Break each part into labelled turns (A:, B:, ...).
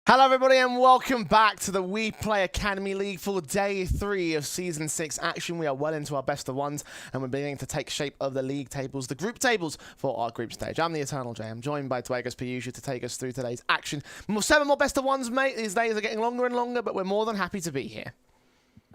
A: Hello everybody and welcome back to the WePlay Academy League for day 3 of Season 6 action. We are well into our best of ones and we're beginning to take shape of the league tables, the group tables for our group stage. I'm the Eternal J. I'm joined by Dwayne as per usual to take us through today's action. 7 more best of ones, mate. These days are getting longer and longer, but we're more than happy to be here.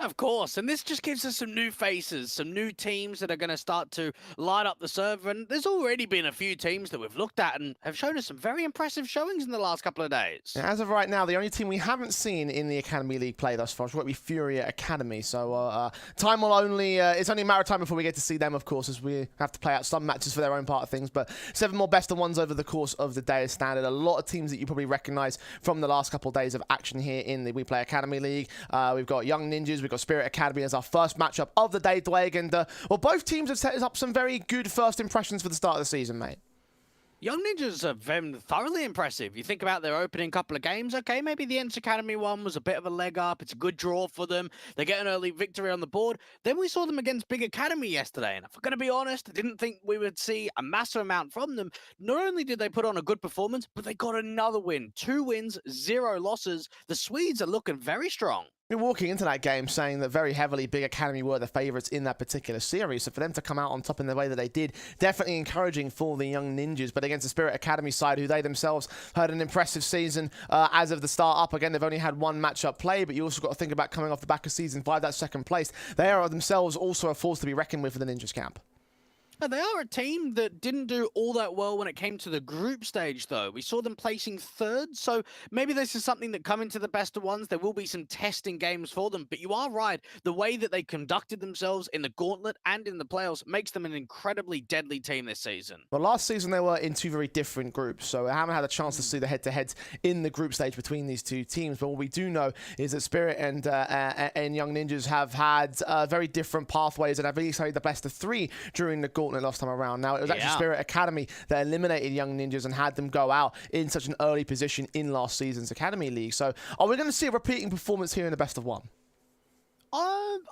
B: Of course, and this just gives us some new faces, some new teams that are going to start to light up the server, and there's already been a few teams that we've looked at and have shown us some very impressive showings in the last couple of days.
A: As of right now, the only team we haven't seen in the Academy League play thus far is what we Furia Academy, so time will only, it's only a matter of time before we get to see them, of course, as we have to play out some matches for their own part of things, but 7 more best of ones over the course of the day is standard. A lot of teams that you probably recognise from the last couple of days of action here in the WePlay Academy League. We've got Young Ninjas, we've got Spirit Academy as our first matchup of the day, Dwayne, and well, both teams have set up some very good first impressions for the start of the season, mate.
B: Young Ninjas are very thoroughly impressive. You think about their opening couple of games, okay, maybe the ENCE Academy one was a bit of a leg up. It's a good draw for them. They get an early victory on the board. Then we saw them against Big Academy yesterday, and if I'm going to be honest, I didn't think we would see a massive amount from them. Not only did they put on a good performance, but they got another win. 2 wins, 0 losses. The Swedes are looking very strong.
A: We're walking into that game saying that very heavily Big Academy were the favourites in that particular series, so for them to come out on top in the way that they did, definitely encouraging for the Young Ninjas, but against the Spirit Academy side, who they themselves had an impressive season as of the start up. Again, they've only had one matchup play, but you also got to think about coming off the back of Season 5, that second place. They are themselves also a force to be reckoned with for the Ninjas camp.
B: They are a team that didn't do all that well when it came to the group stage, though. We saw them placing 3rd, so maybe this is something that coming to the best of ones, there will be some testing games for them. But you are right, the way that they conducted themselves in the gauntlet and in the playoffs makes them an incredibly deadly team this season.
A: Well, last season they were in 2 very different groups, so I haven't had a chance to see the head-to-heads in the group stage between these 2 teams. But what we do know is that Spirit and Young Ninjas have had very different pathways, and have really played the best of 3 during the gauntlet last time around. Now, it was actually Spirit Academy that eliminated Young Ninjas and had them go out in such an early position in last season's Academy League. So are we going to see a repeating performance here in the best of 1?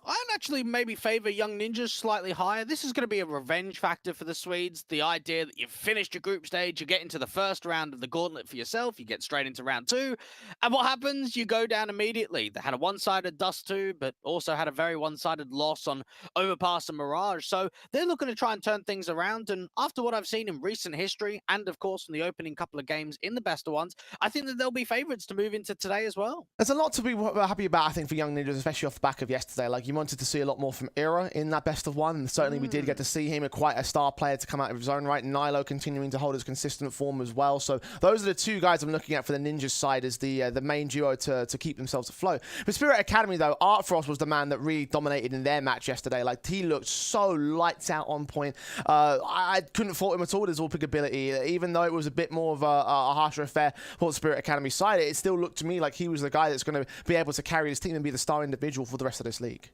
B: I'd actually maybe favour Young Ninjas slightly higher. This is going to be a revenge factor for the Swedes. The idea that you've finished your group stage, you get into the first round of the gauntlet for yourself, you get straight into round 2, and what happens? You go down immediately. They had a one-sided Dust 2, but also had a very one-sided loss on Overpass and Mirage, so they're looking to try and turn things around, and after what I've seen in recent history, and of course from the opening couple of games in the best of ones, I think that they'll be favourites to move into today as well.
A: There's a lot to be happy about, I think, for Young Ninjas, especially off the back of yesterday. Like, you wanted to see a lot more from Era in that best of 1, and certainly we did get to see him, quite a star player to come out of his own right. Nilo continuing to hold his consistent form as well. So those are the 2 guys I'm looking at for the Ninjas side as the main duo to keep themselves afloat. For Spirit Academy, though, Artfrost was the man that really dominated in their match yesterday. Like, he looked so lights out on point. I couldn't fault him at all with his all-pick ability. Even though it was a bit more of a harsher affair for the Spirit Academy side, it still looked to me like he was the guy that's going to be able to carry his team and be the star individual for the rest of this league.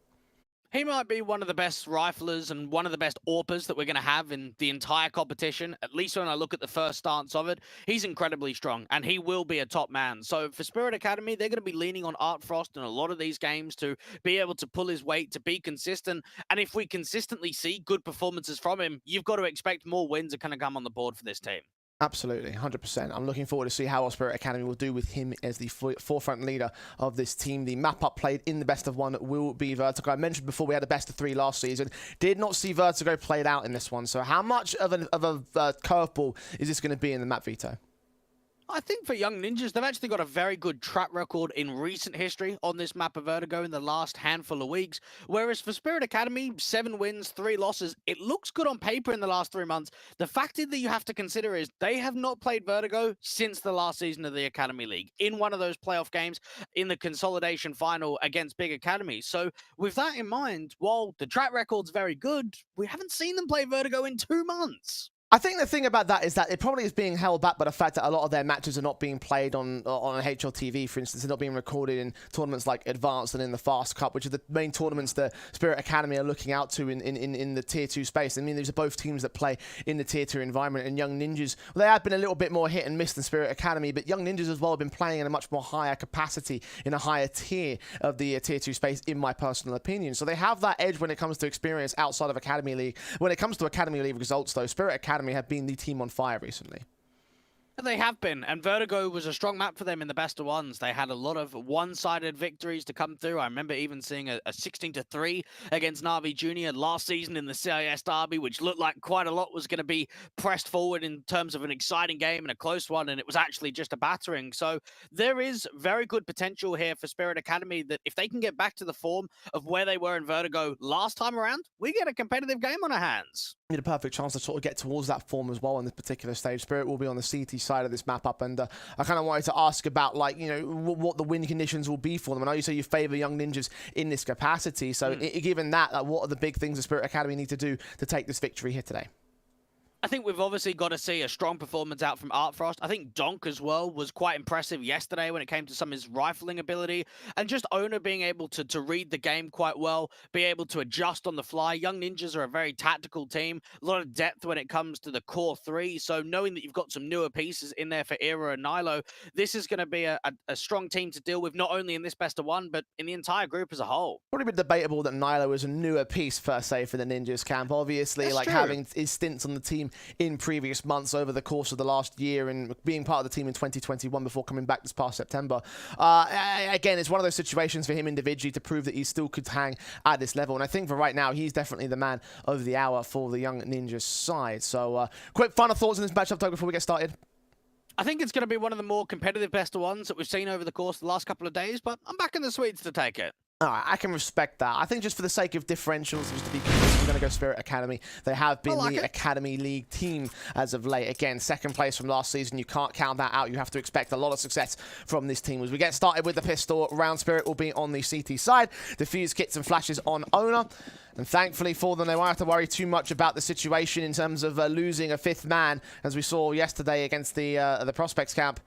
B: He might be one of the best riflers and one of the best AWPers that we're going to have in the entire competition. At least when I look at the first stance of it, he's incredibly strong and he will be a top man. So for Spirit Academy, they're going to be leaning on Artfrost in a lot of these games to be able to pull his weight, to be consistent. And if we consistently see good performances from him, you've got to expect more wins are going to come on the board for this team.
A: Absolutely, 100%. I'm looking forward to see how our Spirit Academy will do with him as the forefront leader of this team. The map-up played in the best of 1 will be Vertigo. I mentioned before we had a best of 3 last season. Did not see Vertigo played out in this one. So how much of a curveball is this going to be in the map, Vito?
B: I think for Young Ninjas, they've actually got a very good track record in recent history on this map of Vertigo in the last handful of weeks. Whereas for Spirit Academy, 7 wins, 3 losses. It looks good on paper in the last 3 months. The fact that you have to consider is they have not played Vertigo since the last season of the Academy League in one of those playoff games in the consolidation final against Big Academy. So with that in mind, while the track record's very good, we haven't seen them play Vertigo in 2 months.
A: I think the thing about that is that it probably is being held back by the fact that a lot of their matches are not being played on HLTV, for instance. They're not being recorded in tournaments like Advanced and in the Fast Cup, which are the main tournaments that Spirit Academy are looking out to in the Tier 2 space. I mean, these are both teams that play in the Tier 2 environment, and Young Ninjas, well, they have been a little bit more hit and miss than Spirit Academy, but Young Ninjas as well have been playing in a much more higher capacity, in a higher tier of the Tier 2 space, in my personal opinion. So they have that edge when it comes to experience outside of Academy League. When it comes to Academy League results, though, Spirit Academy have been the team on fire recently.
B: They have been, and Vertigo was a strong map for them in the best of ones. They had a lot of one-sided victories to come through. I remember even seeing a 16-3 against Na'Vi Junior last season in the CIS Derby, which looked like quite a lot was going to be pressed forward in terms of an exciting game and a close one, and it was actually just a battering. So there is very good potential here for Spirit Academy that if they can get back to the form of where they were in Vertigo last time around, we get a competitive game on our hands.
A: Need a perfect chance to sort of get towards that form as well on this particular stage. Spirit will be on the CT side of this map up, and I kind of wanted to ask about, like, you know, what the win conditions will be for them. I know you say you favour Young Ninjas in this capacity, so given that, like, what are the big things the Spirit Academy need to do to take this victory here today?
B: I think we've obviously got to see a strong performance out from Artfrost. I think Donk as well was quite impressive yesterday when it came to some of his rifling ability, and just Owner being able to read the game quite well, be able to adjust on the fly. Young Ninjas are a very tactical team, a lot of depth when it comes to the core three, so knowing that you've got some newer pieces in there for Era and Nilo, this is going to be a strong team to deal with, not only in this best of one, but in the entire group as a whole.
A: Probably a bit debatable that Nilo is a newer piece, per se, for the Ninjas camp. Obviously,
B: That's
A: like
B: true.
A: having his stints on the team in previous months over the course of the last year and being part of the team in 2021 before coming back this past September. Again, it's one of those situations for him individually to prove that he still could hang at this level. And I think for right now, he's definitely the man of the hour for the Young Ninjas side. So quick final thoughts on this matchup, Doug, before we get started.
B: I think it's going to be one of the more competitive best of ones that we've seen over the course of the last couple of days, but I'm backing the Swedes to take it.
A: All right, I can respect that. I think just for the sake of differentials, just to be consistent, we're going to go Spirit Academy. They have been the Academy League team as of late. Again, second place from last season. You can't count that out. You have to expect a lot of success from this team. As we get started with the pistol round, Spirit will be on the CT side. Defuse kits and flashes on Owner. And thankfully for them, they won't have to worry too much about the situation in terms of losing a fifth man, as we saw yesterday against the Prospects camp.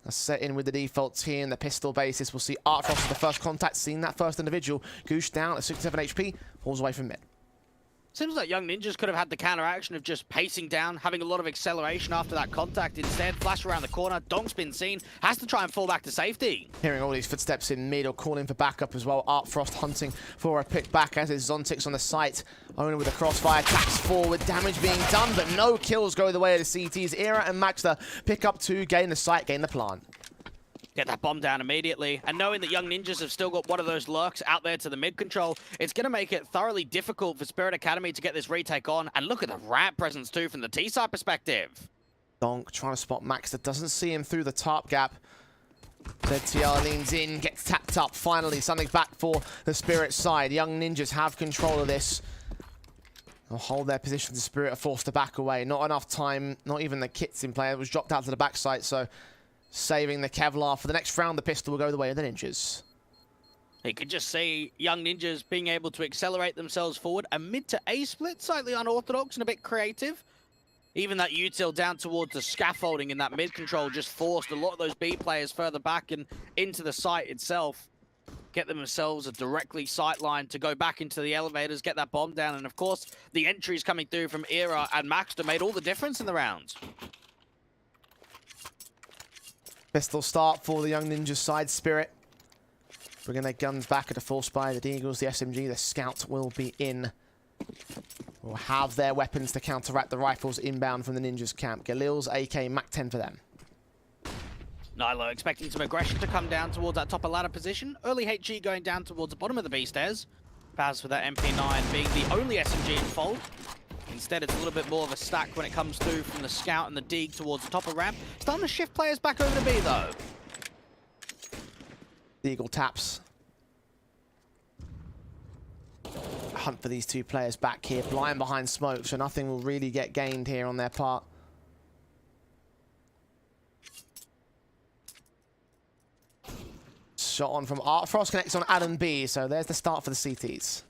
A: A set in with the defaults here in the pistol basis. We'll see Artfrost as the first contact, seeing that first individual. Goosh down at 67 HP, pulls away from mid.
B: Seems like Young Ninjas could have had the counteraction of just pacing down, having a lot of acceleration after that contact. Instead, flash around the corner, Donk's been seen, has to try and fall back to safety.
A: Hearing all these footsteps in mid or calling for backup as well. Artfrost hunting for a pick back as is Zontix on the site. Owner with a crossfire, taps forward, damage being done, but no kills go the way of the CTs. Era and Maxter pick up two, gain the site, gain the plant.
B: Get that bomb down immediately, and knowing that Young Ninjas have still got one of those lurks out there to the mid control, it's going to make it thoroughly difficult for Spirit Academy to get this retake on. And look at the ramp presence too from the T-side perspective.
A: Donk trying to spot Max that doesn't see him through the top gap. ZTR leans in, gets tapped up. Finally, something back for the Spirit side. Young Ninjas have control of this. They'll hold their position. The Spirit are forced to back away. Not enough time, not even the kits in play. It was dropped out to the backside, so saving the Kevlar for the next round. The pistol will go the way of the Ninjas.
B: You could just see Young Ninjas being able to accelerate themselves forward. A mid to A split, slightly unorthodox and a bit creative. Even that util down towards the scaffolding in that mid control just forced a lot of those B players further back and into the site itself. Get themselves a directly sight line to go back into the elevators, get that bomb down. And of course, the entries coming through from Era and Maxter made all the difference in the round.
A: Pistol start for the Young Ninjas side. Spirit bringing their guns back at a full spy. The Deagles, the SMG, the Scout will be in. Will have their weapons to counteract the rifles inbound from the Ninjas camp. Galil's AK, Mac 10 for them.
B: Nilo expecting some aggression to come down towards that top of ladder position. Early HG going down towards the bottom of the B stairs. Paz for that MP9 being the only SMG in fold. Instead, it's a little bit more of a stack when it comes through from the Scout and the Deeg towards the top of ramp. Starting to shift players back over to B, though.
A: Deagle taps. Hunt for these two players back here. Blind behind smoke, so nothing will really get gained here on their part. Shot on from Artfrost, connects on Adam B, so there's the start for the CTs.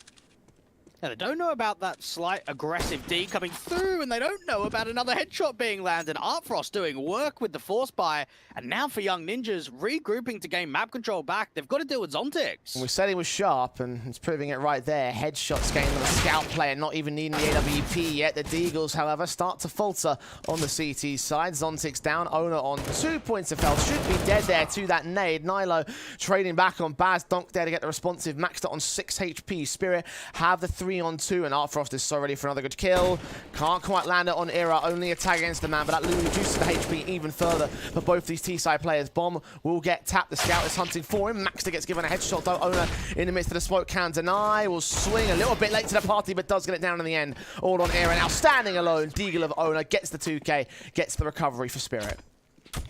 B: Yeah, they don't know about that slight aggressive D coming through, and they don't know about another headshot being landed. Artfrost doing work with the force buy, and now for Young Ninjas, regrouping to gain map control back. They've got to deal with Zontix.
A: We said he was sharp, and it's proving it right there. Headshots gained on the Scout player, not even needing the AWP yet. The Deagles, however, start to falter on the CT side. Zontix down, Owner on 2 points of health. Should be dead there to that nade. Nilo trading back on Baz. Donk there to get the responsive. Maxed it on 6 HP. Spirit have the 3 3-on-2, and Artfrost is so ready for another good kill. Can't quite land it on Era, only a tag against the man, but that reduces the HP even further for both these T-side players. Bomb will get tapped, the scout is hunting for him. Maxter gets given a headshot, though Owner in the midst of the smoke can deny, will swing a little bit late to the party, but does get it down in the end. All on Era, now standing alone, Deagle of Owner gets the 2K, gets the recovery for Spirit.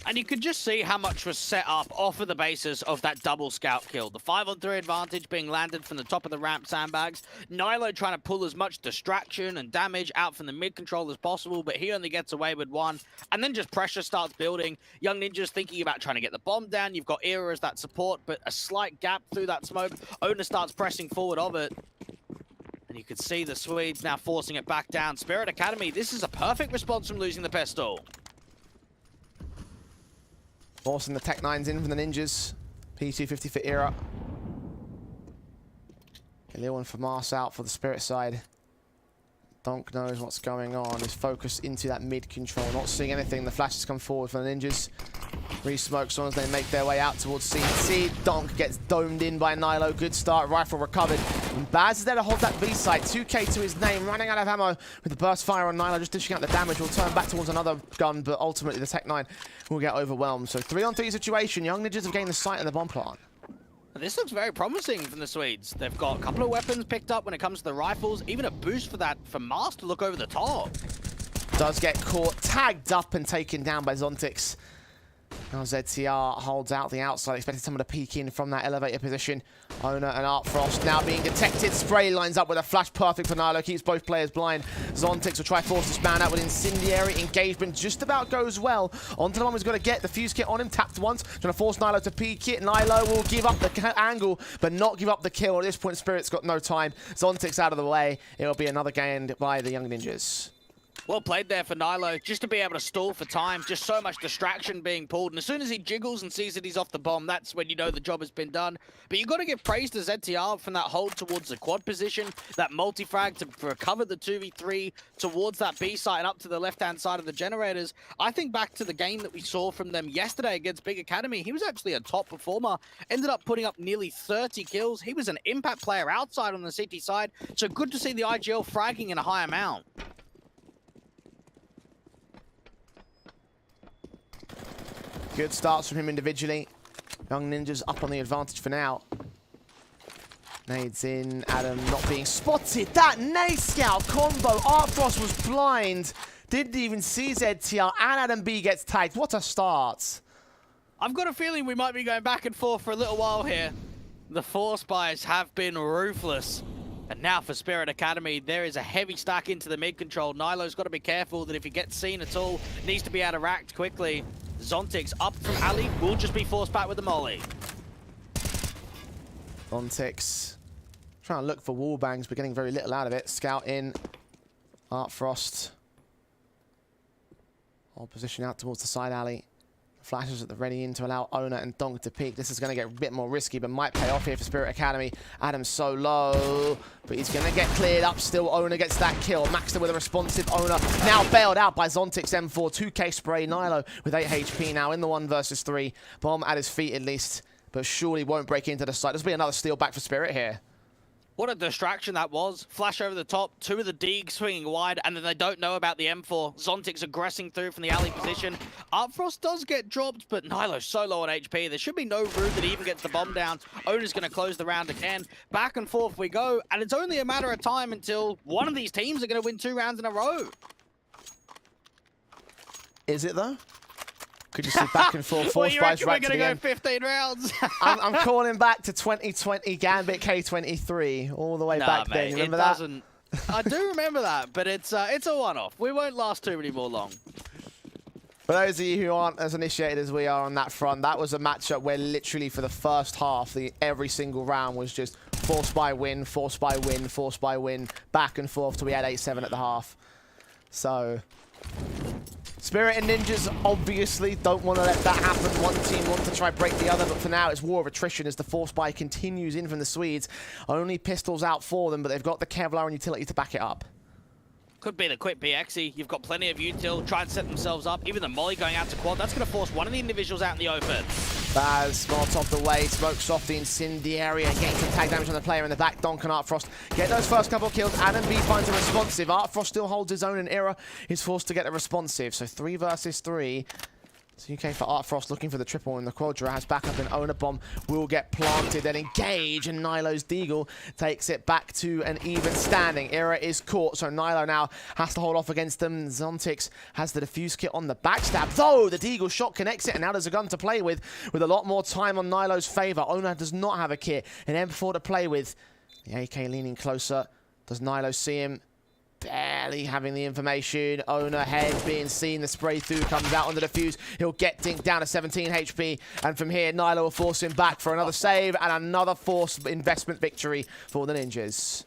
B: And you could just see how much was set up off of the basis of that double scout kill. The 5-on-3 advantage being landed from the top of the ramp sandbags. Nilo trying to pull as much distraction and damage out from the mid control as possible, but he only gets away with one. And then just pressure starts building. Young Ninja's thinking about trying to get the bomb down. You've got Era as that support, but a slight gap through that smoke. Owner starts pressing forward of it. And you could see the Swedes now forcing it back down. Spirit Academy, this is a perfect response from losing the pistol.
A: Forcing the Tech 9s in from the Ninjas. P250 for Era. A little one for Mars out for the Spirit side. Donk knows what's going on. Is focused into that mid control. Not seeing anything. The flashes come forward for the Ninjas. Re-smokes on as they make their way out towards CC. Donk gets domed in by Nilo. Good start. Rifle recovered. And Baz is there to hold that B site. 2K to his name. Running out of ammo with the burst fire on Nilo. Just dishing out the damage. Will turn back towards another gun. But ultimately the Tech 9 will get overwhelmed. So 3-on-3 situation. Young Ninjas have gained the site and the bomb plant.
B: This looks very promising from the Swedes. They've got a couple of weapons picked up when it comes to the rifles. Even a boost for that for Mars to look over the top.
A: Does get caught, tagged up and taken down by Zontix. Now ZTR holds out the outside, expecting someone to peek in from that elevator position. Owner and Artfrost now being detected. Spray lines up with a flash perfect for Nilo, keeps both players blind. Zontix will try force this man out with incendiary engagement. Just about goes well. Onto the one who's got to get the fuse kit on him, tapped once. Trying to force Nilo to peek it. Nilo will give up the angle, but not give up the kill. At this point, Spirit's got no time. Zontix out of the way. It'll be another gained by the Young Ninjas.
B: Well played there for Nilo, just to be able to stall for time, just so much distraction being pulled, and as soon as he jiggles and sees that he's off the bomb, that's when you know the job has been done. But you've got to give praise to ZTR from that hold towards the quad position, that multi-frag to recover the 2v3 towards that B site and up to the left-hand side of the generators. I think back to the game that we saw from them yesterday against Big Academy, he was actually a top performer, ended up putting up nearly 30 kills. He was an impact player outside on the CT side, so good to see the IGL fragging in a high amount.
A: Good starts from him individually. Young Ninjas up on the advantage for now. Nades in, Adam not being spotted. That nade scout combo. Artfrost was blind. Didn't even see ZTR, and Adam B gets tagged. What a start.
B: I've got a feeling we might be going back and forth for a little while here. The force buys have been ruthless. And now for Spirit Academy, there is a heavy stack into the mid control. Nilo's got to be careful that if he gets seen at all, needs to be able to react quickly. Zontix up from Ali, will just be forced back with the molly.
A: Zontix trying to look for wall bangs, but getting very little out of it. Scout in. Artfrost. All position out towards the side alley. Flashes at the ready in to allow Owner and Donk to peek. This is going to get a bit more risky, but might pay off here for Spirit Academy. Adam's so low, but he's going to get cleared up still. Owner gets that kill. Maxter with a responsive Owner. Now bailed out by Zontix M4. 2K spray. Nilo with 8 HP now in the 1 versus 3. Bomb at his feet at least, but surely won't break into the site. This will be another steal back for Spirit here.
B: What a distraction that was. Flash over the top, 2 of the Deeg swinging wide, and then they don't know about the M4. Zontix aggressing through from the alley position. Artfrost does get dropped, but Nilo's so low on HP. There should be no room that he even gets the bomb down. Owner's going to close the round again. Back and forth we go, and it's only a matter of time until one of these teams are going to win 2 rounds in a row.
A: Is it, though? Could you see back and forth,
B: Well,
A: force
B: you
A: buys
B: reckon
A: right
B: we're
A: to
B: going
A: the
B: to go
A: end?
B: 15 rounds?
A: I'm calling back to 2020 Gambit K23, all the way back
B: mate,
A: then. You remember
B: it
A: that?
B: doesn't. I do remember that, but it's a one-off. We won't last too many more long.
A: For those of you who aren't as initiated as we are on that front, that was a matchup where literally for the first half, every single round was just force by win, force by win, force by win, back and forth till we had 8-7 at the half. So Spirit and Ninjas obviously don't want to let that happen. One team wants to try break the other, but for now it's war of attrition as the force buy continues in from the Swedes. Only pistols out for them, but they've got the Kevlar and utility to back it up.
B: Could be the quick BXE. You've got plenty of util, try and set themselves up. Even the molly going out to quad, that's going to force one of the individuals out in the open.
A: Baz, Molotov the way, smokes off the incendiary and getting some tag damage on the player in the back. Donk and Artfrost get those first couple of kills. Adam B finds a responsive. Artfrost still holds his own, and Era is forced to get a responsive. So 3 versus 3. It's UK for Artfrost looking for the triple, and the Quadra has backup, and Owner Bomb will get planted, then engage, and Nilo's Deagle takes it back to an even standing. Era is caught, so Nilo now has to hold off against them. Zontix has the defuse kit on the backstab, though the Deagle shot connects it, and now there's a gun to play with a lot more time on Nilo's favor. Owner does not have a kit, an M4 to play with. The AK leaning closer. Does Nilo see him? Barely having the information. Owner head being seen. The spray through comes out on the defuse. He'll get dinked down to 17 HP. And from here, Nilo will force him back for another save and another forced investment victory for the Ninjas.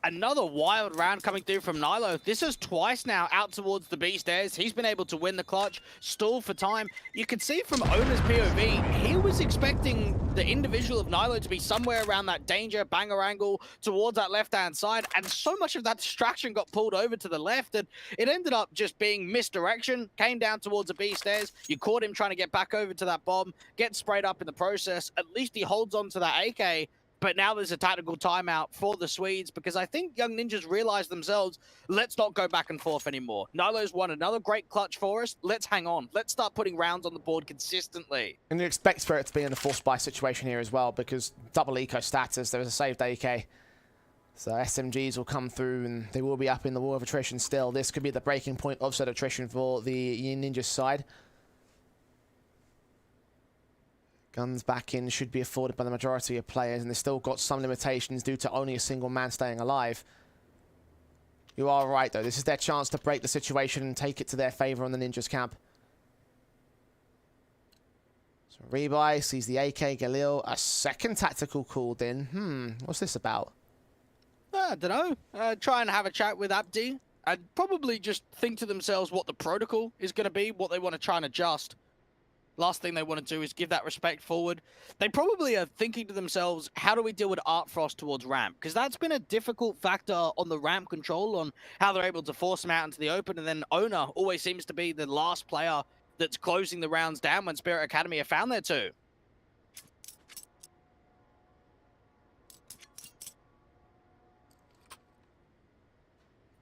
B: Another wild round coming through from Nilo. This is twice now out towards the B stairs. He's been able to win the clutch, stall for time. You can see from Owner's POV, he was expecting the individual of Nilo to be somewhere around that danger banger angle towards that left-hand side, and so much of that distraction got pulled over to the left, and it ended up just being misdirection. Came down towards the B stairs. You caught him trying to get back over to that bomb, get sprayed up in the process. At least he holds on to that AK. But now there's a tactical timeout for the Swedes, because I think Young Ninjas realize themselves, let's not go back and forth anymore. Nilo's won another great clutch for us. Let's hang on. Let's start putting rounds on the board consistently.
A: And you expect Spirit to be in a forced buy situation here as well, because double eco status, there is a saved AK. So SMGs will come through, and they will be up in the war of attrition still. This could be the breaking point of said attrition for the Ninjas side. Guns back in should be afforded by the majority of players, and they've still got some limitations due to only a single man staying alive. You are right, though. This is their chance to break the situation and take it to their favor on the Ninjas camp. So Rebuy sees the AK Galil. A second tactical called in. What's this about?
B: I don't know. Try and have a chat with Abdi. I'd probably just think to themselves what the protocol is going to be, what they want to try and adjust. Last thing they want to do is give that respect forward. They probably are thinking to themselves, how do we deal with Artfrost towards ramp? Because that's been a difficult factor on the ramp control, on how they're able to force him out into the open. And then Owner always seems to be the last player that's closing the rounds down when Spirit Academy are found there too.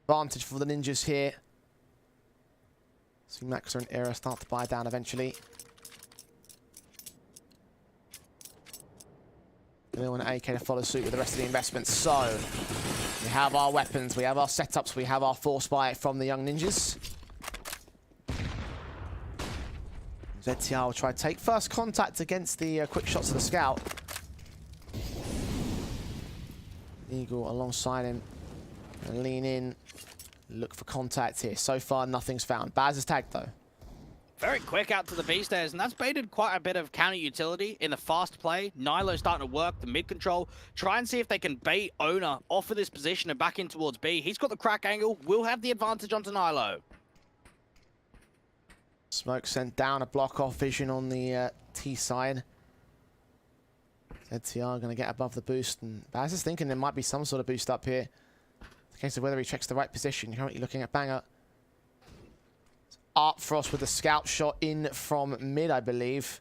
A: Advantage for the Ninjas here. See Max and Era start to buy down eventually. We want an AK to follow suit with the rest of the investments. So, we have our weapons, we have our setups, we have our force buy from the Young Ninjas. ZTR will try to take first contact against the quick shots of the scout. Eagle alongside him. And lean in. Look for contact here. So far, nothing's found. Baz is tagged, though.
B: Very quick out to the B stairs, and that's baited quite a bit of counter utility in the fast play. Nilo's starting to work the mid control. Try and see if they can bait Owner off of this position and back in towards B. He's got the crack angle. Will have the advantage onto Nilo.
A: Smoke sent down, a block off vision on the T side. ZTR going to get above the boost, and Baz is thinking there might be some sort of boost up here. It's a case of whether he checks the right position. Currently looking at Banger. Artfrost with the scout shot in from mid, I believe.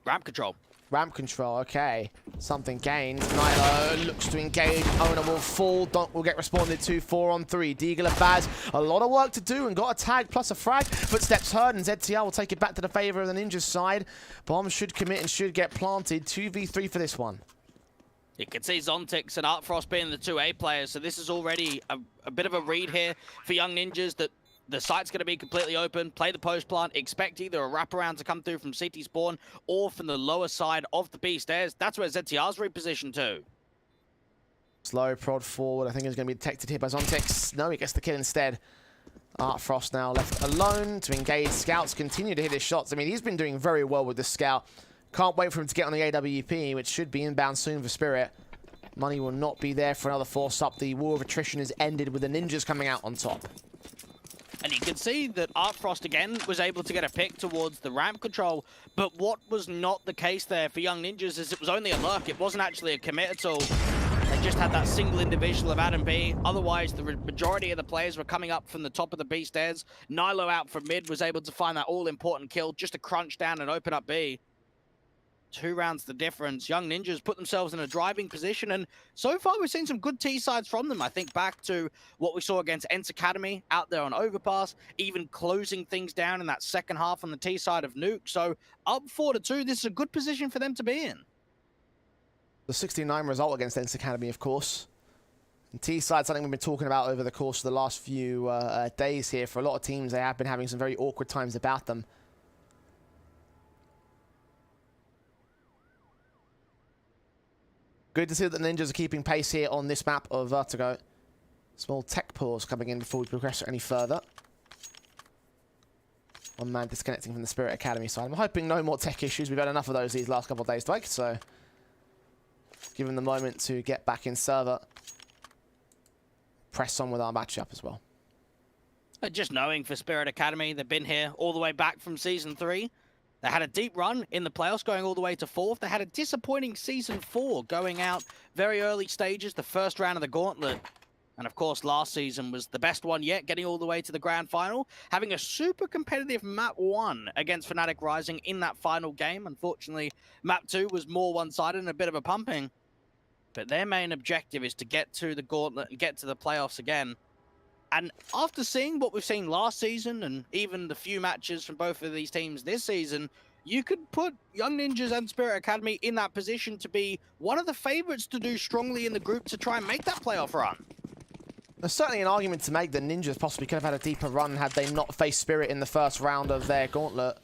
B: Ramp control.
A: Ramp control, okay. Something gained. Nilo looks to engage. Owner will fall. Donk will get responded to. 4 on 3. Deagle and Baz. A lot of work to do and got a tag plus a frag. Footsteps heard, and ZTR will take it back to the favor of the Ninjas side. Bomb should commit and should get planted. 2v3 for this one.
B: You can see Zontix and Artfrost being the 2A players, so this is already a bit of a read here for Young Ninjas that the site's going to be completely open. Play the post plant. Expect either a wraparound to come through from CT spawn or from the lower side of the B stairs. That's where ZTR's repositioned to.
A: Slow prod forward. I think he's going to be detected here by Zontix. No, he gets the kill instead. Artfrost now left alone to engage. Scouts continue to hit his shots. I mean, he's been doing very well with the scout. Can't wait for him to get on the AWP, which should be inbound soon for Spirit. Money will not be there for another force up. The war of attrition is ended with the Ninjas coming out on top.
B: And you can see that Artfrost again was able to get a pick towards the ramp control, but what was not the case there for Young Ninjas is it was only a lurk. It wasn't actually a commit at all. They just had that single individual of Adam B. Otherwise, the majority of the players were coming up from the top of the B stairs. Nilo out from mid was able to find that all-important kill just to crunch down and open up B. 2 rounds the difference. Young Ninjas put themselves in a driving position, and so far we've seen some good T-sides from them. I think back to what we saw against ENCE Academy out there on Overpass, even closing things down in that second half on the T-side of Nuke. So up 4-2, this is a good position for them to be in.
A: The 69 result against ENCE Academy, of course. And T-side, something we've been talking about over the course of the last few days here. For a lot of teams, they have been having some very awkward times about them. Good to see that the Ninjas are keeping pace here on this map of Vertigo. Small tech pause coming in before we progress any further. One man disconnecting from the Spirit Academy side. I'm hoping no more tech issues. We've had enough of those these last couple of days, Dwight, so give them the moment to get back in server. Press on with our matchup as well.
B: Just knowing for Spirit Academy, they've been here all the way back from Season 3. They had a deep run in the playoffs going all the way to 4th. They had a disappointing Season 4 going out very early stages, the first round of the Gauntlet. And of course, last season was the best one yet, getting all the way to the grand final, having a super competitive Map 1 against Fnatic Rising in that final game. Unfortunately, Map 2 was more one-sided and a bit of a pumping. But their main objective is to get to the Gauntlet and get to the playoffs again. And after seeing what we've seen last season and even the few matches from both of these teams this season, you could put Young Ninjas and Spirit Academy in that position to be one of the favorites to do strongly in the group to try and make that playoff run.
A: There's certainly an argument to make that Ninjas possibly could have had a deeper run had they not faced Spirit in the first round of their Gauntlet.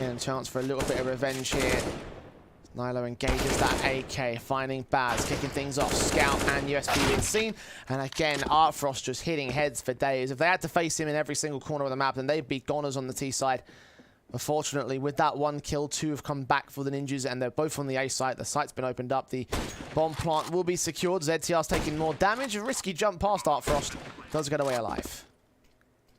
A: And a chance for a little bit of revenge here. Nilo engages that AK, finding Baz, kicking things off. Scout and USB being seen. And again, Artfrost just hitting heads for days. If they had to face him in every single corner of the map, then they'd be goners on the T side. Unfortunately, with that 1 kill, 2 have come back for the Ninjas, and they're both on the A site. The site's been opened up. The bomb plant will be secured. ZTR's taking more damage. A risky jump past Artfrost. Does get away alive.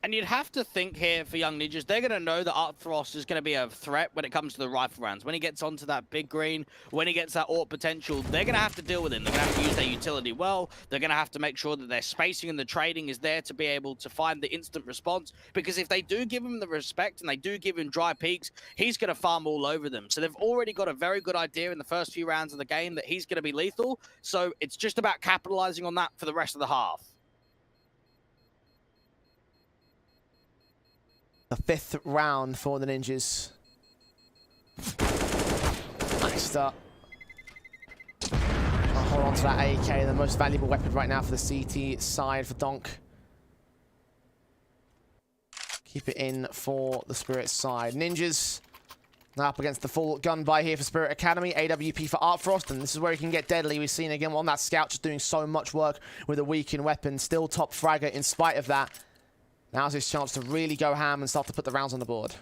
B: And you'd have to think here for Young Ninjas, they're going to know that Artfrost is going to be a threat when it comes to the rifle rounds. When he gets onto that big green, when he gets that AWP potential, they're going to have to deal with him. They're going to have to use their utility well. They're going to have to make sure that their spacing and the trading is there to be able to find the instant response. Because if they do give him the respect and they do give him dry peaks, he's going to farm all over them. So they've already got a very good idea in the first few rounds of the game that he's going to be lethal. So it's just about capitalizing on that for the rest of the half.
A: The 5th round for the Ninjas. Nice start. I'll hold on to that AK, the most valuable weapon right now for the CT side for Donk. Keep it in for the Spirit side. Ninjas now up against the full gun buy here for Spirit Academy. AWP for Artfrost, and this is where he can get deadly. We've seen again on that Scout just doing so much work with a weakened weapon. Still top fragger in spite of that. Now's his chance to really go ham and start to put the rounds on the board.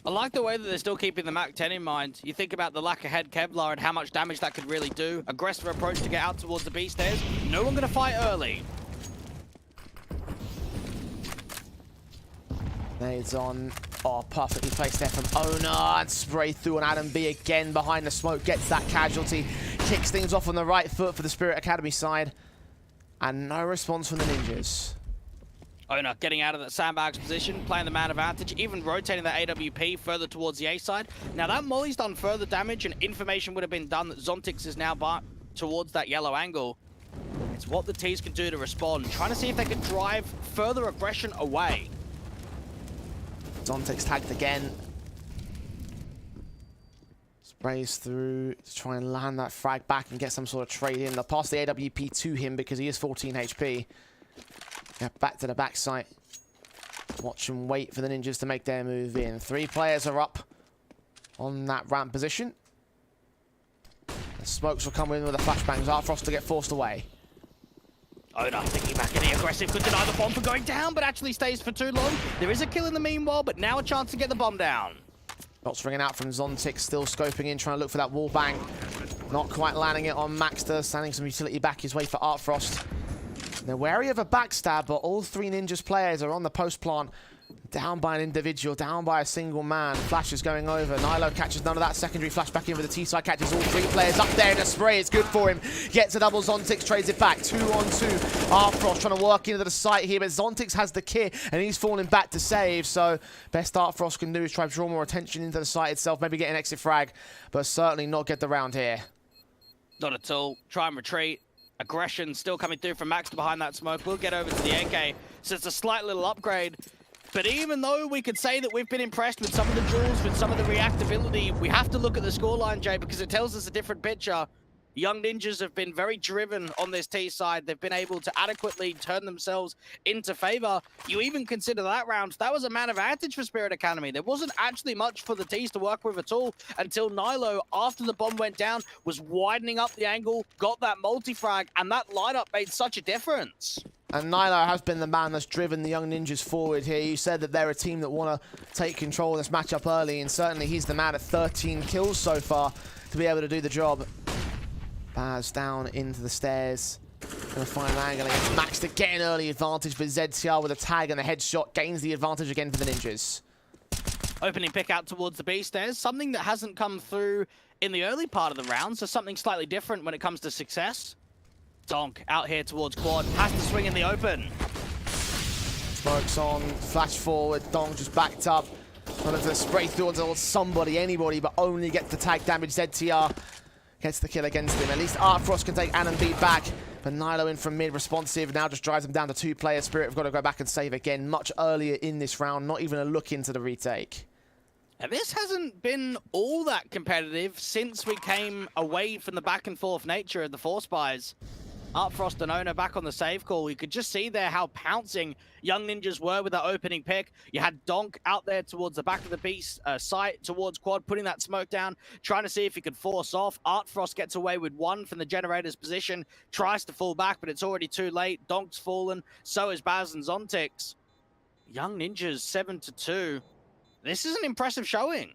B: I like the way that they're still keeping the Mac-10 in mind. You think about the lack ahead Kevlar and how much damage that could really do. Aggressive approach to get out towards the B stairs. No one going to fight early.
A: Nades on. Oh, perfectly placed there from Ona. And spray through on Adam B again behind the smoke. Gets that casualty. Kicks things off on the right foot for the Spirit Academy side. And no response from the Ninjas.
B: Ona getting out of that sandbags position, playing the man advantage, even rotating that AWP further towards the A side. Now that Molly's done further damage and information would have been done that Zontix is now back towards that yellow angle. It's what the T's can do to respond, trying to see if they can drive further aggression away.
A: Zontix tagged again. Sprays through to try and land that frag back and get some sort of trade in. They'll pass the AWP to him because he is 14 HP. Yeah, back to the back site. Watch and wait for the Ninjas to make their move in. 3 players are up on that ramp position. The smokes will come in with the flashbangs. Artfrost to get forced away.
B: Ona thinking back, getting aggressive. Could deny the bomb for going down, but actually stays for too long. There is a kill in the meanwhile, but now a chance to get the bomb down.
A: Shots ringing out from Zontix, still scoping in, trying to look for that wall bang. Not quite landing it on Maxter, sending some utility back his way for Artfrost. They're wary of a backstab, but all 3 Ninjas players are on the post plant, Down by an individual, down by a single man. Flash is going over. Nilo catches none of that. Secondary flash back in with the T-side. Catches all three players up there in a spray. It's good for him. Gets a double. Zontix trades it back. 2 on 2. Artfrost trying to work into the site here, but Zontix has the kit and he's falling back to save. So best Artfrost can do is try to draw more attention into the site itself. Maybe get an exit frag, but certainly not get the round here.
B: Not at all. Try and retreat. Aggression still coming through from Max behind that smoke. We'll get over to the ENCE. So it's a slight little upgrade. But even though we could say that we've been impressed with some of the duels, with some of the reactability, we have to look at the scoreline, Jay, because it tells us a different picture. Young Ninjas have been very driven on this T side. They've been able to adequately turn themselves into favor. You even consider that round, that was a man advantage for Spirit Academy. There wasn't actually much for the Ts to work with at all until Nilo, after the bomb went down, was widening up the angle, got that multi-frag, and that lineup made such a difference.
A: And Nilo has been the man that's driven the Young Ninjas forward here. You said that they're a team that want to take control of this matchup early, and certainly he's the man at 13 kills so far to be able to do the job. Baz down into the stairs. Gonna find an angle against Max to get an early advantage, but ZTR with a tag and a headshot gains the advantage again for the Ninjas.
B: Opening pick out towards the B stairs, something that hasn't come through in the early part of the round, so something slightly different when it comes to success. Donk out here towards quad, has to swing in the open.
A: Smokes on, flash forward, Donk just backed up. Wanted to spray through towards somebody, anybody, but only gets the tag damage. ZTR gets the kill against him. At least Artfrost can take An and B back, but Nilo in from mid, responsive, now just drives him down to 2 players. Spirit have got to go back and save again much earlier in this round, not even a look into the retake.
B: Now, this hasn't been all that competitive since we came away from the back and forth nature of the Force buys. Artfrost and Ona back on the save call. You could just see there how pouncing Young Ninjas were with that opening pick. You had Donk out there towards the back of the beast site, towards quad, putting that smoke down, trying to see if he could force off. Artfrost gets away with 1 from the generator's position, tries to fall back, but it's already too late. Donk's fallen, so is Baz and Zontix. Young Ninjas 7-2. This is an impressive showing.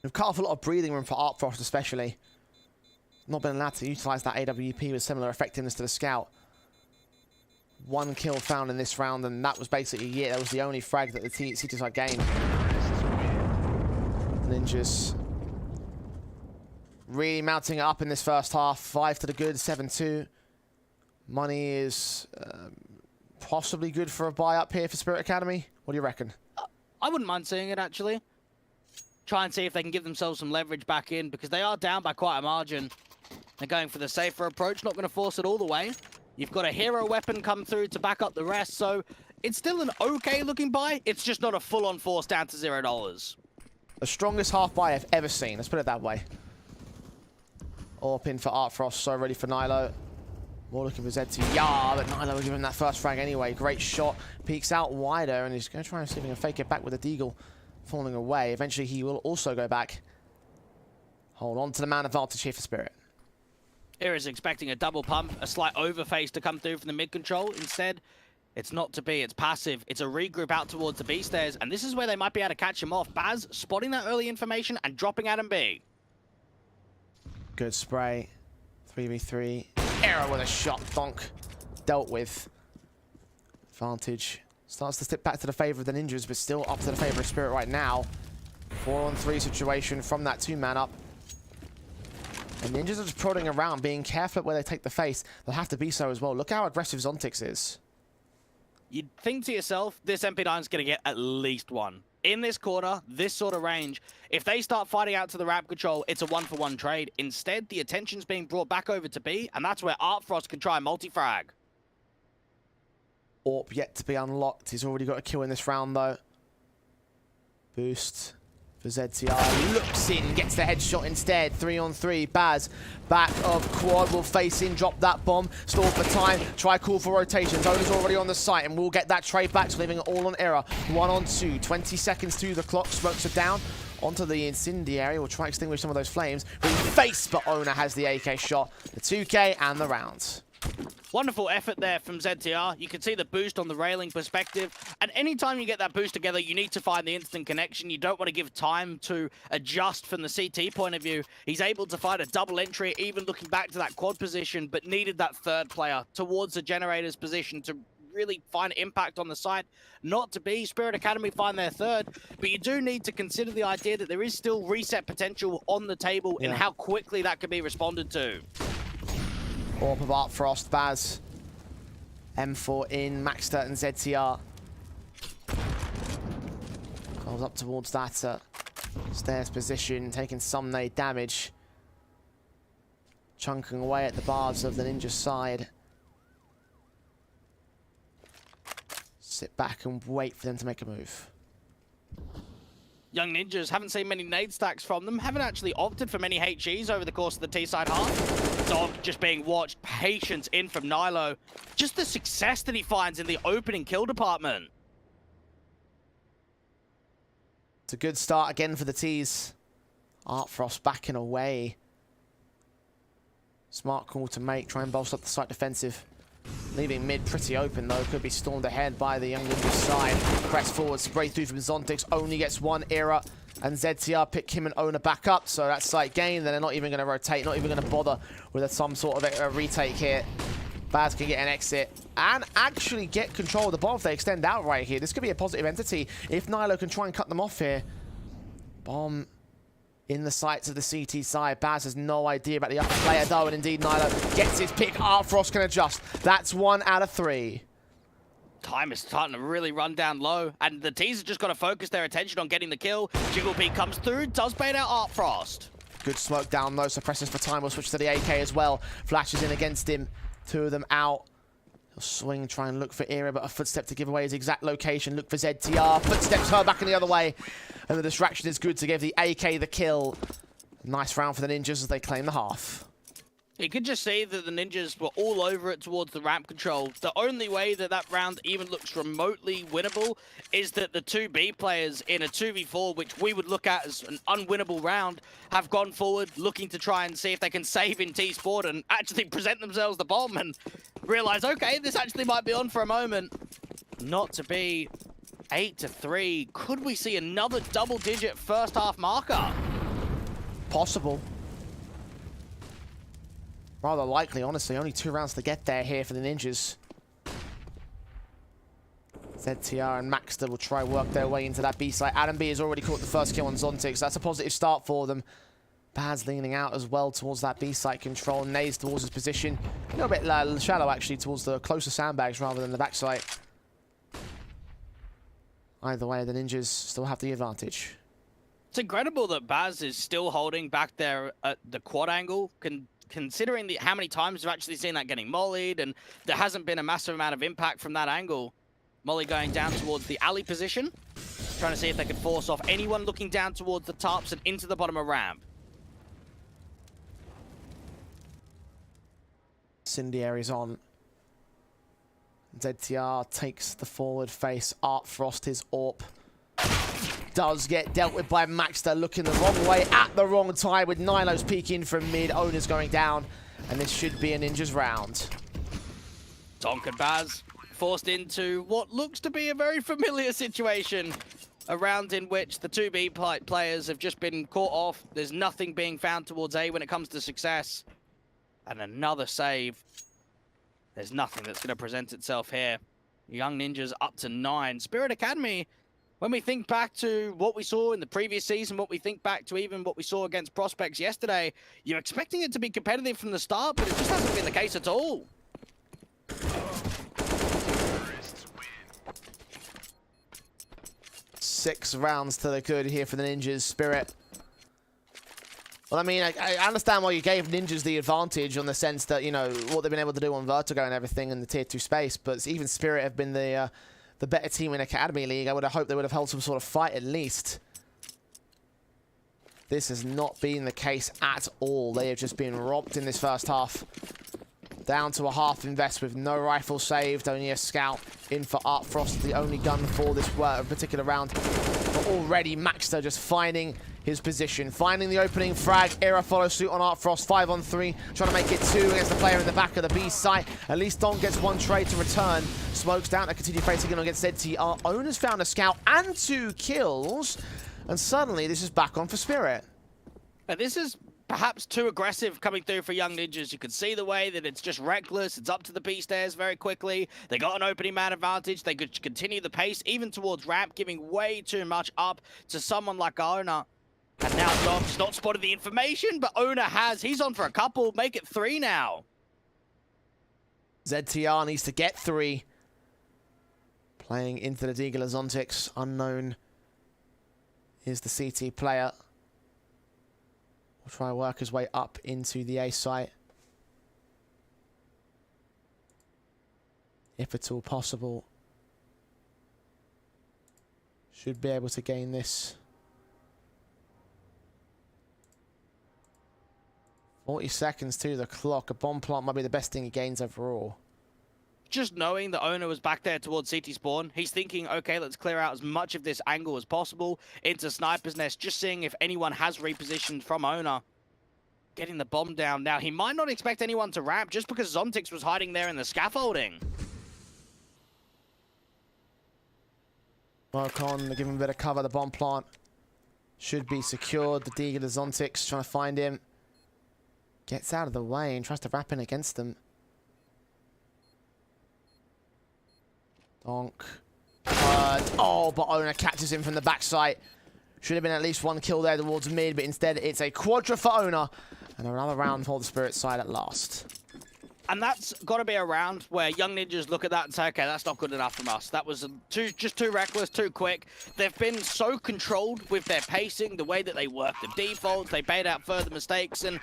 A: We've cut off a lot of breathing room for Artfrost especially. Not been allowed to utilize that AWP with similar effectiveness to the scout. 1 kill found in this round, and that was basically it. That was the only frag that the CT side gained. Ninjas really mounting it up in this first half. 5 to the good, 7-2. Money is possibly good for a buy up here for Spirit Academy. What do you reckon?
B: I wouldn't mind seeing it, actually. Try and see if they can give themselves some leverage back in, because they are down by quite a margin. They're going for the safer approach, not going to force it all the way. You've got a hero weapon come through to back up the rest, so it's still an okay looking buy. It's just not a full-on force down to $0.
A: The strongest half buy I've ever seen, let's put it that way. Orp in for Artfrost, so ready for Nilo. More looking for ZTR, but Nilo will give him that first frag anyway. Great shot, peeks out wider, and he's going to try and see if he can fake it back with a deagle falling away. Eventually he will also go back. Hold on to the man advantage here for Spirit.
B: Here is expecting a double pump, a slight overface to come through from the mid control. Instead, it's not to be, it's passive. It's a regroup out towards the B stairs, and this is where they might be able to catch him off. Baz spotting that early information and dropping Adam B.
A: Good spray. 3v3. Error with a shot. Donk dealt with. Advantage starts to slip back to the favor of the Ninjas, but still up to the favor of Spirit right now. 4-on-3 situation from that 2-man up. And Ninjas are just prodding around, being careful at where they take the face. They'll have to be so as well. Look how aggressive Zontix is.
B: You'd think to yourself, this MP9 is going to get at least 1. In this corner, this sort of range, if they start fighting out to the ramp control, it's a 1-for-1 trade. Instead, the attention's being brought back over to B, and that's where Artfrost can try multi-frag.
A: Orp yet to be unlocked. He's already got a kill in this round, though. Boost for ZTR. Looks in, gets the headshot instead. 3-on-3. Baz, back of quad, will face in, drop that bomb. Stall for time, try call for rotation. Zona's already on the site, and we'll get that trade back, so leaving it all on error. 1-on-2, 20 seconds to the clock. Smokes are down onto the incendiary. We'll try to extinguish some of those flames. Really face, but Ona has the AK shot, the 2K, and the rounds.
B: Wonderful effort there from ZTR. You can see the boost on the railing perspective. And anytime you get that boost together, you need to find the instant connection. You don't want to give time to adjust from the CT point of view. He's able to find a double entry, even looking back to that quad position, but needed that third player towards the generator's position to really find impact on the side. Not to be. Spirit Academy find their third, but you do need to consider the idea that there is still reset potential on the table and how quickly that can be responded to.
A: Orb of Art Frost, Baz. M4 in, Maxter and ZTR. Goes up towards that stairs position, taking some nade damage. Chunking away at the bars of the Ninja side. Sit back and wait for them to make a move.
B: Young Ninjas haven't seen many nade stacks from them, haven't actually opted for many HEs over the course of the T-side half. Dog just being watched, patience in from Nilo. Just the success that he finds in the opening kill department.
A: It's a good start again for the T's. Art Frost backing away. Smart call to make, try and bolster up the site defensive. Leaving mid pretty open though, could be stormed ahead by the Young Ninjas side. Press forward, spray through from Zontix, only gets one Era, and ZTR pick him and Owner back up, so that's site gain. Then they're not even going to rotate, not even going to bother with some sort of a retake here. Baz can get an exit and actually get control of the bomb if they extend out right here. This could be a positive entity if Nilo can try and cut them off here. Bomb in the sights of the CT side. Baz has no idea about the upper player though, and indeed Nilo gets his pick. Art Frost can adjust. That's 1 out of 3.
B: Time is starting to really run down low, and the T's have just got to focus their attention on getting the kill. Jiggle Peak comes through, does bait out Art Frost.
A: Good smoke down low, suppresses for time. We'll switch to the AK as well. Flashes in against him. 2 of them out. He'll swing, try and look for Era, but a footstep to give away his exact location. Look for ZTR. Footsteps her back in the other way. And the distraction is good to give the AK the kill. Nice round for the Ninjas as they claim the half.
B: You could just see that the Ninjas were all over it towards the ramp control. The only way that that round even looks remotely winnable is that the 2B players in a 2v4, which we would look at as an unwinnable round, have gone forward looking to try and see if they can save in T-Sport and actually present themselves the bomb and realize, okay, this actually might be on for a moment. Not to be. 8-3. Could we see another double-digit first half marker?
A: Possible. Rather likely, honestly. Only 2 rounds to get there here for the Ninjas. ZTR and Maxter will try work their way into that B site. Adam B has already caught the first kill on Zontix. That's a positive start for them. Baz leaning out as well towards that B site control. Nays towards his position. A little bit shallow, actually, towards the closer sandbags rather than the back site. Either way, the Ninjas still have the advantage.
B: It's incredible that Baz is still holding back there at the quad angle, considering how many times we've actually seen that getting mollied, and there hasn't been a massive amount of impact from that angle. Molly going down towards the alley position, trying to see if they could force off anyone looking down towards the tops and into the bottom of ramp.
A: Incendiary's on. ZTR takes the forward face. Art Frost, his AWP, does get dealt with by Maxter, looking the wrong way at the wrong time with Nilo's peeking from mid. Owner's going down, and this should be a Ninja's round.
B: Donk and Baz forced into what looks to be a very familiar situation. A round in which the 2B players have just been caught off. There's nothing being found towards A when it comes to success. And another save. There's nothing that's going to present itself here. Young Ninjas up to 9. Spirit Academy, when we think back to what we saw in the previous season, what we think back to even what we saw against Prospects yesterday, you're expecting it to be competitive from the start, but it just hasn't been the case at all.
A: 6 rounds to the good here for the Ninjas. Spirit. Well, I mean, I understand why you gave Ninjas the advantage on the sense that, you know, what they've been able to do on Vertigo and everything in the Tier 2 space, but even Spirit have been the better team in Academy League. I would have hoped they would have held some sort of fight at least. This has not been the case at all. They have just been robbed in this first half. Down to a half invest with no rifle saved, only a scout in for Art Frost, the only gun for this particular round. But already Maxter just finding his position, finding the opening frag. Era follows suit on Art Frost, 5 on 3, trying to make it 2 against the player in the back of the B site. At least Don gets 1 trade to return. Smokes down to continue facing in against ZTR. Owner's found a scout and 2 kills, and suddenly this is back on for Spirit.
B: And this is perhaps too aggressive coming through for Young Ninjas. You can see the way that it's just reckless. It's up to the B stairs very quickly. They got an opening man advantage. They could continue the pace even towards ramp, giving way too much up to someone like Owner. And now Dom's not spotted the information, but Owner has. He's on for a couple. Make it 3 now.
A: ZTR needs to get 3. Playing into the Deagle as Zontix. Unknown is the CT player. Will try to work his way up into the A site. If at all possible. Should be able to gain this. 40 seconds to the clock. A bomb plant might be the best thing he gains overall.
B: Just knowing the Owner was back there towards CT spawn, he's thinking, okay, let's clear out as much of this angle as possible into Sniper's Nest, just seeing if anyone has repositioned from Owner. Getting the bomb down. Now, he might not expect anyone to ramp just because Zontix was hiding there in the scaffolding.
A: Welcon, give him a bit of cover. The bomb plant should be secured. The Deagle is Zontix trying to find him. Gets out of the way and tries to wrap in against them. Donk. Oh, but Owner catches him from the backside. Should have been at least 1 kill there towards mid, but instead it's a quadra for Owner. And another round for the Spirit side at last.
B: And that's got to be a round where Young Ninjas look at that and say, okay, that's not good enough from us. That was just too reckless, too quick. They've been so controlled with their pacing, the way that they work the defaults, they bait out further mistakes. And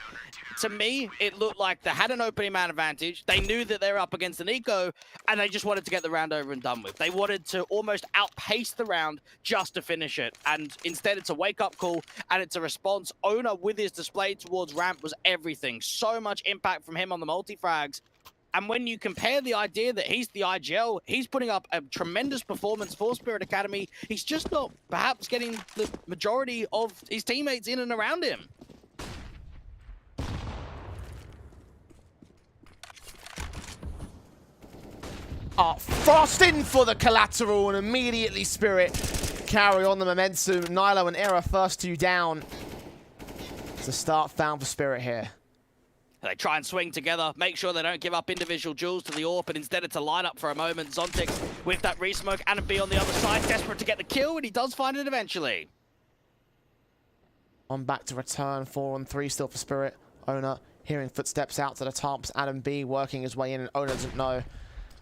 B: to me, it looked like they had an opening man advantage. They knew that they were up against an eco, and they just wanted to get the round over and done with. They wanted to almost outpace the round just to finish it. And instead, it's a wake-up call, and it's a response. Owner, with his display towards ramp, was everything. So much impact from him on the multi-frags. And when you compare the idea that he's the IGL, he's putting up a tremendous performance for Spirit Academy. He's just not perhaps getting the majority of his teammates in and around him.
A: Frost in for the collateral, and immediately Spirit carry on the momentum. Nilo and Era first 2 down. It's a start found for Spirit here.
B: They try and swing together, make sure they don't give up individual jewels to the AWP, but instead it's a lineup for a moment. Zontix with that resmoke, and B on the other side, desperate to get the kill, and he does find it eventually.
A: On back to return, 4 on 3 still for Spirit. Owner hearing footsteps out to the tops. Adam B working his way in, and Owner doesn't know.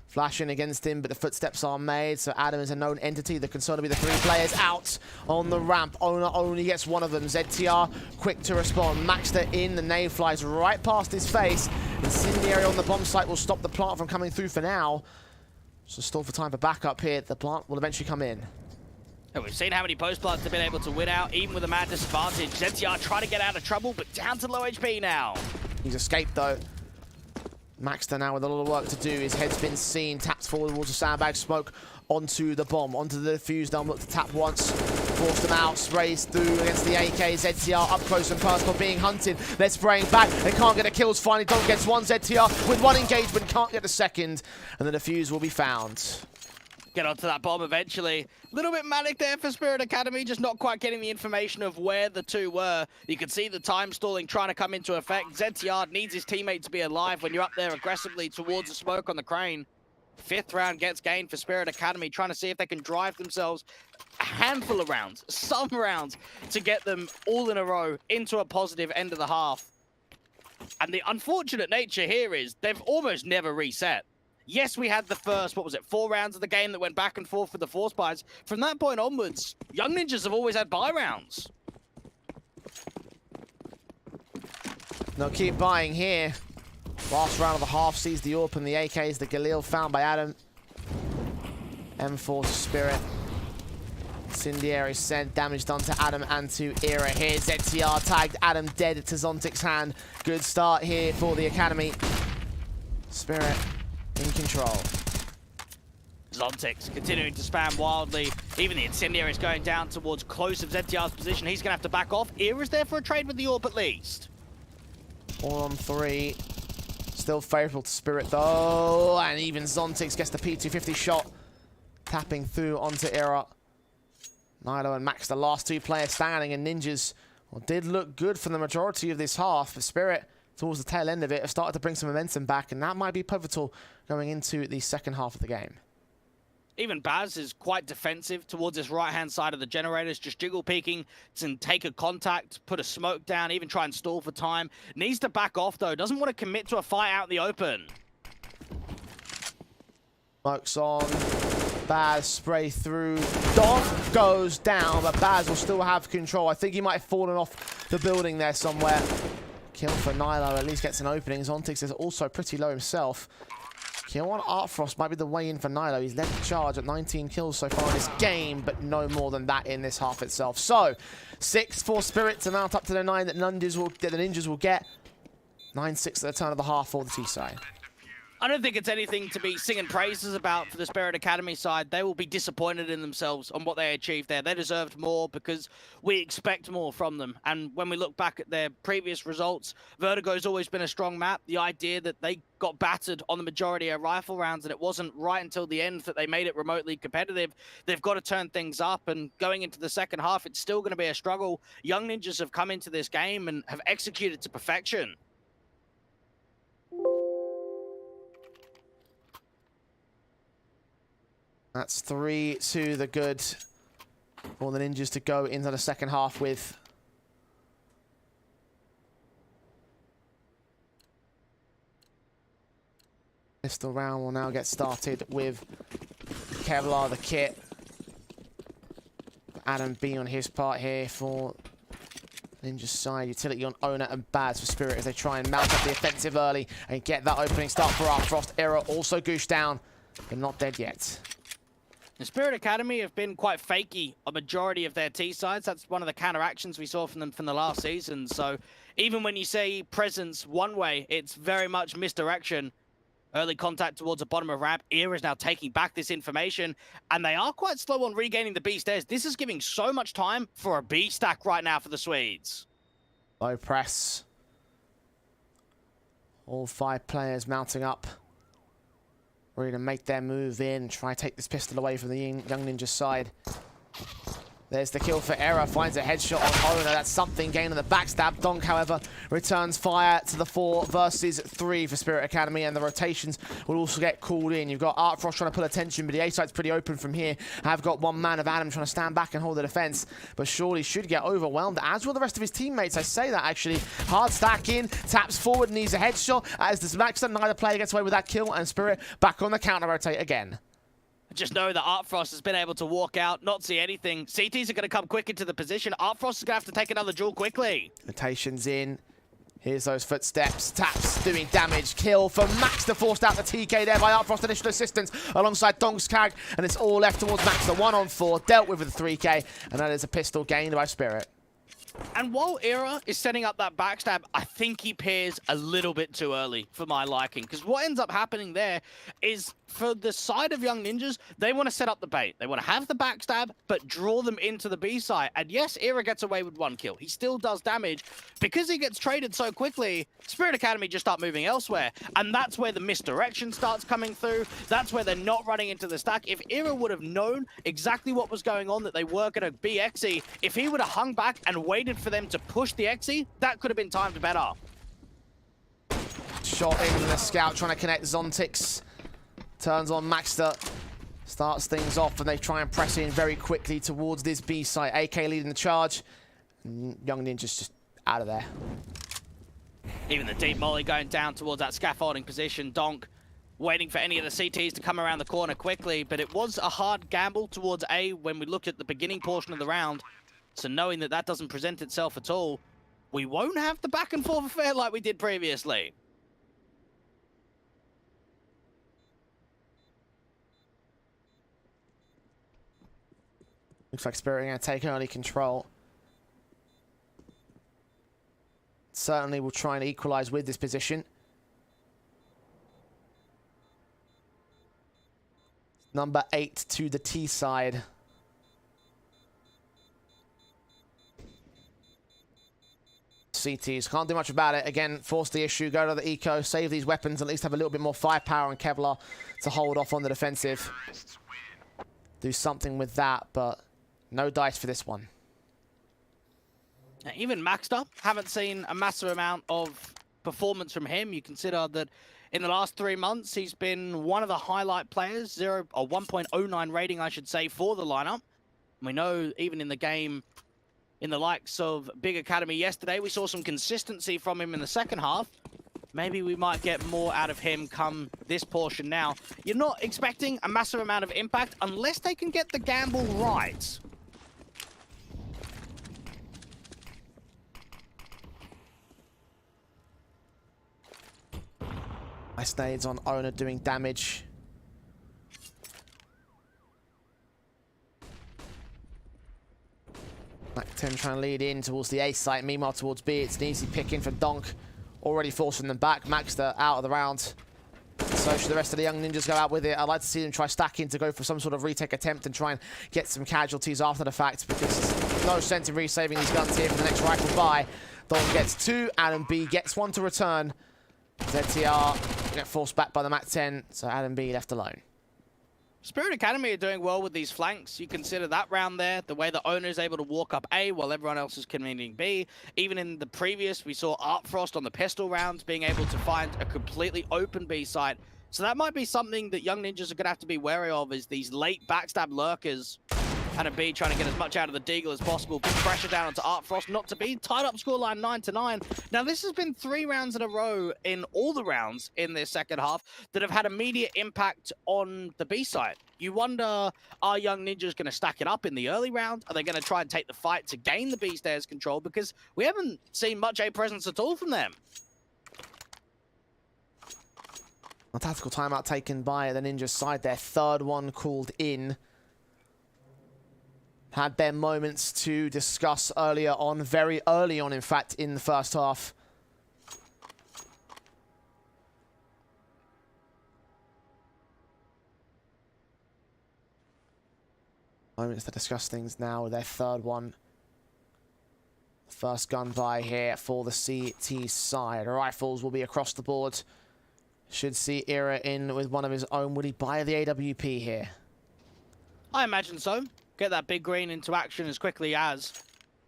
A: Flashing against him, but the footsteps are made, so Adam is a known entity. The concern will be the 3 players out on the ramp. Owner only gets 1 of them. ZTR quick to respond. Maxter in, the nade flies right past his face. Incendiary on the bomb site will stop the plant from coming through for now. So stall for time for backup here. The plant will eventually come in.
B: And we've seen how many post plants have been able to win out, even with a mad disadvantage. ZTR trying to get out of trouble, but down to low HP now.
A: He's escaped though. Maxter now with a lot of work to do. His head's been seen. Taps forward towards the sandbag. Smoke onto the bomb. Onto the defuse. They'll look to tap once. Force them out. Sprays through against the AK. ZTR up close and personal being hunted. They're spraying back. They can't get the kills finally. Don't get 1. ZTR with 1 engagement. Can't get the second. And the defuse will be found.
B: Get onto that bomb eventually. A little bit manic there for Spirit Academy, just not quite getting the information of where the 2 were. You can see the time stalling trying to come into effect. ZTR needs his teammate to be alive when you're up there aggressively towards the smoke on the crane. 5th round gets gained for Spirit Academy, trying to see if they can drive themselves a handful of rounds, some rounds, to get them all in a row into a positive end of the half. And the unfortunate nature here is they've almost never reset. Yes, we had the first, 4 rounds of the game that went back and forth for the force buys. From that point onwards, Young Ninjas have always had buy rounds.
A: They'll keep buying here. Last round of the half sees the AWP and the AKs. The Galil found by Adam. M4 to Spirit. Incendiary sent damage done to Adam and to Era here. ZTR tagged Adam dead to Zontix's hand. Good start here for the Academy. Spirit in control.
B: Zontix continuing to spam wildly. Even the Incendiary is going down towards close of ZTR's position. He's going to have to back off. Era's there for a trade with the AWP at least.
A: 4 on 3. Still favourable to Spirit though. And even Zontix gets the P250 shot. Tapping through onto Era. Nilo and Max, the last 2 players standing, and Ninjas Well, did look good for the majority of this half, but Spirit, towards the tail end of it, have started to bring some momentum back, and that might be pivotal going into the second half of the game.
B: Even Baz is quite defensive towards this right-hand side of the generators, just jiggle peeking to take a contact, put a smoke down, even try and stall for time. Needs to back off, though. Doesn't want to commit to a fight out in the open.
A: Smoke's on. Baz spray through. Don goes down, but Baz will still have control. I think he might have fallen off the building there somewhere. Kill for Nilo, at least gets an opening. Zontix is also pretty low himself. Kill on Artfrost might be the way in for Nilo. He's led the charge at 19 kills so far in this game, but no more than that in this half itself. So, 6 for Spirit to mount up to the 9 that the Ninjas will get. 9-6 at the turn of the half for the T side.
B: I don't think it's anything to be singing praises about for the Spirit Academy side. They will be disappointed in themselves on what they achieved there. They deserved more because we expect more from them. And when we look back at their previous results, Vertigo's always been a strong map. The idea that they got battered on the majority of rifle rounds and it wasn't right until the end that they made it remotely competitive. They've got to turn things up, and going into the second half, it's still going to be a struggle. Young Ninjas have come into this game and have executed to perfection.
A: That's 3 to the good for the Ninjas to go into the second half with. Pistol round will now get started with Kevlar, the kit. Adam B on his part here for Ninja's side. Utility on Owner and Baz for Spirit as they try and mount up the offensive early and get that opening start for our Frost. Era also goosed down, but not dead yet.
B: The Spirit Academy have been quite fakey a majority of their T-sides. That's one of the counteractions we saw from them from the last season. So even when you say presence one way, it's very much misdirection. Early contact towards the bottom of ramp. ERA is now taking back this information, and they are quite slow on regaining the B stairs. This is giving so much time for a B stack right now for the Swedes.
A: Low press. All 5 players mounting up. Ready to make their move in, try to take this pistol away from the Young Ninja side. There's the kill for Era, finds a headshot on Owner. That's something, gain on the backstab. Donk, however, returns fire to the 4 versus 3 for Spirit Academy, and the rotations will also get called in. You've got Artfrost trying to pull attention, but the A site's pretty open from here. I've got one man of Adam trying to stand back and hold the defense, but surely should get overwhelmed, as will the rest of his teammates. I say that, actually. Hard stack in, taps forward, needs a headshot. As this Maxter, neither player gets away with that kill, and Spirit back on the counter-rotate again.
B: Just know that Artfrost has been able to walk out, not see anything. CTs are going to come quick into the position. Artfrost is going to have to take another duel quickly.
A: Rotations in. Here's those footsteps. Taps doing damage. Kill for Maxter, forced out the TK there by Artfrost. Initial assistance alongside Dongskag. And it's all left towards Maxter. 1 on 4. Dealt with a 3K. And that is a pistol gained by Spirit.
B: And while Era is setting up that backstab, I think he pairs a little bit too early for my liking. Because what ends up happening there is, for the side of Young Ninjas, they want to set up the bait. They want to have the backstab, but draw them into the B side. And yes, Era gets away with 1 kill. He still does damage. Because he gets traded so quickly, Spirit Academy just start moving elsewhere. And that's where the misdirection starts coming through. That's where they're not running into the stack. If Era would have known exactly what was going on, that they were going to be ENCE, if he would have hung back and waited for them to push the ENCE, that could have been timed better.
A: Shot in the scout, trying to connect Zontix. Turns on Maxter. Starts things off, and they try and press in very quickly towards this B site. AK leading the charge. Young Ninja's just out of there.
B: Even the deep molly going down towards that scaffolding position. Donk waiting for any of the CTs to come around the corner quickly, but it was a hard gamble towards A when we looked at the beginning portion of the round. So knowing that that doesn't present itself at all, we won't have the back and forth affair like we did previously.
A: Looks like Spirit are going to take early control. Certainly will try and equalize with this position. Number 8 to the T side. CTs can't do much about it. Again, force the issue, go to the eco, save these weapons, at least have a little bit more firepower and Kevlar to hold off on the defensive. Do something with that, but no dice for this one.
B: Even Maxter, haven't seen a massive amount of performance from him. You consider that in the last 3 months, he's been one of the highlight players, 1.09 rating, I should say, for the lineup. We know even in the game, in the likes of Big Academy yesterday, we saw some consistency from him in the second half. Maybe we might get more out of him come this portion now. You're not expecting a massive amount of impact unless they can get the gamble right.
A: Nice nades on Owner doing damage. Mac 10 trying to lead in towards the A site. Meanwhile, towards B, it's an easy pick in for Donk. Already forcing them back. Maxter out of the round. So should the rest of the young ninjas go out with it. I'd like to see them try stacking to go for some sort of retake attempt and try and get some casualties after the fact, because there's no sense in resaving these guns here for the next rifle buy. Donk gets 2, Adam B gets 1 to return. ZTR get forced back by the Mac 10, so Adam B left alone.
B: Spirit Academy are doing well with these flanks. You consider that round there, the way the owner is able to walk up A while everyone else is committing B. Even in the previous, we saw Artfrost on the pistol rounds being able to find a completely open B site. So that might be something that young ninjas are going to have to be wary of, is these late backstab lurkers. Adam B trying to get as much out of the Deagle as possible. Put pressure down onto Artfrost, not to be. Tied up scoreline 9-9. Now, this has been 3 rounds in a row in all the rounds in this second half that have had immediate impact on the B side. You wonder, are young ninjas going to stack it up in the early round? Are they going to try and take the fight to gain the B stairs control? Because we haven't seen much A presence at all from them.
A: A tactical timeout taken by the ninjas side. Their 3rd one called in. Had their moments to discuss earlier on, very early on, in fact, in the first half. Moments to discuss things now. Their 3rd one. First gun by here for the CT side. Rifles will be across the board. Should see Era in with one of his own. Would he buy the AWP here?
B: I imagine so. Get that big green into action as quickly as.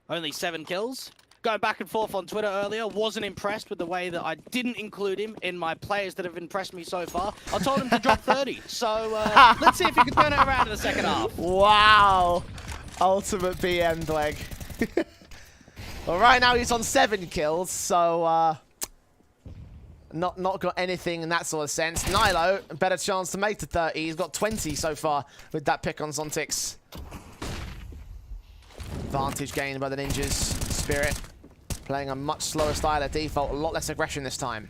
B: Only 7 kills. Going back and forth on Twitter earlier, wasn't impressed with the way that I didn't include him in my players that have impressed me so far. I told him to drop 30, so let's see if he can turn it around in the second half.
A: Wow! Ultimate BM leg. Well, right now he's on 7 kills, so not got anything in that sort of sense. Nilo, a better chance to make to 30. He's got 20 so far with that pick on Zontix. Advantage gained by the ninjas. Spirit playing a much slower style at default, a lot less aggression this time.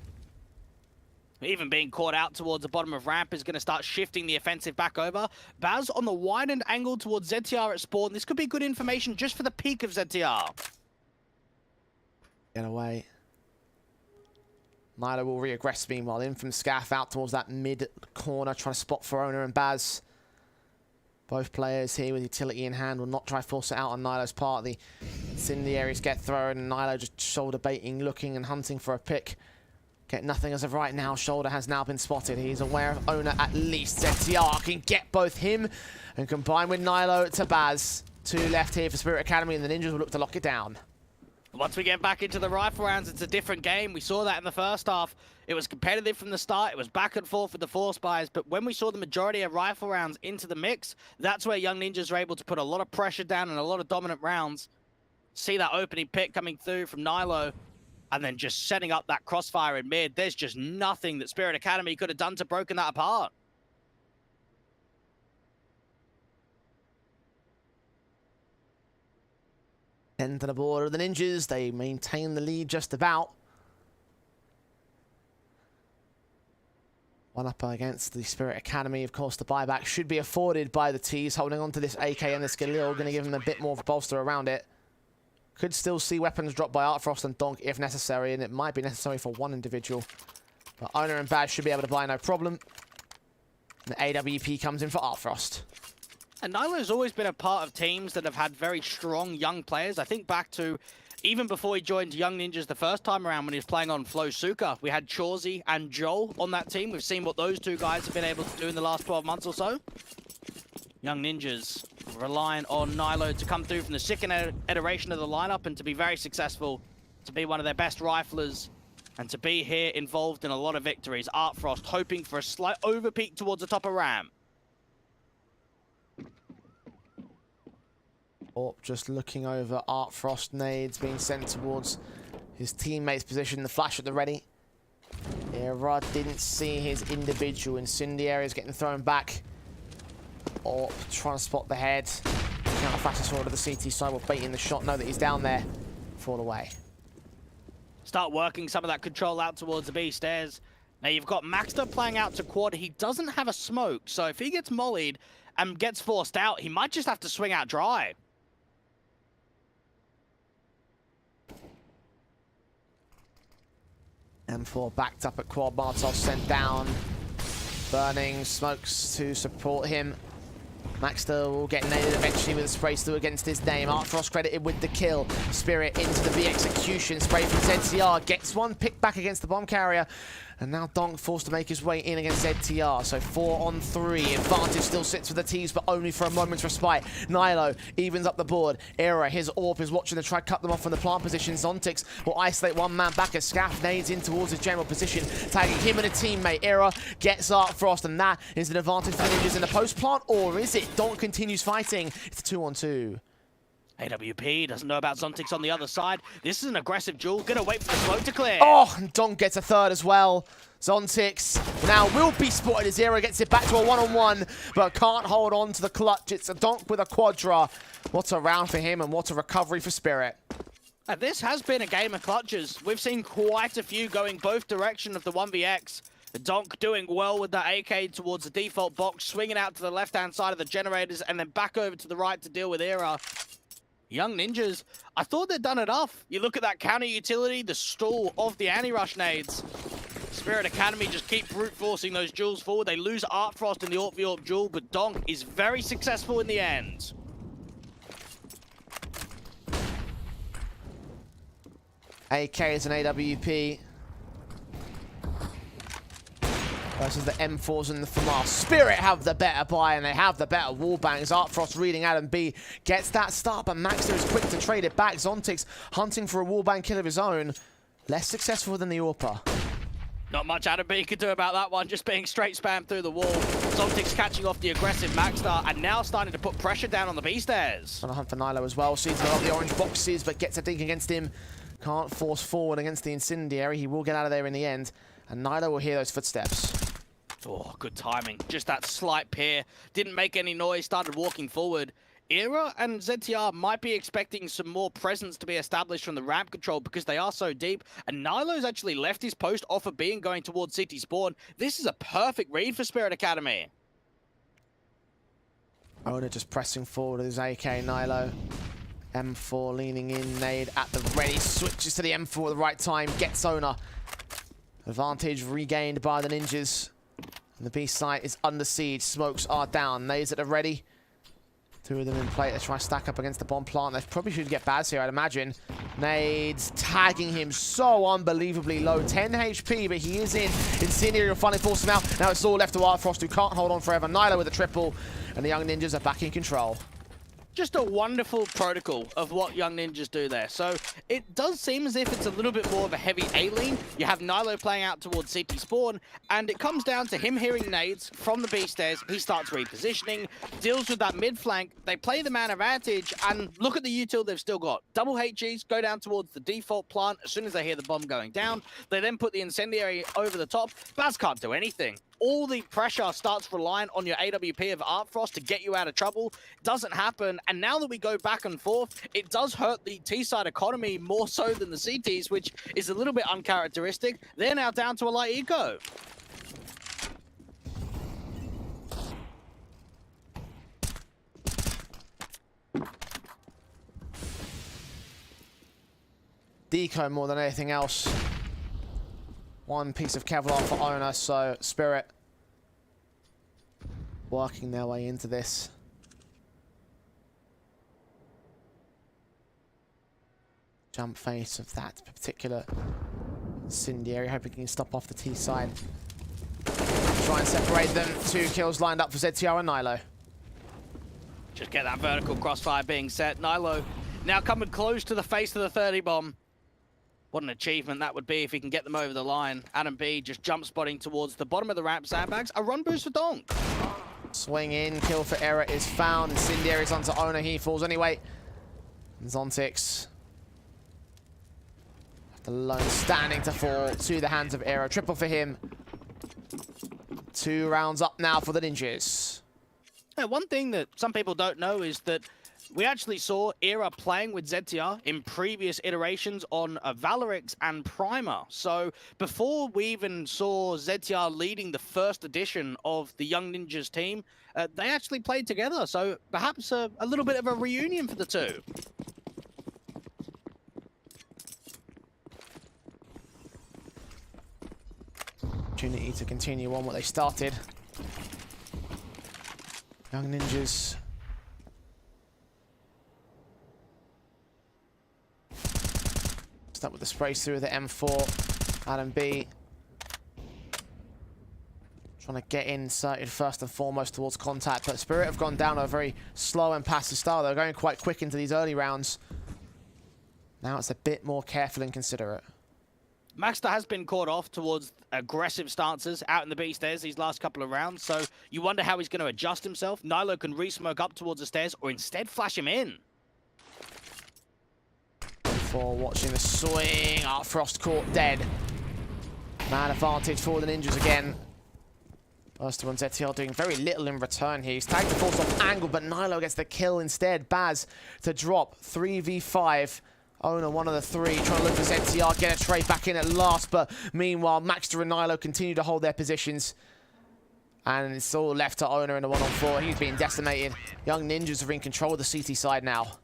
B: Even being caught out towards the bottom of ramp is going to start shifting the offensive back over. Baz on the widened angle towards ZTR at spawn. This could be good information just for the peak of ZTR.
A: Get away. Nilo will re-aggress meanwhile. In from Scaff out towards that mid corner, trying to spot for Owner and Baz. Both players here with utility in hand will not try to force it out on Nilo's part. The incendiaries get thrown, and Nilo just shoulder baiting, looking and hunting for a pick. Get nothing as of right now. Shoulder has now been spotted. He's aware of Owner at least. ZTR can get both him and combine with Nilo to Baz. 2 left here for Spirit Academy, and the ninjas will look to lock it down.
B: Once we get back into the rifle rounds, it's a different game. We saw that in the first half. It was competitive from the start. It was back and forth with the force buys. But when we saw the majority of rifle rounds into the mix, that's where young ninjas were able to put a lot of pressure down and a lot of dominant rounds. See that opening pick coming through from Nilo, and then just setting up that crossfire in mid. There's just nothing that Spirit Academy could have done to broken that apart.
A: End to the border of the ninjas. They maintain the lead just about. One up against the Spirit Academy. Of course, the buyback should be afforded by the T's. Holding on to this AK and this Galil, going to give them a bit more of a bolster around it. Could still see weapons dropped by Artfrost and Donk if necessary, and it might be necessary for one individual. But Owner and Baz should be able to buy no problem. The AWP comes in for Artfrost.
B: And Nilo's always been a part of teams that have had very strong young players. I think back to even before he joined Young Ninjas the first time around when he was playing on Flo Suka. We had Chauzy and Joel on that team. We've seen what those 2 guys have been able to do in the last 12 months or so. Young Ninjas relying on Nilo to come through from the second iteration of the lineup and to be very successful, to be one of their best riflers, and to be here involved in a lot of victories. Artfrost hoping for a slight overpeak towards the top of ramp.
A: Just looking over, Artfrost nades being sent towards his teammate's position. The flash at the ready. ERA didn't see his individual. Incendiary is getting thrown back. Trying to spot the head. Counter flashes forward to the CT side while baiting the shot. Know that he's down there. Fall away.
B: Start working some of that control out towards the B stairs. Now you've got Maxter playing out to quad. He doesn't have a smoke, so if he gets mollied and gets forced out, he might just have to swing out dry.
A: M4 backed up at quad. Martov sent down. Burning smokes to support him. Maxter will get naded eventually with a spray still against his name. Artfrost credited with the kill. Spirit into the V execution. Spray from ZTR. Gets one pick back against the bomb carrier. And now Donk forced to make his way in against ZTR. So 4 on 3. Advantage still sits with the T's, but only for a moment's respite. Nilo evens up the board. ERA, his AWP is watching to try to cut them off from the plant position. Zontix will isolate one man back as Scaff nades in towards his general position, tagging him and a teammate. ERA gets Artfrost, and that is an advantage for the Ninjas in the post plant, or is it? Donk continues fighting. It's a 2 on 2.
B: AWP doesn't know about Zontix on the other side. This is an aggressive duel. Gonna wait for the smoke to clear.
A: Oh, and Donk gets a third as well. Zontix now will be spotted as ERA gets it back to a 1-on-1, but can't hold on to the clutch. It's a Donk with a quadra. What a round for him, and what a recovery for Spirit.
B: This has been a game of clutches. We've seen quite a few going both direction of the 1vx. Donk doing well with that AK towards the default box, swinging out to the left-hand side of the generators, and then back over to the right to deal with ERA. Young Ninjas, I thought they'd done enough. You look at that counter utility, the stall of the anti-rush nades. Spirit Academy just keep brute forcing those duels forward. They lose Artfrost in the AWP v AWP duel, but Donk is very successful in the end.
A: AK is an AWP versus the M4s and the FAMAS. Spirit have the better buy, and they have the better wall bangs. Artfrost reading Adam B gets that start, but Maxter is quick to trade it back. Zontix hunting for a wall bang kill of his own. Less successful than the AWPer.
B: Not much Adam B could do about that one, just being straight spammed through the wall. Zontix catching off the aggressive Maxter, and now starting to put pressure down on the B stairs.
A: On a hunt for Nilo as well. Sees one of the orange boxes, but gets a dink against him. Can't force forward against the Incendiary. He will get out of there in the end, and Nilo will hear those footsteps.
B: Oh, good timing. Just that slight peer. Didn't make any noise, started walking forward. ERA and ZTR might be expecting some more presence to be established from the ramp control because they are so deep. And Nilo's actually left his post off of being going towards City Spawn. This is a perfect read for Spirit Academy.
A: Oda just pressing forward with his AK. Nilo. M4 leaning in, nade at the ready. Switches to the M4 at the right time. Gets owner. Advantage regained by the Ninjas. And the B site is under siege. Smokes are down. Nades at the ready. 2 of them in play to try to stack up against the bomb plant. They probably should get bads here, I'd imagine. Nades tagging him so unbelievably low. 10 HP, but he is in. Incendiary will finally force him out. Now it's all left to Artfrost, who can't hold on forever. Nilo with a triple, and the Young Ninjas are back in control.
B: Just a wonderful protocol of what Young Ninjas do there. So it does seem as if it's a little bit more of a heavy A-lean. You have Nilo playing out towards CT Spawn, and it comes down to him hearing nades from the B stairs. He starts repositioning, deals with that mid flank. They play the man advantage, and look at the util they've still got. Double HGs go down towards the default plant as soon as they hear the bomb going down. They then put the Incendiary over the top. Baz can't do anything. All the pressure starts relying on your AWP of Artfrost to get you out of trouble. Doesn't happen, and now that we go back and forth, it does hurt the T-side economy more so than the CTs, which is a little bit uncharacteristic. They're now down to a light eco.
A: Deco more than anything else. One piece of Kevlar for owner, so Spirit working their way into this. Jump face of that particular Incendiary, hoping he can stop off the T side. Try and separate them. 2 kills lined up for ZTR and Nilo.
B: Just get that vertical crossfire being set. Nilo now coming close to the face of the 30 bomb. What an achievement that would be if he can get them over the line. Adam B just jump spotting towards the bottom of the ramp sandbags. A run boost for Donk.
A: Swing in, kill for Error is found. Incendiary is onto Owner, he falls anyway. And Zontix. Alone, standing to fall to the hands of Error. Triple for him. 2 rounds up now for the Ninjas.
B: Yeah, one thing that some people don't know is that we actually saw Era playing with ZTR in previous iterations on Valorix and Primer. So before we even saw ZTR leading the first edition of the Young Ninjas team, they actually played together. So perhaps a little bit of a reunion for the two.
A: Opportunity to continue on what they started. Young Ninjas. Start with the sprays through the M4. Adam B. Trying to get inserted first and foremost towards contact, but Spirit have gone down a very slow and passive style. They're going quite quick into these early rounds. Now it's a bit more careful and considerate.
B: Maxter has been caught off towards aggressive stances out in the B stairs these last couple of rounds, so you wonder how he's going to adjust himself. Nilo can re-smoke up towards the stairs or instead flash him in.
A: For watching the swing. Frost caught dead. Man advantage for the Ninjas again. Buster and ZTL doing very little in return here. He's tagged the force off angle, but Nilo gets the kill instead. Baz to drop 3v5. Owner, one of the 3, trying to look for ZTR, get a trade back in at last, but meanwhile, Maxter and Nilo continue to hold their positions. And it's all left to Owner in the 1-on-4. He's being decimated. Young Ninjas are in control of the CT side now.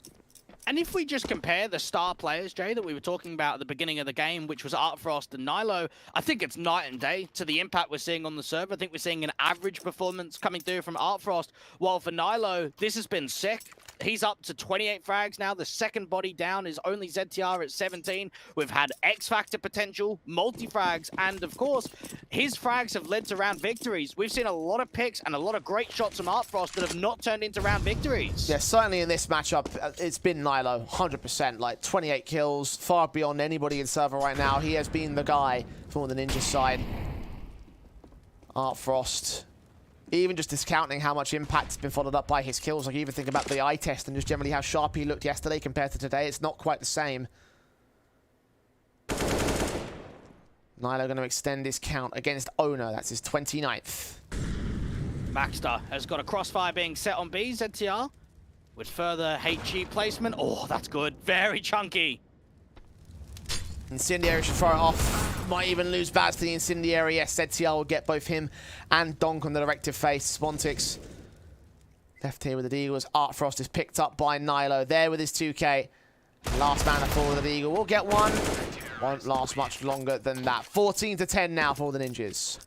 B: And if we just compare the star players, Jay, that we were talking about at the beginning of the game, which was Artfrost and Nilo, I think it's night and day to the impact we're seeing on the server. I think we're seeing an average performance coming through from Artfrost, while for Nilo, this has been sick. He's up to 28 frags now. The second body down is only ZTR at 17. We've had X Factor potential, multi-frags, and of course, his frags have led to round victories. We've seen a lot of picks and a lot of great shots from Artfrost that have not turned into round victories.
A: Yeah, certainly in this matchup, it's been Nilo, 100%. Like, 28 kills, far beyond anybody in server right now. He has been the guy for the Ninja side. Artfrost, even just discounting how much impact has been followed up by his kills. Like, even think about the eye test and just generally how sharp he looked yesterday compared to today. It's not quite the same. Nilo going to extend his count against Owner. That's his 29th.
B: Maxter has got a crossfire being set on B, ZTR, with further HE placement. Oh, that's good. Very chunky.
A: Incendiary should throw it off. Might even lose Baz to the Incendiary. Yes, ZTR will get both him and Donk on the directive face. Spontix left here with the Eagles. Artfrost is picked up by Nilo there with his 2K. Last man to fall with the Eagle. We'll get one. Won't last much longer than that. 14-10 now for the Ninjas.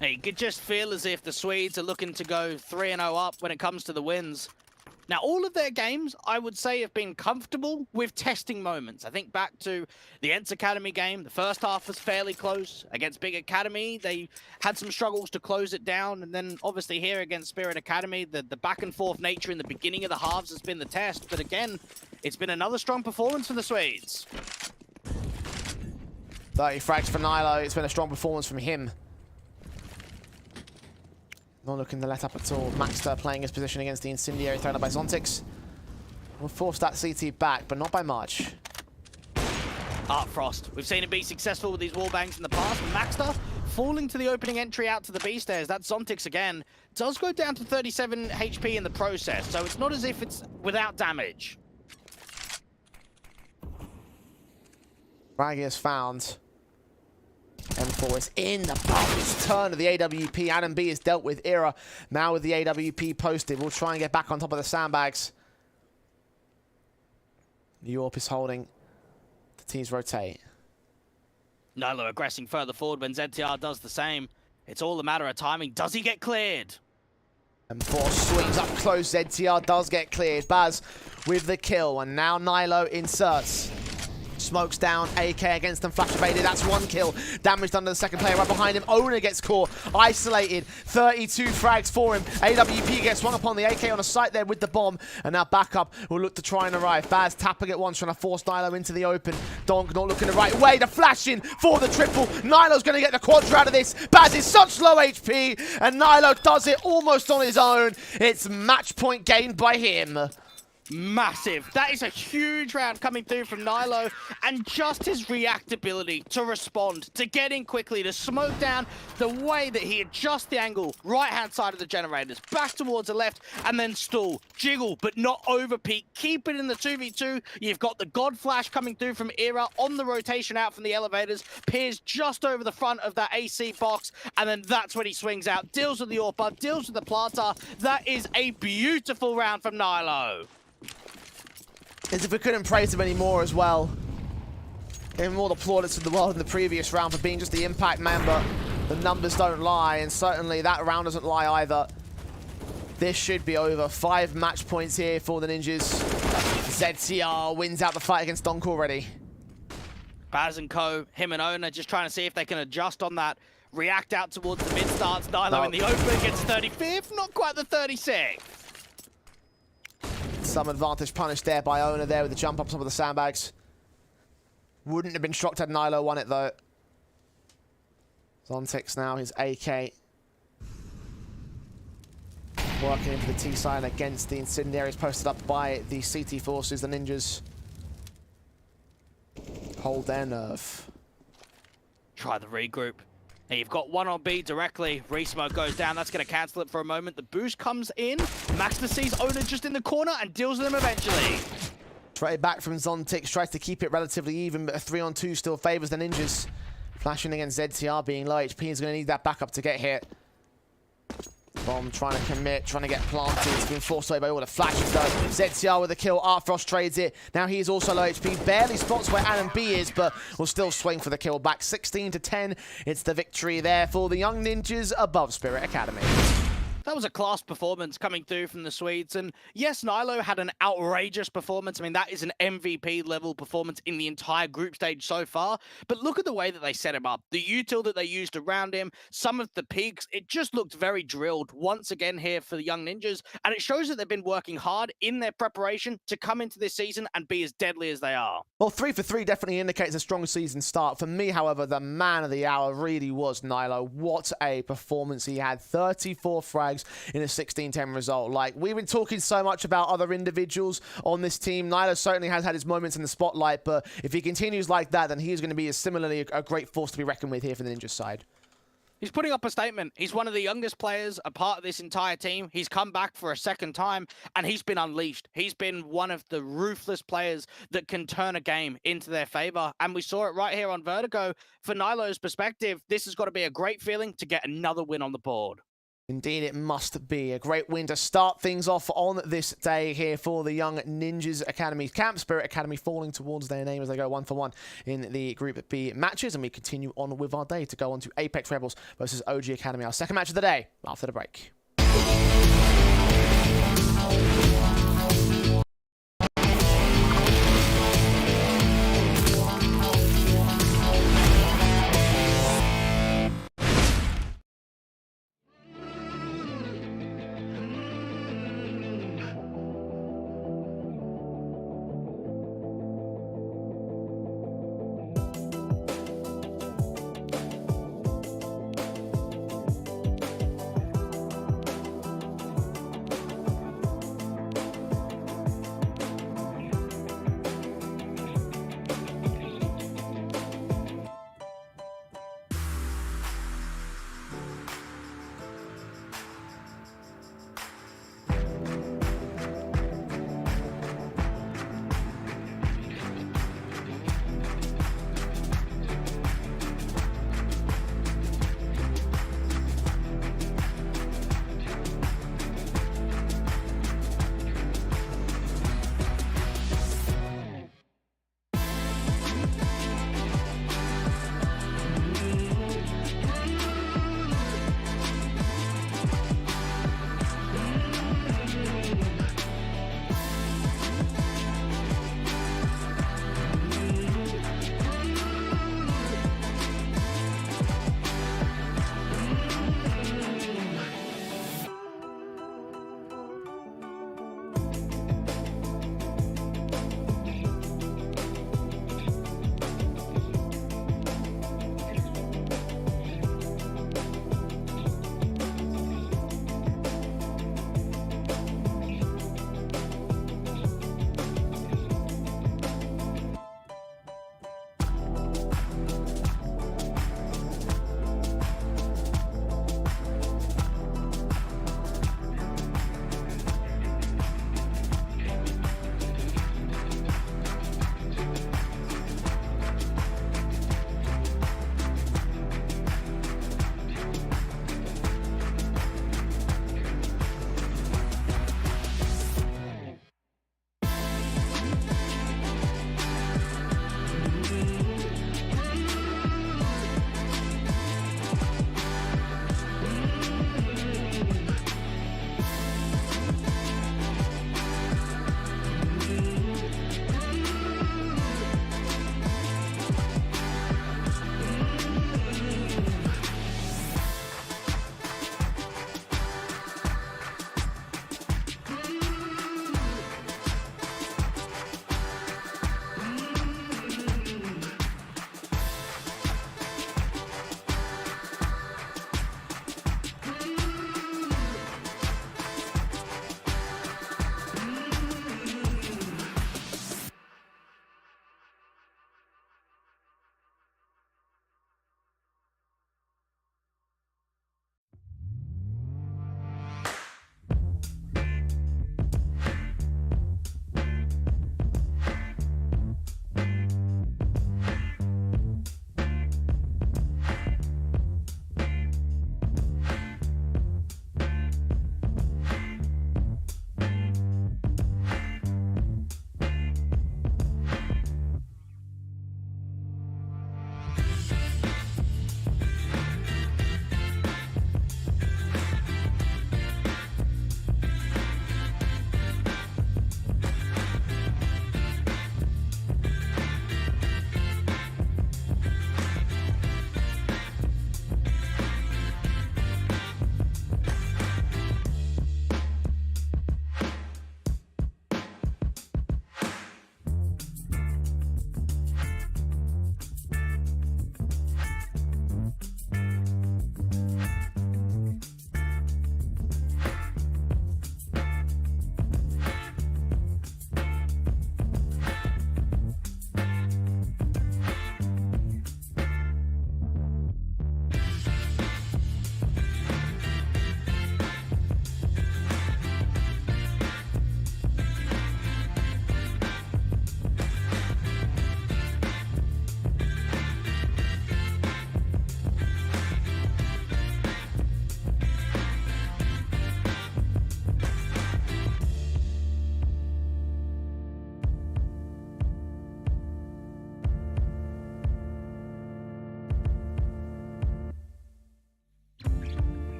B: Hey, you could just feel as if the Swedes are looking to go 3-0 up when it comes to the wins. Now, all of their games, I would say, have been comfortable with testing moments. I think back to the ENCE Academy game. The first half was fairly close. Against Big Academy, they had some struggles to close it down. And then, obviously, here against Spirit Academy, the back-and-forth nature in the beginning of the halves has been the test. But again, it's been another strong performance for the Swedes.
A: 30 frags for Nilo. It's been a strong performance from him. Not looking to let up at all. Maxter playing his position against the Incendiary thrown up by Zontix. Will force that CT back, but not by much.
B: Artfrost. We've seen him be successful with these wallbangs in the past. Maxter falling to the opening entry out to the B stairs. That Zontix again does go down to 37 HP in the process, so it's not as if it's without damage.
A: Frag is found. M4 is in the box. Turn of the AWP. Adam B is dealt with. Era now with the AWP posted. We'll try and get back on top of the sandbags. Yorp is holding. The teams rotate.
B: Nilo aggressing further forward when ZTR does the same. It's all a matter of timing. Does he get cleared?
A: M4 swings up close. ZTR does get cleared. Baz with the kill. And now Nilo inserts. Smokes down, AK against them, flash evaded, that's 1 kill. Damage done to the second player right behind him. Owner gets caught, isolated, 32 frags for him. AWP gets one upon the AK on a site there with the bomb, and now backup will look to try and arrive. Baz tapping it once, trying to force Nilo into the open. Donk not looking the right way, the flash in for the triple. Nilo's going to get the quadra out of this. Baz is such low HP, and Nilo does it almost on his own. It's match point gained by him.
B: Massive. That is a huge round coming through from Nilo, and just his reactability to respond, to get in quickly, to smoke down, the way that he adjusts the angle, right-hand side of the generators, back towards the left, and then stall, jiggle, but not overpeak, keep it in the 2v2. You've got the God Flash coming through from Era on the rotation out from the elevators, peers just over the front of that AC box, and then that's when he swings out, deals with the AWP, deals with the Plata. That is a beautiful round from Nilo.
A: As if we couldn't praise him anymore as well. Gave him all the plaudits in the world in the previous round for being just the impact man, but the numbers don't lie, and certainly that round doesn't lie either. This should be over. 5 match points here for the Ninjas. ZTR wins out the fight against Donk already.
B: Baz and Co, him and Owner, just trying to see if they can adjust on that. React out towards the mid starts. Nilo in the open gets 35th, not quite the 36th.
A: Some advantage punished there by Owner there with the jump up some of the sandbags. Wouldn't have been shocked had Nilo won it though. Zontix now, his AK. Working into the T side against the incendiaries posted up by the CT forces, the Ninjas. Hold their nerve.
B: Try the regroup. Now you've got one on B directly. Resmoke goes down. That's going to cancel it for a moment. The boost comes in. Maximus sees Owner just in the corner and deals with him eventually.
A: Straight back from Zontix. Tries to keep it relatively even, but a 3-on-2 still favors the Ninjas. Flashing against ZTR being low HP is going to need that backup to get hit. Bomb trying to commit, trying to get planted. It's been forced away by all the flashes though. ZTR with a kill. Artfrost trades it. Now he's also low HP. Barely spots where Adam B is, but will still swing for the kill back. 16-10. It's the victory there for the Young Ninjas above Spirit Academy.
B: That was a class performance coming through from the Swedes. And yes, Nilo had an outrageous performance. I mean, that is an MVP level performance in the entire group stage so far. But look at the way that they set him up. The util that they used around him, some of the peaks, it just looked very drilled once again here for the Young Ninjas. And it shows that they've been working hard in their preparation to come into this season and be as deadly as they are.
A: Well, 3 for 3 definitely indicates a strong season start. For me, however, the man of the hour really was Nilo. What a performance he had. 34 frags in a 16-10 result. Like, we've been talking so much about other individuals on this team. Nilo certainly has had his moments in the spotlight, but if he continues like that, then he's going to be similarly a great force to be reckoned with here for the Ninjas side.
B: He's putting up a statement. He's one of the youngest players, a part of this entire team. He's come back for a second time, and he's been unleashed. He's been one of the ruthless players that can turn a game into their favor. And we saw it right here on Vertigo. For Nilo's perspective, this has got to be a great feeling to get another win on the board.
A: Indeed, it must be a great win to start things off on this day here for the Young Ninjas Academy camp. Spirit Academy falling towards their name as they go 1-for-1 in the Group B matches. And we continue on with our day to go on to Apeks Rebels versus OG Academy, our second match of the day after the break.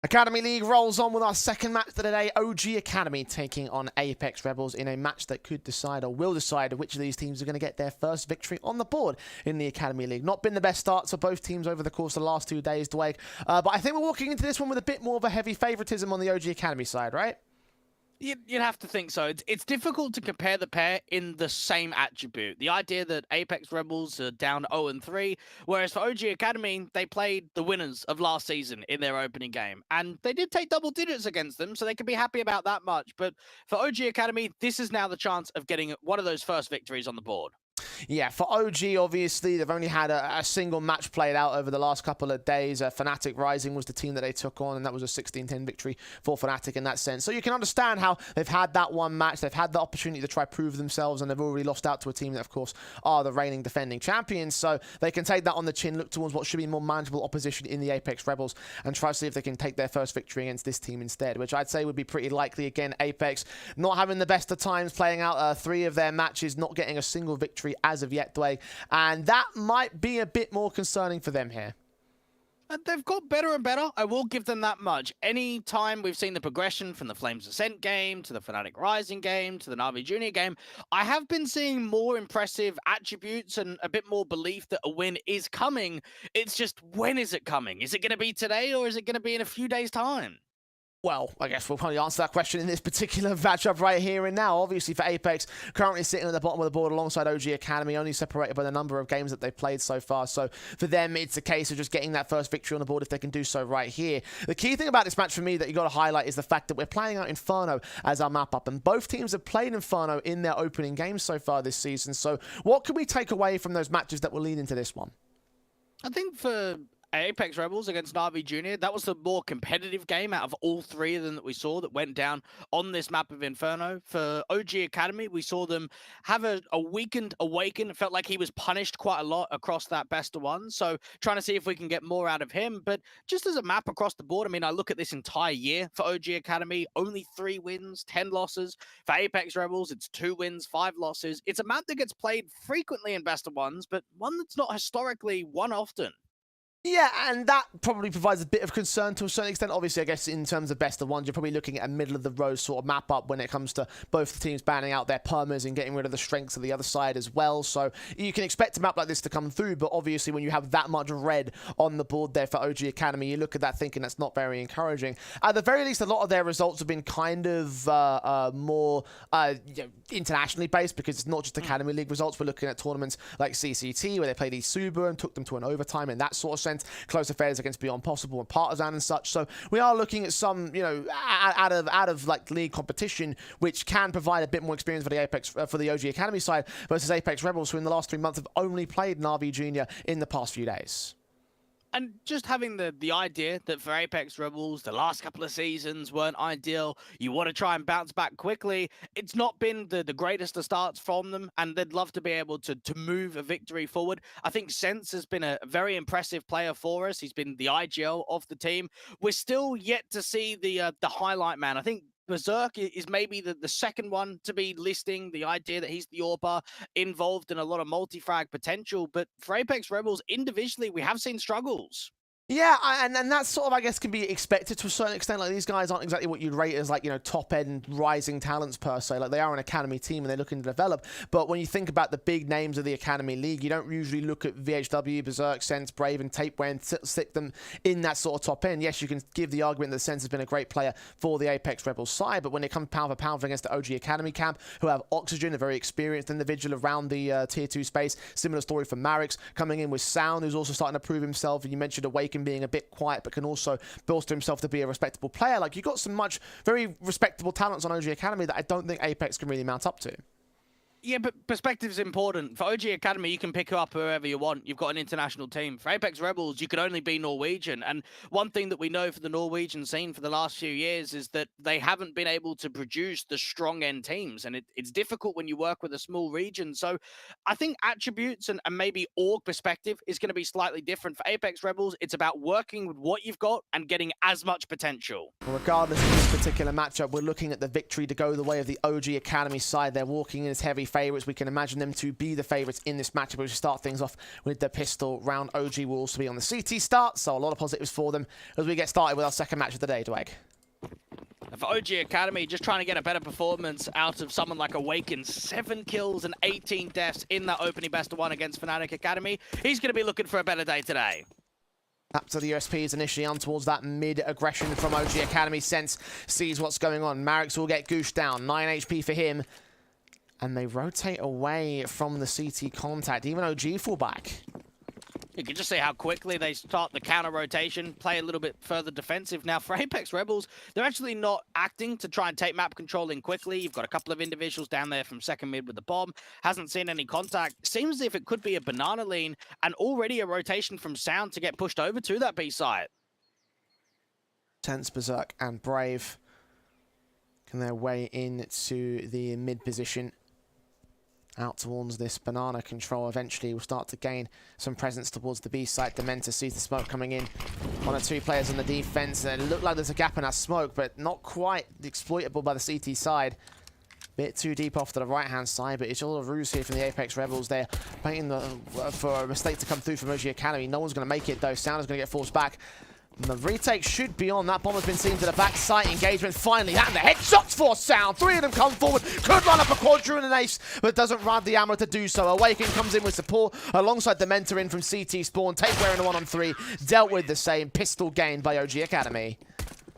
A: Academy League rolls on with our second match of the day. OG Academy taking on Apeks Rebels in a match that could decide or will decide which of these teams are going to get their first victory on the board in the Academy League. Not been the best starts for both teams over the course of the last 2 days, Dwayne. But I think we're walking into this one with a bit more of a heavy favoritism on the OG Academy side, right?
B: You'd have to think so. It's difficult to compare the pair in the same attribute. The idea that Apeks Rebels are down 0-3, whereas for OG Academy, they played the winners of last season in their opening game. And they did take double digits against them, so they can be happy about that much. But for OG Academy, this is now the chance of getting one of those first victories on the board.
A: Yeah, for OG, obviously, they've only had a single match played out over the last couple of days. Fnatic Rising was the team that they took on, and that was a 16-10 victory for Fnatic in that sense. So you can understand how they've had that one match. They've had the opportunity to try prove themselves, and they've already lost out to a team that, of course, are the reigning defending champions. So they can take that on the chin, look towards what should be more manageable opposition in the Apeks Rebels, and try to see if they can take their first victory against this team instead, which I'd say would be pretty likely. Again, Apeks not having the best of times, playing out 3 of their matches, not getting a single victory as of yet, Dwayne. And that might be a bit more concerning for them here.
B: They've got better and better. I will give them that much. Any time we've seen the progression from the Flames Ascent game to the Fnatic Rising game to the Na'Vi Junior game, I have been seeing more impressive attributes and a bit more belief that a win is coming. It's just, when is it coming? Is it going to be today, or is it going to be in a few days' time?
A: Well, I guess we'll probably answer that question in this particular matchup right here and now. Obviously, for Apeks, currently sitting at the bottom of the board alongside OG Academy, only separated by the number of games that they've played so far. So for them, it's a case of just getting that first victory on the board if they can do so right here. The key thing about this match for me that you got to highlight is the fact that we're playing out Inferno as our map up, and both teams have played Inferno in their opening games so far this season. So what can we take away from those matches that will lead into this one?
B: I think for Apeks Rebels against Na'Vi Junior, that was the more competitive game out of all 3 of them that we saw that went down on this map of Inferno. For OG Academy, we saw them have a weakened Awaken. It felt like he was punished quite a lot across that best of 1. So trying to see if we can get more out of him. But just as a map across the board, I mean, I look at this entire year for OG Academy, only 3 wins, 10 losses. For Apeks Rebels, it's 2 wins, 5 losses. It's a map that gets played frequently in best of 1s, but one that's not historically won often.
A: Yeah, and that probably provides a bit of concern to a certain extent. Obviously, I guess in terms of best of 1s, you're probably looking at a middle-of-the-road sort of map-up when it comes to both the teams banning out their permas and getting rid of the strengths of the other side as well. So you can expect a map like this to come through, but obviously when you have that much red on the board there for OG Academy, you look at that thinking that's not very encouraging. At the very least, a lot of their results have been kind of more internationally based, because it's not just Academy League results. We're looking at tournaments like CCT, where they played Isuba and took them to an overtime in that sort of sense. Close affairs against Beyond Possible and Partisan and such. So we are looking at some, you know, out of like league competition, which can provide a bit more experience for the Apeks, for the OG Academy side versus Apeks Rebels, who in the last 3 months have only played Na'Vi Junior in the past few days.
B: And just having the idea that for Apeks Rebels, the last couple of seasons weren't ideal. You want to try and bounce back quickly. It's not been the greatest of starts from them, and they'd love to be able to move a victory forward. I think ENCE has been a very impressive player for us. He's been the IGL of the team. We're still yet to see the highlight man. I think Berserk is maybe the second one to be listing the idea that he's the AWPer involved in a lot of multi-frag potential. But for Apeks Rebels, individually, we have seen struggles.
A: Yeah, and that sort of, I guess, can be expected to a certain extent. Like, these guys aren't exactly what you'd rate as, like, you know, top-end rising talents per se. Like, they are an academy team and they're looking to develop. But when you think about the big names of the Academy League, you don't usually look at VHW, Berserk, ENCE, Brave, and Tapeware and stick them in that sort of top end. Yes, you can give the argument that ENCE has been a great player for the Apeks Rebels side, but when it comes pound for pound against the OG Academy camp, who have Oxygen, a very experienced individual around the Tier 2 space, similar story for Marix, coming in with Sound, who's also starting to prove himself, and you mentioned Awaken being a bit quiet, but can also bolster himself to be a respectable player. Like, you've got some very respectable talents on OG Academy that I don't think Apeks can really mount up to.
B: Yeah, but perspective is important. For OG Academy, you can pick up whoever you want. You've got an international team. For Apeks Rebels, you can only be Norwegian. And one thing that we know for the Norwegian scene for the last few years is that they haven't been able to produce the strong end teams. And it's difficult when you work with a small region. So I think attributes and maybe org perspective is going to be slightly different. For Apeks Rebels, it's about working with what you've got and getting as much potential.
A: Well, regardless of this particular matchup, we're looking at the victory to go the way of the OG Academy side. They're walking in as heavy favourites. We can imagine them to be the favourites in this matchup. We should start things off with the pistol round. OG will also be on the CT start, so a lot of positives for them as we get started with our second match of the day, Dweg.
B: For OG Academy, just trying to get a better performance out of someone like Awaken. 7 kills and 18 deaths in that opening best of 1 against fnatic Academy. He's going to be looking for a better day today.
A: Up to the USPs initially on towards that mid-aggression from OG Academy. Sense sees what's going on. Marix will get gooshed down. 9 HP for him. And they rotate away from the CT contact. Even OG fall back.
B: You can just see how quickly they start the counter rotation, play a little bit further defensive. Now, for Apeks Rebels, they're actually not acting to try and take map control in quickly. You've got a couple of individuals down there from second mid with the bomb. Hasn't seen any contact. Seems as if it could be a banana lean and already a rotation from Sound to get pushed over to that B site.
A: Tense, Berserk, and Brave can their way into the mid position. Out towards this banana control. Eventually will start to gain some presence towards the B site. Dementor sees the smoke coming in. 1 or 2 players on the defense. It looked like there's a gap in that smoke, but not quite exploitable by the CT side. Bit too deep off to the right-hand side, but it's all a ruse here from the Apeks Rebels. They're waiting for a mistake to come through from OG Academy. No one's going to make it, though. Sound is going to get forced back. And the retake should be on. That bomb has been seen to the back site. Engagement finally. And the headshots for Sound. 3 of them come forward. Could run up a quadru and an ace, but doesn't run the ammo to do so. Awaken comes in with support alongside the mentor in from CT spawn. Take wearing a 1-on-3. Dealt with the same. Pistol gained by OG Academy.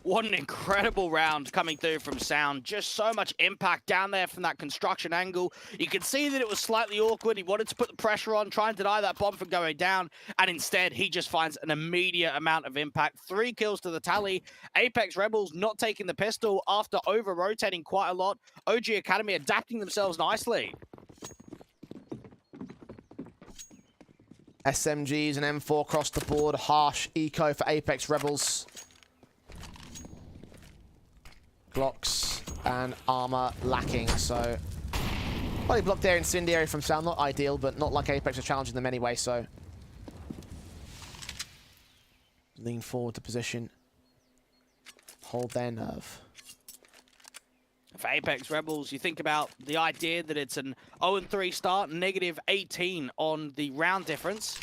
B: What an incredible round coming through from Sound. Just so much impact down there from that construction angle. You can see that it was slightly awkward. He wanted to put the pressure on, try and deny that bomb from going down, and instead he just finds an immediate amount of impact. 3 kills to the tally. Apeks Rebels not taking the pistol after over-rotating quite a lot. OG Academy adapting themselves nicely.
A: SMGs and M4 across the board. Harsh eco for Apeks Rebels. Glocks and armor lacking, so body block there, incendiary from Sound, not ideal, but not like Apeks are challenging them anyway, so lean forward to position, hold their nerve.
B: For Apeks Rebels, you think about the idea that it's an 0-3 start, -18 on the round difference,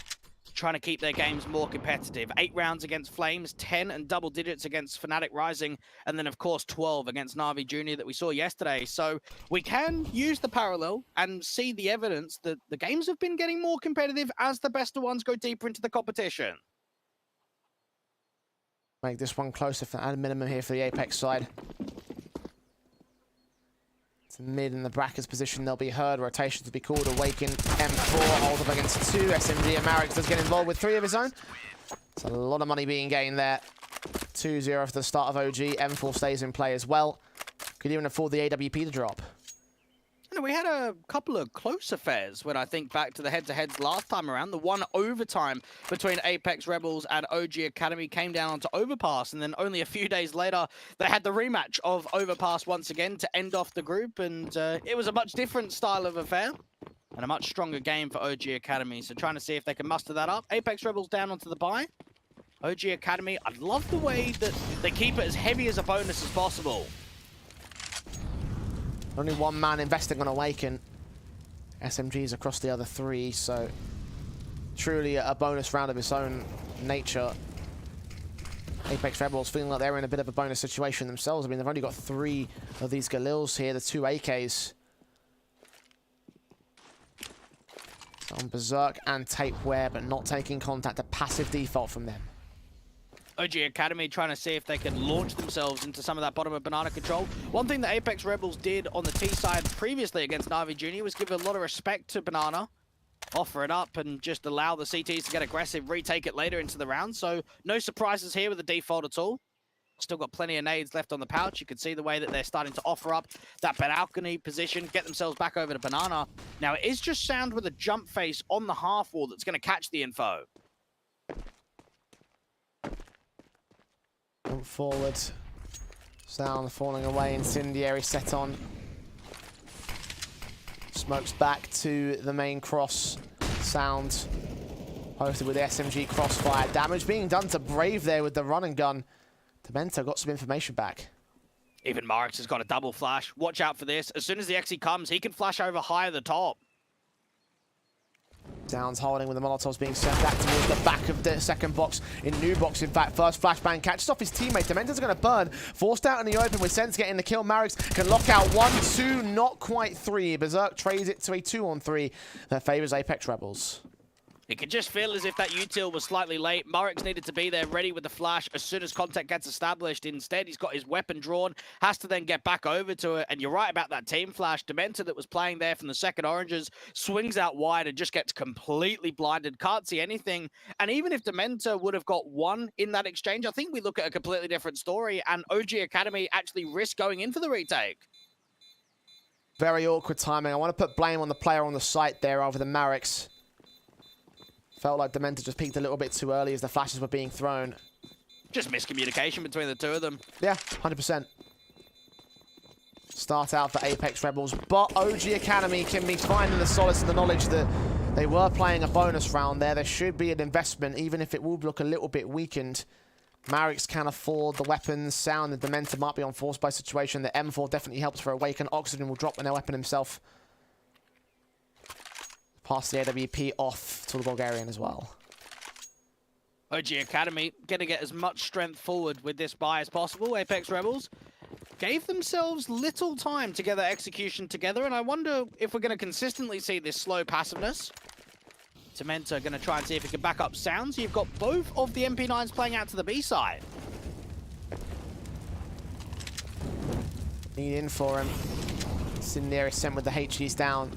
B: trying to keep their games more competitive. 8 rounds against Flames, 10 and double digits against fnatic Rising, and then of course 12 against Na'Vi Jr. that we saw yesterday. So we can use the parallel and see the evidence that the games have been getting more competitive as the best of ones go deeper into the competition.
A: Make this one closer at a minimum here for the Apeks side. Mid in the brackets position, they'll be heard. Rotation to be called. Awaken, M4, hold up against 2. SMG and Marix does get involved with 3 of his own. It's a lot of money being gained there. 2-0 for the start of OG. M4 stays in play as well. Could even afford the AWP to drop.
B: You know, we had a couple of close affairs when I think back to the head-to-heads last time around. The one overtime between Apeks Rebels and OG Academy came down onto Overpass, and then only a few days later, they had the rematch of Overpass once again to end off the group, and it was a much different style of affair and a much stronger game for OG Academy. So trying to see if they can muster that up. Apeks Rebels down onto the bye. OG Academy, I love the way that they keep it as heavy as a bonus as possible.
A: Only 1 man investing on Awaken. SMGs across the other 3, so truly a bonus round of its own nature. Apeks Rebels feeling like they're in a bit of a bonus situation themselves. I mean, they've only got 3 of these Galils here, the 2 AKs. So on Berserk and Tapeware, but not taking contact, a passive default from them.
B: OG Academy trying to see if they can launch themselves into some of that bottom of banana control. One thing that Apeks Rebels did on the T side previously against Na'Vi Jr. was give a lot of respect to banana, offer it up and just allow the CTs to get aggressive, retake it later into the round. So no surprises here with the default at all. Still got plenty of nades left on the pouch. You can see the way that they're starting to offer up that balcony position, get themselves back over to banana. Now it is just Sound with a jump face on the half wall that's going to catch the info.
A: Forward. Sound falling away. Incendiary set on. Smokes back to the main cross. Sound posted with the SMG crossfire. Damage being done to Brave there with the run and gun. Dementor got some information back.
B: Even Marix has got a double flash. Watch out for this. As soon as the ENCE comes, he can flash over high at the top.
A: Downs holding with the Molotovs being sent back towards the back of the second box. In new box, in fact, first flashbang catches off his teammate. Dementor's going to burn. Forced out in the open with Sense getting the kill. Marix can lock out 1, 2, not quite 3. Berserk trades it to a 2-on-3 that favors Apeks Rebels.
B: It could just feel as if that util was slightly late. Marix needed to be there ready with the flash as soon as contact gets established. Instead, he's got his weapon drawn, has to then get back over to it. And you're right about that team flash. Dementor that was playing there from the second oranges swings out wide and just gets completely blinded. Can't see anything. And even if Dementor would have got 1 in that exchange, I think we look at a completely different story. And OG Academy actually risk going in for the retake.
A: Very awkward timing. I want to put blame on the player on the site there over the Marix. Felt like Dementor just peaked a little bit too early as the flashes were being thrown.
B: Just miscommunication between the two of them.
A: Yeah, 100%. Start out for Apeks Rebels, but OG Academy can be finding the solace in the knowledge that they were playing a bonus round there. There should be an investment, even if it will look a little bit weakened. Marix can afford the weapons. Sound and Dementor might be on force by situation. The M4 definitely helps for Awaken. Oxygen will drop when their weapon himself. Pass the AWP off to the Bulgarian as well.
B: OG Academy going to get as much strength forward with this buy as possible. Apeks Rebels gave themselves little time to get their execution together, and I wonder if we're going to consistently see this slow passiveness. Dementor going to try and see if he can back up Sounds. You've got both of the MP9s playing out to the B side.
A: Need in for him. Sitting there, Ascent with the HEs down.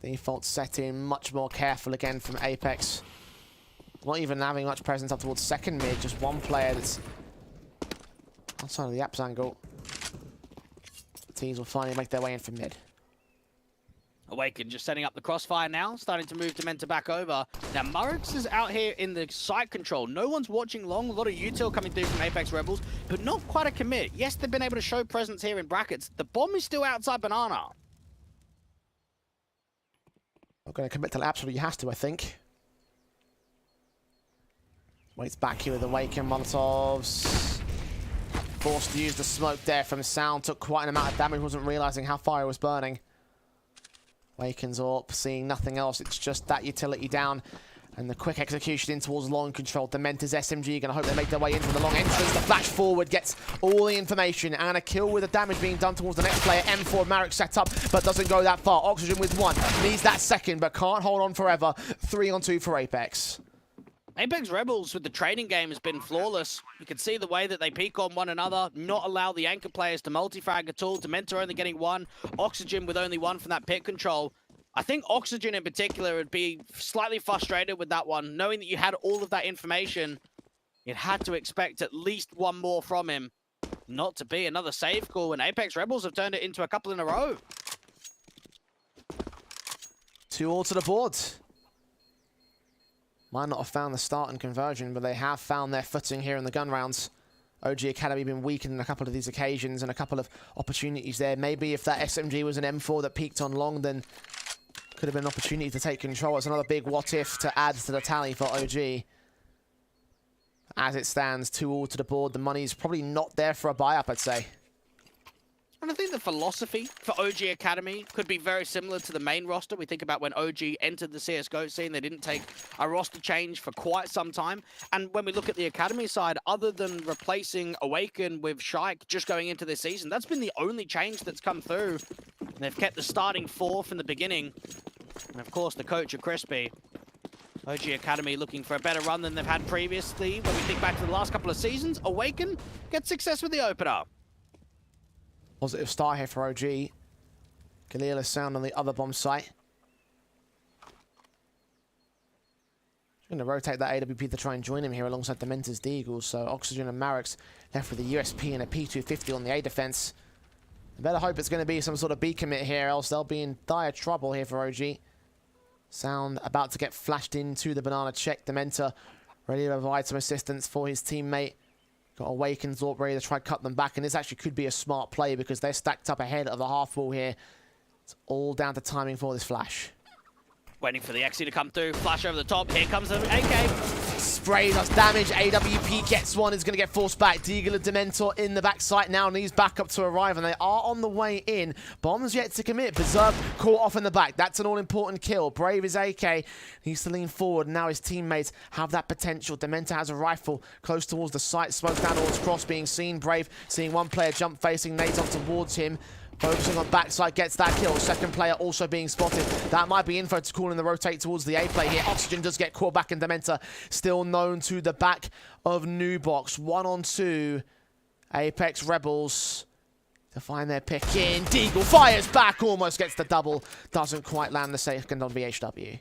A: Default setting, much more careful again from Apeks. Not even having much presence up towards second mid, just one player that's outside of the Apps angle. The teams will finally make their way in from mid.
B: Awaken just setting up the crossfire now, starting to move Dementor back over. Now, Marix is out here in the site control. No one's watching long. A lot of util coming through from Apeks Rebels, but not quite a commit. Yes, they've been able to show presence here in brackets. The bomb is still outside Banana.
A: Not going to commit till absolutely has to, I think. Waits back here with Awaken. Molotovs. Forced to use the smoke there from Sound. Took quite an amount of damage. Wasn't realizing how far it was burning. Awaken's up. Seeing nothing else. It's just that utility down. And the quick execution in towards long control. Dementor's SMG going to hope they make their way in from the long entrance. The flash forward gets all the information. And a kill with the damage being done towards the next player. M4 Marix set up, but doesn't go that far. Oxygen with 1. Needs that second, but can't hold on forever. 3-on-2 for Apeks.
B: Apeks Rebels with the trading game has been flawless. You can see the way that they peek on one another, not allow the anchor players to multi-frag at all. Dementor only getting 1. Oxygen with only 1 from that pit control. I think Oxygen in particular would be slightly frustrated with that one, knowing that you had all of that information. You had to expect at least 1 more from him. Not to be another save call, and Apeks Rebels have turned it into a couple in a row.
A: 2 all to the board. Might not have found the start and conversion, but they have found their footing here in the gun rounds. OG Academy been weakened in a couple of these occasions and a couple of opportunities there. Maybe if that SMG was an M4 that peaked on long, then could have been an opportunity to take control. It's another big what-if to add to the tally for OG. As it stands, 2 all to the board. The money's probably not there for a buy-up, I'd say.
B: And I think the philosophy for OG Academy could be very similar to the main roster. We think about when OG entered the CSGO scene, they didn't take a roster change for quite some time. And when we look at the Academy side, other than replacing Awaken with Shike just going into this season, that's been the only change that's come through. They've kept the starting 4 from the beginning. And of course, the coach of Crispy. OG Academy looking for a better run than they've had previously. When we think back to the last couple of seasons, Awaken gets success with the opener.
A: Positive start here for OG. Galil is Sound on the other bomb site. Going to rotate that AWP to try and join him here alongside Dementor's Deagles. So Oxygen and Marix left with a USP and a P250 on the A defense. I better hope it's going to be some sort of B commit here, else they'll be in dire trouble here for OG. Sound about to get flashed into the banana check. Dementor ready to provide some assistance for his teammate. Got Awaken's Zorp ready to try and cut them back, and this actually could be a smart play because they're stacked up ahead of the half wall here. It's all down to timing for this flash.
B: Waiting for the ENCE to come through, flash over the top, here comes the AK.
A: Spray does damage. AWP gets one. Is going to get forced back. Deagle and Dementor in the backside now. Needs backup to arrive, and they are on the way in. Bomb's yet to commit. Berserk caught off in the back. That's an all-important kill. Brave is AK. Needs to lean forward. Now his teammates have that potential. Dementor has a rifle close towards the site. Smoke down towards Cross being seen. Brave seeing one player jump facing nades up towards him. Focusing on backside, gets that kill. Second player also being spotted. That might be info to call in the rotate towards the A play here. Oxygen does get caught back, and Dementor still known to the back of New Box. 1-on-2. Apeks Rebels to find their pick in. Deagle fires back, almost gets the double. Doesn't quite land the second on VHW.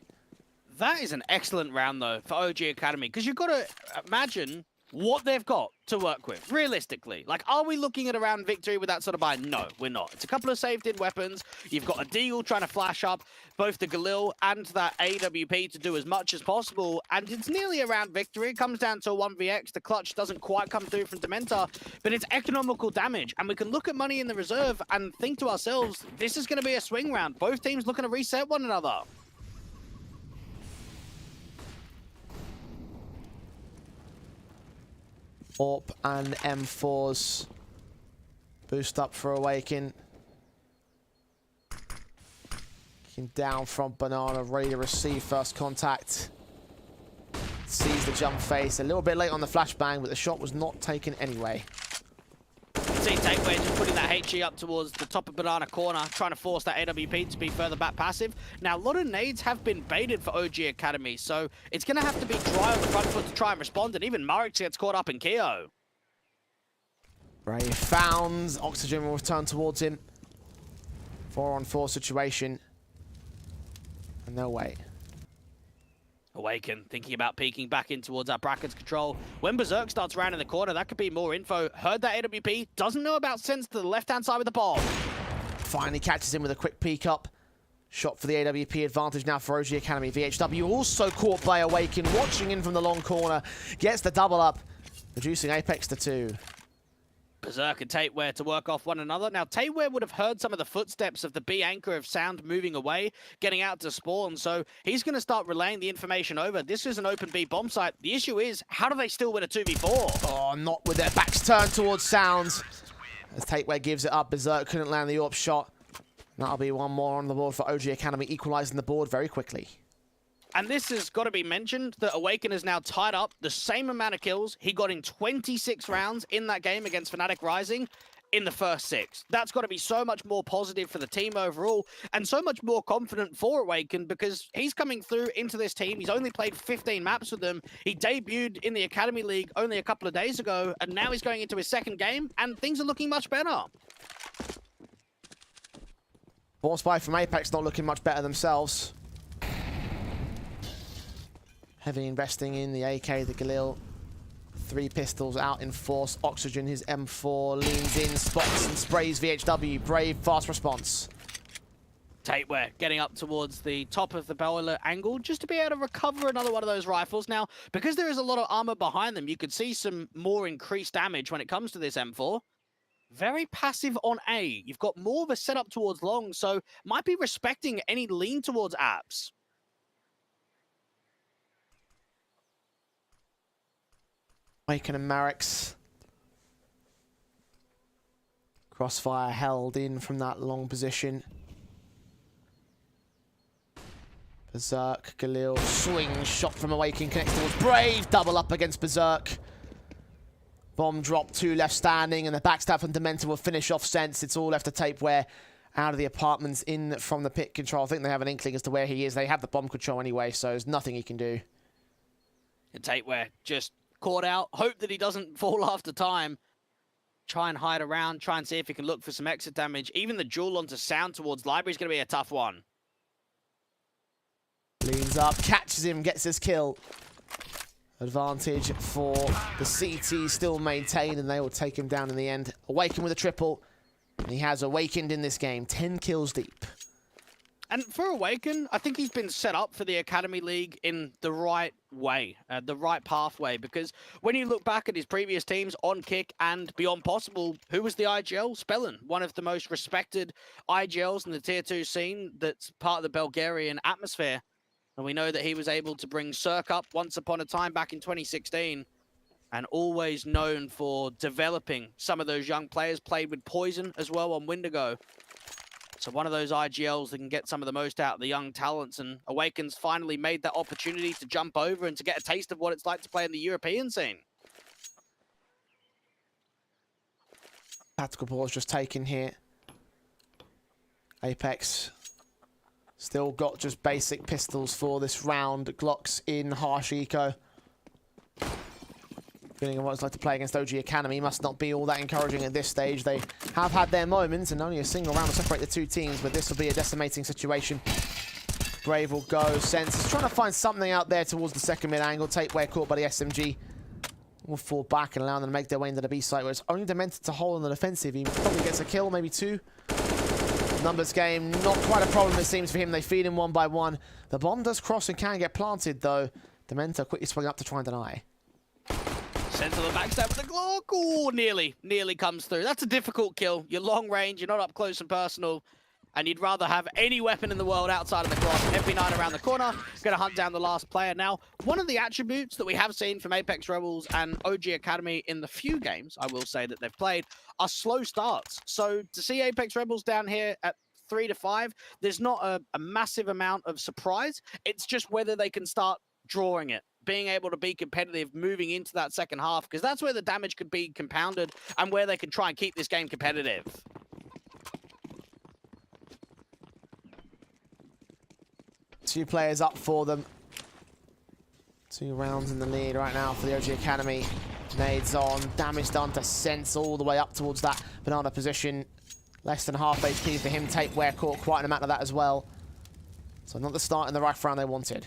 B: That is an excellent round, though, for OG Academy, because you've got to imagine what they've got to work with, realistically. Like, are we looking at a round victory with that sort of buy? No, we're not. It's a couple of saved-in weapons. You've got a Deagle trying to flash up both the Galil and that AWP to do as much as possible, and it's nearly a round victory. It comes down to a 1vx. The clutch doesn't quite come through from Dementor, but it's economical damage, and we can look at money in the reserve and think to ourselves, this is going to be a swing round. Both teams looking to reset one another.
A: AWP and M4s boost up for Awaken. Looking down from Banana, ready to receive first contact. Sees the jump face. A little bit late on the flashbang, but the shot was not taken anyway.
B: See Takeway just putting that HE up towards the top of Banana corner, trying to force that AWP to be further back passive. Now, a lot of nades have been baited for OG Academy, so it's going to have to be dry on the front foot to try and respond, and even Murray gets caught up in Keo.
A: Brave found. Oxygen will return towards him. 4-on-4 situation. And they'll wait.
B: Awaken, thinking about peeking back in towards that brackets control. When Berserk starts round in the corner, that could be more info. Heard that AWP, doesn't know about Sense to the left-hand side with the bomb.
A: Finally catches him with a quick peek up. Shot for the AWP advantage now for OG Academy. VHW also caught by Awaken, watching in from the long corner. Gets the double up, reducing Apeks to 2.
B: Berserk and Tateware to work off one another. Now, Tateware would have heard some of the footsteps of the B anchor of sound moving away, getting out to spawn, so he's going to start relaying the information over. This is an open B bomb site. The issue is, how do they still win a 2v4?
A: Oh, not with their backs turned towards Sounds. As Tateware gives it up, Berserk couldn't land the AWP shot. That'll be one more on the board for OG Academy, equalizing the board very quickly.
B: And this has got to be mentioned, that Awaken is now tied up the same amount of kills he got in 26 rounds in that game against Fnatic Rising in the first 6. That's got to be so much more positive for the team overall, and so much more confident for Awaken, because he's coming through into this team. He's only played 15 maps with them. He debuted in the Academy League only a couple of days ago, and now he's going into his second game, and things are looking much better.
A: Force buy from Apeks not looking much better themselves. Heavy investing in the AK, the Galil. 3 pistols out in force. Oxygen, his M4, leans in, spots and sprays VHW. Brave, fast response.
B: Tateware getting up towards the top of the boiler angle just to be able to recover another one of those rifles. Now, because there is a lot of armor behind them, you could see some more increased damage when it comes to this M4. Very passive on A. You've got more of a setup towards long, so might be respecting any lean towards apps.
A: Awaken and Marix. Crossfire held in from that long position. Berserk, Galil, swing shot from Awaken, connects towards Brave, double up against Berserk. Bomb drop, 2 left standing, and the backstab from Dementor will finish off Sense. It's all left to Tateware out of the apartments in from the pit control. I think they have an inkling as to where he is. They have the bomb control anyway, so there's nothing he can do.
B: And Tateware just caught out. Hope that he doesn't fall after time. Try and hide around. Try and see if he can look for some exit damage. Even the duel onto Sound towards Library is going to be a tough one.
A: Leans up, catches him, gets his kill. Advantage for the CT still maintained, and they will take him down in the end. Awaken with a triple. He has awakened in this game. 10 kills deep.
B: And for Awaken, I think he's been set up for the Academy League in the right way, the right pathway, because when you look back at his previous teams, On Kick and Beyond Possible, who was the IGL? Spellin, one of the most respected IGLs in the Tier 2 scene that's part of the Bulgarian atmosphere. And we know that he was able to bring Cirque up once upon a time back in 2016. And always known for developing some of those young players. Played with Poison as well on Windigo. So one of those IGLs that can get some of the most out of the young talents. And Awakens finally made that opportunity to jump over and to get a taste of what it's like to play in the European scene.
A: Tactical pause just taken here. Apeks still got just basic pistols for this round. Glocks in harsh eco. Feeling of what it's like to play against OG Academy must not be all that encouraging at this stage. They have had their moments and only a single round will separate the two teams, but this will be a decimating situation. Brave will go. Sense is trying to find something out there towards the second mid angle. Tapeware caught by the SMG. Will fall back and allow them to make their way into the B site where it's only Demented to hold on the defensive. He probably gets a kill, maybe two. Numbers game, not quite a problem it seems for him. They feed him one by one. The bomb does cross and can get planted though. Dementor quickly swing up to try and deny.
B: Sent to the backstab with the Glock. Ooh, nearly comes through. That's a difficult kill. You're long range, you're not up close and personal, and you'd rather have any weapon in the world outside of the Glock. FP9 around the corner, gonna hunt down the last player. Now, one of the attributes that we have seen from Apeks Rebels and OG Academy in the few games, I will say, that they've played, are slow starts. So to see Apeks Rebels down here at 3 to 5, there's not a massive amount of surprise. It's just whether they can start drawing it, being able to be competitive moving into that second half, because that's where the damage could be compounded and where they can try and keep this game competitive.
A: Two players up for them. 2 rounds in the lead right now for the OG Academy. Nades on, damage done to Sense all the way up towards that banana position. Less than half HP for him. Tapeware caught quite an amount of that as well. So not the start in the rough round they wanted.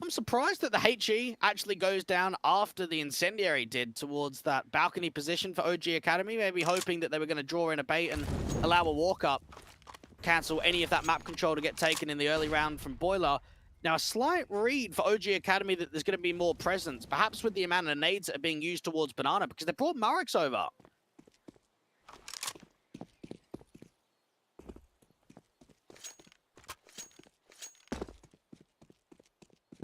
B: I'm surprised that the HE actually goes down after the Incendiary did towards that balcony position for OG Academy, maybe hoping that they were going to draw in a bait and allow a walk-up, cancel any of that map control to get taken in the early round from Boiler. Now, a slight read for OG Academy that there's going to be more presence, perhaps with the amount of nades that are being used towards Banana, because they brought Murex over.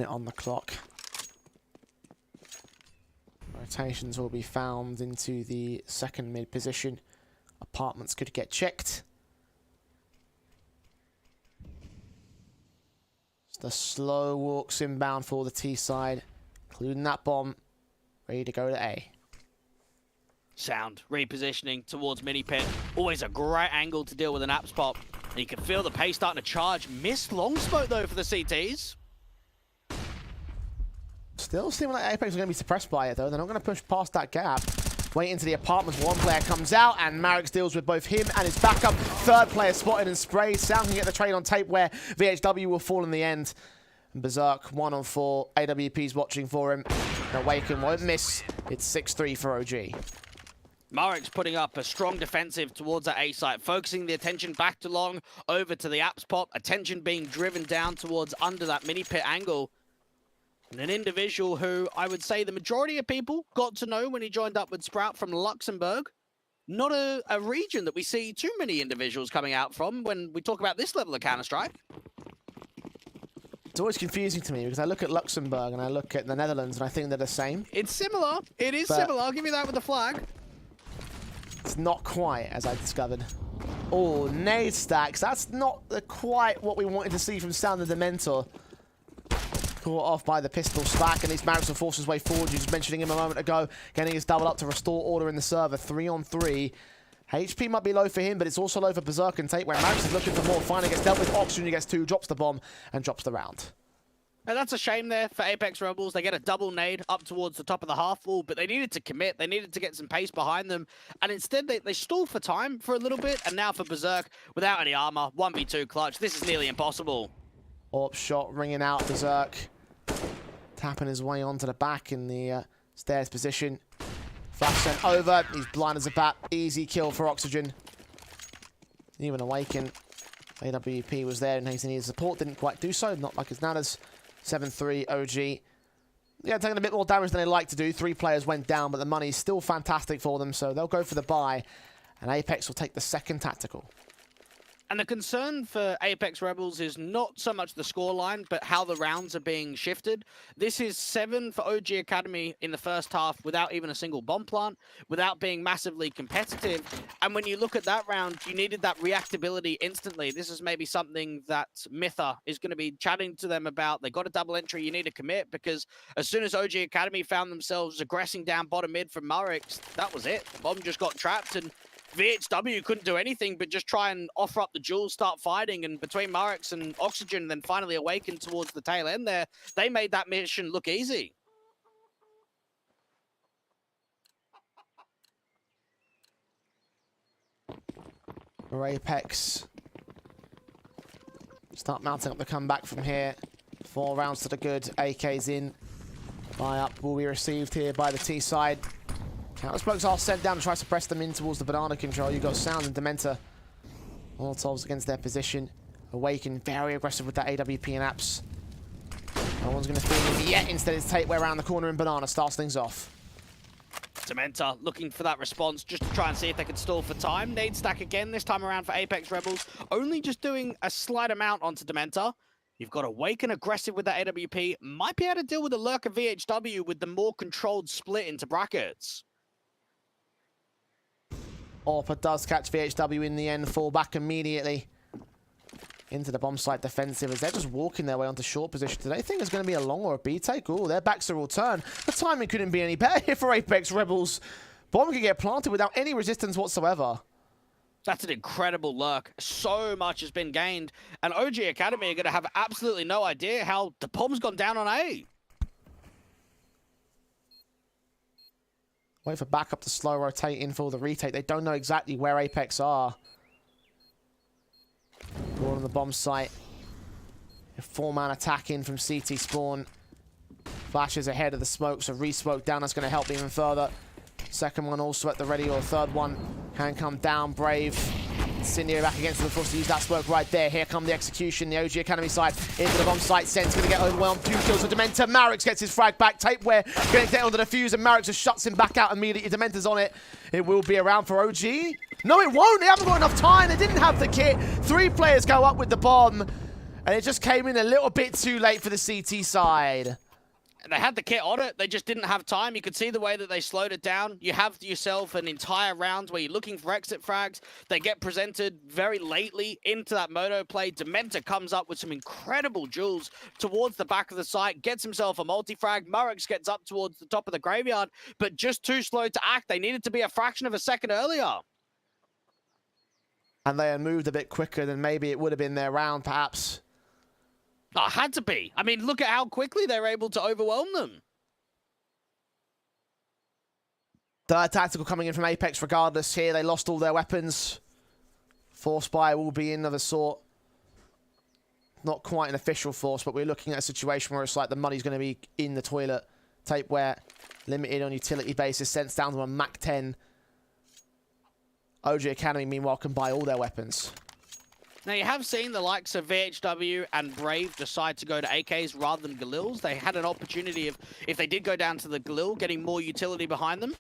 A: On the clock. Rotations will be found into the second mid position. Apartments could get checked. Just a slow walks inbound for the T side, including that bomb. Ready to go to A.
B: Sound repositioning towards mini pit. Always a great angle to deal with an apps pop. And you can feel the pace starting to charge. Missed long smoke though for the CTs.
A: Still seeming like Apeks are going to be suppressed by it, though. They're not going to push past that gap. Wait into the apartments. One player comes out, and Murex deals with both him and his backup. Third player spotted and sprayed. Sound can get the trade on tape where VHW will fall in the end. And Berserk, 1 on 4. AWP's watching for him. And Awaken won't miss. It's 6-3 for OG.
B: Murex putting up a strong defensive towards that A site, focusing the attention back to long, over to the apps pop. Attention being driven down towards under that mini pit angle. And an individual who I would say the majority of people got to know when he joined up with Sprout from Luxembourg. Not a region that we see too many individuals coming out from when we talk about this level of Counter-Strike.
A: It's always confusing to me because I look at Luxembourg and I look at the Netherlands and I think they're the same.
B: It's similar. It is similar. I'll give you that with the flag.
A: It's not quite, as I discovered. Oh, nade stacks. That's not quite what we wanted to see from Sound the Dementor. Caught off by the pistol stack, and these Murex will force his way forward. You was mentioning him a moment ago, getting his double up to restore order in the server. 3 on 3. HP might be low for him, but it's also low for Berserk and Tate, where Murex is looking for more. Finally gets dealt with. Oxygen gets 2, drops the bomb, and drops the round.
B: And that's a shame there for Apeks Rebels. They get a double nade up towards the top of the half wall, but they needed to commit. They needed to get some pace behind them. And instead, they stall for time for a little bit. And now for Berserk, without any armor, 1v2 clutch. This is nearly impossible.
A: Orb shot ringing out. Berserk tapping his way onto the back in the stairs position. Flash sent over. He's blind as a bat. Easy kill for Oxygen. Even Awaken. AWP was there and he needed support. Didn't quite do so. Not like his Nanas. 7-3 OG. Yeah, taking a bit more damage than they like to do. 3 players went down, but the money's still fantastic for them, so they'll go for the buy. And Apeks will take the second tactical.
B: And the concern for Apeks Rebels is not so much the scoreline, but how the rounds are being shifted. This is 7 for OG Academy in the first half without even a single bomb plant, without being massively competitive. And when you look at that round, you needed that reactability instantly. This is maybe something that Mytha is going to be chatting to them about. They got a double entry, you need to commit, because as soon as OG Academy found themselves aggressing down bottom mid from Murrix, that was it. The bomb just got trapped, and VHW couldn't do anything but just try and offer up the jewels, start fighting, and between Murrix and Oxygen, and then finally Awaken towards the tail end there, they made that mission look easy.
A: For Apeks, start mounting up the comeback from here. 4 rounds to the good. AK's in. Buy up will be received here by the T side. Counter smokes are sent down to try to press them in towards the banana control. You've got Sound and Dementor. Molotovs against their position. Awaken very aggressive with that AWP and Apps. No one's going to feel him yet. Instead, it's Tapeware around the corner and Banana starts things off.
B: Dementor looking for that response just to try and see if they can stall for time. Nade stack again, this time around for Apeks Rebels. Only just doing a slight amount onto Dementor. You've got Awaken aggressive with that AWP. Might be able to deal with the Lurker VHW with the more controlled split into brackets.
A: Orpa does catch VHW in the end, fall back immediately into the bomb site defensive as they're just walking their way onto short position. Do they think there's going to be a long or a B take? Oh, their backs are all turned. The timing couldn't be any better here for Apeks Rebels. Bomb can get planted without any resistance whatsoever.
B: That's an incredible lurk. So much has been gained. And OG Academy are going to have absolutely no idea how the bomb's gone down on A.
A: Wait for backup to slow rotate in for the retake. They don't know exactly where Apeks are. Ball on the bomb site. A 4-man attack in from CT spawn. Flashes ahead of the smoke, so re-smoke down. That's going to help even further. Second one also at the ready, or third one can come down. Brave. Cindy back against them, forced to use that smoke right there. Here come the execution. The OG Academy side into the bomb site. Sent's going to get overwhelmed. 2 kills for Dementor. Murrix gets his frag back. Tapeware getting down onto the fuse, and Murrix just shuts him back out immediately. Dementor's on it. It will be around for OG. No, it won't. They haven't got enough time. They didn't have the kit. 3 players go up with the bomb, and it just came in a little bit too late for the CT side.
B: They had the kit on it, they just didn't have time. You could see the way that they slowed it down. You have yourself an entire round where you're looking for exit frags. They get presented very lately into that moto play. Dementor comes up with some incredible jewels towards the back of the site, gets himself a multi-frag. Murrix gets up towards the top of the graveyard, but just too slow to act. They needed to be a fraction of a second earlier.
A: And they had moved a bit quicker than maybe it would have been their round, perhaps.
B: Oh, had to be. I mean, look at how quickly they're able to overwhelm them.
A: Third tactical coming in from Apeks regardless here. They lost all their weapons. Force buy will be in of a sort. Not quite an official force, but we're looking at a situation where it's like the money's going to be in the toilet. Tapeware limited on utility basis. Sent down to a Mach 10. OG Academy, meanwhile, can buy all their weapons.
B: Now, you have seen the likes of VHW and Brave decide to go to AKs rather than Galils. They had an opportunity of, if they did go down to the Galil, getting more utility behind them.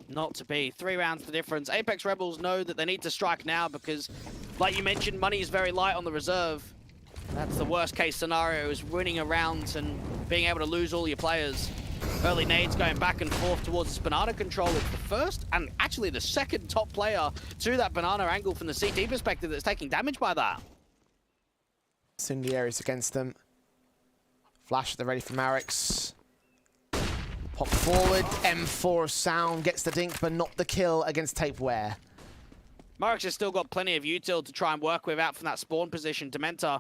B: Not to be. 3 rounds the difference. Apeks Rebels know that they need to strike now because, like you mentioned, money is very light on the reserve. That's the worst case scenario, is winning a round and being able to lose all your players. Early nades going back and forth towards this banana control. It's the first and actually the second top player to that banana angle from the CT perspective that's taking damage by that.
A: Incendiaries against them. Flash at the ready for Murrix. Pop forward. M4 of Sound gets the dink, but not the kill against Tapeware.
B: Murrix has still got plenty of util to try and work with out from that spawn position. Dementor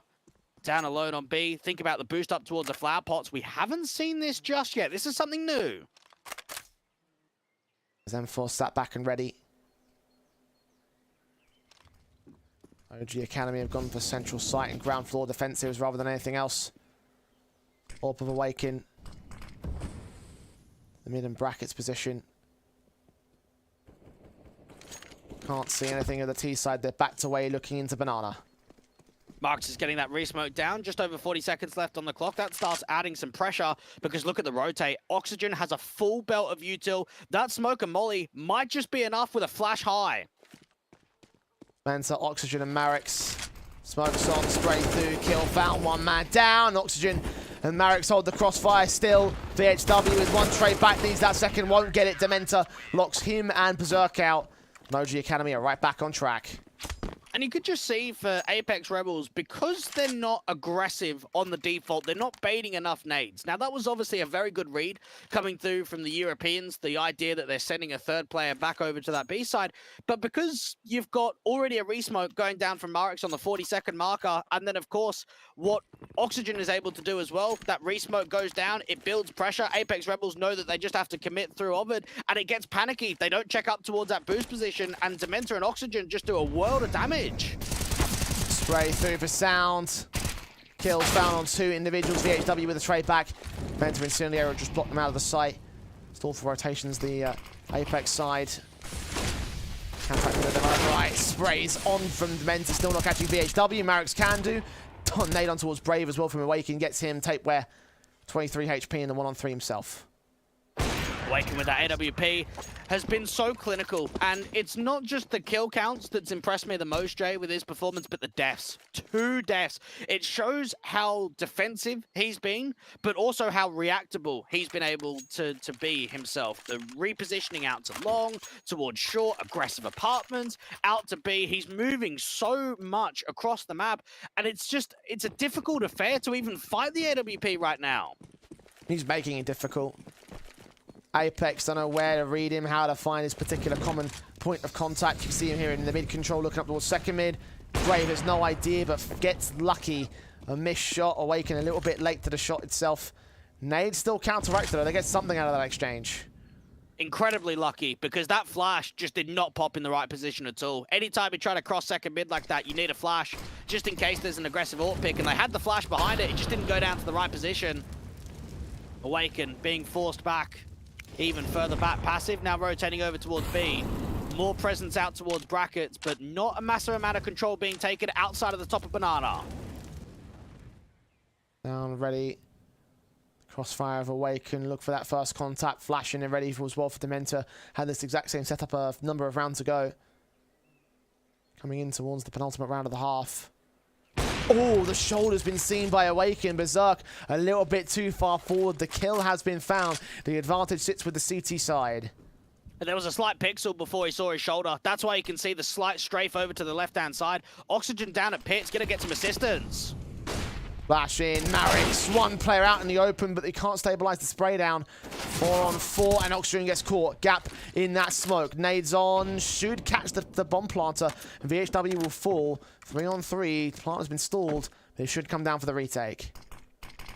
B: down alone on B. Think about the boost up towards the flower pots. We haven't seen this just yet. This is something new.
A: M4 sat back and ready. OG Academy have gone for central site and ground floor defensives rather than anything else. Orb of Awaken. The mid and brackets position. Can't see anything of the T side. They're backed away looking into banana.
B: Marks is getting that re-smoke down. Just over 40 seconds left on the clock. That starts adding some pressure because look at the rotate. Oxygen has a full belt of util. That smoke and molly might just be enough with a flash high.
A: Mentor, Oxygen, and Marex. Smokes on, spray through, kill, found, one man down. Oxygen and Marex hold the crossfire still. VHW with one trade back, needs that second, won't get it. Dementor locks him and Berserk out. Moji Academy are right back on track.
B: And you could just see for Apeks Rebels, because they're not aggressive on the default, they're not baiting enough nades. Now, that was obviously a very good read coming through from the Europeans, the idea that they're sending a third player back over to that B side. But because you've got already a resmoke going down from Marex on the 42nd marker, and then, of course, what Oxygen is able to do as well, that resmoke goes down, it builds pressure. Apeks Rebels know that they just have to commit through Ovid, and it gets panicky. They don't check up towards that boost position, and Dementor and Oxygen just do a world of damage.
A: Spray through for Sound. Kills found on 2 individuals. VHW with a trade back. Mentor Incendiary just blocked them out of the sight. Stall for rotations, the Apeks side. Contact with the right. Sprays on from Mentor, still not catching VHW. Marex can do. Nade on towards Brave as well from Awaken. Gets him tapeware. 23 HP and the 1-on-3 himself.
B: Awaken with that AWP has been so clinical, and it's not just the kill counts that's impressed me the most, Jay, with his performance, but the deaths. 2 deaths. It shows how defensive he's been, but also how reactable he's been able to be himself. The repositioning out to long, towards short, aggressive apartments, out to B. He's moving so much across the map, and it's a difficult affair to even fight the AWP right now.
A: He's making it difficult. Apeks don't know where to read him, how to find his particular common point of contact. You see him here in the mid control looking up towards second mid. Brave has no idea, but gets lucky. A missed shot. Awaken a little bit late to the shot itself. Nade still counteracted though. They get something out of that exchange.
B: Incredibly lucky, because that flash just did not pop in the right position at all. Anytime you try to cross second mid like that, you need a flash, just in case there's an aggressive AWP pick, and they had the flash behind it. It just didn't go down to the right position. Awaken being forced back. Even further back, passive, now rotating over towards B. More presence out towards brackets, but not a massive amount of control being taken outside of the top of Banana.
A: Down, ready. Crossfire of Awaken, look for that first contact, flashing and ready as well for Dementor. Had this exact same setup a number of rounds ago. Coming in towards the penultimate round of the half. Oh, the shoulder's been seen by Awaken. Berserk a little bit too far forward. The kill has been found. The advantage sits with the CT side.
B: And there was a slight pixel before he saw his shoulder. That's why you can see the slight strafe over to the left-hand side. Oxygen down at Pit's gonna get some assistance.
A: Flash in, Marex, one player out in the open, but they can't stabilize the spray down. 4-on-4, and Oxygen gets caught. Gap in that smoke. Nades on, should catch the bomb planter, and VHW will fall. 3-on-3, the planter's been stalled, but it should come down for the retake.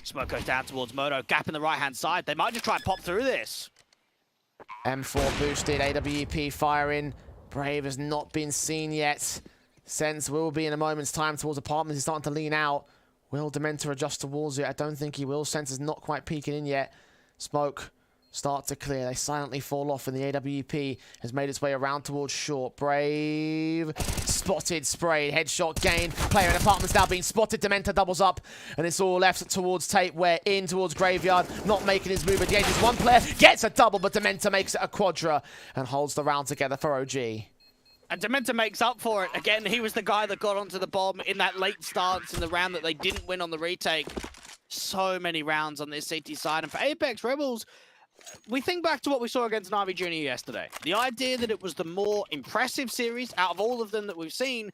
B: Smoke goes down towards Moto. Gap in the right-hand side. They might just try and pop through this.
A: M4 boosted, AWP firing. Brave has not been seen yet. Sense will be in a moment's time towards apartments. He's starting to lean out. Will Dementor adjust towards it? I don't think he will. Sense is not quite peeking in yet. Smoke start to clear. They silently fall off, and the AWP has made its way around towards short. Brave spotted, sprayed, headshot gained. Player in apartments now being spotted. Dementor doubles up, and it's all left towards Tate. Where in towards Graveyard, not making his move at the edges. One player gets a double, but Dementor makes it a quadra and holds the round together for OG.
B: And Dementor makes up for it. Again, he was the guy that got onto the bomb in that late stance in the round that they didn't win on the retake. So many rounds on this CT side. And for Apeks Rebels, we think back to what we saw against Na'Vi Junior yesterday. The idea that it was the more impressive series out of all of them that we've seen.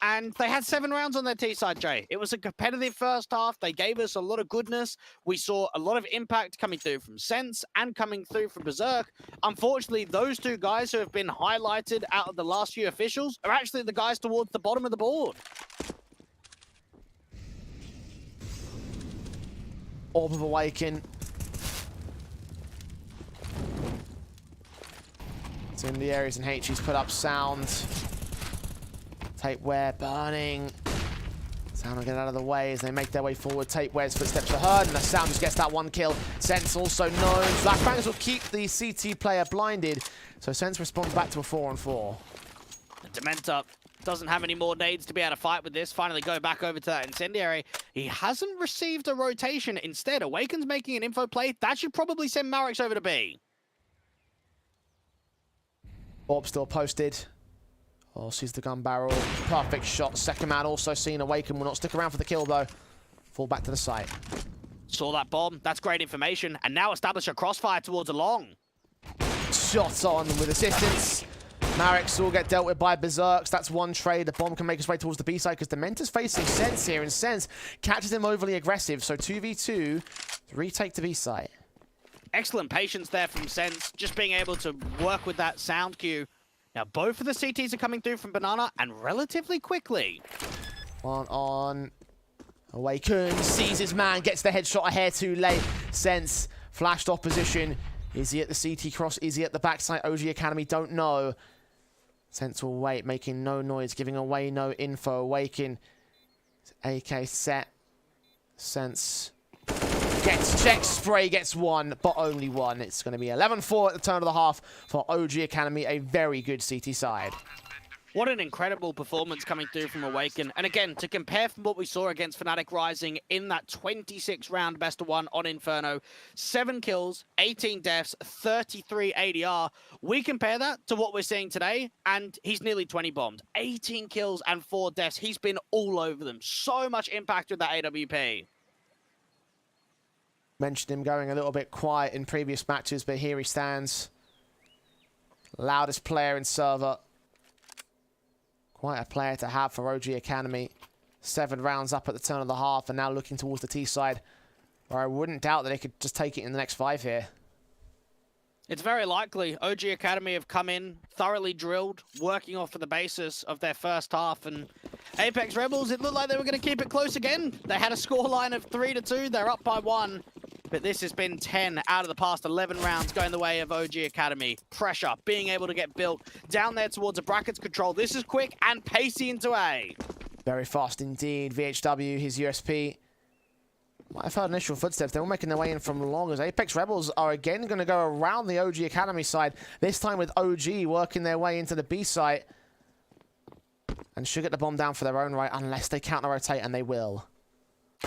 B: And they had 7 rounds on their T side, Jay. It was a competitive first half. They gave us a lot of goodness. We saw a lot of impact coming through from Sense and coming through from Berserk. Unfortunately, those 2 guys who have been highlighted out of the last few officials are actually the guys towards the bottom of the board.
A: Orb of Awaken. It's in the areas, and HE's put up sound. Tapeware burning. Sound will get out of the way as they make their way forward. Tapeware's footsteps are heard, and the Sound just gets that 1 kill. Sense also known. Flashbangs will keep the CT player blinded, so Sense responds back to a 4-on-4.
B: Dementor doesn't have any more nades to be able to fight with this. Finally go back over to that Incendiary. He hasn't received a rotation. Instead, Awaken's making an info play. That should probably send Marex over to B.
A: Orb still posted. Oh, sees the gun barrel. Perfect shot. Second man also seen. Awaken will not stick around for the kill, though. Fall back to the site.
B: Saw that bomb. That's great information. And now establish a crossfire towards a long.
A: Shot on with assistance. Mareks will get dealt with by Berserks. That's one trade. The bomb can make its way towards the B side because Dementa's facing Sense here, and Sense catches him overly aggressive. So 2v2, retake to B side.
B: Excellent patience there from Sense, just being able to work with that sound cue. Now both of the CTs are coming through from Banana, and relatively quickly.
A: One on. Awaken, sees his man, gets the headshot a hair too late. Sense flashed off position. Is he at the CT cross? Is he at the backside? OG Academy don't know. Sense will wait, making no noise, giving away no info. Awaken. AK set. Sense gets checked. Spray gets one, but only one. It's going to be 11-4 at the turn of the half for OG Academy. A very good CT side.
B: What an incredible performance coming through from Awaken. And again, to compare from what we saw against Fnatic Rising in that 26-round best-of-1 on Inferno, 7 kills, 18 deaths, 33 ADR. We compare that to what we're seeing today, and he's nearly 20 bombed. 18 kills and 4 deaths. He's been all over them. So much impact with that AWP.
A: Mentioned him going a little bit quiet in previous matches, but here he stands. Loudest player in server. Quite a player to have for OG Academy. 7 rounds up at the turn of the half, and now looking towards the T side, where I wouldn't doubt that they could just take it in the next 5 here.
B: It's very likely. OG Academy have come in, thoroughly drilled, working off of the basis of their first half, and Apeks Rebels, it looked like they were going to keep it close again. They had a scoreline of 3-2. They're up by 1. But this has been 10 out of the past 11 rounds going the way of OG Academy. Pressure, being able to get built down there towards a brackets control. This is quick and pacey into A.
A: Very fast indeed. VHW, his USP. Might have heard initial footsteps. They're all making their way in from long, as Apeks Rebels are again going to go around the OG Academy side. This time with OG working their way into the B site. And should get the bomb down for their own right, unless they counter-rotate, and they will.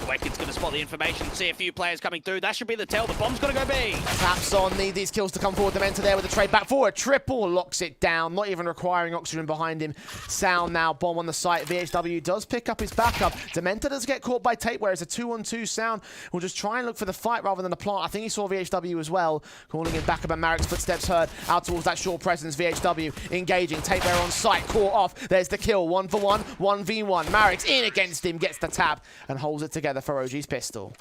B: Awaken's going to spot the information, see a few players coming through. That should be the tell. The bomb's going to go B.
A: Taps on, need these kills to come forward. Dementa there with the trade back forward. Triple locks it down, not even requiring oxygen behind him. Sound now, bomb on the site. VHW does pick up his backup. Dementa does get caught by Tate, whereas a 2-on-2 Sound will just try and look for the fight rather than the plant. I think he saw VHW as well. Calling him back up, and Marek's footsteps heard out towards that short presence. VHW engaging. Tate there on site, caught off. There's the kill. 1-for-1, 1v1. Marek's in against him, gets the tap, and holds it together for OG's pistol.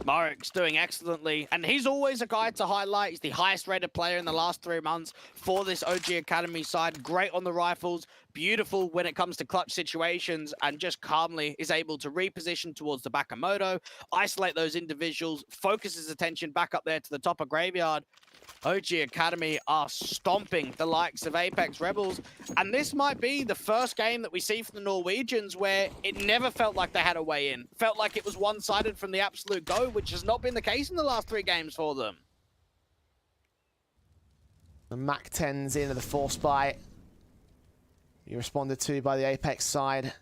B: Marek's doing excellently, and he's always a guy to highlight. He's the highest rated player in the last 3 months for this OG Academy side. Great on the rifles, beautiful when it comes to clutch situations, and just calmly is able to reposition towards the Bakamoto, isolate those individuals, focus his attention back up there to the top of Graveyard. OG Academy are stomping the likes of Apeks Rebels, and this might be the first game that we see from the Norwegians where it never felt like they had a way in. Felt like it was one-sided from the absolute go, which has not been the case in the last 3 games for them.
A: The MAC-10's into the force buy. You responded to by the Apeks side.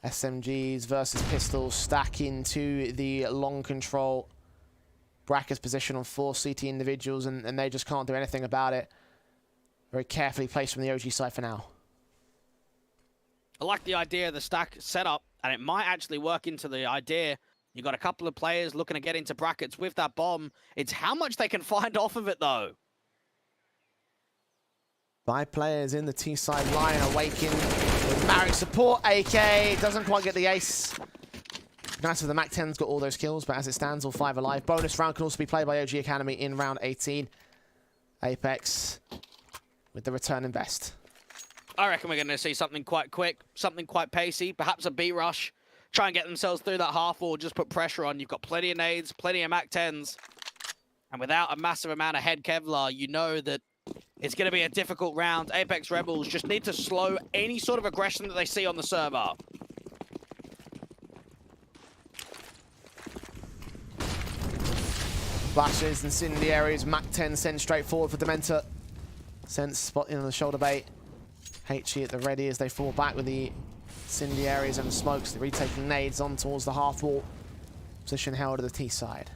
A: SMGs versus pistols stack into the long control. Bracker's position on 4 CT individuals, and they just can't do anything about it. Very carefully placed from the OG side for now.
B: I like the idea of the stack setup, and it might actually work into the idea. You got a couple of players looking to get into brackets with that bomb. It's how much they can find off of it, though.
A: 5 players in the T side line. Awaken with Marek support. AK doesn't quite get the ace. Nice if the MAC-10's got all those kills, but as it stands, all 5 alive. Bonus round can also be played by OG Academy in round 18. Apeks with the return invest.
B: I reckon we're going to see something quite quick, something quite pacey, perhaps a B rush. Try and get themselves through that half wall, just put pressure on. You've got plenty of nades, plenty of MAC-10s. And without a massive amount of head Kevlar, you know that it's going to be a difficult round. Apeks Rebels just need to slow any sort of aggression that they see on the server.
A: Flashes, incendiaries, MAC-10 sent straight forward for Dementa. Sense spotting on the shoulder bait. HE at the ready as they fall back with the incendiaries and smokes. They're retaking nades on towards the half wall. Position held at the T side.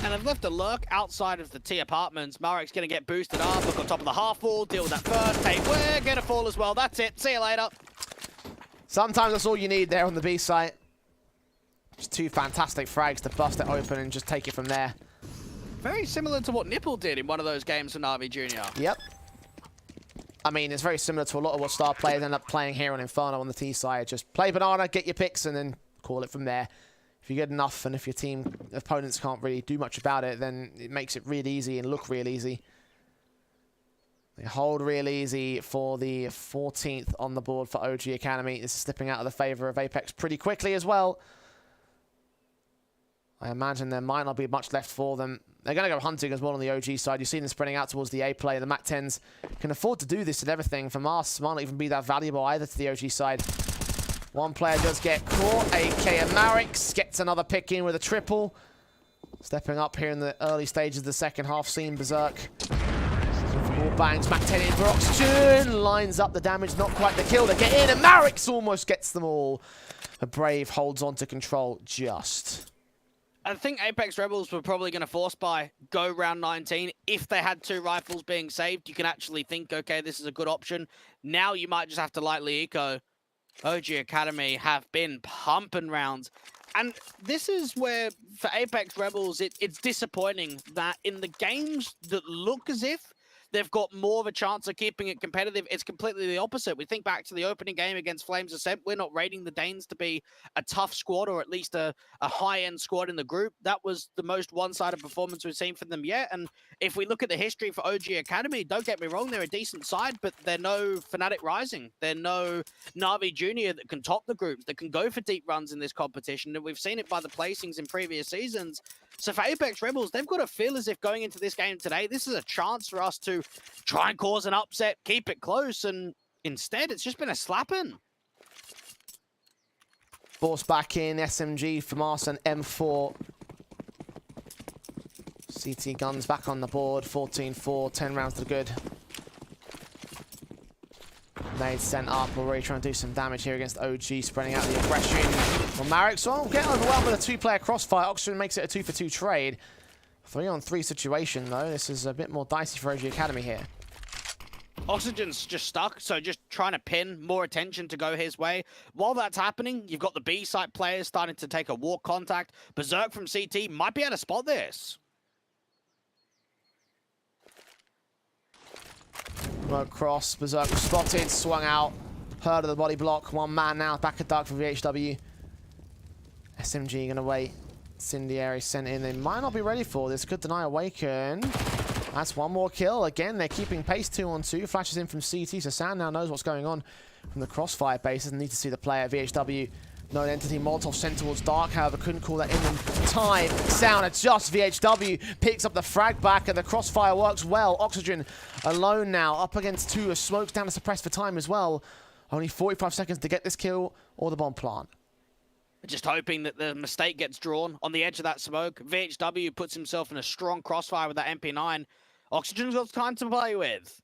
B: And they've left a lurk outside of the T apartments. Marek's going to get boosted up, look on top of the half wall, deal with that first, take where, get a fall as well. That's it. See you later.
A: Sometimes that's all you need there on the B site. Just two fantastic frags to bust it open and just take it from there.
B: Very similar to what Nipple did in one of those games for Na'Vi Jr.
A: Yep. I mean, it's very similar to a lot of what star players end up playing here on Inferno on the T side. Just play banana, get your picks, and then call it from there. If you get enough, and if your team opponents can't really do much about it, then it makes it real easy and look real easy. They hold real easy for the 14th on the board for OG Academy. This is slipping out of the favor of Apeks pretty quickly as well. I imagine there might not be much left for them. They're going to go hunting as well on the OG side. You see them spreading out towards the A play. The MAC-10s can afford to do this and everything. For Mars, might not even be that valuable either to the OG side. One player does get caught. AK and Marix gets another pick in with a triple. Stepping up here in the early stages of the second half, seeing Berserk. More bangs, MAC-10 in for Oxygen. Lines up the damage, not quite the kill to get in. And Marix almost gets them all. A Brave holds on to control just.
B: I think Apeks Rebels were probably going to force buy, go round 19. If they had two rifles being saved, you can actually think, okay, this is a good option. Now you might just have to lightly eco. OG Academy have been pumping rounds. And this is where, for Apeks Rebels, it's disappointing that in the games that look as if they've got more of a chance of keeping it competitive, it's completely the opposite. We think back to the opening game against Flames Ascent. We're not rating the Danes to be a tough squad or at least a high-end squad in the group. That was the most one-sided performance we've seen from them yet. And if we look at the history for OG Academy, don't get me wrong, they're a decent side, but they're no Fnatic Rising. They're no Na'Vi Jr. that can top the groups, that can go for deep runs in this competition. And we've seen it by the placings in previous seasons. So for Apeks Rebels, they've got to feel as if going into this game today, this is a chance for us to try and cause an upset, keep it close, and instead it's just been a slapping.
A: Force back in, SMG from Arson, M4. CT guns back on the board, 14-4, 10 rounds to the good. Nade sent up, already trying to do some damage here against OG, spreading out the aggression from Marix. Well, get overwhelmed with a two-player crossfire. Oxygen makes it a 2-for-2 trade. 3-on-3 situation, though. This is a bit more dicey for OG Academy here.
B: Oxygen's just stuck, so just trying to pin more attention to go his way. While that's happening, you've got the B-site players starting to take a walk contact. Berserk from CT might be able to spot this.
A: Cross, Berserk spotted, swung out, heard of the body block. One man now, back at dark for VHW. SMG gonna wait. Incendiary sent in. They might not be ready for this. Could deny Awaken. That's one more kill. Again, they're keeping pace 2-on-2. Flashes in from CT, so Sam now knows what's going on from the crossfire base. Doesn't need to see the player. VHW, no entity. Molotov sent towards Dark, however, couldn't call that in time. Sound adjusts. VHW picks up the frag back, and the crossfire works well. Oxygen alone now, up against two. A smoke's down to suppress for time as well. Only 45 seconds to get this kill or the bomb plant.
B: Just hoping that the mistake gets drawn on the edge of that smoke. VHW puts himself in a strong crossfire with that MP9. Oxygen's got time to play with.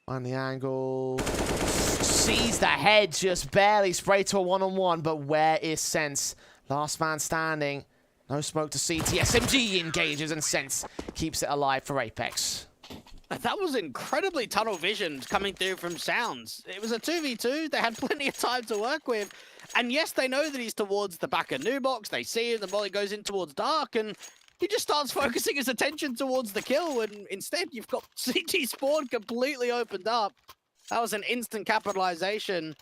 A: On the angle. Sees the head just barely spray to a one-on-one, but where is Sense? Last man standing. No smoke to CT. SMG engages and Sense keeps it alive for Apeks.
B: That was incredibly tunnel vision coming through from Sounds. It was a 2v2. They had plenty of time to work with. And yes, they know that he's towards the back of New Box. They see him, the volley goes in towards Dark, and he just starts focusing his attention towards the kill. And instead, you've got CT Spawn completely opened up. That was an instant capitalization.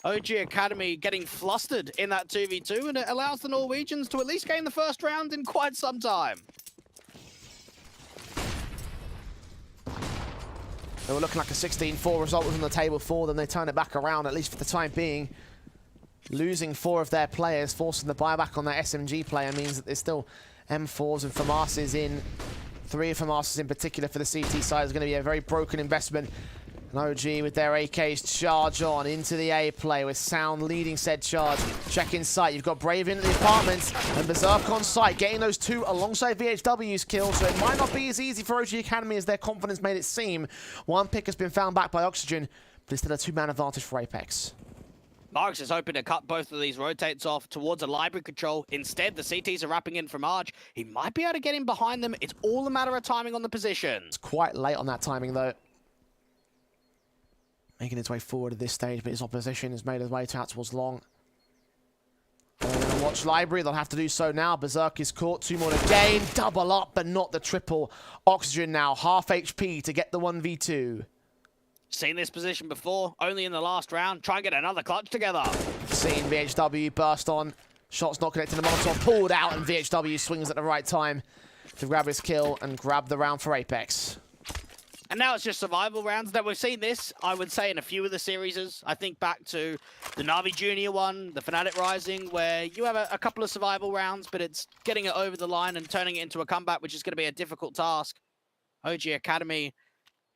B: OG Academy getting flustered in that 2v2, and it allows the Norwegians to at least gain the first round in quite some time.
A: They were looking like a 16-4 result was on the table for them. They turn it back around, at least for the time being. Losing 4 of their players, forcing the buyback on that SMG player means that there's still M4s and FAMASs in. 3 of FAMASs in particular for the CT side is going to be a very broken investment. And OG with their AKs charge on into the A play with Sound leading said charge. Check in sight. You've got Brave into the apartments and Berserk on site, getting those 2 alongside VHW's kill. So it might not be as easy for OG Academy as their confidence made it seem. One pick has been found back by Oxygen, but it's still a 2-man advantage for Apeks.
B: Marks is hoping to cut both of these rotates off towards a library control. Instead, the CTs are wrapping in from Arch. He might be able to get in behind them. It's all a matter of timing on the position.
A: It's quite late on that timing, though. Making his way forward at this stage, but his opposition has made his way out towards long. They're going to watch library. They'll have to do so now. Berserk is caught. 2 more to gain. Double up, but not the triple. Oxygen now, half HP to get the 1v2.
B: Seen this position before, only in the last round. Try and get another clutch together.
A: Seen VHW burst on. Shots not connected to the Molotov. Pulled out, and VHW swings at the right time to grab his kill and grab the round for Apeks.
B: And now it's just survival rounds. Now, we've seen this, I would say, in a few of the series. I think back to the Na'Vi Junior one, the Fnatic Rising, where you have a couple of survival rounds, but it's getting it over the line and turning it into a comeback, which is going to be a difficult task. OG Academy,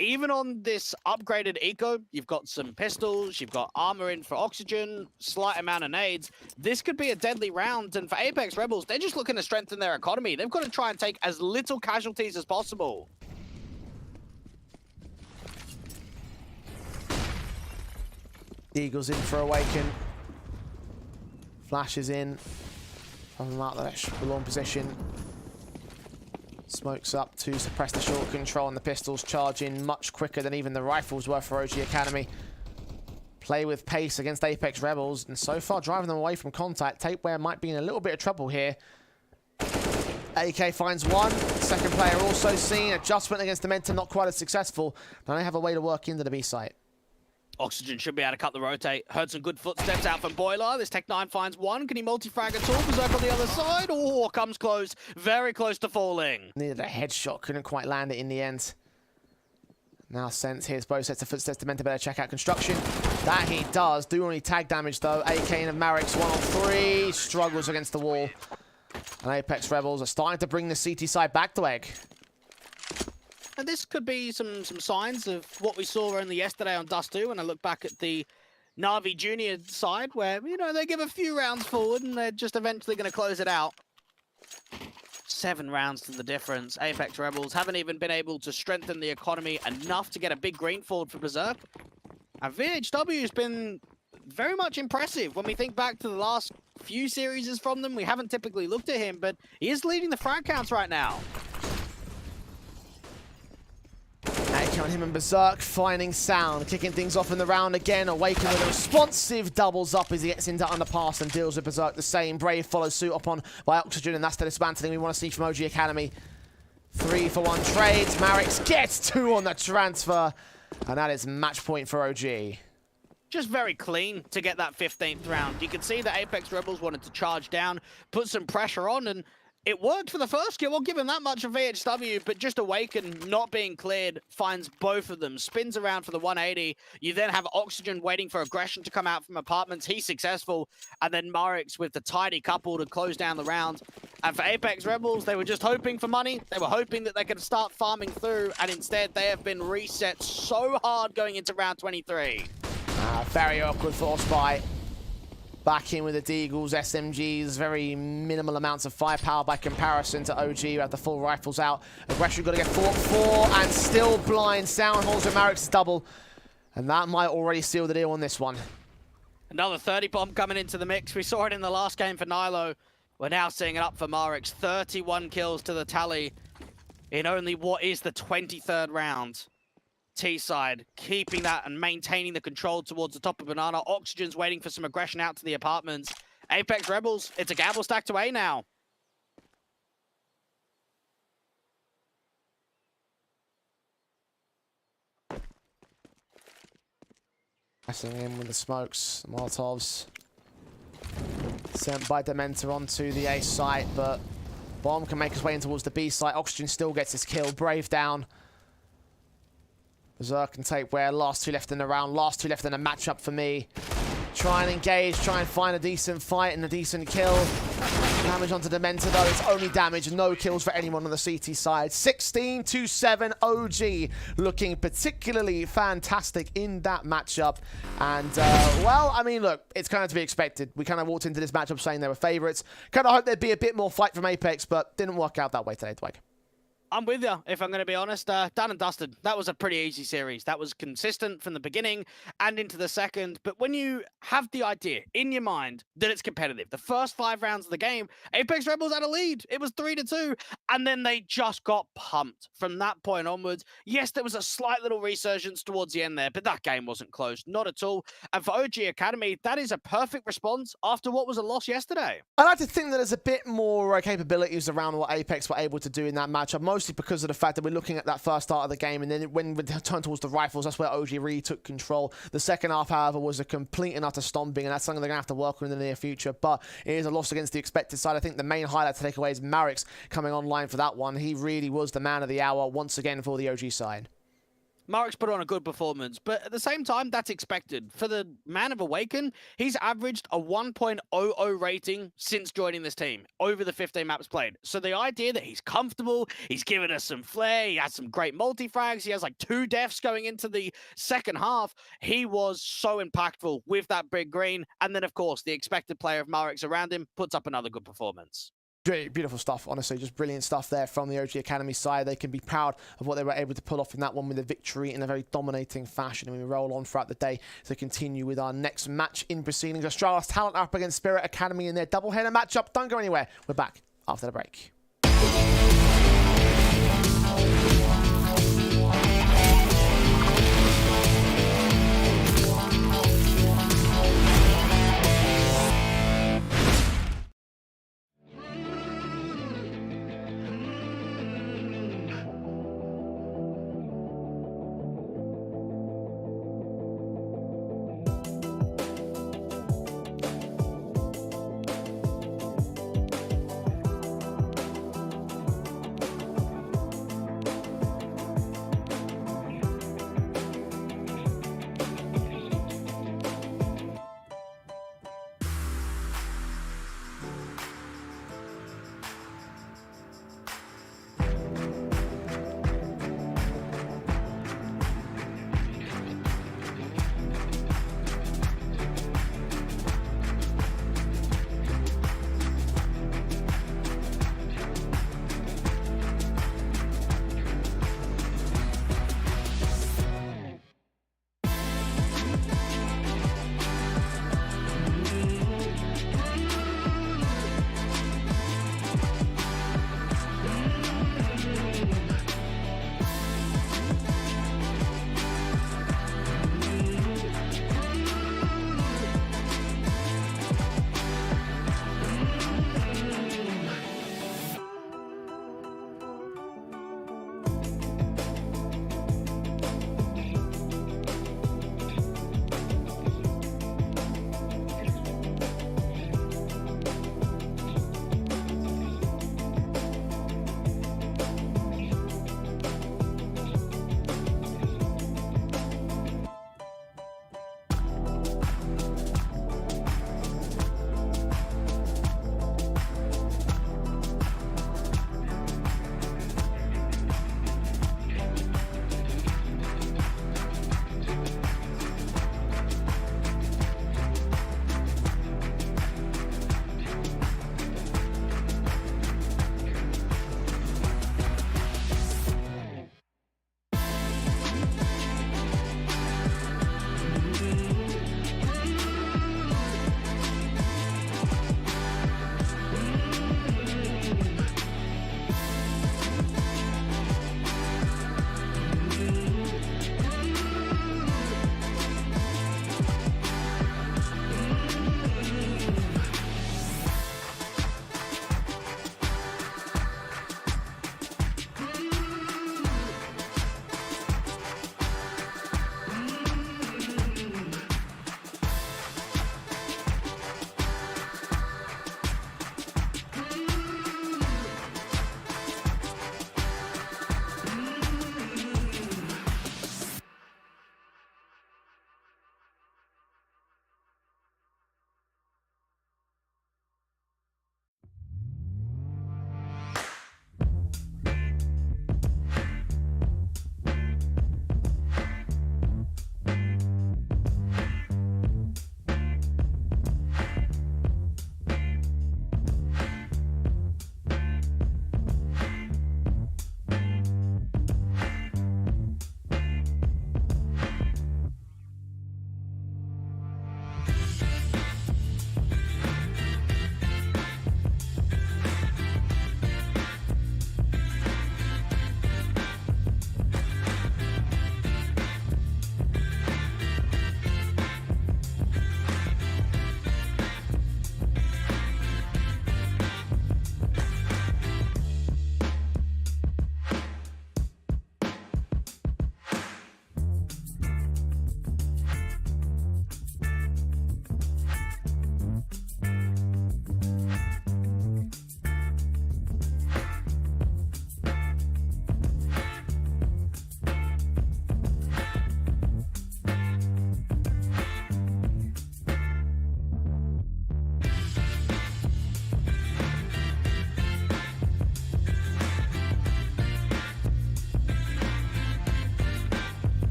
B: even on this upgraded eco, you've got some pistols, you've got armor in for oxygen, slight amount of nades. This could be a deadly round, and for Apeks Rebels, they're just looking to strengthen their economy. They've got to try and take as little casualties as possible.
A: Eagles in for Awaken. Flashes in. Doesn't like the long position. Smokes up to suppress the short control, and the pistols charge in much quicker than even the rifles were for OG Academy. Play with pace against Apeks Rebels, and so far driving them away from contact. Tapeware might be in a little bit of trouble here. AK finds one. Second player also seen. Adjustment against Dementor, not quite as successful. Now they have a way to work into the B site.
B: Oxygen should be able to cut the rotate. Heard some good footsteps out from Boiler. This Tech-9 finds one. Can he multi-frag at all? Berserk on the other side. Oh, comes close. Very close to falling.
A: Needed a headshot. Couldn't quite land it in the end. Now Ascent. Here's both sets of footsteps. Dementor better check out construction. That he does. Do only tag damage though. AK and Marix 1 on 3. Struggles against the wall. And Apeks Rebels are starting to bring the CT side back to egg.
B: And this could be some signs of what we saw only yesterday on Dust 2 when I look back at the Na'Vi Junior side where, you know, they give a few rounds forward and they're just eventually going to close it out. 7 rounds to the difference. Apeks Rebels haven't even been able to strengthen the economy enough to get a big green forward for Berserk. And VHW has been very much impressive. When we think back to the last few series from them, we haven't typically looked at him, but he is leading the frag counts right now.
A: On him and Berserk finding sound, kicking things off in the round again. Awaken with a responsive doubles up as he gets into underpass and deals with Berserk the same. Brave follows suit upon by Oxygen, and that's the dismantling we want to see from OG Academy. 3 for 1 trades. Marix gets 2 on the transfer, and that is match point for OG.
B: Just very clean to get that 15th round. You can see that Apeks Rebels wanted to charge down, put some pressure on, and it worked for the first kill. We'll give him that much of VHW, but just Awaken not being cleared finds both of them. Spins around for the 180. You then have Oxygen waiting for aggression to come out from apartments. He's successful. And then Marix with the tidy couple to close down the round. And for Apeks Rebels, they were just hoping for money. They were hoping that they could start farming through. And instead, they have been reset so hard going into round 23.
A: Very awkward force buy. Back in with the Deagles, SMGs, very minimal amounts of firepower by comparison to OG, who have the full rifles out. Aggression got to get 4 and still blind. Sound holds with Marix's double, and that might already seal the deal on this one.
B: Another 30 bomb coming into the mix. We saw it in the last game for Nilo. We're now seeing it up for Marix. 31 kills to the tally in only what is the 23rd round. T-side, keeping that and maintaining the control towards the top of Banana. Oxygen's waiting for some aggression out to the apartments. Apeks Rebels, it's a gamble stacked away now.
A: Pressing in with the smokes, the Molotovs. Sent by Dementor onto the A site, but Bomb can make his way in towards the B site. Oxygen still gets his kill. Brave down. Berserk and Tapeware, last 2 left in the round, last 2 left in the matchup for me. Try and engage, try and find a decent fight and a decent kill. Damage onto Dementor though, it's only damage, no kills for anyone on the CT side. 16-7 OG, looking particularly fantastic in that matchup. And, well, I mean, look, it's kind of to be expected. We kind of walked into this matchup saying they were favourites. Kind of hoped there'd be a bit more fight from Apeks, but didn't work out that way today, Dwight.
B: I'm with you, if I'm going to be honest. Done and dusted. That was a pretty easy series. That was consistent from the beginning and into the second. But when you have the idea in your mind that it's competitive, the first 5 rounds of the game, Apeks Rebels had a lead. It was 3-2. And then they just got pumped from that point onwards. Yes, there was a slight little resurgence towards the end there, but that game wasn't close. Not at all. And for OG Academy, that is a perfect response after what was a loss yesterday.
A: I like to think that there's a bit more capabilities around what Apeks were able to do in that matchup, mostly because of the fact that we're looking at that first start of the game, and then when we turn towards the rifles, that's where OG really took control. The second half, however, was a complete and utter stomping, and that's something they're going to have to work on in the near future, but it is a loss against the expected side. I think the main highlight to take away is Marix coming online for that one. He really was the man of the hour once again for the OG side.
B: Marix put on a good performance, but at the same time, that's expected. For the man of Awaken, he's averaged a 1.00 rating since joining this team over the 15 maps played. So the idea that he's comfortable, he's given us some flair, he has some great multi-frags, he has like 2 deaths going into the second half. He was so impactful with that big green. And then, of course, the expected player of Marix around him puts up another good performance.
A: Beautiful stuff, honestly, just brilliant stuff there from the OG Academy side. They can be proud of what they were able to pull off in that one with a victory in a very dominating fashion. And we roll on throughout the day to continue with our next match in proceedings. Astralis Talent up against Spirit Academy in their doubleheader matchup. Don't go anywhere. We're back after the break.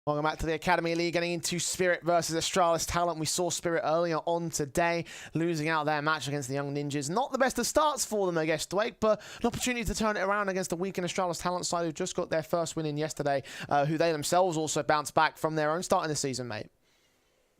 A: Welcome back to the Academy League, getting into Spirit versus Astralis Talent. We saw Spirit earlier on today, losing out their match against the Young Ninjas. Not the best of starts for them, I guess, Dwayne, but an opportunity to turn it around against the weakened Astralis Talent side who just got their first win in yesterday, who they themselves also bounced back from their own start in the season, mate.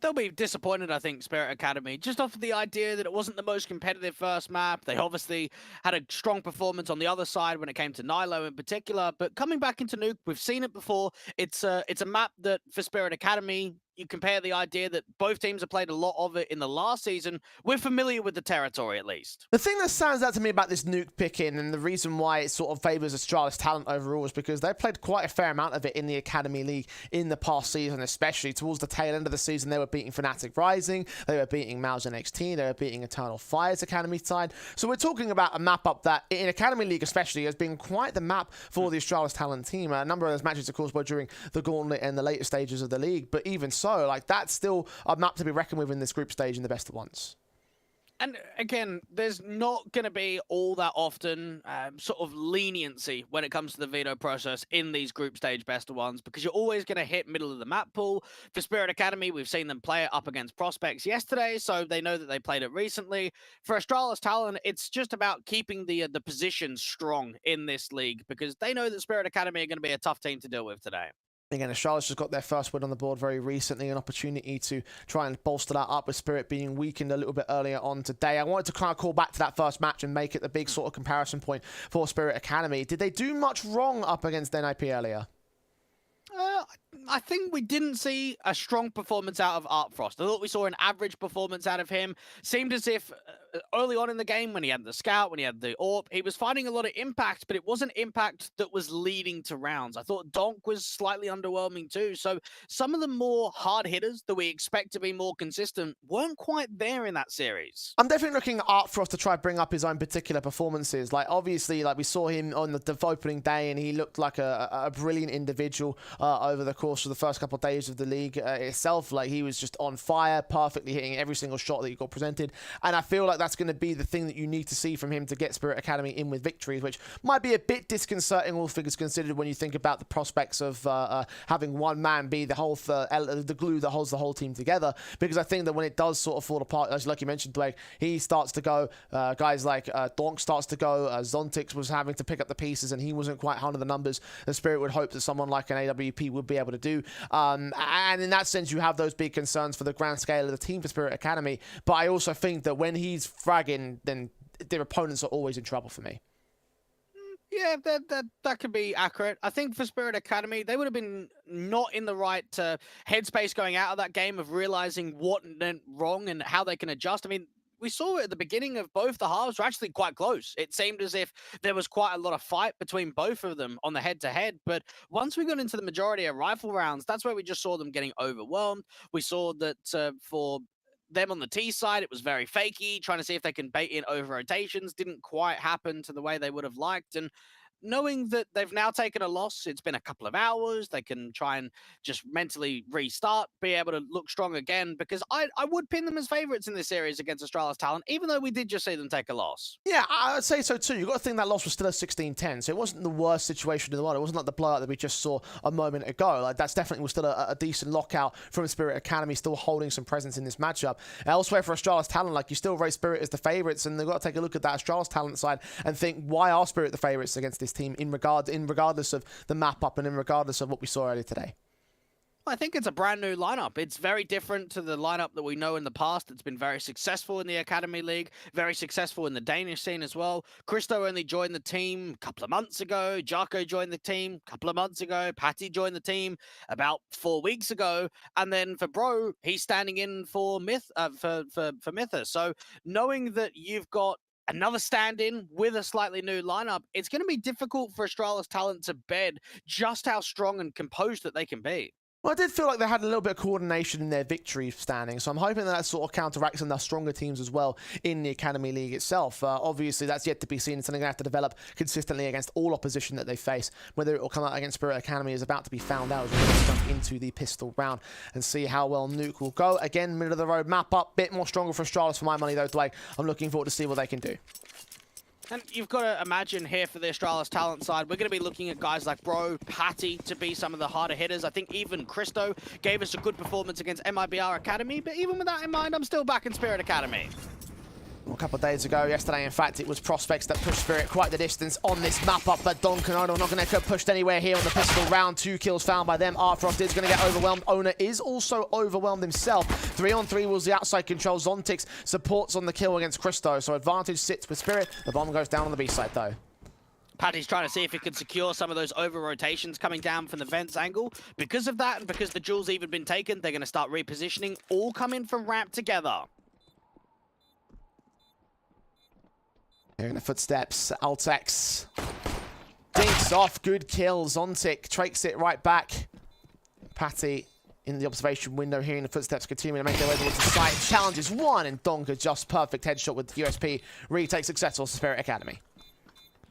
B: They'll be disappointed, I think, Spirit Academy, just off of the idea that it wasn't the most competitive first map. They obviously had a strong performance on the other side when it came to Nilo in particular, but coming back into Nuke, we've seen it before. It's a map that, for Spirit Academy, you compare the idea that both teams have played a lot of it in the last season. We're familiar with the territory, at least.
A: The thing that stands out to me about this Nuke picking, and the reason why it sort of favours Astralis Talent overall, is because they played quite a fair amount of it in the Academy League in the past season, especially towards the tail end of the season. They were beating fnatic Rising, they were beating Mouse NXT, they were beating Eternal Fire's Academy side. So we're talking about a map up that, in Academy League especially, has been quite the map for the Astralis Talent team. A number of those matches, of course, were during the Gauntlet and the later stages of the league, but even so, like, that's still a map to be reckoned with in this group stage in the best of ones.
B: And again, there's not going to be all that often sort of leniency when it comes to the veto process in these group stage best of ones, because you're always going to hit middle of the map pool. For Spirit Academy, we've seen them play it up against Prospects yesterday, so they know that they played it recently. For Astralis Talent, it's just about keeping the position strong in this league, because they know that Spirit Academy are going to be a tough team to deal with today.
A: Again, Astralis just got their first win on the board very recently, an opportunity to try and bolster that up with Spirit being weakened a little bit earlier on today. I wanted to kind of call back to that first match and make it the big sort of comparison point for Spirit Academy. Did they do much wrong up against NIP earlier?
B: I think we didn't see a strong performance out of Art Frost. I thought we saw an average performance out of him. Seemed as if early on in the game, when he had the Scout, when he had the AWP, he was finding a lot of impact, but it wasn't impact that was leading to rounds. I thought Donk was slightly underwhelming too. So some of the more hard hitters that we expect to be more consistent weren't quite there in that series.
A: I'm definitely looking at Art Frost to try and bring up his own particular performances. Like, obviously, like, we saw him on the opening day, and he looked like a brilliant individual over the course of the first couple of days of the league itself. Like, he was just on fire, perfectly hitting every single shot that he got presented. And I feel like that's going to be the thing that you need to see from him to get Spirit Academy in with victories, which might be a bit disconcerting, all things considered, when you think about the prospects of having one man be the whole the glue that holds the whole team together. Because I think that when it does sort of fall apart, as like you mentioned, Blake, he starts to go, guys like Donk starts to go, Zontix was having to pick up the pieces, and he wasn't quite under the numbers the Spirit would hope that someone like an AWP would be able to do. And in that sense, you have those big concerns for the grand scale of the team for Spirit Academy. But I also think that when he's fragging, then their opponents are always in trouble for me.
B: Yeah, that could be accurate. I think for Spirit Academy, they would have been not in the right headspace going out of that game of realizing what went wrong and how they can adjust. I mean, we saw it at the beginning of both the halves were actually quite close. It seemed as if there was quite a lot of fight between both of them on the head-to-head, but once we got into the majority of rifle rounds, that's where we just saw them getting overwhelmed. We saw that for them on the T side, it was very fakey, trying to see if they can bait in over rotations. Didn't quite happen to the way they would have liked. And knowing that they've now taken a loss, it's been a couple of hours, they can try and just mentally restart, be able to look strong again, because I would pin them as favorites in this series against Astralis Talent, even though we did just see them take a loss.
A: Yeah, I would say so too. You've got to think that loss was still a 16-10, so it wasn't the worst situation in the world. It wasn't like the blowout that we just saw a moment ago. Like, that's definitely was still a decent lockout from Spirit Academy, still holding some presence in this matchup. Elsewhere for Astralis Talent, like, you still rate Spirit as the favorites, and they've got to take a look at that Astralis Talent side and think, why are Spirit the favorites against this team regardless of the map up and in regardless of what we saw earlier today?
B: I think it's a brand new lineup. It's very different to the lineup that we know in the past. It's been very successful in the Academy League, very successful in the Danish scene as well. Christo only joined the team a couple of months ago. Jarko joined the team a couple of months ago. Patty joined the team about 4 weeks ago. And then for Bro, he's standing in for Mythos. So knowing that you've got another stand-in with a slightly new lineup, it's going to be difficult for Astralis Talent to bed just how strong and composed that they can be.
A: Well, I did feel like they had a little bit of coordination in their victory standing, so I'm hoping that sort of counteracts and they're stronger teams as well in the Academy League itself. Obviously, that's yet to be seen. It's something they have to develop consistently against all opposition that they face. Whether it will come out against Spirit Academy is about to be found out as we jump into the pistol round and see how well Nuke will go. Again, middle of the road map up, bit more stronger for Astralis for my money though, Blake. I'm looking forward to see what they can do.
B: And you've got to imagine here for the Astralis Talent side, we're going to be looking at guys like Bro, Patty to be some of the harder hitters. I think even Christo gave us a good performance against MIBR Academy, but even with that in mind, I'm still back in Spirit Academy.
A: A couple of days ago, yesterday, in fact, it was Prospects that pushed Spirit quite the distance on this map up, but Don Canado not going to get pushed anywhere here on the pistol round. 2 kills found by them. Artfrost is going to get overwhelmed. Owner is also overwhelmed himself. 3-on-3 was the outside control. Zontix supports on the kill against Christo, so advantage sits with Spirit. The bomb goes down on the B side, though.
B: Patty's trying to see if he can secure some of those over-rotations coming down from the vents angle. Because of that, and because the jewel's even been taken, they're going to start repositioning, all come in from ramp together.
A: Hearing the footsteps, Apeks dinks off, good kill. Zontic trakes it right back. Patty in the observation window, hearing the footsteps continuing to make their way towards the site. Challenges one, and Donka just perfect headshot with the USP. Retake successful for Spirit Academy.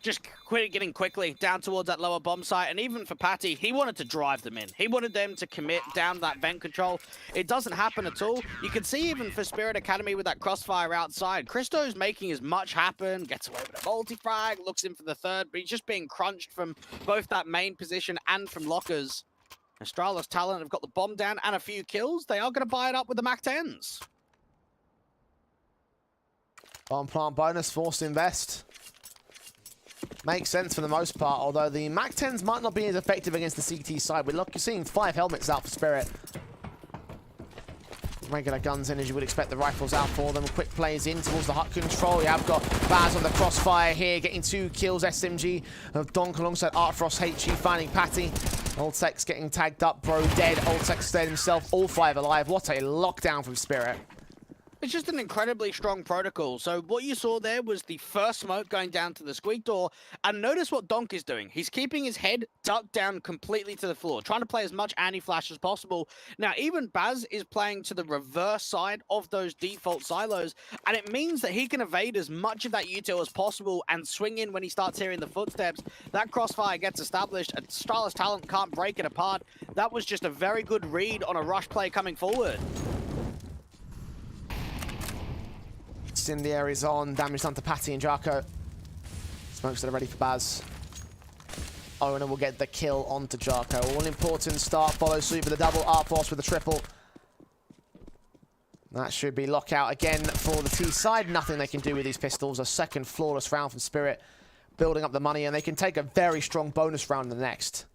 B: Just getting quickly down towards that lower bomb site, and even for Patty, he wanted to drive them in. He wanted them to commit down that vent control. It doesn't happen at all. You can see even for Spirit Academy with that crossfire outside, Christo's making as much happen, gets away with a multi-frag, looks in for the third, but he's just being crunched from both that main position and from lockers. Astralis Talent have got the bomb down and a few kills. They are going to buy it up with the MAC-10s.
A: Bomb plant bonus, forced invest. Makes sense for the most part, although the MAC-10s might not be as effective against the CT side. We're seeing 5 helmets out for Spirit. Regular guns in, as you would expect, the rifles out for them. Quick plays in towards the hut control. You have got Baz on the crossfire here, getting 2 kills. SMG of Donk alongside Artfrost. HE finding Patty. Ultex getting tagged up, Bro dead. Ultex stayed himself, all 5 alive. What a lockdown from Spirit.
B: It's just an incredibly strong protocol. So what you saw there was the first smoke going down to the squeak door. And notice what Donk is doing. He's keeping his head ducked down completely to the floor, trying to play as much anti-flash as possible. Now, even Baz is playing to the reverse side of those default silos. And it means that he can evade as much of that util as possible and swing in when he starts hearing the footsteps. That crossfire gets established. And Astralis Talent can't break it apart. That was just a very good read on a rush play coming forward.
A: Incendiary is on, damage done to Patty and Jarko. Smokes that are ready for Baz. Owner will get the kill onto Jarko. All important start, follow suit with a double, Artforce with a triple. That should be lockout again for the T side. Nothing they can do with these pistols. A second flawless round from Spirit, building up the money, and they can take a very strong bonus round in the next.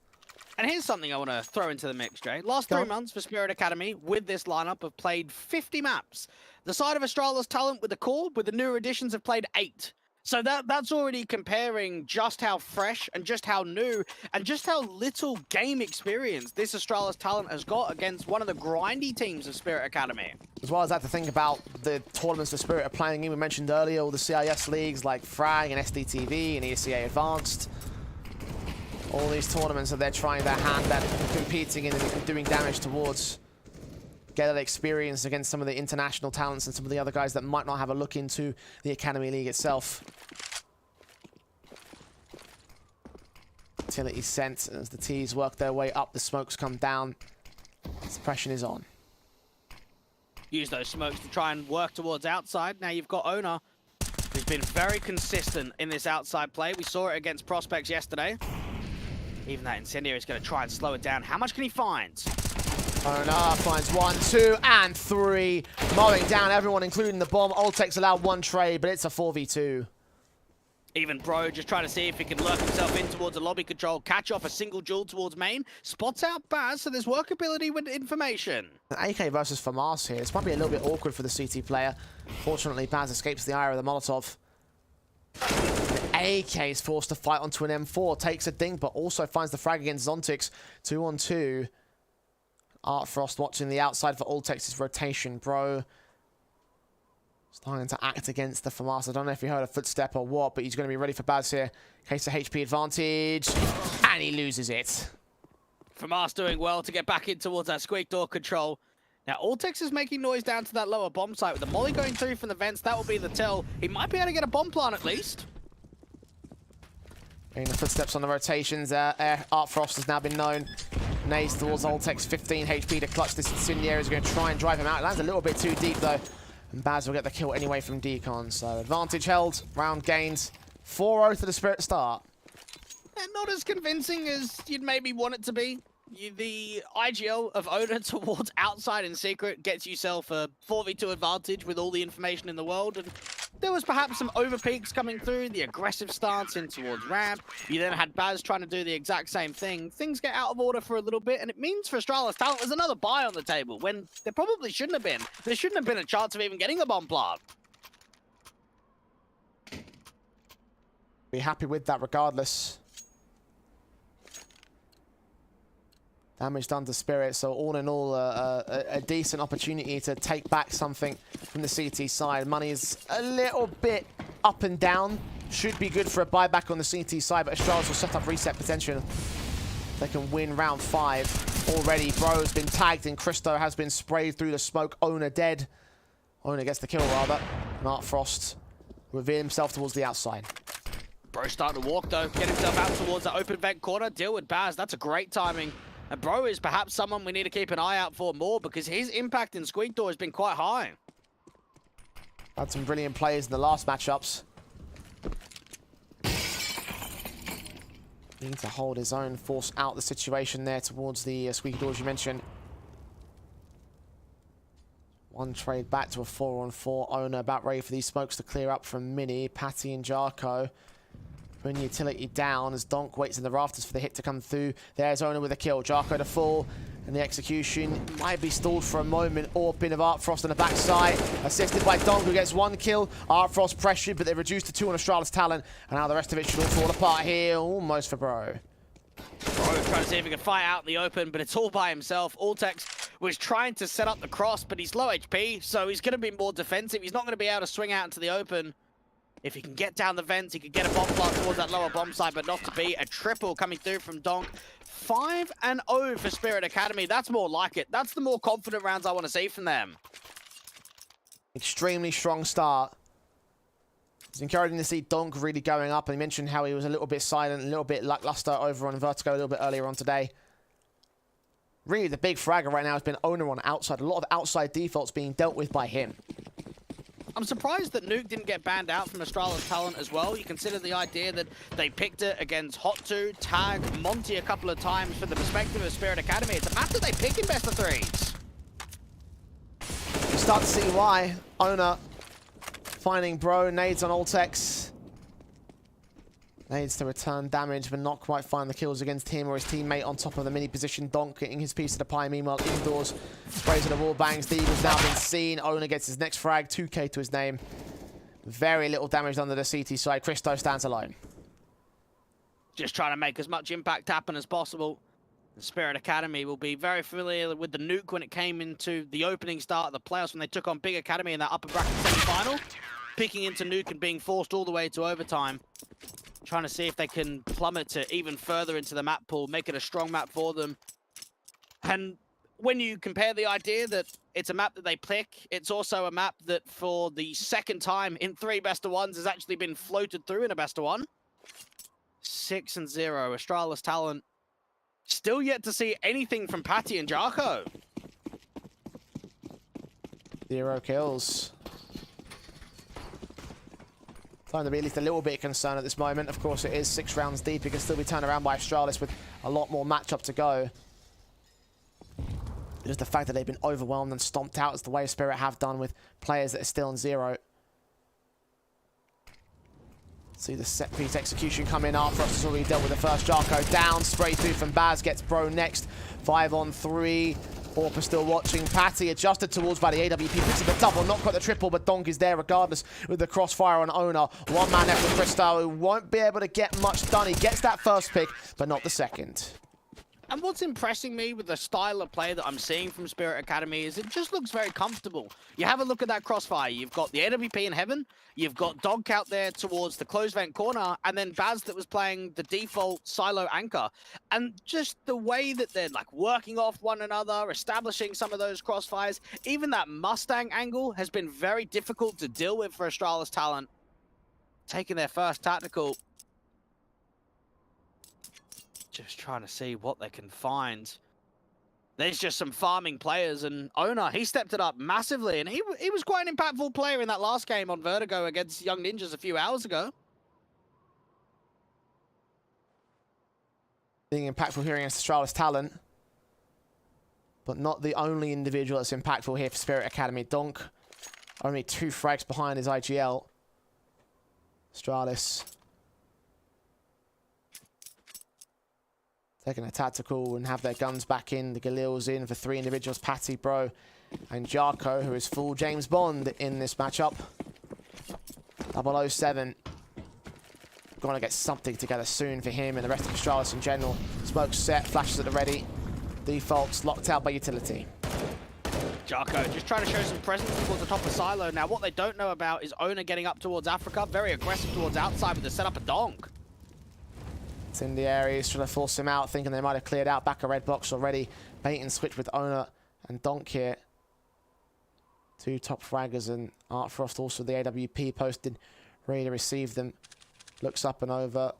B: And here's something I want to throw into the mix, Jay. Last 3 months for Spirit Academy with this lineup have played 50 maps. The side of Astralis Talent with the core, with the newer additions, have played 8. So that's already comparing just how fresh and just how new and just how little game experience this Astralis talent has got against one of the grindy teams of Spirit Academy.
A: As well as that, to think about the tournaments the Spirit are playing in. We mentioned earlier all the CIS leagues like Frag and SDTV and ESEA Advanced. All these tournaments that they're trying their hand at competing in and doing damage towards. Get that experience against some of the international talents and some of the other guys that might not have a look into the Academy League itself. Utility sent as the T's work their way up, the smokes come down. Suppression is on.
B: Use those smokes to try and work towards outside. Now you've got Owner, who's been very consistent in this outside play. We saw it against Prospects yesterday. Even that Incendiary is going to try and slow it down. How much can he find?
A: Owner finds 1, 2, and 3. Mowing down everyone, including the bomb. Oltek's allowed 1 trade, but it's a 4v2.
B: Even Bro just trying to see if he can lurk himself in towards a lobby control, catch off a single duel towards main, spots out Baz, so there's workability with information. AK
A: versus FAMAS here. This might be a little bit awkward for the CT player. Fortunately, Baz escapes the ire of the Molotov. The AK is forced to fight onto an M4, takes a ding, but also finds the frag against Zontix. 2-on-2. Artfrost watching the outside for Oltek's rotation. Bro starting to act against the FAMAS. I don't know if he heard a footstep or what, but he's going to be ready for Baz here. Case of HP advantage, and he loses it.
B: FAMAS doing well to get back in towards that squeak door control. Now, Oltek's is making noise down to that lower bomb site. With the molly going through from the vents, that will be the tell. He might be able to get a bomb plant at least.
A: Getting the footsteps on the rotations. Artfrost has now been known. Nades towards Oltek's 15 HP to clutch this Incendiary. Is going to try and drive him out. Lands a little bit too deep, though. And Baz will get the kill anyway from Decon. So advantage held, round gains. 4-0 to the Spirit start.
B: And not as convincing as you'd maybe want it to be. The IGL of Owner towards outside and secret gets yourself a 4v2 advantage with all the information in the world. And there was perhaps some overpeaks coming through, the aggressive stance in towards ramp. You then had Baz trying to do the exact same thing. Things get out of order for a little bit, and it means for Astralis talent there's another buy on the table when there probably shouldn't have been. There shouldn't have been a chance of even getting a bomb plant.
A: Be happy with that regardless. Damage done to Spirit, so all in all, a decent opportunity to take back something from the CT side. Money is a little bit up and down. Should be good for a buyback on the CT side, but Astralis will set up reset potential. They can win round 5 already. Bro's been tagged and Christo has been sprayed through the smoke. Owner dead. Owner gets the kill rather. And Artfrost reveal himself towards the outside.
B: Bro starting to walk though, get himself out towards that open vent corner. Deal with Baz, that's a great timing. And Bro is perhaps someone we need to keep an eye out for more because his impact in Squeak Door has been quite high.
A: Had some brilliant players in the last matchups. Need to hold his own, force out the situation there towards the Squeaky Doors you mentioned. 1 trade back to a 4-on-4. Owner about ready for these smokes to clear up from Mini, Patty and Jarko. Putting utility down as Donk waits in the rafters for the hit to come through. There's Owner with a kill. Jarko to fall. And the execution might be stalled for a moment. Orpin of Artfrost on the backside. Assisted by Donk, who gets 1 kill. Artfrost pressured, but they've reduced to 2 on Astralis talent. And now the rest of it should all fall apart here. Almost for Bro.
B: Bro trying to see if he can fight out in the open, but it's all by himself. Oltek's was trying to set up the cross, but he's low HP, so he's going to be more defensive. He's not going to be able to swing out into the open. If he can get down the vents, he could get a bomb plant towards that lower bomb site, but not to be. A triple coming through from Donk. 5-0 for Spirit Academy. That's more like it. That's the more confident rounds I want to see from them.
A: Extremely strong start. It's encouraging to see Donk really going up. And he mentioned how he was a little bit silent, a little bit lackluster over on Vertigo a little bit earlier on today. Really, the big fragger right now has been Owner on outside. A lot of outside defaults being dealt with by him.
B: I'm surprised that Nuke didn't get banned out from Astralis talent as well. You consider the idea that they picked it against Hot2, Tag, Monty a couple of times from the perspective of Spirit Academy. It's a matter they pick in best of 3s.
A: You start to see why. Owner finding Bro, nades on Oltek's. Nades to return damage, but not quite find the kills against him or his teammate on top of the mini position. Donk getting his piece of the pie. Meanwhile, indoors, sprays of the wall bangs. The Eagle's now been seen. Owner gets his next frag, 2k to his name. Very little damage done to the CT side. Christo stands alone.
B: Just trying to make as much impact happen as possible. The Spirit Academy will be very familiar with the nuke when it came into the opening start of the playoffs when they took on Big Academy in that upper bracket semi-final. Picking into nuke and being forced all the way to overtime. Trying to see if they can plummet it even further into the map pool, make it a strong map for them. And when you compare the idea that it's a map that they pick, it's also a map that for the second time in 3 best-of-1s has actually been floated through in a best-of-1. 6-0, Astralis talent. Still yet to see anything from Patty and Jarko.
A: 0 kills. Time to be at least a little bit concerned at this moment. Of course, it is 6 rounds deep. It can still be turned around by Astralis with a lot more matchup to go. Just the fact that they've been overwhelmed and stomped out is the way Spirit have done with players that are still in 0. See the set piece execution come in. Frost has already dealt with the first. Jarko down. Spray through from Baz. Gets Bro next. 5 on 3. Orpa still watching. Patty adjusted towards by the AWP. Picks up the double. Not quite the triple, but Donk is there regardless with the crossfire on Owner. 1 man left with Crystal, who won't be able to get much done. He gets that first pick, but not the second.
B: And what's impressing me with the style of play that I'm seeing from Spirit Academy is it just looks very comfortable. You have a look at that crossfire. You've got the AWP in heaven. You've got Donk out there towards the closed vent corner. And then Baz that was playing the default silo anchor. And just the way that they're like working off one another, establishing some of those crossfires. Even that Mustang angle has been very difficult to deal with for Astralis talent. Taking their first tactical. Just trying to see what they can find. There's just some farming players, and Owner, he stepped it up massively, and he was quite an impactful player in that last game on Vertigo against Young Ninjas a few hours ago.
A: Being impactful here against Astralis talent, but not the only individual that's impactful here for Spirit Academy. Donk, only 2 frags behind his IGL. Astralis taking a tactical and have their guns back in. The Galil's in for 3 individuals. Patty, Bro, and Jarko, who is full James Bond in this matchup. 007. Going to get something together soon for him and the rest of Astralis in general. Smoke's set, flashes at the ready. Defaults locked out by utility.
B: Jarko just trying to show some presence towards the top of Silo. Now, what they don't know about is Owner getting up towards Africa. Very aggressive towards outside with the setup of Donk.
A: Incendiaries trying to force him out, thinking they might have cleared out back a red box already. Bait and switch with Owner and Donk here. 2 top fraggers, and Frost also the AWP posted, ready to receive them. Looks up and over.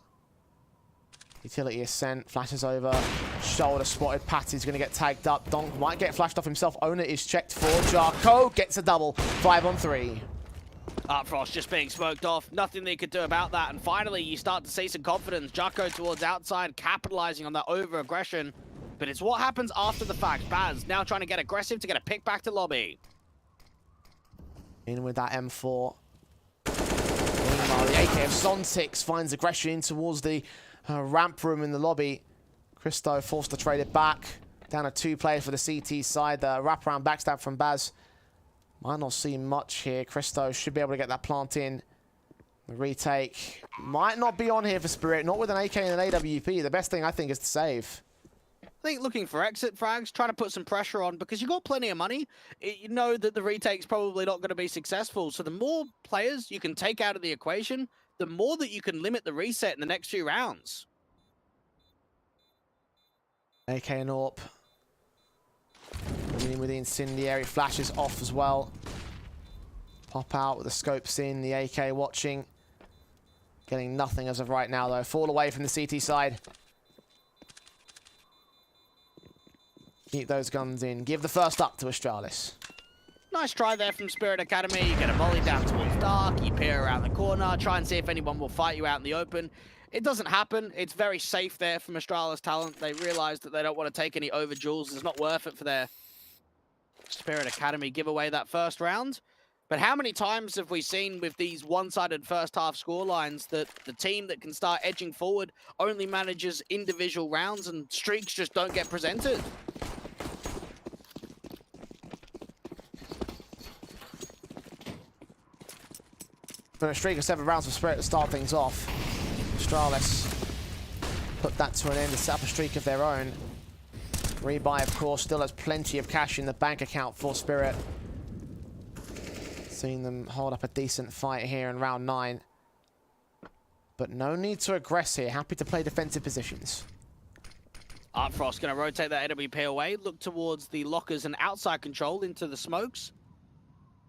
A: Utility Ascent, flashes over. Shoulder spotted. Patty's going to get tagged up. Donk might get flashed off himself. Owner is checked for. Jarko gets a double. 5 on 3.
B: Frost just being smoked off. Nothing they could do about that. And finally, you start to see some confidence. Jarko towards outside, capitalizing on that over-aggression. But it's what happens after the fact. Baz now trying to get aggressive to get a pick back to lobby.
A: In with that M4. Meanwhile, the AK of Zontix finds aggression in towards the ramp room in the lobby. Christo forced to trade it back. Down to 2 players for the CT side. The wraparound backstab from Baz. Might not see much here. Christo should be able to get that plant in. The retake might not be on here for Spirit. Not with an AK and an AWP. The best thing, I think, is to save.
B: I think looking for exit frags, trying to put some pressure on, because you've got plenty of money. You know that the retake's probably not going to be successful. So the more players you can take out of the equation, the more that you can limit the reset in the next few rounds.
A: AK and AWP. In with the incendiary, flashes off as well. Pop out with the scopes in, the AK watching. Getting nothing as of right now though. Fall away from the CT side. Keep those guns in. Give the first up to Astralis.
B: Nice try there from Spirit Academy. You get a volley down towards Dark. You peer around the corner. Try and see if anyone will fight you out in the open. It doesn't happen. It's very safe there from Astralis talent. They realize that they don't want to take any over jewels. It's not worth it for their Spirit Academy give away that first round. But how many times have we seen with these one-sided first half scorelines that the team that can start edging forward only manages individual rounds and streaks just don't get presented?
A: But a streak of 7 rounds for Spirit to start things off. Astralis put that to an end to set up a streak of their own. Rebuy, of course, still has plenty of cash in the bank account for Spirit. Seeing them hold up a decent fight here in round 9. But no need to aggress here. Happy to play defensive positions.
B: Artfrost going to rotate that AWP away, look towards the lockers and outside control into the smokes.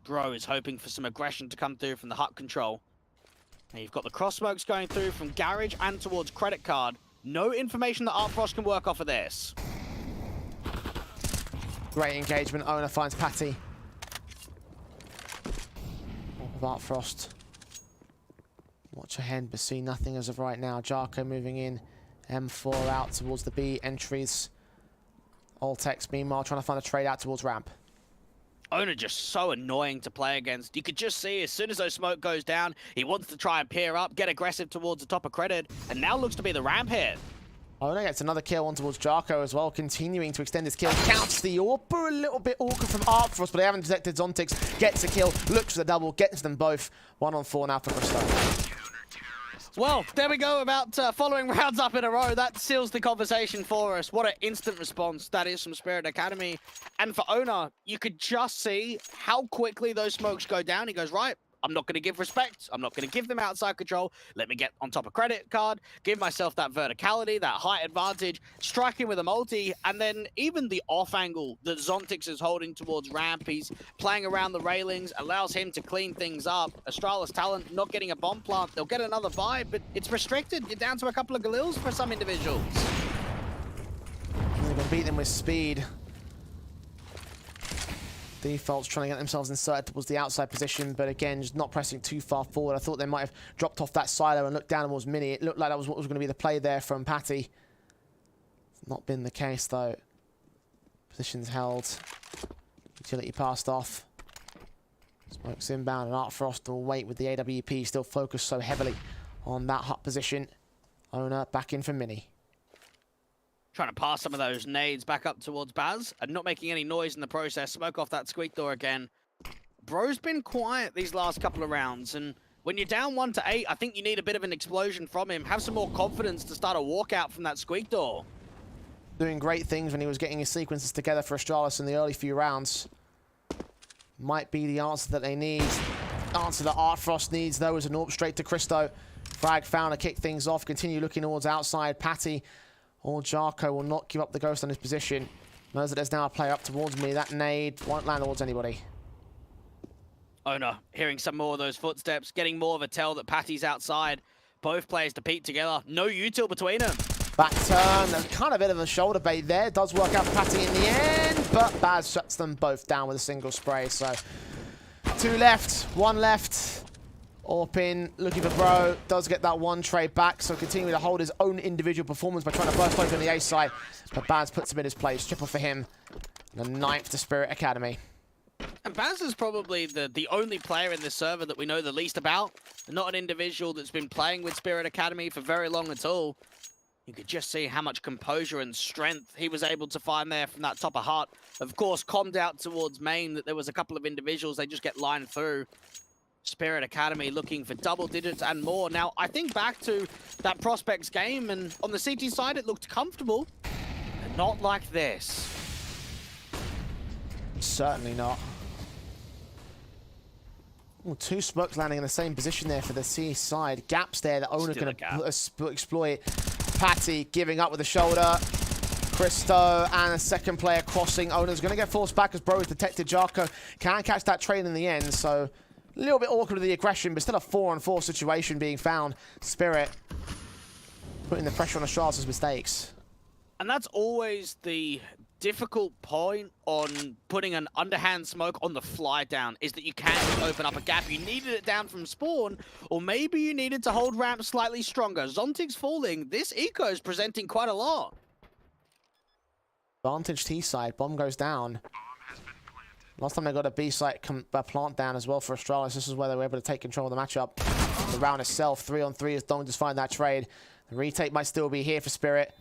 B: Bro is hoping for some aggression to come through from the hut control. And you've got the cross smokes going through from garage and towards credit card. No information that Artfrost can work off of this.
A: Great engagement. Owner finds Patty. Of Artfrost. Watch ahead, but see nothing as of right now. Jarko moving in. M4 out towards the B entries. Altex, meanwhile, trying to find a trade out towards ramp.
B: Owner just so annoying to play against. You could just see as soon as those smoke goes down, he wants to try and peer up, get aggressive towards the top of credit, and now looks to be the ramp hit.
A: Owner gets another kill on towards Jarko as well, continuing to extend his kill. Counts the AWP, a little bit awkward from Artfrost, but they haven't detected Zontix. Gets a kill, looks for the double, gets them both. 1-on-4 now for Bristow.
B: Well, there we go about following rounds up in a row. That seals the conversation for us. What an instant response that is from Spirit Academy. And for Owner, you could just see how quickly those smokes go down. He goes, right, I'm not going to give respect. I'm not going to give them outside control. Let me get on top of credit card, give myself that verticality, that height advantage, striking with a multi, and then even the off angle that Zontix is holding towards ramp. He's playing around the railings, allows him to clean things up. Astralis talent not getting a bomb plant. They'll get another buy, but it's restricted. You're down to a couple of Galils for some individuals.
A: They can beat them with speed. Defaults trying to get themselves inserted towards the outside position, but again, just not pressing too far forward. I thought they might have dropped off that silo and looked down towards Mini. It looked like that was what was going to be the play there from Patty. It's not been the case, though. Positions held. Utility passed off. Smokes inbound, and Artfrost will wait with the AWP, still focused so heavily on that hut position. Owner back in for Mini.
B: Trying to pass some of those nades back up towards Baz and not making any noise in the process. Smoke off that squeak door again. Bro's been quiet these last couple of rounds, and when you're down 1-8, I think you need a bit of an explosion from him. Have some more confidence to start a walkout from that squeak door.
A: Doing great things when he was getting his sequences together for Astralis in the early few rounds. Might be the answer that they need. Answer that Artfrost needs, though, is an AWP straight to Christo. Frag found to kick things off. Continue looking towards outside. Patty or Jarko will not give up the ghost on his position. Knows that there's now a player up towards me. That nade won't land towards anybody.
B: Owner hearing some more of those footsteps, getting more of a tell that Patty's outside. Both players to peek together. No util between them.
A: Back turn. There's kind of a bit of a shoulder bait there. Does work out for Patty in the end, but Baz shuts them both down with a single spray. So 2 left, 1 left. Orpin looking for Bro, does get that one trade back, so continuing to hold his own individual performance by trying to burst open the A side. But Baz puts him in his place. Triple for him. The 9th to Spirit Academy.
B: And Baz is probably the only player in this server that we know the least about. Not an individual that's been playing with Spirit Academy for very long at all. You could just see how much composure and strength he was able to find there from that top of hut. Of course, calmed out towards main that there was a couple of individuals, they just get lined through. Spirit Academy looking for double digits and more. Now, I think back to that Prospects game, and on the CT side, it looked comfortable, but not like this.
A: Certainly not. Ooh, 2 smokes landing in the same position there for the C side. Gaps there that Owner can exploit. Patty giving up with the shoulder. Christo and a second player crossing. Owner's going to get forced back as Bro has detected Jarko. Can catch that trade in the end, so a little bit awkward with the aggression, but still a 4-on-4 situation being found. Spirit putting the pressure on Astralis' mistakes.
B: And that's always the difficult point on putting an underhand smoke on the fly down, is that you can't open up a gap. You needed it down from spawn, or maybe you needed to hold ramp slightly stronger. Zontig's falling. This eco is presenting quite a lot.
A: Vantage T side, bomb goes down. Last time they got a B site plant down as well for Astralis. This is where they were able to take control of the matchup. The round itself, 3-on-3 as Dong just find that trade. The retake might still be here for Spirit.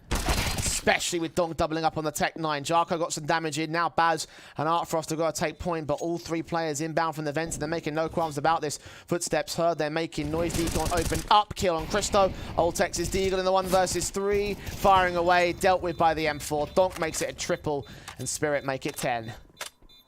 A: especially with Donk doubling up on the Tech 9. Jarko got some damage in. Now Baz and Artfrost have got to take point, but all three players inbound from the vents, and they're making no qualms about this. Footsteps heard, they're making noise. Deacon opened up, kill on Christo. Old Texas Deagle in the 1 versus 3, firing away, dealt with by the M4. Donk makes it a triple, and Spirit make it 10.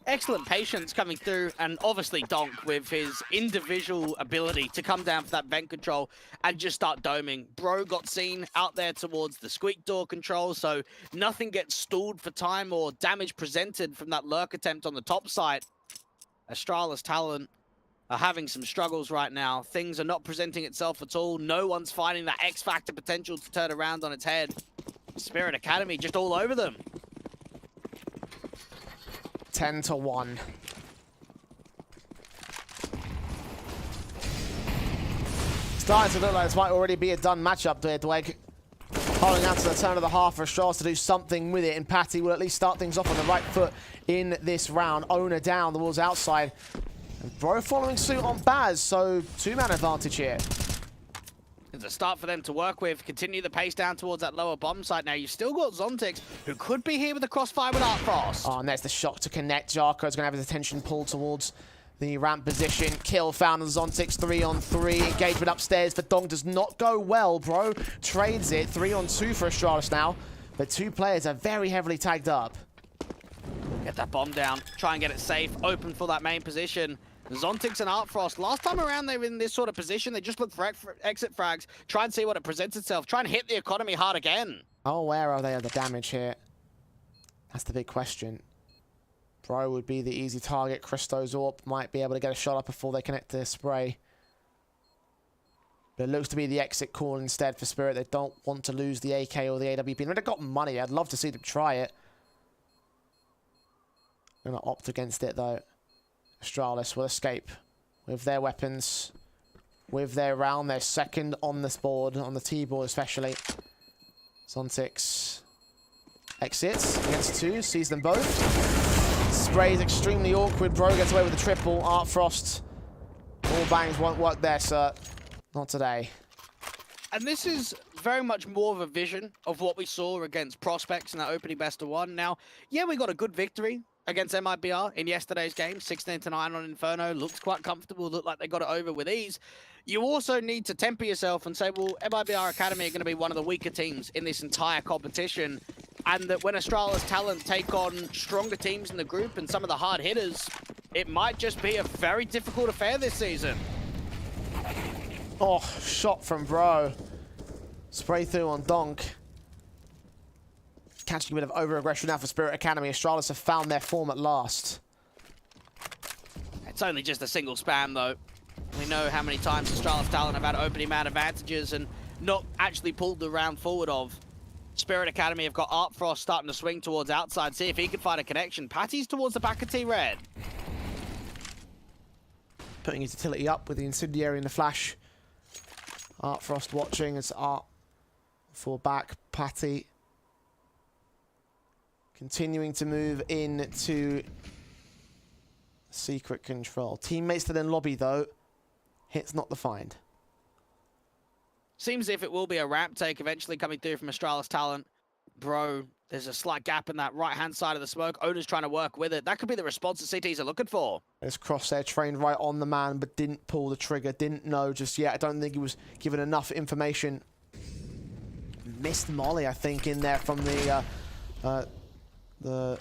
B: Excellent patience coming through, and obviously Donk with his individual ability to come down for that vent control and just start doming. Bro got seen out there towards the squeak door control, so nothing gets stalled for time or damage presented from that lurk attempt on the top side. Astralis talent are having some struggles right now. Things are not presenting itself at all. No one's finding that X Factor potential to turn around on its head. Spirit Academy just all over them.
A: 10-1. Starting to look like this might already be a done matchup there, Dweg. Holding out to the turn of the half for Astralis to do something with it, and Patty will at least start things off on the right foot in this round. Owner down, the walls outside. And Bro following suit on Baz, so 2-man advantage here.
B: It's a start for them to work with. Continue the pace down towards that lower bomb site. Now you've still got Zontix, who could be here with the crossfire with Artfrost.
A: Oh, and there's the shot to connect. Jarko's going to have his attention pulled towards the ramp position. Kill found on Zontix, 3-on-3. Engagement upstairs for Dong does not go well, Bro. Trades it, 3-on-2 for Astralis now. But two players are very heavily tagged up.
B: Get that bomb down. Try and get it safe. Open for that main position. Zontix and Artfrost, last time around they were in this sort of position. They just look for exit frags, try and see what it presents itself, try and hit the economy hard again.
A: How aware are they of the damage here? That's the big question. Bro would be the easy target. Christo's AWP might be able to get a shot up before they connect to spray. But it looks to be the exit call instead for Spirit. They don't want to lose the AK or the AWP. I mean, they've got money. I'd love to see them try it. They're going to opt against it, though. Astralis will escape with their weapons, with their round. They're second on this board, on the T-board especially. Zontix exits against 2, sees them both. Sprays extremely awkward. Bro gets away with the triple. Artfrost. All bangs won't work there, sir. Not today.
B: And this is very much more of a vision of what we saw against Prospects in that opening best of 1. Now, yeah, we got a good victory against MIBR in yesterday's game, 16-9 on Inferno. Looked quite comfortable, looked like they got it over with ease. You also need to temper yourself and say, well, MIBR Academy are going to be one of the weaker teams in this entire competition, and that when Astralis talent take on stronger teams in the group and some of the hard hitters, it might just be a very difficult affair this season.
A: Oh, shot from Bro. Spray through on Donk. Catching a bit of over-aggression now for Spirit Academy. Astralis have found their form at last.
B: It's only just a single spam, though. We know how many times Astralis talent have had opening man advantages and not actually pulled the round forward of. Spirit Academy have got Artfrost starting to swing towards outside, see if he can find a connection. Patty's towards the back of T-Red.
A: Putting his utility up with the incendiary and the flash. Artfrost watching as Art fall back. Patty continuing to move into secret control. Teammates still in lobby though. Hit's not defined.
B: Seems as if it will be a ramp take eventually coming through from Astralis talent. Bro, there's a slight gap in that right-hand side of the smoke. Owner's trying to work with it. That could be the response the CTs are looking for.
A: This crosshair trained right on the man, but didn't pull the trigger, didn't know just yet. I don't think he was given enough information. Missed Molly, I think, in there from the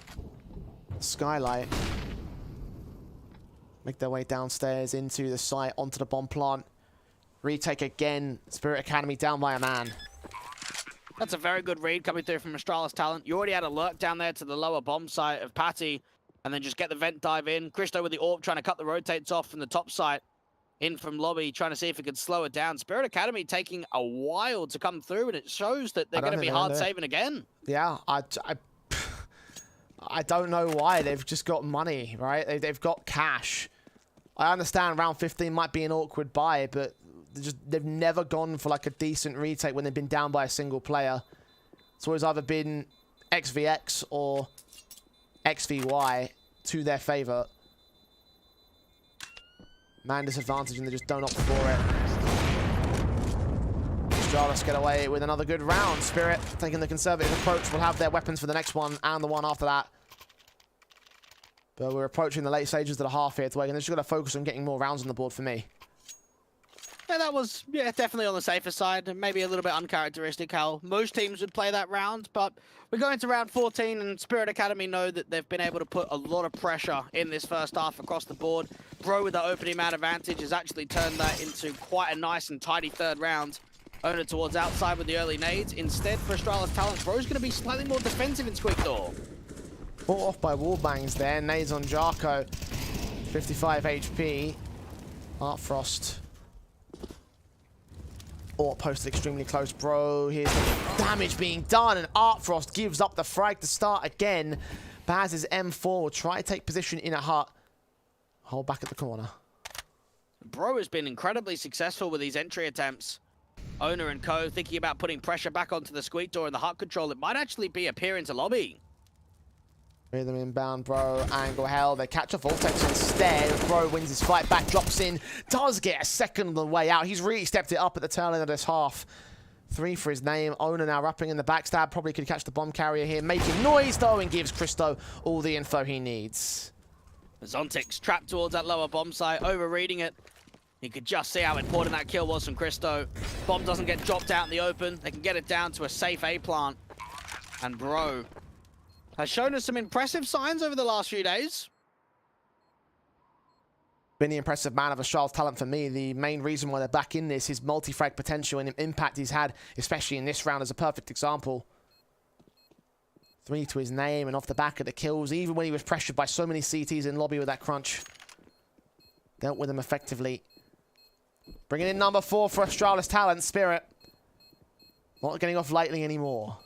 A: skylight. Make their way downstairs into the site, onto the bomb plant. Retake again. Spirit Academy down by a man.
B: That's a very good read coming through from Astralis talent. You already had a lurk down there to the lower bomb site of Patty, and then just get the vent dive in. Christo with the AWP trying to cut the rotates off from the top site. In from lobby, trying to see if he could slow it down. Spirit Academy taking a while to come through, and it shows that they're going to be hard saving again.
A: Yeah, I don't know why. They've just got money, right? They've got cash. I understand round 15 might be an awkward buy, but they've never gone for like a decent retake when they've been down by a single player. It's always either been XVX or XVY to their favor. Man disadvantage and they just don't opt for it. Astralis get away with another good round. Spirit taking the conservative approach. Will have their weapons for the next one and the one after that. But we're approaching the late stages of the half here, and they're just going to focus on getting more rounds on the board for me.
B: Yeah, that was definitely on the safer side, and maybe a little bit uncharacteristic how most teams would play that round. But we're going to round 14, and Spirit Academy know that they've been able to put a lot of pressure in this first half across the board. Bro, with the opening man advantage, has actually turned that into quite a nice and tidy third round. Owner towards outside with the early nades. Instead, for Astralis Talent, Bro's going to be slightly more defensive in Squeak Door.
A: Fought off by wall bangs there. Nades on Jarko. 55 HP. Art Frost. Or posted extremely close, Bro. Here's the damage being done, and Art Frost gives up the frag to start again. Baz's M4 will try to take position in a hut. Hold back at the corner.
B: Bro has been incredibly successful with these entry attempts. Owner and co thinking about putting pressure back onto the Squeak Door and the hut control. It might actually be a peer into lobby.
A: Rhythm inbound, Bro. Angle hell. They catch a Vortex instead. Bro wins his fight back, drops in, does get a second on the way out. He's really stepped it up at the tail end of this half. 3 for his name. Owner now wrapping in the backstab. Probably could catch the bomb carrier here. Making noise, though, and gives Christo all the info he needs.
B: Zontic's trapped towards that lower bomb site, overreading it. You could just see how important that kill was from Christo. Bomb doesn't get dropped out in the open. They can get it down to a safe A plant. And Bro has shown us some impressive signs over the last few days.
A: Been the impressive man of Astralis Talent for me. The main reason why they're back in this is multi-frag potential and impact he's had, especially in this round, as a perfect example. 3 to his name and off the back of the kills, even when he was pressured by so many CTs in lobby with that crunch. Dealt with them effectively. Bringing in number 4 for Astralis Talent, Spirit. Not getting off lightly anymore.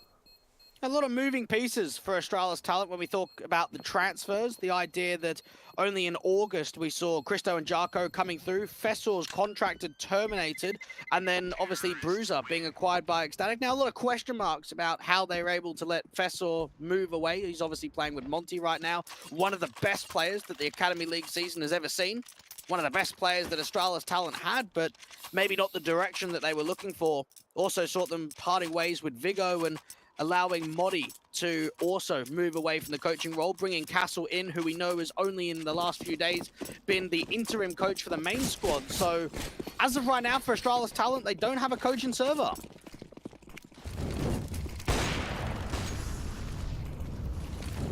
B: A lot of moving pieces for Astralis Talent when we talk about the transfers. The idea that only in August we saw Christo and Jarko coming through, Fessor's contracted terminated, and then obviously Bruiser being acquired by Ecstatic. Now a lot of question marks about how they were able to let Fessor move away. He's obviously playing with Monty right now. One of the best players that the Academy League season has ever seen. One of the best players that Astralis Talent had, but maybe not the direction that they were looking for. Also saw them parting ways with Vigo and allowing Modi to also move away from the coaching role, bringing Castle in, who we know has only in the last few days been the interim coach for the main squad. So as of right now for Astralis Talent, they don't have a coach and server.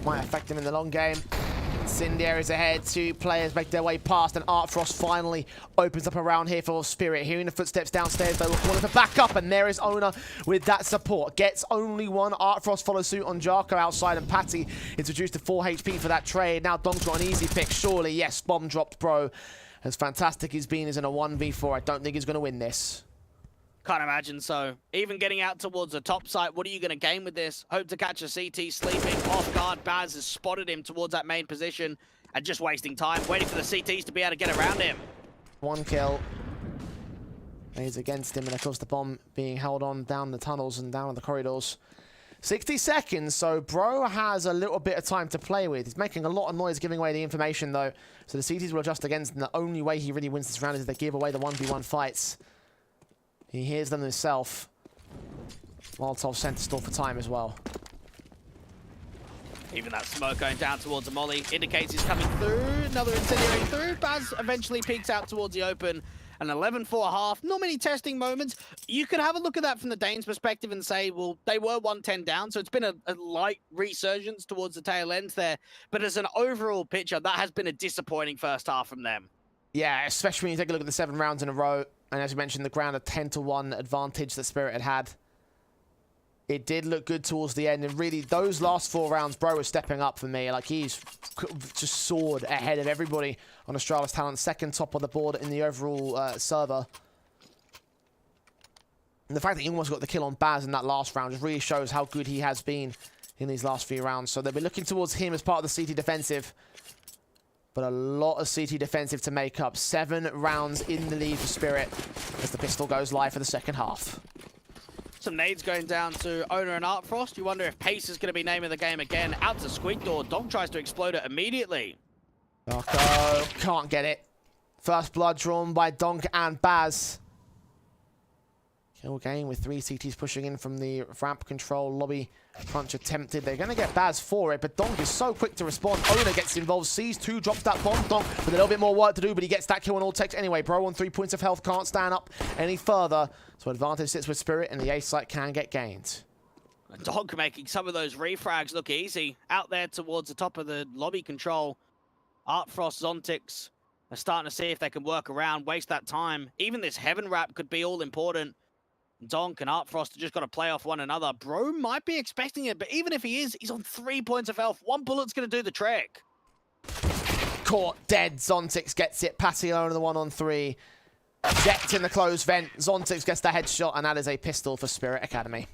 A: Might affect him in the long game. Incendiary is ahead. 2 players make their way past, and Art Frost finally opens up around here for Spirit. Hearing the footsteps downstairs, they will call it for backup, and there is Owner with that support. Gets only 1. Art Frost follows suit on Jarko outside, and Patty is reduced to 4 HP for that trade. Now Dom's got an easy pick, surely. Yes, bomb dropped, Bro. As fantastic he's been as in a 1v4, I don't think he's going to win this.
B: Can't imagine so. Even getting out towards the top site, what are you going to gain with this? Hope to catch a CT sleeping. Off guard, Baz has spotted him towards that main position and just wasting time, waiting for the CTs to be able to get around him.
A: 1 kill. He's against him, and of course the bomb being held on down the tunnels and down the corridors. 60 seconds, so Bro has a little bit of time to play with. He's making a lot of noise giving away the information, though. So the CTs will adjust against him. The only way he really wins this round is if they give away the 1v1 fights. He hears them himself. Molotov sent to stall for time as well.
B: Even that smoke going down towards the molly indicates he's coming through. Another incendiary through. Baz eventually peeks out towards the open. An 11-4.5. Not many testing moments. You could have a look at that from the Danes' perspective and say, well, they were 110 down, so it's been a light resurgence towards the tail end there. But as an overall picture, that has been a disappointing first half from them.
A: Yeah, especially when you take a look at the 7 rounds in a row. And as you mentioned, the ground a 10-1 advantage that Spirit had. It did look good towards the end, and really those last 4 rounds, Bro was stepping up for me. Like, he's just soared ahead of everybody on Astralis Talent, 2nd top on the board in the overall server. And the fact that he almost got the kill on Baz in that last round just really shows how good he has been in these last few rounds. So they'll be looking towards him as part of the CT defensive. But a lot of CT defensive to make up. 7 rounds in the lead for Spirit as the pistol goes live for the second half.
B: Some nades going down to Owner and Art Frost. You wonder if Pace is going to be naming the game again. Out to Squeak Door. Dom tries to explode it immediately.
A: Darko can't get it. First blood drawn by Donk and Baz. Kill game with 3 CTs pushing in from the ramp control. Lobby crunch attempted. They're going to get Baz for it, but Donk is so quick to respond. Owner gets involved, sees 2, drops that bomb. Donk with a little bit more work to do, but he gets that kill on all takes anyway. Bro on 3 points of health, can't stand up any further. So advantage sits with Spirit, and the A site can get gained.
B: Donk making some of those refrags look easy. Out there towards the top of the lobby control. Artfrost, Zontix are starting to see if they can work around, waste that time. Even this Heaven Wrap could be all important. Donk and Artfrost have just got to play off one another. Bro might be expecting it, but even if he is, he's on 3 points of health. 1 bullet's going to do the trick.
A: Caught dead. Zontix gets it. Patio on the 1-on-3. Ject in the closed vent. Zontix gets the headshot, and that is a pistol for Spirit Academy.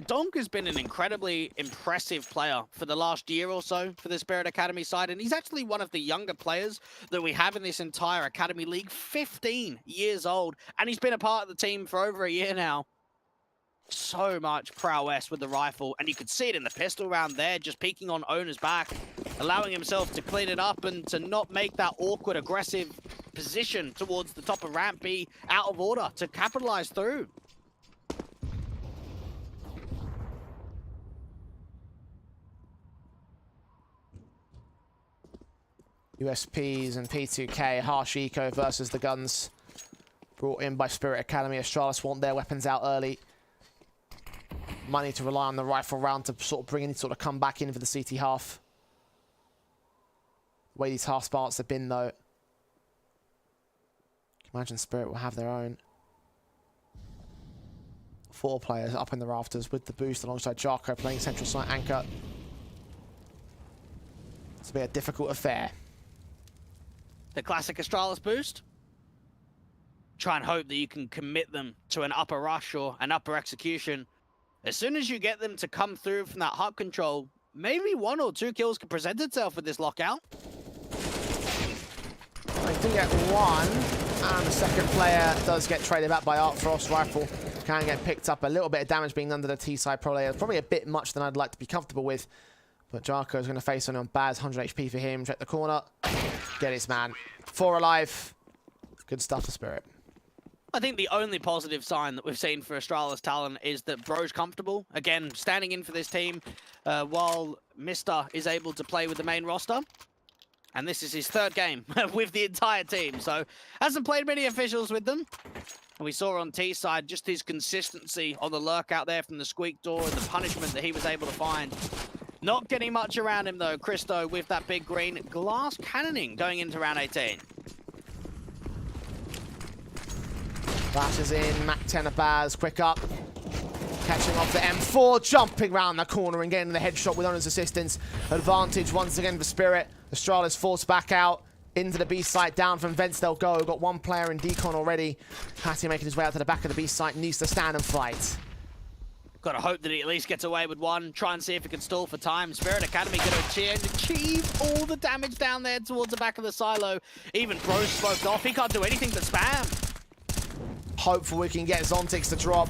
B: Donk has been an incredibly impressive player for the last year or so for the Spirit Academy side, and he's actually one of the younger players that we have in this entire Academy League, 15 years old, and he's been a part of the team for over a year now. So much prowess with the rifle, and you could see it in the pistol round there, just peeking on Owner's back, allowing himself to clean it up and to not make that awkward, aggressive position towards the top of ramp be out of order to capitalize through.
A: USPs and P2K, harsh eco versus the guns brought in by Spirit Academy. Astralis want their weapons out early. Might need to rely on the rifle round to sort of bring in, sort of come back in for the CT half. The way these half sparks have been, though. Imagine Spirit will have their own. 4 players up in the rafters with the boost alongside Jarko playing central site anchor. This will be a difficult affair.
B: The classic Astralis boost. Try and hope that you can commit them to an upper rush or an upper execution. As soon as you get them to come through from that hub control, maybe 1 or 2 kills can present itself with this lockout.
A: They do get 1, and the second player does get traded back by Artfrost. Rifle can get picked up. A little bit of damage being done to the T-side pro layer. Probably a bit much than I'd like to be comfortable with. But Jarko is going to face on Baz, 100 HP for him. Check the corner. Get his man. 4 alive. Good stuff for Spirit.
B: I think the only positive sign that we've seen for Astralis talent is that Bro's comfortable. Again, standing in for this team while Mr. is able to play with the main roster. And this is his 3rd game with the entire team. So hasn't played many officials with them. And we saw on T side just his consistency on the lurk out there from the squeak door and the punishment that he was able to find. Not getting much around him, though. Christo with that big green glass cannoning going into round 18.
A: Flashes in. Mac 10 of Baz. Quick up. Catching off the M4. Jumping round the corner and getting the headshot with Owner's assistance. Advantage once again for Spirit. Astralis forced back out. Into the B site. Down from vents they'll go. Got 1 player in decon already. Patty making his way out to the back of the B site. Needs to stand and fight.
B: Got to hope that he at least gets away with 1. Try and see if he can stall for time. Spirit Academy going to achieve all the damage down there towards the back of the silo. Even Bro smoked off. He can't do anything but spam.
A: Hopefully we can get Zontix to drop.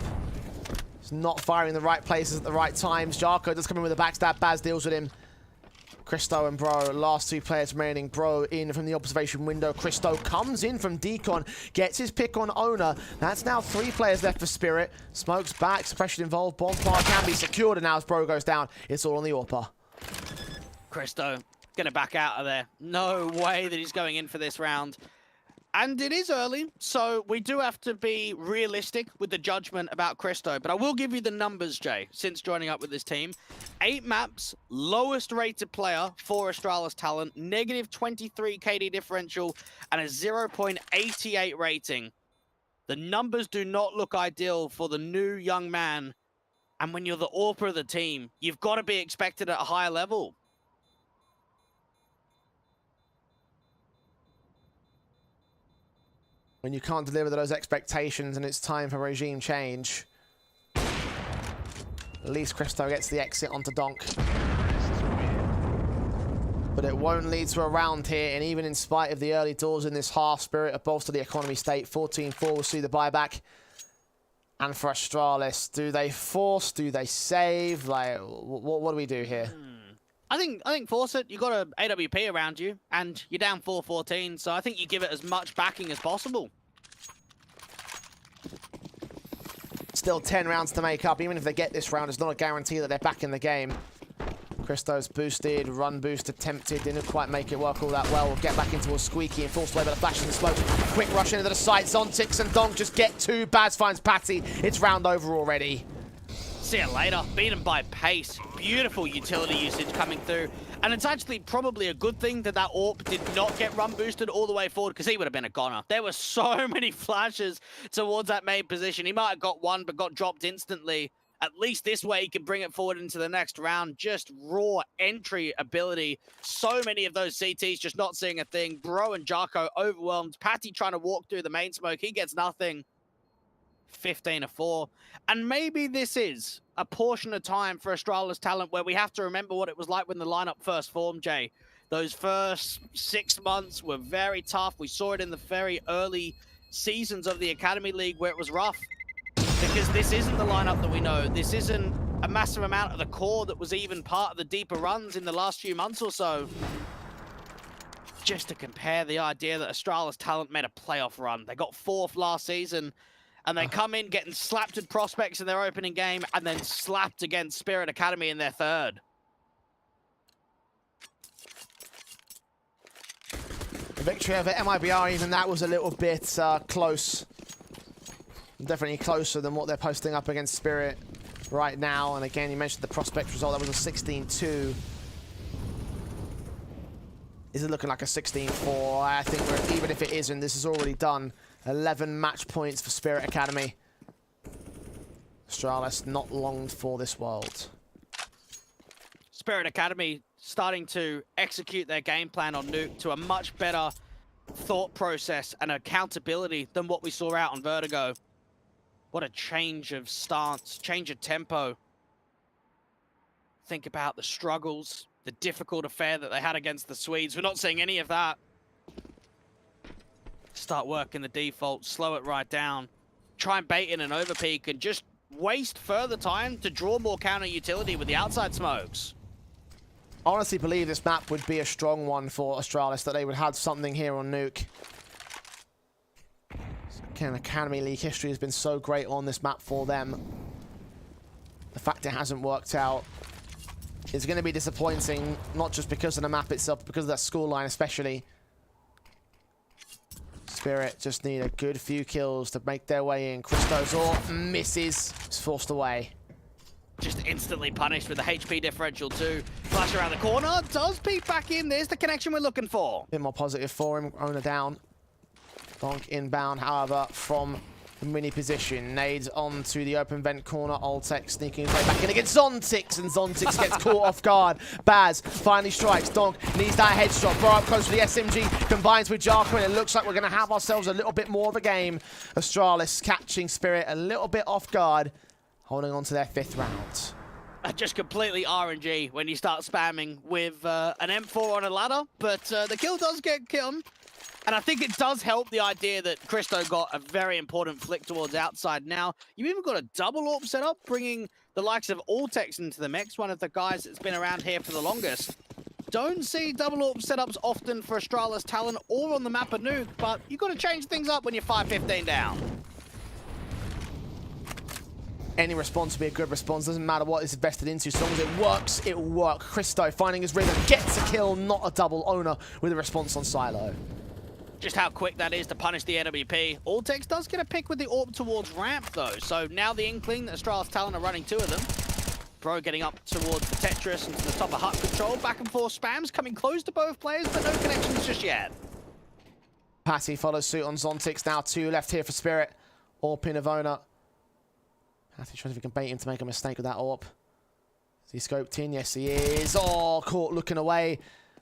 A: He's not firing in the right places at the right times. Jarko does come in with a backstab. Baz deals with him. Christo and Bro, last 2 players remaining. Bro in from the observation window. Christo comes in from decon, gets his pick on Owner. That's now 3 players left for Spirit. Smokes back, suppression involved. Bonfire can be secured, and now as Bro goes down, it's all on the AWPer.
B: Christo gonna back out of there. No way that he's going in for this round. And it is early, so we do have to be realistic with the judgment about Christo. But I will give you the numbers, Jay, since joining up with this team. 8 maps, lowest rated player for Astralis talent, -23 KD differential, and a 0.88 rating. The numbers do not look ideal for the new young man. And when you're the AWPer of the team, you've got to be expected at a higher level.
A: When you can't deliver those expectations and it's time for regime change. At least Christo gets the exit onto Donk. But it won't lead to a round here, and even in spite of the early doors in this half, Spirit have bolstered the economy state. 14-4 will see the buyback. And for Astralis, do they force? Do they save? Like, what do we do here?
B: I think force it. You got a AWP around you, and you're down 4-14. So I think you give it as much backing as possible.
A: Still 10 rounds to make up. Even if they get this round, it's not a guarantee that they're back in the game. Christo's boosted, run boost attempted, didn't quite make it work all that well. Will get back into a squeaky and forced away by the flash and the smoke. Quick rush into the site. Zontix and Donk just get two. Baz finds Patty. It's round over already.
B: See it later. Beaten by pace. Beautiful utility usage coming through. And it's actually probably a good thing that that AWP did not get run boosted all the way forward, because he would have been a goner. There were so many flashes towards that main position. He might have got one, but got dropped instantly. At least this way he can bring it forward into the next round. Just raw entry ability. So many of those CTs just not seeing a thing. Bro and Jarko overwhelmed. Patty trying to walk through the main smoke. He gets nothing. 15-4. And maybe this is a portion of time for Astralis talent where we have to remember what it was like when the lineup first formed, Jay. Those first 6 months were very tough. We saw it in the very early seasons of the Academy League where it was rough. Because this isn't the lineup that we know. This isn't a massive amount of the core that was even part of the deeper runs in the last few months or so. Just to compare the idea that Astralis talent made a playoff run. They got 4th last season, and they come in getting slapped at Prospects in their opening game, and then slapped against Spirit Academy in their 3rd.
A: The victory over MIBR, even that was a little bit close. Definitely closer than what they're posting up against Spirit right now. And again, you mentioned the Prospect result. That was a 16-2. Is it looking like a 16-4? I think even if it isn't, this is already done. 11 match points for Spirit Academy. Astralis not longed for this world.
B: Spirit Academy starting to execute their game plan on Nuke to a much better thought process and accountability than what we saw out on Vertigo. What a change of stance, change of tempo. Think about the struggles, the difficult affair that they had against the Swedes. We're not seeing any of that. Start working the default, slow it right down. Try and bait in an overpeak and just waste further time to draw more counter utility with the outside smokes.
A: I honestly believe this map would be a strong one for Astralis, that they would have something here on Nuke. Again, Academy League history has been so great on this map for them. The fact it hasn't worked out is going to be disappointing, not just because of the map itself, but because of that scoreline especially. Spirit just need a good few kills to make their way in. Christo's AWP misses. It's forced away.
B: Just instantly punished with the HP differential too. Flash around the corner, does peek back in. There's the connection we're looking for.
A: A bit more positive for him. Owner down. Donk inbound, however, from the mini position. Nades onto the open vent corner. Oltek sneaking his way back in against Zontix, and Zontix gets caught off guard. Baz finally strikes. Donk needs that headshot. Bro up close to the SMG, combines with Jarko, and it looks like we're going to have ourselves a little bit more of a game. Astralis catching Spirit a little bit off guard, holding on to their 5th round.
B: Just completely RNG when you start spamming with an M4 on a ladder, but the kill does get killed. And I think it does help the idea that Christo got a very important flick towards outside. Now, you've even got a double AWP set up, bringing the likes of Altex into the mix, one of the guys that's been around here for the longest. Don't see double AWP setups often for Astralis talent or on the map of Nuke, but you've got to change things up when you're 5-15 down.
A: Any response will be a good response. Doesn't matter what it's invested into. As long as it works, it will work. Christo finding his rhythm, gets a kill, not a double. Owner with a response on Silo.
B: Just how quick that is to punish the NWP. Altex does get a pick with the AWP towards ramp, though. So now the inkling that Astralis talent are running 2 of them. Bro getting up towards the Tetris and to the top of hut control. Back and forth spams coming close to both players, but no connections just yet.
A: Patty follows suit on Zontix. Now 2 left here for Spirit. AWP in Avona. Patty trying to see if he can bait him to make a mistake with that AWP. Is he scoped in? Yes, he is. Oh, caught looking away.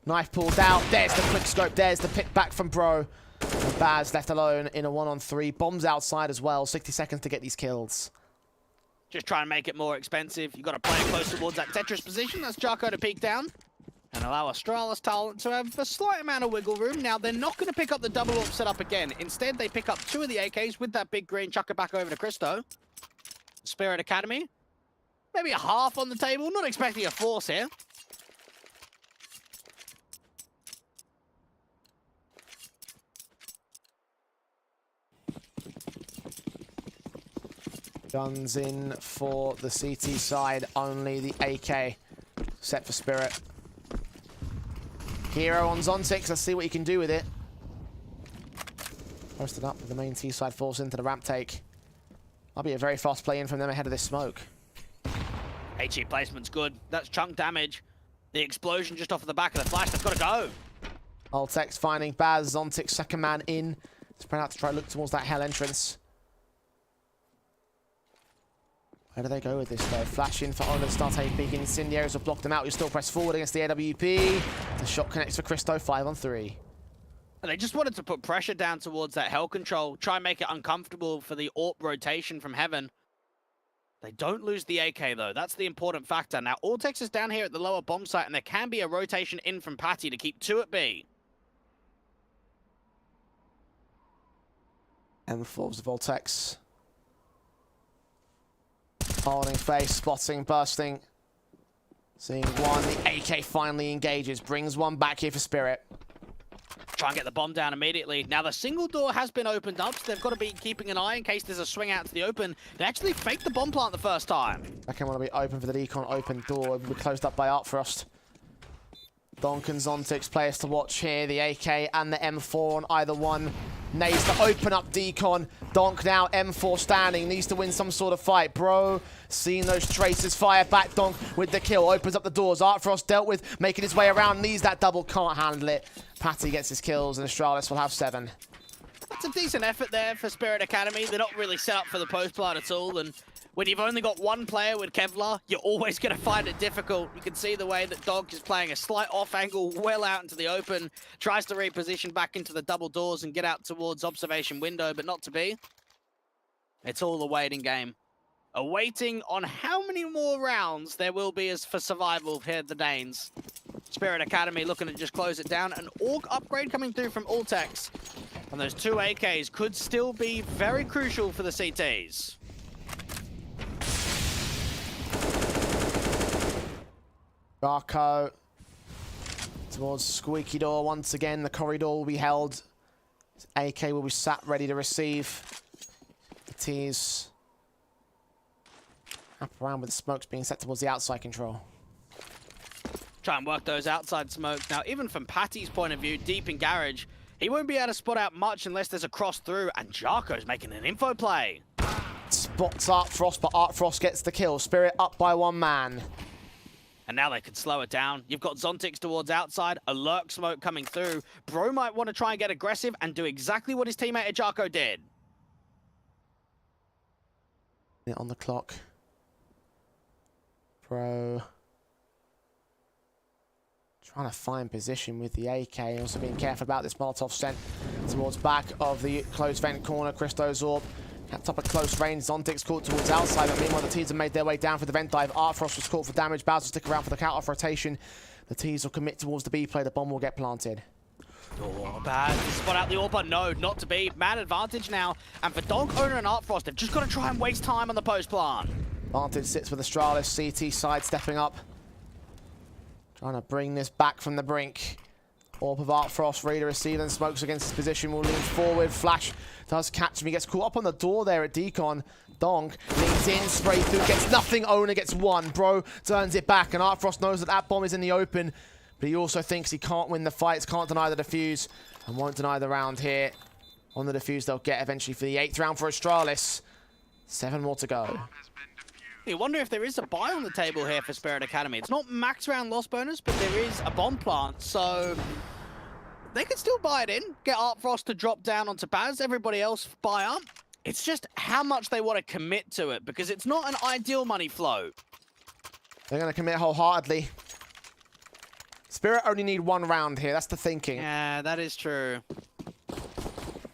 A: Knife pulled out. There's the quick scope. There's the pick back from Bro. And Baz left alone in a 1-on-3. Bombs outside as well. 60 seconds to get these kills.
B: Just try and make it more expensive. You've got to play it close towards that Tetris position. That's Jarko to peek down and allow Astralis talent to have a slight amount of wiggle room. Now, they're not going to pick up the double AWP setup again. Instead, they pick up 2 of the AKs with that big green, chuck it back over to Christo. Spirit Academy. Maybe a half on the table. Not expecting a force here.
A: Guns in for the CT side, only the AK set for Spirit. Hero on Zontix, let's see what he can do with it. Posted up with the main T side, falls into the ramp take. That'll be a very fast play in from them ahead of this smoke.
B: HE placement's good. That's chunk damage. The explosion just off of the back of the flash, they've got to go.
A: Altex finding Baz, Zontix second man in. Spread out to try to look towards that hell entrance. Where do they go with this though? Flash in for Omen, start a big incendiaries will block them out. You still press forward against the AWP. The shot connects for Christo, 5-on-3.
B: And they just wanted to put pressure down towards that hell control, try and make it uncomfortable for the AWP rotation from heaven. They don't lose the AK though, that's the important factor. Now Altex is down here at the lower bomb site and there can be a rotation in from Patty to keep 2 at B.
A: M4's Voltex. Holding face, spotting, bursting. Seeing one, the AK finally engages, brings one back here for Spirit.
B: Try and get the bomb down immediately. Now the single door has been opened up, so they've got to be keeping an eye in case there's a swing out to the open. They actually faked the bomb plant the first time.
A: Second one will be open for the decon, open door. Will be closed up by Artfrost. Donk and Zontix players to watch here. The AK and the M4 on either one. Needs to open up decon. Donk now, M4 standing. Needs to win some sort of fight. Bro, seeing those traces fire back. Donk with the kill. Opens up the doors. Artfrost dealt with, making his way around. Needs that double, can't handle it. Patty gets his kills and Astralis will have 7.
B: That's a decent effort there for Spirit Academy. They're not really set up for the post plant at all. And when you've only got one player with Kevlar, you're always going to find it difficult. You can see the way that Dog is playing a slight off angle well out into the open. Tries to reposition back into the double doors and get out towards observation window, but not to be. It's all a waiting game. A waiting on how many more rounds there will be as for survival here at the Danes. Spirit Academy looking to just close it down. An AUG upgrade coming through from Altex. And those 2 AKs could still be very crucial for the CTs.
A: Darko towards Squeaky Door once again. The corridor will be held. AK will be sat ready to receive. The T's up around with the smokes being set towards the outside control.
B: Try and work those outside smokes. Now, even from Patty's point of view, deep in garage, he won't be able to spot out much unless there's a cross through, and Jarko's making an info play.
A: Spots Artfrost, but Artfrost gets the kill. Spirit up by 1 man.
B: And now they can slow it down. You've got Zontix towards outside, a lurk smoke coming through. Bro might want to try and get aggressive and do exactly what his teammate Jarko did.
A: On the clock. Bro trying to find position with the AK. Also being careful about this Molotov sent towards back of the closed vent corner. Christo's AWP kept up at close range. Zontix caught towards outside, but meanwhile the T's have made their way down for the vent dive. Artfrost was caught for damage. Bowser will stick around for the count-off rotation. The T's will commit towards the B play. The bomb will get planted.
B: Oh, bad. Spot out the AWP, but no, not to be. Man advantage now. And for Donk, Owner, and Artfrost, they've just got to try and waste time on the post plant.
A: Vantage sits with Astralis. CT side stepping up. Trying to bring this back from the brink. AWP of Artfrost, ready to receive, and smokes against his position. Will lean forward. Flash does catch him. He gets caught up on the door there at Decon. Donk leans in, spray through, gets nothing. Owner gets 1. Bro turns it back, and Artfrost knows that that bomb is in the open. But he also thinks he can't win the fights, can't deny the defuse, and won't deny the round here. On the defuse they'll get eventually for the 8th round for Astralis. 7 more to go.
B: You wonder if there is a buy on the table here for Spirit Academy. It's not max round loss bonus, but there is a bomb plant, so they could still buy it in, get Artfrost to drop down onto Baz, everybody else buy up. It's just how much they want to commit to it, because it's not an ideal money flow.
A: They're going to commit wholeheartedly. Spirit only need 1 round here, that's the thinking.
B: Yeah, that is true.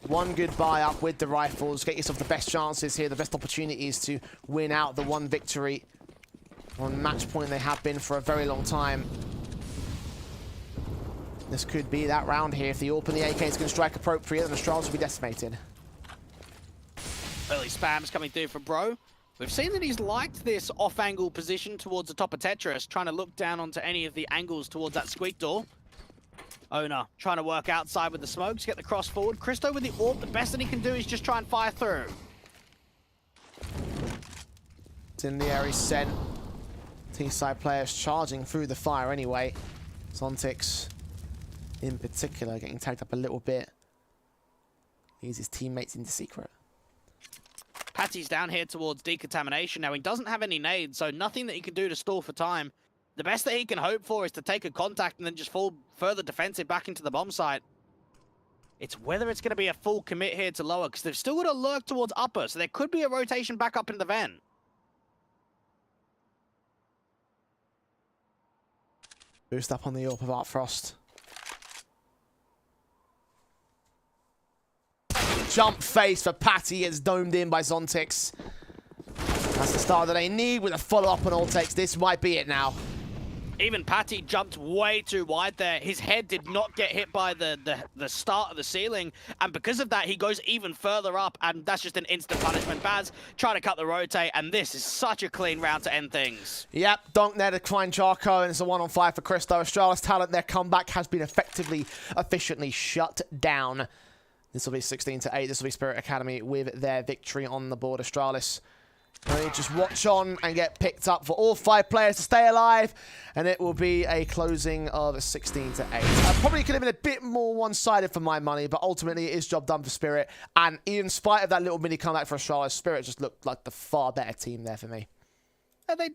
A: 1 good buy up with the rifles, get yourself the best chances here, the best opportunities to win out the 1 victory. On match point they have been for a very long time. This could be that round here. If the AWP and the AKs can strike appropriate, then the Astralis will be decimated.
B: Early spams coming through from Bro. We've seen that he's liked this off-angle position towards the top of Tetris, trying to look down onto any of the angles towards that squeak door. Owner trying to work outside with the smokes, get the cross forward. Christo with the AWP, the best that he can do is just try and fire through.
A: It's in the air, he's sent. T-side players charging through the fire anyway. Zontix, in particular, getting tagged up a little bit. Leaves his teammates into secret.
B: Patty's down here towards decontamination. Now, he doesn't have any nades, so nothing that he can do to stall for time. The best that he can hope for is to take a contact and then just fall further defensive back into the bomb site. It's whether it's going to be a full commit here to lower, because they've still got to lurk towards upper, so there could be a rotation back up into the vent.
A: Boost up on the AWP of Art Frost. Jump face for Patty is domed in by Zontix. That's the start that they need with a follow-up on Altex. This might be it now.
B: Even Patty jumped way too wide there. His head did not get hit by the start of the ceiling, and because of that, he goes even further up, and that's just an instant punishment. Baz trying to cut the rotate, and this is such a clean round to end things.
A: Yep, Donk there to find Jarko, and it's a 1-on-5 for Christo. Astralis Talent, their comeback has been efficiently shut down. This will be 16-8. This will be Spirit Academy with their victory on the board. Astralis, they just watch on and get picked up for all 5 players to stay alive, and it will be a closing of 16-8. Probably could have been a bit more one-sided for my money, but ultimately it is job done for Spirit, and in spite of that little mini comeback for Astralis, Spirit just looked like the far better team there for me.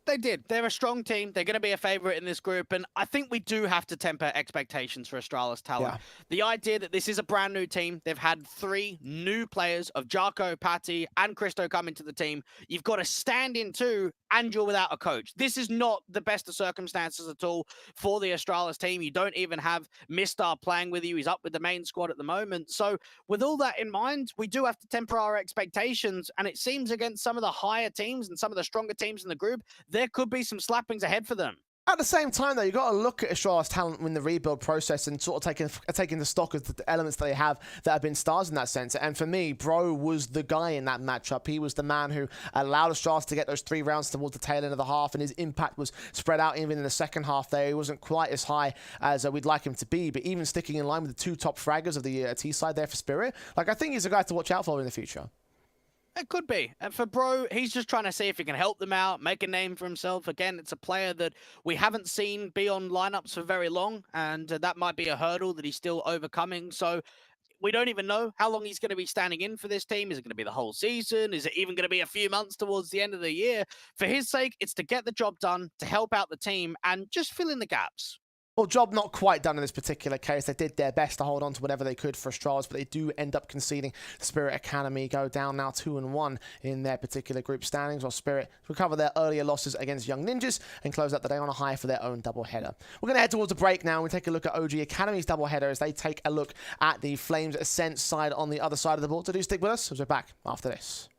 B: They did. They're a strong team. They're going to be a favorite in this group, and I think we do have to temper expectations for Astralis Talent.
A: Yeah.
B: The idea that this is a brand new team, they've had 3 new players of Jarko, Patty, and Christo come into the team. You've got to stand in 2, and you're without a coach. This is not the best of circumstances at all for the Astralis team. You don't even have Mistar playing with you. He's up with the main squad at the moment. So with all that in mind, we do have to temper our expectations, and it seems against some of the higher teams and some of the stronger teams in the group, there could be some slappings ahead for them.
A: At the same time, though, you've got to look at Astralis Talent in the rebuild process and sort of taking the stock of the elements that they have that have been stars in that sense. And for me, Bro was the guy in that matchup. He was the man who allowed Astralis to get those 3 rounds towards the tail end of the half, and his impact was spread out even in the second half there. He wasn't quite as high as we'd like him to be, but even sticking in line with the 2 top fraggers of the T side there for Spirit, like, I think he's a guy to watch out for in the future.
B: It could be. And for Bro, he's just trying to see if he can help them out, make a name for himself. Again, it's a player that we haven't seen be on lineups for very long, and that might be a hurdle that he's still overcoming. So we don't even know how long he's going to be standing in for this team. Is it going to be the whole season? Is it even going to be a few months towards the end of the year? For his sake, it's to get the job done, to help out the team, and just fill in the gaps.
A: Well, job not quite done in this particular case. They did their best to hold on to whatever they could for Astralis, but they do end up conceding. Spirit Academy go down now 2-1 in their particular group standings, while Spirit recover their earlier losses against Young Ninjas and close out the day on a high for their own doubleheader. We're going to head towards a break now. We take a look at OG Academy's doubleheader as they take a look at the Flames Ascent side on the other side of the board. So do stick with us as we're back after this.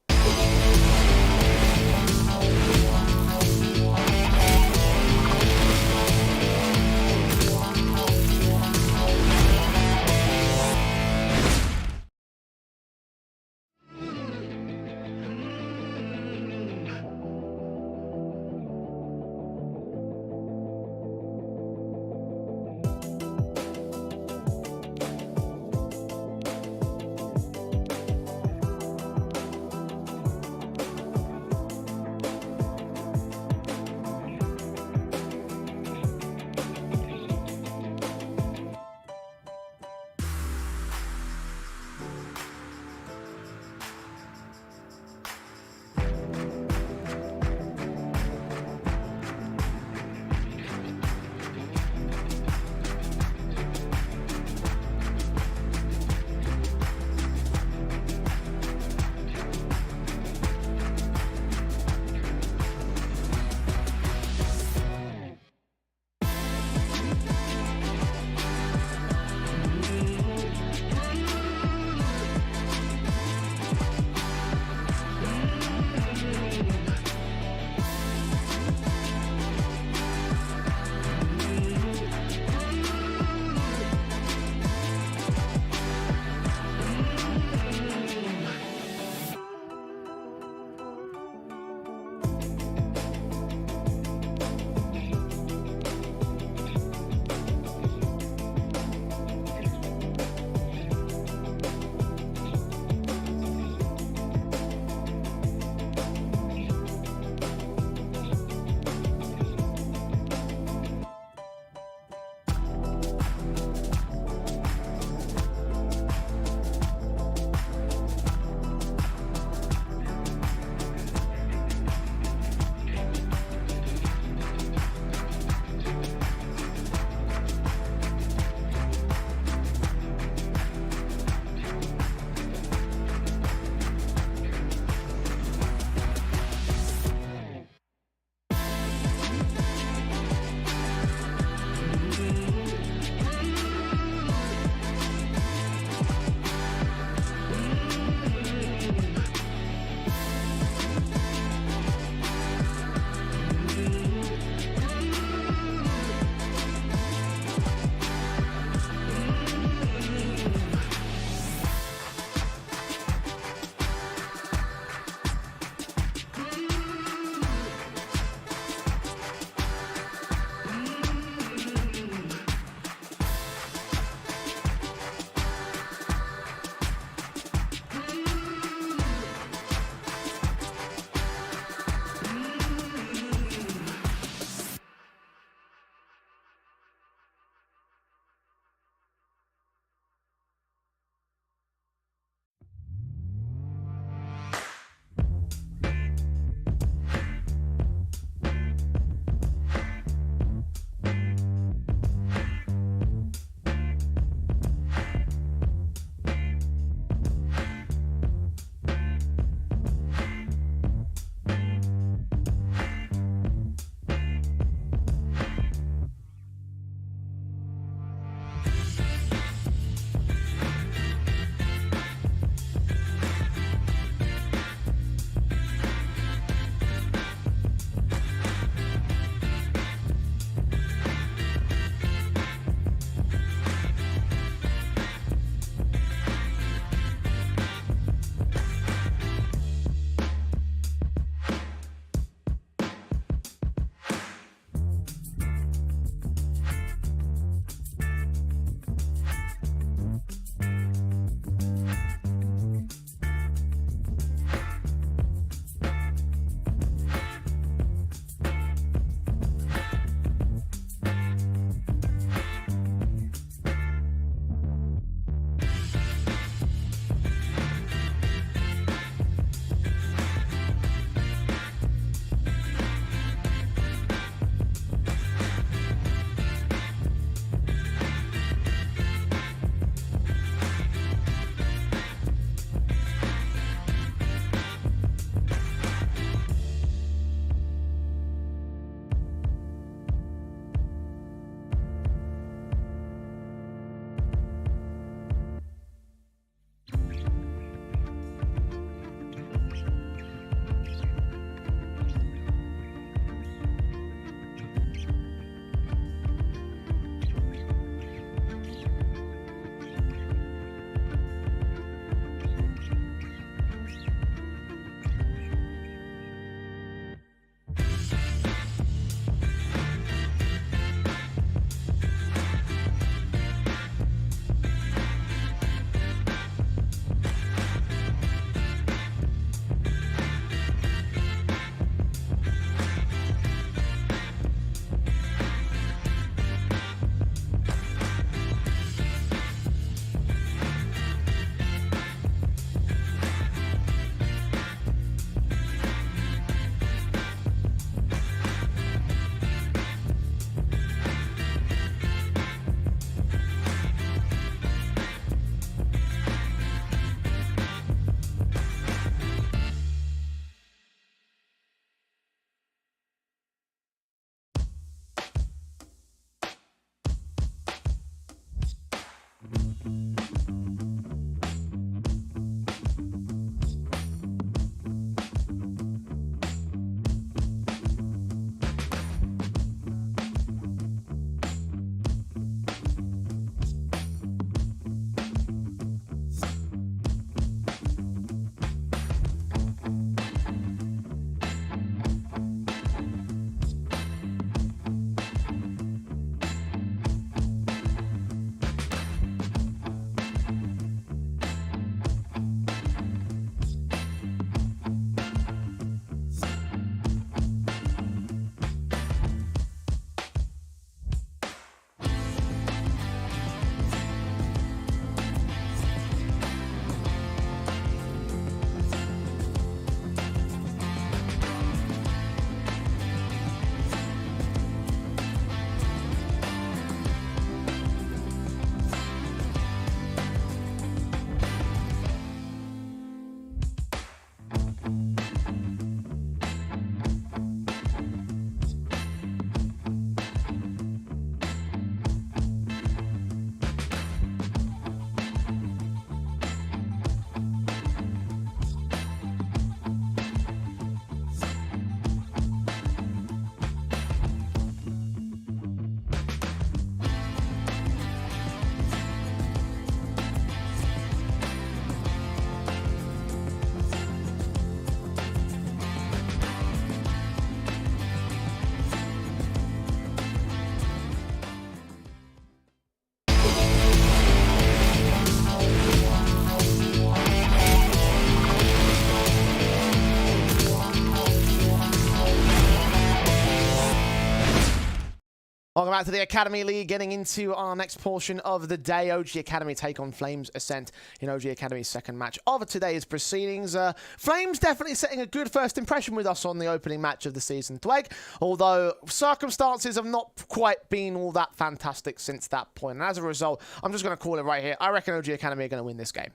A: Welcome back to the Academy League, getting into our next portion of the day. OG Academy take on Flames Ascent in OG Academy's second match of today's proceedings. Flames definitely setting a good first impression with us on the opening match of the season, Tweg, although circumstances have not quite been all that fantastic since that point. And as a result, I'm just going to call it right here. I reckon OG Academy are going to win this game.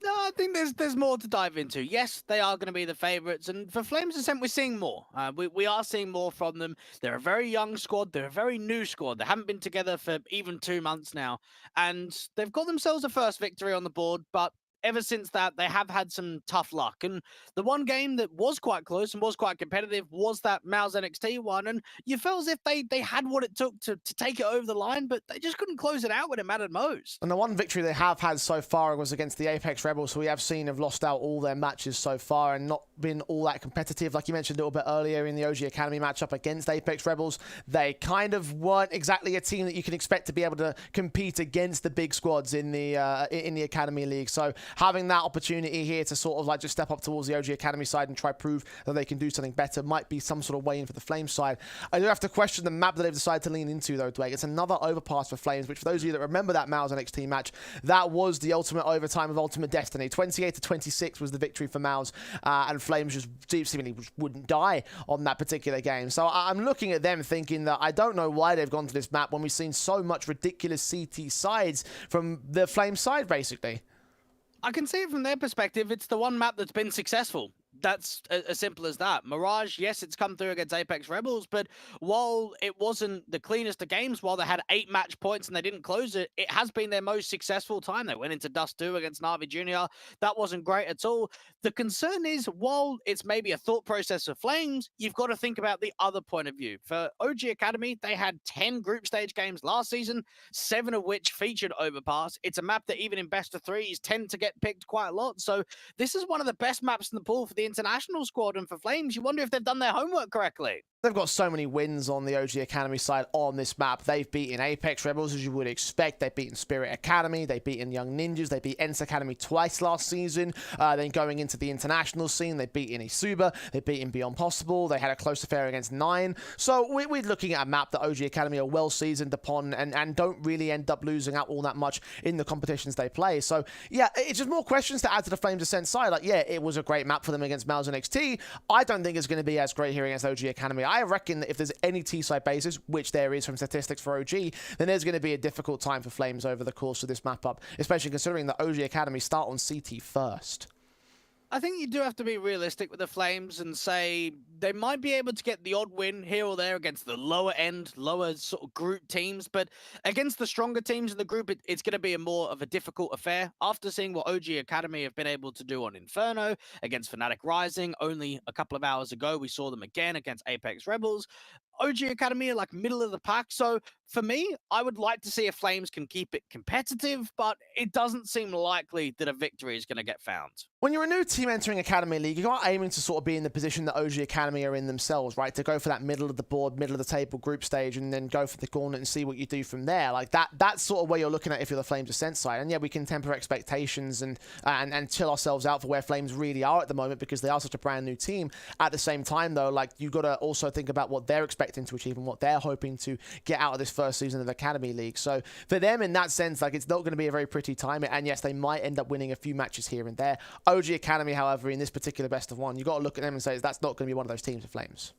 B: No, I think there's more to dive into. Yes, they are going to be the favourites, and for Flames Ascent, we're seeing more. We are seeing more from them. They're a very young squad. They're a very new squad. They haven't been together for even 2 months now, and they've got themselves a first victory on the board, but ever since that, they have had some tough luck. And the one game that was quite close and was quite competitive was that MIBR NXT one. And you felt as if they had what it took to take it over the line, but they just couldn't close it out when it mattered most.
A: And the one victory they have had so far was against the Apeks Rebels, who we have seen have lost out all their matches so far and not been all that competitive. Like you mentioned a little bit earlier in the OG Academy matchup against Apeks Rebels, they kind of weren't exactly a team that you can expect to be able to compete against the big squads in the Academy League. So having that opportunity here to sort of like just step up towards the OG Academy side and try prove that they can do something better might be some sort of way in for the Flames side. I do have to question the map that they've decided to lean into though, Dwayne. It's another overpass for Flames, which for those of you that remember that MIBR NXT match, that was the ultimate overtime of Ultimate Destiny. 28-26 was the victory for MIBR, and Flames just seemingly wouldn't die on that particular game. So I'm looking at them thinking that I don't know why they've gone to this map when we've seen so much ridiculous CT sides from the Flames side, basically.
B: I can see it from their perspective. It's the one map that's been successful. That's as simple as that. Mirage, yes, it's come through against Apeks Rebels, but while it wasn't the cleanest of games, while they had 8 match points and they didn't close it, it has been their most successful time. They went into Dust 2 against Na'Vi Jr. That wasn't great at all. The concern is, while it's maybe a thought process of Flames, you've got to think about the other point of view. For OG Academy, they had 10 group stage games last season, 7 of which featured Overpass. It's a map that even in best of threes tend to get picked quite a lot. So this is one of the best maps in the pool for the international squad, and for Flames, you wonder if they've done their homework correctly.
A: They've got so many wins on the OG Academy side on this map. They've beaten Apeks Rebels, as you would expect. They've beaten Spirit Academy. They've beaten Young Ninjas. They beat ENCE Academy twice last season. Then going into the international scene, they've beaten Isuba. They've beaten Beyond Possible. They had a close affair against Nine. So we're looking at a map that OG Academy are well seasoned upon and don't really end up losing out all that much in the competitions they play. So yeah, it's just more questions to add to the Flames Ascent side. Like, yeah, it was a great map for them against MIBR NXT. I don't think it's going to be as great here against OG Academy. I reckon that if there's any T-side basis, which there is from statistics for OG, then there's going to be a difficult time for Flames over the course of this map up, especially considering that OG Academy start on CT first.
B: I think you do have to be realistic with the Flames and say they might be able to get the odd win here or there against the lower end, lower sort of group teams, but against the stronger teams in the group, it's going to be more of a difficult affair. After seeing what OG Academy have been able to do on Inferno against Fnatic Rising, only a couple of hours ago, we saw them again against Apeks Rebels. OG Academy are like middle of the pack. So for me, I would like to see if Flames can keep it competitive, but it doesn't seem likely that a victory is going to get found.
A: When you're a new team entering Academy League, you're not aiming to sort of be in the position that OG Academy are in themselves, right? To go for that middle of the board, middle of the table group stage, and then go for the gauntlet and see what you do from there. Like that's sort of where you're looking at if you're the Flames Ascent side. And yeah, we can temper expectations and chill ourselves out for where Flames really are at the moment because they are such a brand new team. At the same time, though, like you've got to also think about what they're expecting to achieve and what they're hoping to get out of this first season of the Academy League. So for them, in that sense, like it's not going to be a very pretty time. And yes, they might end up winning a few matches here and there. OG Academy, however, in this particular best of one, you've got to look at them and say that's not going to be one of those teams for Flames.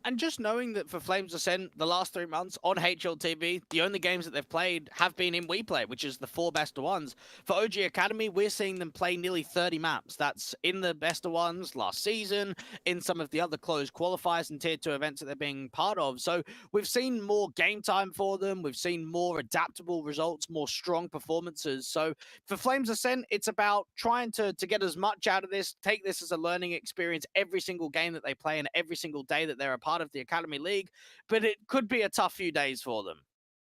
B: And just knowing that for Flames Ascent, the last 3 months on HLTV, the only games that they've played have been in WePlay, which is the 4 best of ones. For OG Academy, we're seeing them play nearly 30 maps. That's in the best of ones last season, in some of the other closed qualifiers and tier 2 events that they're being part of. So we've seen more game time for them. We've seen more adaptable results, more strong performances. So for Flames Ascent, it's about trying to get as much out of this, take this as a learning experience every single game that they play and every single day that they're a part of the Academy League, but it could be a tough few days for them.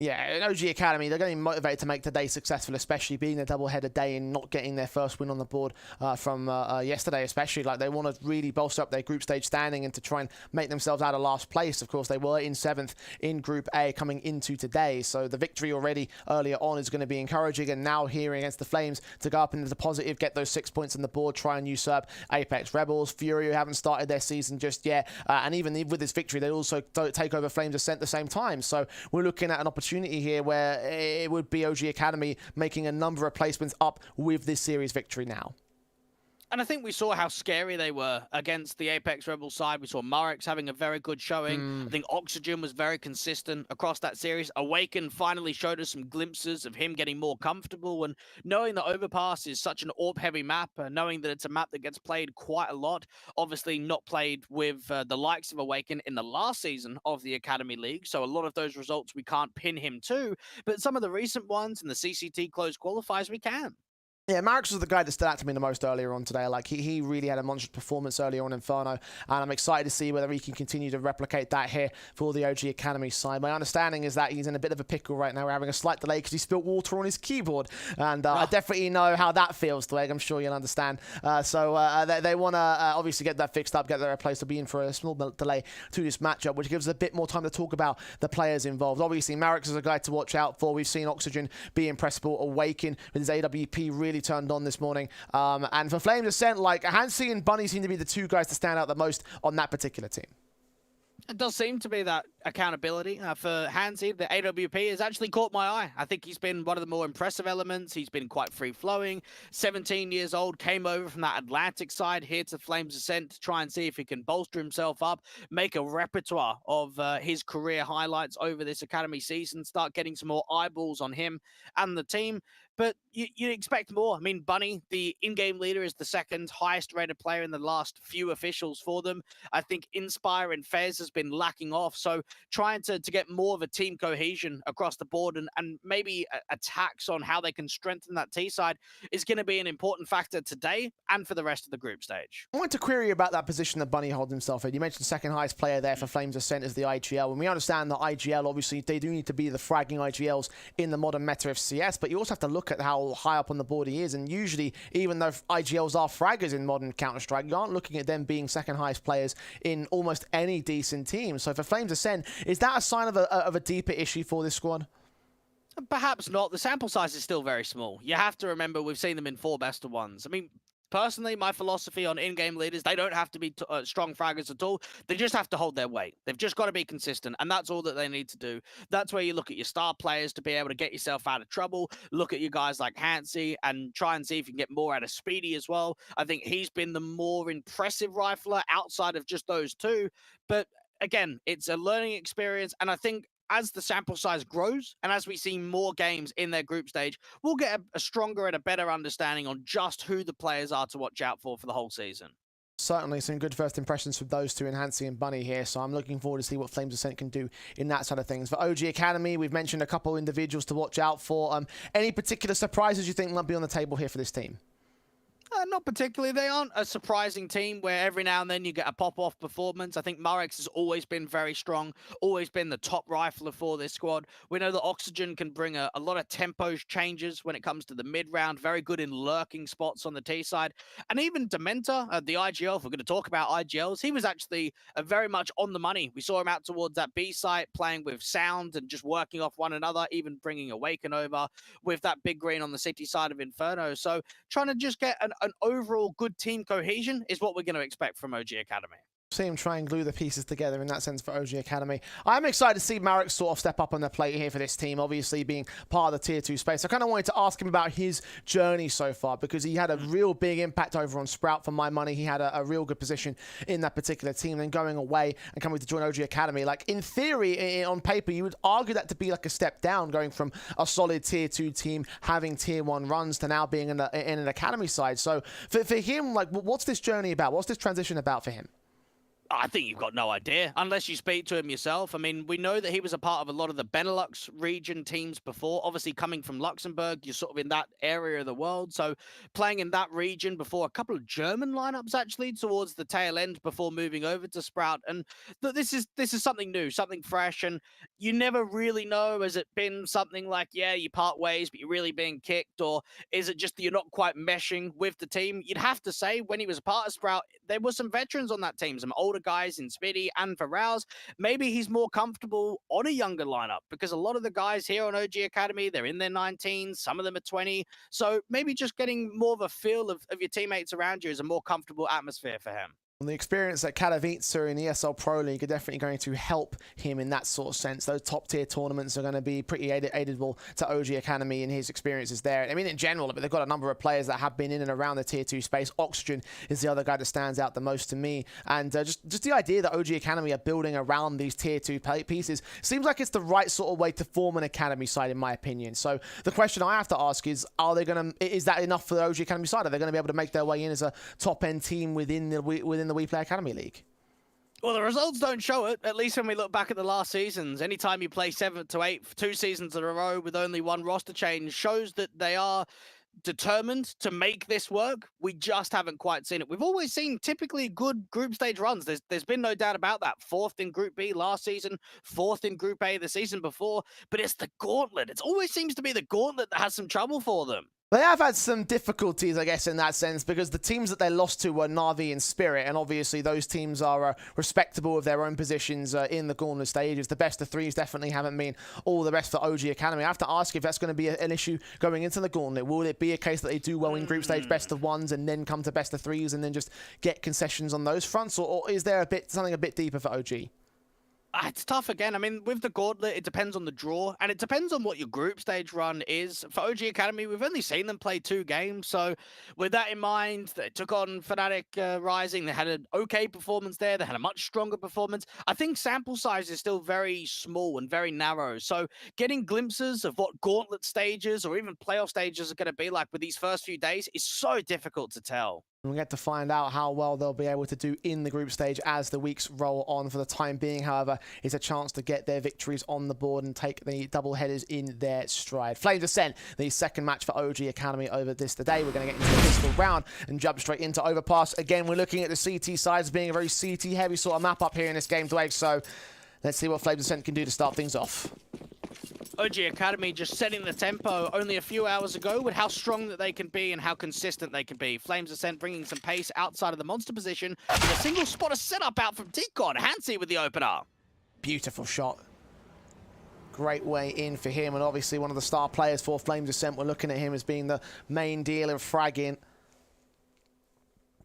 A: Yeah, in OG Academy, they're going to be motivated to make today successful, especially being a double-header day and not getting their first win on the board from yesterday, especially. Like, they want to really bolster up their group stage standing and to try and make themselves out of last place. Of course, they were in 7th in Group A coming into today, so the victory already earlier on is going to be encouraging, and now here against the Flames to go up into the positive, get those 6 points on the board, try and usurp Apeks. Rebels, Fury, who haven't started their season just yet, and even with this victory, they also take over Flames Ascent at the same time. So we're looking at an opportunity here where it would be OG Academy making a number of placements up with this series victory now.
B: And I think we saw how scary they were against the Apeks Rebel side. We saw Murex having a very good showing. I think Oxygen was very consistent across that series. Awaken finally showed us some glimpses of him getting more comfortable. And knowing that Overpass is such an AWP-heavy map, knowing that it's a map that gets played quite a lot, obviously not played with the likes of Awaken in the last season of the Academy League. So a lot of those results we can't pin him to. But some of the recent ones in the CCT closed qualifiers, we can.
A: Yeah, Marix was the guy that stood out to me the most earlier on today. Like, he really had a monstrous performance earlier on in Inferno, and I'm excited to see whether he can continue to replicate that here for the OG Academy side. My understanding is that he's in a bit of a pickle right now. We're having a slight delay because he spilled water on his keyboard, and I definitely know how that feels, Dweg. I'm sure you'll understand. They want to obviously get that fixed up, get that replaced. They'll be in for a small delay to this matchup, which gives us a bit more time to talk about the players involved. Obviously, Marix is a guy to watch out for. We've seen Oxygen be impressible. Awaken with his AWP really turned on this morning. And for Flames Ascent, like, ENCE and Bunny seem to be the two guys to stand out the most on that particular team.
B: It does seem to be that accountability for ENCE. The AWP has actually caught my eye. I think he's been one of the more impressive elements. He's been quite free-flowing. 17 years old, came over from that Atlantic side here to Flames Ascent to try and see if he can bolster himself up, make a repertoire of his career highlights over this Academy season, start getting some more eyeballs on him and the team. But you expect more. I mean, Bunny, the in-game leader, is the second highest rated player in the last few officials for them. I think Inspire and Fez has been lacking off. So trying to get more of a team cohesion across the board and maybe attacks on how they can strengthen that T side is going to be an important factor today and for the rest of the group stage.
A: I want to query about that position that Bunny holds himself in. You mentioned the second highest player there for Flames Ascent is the IGL. And we understand that IGL, obviously, they do need to be the fragging IGLs in the modern meta of CS, but you also have to look at how high up on the board he is. And usually, even though IGLs are fraggers in modern Counter-Strike, you aren't looking at them being second highest players in almost any decent team. So for Flames Ascent, is that a sign of a deeper issue for this squad?
B: Perhaps not. The sample size is still very small. You have to remember we've seen them in 4 best of ones. I mean, personally, my philosophy on in-game leaders, they don't have to be strong fraggers at all. They just have to hold their weight. They've just got to be consistent, and that's all that they need to do. That's where you look at your star players to be able to get yourself out of trouble. Look at you guys like ENCE and try and see if you can get more out of Speedy as well. I think he's been the more impressive rifler outside of just those two. But again, it's a learning experience, and I think as the sample size grows and as we see more games in their group stage, we'll get a stronger and a better understanding on just who the players are to watch out for the whole season.
A: Certainly some good first impressions from those two, ENCE and Bunny here, so I'm looking forward to see what Flames Ascent can do in that side of things. For OG Academy, we've mentioned a couple individuals to watch out for. Any particular surprises you think might be on the table here for this team?
B: Not particularly. They aren't a surprising team where every now and then you get a pop-off performance. I think Murex has always been very strong, always been the top rifler for this squad. We know that Oxygen can bring a lot of tempo changes when it comes to the mid-round, very good in lurking spots on the T side. And even Dementa, the IGL, if we're going to talk about IGLs, he was actually very much on the money. We saw him out towards that B site playing with Sound and just working off one another, even bringing Awaken over with that big green on the city side of Inferno. So trying to just get an overall good team cohesion is what we're going to expect from OG Academy.
A: See him try and glue the pieces together in that sense for OG Academy. I'm excited to see Marek sort of step up on the plate here for this team, obviously being part of the Tier 2 space. I kind of wanted to ask him about his journey so far because he had a real big impact over on Sprout for my money. He had a real good position in that particular team, then going away and coming to join OG Academy. Like, in theory, on paper, you would argue that to be like a step down, going from a solid Tier 2 team having Tier 1 runs to now being in an Academy side. So for him, like, what's this journey about? What's this transition about for him?
B: I think you've got no idea unless you speak to him yourself. I mean, we know that he was a part of a lot of the Benelux region teams before. Obviously, coming from Luxembourg, you're sort of in that area of the world. So playing in that region before a couple of German lineups actually towards the tail end before moving over to Sprout. And this is something new, something fresh. And you never really know, has it been something like, yeah, you part ways, but you're really being kicked? Or is it just that you're not quite meshing with the team? You'd have to say when he was a part of Sprout, there were some veterans on that team, some older guys in Speedy and for Rouse. Maybe he's more comfortable on a younger lineup because a lot of the guys here on OG Academy, they're in their 19s, some of them are 20. So maybe just getting more of a feel of your teammates around you is a more comfortable atmosphere for him.
A: And the experience at Katowice in the ESL Pro League are definitely going to help him in that sort of sense. Those top-tier tournaments are going to be pretty aidable to OG Academy and his experiences there. I mean, in general, but they've got a number of players that have been in and around the Tier 2 space. Oxygen is the other guy that stands out the most to me. And just the idea that OG Academy are building around these Tier 2 pieces seems like it's the right sort of way to form an Academy side, in my opinion. So the question I have to ask is, is that enough for the OG Academy side? Are they going to be able to make their way in as a top-end team within the WePlay Academy League?
B: Well, the results don't show it, at least when we look back at the last seasons. Anytime you play 7 to 8 for 2 seasons in a row with only one roster change shows that they are determined to make this work. We just haven't quite seen it. We've always seen typically good group stage runs. There's been no doubt about that. 4th in Group B last season, 4th in Group A the season before, but it's the gauntlet. It always seems to be the gauntlet that has some trouble for them.
A: They have had some difficulties, I guess, in that sense, because the teams that they lost to were Na'Vi and Spirit, and obviously those teams are respectable of their own positions in the gauntlet stages. The best of threes definitely haven't been all the best for OG Academy. I have to ask if that's going to be an issue going into the gauntlet. Will it be a case that they do well in group stage best of ones and then come to best of threes and then just get concessions on those fronts, or is there something a bit deeper for OG?
B: It's tough again. I mean, with the gauntlet, it depends on the draw, and it depends on what your group stage run is. For OG Academy, we've only seen them play 2 games, so with that in mind, they took on fnatic Rising. They had an okay performance there. They had a much stronger performance. I think sample size is still very small and very narrow, so getting glimpses of what gauntlet stages or even playoff stages are going to be like with these first few days is so difficult to tell.
A: We'll get to find out how well they'll be able to do in the group stage as the weeks roll on. For the time being, however, is a chance to get their victories on the board and take the double headers in their stride. Flames Ascent, the second match for OG Academy over this today. We're going to get into the physical round and jump straight into Overpass. Again, we're looking at the CT sides being a very CT-heavy sort of map up here in this game, Dwayne. So let's see what Flames Ascent can do to start things off.
B: OG Academy just setting the tempo only a few hours ago with how strong that they can be and how consistent they can be. Flames Ascent bringing some pace outside of the monster position with a single spotter setup out from Deacon. HNCE with the opener.
A: Beautiful shot. Great way in for him, and obviously one of the star players for Flames Ascent. We're looking at him as being the main dealer of fragging.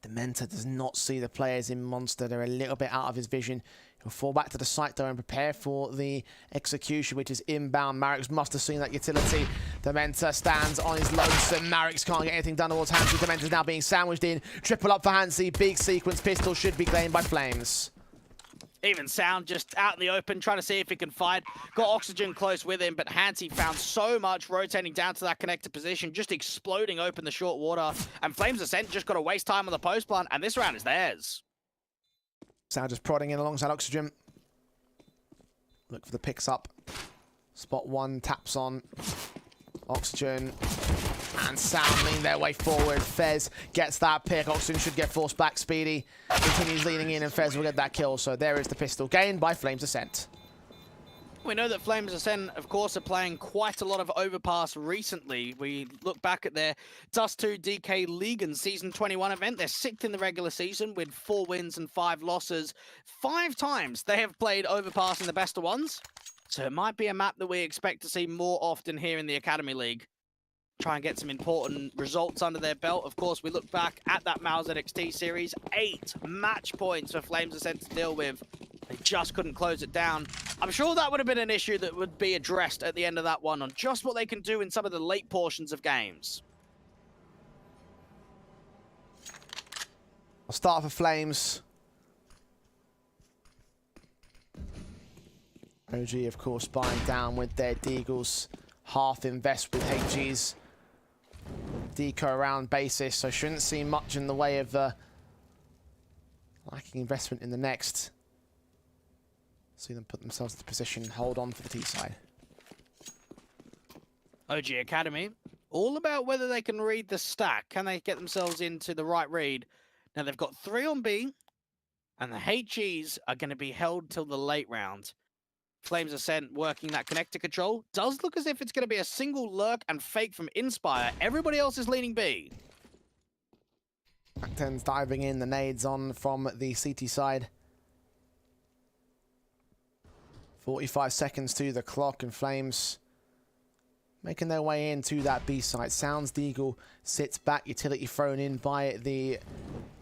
A: Dementa does not see the players in Monster. They're a little bit out of his vision. He'll fall back to the site though and prepare for the execution, which is inbound. Marix must have seen that utility. Dementa stands on his lonesome. Marix can't get anything done towards HNCE. Dementa's now being sandwiched in. Triple up for HNCE. Big sequence. Pistol should be claimed by Flames.
B: Even Sound just out in the open, trying to see if he can fight. Got Oxygen close with him, but HNCE found so much rotating down to that connector position, just exploding open the short water. And Flames Ascent just got to waste time on the post plant, and this round is theirs.
A: Sound just prodding in alongside Oxygen. Look for the picks up. Spot 1, taps on Oxygen. And Sound lean their way forward. Fez gets that pick. Oxygen should get forced back. Speedy continues leaning in, and Fez will get that kill. So there is the pistol gained by Flames Ascent.
B: We know that Flames Ascent, of course, are playing quite a lot of Overpass recently. We look back at their Dust 2 DK League and Season 21 event. They're 6th in the regular season with 4 wins and 5 losses. 5 times they have played Overpass in the best of ones. So it might be a map that we expect to see more often here in the Academy League. Try and get some important results under their belt. Of course, we look back at that Mouse NXT series. 8 match points for Flames Ascent to deal with. They just couldn't close it down. I'm sure that would have been an issue that would be addressed at the end of that one on just what they can do in some of the late portions of games.
A: I'll start for Flames. OG, of course, buying down with their Deagles. Half invest with HG's Deco around basis, so shouldn't see much in the way of Lacking investment in the next. See them put themselves into position, hold on for the T side.
B: OG Academy, all about whether they can read the stack. Can they get themselves into the right read? Now they've got 3 on B, and the HEs are going to be held till the late round. Flames Ascent working that connector control. Does look as if it's going to be a single lurk and fake from Inspire. Everybody else is leaning B.
A: Mac-10's diving in, the nades on from the CT side. 45 seconds to the clock, and Flames making their way into that B site. Sounds Deagle sits back, utility thrown in by the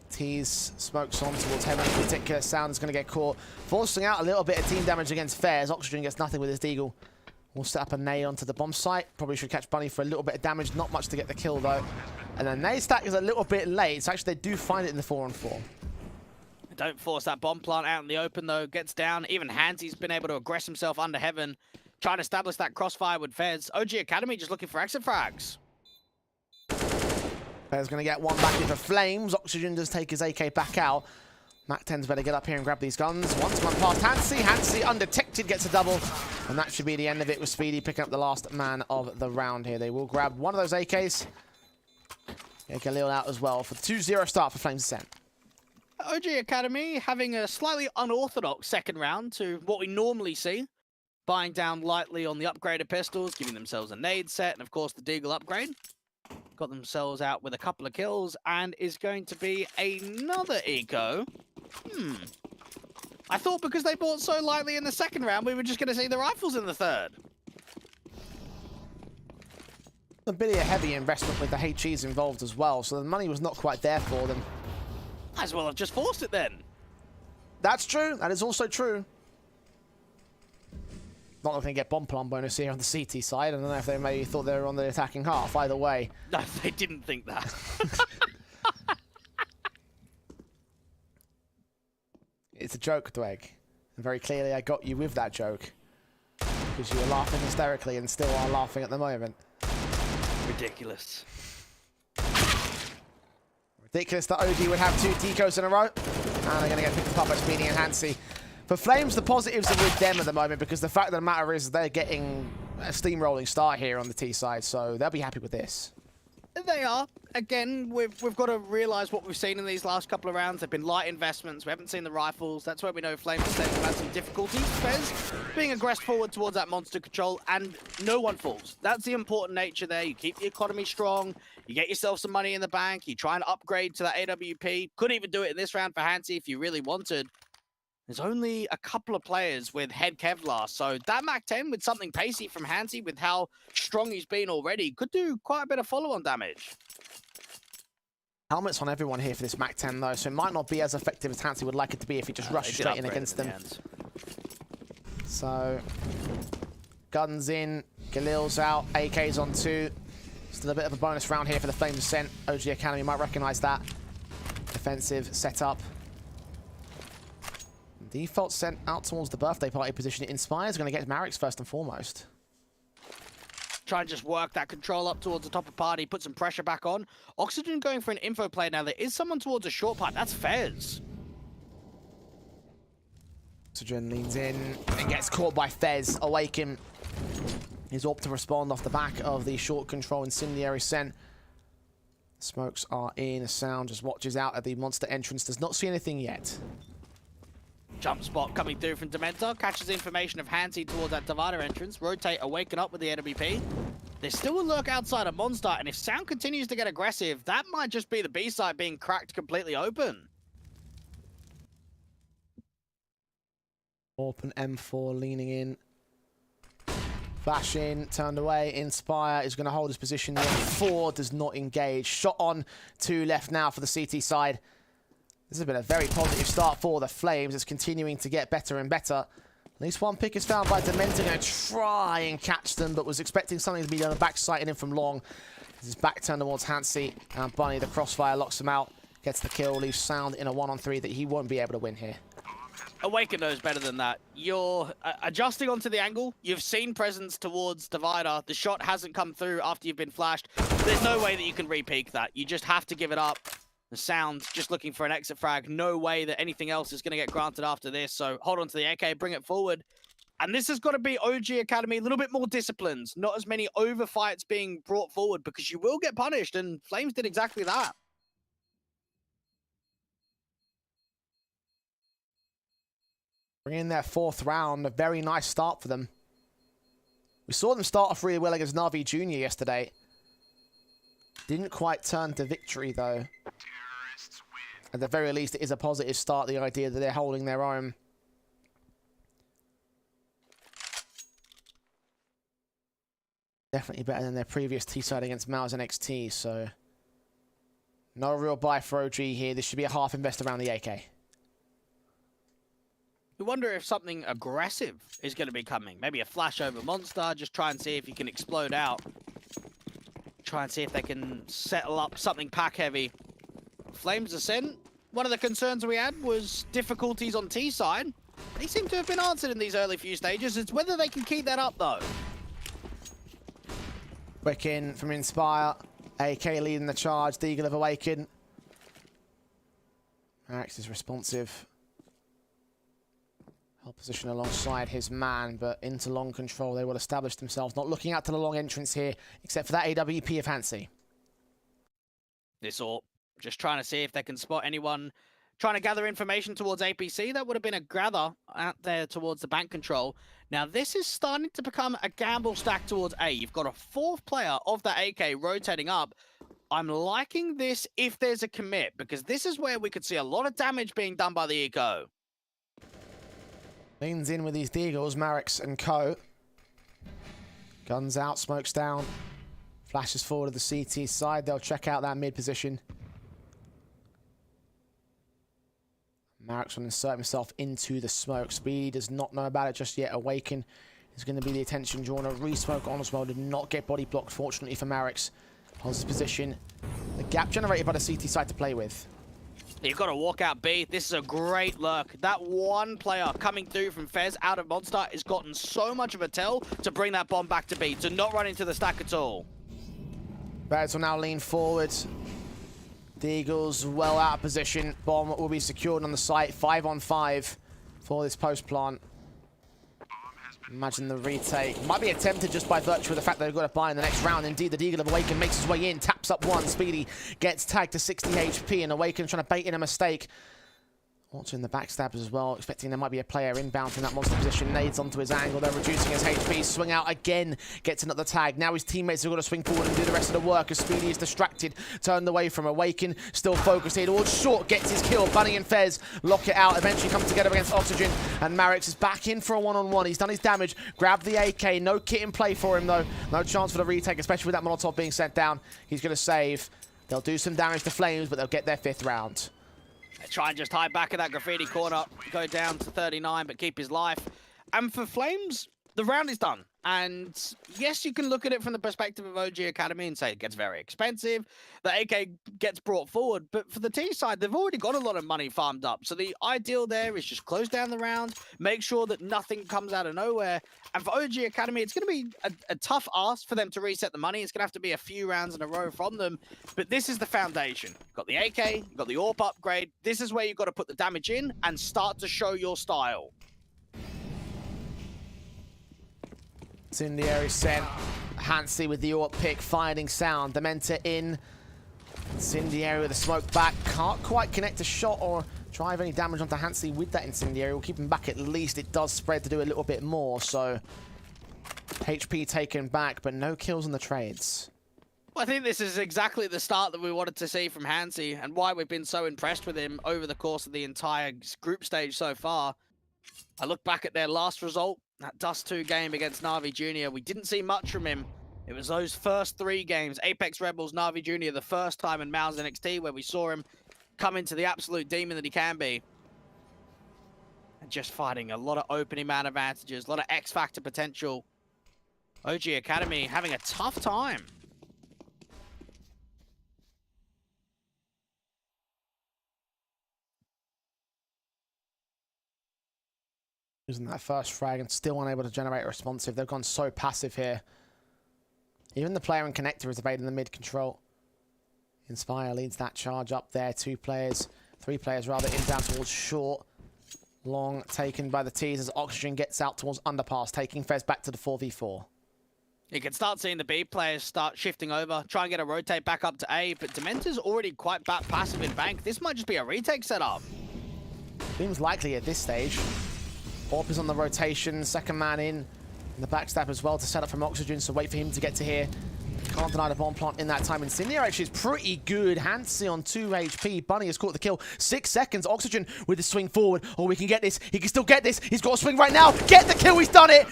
A: T's. Smokes on towards Heaven in particular. Sound is going to get caught, forcing out a little bit of team damage against Fairs. Oxygen gets nothing with his Deagle. We'll set up a nade onto the bomb site. Probably should catch Bunny for a little bit of damage. Not much to get the kill though. And the nade stack is a little bit late. So actually they do find it in the 4-on-4.
B: Don't force that bomb plant out in the open though. Gets down. Even Hansy's been able to aggress himself under Heaven. Trying to establish that crossfire with Fez. OG Academy just looking for exit frags.
A: Fez going to get one back in for Flames. Oxygen does take his AK back out. Mac-10's better get up here and grab these guns. Once one past Hansi. Hansi undetected gets a double. And that should be the end of it with Speedy picking up the last man of the round here. They will grab one of those AKs. Get Galil out as well for the 2-0 start for Flames Ascent.
B: OG Academy having a slightly unorthodox second round to what we normally see. Buying down lightly on the upgraded pistols, giving themselves a nade set, and of course the Deagle upgrade. Got themselves out with a couple of kills, and is going to be another eco. I thought because they bought so lightly in the second round, we were just going to see the rifles in the third.
A: A bit of a heavy investment with the HEs involved as well, so the money was not quite there for them.
B: Might as well have just forced it then.
A: That's true. That is also true. Not looking to get bomb plant bonus here on the CT side. I don't know if they maybe thought they were on the attacking half. Either way.
B: No, they didn't think that.
A: It's a joke, Dweg. And very clearly I got you with that joke. Because you were laughing hysterically and still are laughing at the moment.
B: Ridiculous.
A: Ridiculous that OG would have 2 decos in a row. And they're going to get picked up by Speedy and Hansi. For Flames, the positives are with them at the moment because the fact of the matter is they're getting a steamrolling start here on the T side, so they'll be happy with this.
B: They are. Again, we've got to realise what we've seen in these last couple of rounds. They've been light investments. We haven't seen the rifles. That's where we know Flames have had some difficulties. Fez being aggressed forward towards that monster control, and no one falls. That's the important nature there. You keep the economy strong. You get yourself some money in the bank. You try and upgrade to that AWP. Could even do it in this round for Hansi if you really wanted. There's only a couple of players with head Kevlar, so that Mac-10 with something pacey from Hansi with how strong he's been already could do quite a bit of follow-on damage.
A: Helmets on everyone here for this Mac-10 though, so it might not be as effective as Hansi would like it to be if he just rushed straight in against them. So, guns in, Galil's out, AK's on 2. Still a bit of a bonus round here for the Flames Ascent. OG Academy might recognise that. Defensive setup. Default sent out towards the birthday party position. Inspire is going to get Marix first and foremost.
B: Try and just work that control up towards the top of party, put some pressure back on. Oxygen going for an info play now. There is someone towards a short part. That's Fez.
A: Oxygen leans in and gets caught by Fez. Awaken is up to respond off the back of the short control incendiary sent. Smokes are in. Sound just watches out at the monster entrance. Does not see anything yet.
B: Jump spot coming through from Dementor. Catches information of Hansi towards that divider entrance. Rotate, awaken up with the AWP. There's still a lurk outside of Monster, and if Sound continues to get aggressive, that might just be the B side being cracked completely open.
A: Open M4 leaning in. Flash in, turned away. Inspire is going to hold his position. 4 does not engage. Shot on, 2 left now for the CT side. This has been a very positive start for the Flames. It's continuing to get better and better. At least one pick is found by Dementor. Going to try and catch them, but was expecting something to be on the back sighting in from long. His back turned towards Hansi, and Bunny, the crossfire, locks him out. Gets the kill, leaves Sound in a 1-on-3 that he won't be able to win here.
B: Awaken knows better than that. You're adjusting onto the angle. You've seen presence towards Divider. The shot hasn't come through after you've been flashed. There's no way that you can re-peek that. You just have to give it up. The Sound just looking for an exit frag. No way that anything else is going to get granted after this. So hold on to the AK, bring it forward. And this has got to be OG Academy, a little bit more disciplined. Not as many overfights being brought forward because you will get punished. And Flames did exactly that.
A: Bring in their 4th round. A very nice start for them. We saw them start off really well against Na'Vi Jr. yesterday. Didn't quite turn to victory, though. At the very least, it is a positive start, the idea that they're holding their own. Definitely better than their previous T-side against Mouse and XT, so... No real buy for OG here. This should be a half invest around the AK.
B: You wonder if something aggressive is going to be coming. Maybe a flash over Monster. Just try and see if you can explode out. Try and see if they can settle up something pack heavy. Flames Ascent. One of the concerns we had was difficulties on T side. They seem to have been answered in these early few stages. It's whether they can keep that up though.
A: Quick in from Inspire. AK leading the charge. The Eagle of Awaken. Apeks is responsive. Held position alongside his man, but into long control. They will establish themselves. Not looking out to the long entrance here, except for that AWP of ENCE.
B: This all just trying to see if they can spot anyone trying to gather information towards APC. That would have been a gather out there towards the bank control. Now this is starting to become a gamble stack towards A. You've got a 4th player of that AK rotating up. I'm liking this if there's a commit, because this is where we could see a lot of damage being done by the eco.
A: Leans in with these Deagles, Marix and co. Guns out, smokes down. Flashes forward to the CT side. They'll check out that mid position. Marix will insert himself into the smoke. Speedy does not know about it just yet. Awaken is going to be the attention drawn. A re-smoke on as well. Did not get body blocked, fortunately for Marix. Holds his position. The gap generated by the CT side to play with.
B: You've got to walk out B. This is a great lurk. That one player coming through from Fez out of Monster has gotten so much of a tell to bring that bomb back to B, to not run into the stack at all.
A: Bears will now lean forward. The Eagles well out of position. Bomb will be secured on the site. 5 on 5 for this post plant. Imagine the retake. Might be attempted just by virtue of the fact that they've got to buy in the next round. Indeed, the Eagle of Awaken makes his way in, taps up one. Speedy gets tagged to 60 HP, and Awaken trying to bait in a mistake. Watching the backstabbers as well, expecting there might be a player inbound from that monster position. Nades onto his angle, they're reducing his HP. Swing out again, gets another tag. Now his teammates have got to swing forward and do the rest of the work as Speedy is distracted, turned away from Awaken, still focused here towards Short, gets his kill. Bunny and Fez lock it out, eventually come together against Oxygen, and Marix is back in for a one-on-one. He's done his damage, grabbed the AK, no kit in play for him though. No chance for the retake, especially with that Molotov being sent down. He's going to save. They'll do some damage to Flames, but they'll get their 5th round.
B: Try and just hide back in that graffiti corner, go down to 39, but keep his life. And for Flames, the round is done. And yes, you can look at it from the perspective of OG Academy and say it gets very expensive. The AK gets brought forward, but for the T side, they've already got a lot of money farmed up. So the ideal there is just close down the round, make sure that nothing comes out of nowhere. And for OG Academy, it's going to be a tough ask for them to reset the money. It's going to have to be a few rounds in a row from them. But this is the foundation. You've got the AK, you've got the AWP upgrade. This is where you've got to put the damage in and start to show your style.
A: Incendiary sent. ENCE with the AWP pick, finding Sound. Dementa in. Incendiary with the smoke back. Can't quite connect a shot or drive any damage onto ENCE with that Incendiary. We'll keep him back at least. It does spread to do a little bit more, so HP taken back, but no kills on the trades.
B: Well, I think this is exactly the start that we wanted to see from ENCE and why we've been so impressed with him over the course of the entire group stage so far. I look back at their last result, that Dust 2 game against Na'Vi Jr. We didn't see much from him. It was those first 3 games, Apeks Rebels, Na'Vi Jr., the first time in Mouse NXT where we saw him come into the absolute demon that he can be. And just fighting a lot of opening man advantages, a lot of X-Factor potential. OG Academy having a tough time.
A: Using that first frag and still unable to generate a responsive. They've gone so passive here. Even the player and connector is evading the mid control. Inspire leads that charge up there. 2 players, 3 players rather, in down towards short. Long taken by the T's as Oxygen gets out towards underpass, taking Fez back to the 4v4.
B: You can start seeing the B players start shifting over, try and get a rotate back up to A, but Dementor's already quite passive in bank. This might just be a retake setup.
A: Seems likely at this stage. Orp is on the rotation, second man in the backstab as well to set up from Oxygen, so wait for him to get to here. Can't deny the bomb plant in that time. Incendiary actually is pretty good. HNC on 2 HP. Bunny has caught the kill. 6 seconds. Oxygen with the swing forward. Oh, we can get this. He can still get this. He's got a swing right now. Get the kill. He's done it.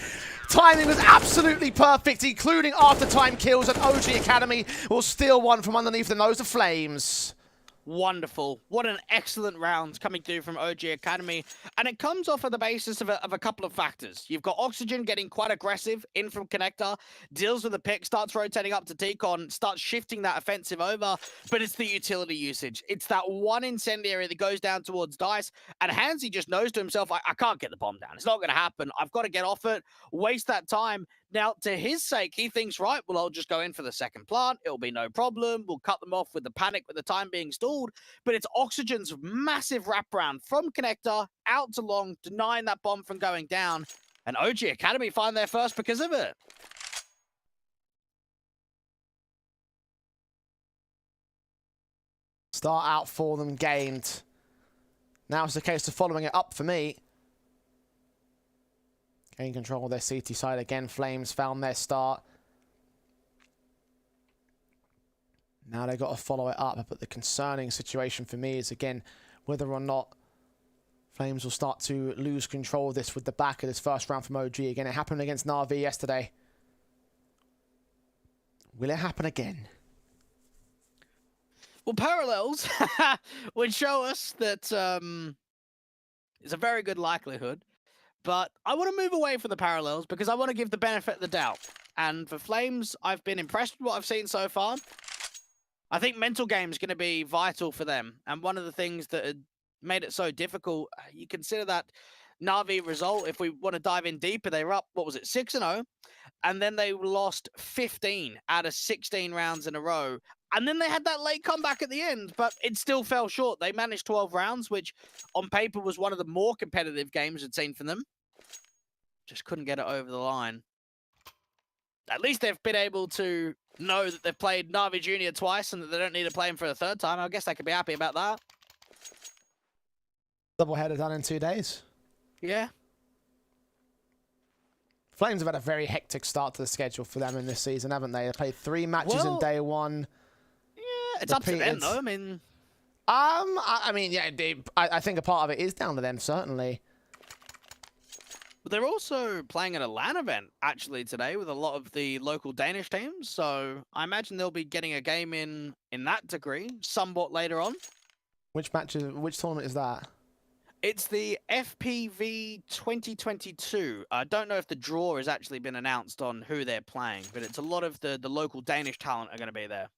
A: Timing was absolutely perfect, including after time kills, and OG Academy will steal one from underneath the nose of Flames.
B: Wonderful. What an excellent round coming through from OG Academy. And it comes off of the basis of a couple of factors. You've got Oxygen getting quite aggressive in from Connector, deals with the pick, starts rotating up to Decon, starts shifting that offensive over, but it's the utility usage. It's that one incendiary that goes down towards Dice, and HNC just knows to himself, I can't get the bomb down. It's not going to happen. I've got to get off it, waste that time. Now, to his sake, he thinks, right, well, I'll just go in for the second plant. It'll be no problem. We'll cut them off with the panic with the time being stalled. But it's Oxygen's massive wraparound from Connector out to long, denying that bomb from going down. And OG Academy find their first because of it.
A: Start out for them gained. Now it's a case of following it up for me. Gain control of their CT side again. Flames found their start. Now they've got to follow it up. But the concerning situation for me is, again, whether or not Flames will start to lose control of this with the back of this first round from OG. Again, it happened against Na'Vi yesterday. Will it happen again?
B: Well, parallels would show us that it's a very good likelihood. But I want to move away from the parallels because I want to give the benefit of the doubt. And for Flames, I've been impressed with what I've seen so far. I think mental game is going to be vital for them. And one of the things that had made it so difficult, you consider that Na'Vi result, if we want to dive in deeper, they were up, what was it, 6-0? And then they lost 15 out of 16 rounds in a row. And then they had that late comeback at the end, but it still fell short. They managed 12 rounds, which on paper was one of the more competitive games I'd seen from them. Just couldn't get it over the line. At least they've been able to know that they've played Na'Vi Junior twice and that they don't need to play him for a third time. I guess they could be happy about that.
A: Doubleheader done in 2 days.
B: Yeah.
A: Flames have had a very hectic start to the schedule for them in this season, haven't they? They played 3 matches in day 1.
B: Yeah, it's up to them, though.
A: I mean, yeah, I think a part of it is down to them, certainly.
B: But they're also playing at a LAN event, actually, today with a lot of the local Danish teams. So I imagine they'll be getting a game in that degree somewhat later on. Which
A: tournament is that?
B: It's the FPV 2022. I don't know if the draw has actually been announced on who they're playing, but it's a lot of the local Danish talent are going to be there.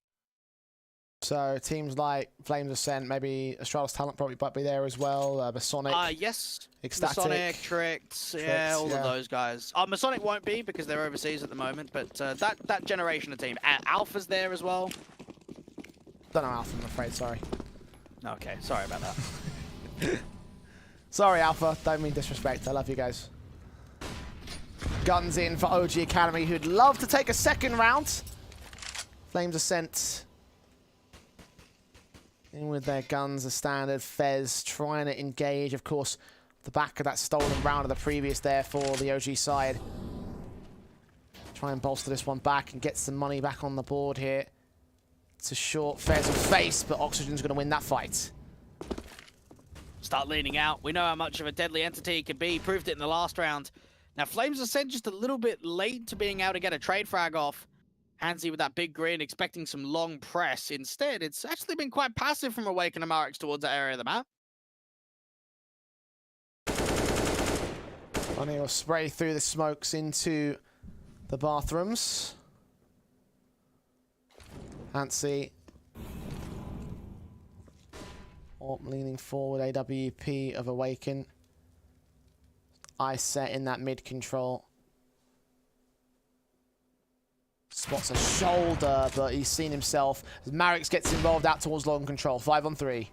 A: So teams like Flames Ascent, maybe Astralis talent probably might be there as well. Masonic.
B: Yes.
A: Ecstatic.
B: Masonic, Tricks, yeah, all of those guys. Masonic won't be because they're overseas at the moment, but that generation of team. Alpha's there as well.
A: Don't know Alpha, I'm afraid, sorry.
B: Okay, sorry about that.
A: Sorry, Alpha. Don't mean disrespect. I love you guys. Guns in for OG Academy, who'd love to take a second round. Flames Ascent in with their guns, a standard. Fez trying to engage, of course, the back of that stolen round of the previous there for the OG side. Try and bolster this one back and get some money back on the board here. It's a short Fez of face, but Oxygen's going to win that fight.
B: Start leaning out. We know how much of a deadly entity he could be. He proved it in the last round. Now, Flames Ascent just a little bit late to being able to get a trade frag off. HNC with that big grin, expecting some long press. Instead, it's actually been quite passive from Awaken and Marix towards that area of the map.
A: Bunny will spray through the smokes into the bathrooms. HNC. Orp leaning forward, AWP of Awaken. Ice set in that mid control. Spots a shoulder, but he's seen himself. As Mareks gets involved out towards long control. 5 on 3.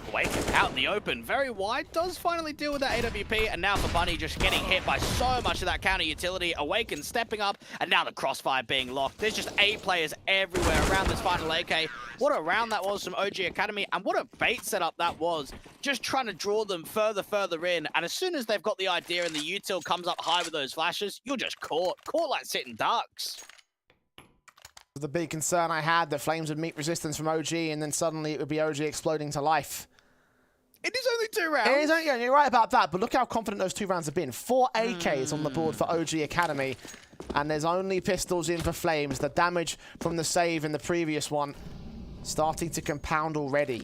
B: Awaken out in the open, very wide, does finally deal with that AWP, and now for Bunny just getting hit by so much of that counter utility. Awaken stepping up, and now the crossfire being locked. There's just 8 players everywhere around this final AK. What a round that was from OG Academy, and what a bait setup that was. Just trying to draw them further in, and as soon as they've got the idea and the util comes up high with those flashes, you're just caught like sitting ducks.
A: The big concern I had, the Flames would meet resistance from OG, and then suddenly it would be OG exploding to life.
B: It is only 2 rounds.
A: It is only, yeah, you're right about that, but look how confident those 2 rounds have been. 4 AKs on the board for OG Academy, and there's only pistols in for Flames. The damage from the save in the previous one starting to compound already.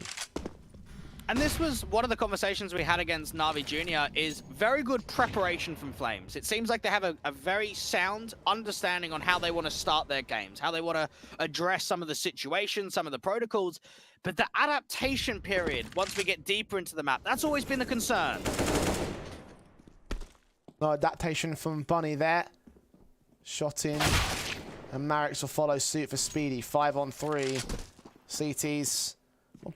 B: And this was one of the conversations we had against Na'Vi Jr. is very good preparation from Flames. It seems like they have a very sound understanding on how they want to start their games, how they want to address some of the situations, some of the protocols. But the adaptation period, once we get deeper into the map, that's always been a concern.
A: No adaptation from Bunny there. Shot in. And Mareks will follow suit for Speedy. 5 on 3. CT's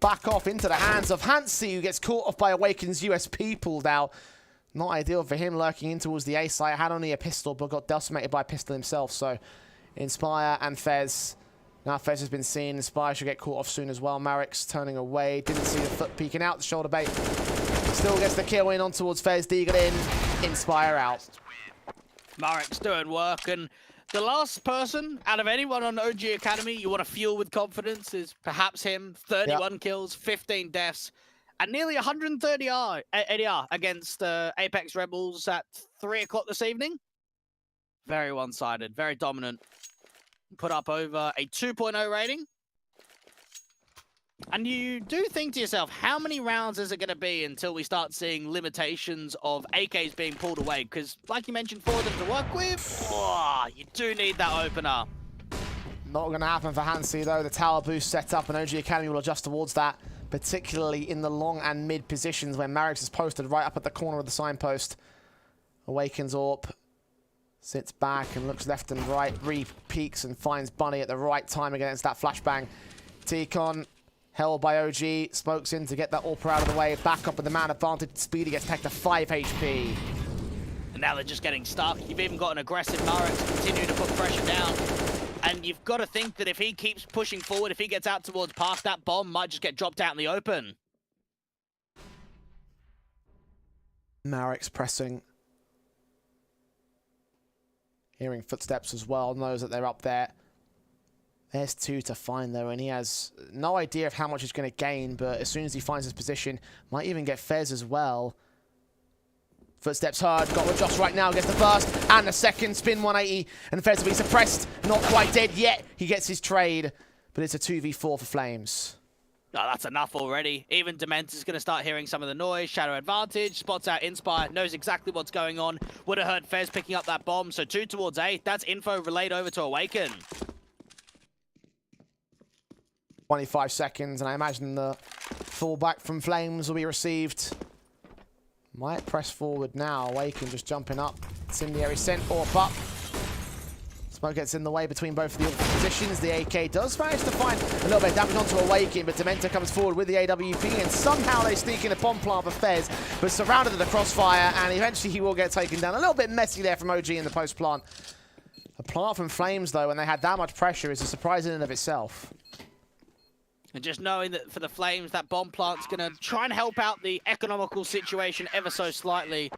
A: back off into the hands of ENCE, who gets caught off by Awaken's USP pulled out. Not ideal for him, lurking in towards the A site. Had only a pistol, but got decimated by a pistol himself. So, Inspire and Fez. Now Fez has been seen. Inspire should get caught off soon as well. Mareks turning away. Didn't see the foot peeking out. The shoulder bait. Still gets the kill in on towards Fez. Deagle in. Inspire out.
B: Mareks doing work, and the last person out of anyone on OG Academy you want to fuel with confidence is perhaps him. 31 kills, 15 deaths, and nearly 130 ADR against Apeks Rebels at 3 o'clock this evening. Very one-sided, very dominant. Put up over a 2.0 rating. And you do think to yourself, how many rounds is it going to be until we start seeing limitations of AKs being pulled away? Because, like you mentioned, for them to work with, you do need that opener.
A: Not going to happen for ENCE, though. The tower boost set up, and OG Academy will adjust towards that, particularly in the long and mid positions where Mareks is posted right up at the corner of the signpost. Awakens AWP, sits back and looks left and right, re-peeks and finds Bunny at the right time against that flashbang. T-Con held by OG, smokes in to get that AWP out of the way, back up with the man advantage. Speedy gets taken to 5 HP.
B: And now they're just getting stuck. You've even got an aggressive Mareks continue to put pressure down. And you've got to think that if he keeps pushing forward, if he gets out towards Park, that bomb might just get dropped out in the open.
A: Mareks pressing. Hearing footsteps as well, knows that they're up there. There's 2 to find, though, and he has no idea of how much he's going to gain, but as soon as he finds his position, might even get Fez as well. Footsteps heard, got with Josh right now, gets the first and the second, spin 180, and Fez will be suppressed, not quite dead yet. He gets his trade, but it's a 2v4 for Flames.
B: Oh, that's enough already. Even Dementor's going to start hearing some of the noise. Shadow advantage, spots out Inspire, knows exactly what's going on. Would have heard Fez picking up that bomb, so 2 towards 8. That's info relayed over to Awaken.
A: 25 seconds, and I imagine the fallback from Flames will be received. Might press forward now. Awaken just jumping up. Incendiary sent AWP up. Smoke gets in the way between both of the positions. The AK does manage to find a little bit of damage onto Awaken, but Dementor comes forward with the AWP, and somehow they sneak in a bomb plant for Fez, but surrounded in the crossfire, and eventually he will get taken down. A little bit messy there from OG in the post plant. A plant from Flames, though, when they had that much pressure, is a surprise in and of itself.
B: And just knowing that for the Flames, that bomb plant's going to try and help out the economical situation ever so slightly.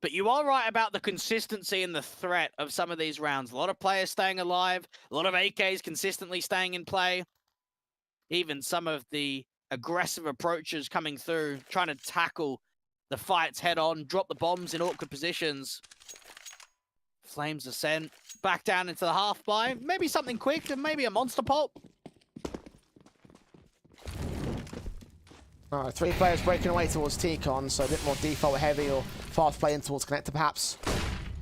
B: But you are right about the consistency and the threat of some of these rounds. A lot of players staying alive, a lot of AKs consistently staying in play. Even some of the aggressive approaches coming through, trying to tackle the fights head on, drop the bombs in awkward positions. Flames Ascent back down into the half by. Maybe something quick and maybe a monster pop.
A: 3 players breaking away towards T-Con, so a bit more default heavy or fast play in towards Connector perhaps.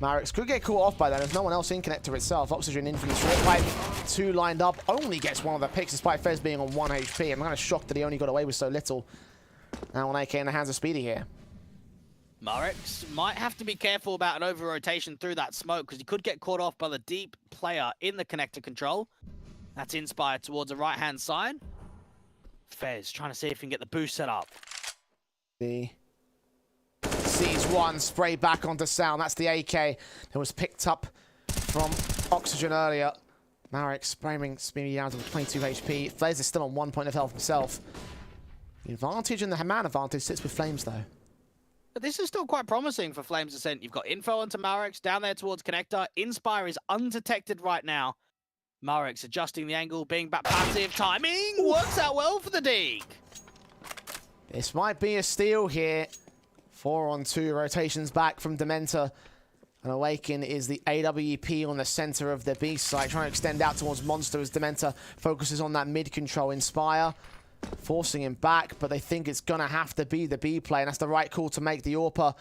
A: Mareks could get caught off by that. There's no one else in Connector itself. Oxygen in from the short pipe. 2 lined up. Only gets one of the picks despite Fez being on 1 HP. I'm kind of shocked that he only got away with so little. Now an AK in the hands of Speedy here.
B: Murex might have to be careful about an over-rotation through that smoke because he could get caught off by the deep player in the connector control. That's inspired towards the right-hand side. Fez trying to see if he can get the boost set up.
A: The sees one, spray back onto Sound. That's the AK that was picked up from Oxygen earlier. Marek spraying down to 22 HP. Flares is still on 1 point of health himself. The advantage and the man advantage sits with Flames, though.
B: But this is still quite promising for Flames Ascent. You've got info onto Marex down there towards Connector. Inspire is undetected right now. Marex adjusting the angle, being back passive. Timing works out well for the Deke.
A: This might be a steal here. 4-on-2 rotations back from Dementor. And Awaken is the AWP on the center of the B site, trying to extend out towards Monster as Dementor focuses on that mid control. Inspire forcing him back, but they think it's gonna have to be the B play, and that's the right call to make. The AWPer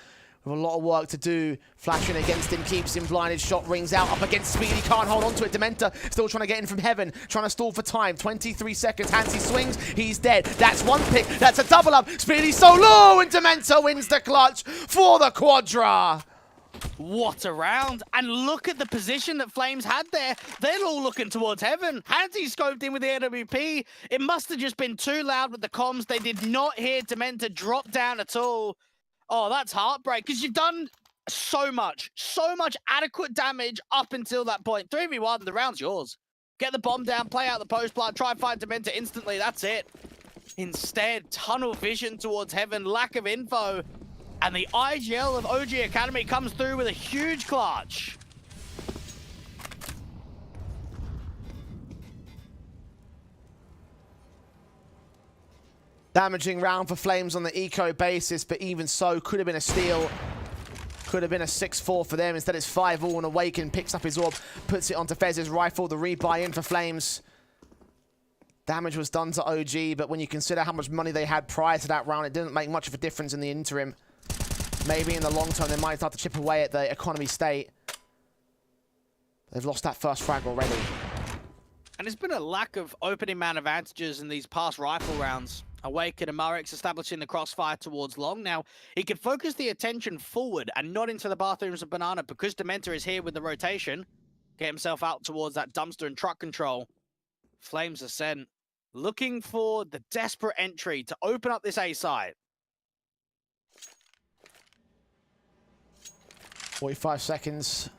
A: with a lot of work to do. Flashing against him, keeps him blinded. Shot rings out up against Speedy, can't hold on to it. Dementor still trying to get in from heaven, trying to stall for time. 23 seconds, Hansi swings, he's dead. That's one pick, that's a double up. Speedy so low, and Dementor wins the clutch for the Quadra.
B: What a round. And look at the position that Flames had there. They're all looking towards heaven. Hansi scoped in with the AWP. It must have just been too loud with the comms. They did not hear Dementor drop down at all. Oh, that's heartbreak, because you've done so much adequate damage up until that point. 3v1, the round's yours. Get the bomb down, play out the post plant, try and find Dementor instantly. That's it. Instead, tunnel vision towards heaven, lack of info. And the IGL of OG Academy comes through with a huge clutch.
A: Damaging round for Flames on the eco basis, but even so, could have been a steal. Could have been a 6-4 for them. Instead, it's 5-all, and Awaken picks up his orb, puts it onto Fez's rifle. The rebuy in for Flames. Damage was done to OG, but when you consider how much money they had prior to that round, it didn't make much of a difference in the interim. Maybe in the long term, they might start to chip away at the economy state. They've lost that first frag already.
B: And it's been a lack of opening man advantages in these past rifle rounds. Awaken and Murex establishing the crossfire towards long. Now, he can focus the attention forward and not into the bathrooms of Banana because Dementor is here with the rotation. Get himself out towards that dumpster and truck control. Flames Ascent looking for the desperate entry to open up this A site.
A: 45 seconds.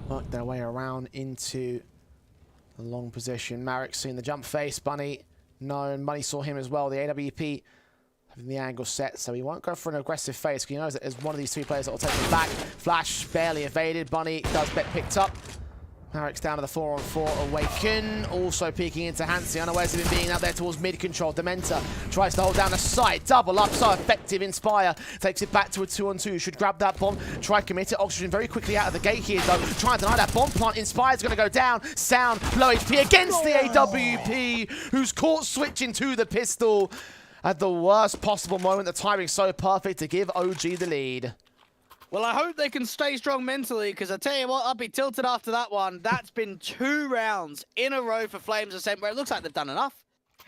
A: Work their way around into the long position. Marek seeing the jump face. Bunny, no, and Bunny saw him as well. The AWP having the angle set, so he won't go for an aggressive face because he knows that there's one of these two players that will take him back. Flash barely evaded. Bunny does get picked up. Marek's down to the 4-on-4. Awaken also peeking into Hansi, unawares of him being out there towards mid-control. Dementor tries to hold down the site. Double up, so effective. Inspire takes it back to a 2-on-2. Should grab that bomb. Try commit it. Oxygen very quickly out of the gate here, though. Trying to deny that bomb plant. Inspire's going to go down. Sound, low HP against the AWP, who's caught switching to the pistol at the worst possible moment. The timing's so perfect to give OG the lead.
B: Well, I hope they can stay strong mentally, because I tell you what, I'll be tilted after that one. That's been 2 rounds in a row for Flames Ascent, where it looks like they've done enough.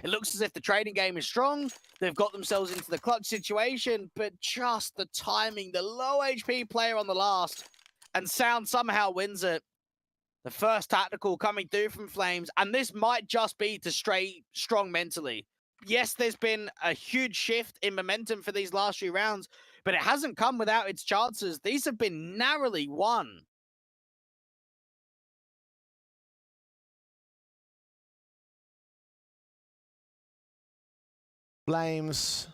B: It looks as if the trading game is strong. They've got themselves into the clutch situation, but just the timing, the low HP player on the last, and Sound somehow wins it. The first tactical coming through from Flames, and this might just be to stay strong mentally. Yes, there's been a huge shift in momentum for these last few rounds, but it hasn't come without its chances. These have been narrowly won.
A: Flames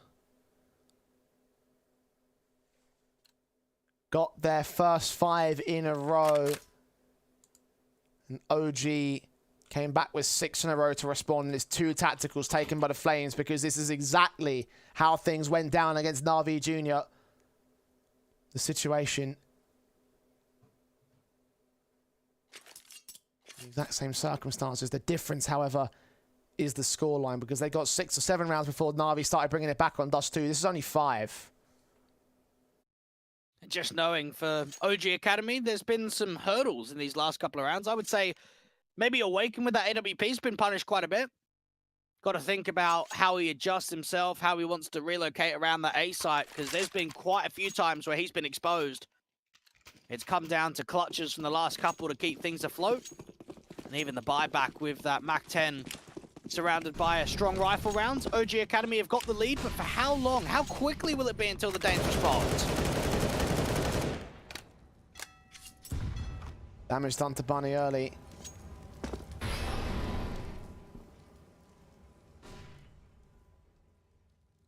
A: got their first 5 in a row. And OG came back with 6 in a row to respond. And there's 2 tacticals taken by the Flames, because this is exactly how things went down against Na'Vi Jr. The situation, the exact same circumstances. The difference, however, is the scoreline, because they got 6 or 7 rounds before Na'Vi started bringing it back on Dust 2. This is only 5.
B: Just knowing for OG Academy, there's been some hurdles in these last couple of rounds. I would say maybe Awaken with that AWP has been punished quite a bit. Got to think about how he adjusts himself, how he wants to relocate around the A site, because there's been quite a few times where he's been exposed. It's come down to clutches from the last couple to keep things afloat. And even the buyback with that MAC-10 surrounded by a strong rifle round. OG Academy have got the lead, but for how long? How quickly will it be until the dangerous spot?
A: Damage done to Bunny early.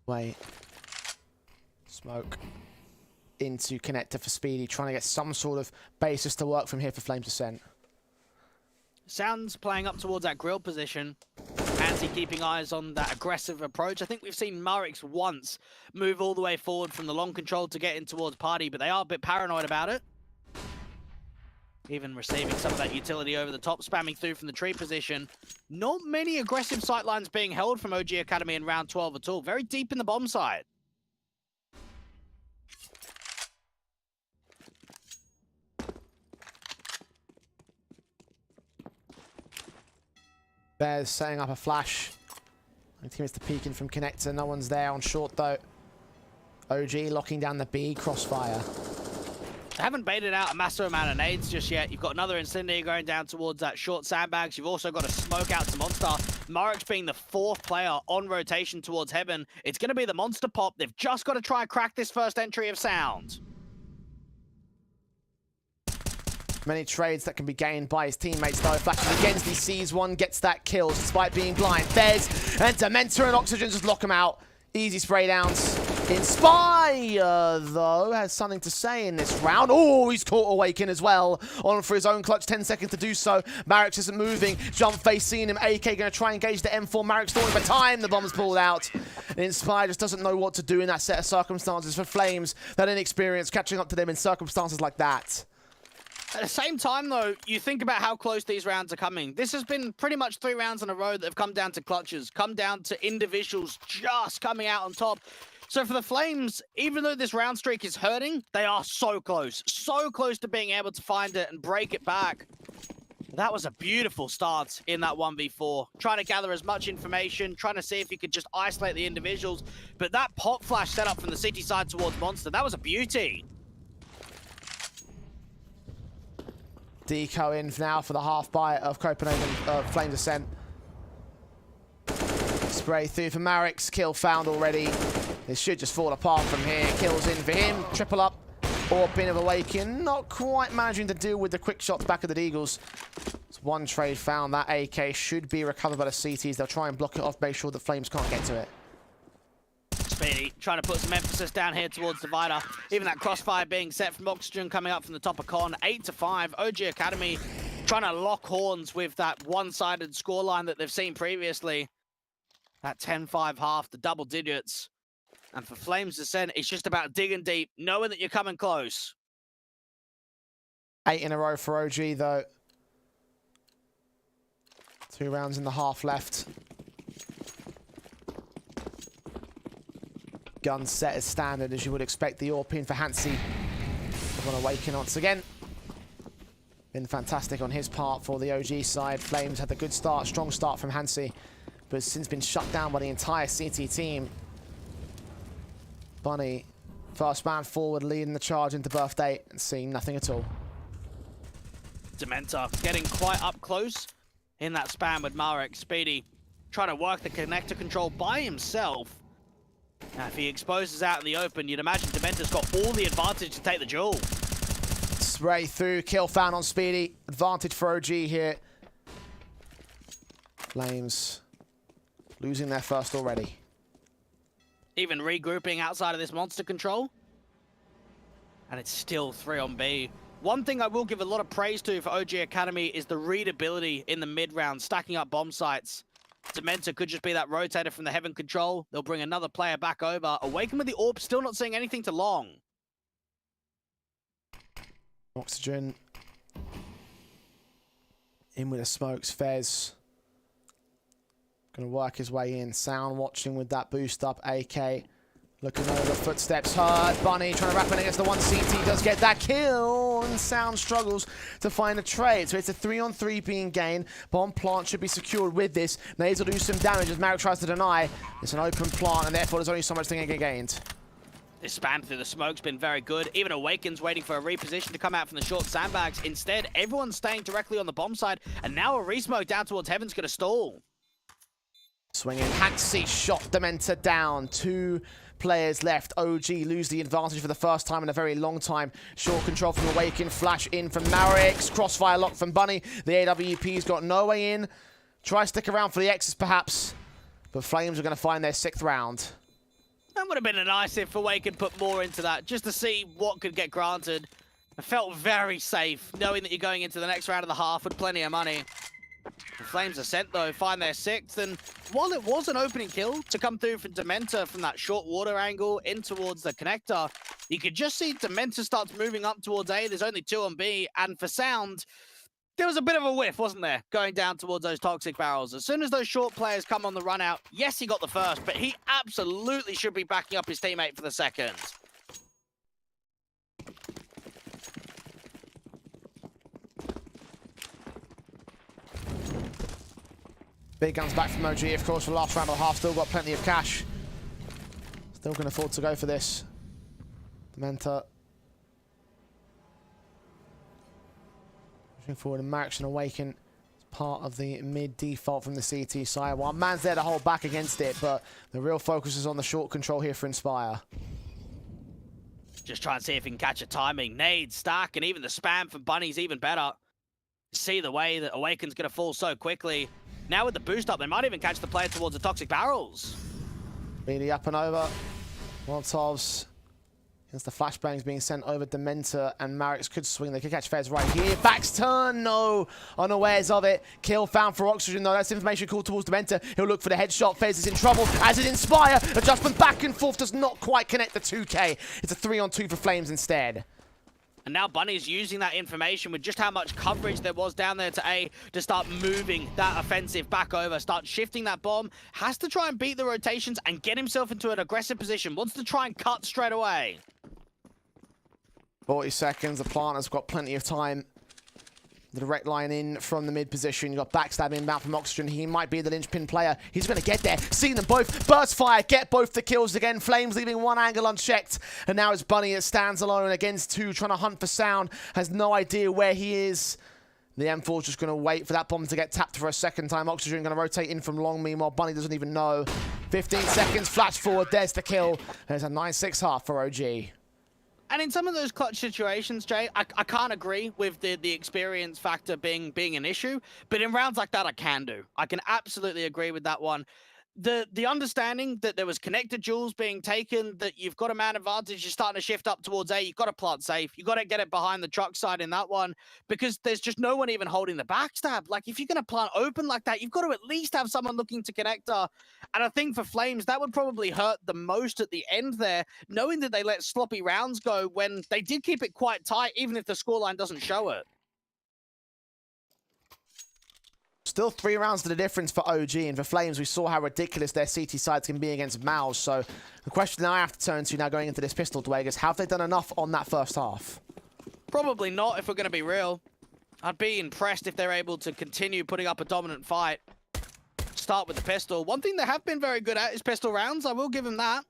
A: Wait. Smoke. Into connector for Speedy, trying to get some sort of basis to work from here for Flames Ascent.
B: Sounds playing up towards that grill position. ENCE keeping eyes on that aggressive approach. I think we've seen Murix once move all the way forward from the long control to get in towards Party, but they are a bit paranoid about it. Even receiving some of that utility over the top, spamming through from the tree position. Not many aggressive sightlines being held from OG Academy in round 12 at all. Very deep in the bomb site.
A: Bears setting up a flash. I think it's the peeking from connector. No one's there on short though. OG locking down the B crossfire.
B: They haven't baited out a massive amount of nades just yet. You've got another Incendiary going down towards that short sandbags. You've also got a smoke out to Monster. Murix being the fourth player on rotation towards Heaven. It's going to be the Monster pop. They've just got to try and crack this first entry of sound.
A: Many trades that can be gained by his teammates though. Flashing against, he sees one, gets that kill despite being blind. Fez and Dementor and Oxygen just lock him out. Easy spray downs. Inspire, though, has something to say in this round. Oh, he's caught Awaken as well. On for his own clutch, 10 seconds to do so. Marix isn't moving. Jump face seeing him. AK going to try and engage the M4. Marix stalling for time. The bomb's pulled out. And Inspire just doesn't know what to do in that set of circumstances for Flames. That inexperience catching up to them in circumstances like that.
B: At the same time, though, you think about how close these rounds are coming. This has been pretty much 3 rounds in a row that have come down to clutches, come down to individuals just coming out on top. So for the Flames, even though this round streak is hurting, they are so close to being able to find it and break it back. That was a beautiful start in that 1v4. Trying to gather as much information, trying to see if you could just isolate the individuals. But that pop flash set up from the city side towards Monster, that was a beauty.
A: Deco in now for the half bite of Copenhagen Flames Ascent. Spray through for Marix. Kill found already. This should just fall apart from here. Kills in for him. Triple up. Or Bin of Awaken. Not quite managing to deal with the quick shots back of the Deagles. It's one trade found. That AK should be recovered by the CTs. They'll try and block it off, make sure the Flames can't get to it.
B: Speedy trying to put some emphasis down here towards Divider. Even that crossfire being set from Oxygen coming up from the top of Con. 8-5. OG Academy trying to lock horns with that one-sided scoreline that they've seen previously. That 10-5 half, the double digits. And for Flames Ascent, it's just about digging deep, knowing that you're coming close.
A: 8 in a row for OG, though. 2 rounds in the half left. Gun set as standard, as you would expect. The AWP in for ENCE. Going to Awaken once again. Been fantastic on his part for the OG side. Flames had a good start, strong start from ENCE, but has since been shut down by the entire CT team. Bunny, first man forward, leading the charge into birthday and seeing nothing at all.
B: Dementor getting quite up close in that spam with Marek. Speedy trying to work the connector control by himself. Now, if he exposes out in the open, you'd imagine Dementor's got all the advantage to take the duel.
A: Spray through, kill found on Speedy. Advantage for OG here. Flames losing their first already.
B: Even regrouping outside of this monster control. And it's still 3 on B. One thing I will give a lot of praise to for OG Academy is the readability in the mid-round, stacking up bomb sites. Dementor could just be that rotator from the Heaven control. They'll bring another player back over. Awaken with the AWP, still not seeing anything to long.
A: Oxygen. In with the smokes. Fez. Going to work his way in. Sound watching with that boost up. AK Looking over, footsteps heard. Bunny trying to wrap in against the one CT, does get that kill, and Sound struggles to find a trade. So it's a 3-on-3 being gained. Bomb plant should be secured with this. Nades will do some damage as Marek tries to deny. It's an open plant, and therefore there's only so much thing to get gained.
B: This spam through the smoke's been very good. Even Awaken's waiting for a reposition to come out from the short sandbags. Instead, everyone's staying directly on the bomb side, and now a resmoke down towards Heaven's going to stall.
A: Swinging, Haxi shot Dementor down. 2 players left. OG lose the advantage for the first time in a very long time. Short control from Awaken, flash in from Marek, crossfire lock from Bunny. The AWP's got no way in. Try stick around for the X's perhaps, but Flames are going to find their 6th round.
B: That would have been nice if Awaken put more into that, just to see what could get granted. I felt very safe, knowing that you're going into the next round of the half with plenty of money. The Flames Ascent, though, find their 6th, and while it was an opening kill to come through from Dementor from that short water angle in towards the connector, you could just see Dementor starts moving up towards A. There's only 2 on B, and for Sound, there was a bit of a whiff, wasn't there, going down towards those toxic barrels. As soon as those short players come on the run out, yes, he got the first, but he absolutely should be backing up his teammate for the second.
A: Big guns back from OG, of course, for the last round of the half. Still got plenty of cash. Still can afford to go for this. Dementor. Pushing forward, and Marek's and Awaken is part of the mid default from the CT side. While man's there to hold back against it, but the real focus is on the short control here for Inspire.
B: Just try and see if he can catch a timing. Nade, stack, and even the spam from Bunny's even better. See the way that Awaken's going to fall so quickly. Now with the boost up, they might even catch the player towards the toxic barrels.
A: BD up and over. Molotovs. Against the flashbangs being sent over. Dementor and Marek could swing. They could catch Fez right here. Back's turn. No. Unawares of it. Kill found for Oxygen, though. That's information called towards Dementor. He'll look for the headshot. Fez is in trouble. As it Inspire. Adjustment back and forth does not quite connect the 2K. It's a 3-on-2 for Flames instead.
B: And now Bunny's using that information with just how much coverage there was down there to A to start moving that offensive back over, start shifting that bomb, has to try and beat the rotations and get himself into an aggressive position, wants to try and cut straight away.
A: 40 seconds, the planter's got plenty of time. The direct line in from the mid position. You got backstab inbound from Oxygen. He might be the linchpin player. He's going to get there. See them both. Burst fire. Get both the kills again. Flames leaving one angle unchecked. And now it's Bunny that stands alone against 2, trying to hunt for Sound. Has no idea where he is. The M4's just going to wait for that bomb to get tapped for a second time. Oxygen going to rotate in from long. Meanwhile, Bunny doesn't even know. 15 seconds. Flash forward. There's the kill. There's a 9-6 half for OG.
B: And in some of those clutch situations, Jay, I can't agree with the experience factor being an issue, but in rounds like that, I can do. I can absolutely agree with that one. The understanding that there was connected duels being taken, that you've got a man advantage, you're starting to shift up towards A, you've got to plant safe, you've got to get it behind the truck side in that one, because there's just no one even holding the backstab. Like, if you're going to plant open like that, you've got to at least have someone looking to connector. And I think for Flames, that would probably hurt the most at the end there, knowing that they let sloppy rounds go when they did keep it quite tight, even if the scoreline doesn't show it.
A: Still 3 rounds to the difference for OG, and for Flames, we saw how ridiculous their CT sides can be against Mouse. So the question now I have to turn to now going into this pistol duel is, have they done enough on that first half?
B: Probably not, if we're going to be real. I'd be impressed if they're able to continue putting up a dominant fight. Start with the pistol. One thing they have been very good at is pistol rounds. I will give them that.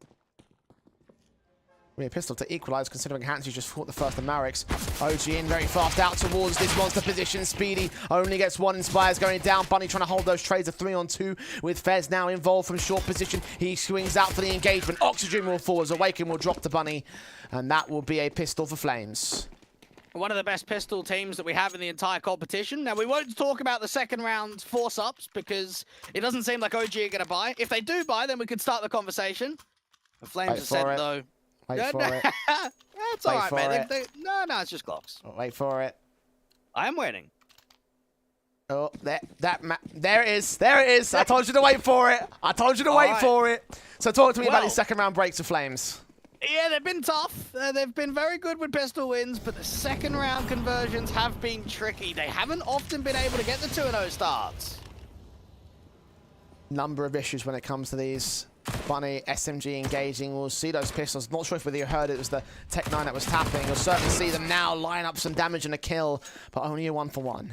A: A pistol to equalize, considering Hansi just fought the first of Marek's. OG in very fast out towards this monster position. Speedy only gets 1. Inspires going down. Bunny trying to hold those trades. A 3-on-2 with Fez now involved from short position. He swings out for the engagement. Oxygen will fall as Awaken will drop to Bunny. And that will be a pistol for Flames.
B: One of the best pistol teams that we have in the entire competition. Now, we won't talk about the second round force-ups because it doesn't seem like OG are going to buy. If they do buy, then we could start the conversation. The Flames Ascent, though.
A: Wait for it.
B: It's all right, man. No, it's just Glocks.
A: Wait for it.
B: I am waiting.
A: Oh, there it is. There it is. I told you to wait for it. I told you to wait for it. So talk to me about these second round breaks of Flames.
B: Yeah, they've been tough. They've been very good with pistol wins, but the second round conversions have been tricky. They haven't often been able to get the 2-0 starts.
A: Number of issues when it comes to these. Bunny, SMG engaging. We'll see those pistols. Not sure if whether you heard it was the Tech-9 that was tapping. You'll certainly see them now line up some damage and a kill, but only a 1-for-1.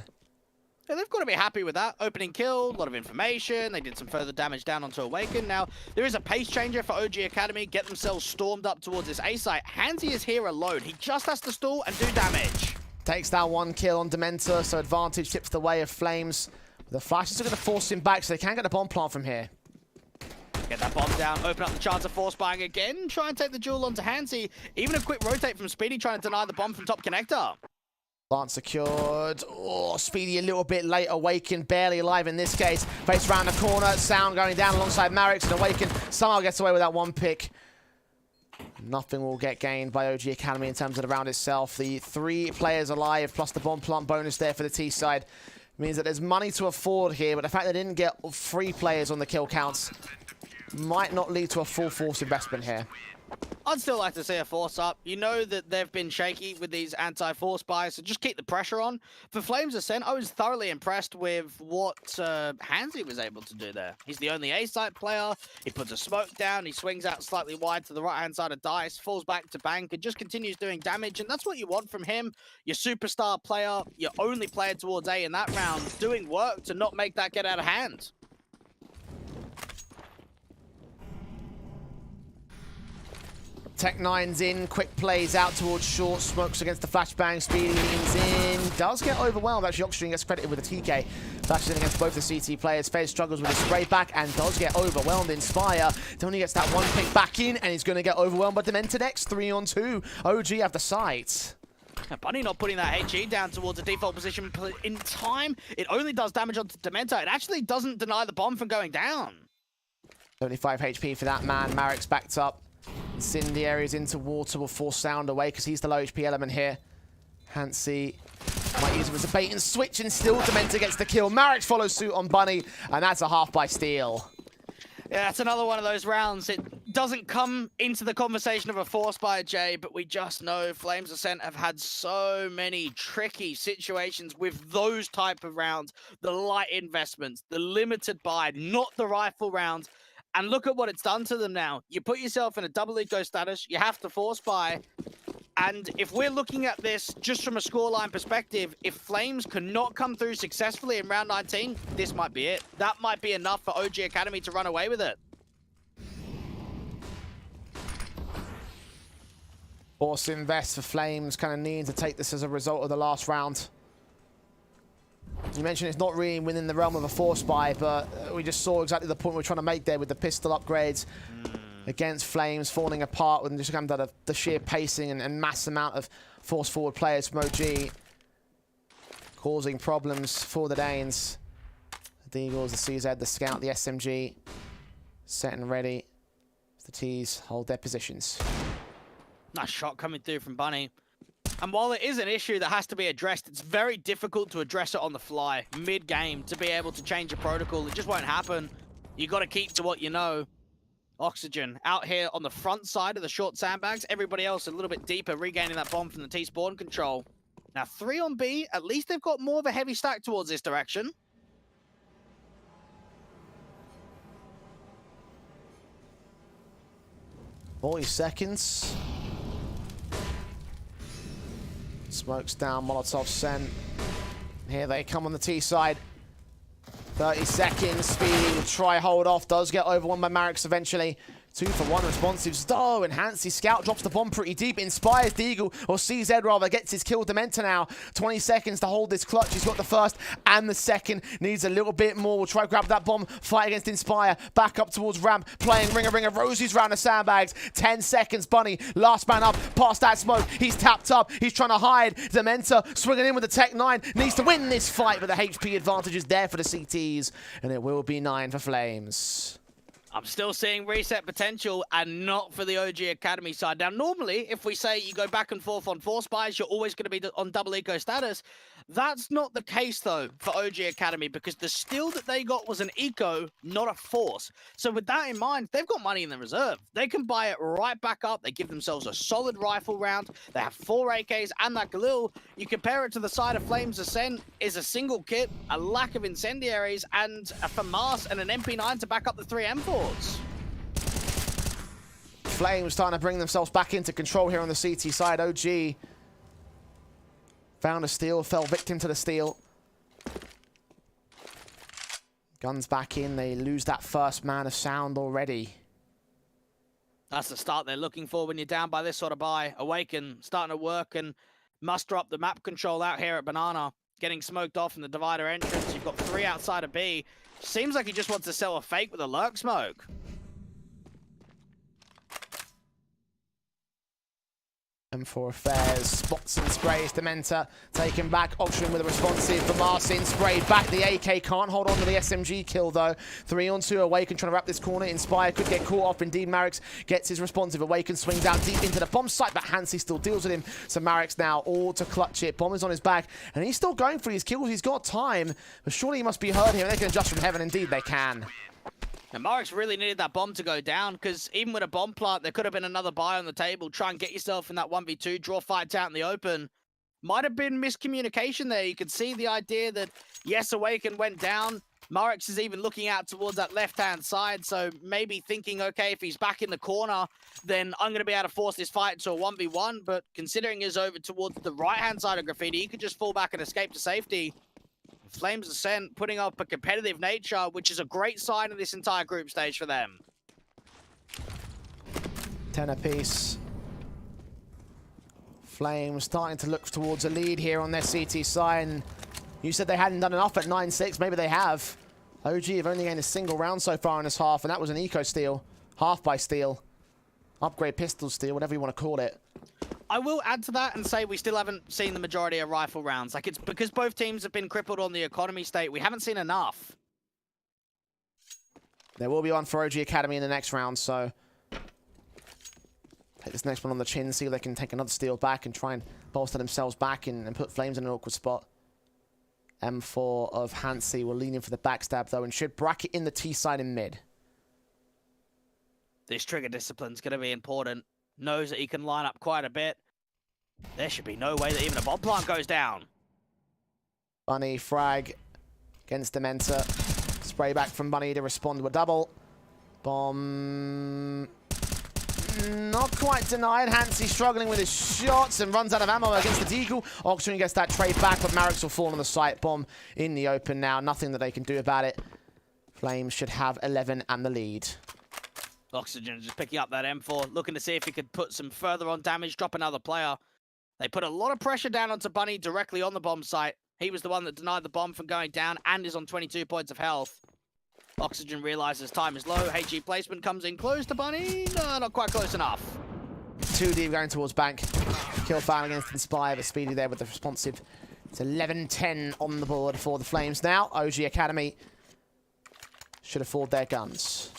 B: Yeah, they've got to be happy with that. Opening kill, a lot of information. They did some further damage down onto Awaken. Now, there is a pace changer for OG Academy. Get themselves stormed up towards this A site. ENCE is here alone. He just has to stall and do damage.
A: Takes that 1 kill on Dementor, so advantage tips the way of Flames. The flash is still going to force him back, so they can get the bomb plant from here.
B: Get that bomb down, open up the chance of force buying again. Try and take the duel onto ENCE. Even a quick rotate from Speedy trying to deny the bomb from top connector.
A: Plant secured. Oh, Speedy a little bit late. Awaken barely alive in this case. Face around the corner. Sound going down alongside Marix, and Awaken somehow gets away with that 1 pick. Nothing will get gained by OG Academy in terms of the round itself. The 3 players alive plus the bomb plant bonus there for the T side means that there's money to afford here, but the fact they didn't get 3 players on the kill counts might not lead to a full force investment here.
B: I'd still like to see a force up. You know that they've been shaky with these anti-force buys, so just keep the pressure on. For Flames Ascent, I was thoroughly impressed with what ENCE was able to do there. He's the only A-site player. He puts a smoke down. He swings out slightly wide to the right-hand side of Dice, falls back to bank, and just continues doing damage. And that's what you want from him. Your superstar player, your only player towards A in that round, doing work to not make that get out of hand.
A: Tech-9's in, quick plays out towards short, smokes against the flashbang, Speedy leans in, does get overwhelmed. Actually, Oxstream gets credited with a TK. Flashes in against both the CT players. FaZe struggles with a spray back and does get overwhelmed. Inspire only gets that 1 pick back in, and he's going to get overwhelmed by Demented X. 3-on-2. OG have the site.
B: Bunny not putting that HE down towards a default position in time. It only does damage onto Dementor. It actually doesn't deny the bomb from going down.
A: 75 HP for that man. Marix backed up. Incendiaries into water will force Sound away because he's the low HP element here. ENCE might use it as a bait and switch, and still Dementor gets the kill. Marix follows suit on Bunny, and that's a half by steal.
B: Yeah, that's another one of those rounds. It doesn't come into the conversation of a force by Jay, but we just know Flames Ascent have had so many tricky situations with those type of rounds. The light investments, the limited buy, not the rifle rounds. And look at what it's done to them now. You put yourself in a double eco status, you have to force buy. And if we're looking at this just from a scoreline perspective, if Flames cannot come through successfully in round 19, this might be it. That might be enough for OG Academy to run away with it.
A: Force invest for Flames, kind of needing to take this as a result of the last round. You mentioned it's not really within the realm of a force buy, but we just saw exactly the point we're trying to make there with the pistol upgrades against Flames falling apart with just kind of the sheer pacing and mass amount of force forward players from OG causing problems for the Danes. The Eagles, the CZ, the Scout, the SMG set and ready. The T's hold their positions.
B: Nice shot coming through from Bunny. And while it is an issue that has to be addressed, it's very difficult to address it on the fly, mid-game, to be able to change a protocol. It just won't happen. You got to keep to what you know. Oxygen out here on the front side of the short sandbags. Everybody else a little bit deeper, regaining that bomb from the T-spawn control. Now 3 on B, at least they've got more of a heavy stack towards this direction.
A: $40 seconds. Smokes down, Molotov sent. Here they come on the T side. 30 seconds, Speedy will try hold off, does get overwhelmed by Marix eventually. 2-for-1 responsives, though, and ENCE Scout drops the bomb pretty deep, inspires Deagle, or CZ rather, gets his kill. Dementor now, 20 seconds to hold this clutch. He's got the first and the second, needs a little bit more. We'll try to grab that bomb, fight against Inspire, back up towards ramp, playing ringer, Rosie's round the sandbags. 10 seconds, Bunny, last man up, past that smoke, he's tapped up, he's trying to hide. Dementor swinging in with the Tech-9, needs to win this fight, but the HP advantage is there for the CTs, and it will be 9 for Flames.
B: I'm still seeing reset potential, and not for the OG Academy side. Now, normally, if we say you go back and forth on force buys, you're always going to be on double eco status. That's not the case, though, for OG Academy, because the steal that they got was an eco, not a force. So with that in mind, they've got money in the reserve. They can buy it right back up. They give themselves a solid rifle round. They have 4 AKs and that Galil. You compare it to the side of Flames Ascent, is a single kit, a lack of incendiaries, and a FAMAS and an MP9 to back up the 3 M4s.
A: Flames starting to bring themselves back into control here on the CT side. OG found a steal, fell victim to the steal. Guns back in, they lose that first man of sound already.
B: That's the start they're looking for when you're down by this sort of buy. Awaken starting to work and muster up the map control out here at Banana. Getting smoked off in the divider entrance. You've got 3 outside of B. Seems like he just wants to sell a fake with a lurk smoke.
A: And for Affairs, spots and sprays. Dementor taken back. Oxygen with a responsive for Marcin. Sprayed back. The AK can't hold on to the SMG kill though. 3 on 2. Awaken trying to wrap this corner. Inspire could get caught off. Indeed, Marix gets his responsive. Awaken swings out deep into the bomb site, but HNCE still deals with him. So Marix now all to clutch it. Bomb is on his back, and he's still going for these kills. He's got time, but surely he must be heard here. They can adjust from heaven. Indeed, they can.
B: And Marix really needed that bomb to go down, because even with a bomb plant, there could have been another buy on the table. Try and get yourself in that 1v2, draw fights out in the open. Might have been miscommunication there. You could see the idea that, yes, Awaken went down. Marix is even looking out towards that left-hand side, so maybe thinking, okay, if he's back in the corner, then I'm going to be able to force this fight into a 1v1. But considering he's over towards the right-hand side of Graffiti, he could just fall back and escape to safety. Flames Ascent putting up a competitive nature, which is a great sign of this entire group stage for them.
A: 10 apiece. Flames starting to look towards a lead here on their CT side. And you said they hadn't done enough at 9-6. Maybe they have. OG have only gained a single round so far in this half, and that was an eco steal. Half by steal. Upgrade pistol steal, whatever you want to call it.
B: I will add to that and say we still haven't seen the majority of rifle rounds. Like, it's because both teams have been crippled on the economy state. We haven't seen enough.
A: There will be one for OG Academy in the next round, so take this next one on the chin, see if they can take another steal back and try and bolster themselves back and put Flames in an awkward spot. M4 of HNCE will lean in for the backstab, though, and should bracket in the T side in mid.
B: This trigger discipline's going to be important. Knows that he can line up quite a bit. There should be no way that even a bomb plant goes down.
A: Bunny frag against Dementor. Spray back from Bunny to respond to a double. Bomb not quite denied. HNCE struggling with his shots and runs out of ammo against the Deagle. Oxygen gets that trade back, but Marix will fall on the site. Bomb in the open now. Nothing that they can do about it. Flames should have 11 and the lead.
B: Oxygen just picking up that M4, looking to see if he could put some further on damage, drop another player. They put a lot of pressure down onto Bunny directly on the bomb site. He was the one that denied the bomb from going down and is on 22 points of health. Oxygen realizes time is low. HG placement comes in close to Bunny. No, not quite close enough.
A: 2 deep going towards bank. Kill foul against Inspire, but Speedy there with the responsive. It's 11-10 on the board for the Flames now. OG Academy should afford their guns.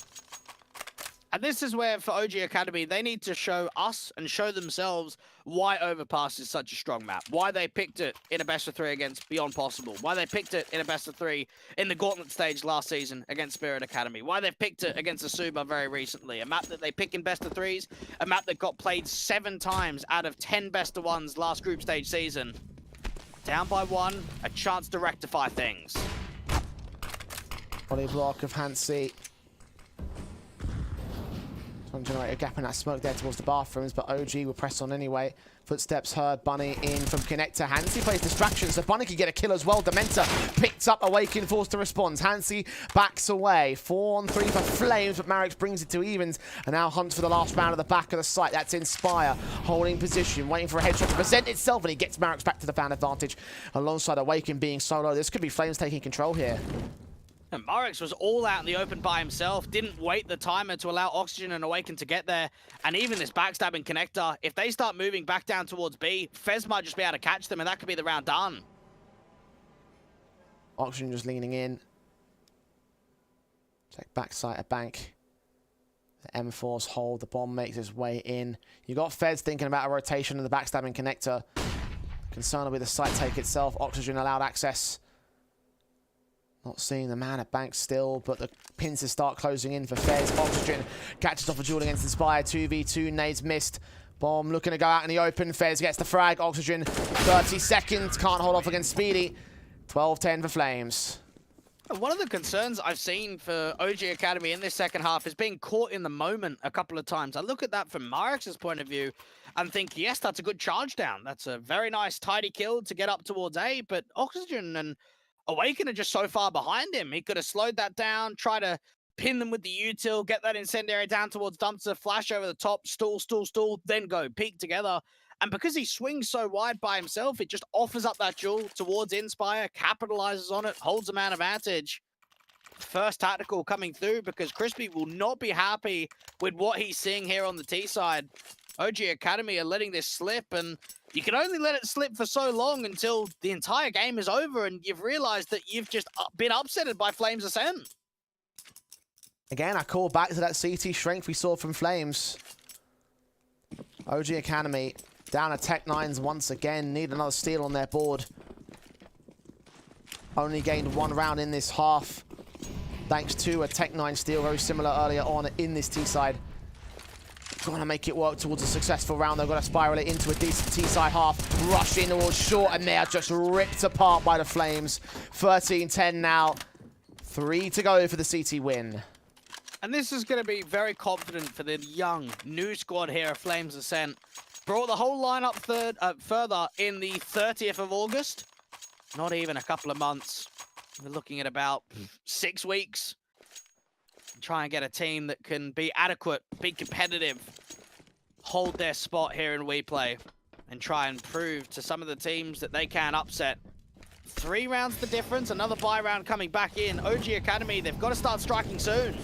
B: And this is where, for OG Academy, they need to show us and show themselves why Overpass is such a strong map. Why they picked it in a best of 3 against Beyond Possible. Why they picked it in a best of 3 in the Gauntlet stage last season against Spirit Academy. Why they've picked it against Asuba very recently. A map that they pick in best of 3s. A map that got played 7 times out of 10 best of 1s last group stage season. Down by 1, a chance to rectify things.
A: Body block of HNCE. Trying to generate a gap in that smoke there towards the bathrooms, but OG will press on anyway. Footsteps heard. Bunny in from Connector. HNCE plays distractions, so Bunny can get a kill as well. Dementor picked up Awaken, forced to respond. HNCE backs away. 4 on 3 for Flames, but Marix brings it to evens and now hunts for the last round at the back of the site. That's Inspire, holding position, waiting for a headshot to present itself, and he gets Marix back to the fan advantage alongside Awaken being solo. This could be Flames taking control here.
B: And Marix was all out in the open by himself, didn't wait the timer to allow Oxygen and Awaken to get there. And even this backstabbing Connector, if they start moving back down towards B, Fez might just be able to catch them, and that could be the round done.
A: Oxygen just leaning in. Check backside at bank. The M4's hold, the bomb makes its way in. You got Fez thinking about a rotation of the backstabbing Connector. Concerned with the site take itself. Oxygen allowed access. Not seeing the man at bank still, but the pincers start closing in for Fez. Oxygen catches off a duel against Inspire. 2v2, nades missed. Bomb looking to go out in the open. Fez gets the frag. Oxygen, 30 seconds. Can't hold off against Speedy. 12-10 for Flames.
B: One of the concerns I've seen for OG Academy in this second half is being caught in the moment a couple of times. I look at that from Marex's point of view and think, yes, that's a good charge down. That's a very nice, tidy kill to get up towards A, but Oxygen and Awaken are just so far behind him. He could have slowed that down, try to pin them with the util, get that incendiary down towards Dumpster, flash over the top, stall, then go, peek together. And because he swings so wide by himself, it just offers up that duel towards Inspire, capitalizes on it, holds a man advantage. First tactical coming through because Crispy will not be happy with what he's seeing here on the T side. OG Academy are letting this slip, and you can only let it slip for so long until the entire game is over and you've realized that you've just been upsetted by Flames Ascent.
A: Again, I call back to that CT strength we saw from Flames. OG Academy down at Tech9s once again, need another steal on their board. Only gained 1 round in this half, thanks to a Tech9 steal, very similar earlier on in this T-side. Gonna make it work towards a successful round. They're gonna spiral it into a decent T-side half, rush in towards short, and they are just ripped apart by the Flames. 13-10 now, 3 to go for the CT win.
B: And this is going to be very confident for the young, new squad here of Flames Ascent. Brought the whole lineup further in the 30th of August. Not even a couple of months. We're looking at about 6 weeks. Try and get a team that can be adequate, be competitive, hold their spot here in WePlay, and try and prove to some of the teams that they can upset. 3 rounds the difference, another bye round coming back in. OG Academy, they've got to start striking soon.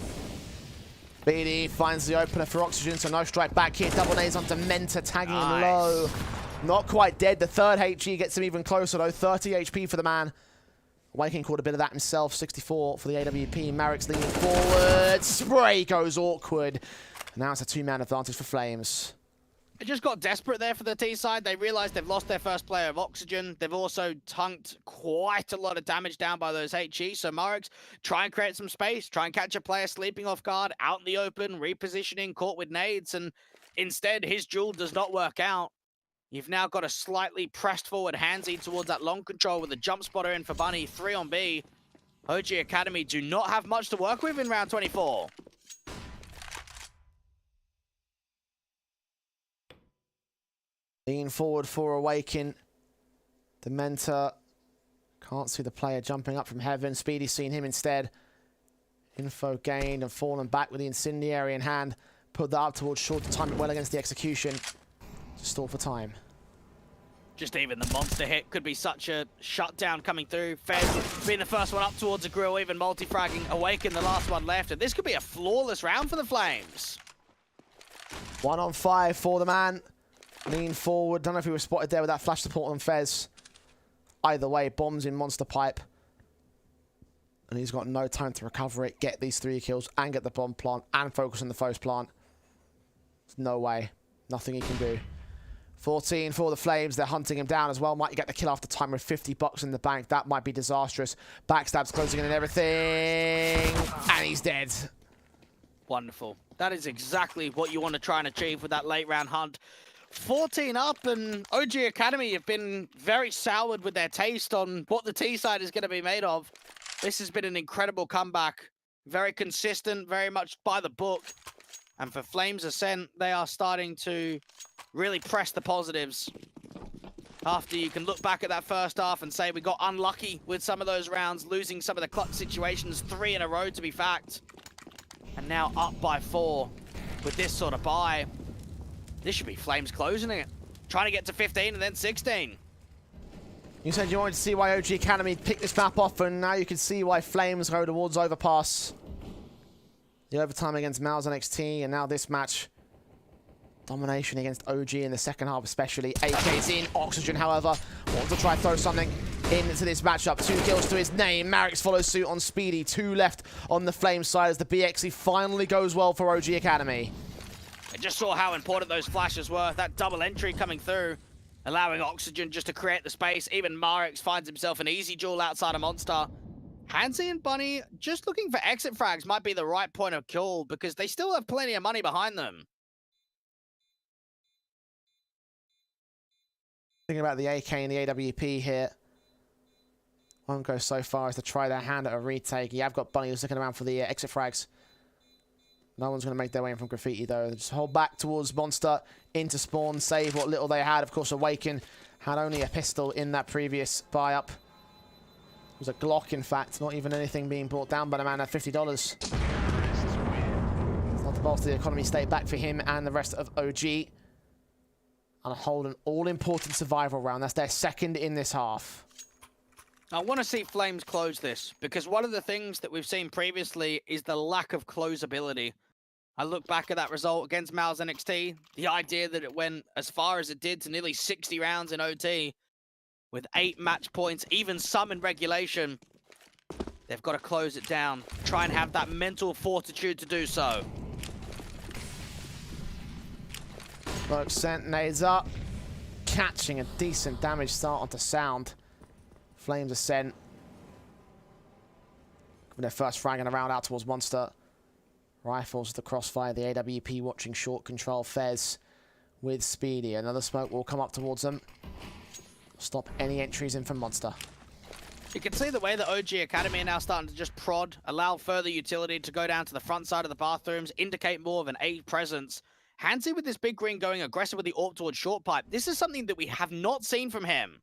A: BD finds the opener for Oxygen, so no strike back here. Double nades onto Menta, tagging him low. Not quite dead. The third HG gets him even closer, though. 30 HP for the man. Awakening caught a bit of that himself. 64 for the AWP. Mareks leaning forward. Spray goes awkward. Now it's a 2-man advantage for Flames.
B: It just got desperate there for the T side. They realized they've lost their first player of Oxygen. They've also tanked quite a lot of damage down by those HE. So Mareks, try and create some space, try and catch a player sleeping off guard, out in the open, repositioning, caught with nades, and instead his duel does not work out. You've now got a slightly pressed forward Handsy towards that long control with a jump spotter in for Bunny, 3 on B. OG Academy do not have much to work with in round 24.
A: Lean forward for Awaken. The Menta can't see the player jumping up from heaven. Speedy's seen him instead. Info gained and fallen back with the incendiary in hand. Put that up towards short to time it well against the execution. Just stall for time.
B: Just even the monster hit could be such a shutdown coming through. Fez being the first one up towards the grill, even multi-fragging. Awaken the last one left. And this could be a flawless round for the Flames.
A: 1 on 5 for the man. Lean forward. Don't know if he was spotted there with that flash support on Fez. Either way, bombs in Monster Pipe. And he's got no time to recover it, get these 3 kills, and get the bomb plant, and focus on the foes plant. There's no way. Nothing he can do. 14 for the Flames. They're hunting him down as well. Might get the kill after time with 50 bucks in the bank. That might be disastrous. Backstab's closing in and everything. And he's dead.
B: Wonderful. That is exactly what you want to try and achieve with that late round hunt. 14 up, and OG Academy have been very soured with their taste on what the T side is going to be made of. This has been an incredible comeback. Very consistent, very much by the book. And for Flames Ascent, they are starting to really press the positives. After you can look back at that first half and say we got unlucky with some of those rounds, losing some of the clutch situations, 3 in a row to be fact. And now up by 4 with this sort of bye. This should be Flames closing it. Trying to get to 15 and then 16.
A: You said you wanted to see why OG Academy picked this map off, and now you can see why Flames go towards Overpass. The overtime against Mouse NXT, and now this match. Domination against OG in the second half especially. AK's in. Oxygen, however, wants to try to throw something into this matchup. 2 kills to his name. Mareks follows suit on Speedy. 2 left on the Flames side as the BXE finally goes well for OG Academy.
B: I just saw how important those flashes were. That double entry coming through, allowing Oxygen just to create the space. Even Mareks finds himself an easy duel outside of Monster. Handsy and Bunny just looking for exit frags might be the right point of call because they still have plenty of money behind them.
A: Thinking about the AK and the AWP here. Won't go so far as to try their hand at a retake. You have got Bunny who's looking around for the exit frags. No one's going to make their way in from Graffiti, though. Just hold back towards Monster, into spawn, save what little they had. Of course, Awaken had only a pistol in that previous buy-up. It was a Glock, in fact. Not even anything being brought down by the man at $50. It's not the bolster the economy stay back for him and the rest of OG. And hold an all-important survival round. That's their second in this half.
B: I want to see Flames close this, because one of the things that we've seen previously is the lack of closability. I look back at that result against Mal's NXT, the idea that it went as far as it did to nearly 60 rounds in OT, with 8 match points, even some in regulation. They've got to close it down, try and have that mental fortitude to do so.
A: Look, Ascent nades up, catching a decent damage start onto Sound. Flames Ascent. Their first frag in a round out towards Monster. Rifles the crossfire, the AWP watching short control. Fez with Speedy. Another smoke will come up towards them. Stop any entries in from Monster.
B: You can see the way that OG Academy are now starting to just prod, allow further utility to go down to the front side of the bathrooms, indicate more of an A presence. ENCE with this big green going aggressive with the AWP towards short pipe. This is something that we have not seen from him.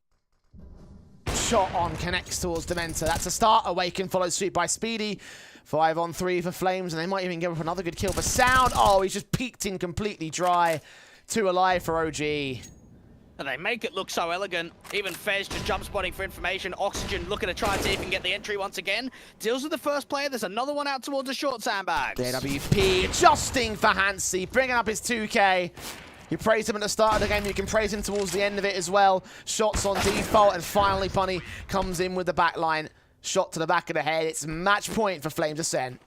A: Shot on, connects towards Dementa. That's a start. Awaken followed suit by Speedy. 5 on 3 for Flames, and they might even give up another good kill for Sound. Oh, he's just peeked in completely dry. 2 alive for OG.
B: And they make it look so elegant. Even Fez just jump spotting for information. Oxygen looking to try and see if he can get the entry once again. Deals with the first player. There's another one out towards the short sandbags.
A: The AWP adjusting for ENCE, bringing up his 2K. You praise him at the start of the game, you can praise him towards the end of it as well. Shots on default, and finally Bunny comes in with the back line. Shot to the back of the head. It's match point for Flames Ascent.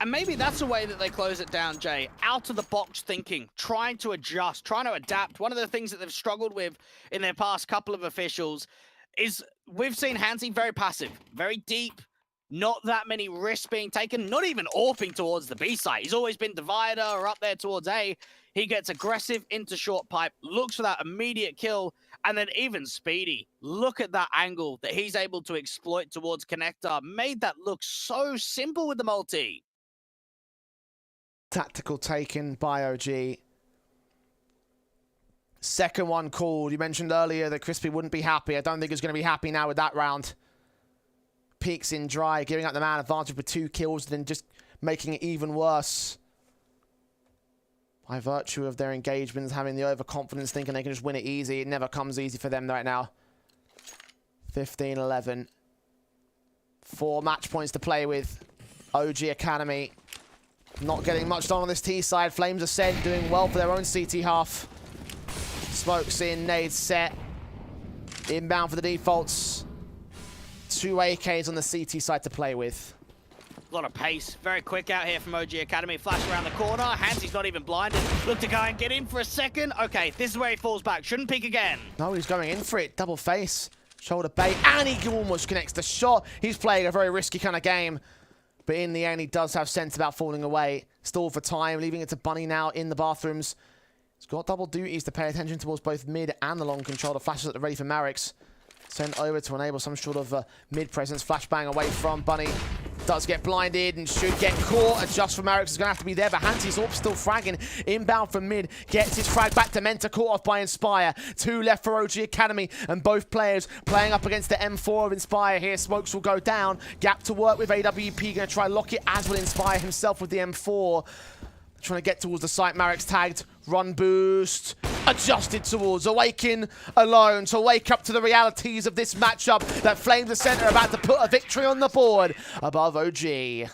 B: And maybe that's the way that they close it down, Jay. Out of the box thinking, trying to adjust, trying to adapt. One of the things that they've struggled with in their past couple of officials is we've seen ENCE very passive, very deep, not that many risks being taken, not even AWPing towards the B site. He's always been divider or up there towards A. He gets aggressive into short pipe, looks for that immediate kill, and then even Speedy. Look at that angle that he's able to exploit towards Connector. Made that look so simple with the multi.
A: Tactical taken by OG. Second one called. You mentioned earlier that Crispy wouldn't be happy. I don't think he's going to be happy now with that round. Peeks in dry, giving up the man advantage with 2 kills, and then just making it even worse. By virtue of their engagements, having the overconfidence, thinking they can just win it easy. It never comes easy for them right now. 15-11. 4 match points to play with. OG Academy not getting much done on this T side. Flames Ascent doing well for their own CT half. Smokes in, nades set. Inbound for the defaults. 2 AKs on the CT side to play with.
B: A lot of pace, very quick out here from OG Academy. Flash around the corner. ENCE's not even blinded. Look to go and get in for a second. Okay, this is where he falls back. Shouldn't peek again.
A: No, he's going in for it. Double face. Shoulder bait. And he almost connects the shot. He's playing a very risky kind of game. But in the end, he does have sense about falling away. Stall for time, leaving it to Bunny now in the bathrooms. He's got double duties to pay attention towards both mid and the long control. The flashes at the ready for Marix. Sent over to enable some sort of mid presence. Flashbang away from Bunny. Does get blinded and should get caught. Adjust for Marix is going to have to be there, but ENCE's still fragging. Inbound from mid. Gets his frag back to Menta, caught off by Inspire. 2 left for OG Academy, and both players playing up against the M4 of Inspire here. Smokes will go down. Gap to work with AWP. Going to try lock it, as will Inspire himself with the M4. Trying to get towards the site. Marix tagged. Run boost. Adjusted towards Awaken alone to wake up to the realities of this matchup that Flames Ascent are about to put a victory on the board above OG.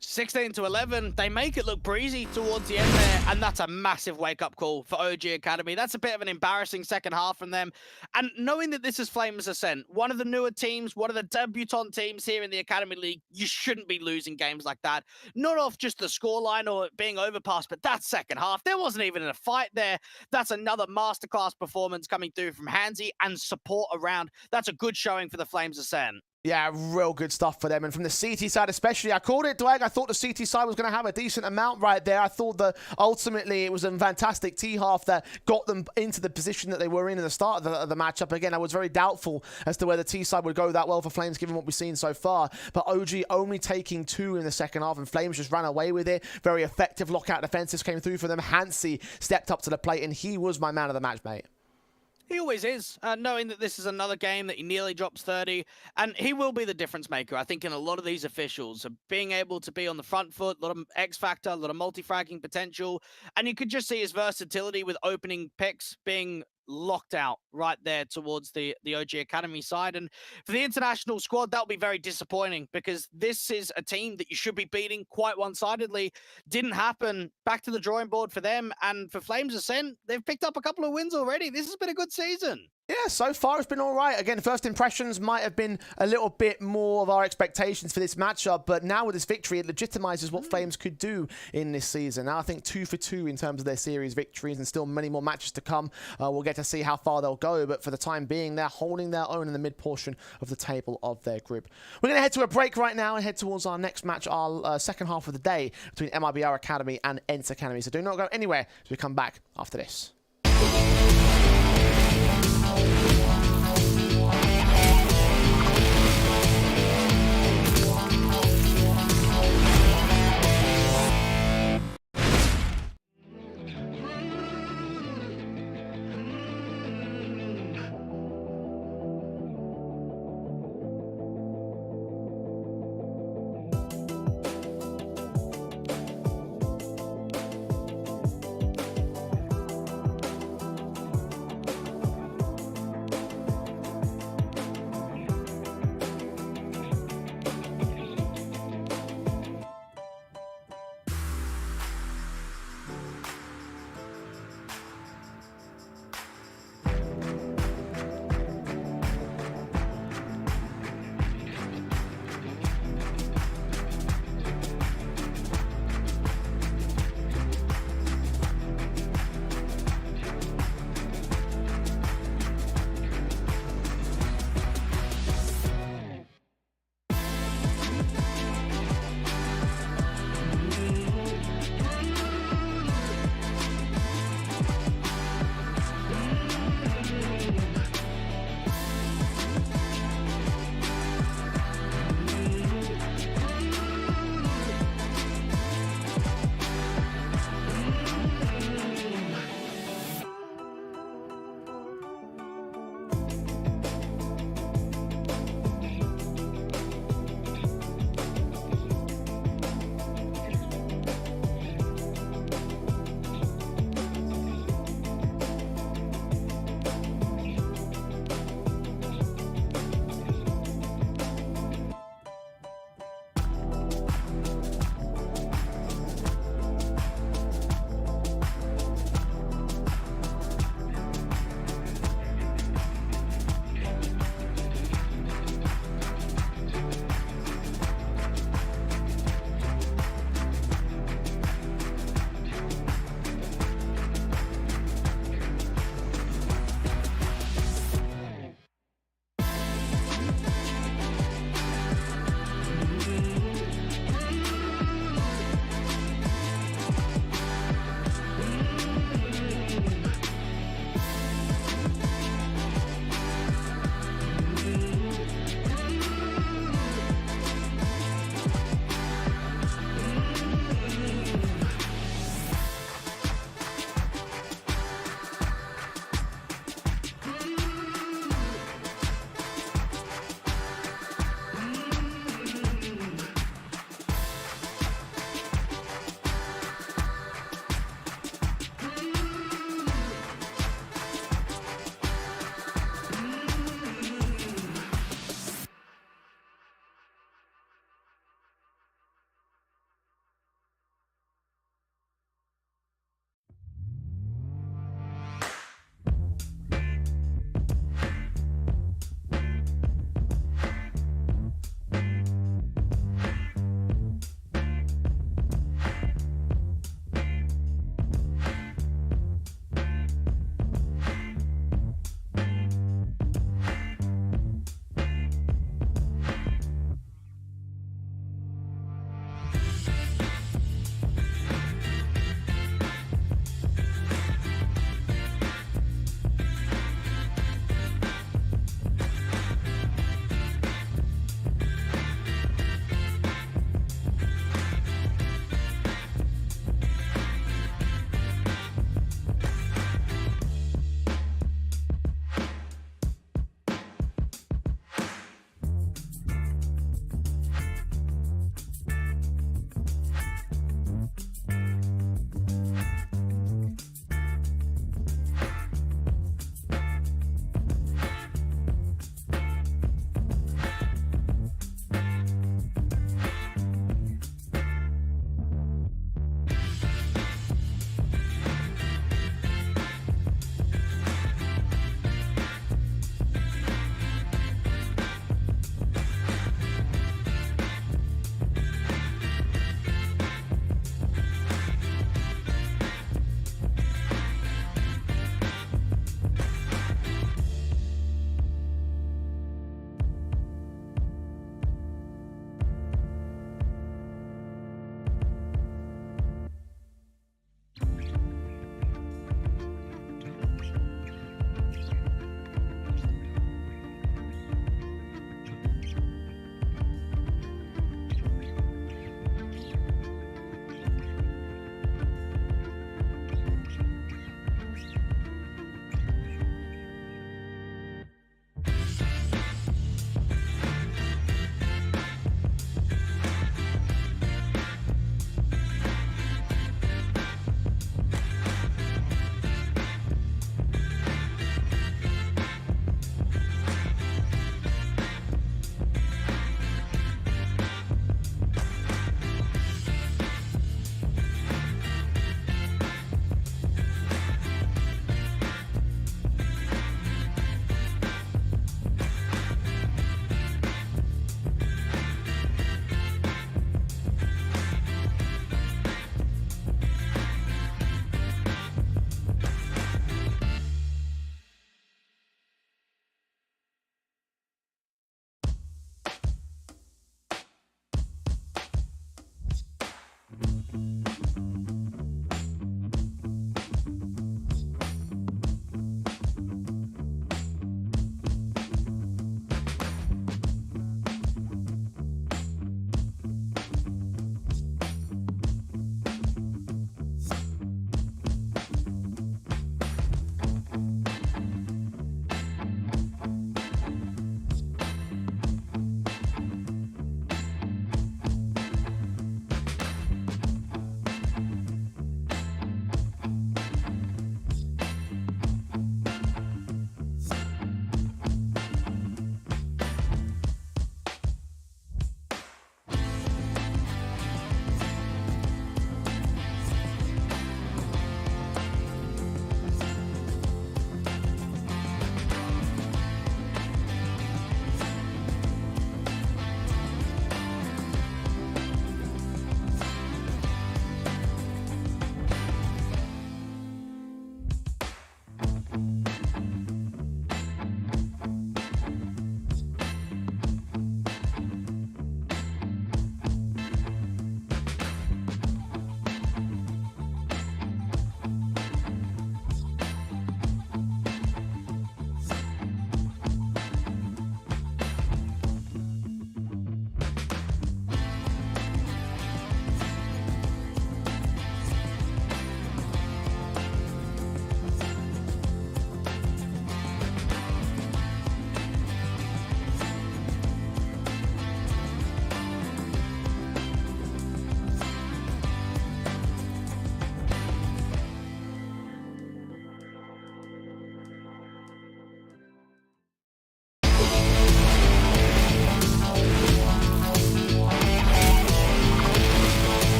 B: 16-11, they make it look breezy towards the end there, and that's a massive wake-up call for OG Academy. That's a bit of an embarrassing second half from them. And knowing that this is Flames Ascent, one of the newer teams, one of the debutant teams here in the Academy League, you shouldn't be losing games like that. Not off just the scoreline or it being overpassed, but that second half, there wasn't even a fight there. That's another masterclass performance coming through from ENCE and support around. That's a good showing for the Flames Ascent.
A: Yeah, real good stuff for them. And from the CT side especially, I called it, Dwag. I thought the CT side was going to have a decent amount right there. I thought that ultimately it was a fantastic T-half that got them into the position that they were in the start of the matchup. Again, I was very doubtful as to whether T side would go that well for Flames given what we've seen so far. But OG only taking 2 in the second half, and Flames just ran away with it. Very effective lockout defenses came through for them. ENCE stepped up to the plate, and he was my man of the match, mate.
B: He always is, knowing that this is another game that he nearly drops 30, and he will be the difference maker. I think in a lot of these officials, being able to be on the front foot, a lot of X factor, a lot of multi-fragging potential, and you could just see his versatility with opening picks being locked out right there towards the OG Academy side. And for the international squad, that'll be very disappointing because this is a team that you should be beating quite one-sidedly. Didn't happen. Back to the drawing board for them. And for Flames Ascent, they've picked up a couple of wins already. This has been a good season.
A: Yeah, so far it's been all right. Again, first impressions might have been a little bit more of our expectations for this matchup, but now with this victory, it legitimizes what Flames could do in this season. Now I think 2 for 2 in terms of their series victories, and still many more matches to come. We'll get to see how far they'll go, but for the time being, they're holding their own in the mid portion of the table of their group. We're going to head to a break right now and head towards our next match, our second half of the day between MIBR Academy and ENCE Academy. So do not go anywhere as we come back after this.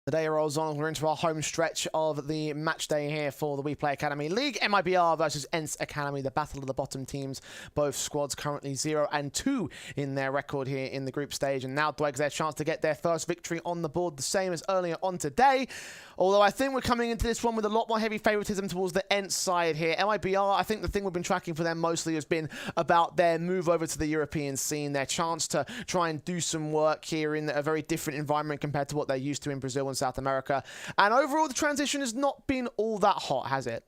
A: The day rolls on. We're into our home stretch of the match day here for the WePlay Academy League. MIBR versus ENCE Academy, the battle of the bottom teams. Both squads currently 0-2 in their record here in the group stage. And now Dwegs their chance to get their first victory on the board, the same as earlier on today. Although I think we're coming into this one with a lot more heavy favoritism towards the ENCE side here. MIBR, I think the thing we've been tracking for them mostly has been about their move over to the European scene, their chance to try and do some work here in a very different environment compared to what they're used to in Brazil and South America. And overall, the transition has not been all that hot, has it?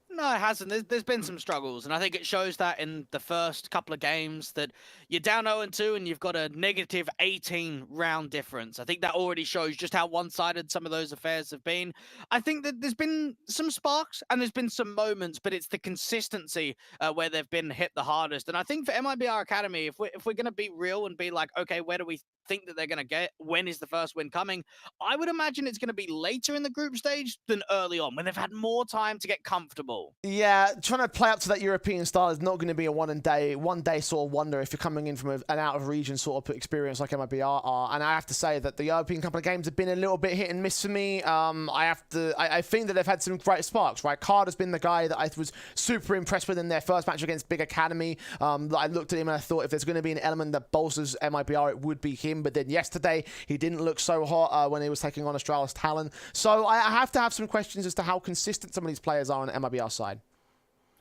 B: No, it hasn't. There's been some struggles, and I think it shows that in the first couple of games that you're down 0-2 and you've got a negative 18 round difference. I think that already shows just how one-sided some of those affairs have been. I think that there's been some sparks and there's been some moments, but it's the consistency where they've been hit the hardest. And I think for MIBR Academy, if we're going to be real and be like, okay, where do we think that they're going to get? When is the first win coming? I would imagine it's going to be later in the group stage than early on, when they've had more time to get comfortable.
A: Yeah, trying to play up to that European style is not going to be a one day sort of wonder if you're coming in from an out of region sort of experience like MIBR are. And I have to say that the European couple of games have been a little bit hit and miss for me. I think that they've had some great sparks, right? Card has been the guy that I was super impressed with in their first match against Big Academy. I looked at him and I thought if there's going to be an element that bolsters MIBR, it would be him. But then yesterday, he didn't look so hot when he was taking on Astralis talent. So I have to have some questions as to how consistent some of these players are on the MIBR side.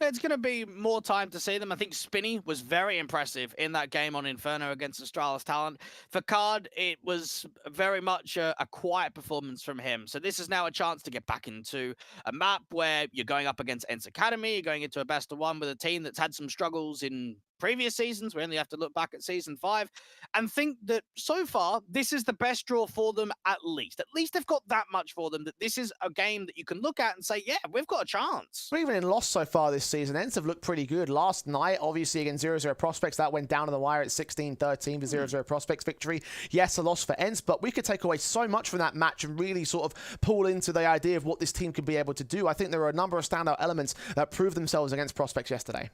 B: It's going to be more time to see them. I think Spinny was very impressive in that game on Inferno against Astralis talent. For Card, it was very much a quiet performance from him. So this is now a chance to get back into a map where you're going up against ENCE Academy, you're going into a best of one with a team that's had some struggles in previous seasons. We only have to look back at season 5 and think that so far this is the best draw for them. At least they've got that much for them, that this is a game that you can look at and say, yeah, we've got a chance.
A: But even in loss so far this season, ENCE have looked pretty good. Last night, obviously against 0-0 Prospects, that went down to the wire at 16-13 for 0-0 Prospects victory. Yes, a loss for ENCE, but we could take away so much from that match and really sort of pull into the idea of what this team could be able to do. I think there are a number of standout elements that proved themselves against Prospects yesterday.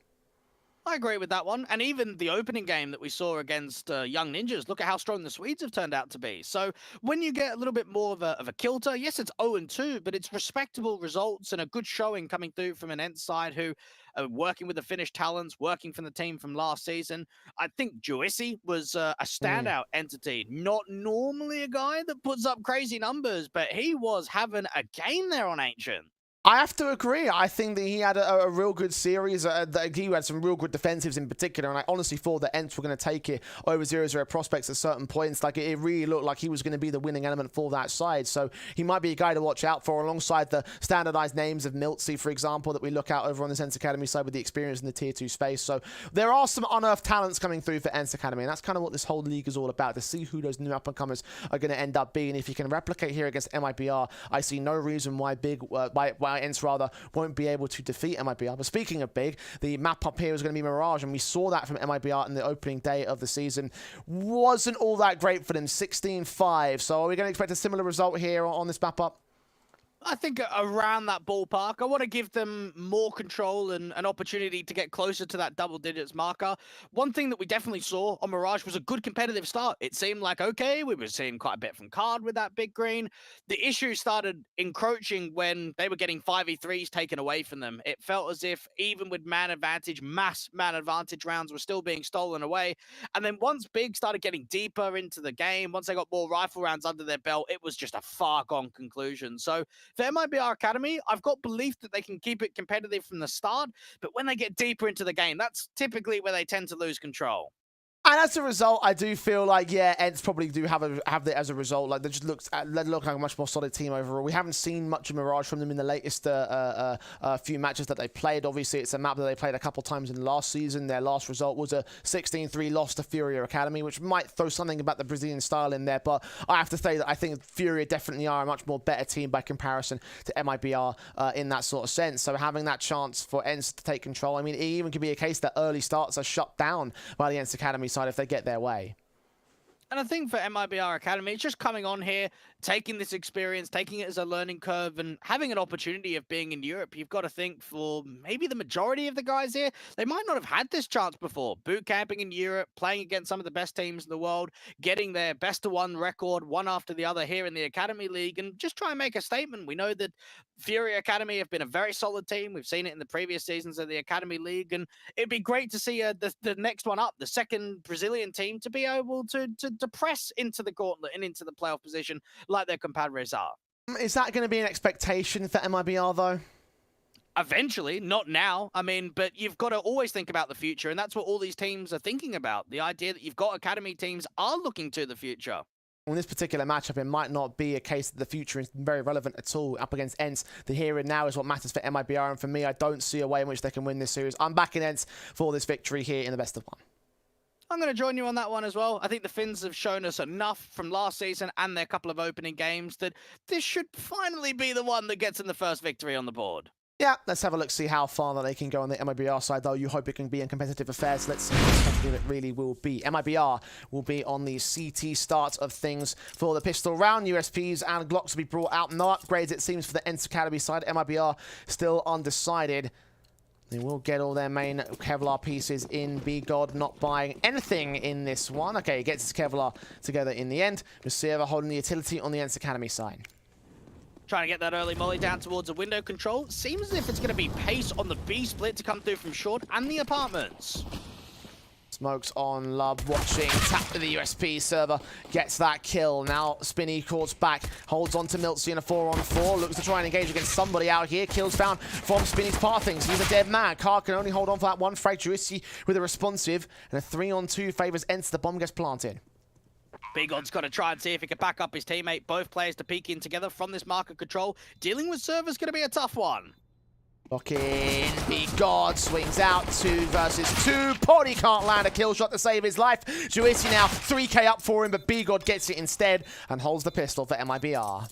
B: I agree with that one. And even the opening game that we saw against Young Ninjas, look at how strong the Swedes have turned out to be. So when you get a little bit more of a kilter, yes, it's 0-2, but it's respectable results and a good showing coming through from an ENCE side who are working with the Finnish talents, working from the team from last season. I think Juissi was a standout entity. Not normally a guy that puts up crazy numbers, but he was having a game there on Ancient.
A: I have to agree. I think that he had a real good series. That he had some real good defensives in particular, and I honestly thought that ENCE were going to take it over 0-0 Prospects at certain points. Like it really looked like he was going to be the winning element for that side. So he might be a guy to watch out for, alongside the standardized names of Miltzy, for example, that we look out over on the ENCE Academy side with the experience in the tier 2 space. So there are some unearthed talents coming through for ENCE Academy, and that's kind of what this whole league is all about, to see who those new up-and-comers are going to end up being. If you can replicate here against MIBR, I see no reason why ENCE rather won't be able to defeat MIBR. But speaking of big, the map up here is going to be Mirage, and we saw that from MIBR in the opening day of the season. Wasn't all that great for them, 16-5. So are we going to expect a similar result here on this map up?
B: I think around that ballpark. I want to give them more control and an opportunity to get closer to that double digits marker. One thing that we definitely saw on Mirage was a good competitive start. It seemed like, okay, we were seeing quite a bit from Card with that big green. The issue started encroaching when they were getting 5v3s taken away from them. It felt as if even with man advantage, mass man advantage rounds were still being stolen away. And then once Big started getting deeper into the game, once they got more rifle rounds under their belt, it was just a far gone conclusion. So for MIBR Academy, I've got belief that they can keep it competitive from the start, but when they get deeper into the game, that's typically where they tend to lose control.
A: And as a result, I do feel like, yeah, ENCE probably do have it as a result. Like, they look like a much more solid team overall. We haven't seen much of Mirage from them in the latest few matches that they played. Obviously, it's a map that they played a couple times in last season. Their last result was a 16-3 loss to Furia Academy, which might throw something about the Brazilian style in there. But I have to say that I think Furia definitely are a much more better team by comparison to MIBR in that sort of sense. So having that chance for ENCE to take control, I mean, it even could be a case that early starts are shut down by the ENCE Academy side if they get their way.
B: And I think for MIBR Academy, it's just coming on here, taking this experience, taking it as a learning curve, and having an opportunity of being in Europe. You've got to think for maybe the majority of the guys here, they might not have had this chance before. Boot camping in Europe, playing against some of the best teams in the world, getting their best-of-1 record, one after the other here in the Academy League, and just try and make a statement. We know that Fury Academy have been a very solid team. We've seen it in the previous seasons of the Academy League, and it'd be great to see the next one up, the second Brazilian team, to be able to press into the gauntlet and into the playoff position like their compadres are.
A: Is that going to be an expectation for MIBR, though?
B: Eventually, not now. I mean, but you've got to always think about the future, and that's what all these teams are thinking about. The idea that you've got Academy teams are looking to the future.
A: In this particular matchup, it might not be a case that the future is very relevant at all. Up against ENCE, the here and now is what matters for MIBR, and for me, I don't see a way in which they can win this series. I'm backing ENCE for this victory here in the best of one.
B: I'm going to join you on that one as well. I think the Finns have shown us enough from last season and their couple of opening games that this should finally be the one that gets in the first victory on the board.
A: Yeah, let's have a look, see how far that they can go on the MIBR side, though. You hope it can be in competitive affairs. Let's see how competitive it really will be. MIBR will be on the CT start of things for the pistol round. USPs and Glocks will be brought out. No upgrades, it seems, for the ENCE Academy side. MIBR still undecided. They will get all their main Kevlar pieces in. B-God not buying anything in this one. Okay, he gets his Kevlar together in the end. Receiver holding the utility on the ENCE Academy side.
B: Trying to get that early molly down towards a window control. Seems as if it's going to be pace on the B split to come through from short and the apartments.
A: Smokes on Lub, watching, tap to the USP server, gets that kill. Now Spinny courts back, holds on to Miltsy in a 4-on-4, looks to try and engage against somebody out here. Kills found from Spinny's pathings. He's a dead man. Card can only hold on for that one frag. Juicy with a responsive, and a 3-on-2 favors ENCE. The bomb gets planted.
B: B-God's got to try and see if he can back up his teammate. Both players to peek in together from this market control. Dealing with server's going to be a tough one.
A: Lock in, B-God swings out, 2 versus 2. Poddy can't land a kill shot to save his life. Juicy now 3k up for him, but B-God gets it instead and holds the pistol for MIBR.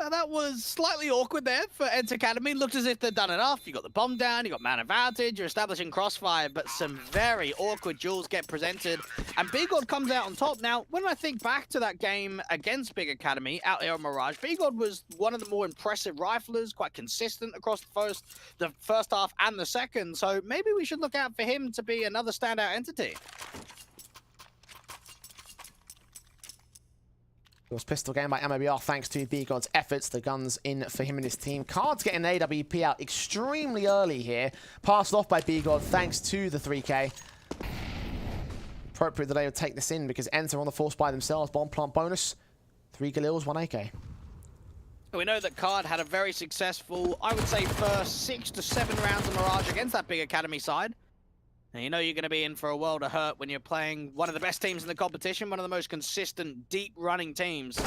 B: That was slightly awkward there for ENCE Academy. Looked as if they'd done enough. You got the bomb down, you got man advantage, you're establishing crossfire, but some very awkward duels get presented, and B-God comes out on top. Now, when I think back to that game against Big Academy out here on Mirage, B-God was one of the more impressive riflers, quite consistent across the first half and the second, so maybe we should look out for him to be another standout entity.
A: It was pistol game by MIBR thanks to B-God's efforts. The guns in for him and his team. Card's getting an AWP out extremely early here. Passed off by B-God thanks to the 3k. Appropriate that they would take this in because ENCE are on the force by themselves. Bomb plant bonus. 3 Galils, 1 AK.
B: We know that Card had a very successful, I would say, first 6 to 7 rounds of Mirage against that Big Academy side. And you know you're going to be in for a world of hurt when you're playing one of the best teams in the competition, one of the most consistent, deep-running teams.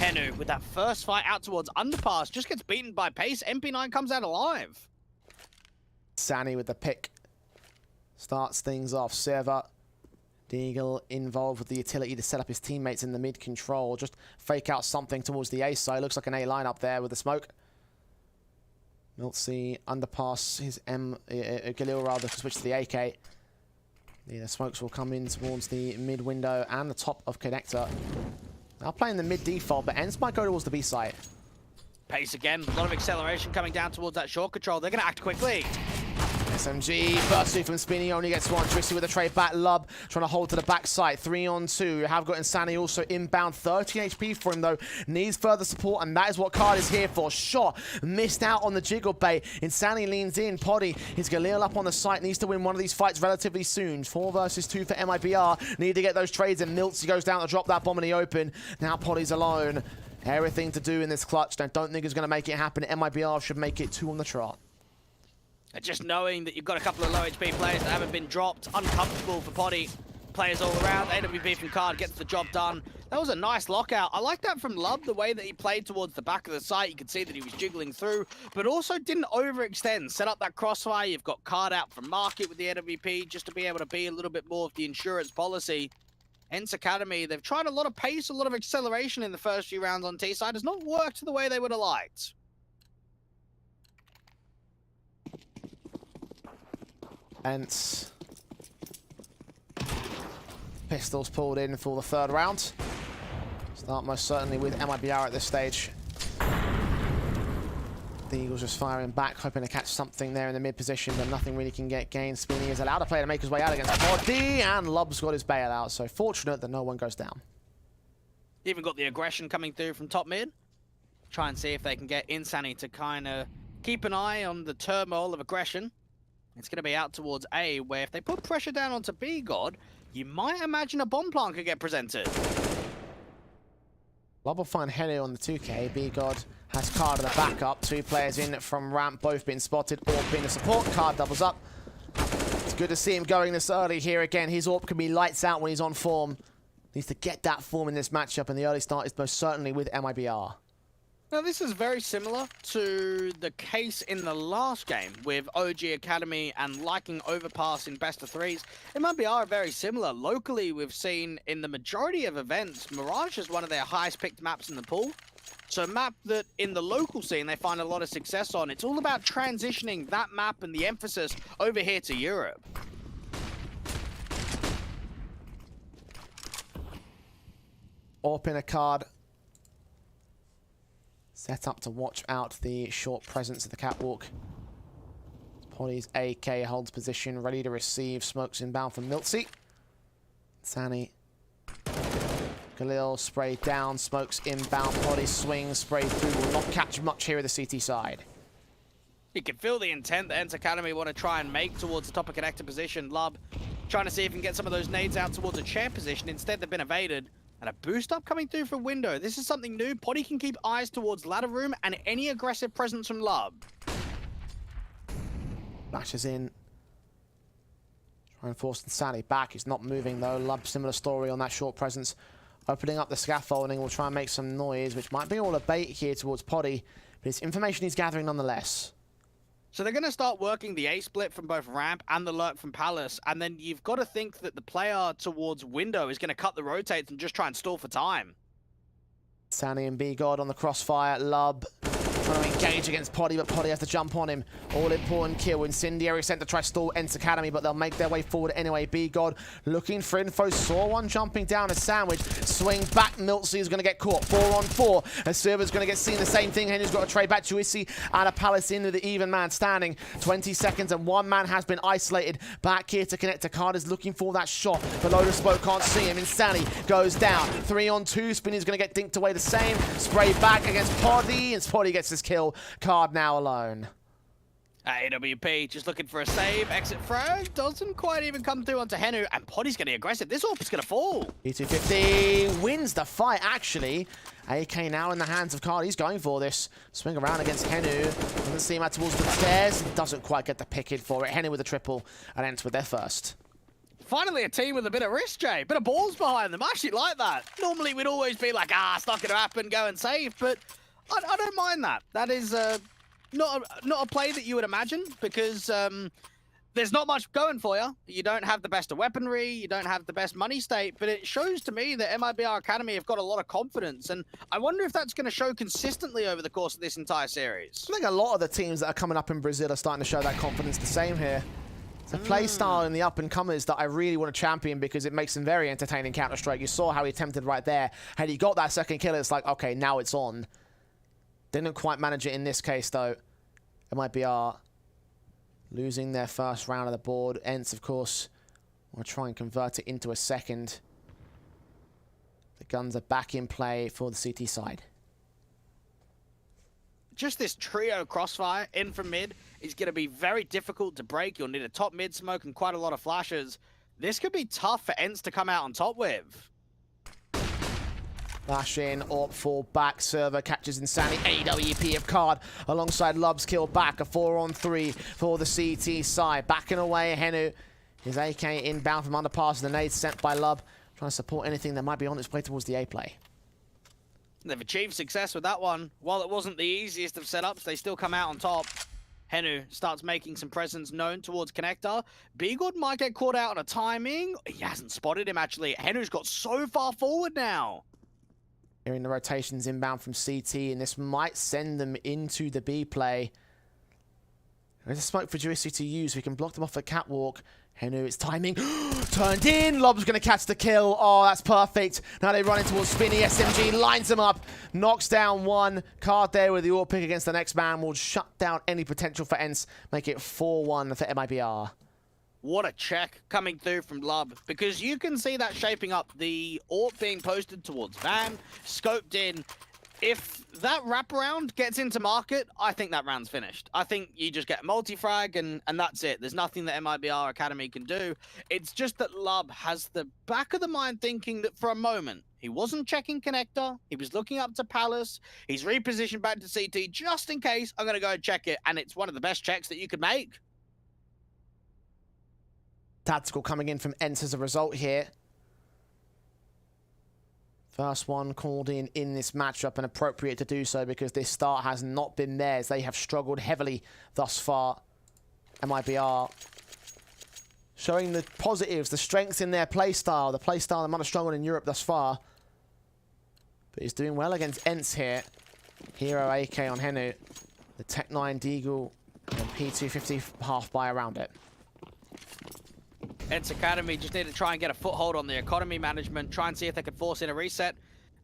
B: Henu, with that first fight out towards Underpass, just gets beaten by pace. MP9 comes out alive.
A: Sani with the pick. Starts things off. Server. Deagle involved with the utility to set up his teammates in the mid-control. Just fake out something towards the A side. Looks like an A lineup there with the smoke. Miltsy underpass his Galil rather to switch to the AK. The smokes will come in towards the mid window and the top of connector. Now playing the mid default, but ENCE might go towards the B site.
B: Pace again, a lot of acceleration coming down towards that short control. They're going to act quickly.
A: SMG, first two from Spinny, only gets one. Tristy with a trade back. Lub trying to hold to the back side. 3-on-2. Have got Insani also inbound. 13 HP for him though. Needs further support, and that is what Card is here for. Shot missed out on the jiggle bait. Insani leans in. Poddy, his Galil up on the site. Needs to win one of these fights relatively soon. 4 versus 2 for MIBR. Need to get those trades, and Miltsy goes down to drop that bomb in the open. Now Poddy's alone. Everything to do in this clutch. I don't think it's going to make it happen. MIBR should make it 2 on the trot.
B: Just knowing that you've got a couple of low HP players that haven't been dropped, uncomfortable for Poddy. Players all around, AWP from Card gets the job done. That was a nice lockout. I like that from Lub, the way that he played towards the back of the site. You could see that he was jiggling through, but also didn't overextend. Set up that crossfire. You've got Card out from market with the AWP just to be able to be a little bit more of the insurance policy. ENCE Academy, they've tried a lot of pace, a lot of acceleration in the first few rounds on T side. Has not worked the way they would have liked.
A: ENCE Pistols pulled in for the third round. Start most certainly with MIBR at this stage. The Eagles just firing back, hoping to catch something there in the mid position, but nothing really can get gained. Spinny is allowed a player to make his way out against Body, and Lub's got his bailout, so fortunate that no one goes down.
B: Even got the aggression coming through from top mid. Try and see if they can get ENCE to kind of keep an eye on the turmoil of aggression. It's going to be out towards A, where if they put pressure down onto B God, you might imagine a bomb plant could get presented.
A: Lub will find Henu on the 2K. B God has Card in the backup. Two players in from ramp, both being spotted. Orb being the support. Card doubles up. It's good to see him going this early here again. His Orb can be lights out when he's on form. Needs to get that form in this matchup, and the early start is most certainly with MIBR.
B: Now, this is very similar to the case in the last game with OG Academy and liking overpass in best of threes. MIBR are very similar. Locally, we've seen in the majority of events, Mirage is one of their highest picked maps in the pool. So a map that in the local scene they find a lot of success on. It's all about transitioning that map and the emphasis over here to Europe.
A: Orp in a Card. Set up to watch out the short presence of the catwalk. Poddy's AK holds position, ready to receive. Smokes inbound from Miltzy. Sani. Khalil sprayed down. Smokes inbound. Poddy swings, sprayed through. Will not catch much here at the CT side.
B: You can feel the intent that ENCE Academy want to try and make towards the top of connector position. Lub trying to see if he can get some of those nades out towards a chair position. Instead, they've been evaded. And a boost up coming through from window. This is something new. Poddy can keep eyes towards ladder room and any aggressive presence from Lub.
A: Flashes in. Try and force Sally back. He's not moving though. Lub, similar story on that short presence. Opening up the scaffolding will try and make some noise, which might be all a bait here towards Poddy. But it's information he's gathering nonetheless.
B: So they're going to start working the A split from both ramp and the lurk from Palace, and then you've got to think that the player towards window is going to cut the rotates and just try and stall for time.
A: Sani and B God on the crossfire. Lub trying to engage against Poddy, but Poddy has to jump on him. All important kill. Incendiary sent to try to stall ENCE Academy, but they'll make their way forward anyway. B God looking for info. Saw one jumping down a sandwich. Swing back. Miltzy is going to get caught. 4-on-4. And Server's going to get seen the same thing. Henry's got to trade back to Issy and a Palace into the even man standing. 20 seconds and one man has been isolated. Back here to connect to Carter's looking for that shot. Below the smoke, can't see him. Insanity goes down. 3-on-2. Spinny's going to get dinked away the same. Spray back against Poddy, and Poddy gets his kill. Card now alone.
B: AWP just looking for a save. Exit frag doesn't quite even come through onto Henu, and Poddy's getting aggressive. This AWP is going to fall.
A: E250 wins the fight, actually. AK now in the hands of Card. He's going for this. Swing around against Henu. Doesn't see him out towards the stairs. Doesn't quite get the pick in for it. Henu with a triple, and ENCE with their first.
B: Finally a team with a bit of risk, Jay. Bit of balls behind them. I actually like that. Normally we'd always be like, it's not going to happen, go and save. But I don't mind that. That is not a play that you would imagine, because there's not much going for you. You don't have the best of weaponry. You don't have the best money state. But it shows to me that MIBR Academy have got a lot of confidence. And I wonder if that's going to show consistently over the course of this entire series.
A: I think a lot of the teams that are coming up in Brazil are starting to show that confidence the same here. It's a play style in the up-and-comers that I really want to champion, because it makes them very entertaining Counter-Strike. You saw how he attempted right there. Had he got that second kill, it's like, okay, now it's on. Didn't quite manage it in this case, though. MIBR losing their first round of the board. ENCE, of course, will try and convert it into a second. The guns are back in play for the CT side.
B: Just this trio crossfire in from mid is going to be very difficult to break. You'll need a top mid smoke and quite a lot of flashes. This could be tough for ENCE to come out on top with.
A: Flash in, AWP fall back, Server catches Insanity, AWP of Card alongside Lub's kill back, a 4-on-3 for the CT side. Backing away, Henu, his AK inbound from underpass, the nade sent by Lub, trying to support anything that might be on its way towards the A play.
B: They've achieved success with that one. While it wasn't the easiest of setups, they still come out on top. Henu starts making some presence known towards connector. B-God might get caught out on a timing. He hasn't spotted him, actually. Henu's got so far forward now.
A: Hearing the rotations inbound from CT, and this might send them into the B play. There's a smoke for Juicy to use. We can block them off the catwalk. Henu, it's timing. Turned in. Lob's going to catch the kill. Oh, that's perfect. Now they run in towards Spinny. SMG lines him up. Knocks down one. Card there with the AWP pick against the next man will shut down any potential for ENCE. Make it 4-1 for MIBR.
B: What a check coming through from Lub, because you can see that shaping up. The AWP being posted towards Van, scoped in. If that wraparound gets into market, I think that round's finished. I think you just get multi-frag and that's it. There's nothing that MIBR Academy can do. It's just that Lub has the back of the mind thinking that for a moment, he wasn't checking connector. He was looking up to Palace. He's repositioned back to CT just in case. I'm going to go check it. And it's one of the best checks that you could make.
A: Tactical coming in from ENCE as a result here. First one called in this matchup, and appropriate to do so because this start has not been theirs. They have struggled heavily thus far. MIBR showing the positives, the strengths in their playstyle, the playstyle that might have struggled in Europe thus far. But he's doing well against ENCE here. Hero AK on Henu. The Tech 9 Deagle and P250 half buy around it.
B: ENCE Academy just need to try and get a foothold on the economy management, try and see if they could force in a reset.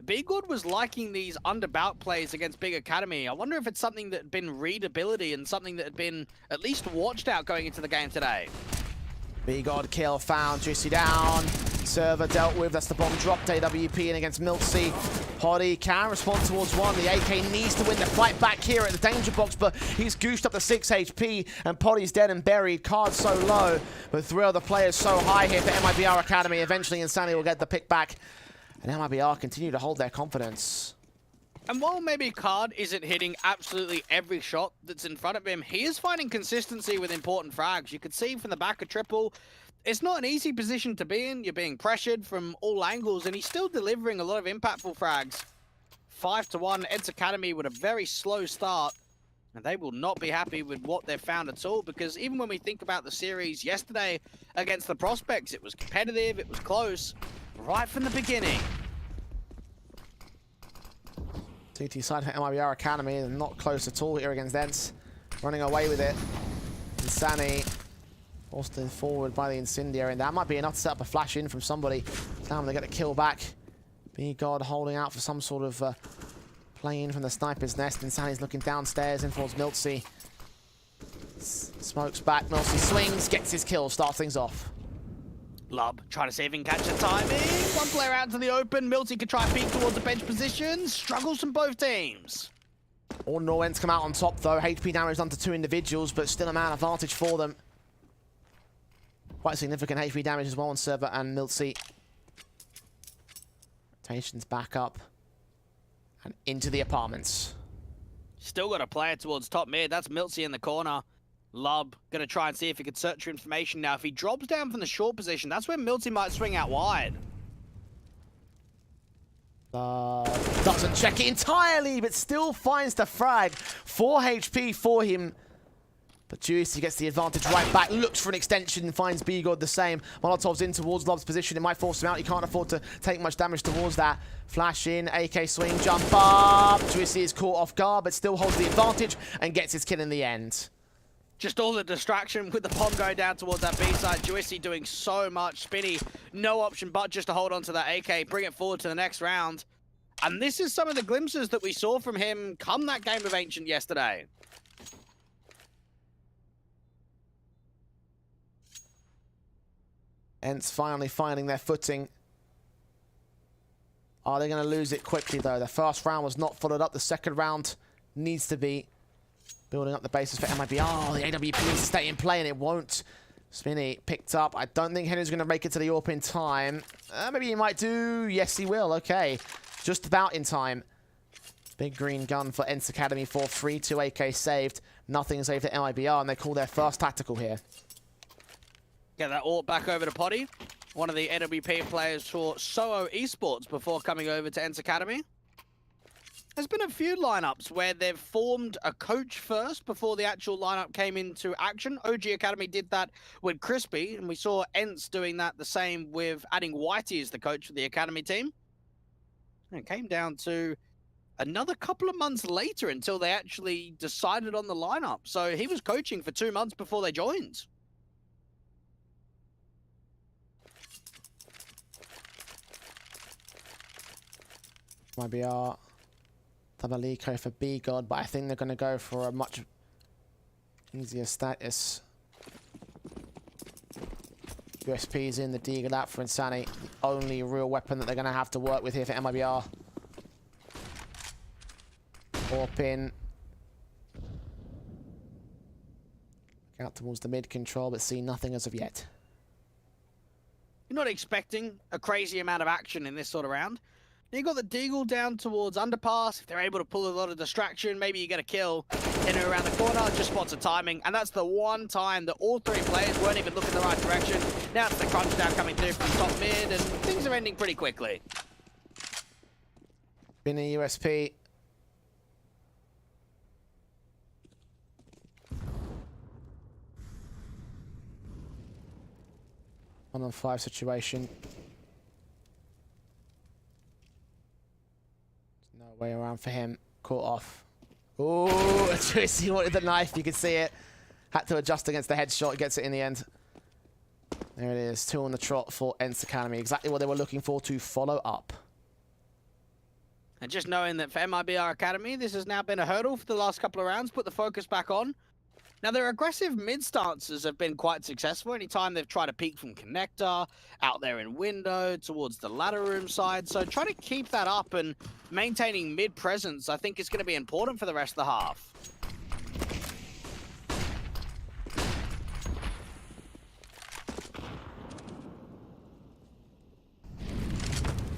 B: BGood was liking these underbout plays against Big Academy. I wonder if it's something that had been readability and something that had been at least watched out going into the game today.
A: BGood kill found, Juicy down. Server dealt with, that's the bomb dropped. AWP in against MILC. Poddy can respond towards one. The AK needs to win the fight back here at the danger box, but he's goosed up to 6 HP, and Poddy's dead and buried. Card so low, but 3 other players so high here for MIBR Academy. Eventually, Insanity will get the pick back, and MIBR continue to hold their confidence.
B: And while maybe Card isn't hitting absolutely every shot that's in front of him, he is finding consistency with important frags. You could see from the back of Triple, it's not an easy position to be in. You're being pressured from all angles, and he's still delivering a lot of impactful frags. 5-1, ENCE Academy with a very slow start, and they will not be happy with what they've found at all, because even when we think about the series yesterday against the Prospects, it was competitive, it was close, right from the beginning.
A: CT side for MIBR Academy, and not close at all here against ENCE. Running away with it. Insani forced forward by the Incendiary, and that might be enough to set up a flash in from somebody. Damn, they get a kill back. BGood holding out for some sort of play in from the sniper's nest. Insani's looking downstairs in towards MILC. Smokes back, MILC swings, gets his kill, starts things off.
B: Lub trying to see if he can catch the timing. One player out to the open. MILC can try and peek towards the bench position. Struggles from both teams.
A: All Norwents come out on top though. HP damage done to 2 individuals, but still a man advantage for them. Quite significant HP damage as well on Server and MILC. Rotations back up and into the apartments.
B: Still got a player towards top mid. That's MILC in the corner. Lub gonna try and see if he could search for information now. If he drops down from the short position, that's where MILC might swing out wide.
A: Doesn't check it entirely, but still finds the frag. 4 HP for him. But Juicy gets the advantage right back, looks for an extension, and finds BGood the same. Molotov's in towards Lub's position. It might force him out. He can't afford to take much damage towards that. Flash in, AK swing, jump up. Juicy is caught off guard, but still holds the advantage and gets his kill in the end.
B: Just all the distraction with the bomb going down towards that B side. Juicy doing so much. Spinny, no option but just to hold on to that AK, bring it forward to the next round. And this is some of the glimpses that we saw from him come that game of Ancient yesterday.
A: ENCE finally finding their footing. Are they going to lose it quickly, though? The first round was not followed up. The second round needs to be building up the basis for MIBR. Oh, the AWP needs to stay in play, and it won't. Spinny picked up. I don't think Henry's going to make it to the AWP in time. Maybe he might do. Yes, he will. Okay. Just about in time. Big green gun for ENCE Academy for 3-2 AK saved. Nothing saved at MIBR, and they call their first tactical here.
B: Get that AWP back over to Poddy, one of the NWP players for Soho Esports before coming over to ENCE Academy. There's been a few lineups where they've formed a coach first before the actual lineup came into action. OG Academy did that with Crispy, and we saw ENCE doing that the same with adding Whitey as the coach for the Academy team. And it came down to another couple of months later until they actually decided on the lineup. So he was coaching for 2 months before they joined.
A: MIBR. Double eco for B God, but I think they're going to go for a much easier status. USP's in the Deagle out for ENCE. The only real weapon that they're going to have to work with here for MIBR. Warp in. Out towards the mid control, but see nothing as of yet.
B: You're not expecting a crazy amount of action in this sort of round. You got the Deagle down towards underpass. If they're able to pull a lot of distraction, maybe you get a kill. In around the corner, just spots of timing. And that's the one time that all three players weren't even looking the right direction. Now it's the crunch down coming through from top mid, and things are ending pretty quickly.
A: Been a USP. One on 5 situation. No way around for him. Caught off. Ooh, Tracy wanted the knife. You could see it. Had to adjust against the headshot. He gets it in the end. There it is. 2 on the trot for ENCE Academy. Exactly what they were looking for to follow up.
B: And just knowing that for MIBR Academy, this has now been a hurdle for the last couple of rounds. Put the focus back on. Now, their aggressive mid stances have been quite successful. Anytime they've tried to peek from connector, out there in window, towards the ladder room side. So trying to keep that up and maintaining mid presence, I think is going to be important for the rest of the half.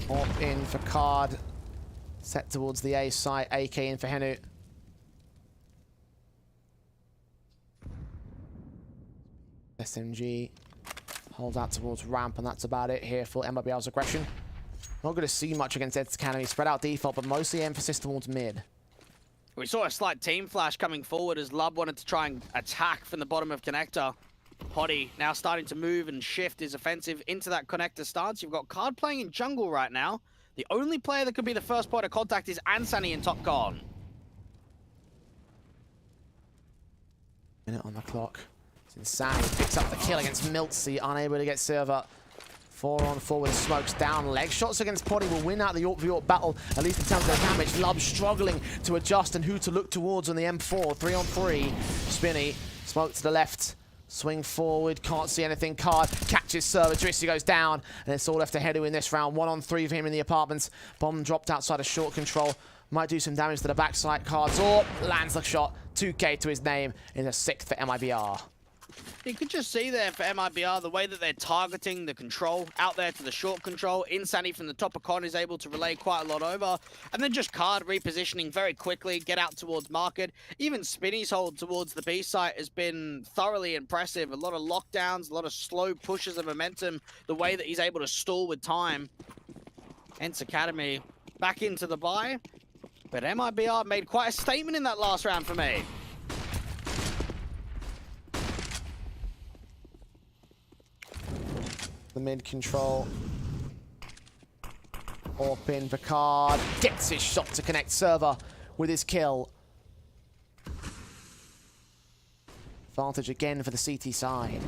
A: Hop in for Card. Set towards the A site. AK in for Henu. SMG holds out towards ramp, and that's about it here for MIBR's aggression. Not going to see much against ENCE Academy. Spread out default, but mostly emphasis towards mid.
B: We saw a slight team flash coming forward as Lub wanted to try and attack from the bottom of connector. Potty now starting to move and shift his offensive into that connector stance. You've got Card playing in jungle right now. The only player that could be the first point of contact is Ansani in top con.
A: Minute on the clock. ENCE picks up the kill against MILTzy, unable to get server. 4 on 4 with smokes down. Leg shots against Potty will win out the York v York battle, at least in terms of their damage. Lub struggling to adjust and who to look towards on the M4. 3 on 3. Spinny, smoke to the left. Swing forward, can't see anything. Card catches server, Drissi goes down, and it's all left to Hedu in this round. 1 on 3 for him in the apartments. Bomb dropped outside of short control. Might do some damage to the backside. Cards or lands the shot. 2K to his name in the 6th for MIBR.
B: You could just see there for MIBR the way that they're targeting the control out there to the short control. Insani from the top of con is able to relay quite a lot over. And then just Card repositioning very quickly, get out towards market. Even Spinny's hold towards the B site has been thoroughly impressive. A lot of lockdowns, a lot of slow pushes of momentum. The way that he's able to stall with time. ENCE Academy back into the buy. But MIBR made quite a statement in that last round for me.
A: The mid control. Up in for Card. Gets his shot to connect server with his kill. Advantage again for the CT side.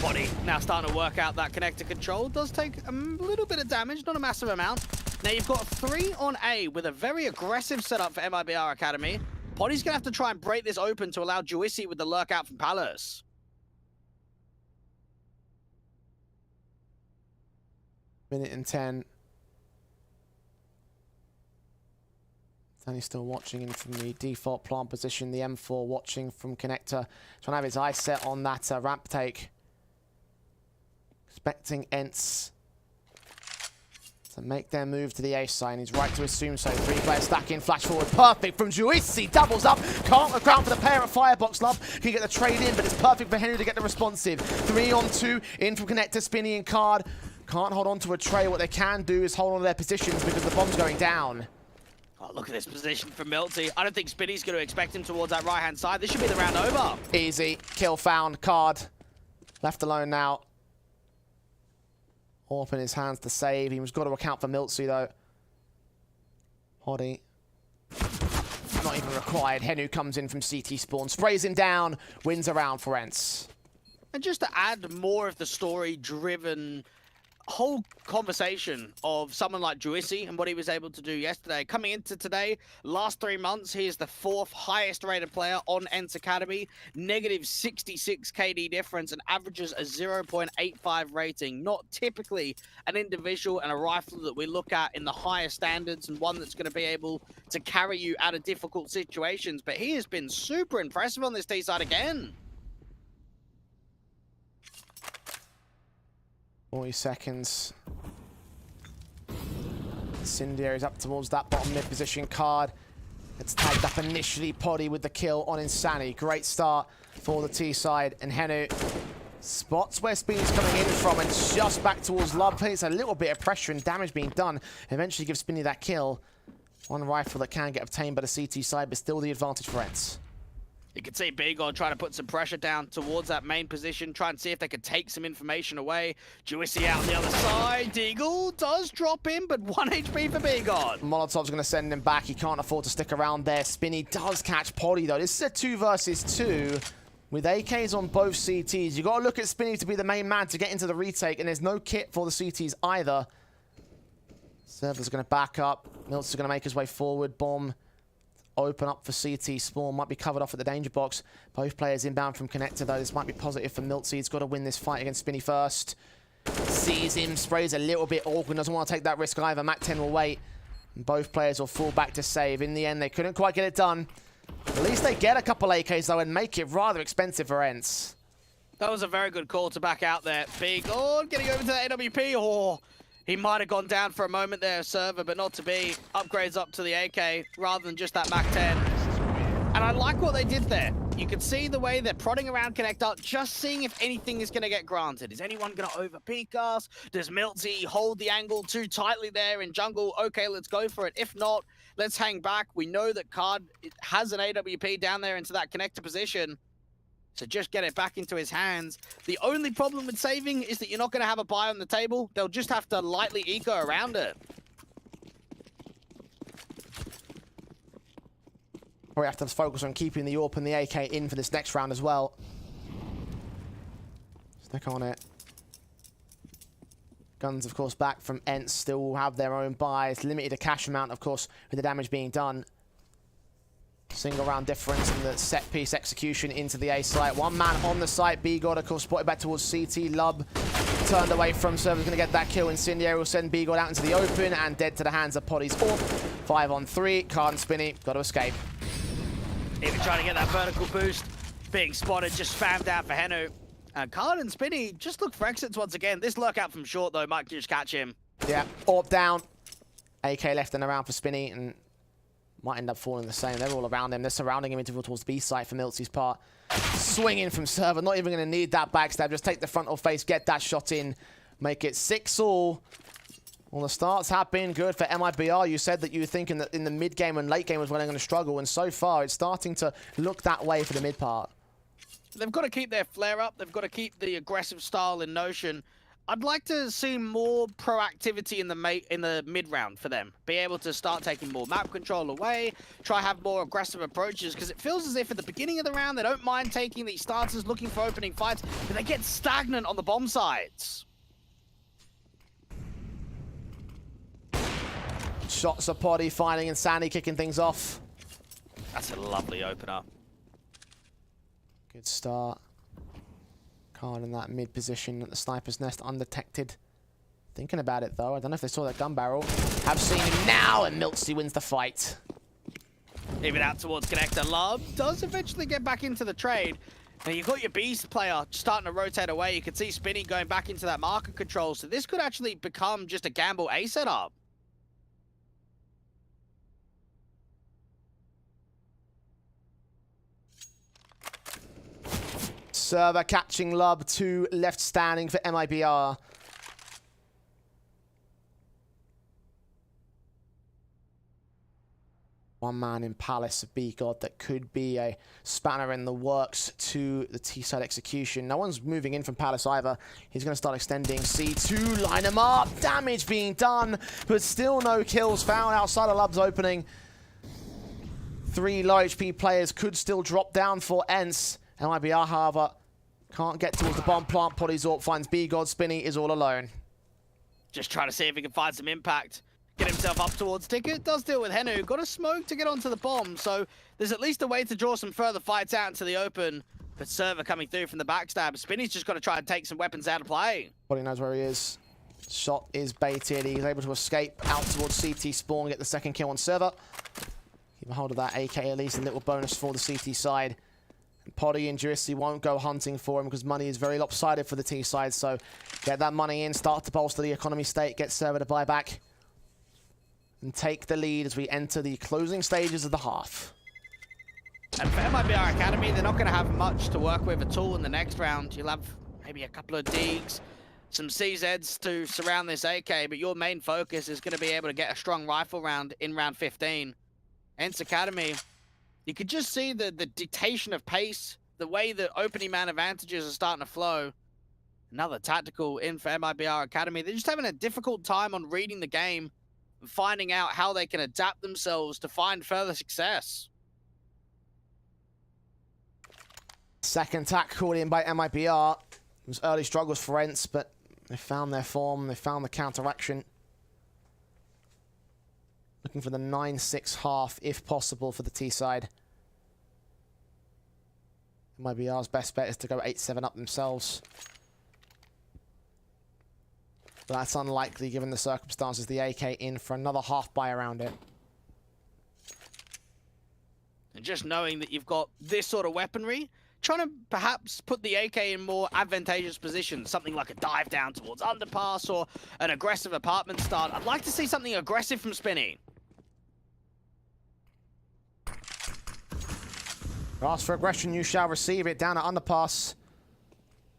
B: Body now starting to work out that connector control. Does take a little bit of damage, not a massive amount. Now you've got 3 on A with a very aggressive setup for MIBR Academy. Potty's going to have to try and break this open to allow Juicy with the lurk out from Palace.
A: Minute and 10. Danny's still watching him from the default plant position. The M4 watching from connector. Trying to have his eyes set on that ramp take. Expecting ENCE to make their move to the A side. And he's right to assume so. 3 players stacking. Flash forward. Perfect from Juicy. Doubles up. Can't look around for the pair at Firebox. Love can get the trade in, but it's perfect for Henry to get the responsive. 3 on 2. In from connector. Spinny and Card. Can't hold on to a tray. What they can do is hold on to their positions because the bomb's going down.
B: Oh, look at this position from MILTzy. I don't think Spinny's going to expect him towards that right-hand side. This should be the round over.
A: Easy. Kill found. Card. Left alone now. Orp in his hands to save. He's got to account for MILTzy, though. Hoddy. Not even required. Henu comes in from CT spawn. Sprays him down. Wins around for ENCE.
B: And just to add more of the story-driven whole conversation of someone like Juicy and what he was able to do yesterday. Coming into today, last 3 months, he is the 4th highest rated player on ENCE Academy. Negative 66 KD difference and averages a 0.85 rating. Not typically an individual and a rifle that we look at in the higher standards and one that's going to be able to carry you out of difficult situations. But he has been super impressive on this T side again.
A: 40 seconds. Incendiary's up towards that bottom mid position card. It's tagged up initially. Poddy with the kill on Insanity. Great start for the T side. And Henu spots where Spinny's coming in from and just back towards Lub. It's a little bit of pressure and damage being done. Eventually gives Spinny that kill. One rifle that can get obtained by the CT side, but still the advantage for ENCE.
B: You can see B-God trying to put some pressure down towards that main position, try and see if they could take some information away. Juicy out on the other side. Deagle does drop him, but 1 HP for B-God.
A: Molotov's going to send him back. He can't afford to stick around there. Spinny does catch Poddy, though. This is a 2 versus 2 with AKs on both CTs. You've got to look at Spinny to be the main man to get into the retake, and there's no kit for the CTs either. Server's going to back up. Milt's going to make his way forward. Bomb open up for CT. Spawn might be covered off at the danger box. Both players inbound from connector, though. This might be positive for Miltzy. He's got to win this fight against Spinny first. Sees him, sprays a little bit awkward. Doesn't want to take that risk either. Mac-10 will wait. And both players will fall back to save. In the end, they couldn't quite get it done. At least they get a couple AKs, though, and make it rather expensive for ENCE.
B: That was a very good call to back out there. B-God getting over to the AWP. Oh, he might have gone down for a moment there, Server, but not to be. Upgrades up to the AK rather than just that Mac-10. And I like what they did there. You can see the way they're prodding around connector, just seeing if anything is going to get granted. Is anyone going to over-peek us? Does Miltzy hold the angle too tightly there in jungle? Okay, let's go for it. If not, let's hang back. We know that Card has an AWP down there into that connector position. So just get it back into his hands. The only problem with saving is that you're not going to have a buy on the table. They'll just have to lightly eco around it.
A: We have to focus on keeping the AWP and the AK in for this next round as well. Stick on it. Guns, of course, back from ENCE. Still have their own buys. Limited a cash amount, of course, with the damage being done. Single round difference in the set piece execution into the A site. One man on the site. B-God, of course, spotted back towards CT. Lub turned away from Server's going to get that kill. Incendiary will send B-God out into the open and dead to the hands of Poddy's AWP. 5 on 3. Card and Spinny got to escape.
B: Even trying to get that vertical boost. Being spotted, just spammed out for Henu. And Card and Spinny just look for exits once again. This lurk out from short, though, might just catch him.
A: Yeah, AWP down. AK left and around for Spinny, and might end up falling the same. They're all around him. They're surrounding him towards the B site for Miltzy's part. Swinging from Server. Not even going to need that backstab. Just take the frontal face, get that shot in. Make it 6-all. Well, the starts have been good for MIBR. You said that you were thinking that in the mid game and late game was when they're going to struggle. And so far, it's starting to look that way for the mid part.
B: They've got to keep their flare up. They've got to keep the aggressive style in Notion. I'd like to see more proactivity in the mid round for them. Be able to start taking more map control away, try have more aggressive approaches, because it feels as if at the beginning of the round they don't mind taking these starters, looking for opening fights, but they get stagnant on the bomb sides.
A: Shots of Poddy finding Insanity kicking things off.
B: That's a lovely opener.
A: Good start. Card in that mid position at the sniper's nest, undetected. Thinking about it though, I don't know if they saw that gun barrel. Have seen him now, and Miltzy wins the fight.
B: Even out towards connector. Love does eventually get back into the trade. Now you've got your beast player starting to rotate away. You can see Spinny going back into that market control. So this could actually become just a gamble A setup.
A: Server catching Lub, 2 left standing for MIBR. One man in Palace of B-God that could be a spanner in the works to the T-side execution. No one's moving in from Palace either. He's going to start extending C2, line him up, damage being done, but still no kills found outside of Lub's opening. 3 low HP players could still drop down for ENCE. MIBR, however, can't get towards the bomb plant. Poddy's AWP finds B-God. Spinny is all alone.
B: Just trying to see if he can find some impact. Get himself up towards Ticket. Does deal with Henu. Got a smoke to get onto the bomb. So there's at least a way to draw some further fights out into the open. But Server coming through from the backstab. Spinny's just got to try and take some weapons out of play.
A: He knows where he is. Shot is baited. He's able to escape out towards CT spawn, get the second kill on Server. Keep a hold of that AK at least. A little bonus for the CT side. Poddy and Jurissi won't go hunting for him because money is very lopsided for the T side. So get that money in, start to bolster the economy state, get Server to buy back, and take the lead as we enter the closing stages of the half.
B: And for MIBR Academy, they're not going to have much to work with at all in the next round. You'll have maybe a couple of digs, some CZs to surround this AK, but your main focus is going to be able to get a strong rifle round in round 15. ENCE Academy, you could just see the dictation of pace, the way the opening man advantages are starting to flow. Another tactical in for MIBR Academy. They're just having a difficult time on reading the game and finding out how they can adapt themselves to find further success.
A: Second attack called in by MIBR. It was early struggles for ENCE, but they found their form, they found the counteraction. Looking for the 9-6 half, if possible, for the T side. MIBR's best bet is to go 8-7 up themselves. But that's unlikely given the circumstances. The AK in for another half buy around it.
B: And just knowing that you've got this sort of weaponry, trying to perhaps put the AK in more advantageous positions, something like a dive down towards underpass or an aggressive apartment start. I'd like to see something aggressive from Spinny.
A: Ask for aggression, you shall receive it. Down at underpass.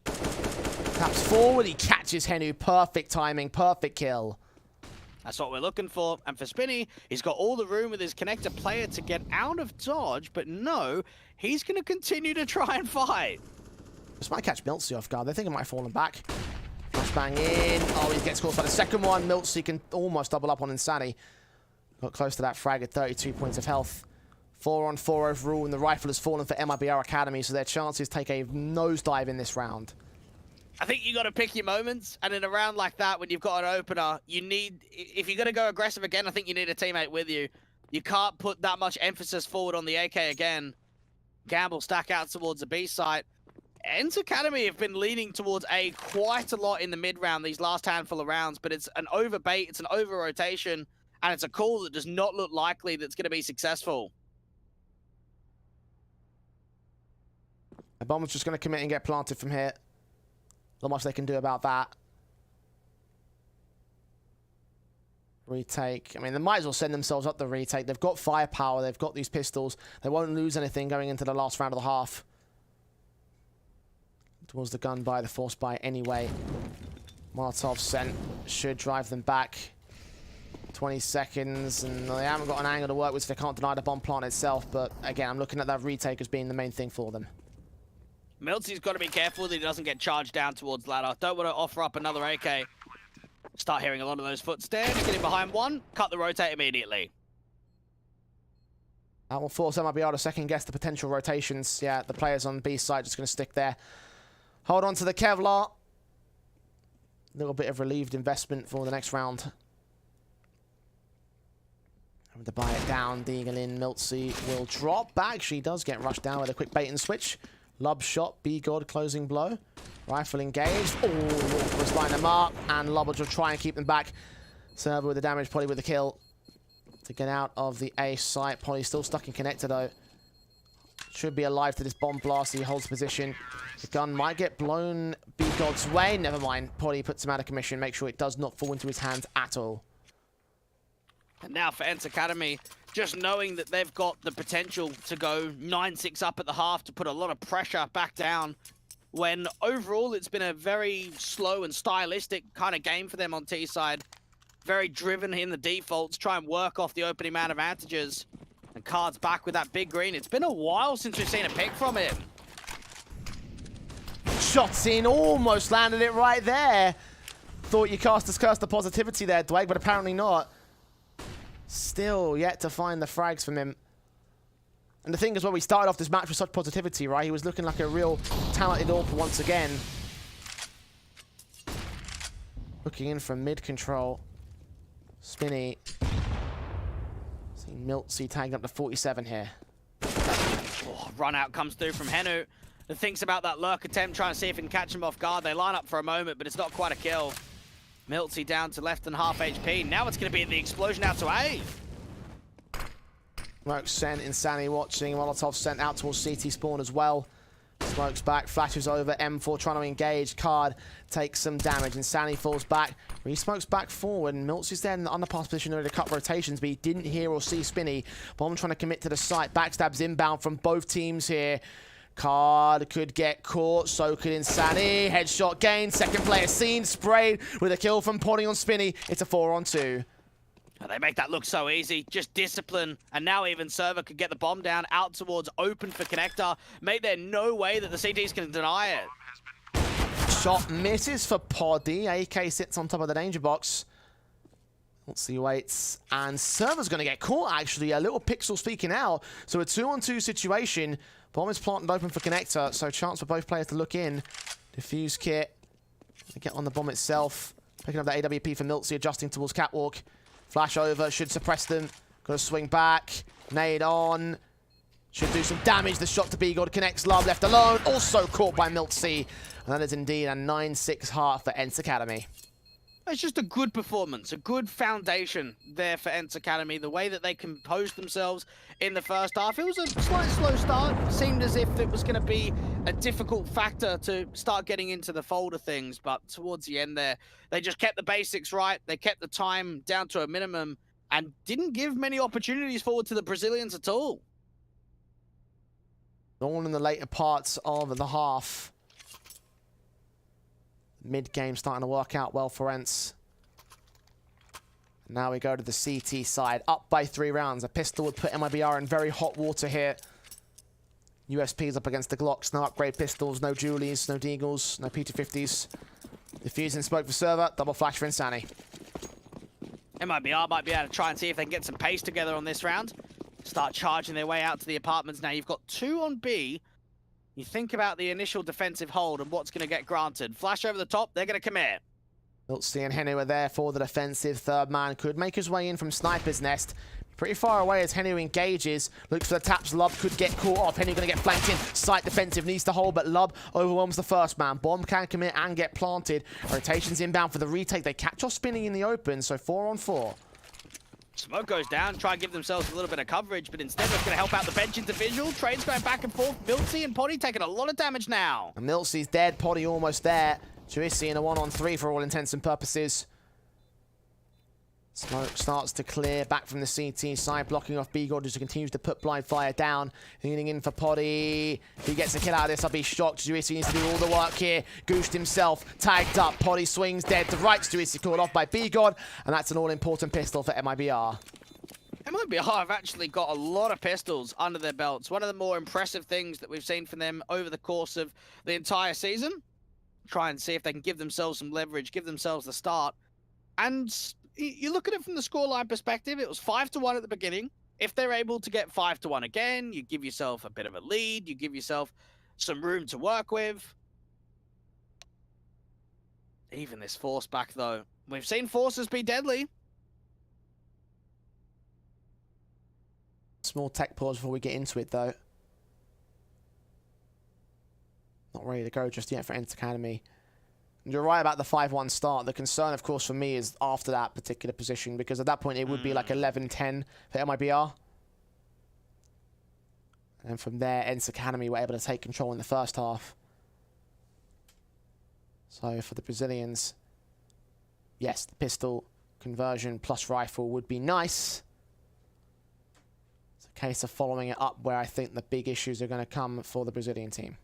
A: Taps forward, he catches Henu. Perfect timing, perfect kill.
B: That's what we're looking for. And for Spinny, he's got all the room with his connector player to get out of dodge, but no, he's going to continue to try and fight.
A: This might catch Miltsy off guard. They think it might have fallen back. Flashbang in. Oh, he gets caught by the second one. Miltsy can almost double up on Insani. Got close to that frag at 32 points of health. 4-on-4 overall, and the rifle has fallen for MIBR Academy, so their chances take a nosedive in this round.
B: I think you got to pick your moments, and in a round like that, when you've got an opener, you need, if you're going to go aggressive again, I think you need a teammate with you. You can't put that much emphasis forward on the AK again. Gamble stack out towards the B site. ENCE Academy have been leaning towards A quite a lot in the mid-round, these last handful of rounds, but it's an overbait, it's an over-rotation, and it's a call that does not look likely that's going to be successful.
A: The bomb's just going to commit and get planted from here. Not much they can do about that. Retake. I mean, they might as well send themselves up the retake. They've got firepower. They've got these pistols. They won't lose anything going into the last round of the half. Towards the gun by the force buy anyway. Molotov sent should drive them back. 20 seconds, and they haven't got an angle to work with, so they can't deny the bomb plant itself. But again, I'm looking at that retake as being the main thing for them.
B: Miltsy's got to be careful that he doesn't get charged down towards ladder. Don't want to offer up another AK. Start hearing a lot of those footsteps. Getting behind one. Cut the rotate immediately.
A: That will force MIBR to second guess the potential rotations. Yeah, the players on B side just going to stick there. Hold on to the Kevlar. A little bit of relieved investment for the next round. Having to buy it down. Deagle in. Miltsy will drop back. She does get rushed down with a quick bait and switch. Lub shot, B-God closing blow. Rifle engaged. Oh, was line them up. And Lub will try and keep them back. Server with the damage, Polly with the kill. To get out of the A site. Polly still stuck in connector though. Should be alive to this bomb blast. He holds position. The gun might get blown B-God's way. Never mind. Polly puts him out of commission. Make sure it does not fall into his hands at all.
B: And now for ENCE Academy, just knowing that they've got the potential to go 9-6 up at the half to put a lot of pressure back down, when overall it's been a very slow and stylistic kind of game for them on T side. Very driven in the defaults, try and work off the opening man advantages. And Card's back with that big green. It's been a while since we've seen a pick from him.
A: Shots in, almost landed it right there. Thought you cast as curse the positivity there, Dwayne, but apparently not. Still yet to find the frags from him. And the thing is, when we started off this match with such positivity, right? He was looking like a real talented AWP once again. Looking in from mid control. Spinny. See MILTC tagging up to 47 here.
B: Oh, run out comes through from Henu. And thinks about that lurk attempt, trying to see if he can catch him off guard. They line up for a moment, but it's not quite a kill. MILTC down to less than half HP. Now it's going to be the explosion out to A.
A: Smoke sent, Insani watching. Molotov sent out towards CT spawn as well. Smokes back, flashes over. M4 trying to engage. Card takes some damage. Insani falls back. Re-smokes back forward. And Miltz is there in the underpass position ready to cut rotations, but he didn't hear or see Spinny. Bomb trying to commit to the site. Backstabs inbound from both teams here. Card could get caught, so could Insani. Headshot gained, second player seen, sprayed with a kill from Poddy on Spinny. It's a 4-on-2.
B: They make that look so easy, just discipline, and now even Server could get the bomb down out towards open for Connector. Mate, there's no way that the CTs can deny it.
A: Shot misses for Poddy. AK sits on top of the danger box. Let's see, waits, and Server's going to get caught, actually. A little pixel speaking out, so a 2-on-2 situation. Bomb is planted open for Connector, so chance for both players to look in. Diffuse kit. Get on the bomb itself. Picking up the AWP for Miltz, adjusting towards Catwalk. Flash over, should suppress them. Got to swing back. Nade on. Should do some damage. The shot to B-God connects. Love left alone. Also caught by Miltz. And that is indeed a 9-6 heart for ENCE Academy.
B: It's just a good performance, a good foundation there for ENCE Academy. The way that they composed themselves in the first half, it was a slight slow start. It seemed as if it was going to be a difficult factor to start getting into the fold of things, but towards the end there, they just kept the basics right. They kept the time down to a minimum and didn't give many opportunities forward to the Brazilians at all.
A: All in the later parts of the half. Mid-game starting to work out well for ENCE. Now we go to the CT side. Up by 3 rounds. A pistol would put MIBR in very hot water here. USPs up against the Glocks. No upgrade pistols, no Julies, no Deagles, no P250s. Diffusing smoke for Server. Double flash for Insani.
B: MIBR might be able to try and see if they can get some pace together on this round. Start charging their way out to the apartments now. You've got 2 on B. You think about the initial defensive hold and what's going to get granted. Flash over the top, they're going to commit.
A: Miltz and Henu are there for the defensive. Third man could make his way in from Sniper's Nest. Pretty far away as Henu engages. Looks for the taps. Lub could get caught off. Henu going to get flanked in. Site defensive needs to hold, but Lub overwhelms the first man. Bomb can commit and get planted. Rotations inbound for the retake. They catch off Spinning in the open, so 4-on-4.
B: Smoke goes down, try and give themselves a little bit of coverage, but instead that's going to help out the bench individual. Trades going back and forth. Miltz and Poddy taking a lot of damage now.
A: And Milt's dead. Poddy almost there. Juicy in a 1-on-3 for all intents and purposes. Smoke starts to clear back from the CT side, blocking off B-God as he continues to put blind fire down. Leaning in for Poddy. If he gets a kill out of this, I'll be shocked. Juicy needs to do all the work here. Goosed himself, tagged up. Poddy swings dead to right. Juicy called off by B-God, and that's an all-important pistol for MIBR.
B: MIBR have actually got a lot of pistols under their belts. One of the more impressive things that we've seen from them over the course of the entire season. Try and see if they can give themselves some leverage, give themselves the start. And you look at it from the scoreline perspective, it was 5-1 at the beginning. If they're able to get 5-1 again, you give yourself a bit of a lead, you give yourself some room to work with. Even this force back, though. We've seen forces be deadly.
A: Small tech pause before we get into it, though. Not ready to go just yet for ENCE Academy. You're right about the 5-1 start. The concern, of course, for me is after that particular position, because at that point it would be like 11-10 for MIBR. And from there, ENCE Academy were able to take control in the first half. So for the Brazilians, yes, the pistol conversion plus rifle would be nice. It's a case of following it up where I think the big issues are going to come for the Brazilian team.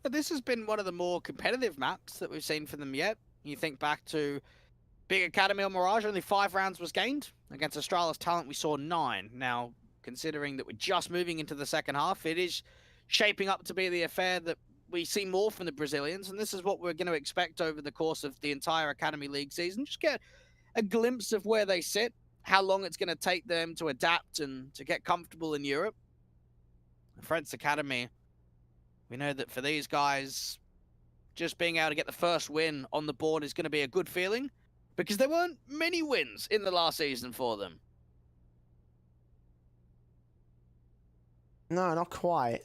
B: This has been one of the more competitive maps that we've seen from them yet. You think back to Big Academy on Mirage, only 5 rounds was gained. Against Astralis Talent, we saw 9. Now, considering that we're just moving into the second half, it is shaping up to be the affair that we see more from the Brazilians, and this is what we're going to expect over the course of the entire Academy League season. Just get a glimpse of where they sit, how long it's going to take them to adapt and to get comfortable in Europe. For ENCE Academy, we know that for these guys, just being able to get the first win on the board is going to be a good feeling, because there weren't many wins in the last season for them.
A: No, not quite.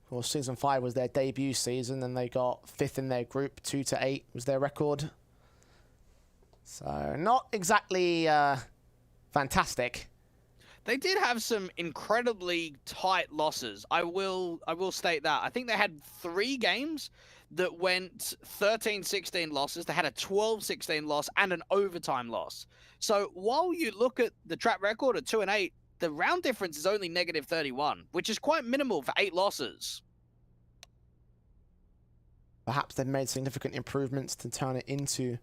A: Well, Season 5 was their debut season, and they got 5th in their group. 2-8 was their record. So, not exactly fantastic.
B: They did have some incredibly tight losses. I will state that. I think they had 3 games that went 13-16 losses. They had a 12-16 loss and an overtime loss. So while you look at the track record at 2-8, the round difference is only -31, which is quite minimal for 8 losses.
A: Perhaps they've made significant improvements to turn it into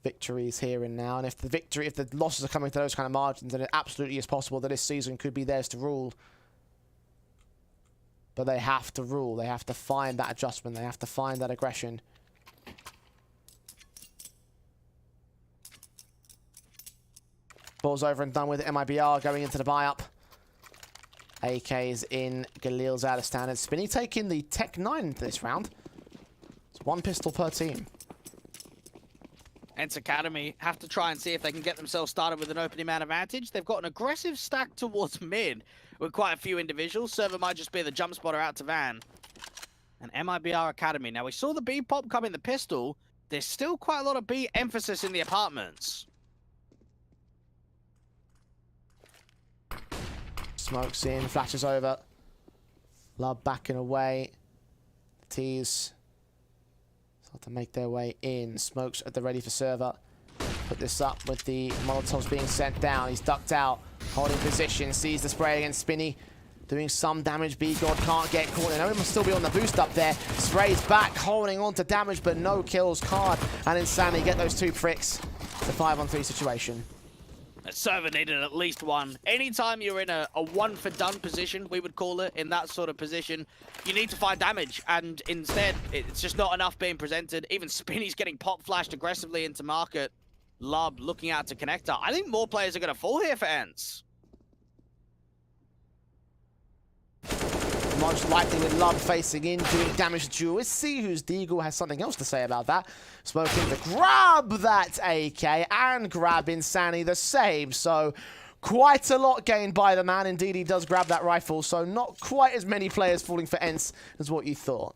A: victories here and now. And if the losses are coming to those kind of margins, then it absolutely is possible that this season could be theirs to rule. But they have to rule. They have to find that adjustment. They have to find that aggression. Ball's over and done with MIBR going into the buy-up. AK's in, Galil's out of standard. Spinny taking the Tech 9 this round. It's 1 pistol per team.
B: ENCE Academy have to try and see if they can get themselves started with an opening man advantage. They've got an aggressive stack towards mid with quite a few individuals. Server might just be the jump spotter out to Van. And MIBR Academy. Now, we saw the B pop come in the pistol. There's still quite a lot of B emphasis in the apartments.
A: Smokes in, flashes over. Love backing away. Tees start to make their way in. Smokes at the ready for server. Put this up with the Molotovs being sent down. He's ducked out, holding position, sees the spray against Spinny. Doing some damage. B-God can't get caught. I know he must still be on the boost up there. Sprays back, holding on to damage, but no kills. Card and Insanity get those 2 pricks. It's a 5-on-3 situation.
B: A server needed at least 1. Anytime you're in a 1 for done position, we would call it, in that sort of position, you need to find damage. And instead, it's just not enough being presented. Even Spinny's getting pop flashed aggressively into market. Lub looking out to connector. I think more players are going to fall here for ENCE.
A: Most likely with Lub facing in, doing damage to Juicy, whose Deagle has something else to say about that. Smoking to grab that AK and grab Insanity the same. So quite a lot gained by the man. Indeed, he does grab that rifle. So not quite as many players falling for ENCE as what you thought.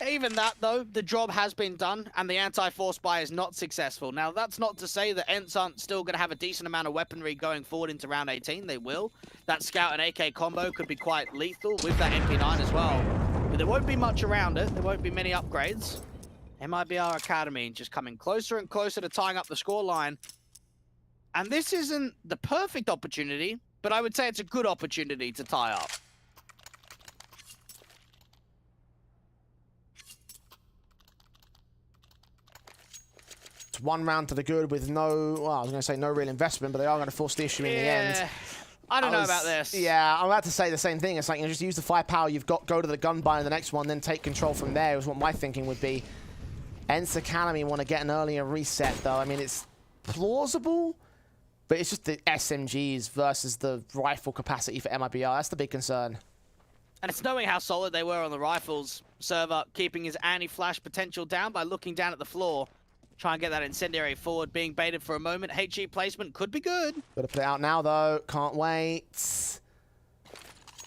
B: Even that, though, the job has been done, and the anti-force buy is not successful. Now, that's not to say that ENCE aren't still going to have a decent amount of weaponry going forward into round 18. They will. That Scout and AK combo could be quite lethal with that MP9 as well. But there won't be much around it. There won't be many upgrades. MIBR Academy just coming closer and closer to tying up the scoreline. And this isn't the perfect opportunity, but I would say it's a good opportunity to tie up.
A: One round to the good with no, well, I was going to say no real investment, but they are going to force the issue in the end.
B: I don't know about this.
A: Yeah, I'm about to say the same thing. It's like, you know, just use the firepower you've got, go to the gun buy in the next one, then take control from there is what my thinking would be. ENCE Academy want to get an earlier reset, though. I mean, it's plausible, but it's just the SMGs versus the rifle capacity for MIBR. That's the big concern.
B: And it's knowing how solid they were on the rifles. Server keeping his anti-flash potential down by looking down at the floor. Try and get that incendiary forward, being baited for a moment. HE placement could be good.
A: Better put it out now, though. Can't wait.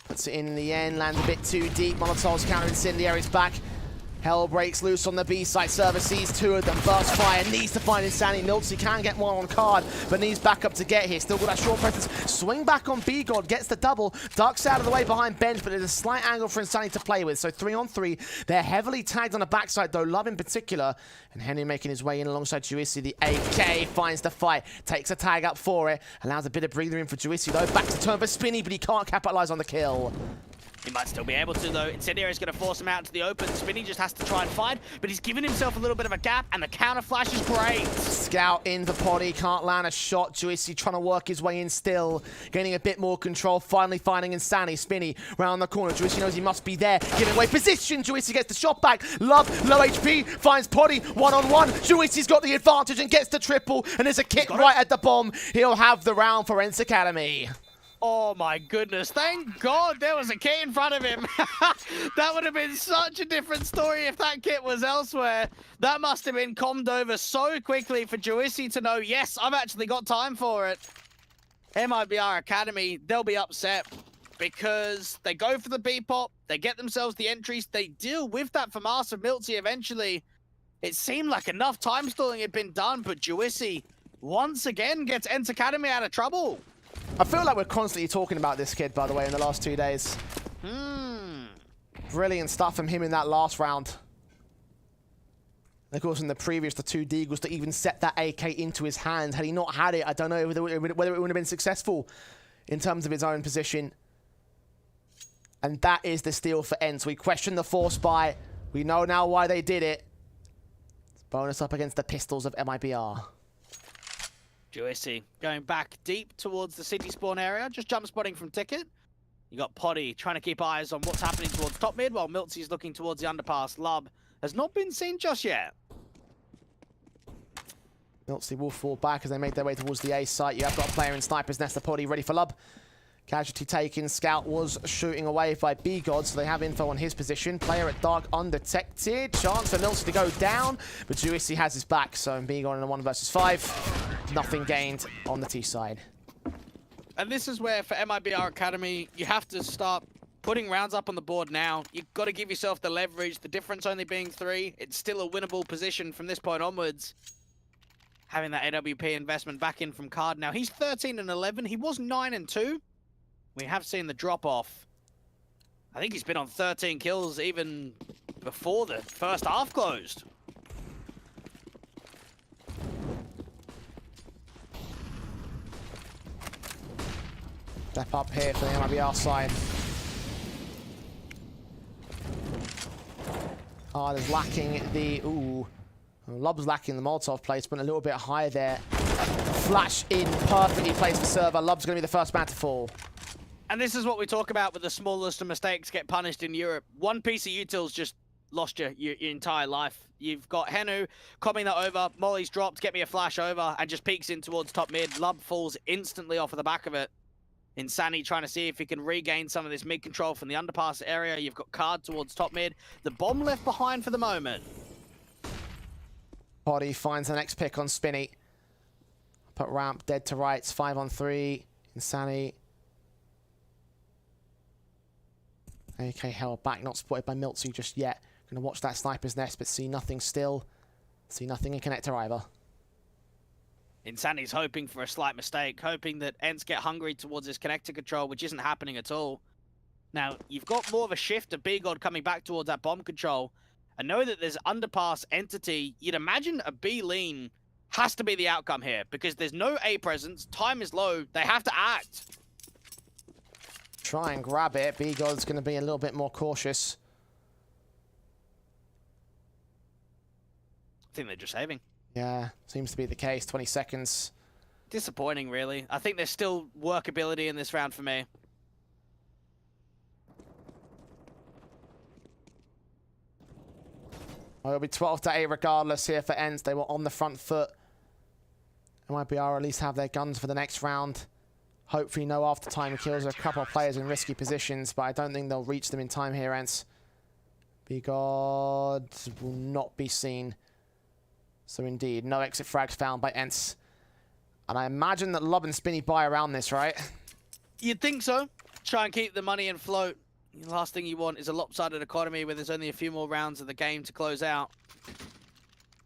A: Puts it in the end. Lands a bit too deep. Molotov's counter incendiary's back. Hell breaks loose on the B site. Server sees 2 of them. Burst fire. Needs to find Insanity. Niltzy can get 1 on card, but needs backup to get here. Still got that short presence. Swing back on B-God. Gets the double. Ducks out of the way behind Bench, but there's a slight angle for Insanity to play with. So 3-on-3. They're heavily tagged on the backside, though. Love in particular. And Henry making his way in alongside Juicy. The AK finds the fight. Takes a tag up for it. Allows a bit of breather in for Juicy, though. Back to turn for Spinny, but he can't capitalize on the kill.
B: He might still be able to, though. Incendiary is going to force him out into the open. Spinny just has to try and fight, but he's given himself a little bit of a gap, and the counter flash is great.
A: Scout in the potty, can't land a shot. Juicy trying to work his way in still, gaining a bit more control, finally finding Insanity. Spinny round the corner. Juicy knows he must be there, giving away position. Juicy gets the shot back. Love, low HP, finds potty, 1-on-1. Juicy's got the advantage and gets the triple, and there's a kick right at the bomb. He'll have the round for ENCE Academy.
B: Oh my goodness, thank God there was a kit in front of him. That would have been such a different story if that kit was elsewhere. That must have been commed over so quickly for Joisi to know, yes, I've actually got time for it. MIBR Academy, they'll be upset because they go for the B-pop, they get themselves the entries, they deal with that FAMAS of miltz eventually. It seemed like enough time stalling had been done, but Joisi once again gets ENCE Academy out of trouble.
A: I feel like we're constantly talking about this kid, by the way, in the last 2 days. Brilliant stuff from him in that last round. And of course, in the previous, the 2 deagles to even set that AK into his hands. Had he not had it, I don't know whether it would have been successful in terms of his own position. And that is the steal for ENCE. We question the force buy. We know now why they did it. It's bonus up against the pistols of MIBR.
B: Joisi going back deep towards the city spawn area, just jump spotting from Ticket. You got Poddy trying to keep eyes on what's happening towards top mid, while miltz looking towards the underpass. Lub has not been seen just yet.
A: miltz will fall back as they make their way towards the A site. You have got a player in Sniper's Nest, the Poddy ready for Lub. Casualty taken. Scout was shooting away by b1, so they have info on his position. Player at dark undetected. Chance for miltz to go down, but Joisi has his back, so b1 in a 1 versus 5. Nothing gained on the T side.
B: And this is where, for MIBR Academy, you have to start putting rounds up on the board now. You've got to give yourself the leverage, the difference only being 3. It's still a winnable position from this point onwards. Having that AWP investment back in from Card now. He's 13 and 11. He was 9 and 2. We have seen the drop-off. I think he's been on 13 kills even before the first half closed.
A: Step up here for the MIBR side. Card is lacking the... Ooh. Lub's lacking the Molotov placement a little bit higher there. Flash in, perfectly placed for server. Lub's going to be the first man to fall.
B: And this is what we talk about with the smallest of mistakes get punished in Europe. One piece of util's just lost your entire life. You've got Henu combing that over. Molly's dropped, get me a flash over, and just peeks in towards top mid. Lub falls instantly off of the back of it. ENCE trying to see if he can regain some of this mid control from the underpass area. You've got Card towards top mid. The bomb left behind for the moment.
A: Poddy finds the next pick on Spinny. Put ramp dead to rights. 5 on 3. ENCE. AK held back, not spotted by miltz just yet. Gonna watch that Sniper's Nest, but see nothing still. See nothing in connector either.
B: ENCE's hoping for a slight mistake, hoping that ENCE get hungry towards his connector control, which isn't happening at all. Now, you've got more of a shift of b1 coming back towards that bomb control. I know that there's underpass entity. You'd imagine a B lean has to be the outcome here, because there's no A presence, time is low, they have to act.
A: Try and grab it. b1's going to be a little bit more cautious.
B: I think they're just saving.
A: Yeah, seems to be the case. 20 seconds.
B: Disappointing, really. I think there's still workability in this round for me.
A: Well, it'll be 12-8 regardless here for ENCE. They were on the front foot. MIBR at least have their guns for the next round. Hopefully no after-time kills. There are a couple of players in risky positions, but I don't think they'll reach them in time here, ENCE. b1 will not be seen. So indeed, no exit frags found by ENCE. And I imagine that Lub and Spinny buy around this, right?
B: You'd think so. Try and keep the money in float. The last thing you want is a lopsided economy where there's only a few more rounds of the game to close out.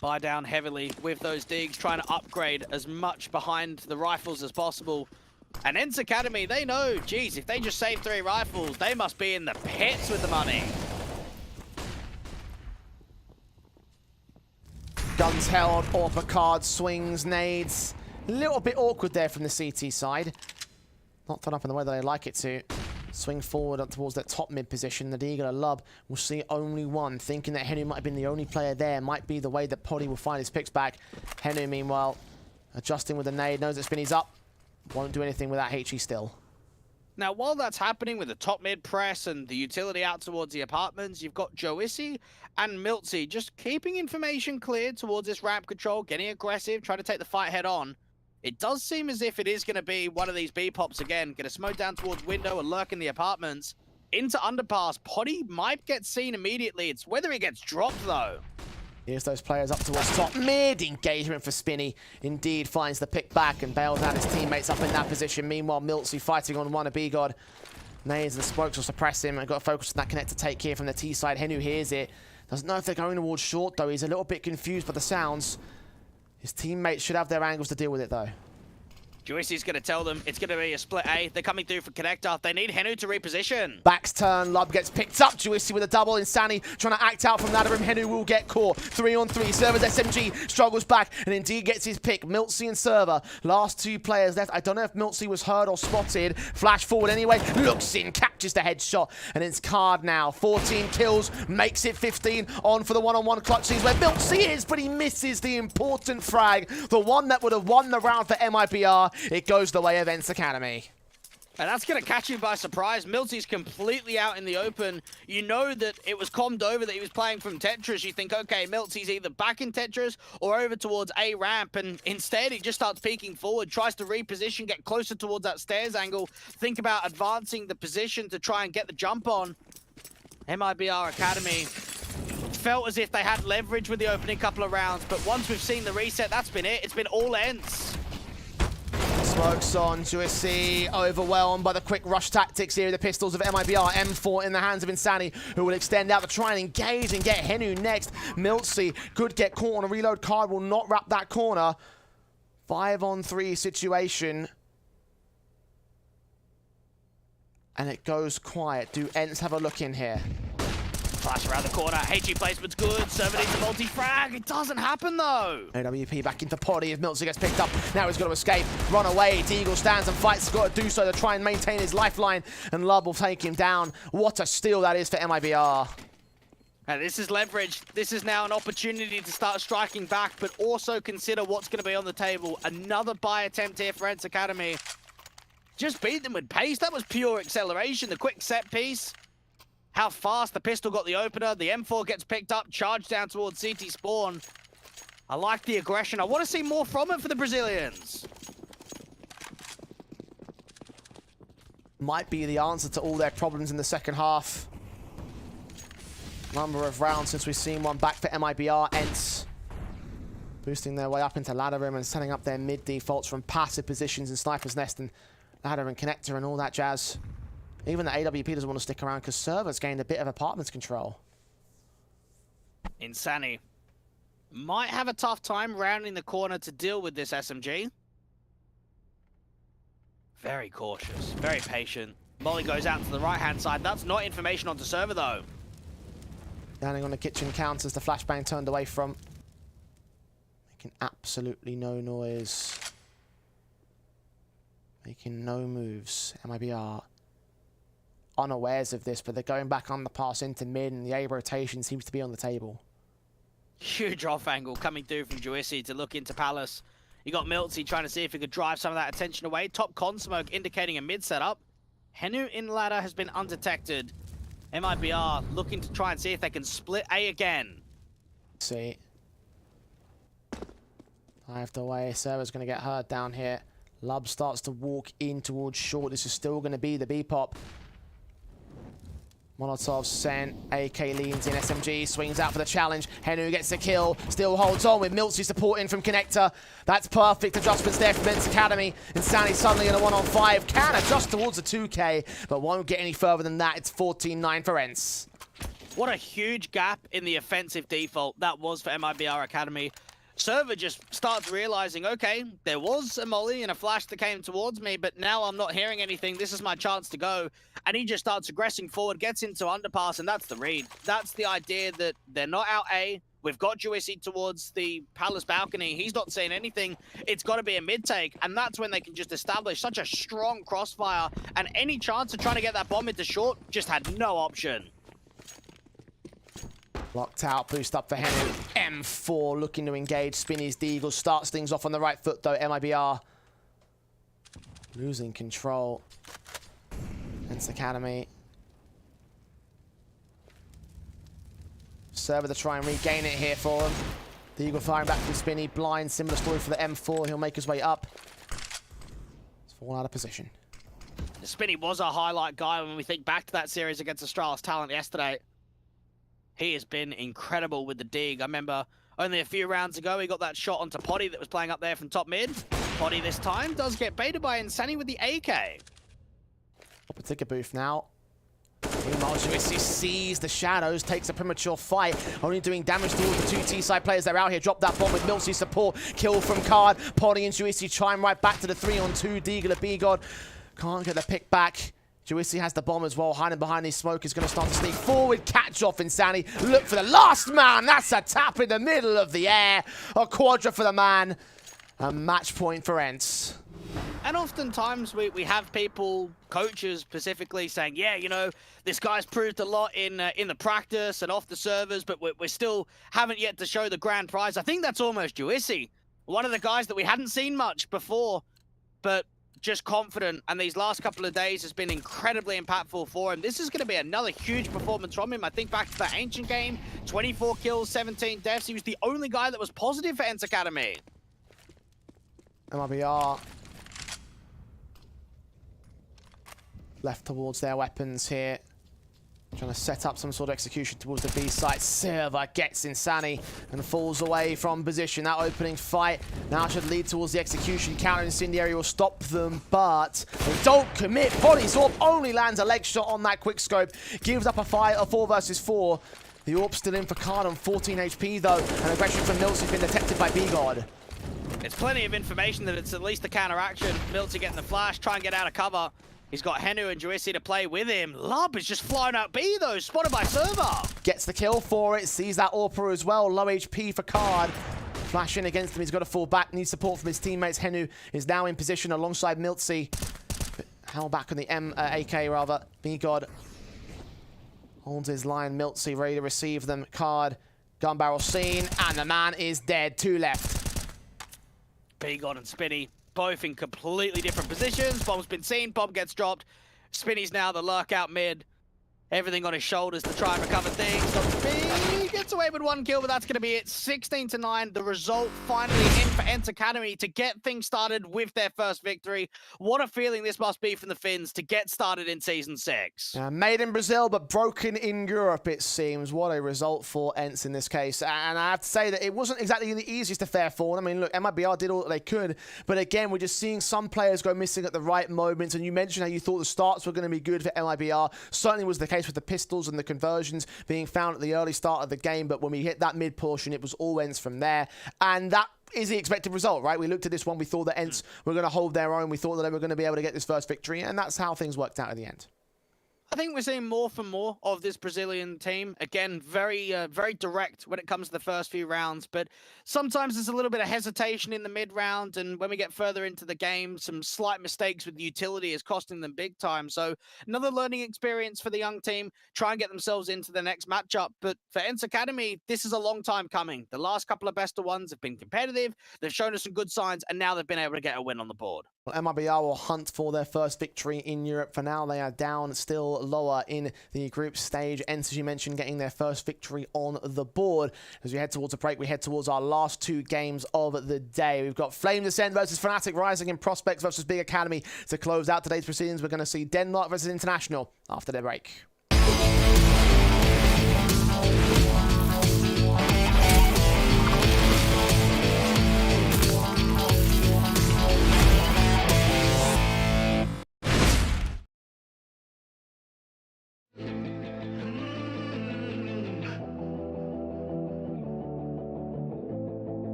B: Buy down heavily with those digs, trying to upgrade as much behind the rifles as possible. And ENCE Academy, they know, geez, if they just save 3 rifles, they must be in the pits with the money.
A: Guns held, AWP card, swings, nades. A little bit awkward there from the CT side. Not done up in the way that I like it to. Swing forward up towards that top mid position. The Deagle and Lub will see only one. Thinking that Henu might have been the only player there. Might be the way that Poddy will find his picks back. Henu, meanwhile, adjusting with the nade. Knows that Spinny's up. Won't do anything without HE still.
B: Now, while that's happening with the top mid press and the utility out towards the apartments, you've got Joisi and miltz just keeping information cleared towards this ramp control, getting aggressive, trying to take the fight head on. It does seem as if it is going to be one of these B-pops again. Going to smoke down towards window and lurk in the apartments. Into underpass. Potty might get seen immediately. It's whether he gets dropped, though.
A: Here's those players up towards top. Mid-engagement for Spinny. Indeed finds the pick back and bails out his teammates up in that position. Meanwhile, MILTSE fighting on one of B-God. Nades and Smokes will suppress him. I've got to focus on that connector take here from the T side. Henu hears it. Doesn't know if they're going towards short, though. He's a little bit confused by the sounds. His teammates should have their angles to deal with it, though.
B: Juicey's going to tell them it's going to be a split A. They're coming through for connector. They need Henu to reposition.
A: Backs turn. Lub gets picked up. Juicy with a double. Insani trying to act out from that room. Henu will get caught. 3-on-3. Server's SMG struggles back and indeed gets his pick. MILTSE and Server. Last two players left. I don't know if MILTSE was heard or spotted. Flash forward anyway. Looks in. Catches the headshot. And it's Card now. 14 kills. Makes it 15. On for the one-on-one clutch scenes where MILTSE is, but he misses the important frag. The one that would have won the round for MIBR. It goes the way of ENCE Academy.
B: And that's going to catch you by surprise. MILTSE's completely out in the open. You know that it was commed over that he was playing from Tetris. You think, okay, MILTSE's either back in Tetris or over towards A ramp. And instead, he just starts peeking forward, tries to reposition, get closer towards that stairs angle, think about advancing the position to try and get the jump on. MIBR Academy felt as if they had leverage with the opening couple of rounds. But once we've seen the reset, that's been it. It's been all ENCE.
A: Smokes on, Juicy overwhelmed by the quick rush tactics here, the pistols of MIBR. M4 in the hands of Insani, who will extend out to try and engage and get Henu next. MILTSE could get caught on a reload. Card will not wrap that corner. 5-on-3 situation. And it goes quiet. Do ENCE have a look in here?
B: Flash around the corner. HG placement's good. Server needs a multi-frag. It doesn't happen, though.
A: AWP back into Potty if MILTSE gets picked up. Now he's got to escape. Run away. Deagle stands and fights. He's got to do so to try and maintain his lifeline. And Lub will take him down. What a steal that is for MIBR.
B: And this is leverage. This is now an opportunity to start striking back, but also consider what's going to be on the table. Another buy attempt here for ENCE Academy. Just beat them with pace. That was pure acceleration. The quick set piece. How fast the pistol got the opener. The M4 gets picked up, charged down towards CT spawn. I like the aggression. I want to see more from it for the Brazilians.
A: Might be the answer to all their problems in the second half. Number of rounds since we've seen one back for MIBR. ENCE boosting their way up into ladder room and setting up their mid defaults from passive positions in Sniper's Nest and ladder and connector and all that jazz. Even the AWP doesn't want to stick around because Server's gained a bit of apartments control.
B: Insani might have a tough time rounding the corner to deal with this SMG. Very cautious, very patient. Molly goes out to the right-hand side. That's not information onto Server, though.
A: Standing on the kitchen counters, the flashbang turned away from. Making absolutely no noise. Making no moves. MIBR unawares of this, but they're going back on the pass into mid, and the A rotation seems to be on the table.
B: Huge off angle coming through from Juicy to look into Palace. You got MILTSE trying to see if he could drive some of that attention away. Top con smoke indicating a mid setup. Henu in ladder has been undetected. MIBR looking to try and see if they can split A again.
A: See. Dived away. Server's going to get hurt down here. Lub starts to walk in towards short. This is still going to be the B-pop. Molotov sent, AK leans in, SMG swings out for the challenge. Henu gets the kill, still holds on with MILTSE supporting from connector. That's perfect adjustments there from ENCE Academy. Insani suddenly in a 1-on-5, can adjust towards the 2K, but won't get any further than that. It's 14-9 for ENCE.
B: What a huge gap in the offensive default that was for MIBR Academy. Server just starts realizing, okay, there was a molly and a flash that came towards me, but now I'm not hearing anything. This is my chance to go. And he just starts aggressing forward, gets into underpass, and that's the read. That's the idea that they're not out A. We've got Juicy towards the Palace balcony. He's not saying anything. It's got to be a mid-take, and that's when they can just establish such a strong crossfire. And any chance of trying to get that bomb into short just had no option.
A: Locked out, boost up for Henu. M4 looking to engage. Spinny's Deagle starts things off on the right foot though. MIBR losing control. ENCE Academy. Server to try and regain it here for him. Deagle firing back from Spinny. Blind, similar story for the M4. He'll make his way up. Fall out of position.
B: Spinny was a highlight guy when we think back to that series against Astralis Talent yesterday. He has been incredible with the dig. I remember only a few rounds ago, he got that shot onto Potty that was playing up there from top mid. Potty this time does get baited by ENCE with the AK.
A: Up a ticket booth now. Meanwhile, WePlay sees the shadows, takes a premature fight, only doing damage to all the two T-side players that are out here. Drop that bomb with MIBR support. Kill from Card. Potty and WePlay chime right back to the 3-on-2. Deagle of B-God can't get the pick back. WePlay has the bomb as well, hiding behind his smoke. Is going to start to sneak forward. Catch off ENCE. Look for the last man. That's a tap in the middle of the air. A quadra for the man. A match point for ENCE.
B: And oftentimes we have people, coaches specifically, saying, yeah, you know, this guy's proved a lot in the practice and off the servers, but we still haven't yet to show the grand prize. I think that's almost WePlay. One of the guys that we hadn't seen much before, but just confident, and these last couple of days has been incredibly impactful for him. This is going to be another huge performance from him. I think back to that Ancient game, 24 kills, 17 deaths. He was the only guy that was positive for ENCE Academy.
A: MIBR left towards their weapons here. Trying to set up some sort of execution towards the B site. Silver gets ENCE and falls away from position. That opening fight now should lead towards the execution. Counter Incendiary will stop them, but they don't commit. Potty's AWP only lands a leg shot on that quick scope. Gives up a 4 versus 4. The AWP's still in for Card on 14 HP though. And aggression from MIBR has been detected by B-God.
B: It's plenty of information that it's at least the counter action. MIBR getting the flash, try and get out of cover. He's got Henu and WePlay to play with him. Lub is just flying out B though, spotted by Server.
A: Gets the kill for it, sees that AWPer as well. Low HP for Card. Flash in against him, he's got to fall back. Needs support from his teammates. Henu is now in position alongside MIBR. Held back on the AK rather. B-God holds his line. MIBR ready to receive them. Card, gun barrel seen, and the man is dead. 2 left.
B: B-God and Spinny, both in completely different positions. Bomb's been seen, bomb gets dropped. Spinny's now the lurk out mid. Everything on his shoulders to try and recover things. He gets away with 1 kill, but that's going to be it. 16-9. The result finally in for ENCE Academy to get things started with their first victory. What a feeling this must be from the Finns to get started in Season 6.
A: Made in Brazil, but broken in Europe, it seems. What a result for ENCE in this case. And I have to say that it wasn't exactly the easiest to fare for. I mean, look, MIBR did all that they could, but again, we're just seeing some players go missing at the right moments. And you mentioned how you thought the starts were going to be good for MIBR. Certainly was the case with the pistols and the conversions being found at the early start of the game, but when we hit that mid portion, it was all ENCE from there, and that is the expected result, right? We looked at this one, we thought that ENCE were going to hold their own, we thought that they were going to be able to get this first victory, and that's how things worked out at the end.
B: I think we're seeing more and more of this Brazilian team. Again, very direct when it comes to the first few rounds, but sometimes there's a little bit of hesitation in the mid-round, and when we get further into the game, some slight mistakes with utility is costing them big time. So another learning experience for the young team, try and get themselves into the next matchup. But for ENCE Academy, this is a long time coming. The last couple of best of ones have been competitive, they've shown us some good signs, and now they've been able to get a win on the board.
A: Well, MIBR will hunt for their first victory in Europe. For now, they are down still lower in the group stage. ENCE, as you mentioned, getting their first victory on the board. As we head towards a break, we head towards our last 2 games of the day. We've got Flame Descent versus fnatic Rising and Prospects versus Big Academy to close out today's proceedings. We're going to see Denmark versus International after their break.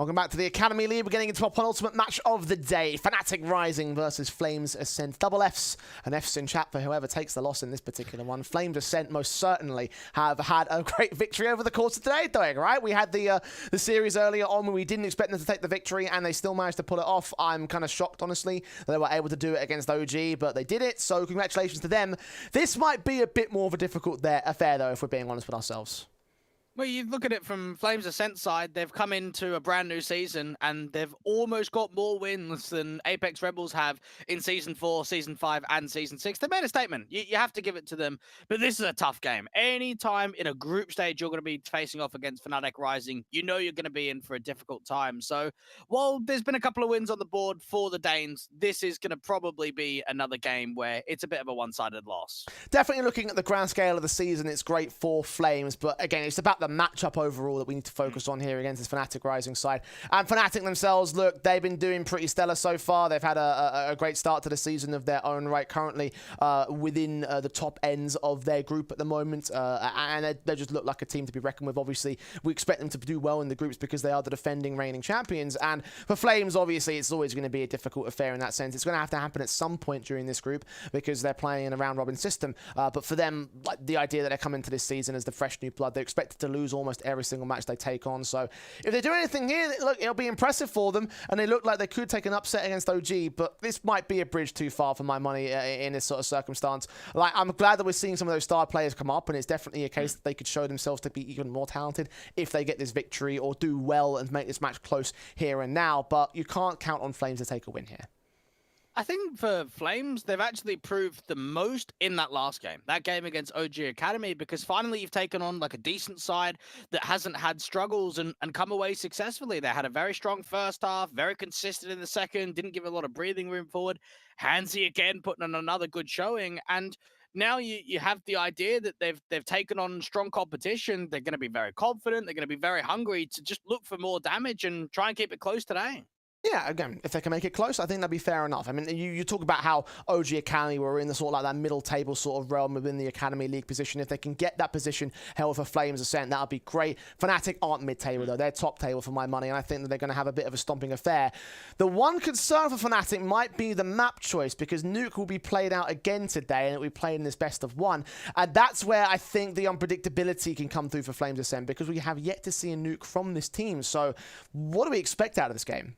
A: Welcome back to the Academy League. We're getting into our penultimate match of the day. Fnatic Rising versus Flames Ascent. Double Fs and Fs in chat for whoever takes the loss in this particular one. Flames Ascent most certainly have had a great victory over the course of today, doing right? We had the series earlier on where we didn't expect them to take the victory and they still managed to pull it off. I'm kind of shocked, honestly, that they were able to do it against OG, but they did it, so congratulations to them. This might be a bit more of a difficult affair, though, if we're being honest with ourselves.
B: Well, you look at it from Flames Ascent side, they've come into a brand new season and they've almost got more wins than Apeks Rebels have in Season 4, Season 5, and Season 6. They made a statement. You have to give it to them. But this is a tough game. Anytime in a group stage you're going to be facing off against Fnatic Rising, you know you're going to be in for a difficult time. So while there's been a couple of wins on the board for the Danes, this is going to probably be another game where it's a bit of a one-sided loss.
A: Definitely looking at the grand scale of the season, it's great for Flames. But again, it's about the matchup overall that we need to focus on here against this Fnatic Rising side. And Fnatic themselves, look, they've been doing pretty stellar so far. They've had a great start to the season of their own right, currently within the top ends of their group at the moment. And they just look like a team to be reckoned with. Obviously, we expect them to do well in the groups because they are the defending reigning champions. And for Flames, obviously, it's always going to be a difficult affair in that sense. It's going to have to happen at some point during this group because they're playing in a round-robin system. But for them, like, the idea that they come into this season as the fresh new blood, they're expected to lose almost every single match they take on. So if they do anything here, look, it'll be impressive for them, and they look like they could take an upset against OG, but this might be a bridge too far for my money in this sort of circumstance. Like, I'm glad that we're seeing some of those star players come up, and it's definitely a case that they could show themselves to be even more talented if they get this victory or do well and make this match close here and now, but you can't count on Flames to take a win here.
B: I think for Flames, they've actually proved the most in that last game, that game against OG Academy, because finally you've taken on like a decent side that hasn't had struggles and come away successfully. They had a very strong first half, very consistent in the second, didn't give a lot of breathing room forward. ENCE again putting on another good showing, and now you have the idea that they've taken on strong competition. They're going to be very confident. They're going to be very hungry to just look for more damage and try and keep it close today.
A: Yeah, again, if they can make it close, I think that'd be fair enough. I mean, you talk about how OG Academy were in the sort of like that middle table sort of realm within the Academy League position. If they can get that position held for Flames Ascent, that would be great. Fnatic aren't mid-table, though. They're top table for my money, and I think that they're going to have a bit of a stomping affair. The one concern for Fnatic might be the map choice, because Nuke will be played out again today, and it will be played in this best of one. And that's where I think the unpredictability can come through for Flames Ascent, because we have yet to see a Nuke from this team. So what do we expect out of this game?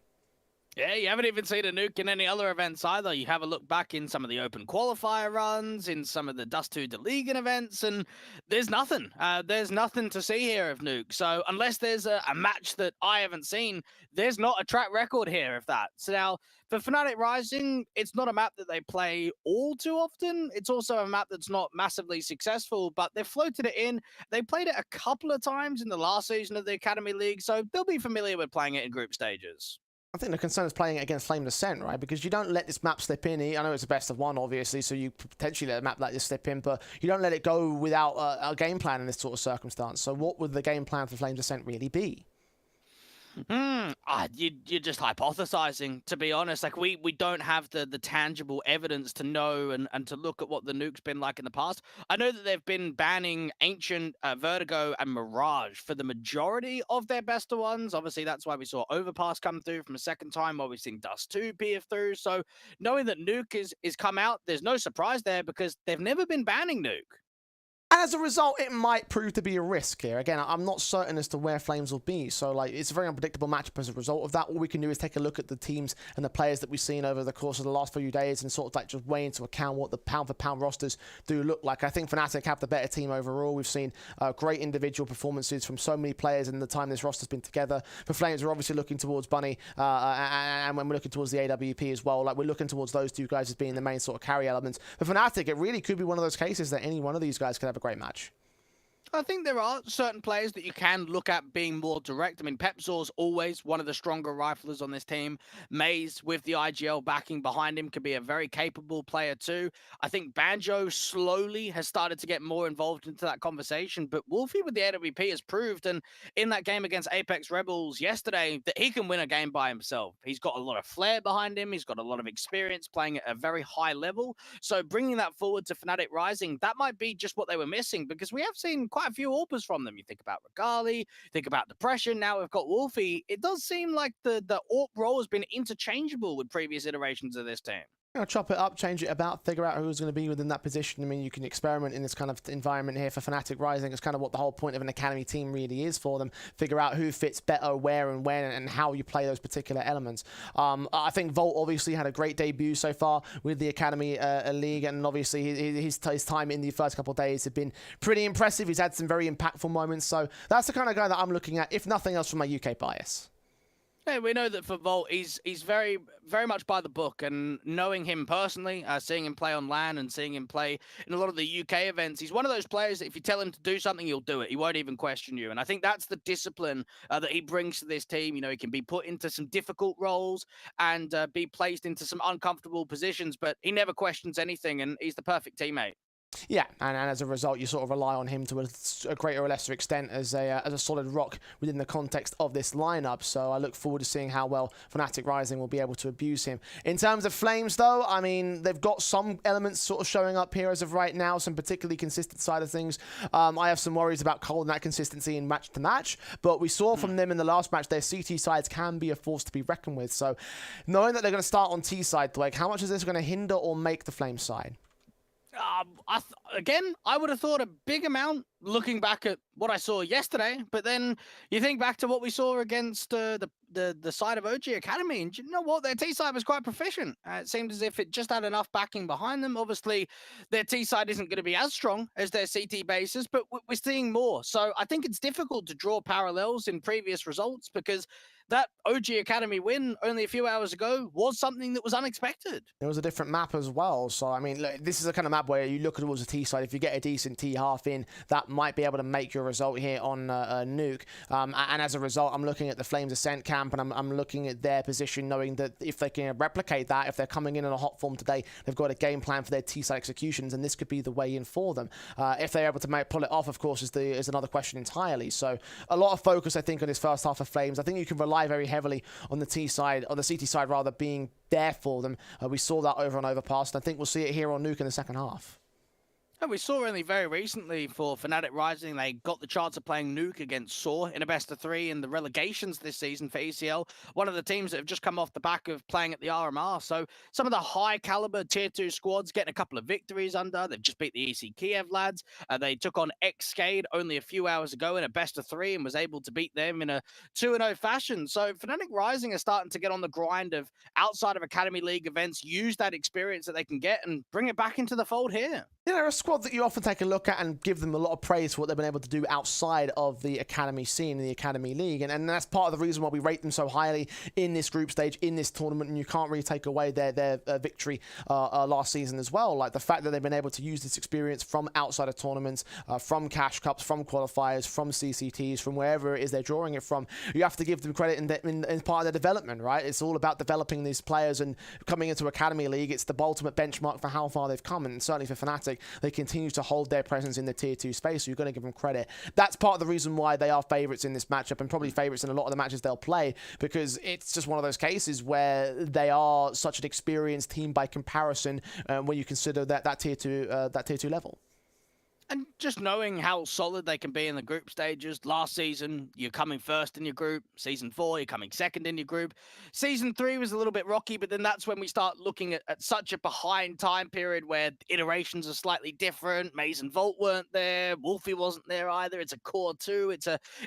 B: Yeah, you haven't even seen a Nuke in any other events either. You have a look back in some of the open qualifier runs, in some of the Dust 2 Delegan events, and there's nothing. There's nothing to see here of Nuke. So unless there's a match that I haven't seen, there's not a track record here of that. So now, for Fnatic Rising, it's not a map that they play all too often. It's also a map that's not massively successful, but they've floated it in. They played it a couple of times in the last season of the Academy League, so they'll be familiar with playing it in group stages.
A: I think the concern is playing it against Flames Ascent, right? Because you don't let this map slip in. I know it's a best of one, obviously, so you potentially let a map like this slip in, but you don't let it go without a game plan in this sort of circumstance. So what would the game plan for Flames Ascent really be?
B: You're just hypothesizing, to be honest. Like, we don't have the tangible evidence to know and to look at what the Nuke's been like in the past. I know that they've been banning Ancient, Vertigo, and Mirage for the majority of their best of ones. Obviously, that's why we saw Overpass come through from a second time, while we've seen Dust 2 peer through. So knowing that Nuke is come out, there's no surprise there, because they've never been banning Nuke.
A: And as a result, it might prove to be a risk here. Again, I'm not certain as to where Flames will be, so like it's a very unpredictable matchup as a result of that. All we can do is take a look at the teams and the players that we've seen over the course of the last few days and sort of like just weigh into account what the pound-for-pound rosters do look like. I think Fnatic have the better team overall. We've seen great individual performances from so many players in the time this roster's been together. For Flames, we're obviously looking towards Bunny, and when we're looking towards the AWP as well, like we're looking towards those two guys as being the main sort of carry elements. For Fnatic, it really could be one of those cases that any one of these guys could have a great match.
B: I think there are certain players that you can look at being more direct. I mean, Pepzor's always one of the stronger riflers on this team. Maze, with the IGL backing behind him, could be a very capable player too. I think Banjo slowly has started to get more involved into that conversation, but Wolfie with the AWP has proved, and in that game against Apeks Rebels yesterday, that he can win a game by himself. He's got a lot of flair behind him. He's got a lot of experience playing at a very high level. So bringing that forward to Fnatic Rising, that might be just what they were missing, because we have seen quite a few AWPers from them. You think about Regali, think about Depression, now we've got Wolfie. It does seem like the AWP role has been interchangeable with previous iterations of this team.
A: Chop it up, change it about, figure out who's going to be within that position. I mean, you can experiment in this kind of environment here for fnatic Rising. It's kind of what the whole point of an academy team really is for them. Figure out who fits better, where and when, and how you play those particular elements. I think Volt obviously had a great debut so far with the academy league, and obviously his time in the first couple of days have been pretty impressive. He's had some very impactful moments, so that's the kind of guy that I'm looking at, if nothing else, from my UK bias.
B: Yeah, we know that for Volt, he's very, very much by the book, and knowing him personally, seeing him play on LAN and seeing him play in a lot of the UK events, he's one of those players that if you tell him to do something, he'll do it. He won't even question you. And I think that's the discipline that he brings to this team. You know, he can be put into some difficult roles and be placed into some uncomfortable positions, but he never questions anything, and he's the perfect teammate.
A: Yeah, and as a result, you sort of rely on him to a greater or lesser extent as a solid rock within the context of this lineup. So I look forward to seeing how well fnatic Rising will be able to abuse him. In terms of Flames, though, I mean, they've got some elements sort of showing up here as of right now, some particularly consistent side of things. I have some worries about Cold and that consistency in match to match, but we saw from them in the last match their CT sides can be a force to be reckoned with. So knowing that they're going to start on T side, like, how much is this going to hinder or make the Flames side?
B: Again, I would have thought a big amount looking back at what I saw yesterday, but then you think back to what we saw against the side of OG Academy, and you know what? Their T side was quite proficient. It seemed as if it just had enough backing behind them. Obviously, their T side isn't going to be as strong as their CT bases, but we're seeing more. So I think it's difficult to draw parallels in previous results because that OG Academy win only a few hours ago was something that was unexpected.
A: It was a different map as well. So, I mean, look, this is a kind of map where you look towards the T side. If you get a decent T half in, that might be able to make your result here on Nuke. And as a result, I'm looking at the Flames Ascent camp, and I'm looking at their position, knowing that if they can replicate that, if they're coming in a hot form today, they've got a game plan for their T side executions, and this could be the way in for them. If they're able to pull it off, of course, is another question entirely. So, a lot of focus, I think, on this first half of Flames. I think you can rely very heavily on the T side, or the CT side rather, being there for them. We saw that over and overpass, and I think we'll see it here on Nuke in the second half.
B: And we saw only very recently for fnatic Rising, they got the chance of playing Nuke against Saw in a best-of-3 in the relegations this season for ECL. One of the teams that have just come off the back of playing at the RMR. So some of the high-caliber Tier 2 squads getting a couple of victories under. They've just beat the EC Kiev lads. They took on Xcade only a few hours ago in a best-of-3 and was able to beat them in a 2-0 fashion. So fnatic Rising are starting to get on the grind of outside of Academy League events, use that experience that they can get and bring it back into the fold here.
A: Yeah, they're a squad that you often take a look at and give them a lot of praise for what they've been able to do outside of the Academy scene, the Academy League. And that's part of the reason why we rate them so highly in this group stage, in this tournament. And you can't really take away their victory last season as well. Like the fact that they've been able to use this experience from outside of tournaments, from Cash Cups, from qualifiers, from CCTs, from wherever it is they're drawing it from. You have to give them credit in part of their development, right? It's all about developing these players and coming into Academy League. It's the ultimate benchmark for how far they've come. And certainly for fnatic, they continue to hold their presence in the Tier 2 space, so you're going to give them credit. That's part of the reason why they are favourites in this matchup, and probably favourites in a lot of the matches they'll play, because it's just one of those cases where they are such an experienced team by comparison when you consider that Tier 2 level.
B: And just knowing how solid they can be in the group stages. Last season, you're coming first in your group. Season 4, you're coming second in your group. Season 3 was a little bit rocky, but then that's when we start looking at such a behind time period where iterations are slightly different. Maze and Volt weren't there. Wolfie wasn't there either. It's a core 2.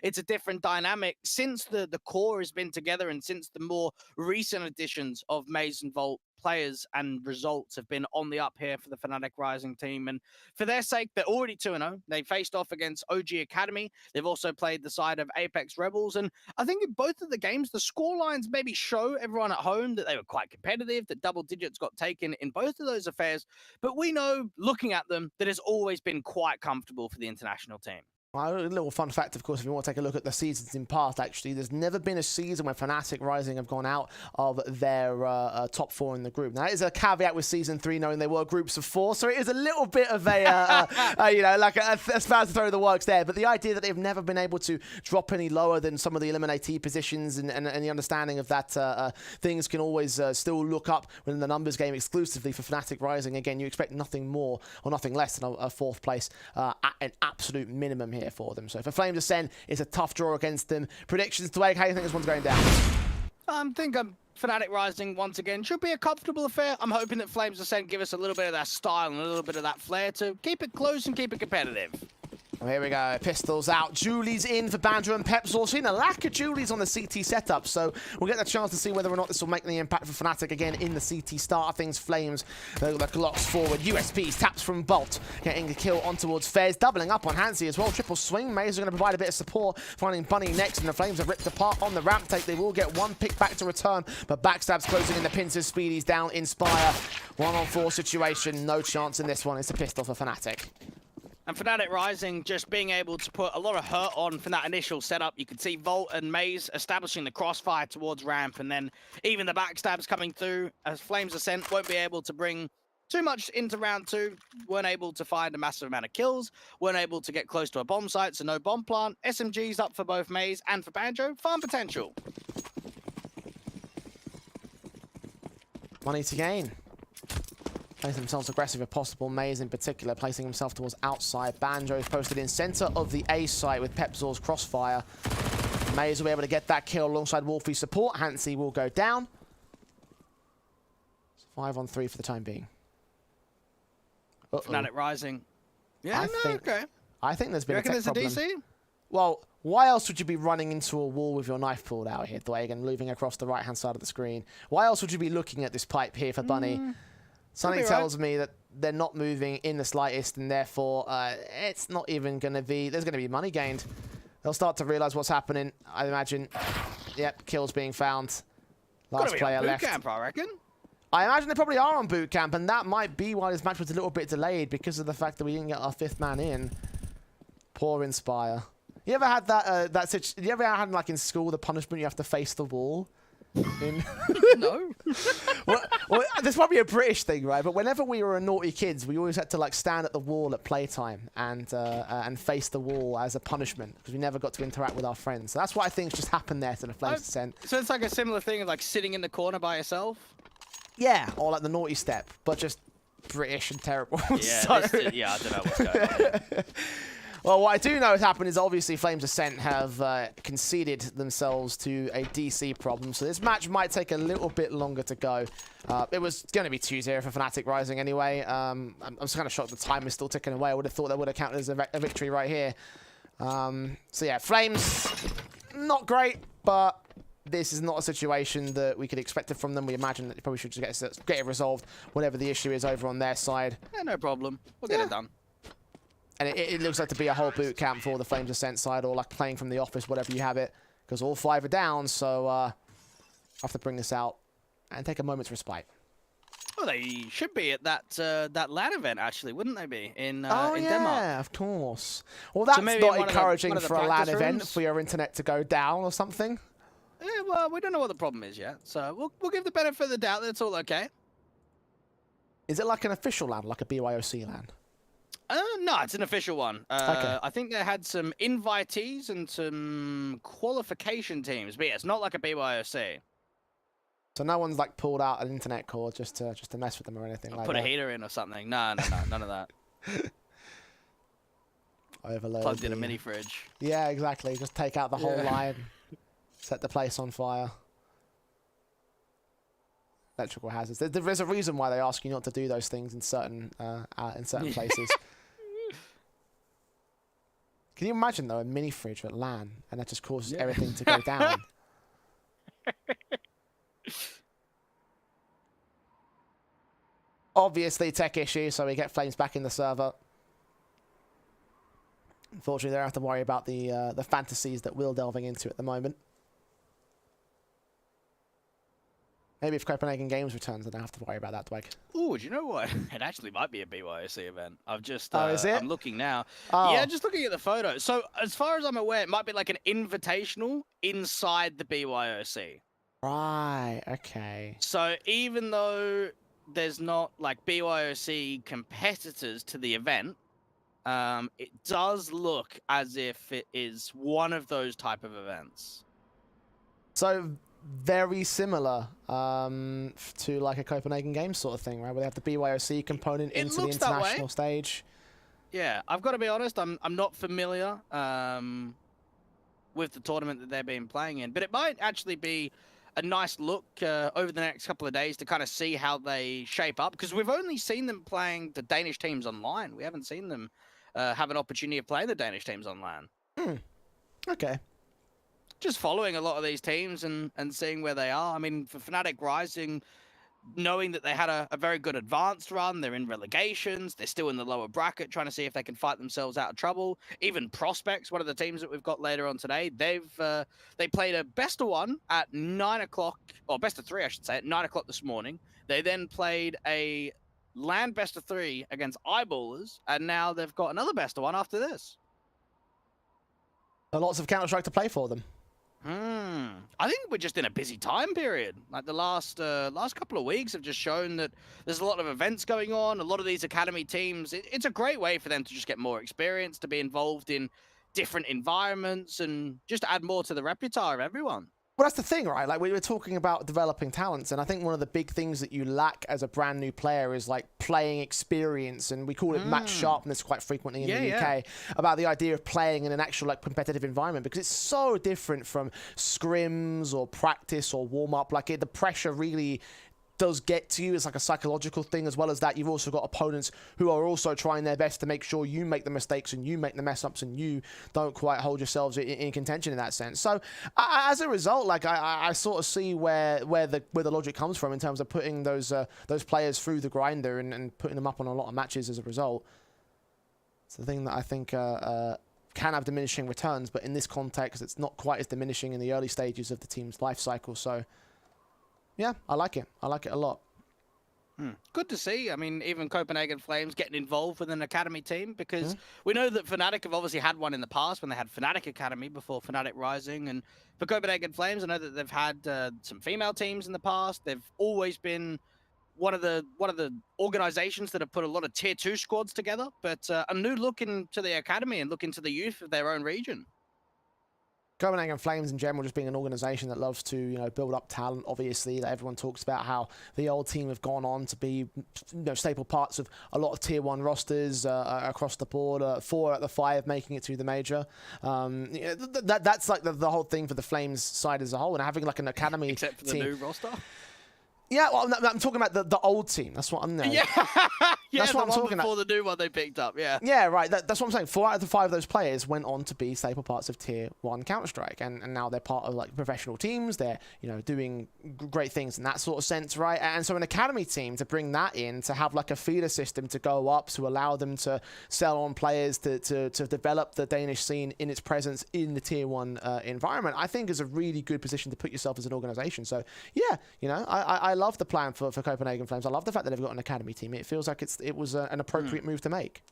B: It's a different dynamic. Since the core has been together, and since the more recent additions of Maze and Volt, players and results have been on the up here for the fnatic Rising team, and for their sake, they're already 2-0. They faced off against OG Academy. They've also played the side of Apeks Rebels, and I think in both of the games, the score lines maybe show everyone at home that they were quite competitive, that double digits got taken in both of those affairs, but we know, looking at them, that it's always been quite comfortable for the international team.
A: A little fun fact, of course, if you want to take a look at the seasons in past, actually, there's never been a season where fnatic Rising have gone out of their top 4 in the group. Now, that is a caveat with Season 3, knowing they were groups of 4, so it is a little bit of a, you know, like a fast to throw the works there. But the idea that they've never been able to drop any lower than some of the eliminatee positions, and the understanding of that things can always still look up within the numbers game exclusively for fnatic Rising. Again, you expect nothing more or nothing less than a 4th place at an absolute minimum here. here for them. So for Flames Ascent, it's a tough draw against them. Predictions, Dwayne, how do you think this one's going down?
B: I think Fnatic Rising, once again, should be a comfortable affair. I'm hoping that Flames Ascent give us a little bit of that style and a little bit of that flair to keep it close and keep it competitive.
A: Well, here we go, pistols out. Julie's in for Banjo and Peps. We've seen a lack of Julies on the CT setup, so we'll get the chance to see whether or not this will make any impact for Fnatic again in the CT start of things. Flames, the Glocks forward. USPs, taps from Bolt, getting a kill on towards Fez, doubling up on Hansi as well. Triple swing. Maze are going to provide a bit of support, finding Bunny next, and the Flames are ripped apart on the ramp take. They will get one pick back to return, but Backstab's closing in the pincers. Speedy's down. Inspire, 1-on-4 situation. No chance in this one. It's a pistol for Fnatic.
B: And Fnatic Rising just being able to put a lot of hurt on from that initial setup. You can see Volt and Maze establishing the crossfire towards ramp, and then even the backstabs coming through as Flames Ascent won't be able to bring too much into round 2. Weren't able to find a massive amount of kills. Weren't able to get close to a bomb site, so no bomb plant. SMG's up for both Maze and for Banjo. Farm potential.
A: Money to gain. Placing themselves aggressive if possible. Maze in particular placing himself towards outside. Banjo is posted in center of the A site with Pepzor's crossfire. Maze will be able to get that kill alongside Wolfie's support. Hansi will go down. It's 5-on-3 for the time being.
B: Fnatic Rising. Yeah, okay.
A: I think there's been
B: a tech problem.
A: You reckon there's a DC? Well, why else would you be running into a wall with your knife pulled out here, Dwayne, and moving across the right-hand side of the screen? Why else would you be looking at this pipe here for Bunny? Something tells me that they're not moving in the slightest, and therefore it's not even going to be... There's going to be money gained. They'll start to realize what's happening, I imagine. Yep, kills being found. Last player left.
B: Boot camp, I reckon.
A: I imagine they probably are on boot camp, and that might be why this match was a little bit delayed, because of the fact that we didn't get our 5th man in. Poor Inspire. You ever had that you ever had, like, in school, the punishment you have to face the wall?
B: No.
A: well, this might be a British thing, right? But whenever we were naughty kids, we always had to like stand at the wall at playtime and face the wall as a punishment because we never got to interact with our friends. So that's why things just happened there to the Flames Ascent.
B: So it's like a similar thing of like sitting in the corner by yourself.
A: Yeah, or like the naughty step, but just British and terrible.
B: Yeah,
A: so...
B: yeah, I don't know what's going on.
A: Well, what I do know has happened is obviously Flames Ascent have conceded themselves to a DC problem, so this match might take a little bit longer to go. It was going to be 2-0 for Fnatic Rising anyway. I'm just kind of shocked the time is still ticking away. I would have thought that would have counted as a victory right here. So yeah, Flames, not great, but this is not a situation that we could expect it from them. We imagine that they probably should just get it resolved, whatever the issue is over on their side.
B: Yeah, no problem. We'll get it done.
A: And it looks like to be a whole boot camp for the Flames Ascent side, or like playing from the office, whatever you have it, because all 5 are down, so I have to bring this out and take a moment's respite.
B: Well, they should be at that LAN event, actually, wouldn't they be, in
A: Denmark?
B: Yeah,
A: of course. Well, that's not encouraging for a LAN event for your internet to go down or something.
B: Yeah, well, we don't know what the problem is yet, so we'll give the benefit of the doubt that it's all okay.
A: Is it like an official LAN, like a BYOC LAN?
B: No, it's an official one.
A: Okay.
B: I think they had some invitees and some qualification teams, but yeah, it's not like a BYOC.
A: So no one's like pulled out an internet cord just to mess with them or anything like that?
B: Put a heater in or something. No, none of that.
A: Overload.
B: Plugged in a mini fridge.
A: Yeah, exactly. Just take out the whole line, set the place on fire. Electrical hazards. There's a reason why they ask you not to do those things in certain places. Can you imagine though a mini fridge at LAN and that just causes everything to go down? Obviously tech issue, so we get Flames back in the server. Unfortunately, they don't have to worry about the fantasies that we're delving into at the moment. Maybe if Copenhagen Games returns, I don't have to worry about that, Dwight.
B: Ooh, do you know what? It actually might be a BYOC event. I've just,
A: is it?
B: I'm looking now.
A: Oh.
B: Yeah, just looking at the photo. So as far as I'm aware, it might be like an invitational inside the BYOC.
A: Right, okay.
B: So even though there's not like BYOC competitors to the event, it does look as if it is one of those type of events.
A: So very similar to like a Copenhagen Games sort of thing, right? Where they have the BYOC component into the international stage.
B: Yeah, I've got to be honest. I'm not familiar with the tournament that they've been playing in, but it might actually be a nice look over the next couple of days to kind of see how they shape up, because we've only seen them playing the Danish teams online. We haven't seen them have an opportunity of playing the Danish teams online.
A: Okay.
B: Just following a lot of these teams and seeing where they are. I mean, for Fnatic Rising, knowing that they had a very good advanced run, they're in relegations, they're still in the lower bracket, trying to see if they can fight themselves out of trouble. Even Prospects, one of the teams that we've got later on today, they played a best of 1 at 9 o'clock, or best of 3, I should say, at 9 o'clock this morning. They then played a land best of 3 against Eyeballers, and now they've got another best of 1 after this.
A: So lots of Counter-Strike to play for them.
B: I think we're just in a busy time period. Like the last couple of weeks have just shown that there's a lot of events going on. A lot of these academy teams, it's a great way for them to just get more experience, to be involved in different environments, and just add more to the repertoire of everyone.
A: Well, that's the thing, right? Like, we were talking about developing talents, and I think one of the big things that you lack as a brand new player is like playing experience, and we call it match sharpness quite frequently in the UK, about the idea of playing in an actual like competitive environment, because it's so different from scrims or practice or warm up. Like the pressure really does get to you. It's like a psychological thing. As well as that, you've also got opponents who are also trying their best to make sure you make the mistakes and you make the mess ups and you don't quite hold yourselves in contention in that sense. So as a result, like I sort of see where the logic comes from in terms of putting those players through the grinder and putting them up on a lot of matches as a result. It's the thing that I think can have diminishing returns, but in this context, it's not quite as diminishing in the early stages of the team's life cycle. So yeah, I like it. I like it a lot.
B: Good to see. I mean, even Copenhagen Flames getting involved with an academy team, because we know that Fnatic have obviously had one in the past when they had Fnatic Academy before Fnatic Rising. And for Copenhagen Flames, I know that they've had some female teams in the past. They've always been one of the organizations that have put a lot of tier 2 squads together, but a new look into the academy and look into the youth of their own region.
A: Copenhagen Flames in general just being an organization that loves to, you know, build up talent. Obviously, that everyone talks about how the old team have gone on to be, you know, staple parts of a lot of tier 1 rosters across the board. 4 out of the 5 making it to the major. That's like the whole thing for the Flames side as a whole, and having like an academy
B: except for the
A: team.
B: new roster.
A: Yeah, well, I'm talking about the old team. That's what I'm there.
B: Yeah,
A: that's what I'm talking
B: before
A: about.
B: The new one they picked up.
A: Yeah, right. That's what I'm saying. 4 out of the 5 of those players went on to be staple parts of tier 1 Counter-Strike, and now they're part of like professional teams. They're, you know, doing great things in that sort of sense, right? And so an academy team, to bring that in, to have like a feeder system to go up, to allow them to sell on players, to develop the Danish scene in its presence in the tier 1 environment, I think is a really good position to put yourself as an organization. So yeah, you know, I love the plan for Copenhagen Flames. I love the fact that they've got an academy team. It feels like it was an appropriate move to make.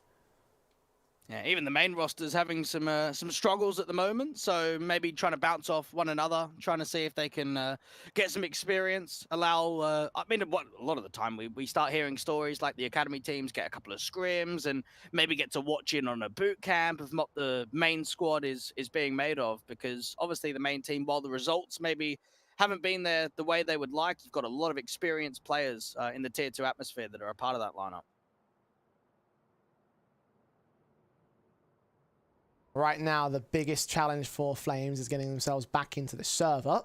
B: Yeah, even the main roster's having some struggles at the moment, so maybe trying to bounce off one another, trying to see if they can get some experience, allow... I mean, a lot of the time we start hearing stories like the academy teams get a couple of scrims and maybe get to watch in on a boot camp of what the main squad is being made of, because obviously the main team, while the results maybe haven't been there the way they would like, you've got a lot of experienced players in the tier 2 atmosphere that are a part of that lineup.
A: Right now, the biggest challenge for Flames is getting themselves back into the server.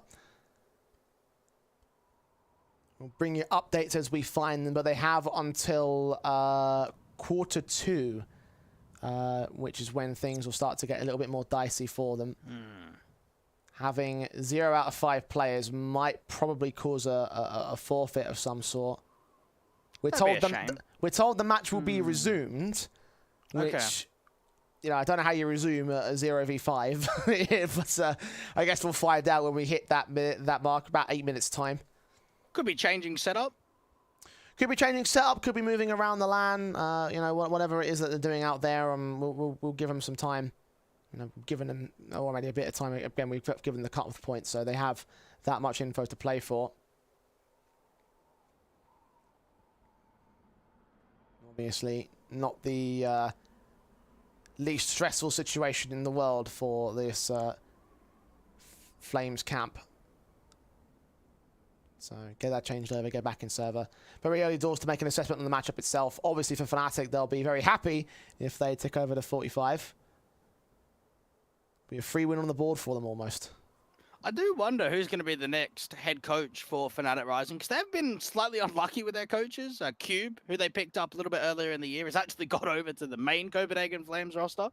A: We'll bring you updates as we find them, but they have until Q2, which is when things will start to get a little bit more dicey for them. Having 0 out of 5 players might probably cause a forfeit of some sort. We're told the match will be resumed, which, you know, I don't know how you resume a 0v5, but I guess we'll find out when we hit that mark, about 8 minutes time.
B: Could be changing setup.
A: Could be changing setup. Could be moving around the LAN. You know, whatever it is that they're doing out there, we'll give them some time. You know, given them already a bit of time. Again, we've given them the cut-off point, so they have that much info to play for. Obviously, not the least stressful situation in the world for this Flames camp. So get that changed over, get back in server. Very early doors to make an assessment on the matchup itself. Obviously for Fnatic, they'll be very happy if they take over the 45. Be a free win on the board for them almost.
B: I do wonder who's going to be the next head coach for Fnatic Rising, because they've been slightly unlucky with their coaches. Cube, who they picked up a little bit earlier in the year, has actually got over to the main Copenhagen Flames roster.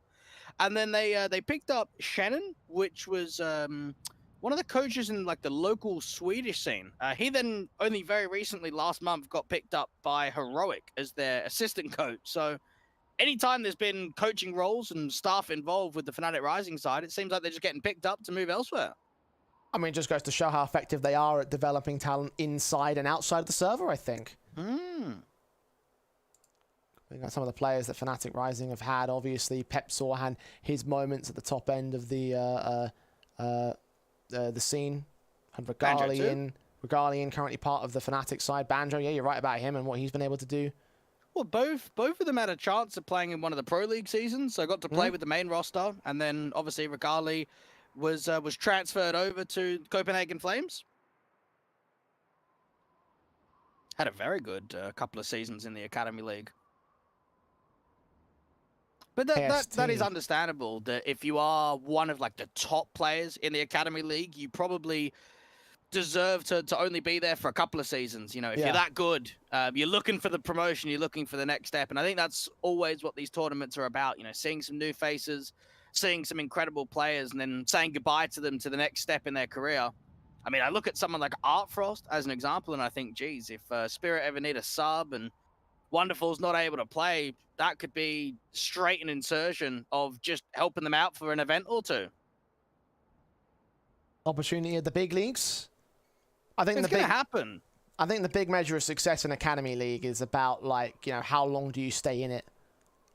B: And then they picked up Shannon, which was one of the coaches in like the local Swedish scene. He then only very recently, last month, got picked up by Heroic as their assistant coach. So anytime there's been coaching roles and staff involved with the Fnatic Rising side, it seems like they're just getting picked up to move elsewhere.
A: I mean, it just goes to show how effective they are at developing talent inside and outside the server, I think. We got some of the players that Fnatic Rising have had. Obviously, Pep Sorhan, his moments at the top end of the scene. And Regalian currently part of the Fnatic side. Banjo, yeah, you're right about him and what he's been able to do.
B: Well, both of them had a chance of playing in one of the Pro League seasons, so I got to play with the main roster, and then obviously Regali was transferred over to Copenhagen Flames. Had a very good couple of seasons in the Academy League. But that is understandable, that if you are one of like the top players in the Academy League, you probably deserve to only be there for a couple of seasons. You know, if you're that good, you're looking for the promotion, you're looking for the next step. And I think that's always what these tournaments are about, you know, seeing some new faces, seeing some incredible players, and then saying goodbye to them to the next step in their career. I mean, I look at someone like Artfrost as an example, and I think, geez, if Spirit ever need a sub and Wonderful's not able to play, that could be straight an insertion of just helping them out for an event or two.
A: Opportunity at the big leagues. I think it's going to
B: happen.
A: I think the big measure of success in Academy League is about, like, you know, how long do you stay in it?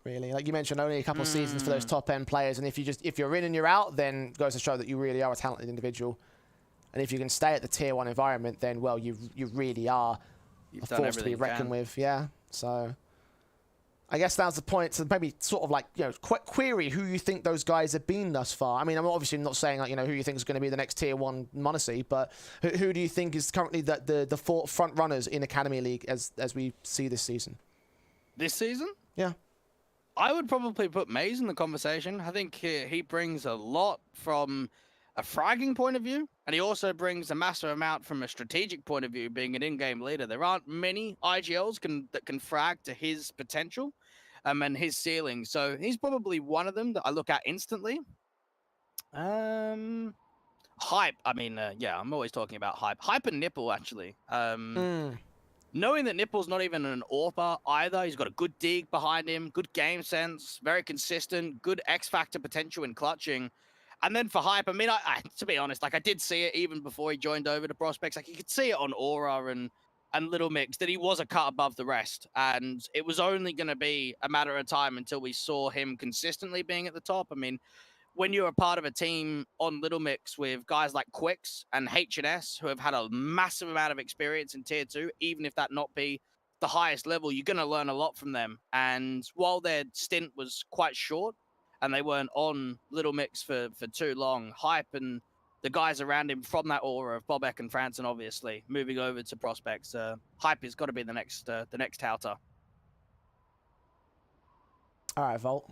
A: Really, like you mentioned, only a couple of seasons for those top end players, and if you're in and you're out, then it goes to show that you really are a talented individual. And if you can stay at the tier 1 environment, then well, you really are a force to be reckoned with. Yeah. So I guess that's the point to maybe sort of like, you know, query who you think those guys have been thus far. I mean, I'm obviously not saying, like, you know, who you think is going to be the next tier 1 Monacy, but who do you think is currently the 4 front runners in Academy League as we see this season?
B: This season?
A: Yeah.
B: I would probably put Maze in the conversation. I think he brings a lot from a fragging point of view, and he also brings a massive amount from a strategic point of view, being an in-game leader. There aren't many IGLs that can frag to his potential and his ceiling, so he's probably one of them that I look at instantly. Hype. I mean, yeah, I'm always talking about Hype. Hype and Nipple, actually. Knowing that Nipple's not even an AWPer either, he's got a good dig behind him, good game sense, very consistent, good X-Factor potential in clutching. And then for Hype, I mean, I to be honest, like, I did see it even before he joined over to Prospects. Like, you could see it on Aura and Little Mix that he was a cut above the rest. And it was only going to be a matter of time until we saw him consistently being at the top. I mean, when you're a part of a team on Little Mix with guys like Quicks and H&S, who have had a massive amount of experience in Tier 2, even if that not be the highest level, you're going to learn a lot from them. And while their stint was quite short and they weren't on Little Mix for too long, Hype and the guys around him from that aura of Bobek and Franson, obviously, moving over to Prospects, Hype has got to be the next touter.
A: All right, Volt.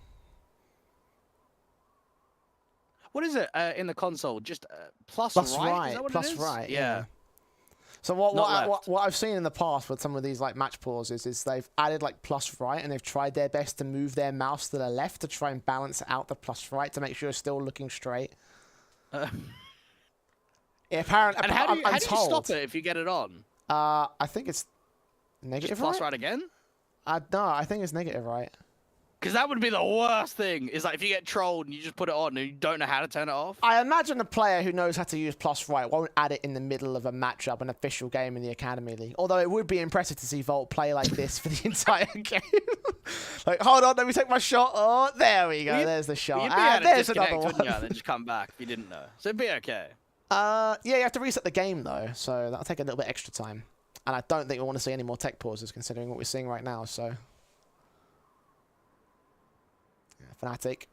B: What is it in the console? Just plus right? Is that what
A: plus
B: it is?
A: Right.
B: Yeah.
A: So what I've seen in the past with some of these like match pauses is they've added like plus right, and they've tried their best to move their mouse to the left to try and balance out the plus right to make sure it's still looking straight.
B: And
A: apparently,
B: how do you stop it if you get it on?
A: I think it's negative.
B: Just plus right again?
A: No, I think it's negative right.
B: Because that would be the worst thing, is like if you get trolled and you just put it on and you don't know how to turn it off.
A: I imagine a player who knows how to use plus right won't add it in the middle of a matchup, an official game in the Academy League. Although it would be impressive to see Volt play like this for the entire game. Like, hold on, let me take my shot. Oh, there we go. There's the shot.
B: You'd be able to
A: there's
B: disconnect,
A: another one.
B: wouldn't you? And then just come back if you didn't know. So it'd be okay.
A: Yeah, you have to reset the game, though, so that'll take a little bit extra time. And I don't think we want to see any more tech pauses, considering what we're seeing right now, so... Fnatic.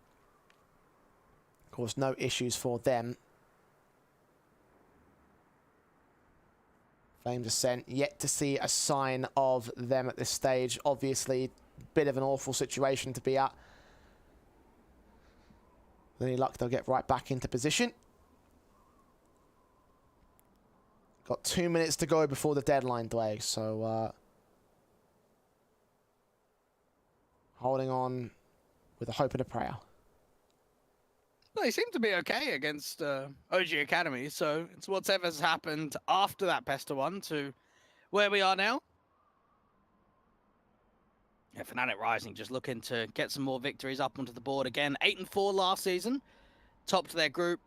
A: Of course, no issues for them. Flames Ascent, yet to see a sign of them at this stage. Obviously, bit of an awful situation to be at. With any luck, they'll get right back into position. Got 2 minutes to go before the deadline, Dwayne, so holding on with a hope and a prayer.
B: Well, they seem to be okay against OG Academy, so it's whatever's happened after that Pester one to where we are now. Yeah, Fnatic Rising just looking to get some more victories up onto the board again. 8-4 last season, topped their group,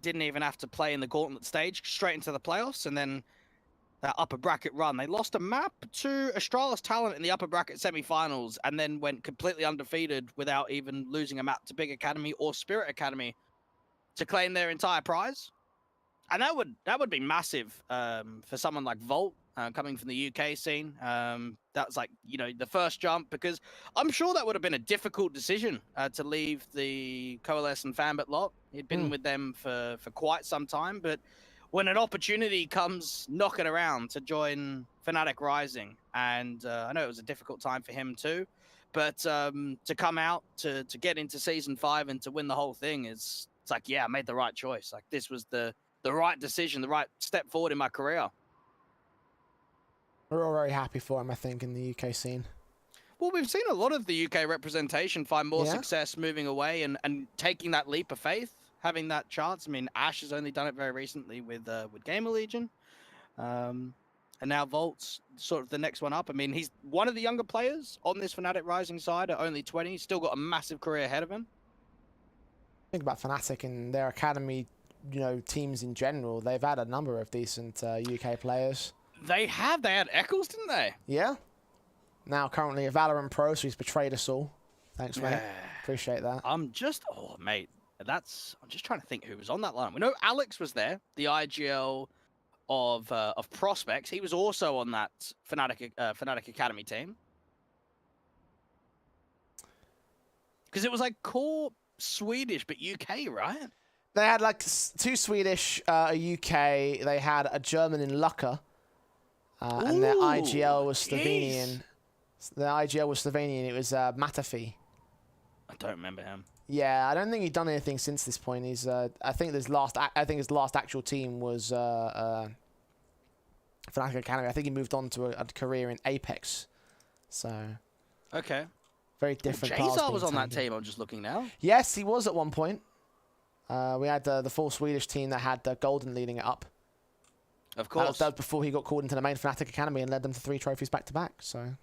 B: didn't even have to play in the gauntlet stage, straight into the playoffs, and then that upper bracket run. They lost a map to Astralis Talent in the upper bracket semi-finals and then went completely undefeated without even losing a map to Big Academy or Spirit Academy to claim their entire prize. And that would be massive for someone like Volt coming from the UK scene. That's like, you know, the first jump, because I'm sure that would have been a difficult decision to leave the Coalesce and Fanbit lot. He'd been with them for quite some time, but when an opportunity comes knocking around to join Fnatic Rising, and I know it was a difficult time for him too, but to come out, to get into Season 5 and to win the whole thing it's like, yeah, I made the right choice. Like, this was the right decision, the right step forward in my career.
A: We're all very happy for him, I think, in the UK scene.
B: Well, we've seen a lot of the UK representation find more success moving away and taking that leap of faith, having that chance. I mean, Ash has only done it very recently with Gamer Legion. And now Volt's sort of the next one up. I mean, he's one of the younger players on this Fnatic Rising side at only 20. He's still got a massive career ahead of him.
A: Think about Fnatic and their academy, you know, teams in general. They've had a number of decent UK players.
B: They have. They had Eccles, didn't they?
A: Yeah. Now currently a Valorant Pro, so he's betrayed us all. Thanks, mate. Appreciate that.
B: I'm just trying to think who was on that line. We know Alex was there, the IGL of prospects. He was also on that Fnatic Academy team. Because it was like core Swedish, but UK, right?
A: They had like 2 Swedish, a UK. They had a German in Lucca. And their IGL was Slovenian. The IGL was Slovenian. It was Matafi.
B: I don't remember him.
A: Yeah, I don't think he'd done anything since this point. He's, I think his last actual team was Fnatic Academy. I think he moved on to a career in Apeks. So.
B: Okay.
A: Very different.
B: Jazar was on that team. I'm just looking now.
A: Yes, he was at one point. We had the full Swedish team that had Golden leading it up.
B: Of course.
A: That was before he got called into the main Fnatic Academy and led them to 3 trophies back to back. So.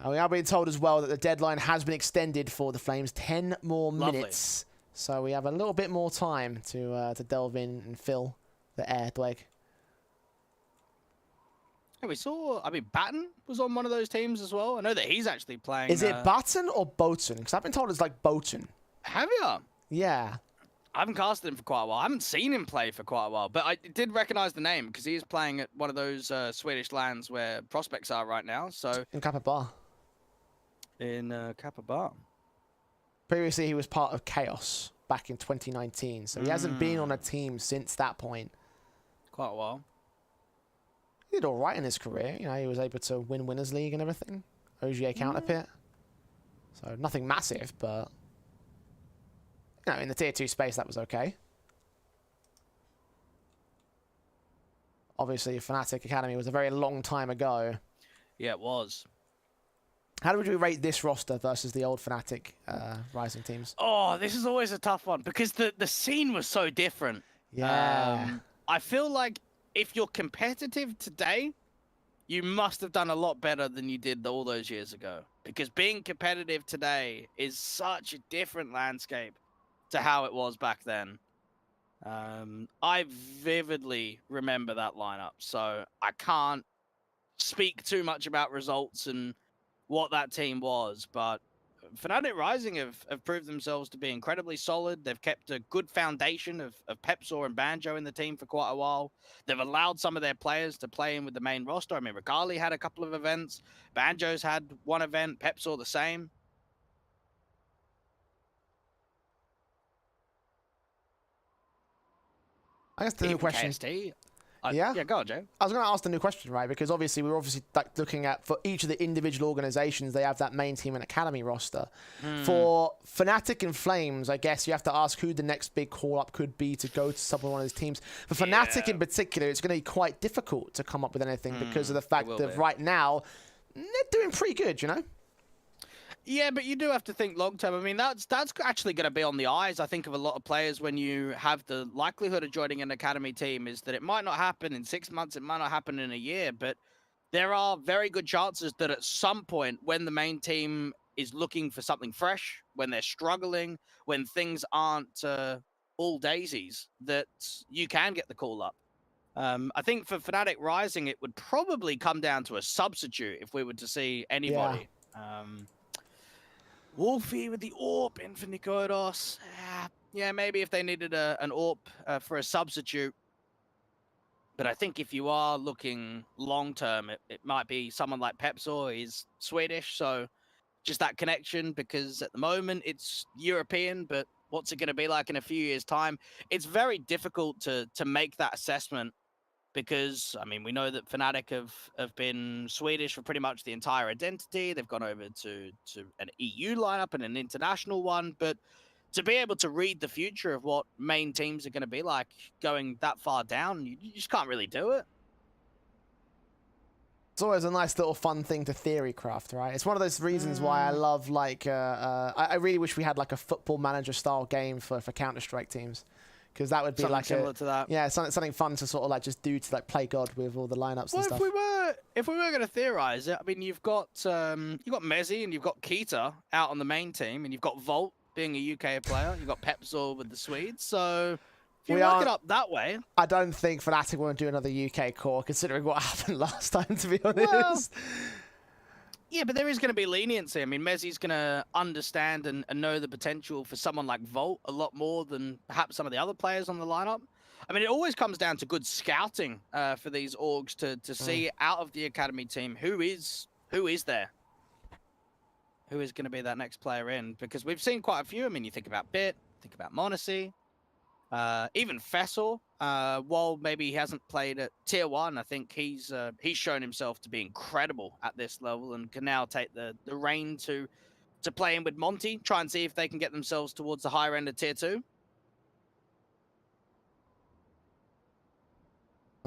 A: We are being told as well that the deadline has been extended for the Flames 10 more minutes. So we have a little bit more time to delve in and fill the air, Dweg.
B: Yeah, we saw, I mean, Batten was on one of those teams as well. I know that he's actually playing.
A: Is it Batten or Boaten? Because I've been told it's like Boaten.
B: Have you?
A: Yeah.
B: I haven't casted him for quite a while. I haven't seen him play for quite a while, but I did recognize the name because he is playing at one of those Swedish lands where prospects are right now. So
A: in Kappa Bar.
B: In Kappa Bar.
A: Previously, he was part of Chaos back in 2019, so he hasn't been on a team since that point.
B: Quite a while.
A: He did all right in his career. You know, he was able to win Winners League and everything. OGA counterpit. So nothing massive, but you know, in the tier 2 space, that was okay. Obviously, Fnatic Academy was a very long time ago.
B: Yeah, it was.
A: How would you rate this roster versus the old Fnatic Rising teams?
B: Oh, this is always a tough one because the scene was so different.
A: Yeah.
B: I feel like if you're competitive today, you must have done a lot better than you did all those years ago. Because being competitive today is such a different landscape to how it was back then. I vividly remember that lineup, so I can't speak too much about results and what that team was, but Fnatic Rising have proved themselves to be incredibly solid. They've kept a good foundation of Pepsor and Banjo in the team for quite a while. They've allowed some of their players to play in with the main roster. I mean, Regali had a couple of events. Banjo's had one event. Pepsor the same.
A: I guess the new question.
B: KST.
A: Yeah?
B: Yeah, go on, Jay.
A: I was going to ask the new question, right? Because obviously we're like looking at, for each of the individual organizations, they have that main team and academy roster. For Fnatic and Flames, I guess you have to ask who the next big call-up could be to go to some one of those teams. For Fnatic in particular, it's going to be quite difficult to come up with anything because of the fact that right now, they're doing pretty good, you know?
B: Yeah, but you do have to think long term. I mean, that's actually going to be on the eyes, I think, of a lot of players when you have the likelihood of joining an academy team is that it might not happen in 6 months, it might not happen in a year, but there are very good chances that at some point when the main team is looking for something fresh, when they're struggling, when things aren't all daisies, that you can get the call up. I think for Fnatic Rising, it would probably come down to a substitute if we were to see anybody. Wolfie with the AWP in for Nikodos. Yeah, maybe if they needed an AWP for a substitute. But I think if you are looking long-term, it might be someone like Pepsor. He's Swedish, so just that connection, because at the moment it's European, but what's it going to be like in a few years' time? It's very difficult to make that assessment because, I mean, we know that Fnatic have been Swedish for pretty much the entire identity. They've gone over to an EU lineup and an international one. But to be able to read the future of what main teams are going to be like going that far down, you just can't really do it.
A: It's always a nice little fun thing to theory craft, right? It's one of those reasons why I love, like, I really wish we had, like, a football manager style game for Counter-Strike teams. Because that would be
B: something
A: like
B: similar to that.
A: Yeah, something fun to sort of like just do to like play God with all the lineups and stuff.
B: If we were going to theorize it, I mean, you've got Mezzy and you've got Keita out on the main team, and you've got Volt being a UK player. You've got Pepsor with the Swedes. So if you work it up that way,
A: I don't think Fnatic won't do another UK core, considering what happened last time. To be honest.
B: Well, yeah, but there is going to be leniency. I mean, Mezzy's going to understand and know the potential for someone like Volt a lot more than perhaps some of the other players on the lineup. I mean, it always comes down to good scouting for these orgs to see out of the academy team who is there, who is going to be that next player in. Because we've seen quite a few. I mean, you think about Bit, think about Monacy, even Fessor. While maybe he hasn't played at Tier 1, I think he's shown himself to be incredible at this level and can now take the reign to play in with Monty, try and see if they can get themselves towards the higher end of Tier 2.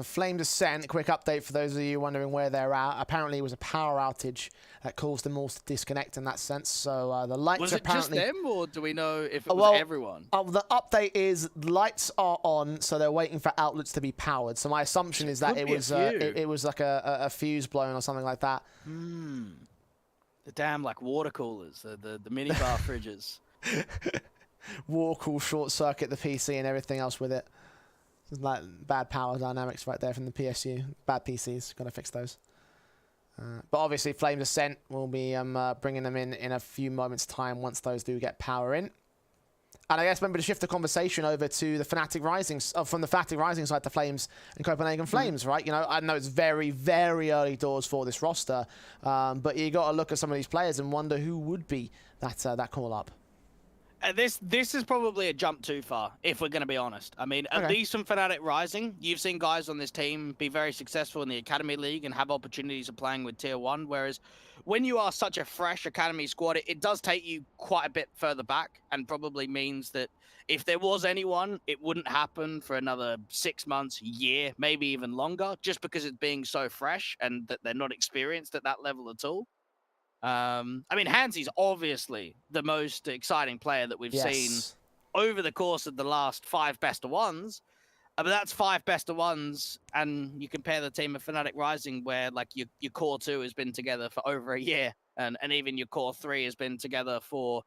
A: Flames Ascent, quick update for those of you wondering where they're at. Apparently it was a power outage that caused them all to disconnect in that sense. So the lights are apparently...
B: Was it just them, or do we know if it was everyone?
A: The update is lights are on, so they're waiting for outlets to be powered. So my assumption is that it was like a fuse blown or something like that.
B: The damn like water coolers, the minibar fridges.
A: Water cool short circuit the PC and everything else with it. It's like bad power dynamics right there from the PSU. Bad PCs, gotta fix those. But obviously Flames Ascent will be bringing them in a few moments time once those do get power in. And I guess remember to shift the conversation over to the Fnatic Rising, from the Fnatic Rising side to Flames and Copenhagen Flames, right? You know, I know it's very, very early doors for this roster, but you got to look at some of these players and wonder who would be that call up.
B: This is probably a jump too far, if we're going to be honest. I mean, at least from Fnatic Rising, you've seen guys on this team be very successful in the Academy League and have opportunities of playing with Tier 1, whereas when you are such a fresh Academy squad, it does take you quite a bit further back and probably means that if there was anyone, it wouldn't happen for another 6 months, year, maybe even longer, just because it's being so fresh and that they're not experienced at that level at all. I mean, Hansy's obviously the most exciting player that we've seen over the course of the last 5 best of ones. But that's 5 best of ones, and you compare the team of Fnatic Rising, where like your core 2 has been together for over a year, and even your core 3 has been together for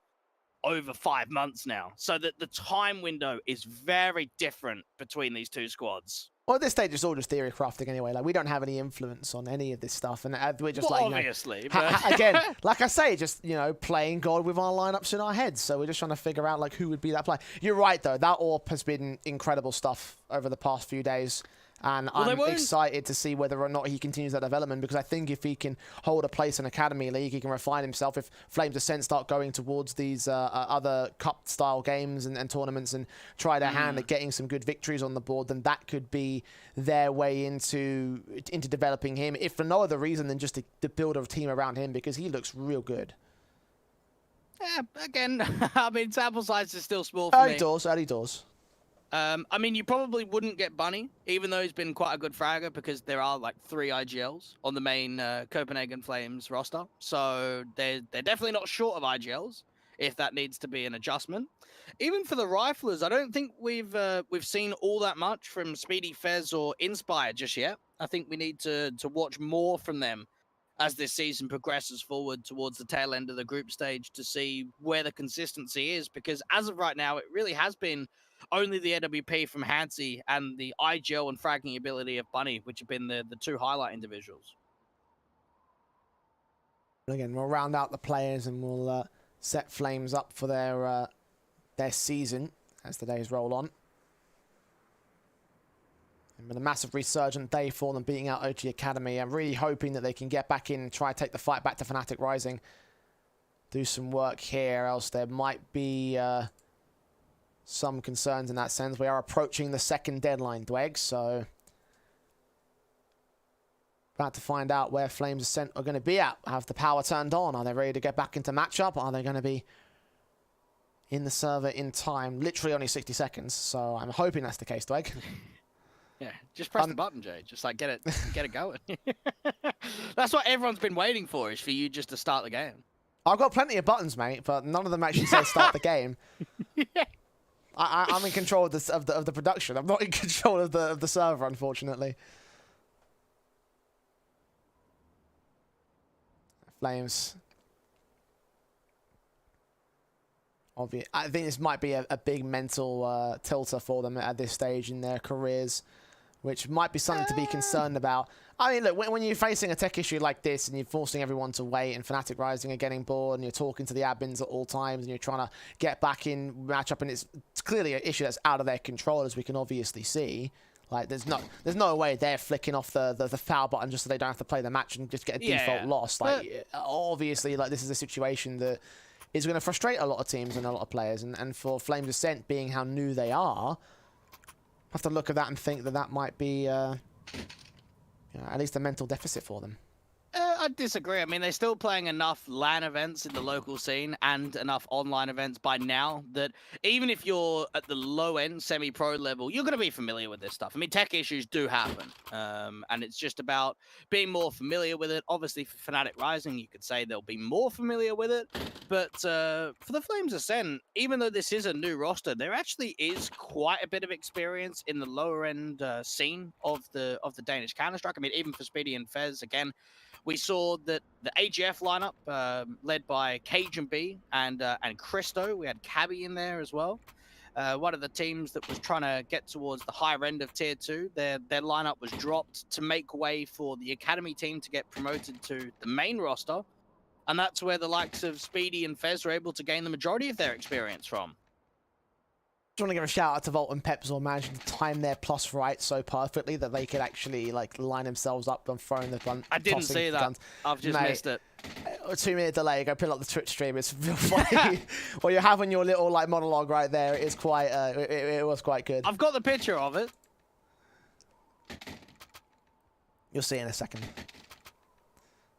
B: over 5 months now. So that the time window is very different between these two squads.
A: Well, at this stage, it's all just theory crafting anyway. Like, we don't have any influence on any of this stuff, and we're just like,
B: obviously,
A: again, like I say, just playing God with our lineups in our heads. So we're just trying to figure out like who would be that player. You're right though. That AWP has been incredible stuff over the past few days. And
B: Well,
A: I'm excited to see whether or not he continues that development, because I think if he can hold a place in Academy League, he can refine himself. If Flames Ascent start going towards these other cup-style games and tournaments and try their hand at getting some good victories on the board, then that could be their way into developing him, if for no other reason than just to build a team around him, because he looks real good.
B: Yeah, again, I mean, sample size is still small for me.
A: Early doors.
B: I mean, you probably wouldn't get Bunny, even though he's been quite a good fragger, because there are like 3 IGLs on the main Copenhagen Flames roster. So they're definitely not short of IGLs, if that needs to be an adjustment. Even for the riflers, I don't think we've seen all that much from Speedy, Fez, or Inspire just yet. I think we need to watch more from them as this season progresses forward towards the tail end of the group stage to see where the consistency is, because as of right now, it really has been only the AWP from ENCE and the IGL and fragging ability of Bunny, which have been the 2 highlight individuals.
A: Again, we'll round out the players and we'll set Flames up for their season as the days roll on. And with a massive resurgent day for them, beating out OG Academy. I'm really hoping that they can get back in and try to take the fight back to Fnatic Rising. Do some work here, else there might be some concerns in that sense. We are approaching the second deadline, Dweg, so about to find out where Flames Ascent are going to be at. Have the power turned on? Are they ready to get back into matchup? Are they going to be in the server in time? Literally only 60 seconds, so I'm hoping that's the case, Dweg.
B: Yeah, just press the button, Jay. Just like get it going. That's what everyone's been waiting for, is for you just to start the game.
A: I've got plenty of buttons, mate, but none of them actually say start the game.
B: Yeah.
A: I'm in control of the production. I'm not in control of the server, unfortunately. Flames. I think this might be a big mental tilter for them at this stage in their careers, which might be something to be concerned about. I mean, look, when you're facing a tech issue like this and you're forcing everyone to wait and Fnatic Rising are getting bored and you're talking to the admins at all times and you're trying to get back in matchup, and it's clearly an issue that's out of their control, as we can obviously see. Like, there's no way they're flicking off the foul button just so they don't have to play the match and just get a default loss. Like, obviously, like, this is a situation that is going to frustrate a lot of teams and a lot of players. And for Flames Ascent, being how new they are, have to look at that and think that that might be at least a mental deficit for them.
B: I disagree. I mean, they're still playing enough LAN events in the local scene and enough online events by now that even if you're at the low-end semi-pro level, you're going to be familiar with this stuff. I mean, tech issues do happen, and it's just about being more familiar with it. Obviously, for Fnatic Rising, you could say they'll be more familiar with it, but for the Flames Ascent, even though this is a new roster, there actually is quite a bit of experience in the lower-end scene of the Danish Counter-Strike. I mean, even for Speedy and Fez, again, we saw that the AGF lineup, led by Cage and B and Christo, we had Cabby in there as well. One of the teams that was trying to get towards the higher end of Tier 2, their lineup was dropped to make way for the Academy team to get promoted to the main roster. And that's where the likes of Speedy and Fez were able to gain the majority of their experience from.
A: I want to give a shout out to Volt and Pepsor, managing to time their plus right so perfectly that they could actually like line themselves up and throwing the gun.
B: I didn't see that. I've just missed it.
A: A 2-minute delay. Go pull up the Twitch stream. It's real funny. Well, you're having your little like monologue right there. It is quite. It was quite good.
B: I've got the picture of it.
A: You'll see in a second.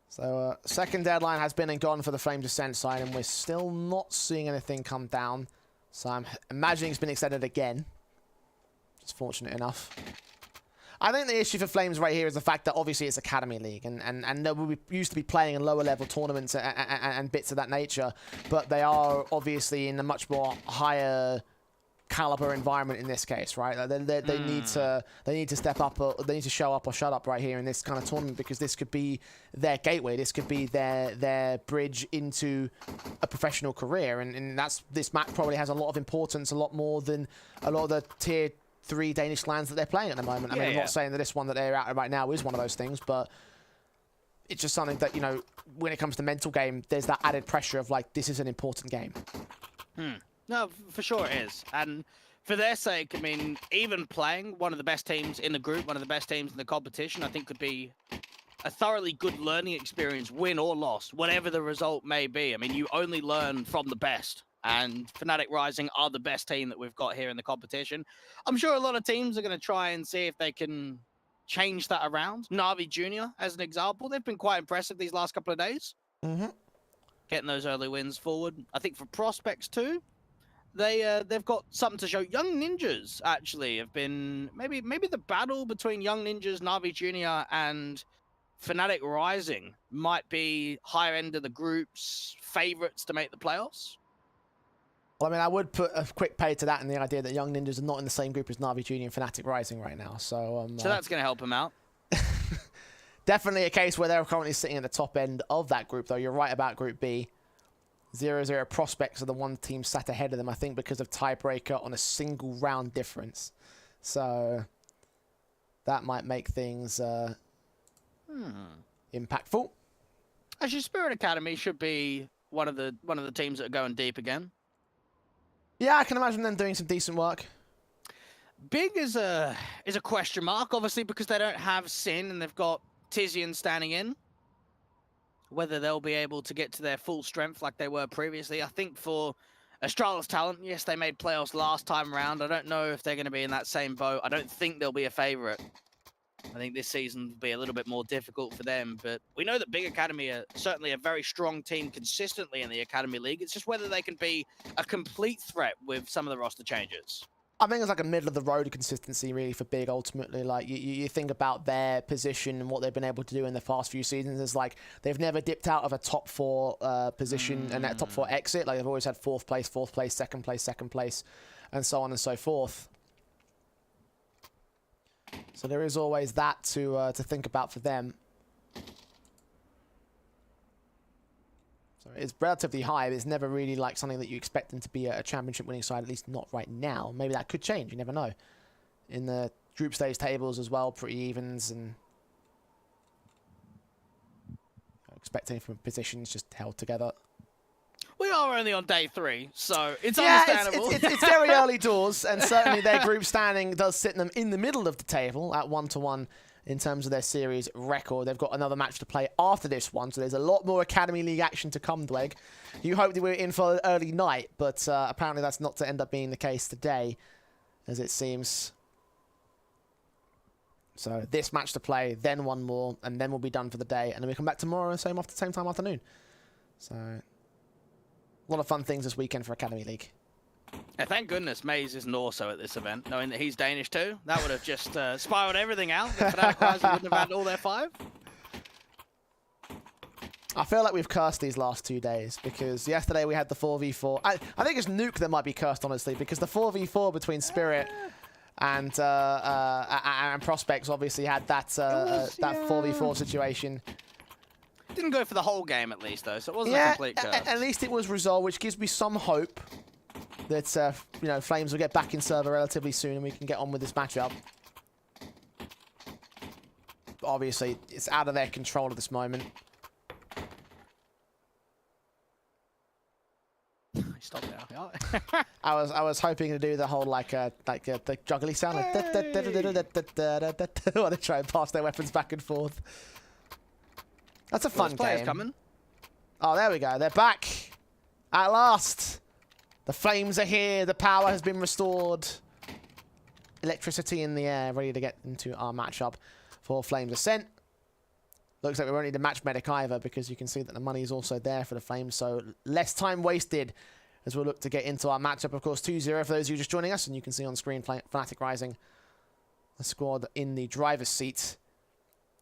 A: So second deadline has been and gone for the Flames Ascent side, and we're still not seeing anything come down. So I'm imagining it's been extended again. Just fortunate enough. I think the issue for Flames right here is the fact that obviously it's Academy League, and we used to be playing in lower level tournaments and bits of that nature, but they are obviously in a much more higher caliber environment in this case, right? They need to step up, or they need to show up or shut up right here in this kind of tournament, because this could be their gateway. This could be their bridge into a professional career, and this map probably has a lot of importance, a lot more than a lot of the tier 3 Danish lands that they're playing at the moment. I mean, I'm not saying that this one that they're at right now is one of those things, but it's just something that, you know, when it comes to mental game, there's that added pressure of like, this is an important game.
B: No, for sure it is. And for their sake, I mean, even playing one of the best teams in the group, one of the best teams in the competition, I think could be a thoroughly good learning experience, win or loss, whatever the result may be. I mean, you only learn from the best, and Fnatic Rising are the best team that we've got here in the competition. I'm sure a lot of teams are going to try and see if they can change that around. Na'Vi Jr., as an example, they've been quite impressive these last couple of days. Getting those early wins forward. I think for Prospects too, they've got something to show. Young Ninjas actually have been maybe the battle between Young Ninjas, Na'Vi Jr. and Fnatic Rising might be higher end of the group's favorites to make the playoffs.
A: Well, I mean, I would put a quick pay to that in the idea that Young Ninjas are not in the same group as Na'Vi Jr. and Fnatic Rising right now. So
B: that's going to help them out.
A: Definitely a case where they're currently sitting at the top end of that group, though. You're right about Group B. 0-0 Prospects are the one team sat ahead of them, I think, because of tiebreaker on a single round difference. So that might make things impactful.
B: Actually, Spirit Academy should be one of the teams that are going deep again.
A: Yeah, I can imagine them doing some decent work.
B: Big is a question mark, obviously, because they don't have Sin and they've got Tizian standing in. Whether they'll be able to get to their full strength like they were previously. I think for Astralis talent, yes, they made playoffs last time around. I don't know if they're going to be in that same boat. I don't think they'll be a favorite. I think this season will be a little bit more difficult for them, but we know that Big Academy are certainly a very strong team consistently in the Academy League. It's just whether they can be a complete threat with some of the roster changes.
A: I think it's like a middle-of-the-road consistency, really, for Big, ultimately. Like, you think about their position and what they've been able to do in the past few seasons. It's like they've never dipped out of a top 4 position and that top 4 exit. Like, they've always had 4th place, 2nd place, and so on and so forth. So there is always that to think about for them. So it's relatively high, but it's never really like something that you expect them to be a championship winning side, at least not right now. Maybe that could change, you never know. In the group stage tables as well, pretty evens, and expecting from positions just held together.
B: We are only on day 3, so it's understandable.
A: It's very early doors, and certainly their group standing does sit them in the middle of the table at 1-1 in terms of their series record. They've got another match to play after this one, so there's a lot more Academy League action to come, Dweg. You hoped that we were in for an early night, but apparently that's not to end up being the case today, as it seems. So this match to play, then one more, and then we'll be done for the day, and then we come back tomorrow, same time afternoon. So a lot of fun things this weekend for Academy League.
B: Yeah, thank goodness Maze isn't also at this event, knowing that he's Danish too. That would have just spiraled everything out. The Fnatic Rising wouldn't have had all their 5.
A: I feel like we've cursed these last 2 days, because yesterday we had the 4v4. I think it's Nuke that might be cursed, honestly, because the 4v4 between Spirit and Prospects obviously had that 4v4 situation.
B: Didn't go for the whole game, at least, though, so it wasn't a complete curse.
A: At least it was resolved, which gives me some hope that Flames will get back in server relatively soon and we can get on with this matchup. But obviously, it's out of their control at this moment.
B: Stop now.
A: I was hoping to do the whole the juggly sound, while they try and pass their weapons back and forth. That's a fun game.
B: Coming.
A: Oh, there we go. They're back. At last. The flames are here. The power has been restored. Electricity in the air, ready to get into our matchup for Flames Ascent. Looks like we won't need a match medic either, because you can see that the money is also there for the Flames, so less time wasted as we'll look to get into our matchup. Of course, 2-0 for those of you just joining us, and you can see on screen Fnatic Rising, the squad in the driver's seat.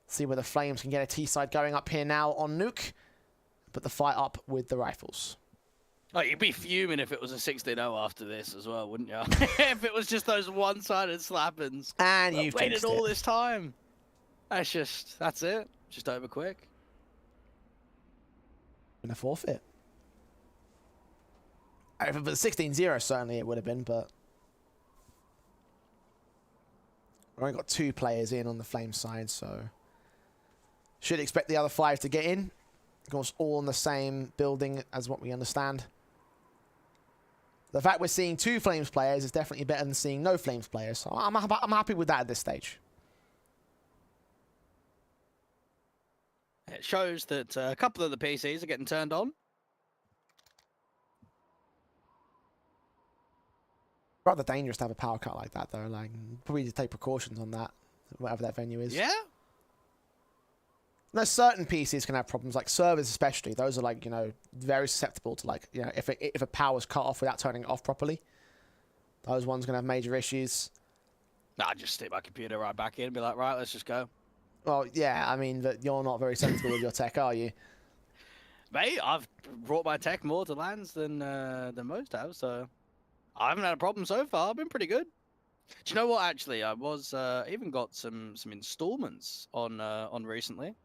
A: See where the Flames can get a T-side going up here now on Nuke. Put the fight up with the rifles.
B: Oh, you'd be fuming if it was a 16-0 after this as well, wouldn't you? If it was just those one-sided slappings.
A: And you've
B: waited all this time. That's it. Just over quick.
A: And a forfeit. If it was 16-0, certainly it would have been, but we've only got 2 players in on the Flames side, so should expect the other 5 to get in. Of course, all in the same building as what we understand. The fact we're seeing 2 Flames players is definitely better than seeing no Flames players. So I'm happy with that at this stage.
B: It shows that a couple of the PCs are getting turned on.
A: Rather dangerous to have a power cut like that, though. Like, probably need to take precautions on that, whatever that venue is.
B: Yeah.
A: No, certain PCs can have problems, like servers especially. Those are like, you know, very susceptible to like, you know, if a power's cut off without turning it off properly, those ones gonna have major issues.
B: Nah, just stick my computer right back in and be like, right, let's just go.
A: Well, yeah, I mean, that you're not very sensible with your tech, are you?
B: Mate, I've brought my tech more to lands than most have, so I haven't had a problem so far. I've been pretty good. Do you know what? Actually, I was even got some installments on recently.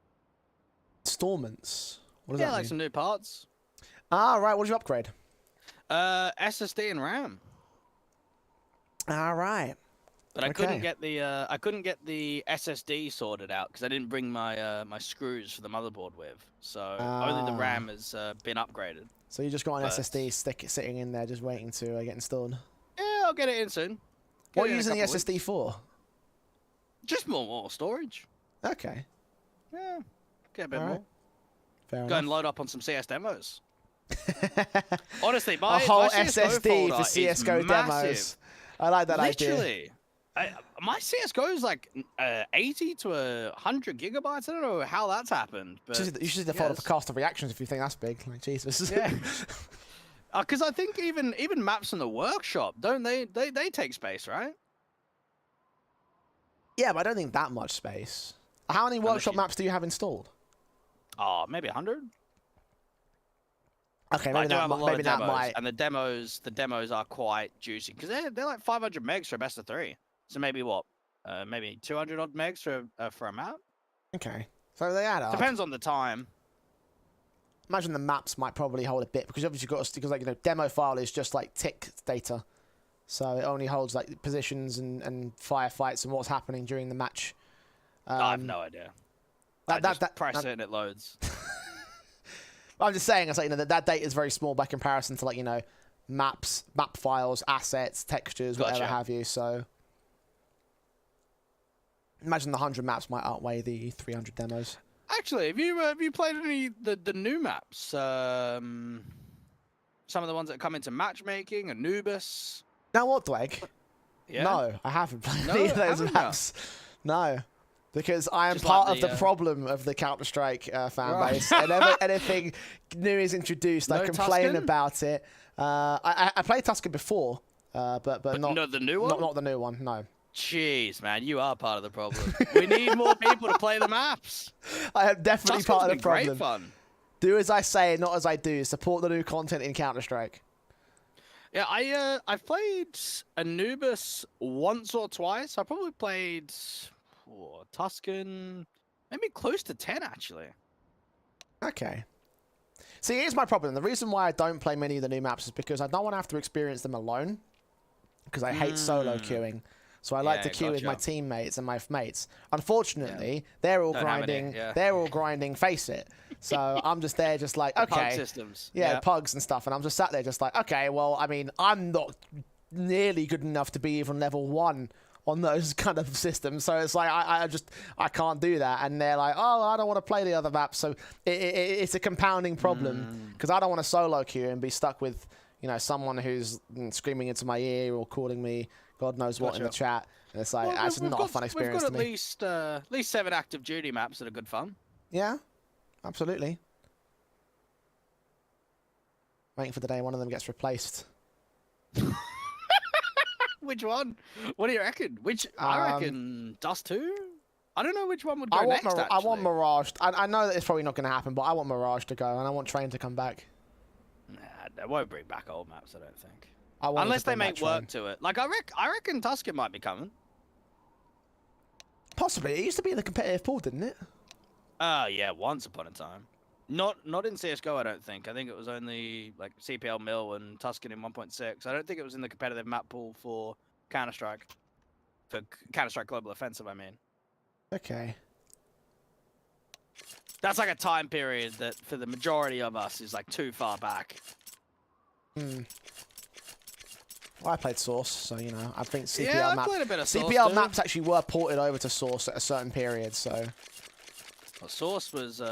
A: Installments? What does
B: Yeah,
A: that
B: like
A: mean?
B: some new parts.
A: Ah, right. What did you upgrade?
B: SSD and RAM.
A: All right.
B: But I
A: Okay.
B: couldn't get the SSD sorted out because I didn't bring my my screws for the motherboard with. So only the RAM has been upgraded.
A: So you just got an
B: But-
A: SSD sitting in there, just waiting to get installed.
B: Yeah, I'll get it in soon.
A: What are
B: Get
A: you
B: it in a
A: using the
B: couple of
A: SSD
B: weeks.
A: for?
B: Just more storage.
A: Okay.
B: Yeah, get a bit
A: All right.
B: more.
A: Fair
B: Go and
A: enough.
B: load up on some CS demos. Honestly,
A: A
B: my
A: whole
B: my CS:GO
A: SSD
B: folder
A: for
B: is
A: CS:GO demos.
B: massive.
A: I like that idea.
B: Literally. My CS:GO is like 80 to 100 gigabytes. I don't know how that's happened, but
A: You should see the folder for
B: yes.
A: cast of reactions if you think that's big. Like Jesus.
B: Yeah. Because I think even maps in the workshop, don't they take space, right?
A: Yeah, but I don't think that much space. How many workshop
B: you-
A: maps do you have installed?
B: Oh, maybe 100.
A: Okay,
B: I
A: maybe
B: do
A: that,
B: have a lot
A: maybe
B: of
A: that
B: demos,
A: might.
B: and the demos are quite juicy because they're like 500 megs for a best of 3. So maybe what? Maybe 200 odd megs for a map.
A: Okay, so they add up.
B: Depends on the time.
A: Imagine the maps might probably hold a bit because obviously you've got because like demo file is just like tick data, so it only holds like positions and firefights and what's happening during the match.
B: I have no idea. I
A: that-
B: just
A: that-
B: press
A: that-
B: it and it loads.
A: I'm just saying, it's like that data is very small by comparison to like maps, map files, assets, textures, whatever
B: Gotcha.
A: have you. So imagine the 100 maps might outweigh the 300 demos.
B: Actually, have you played any the new maps? Some of the ones that come into matchmaking, Anubis.
A: Now what, Dweg?
B: Yeah.
A: No, I haven't played
B: No,
A: any of those
B: haven't you?
A: maps. No. Because I am
B: Just
A: part
B: like
A: of the
B: the,
A: problem of the Counter-Strike fan
B: Right.
A: base. And anything new is introduced, I
B: No
A: complain
B: Tuscan?
A: about it. I played Tuscan before, but not,
B: no, the new one.
A: not the new one, no.
B: Jeez, man, you are part of the problem. We need more people to play the maps.
A: I am definitely
B: Tuscan's
A: part of
B: been
A: the problem.
B: great fun.
A: Do as I say, not as I do. Support the new content in Counter-Strike.
B: Yeah, I've played Anubis once or twice. I probably played Tuscan, maybe close to 10 actually.
A: Okay. See, here's my problem. The reason why I don't play many of the new maps is because I don't want to have to experience them alone. Because I hate solo queuing. So I like
B: Yeah,
A: to queue with my
B: gotcha.
A: teammates and my mates. Unfortunately, they're all
B: Don't have any,
A: grinding.
B: yeah.
A: They're all grinding Face It. So I'm just there just like,
B: Pug
A: okay.
B: systems.
A: Yeah, pugs and stuff. And I'm just sat there just like, okay, well, I mean, I'm not nearly good enough to be even level 1 on those kind of systems. So it's like, I can't do that. And they're like, oh, I don't want to play the other maps. So it's a compounding problem because I don't want to solo queue and be stuck with, someone who's screaming into my ear or calling me God knows what in the
B: Gotcha.
A: chat. And it's like,
B: Well,
A: that's not a fun experience
B: We've
A: to
B: got
A: me.
B: at least 7 active duty maps that are good fun.
A: Yeah, absolutely. Waiting for the day one of them gets replaced.
B: Which one? What do you reckon? I reckon Dust 2? I don't know which one would go next,
A: I want
B: actually.
A: Mirage. I know that it's probably not going to happen, but I want Mirage to go, and I want Train to come back.
B: Nah, they won't bring back old maps, I don't think.
A: I want them
B: Unless
A: to
B: they
A: bring back
B: make work
A: Train.
B: to it. Like, I reckon Tuscan might be coming.
A: Possibly. It used to be in the competitive pool, didn't it?
B: Yeah, once upon a time. Not in CSGO, I don't think. I think it was only, like, CPL Mill and Tuscan in 1.6. I don't think it was in the competitive map pool for Counter-Strike. For Counter-Strike Global Offensive, I mean.
A: Okay.
B: That's like a time period that, for the majority of us, is, like, too far back.
A: Hmm. Well, I played Source, so you know, I think CPL
B: Yeah, I played a bit of Source,
A: CPL
B: too.
A: maps actually were ported over to Source at a certain period, so.
B: Well, Source was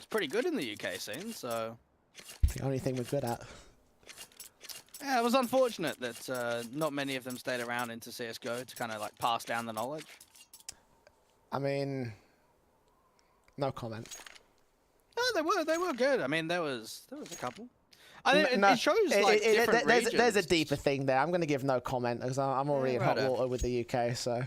B: pretty good in the UK scene, so.
A: The only thing we're good at.
B: Yeah, it was unfortunate that not many of them stayed around into CSGO to kind of like pass down the knowledge.
A: I mean, no comment.
B: No, they were good. I mean, there was a couple. I think it shows like different regions.
A: There's a deeper thing there. I'm going to give no comment because I'm already in hot water with the UK, so.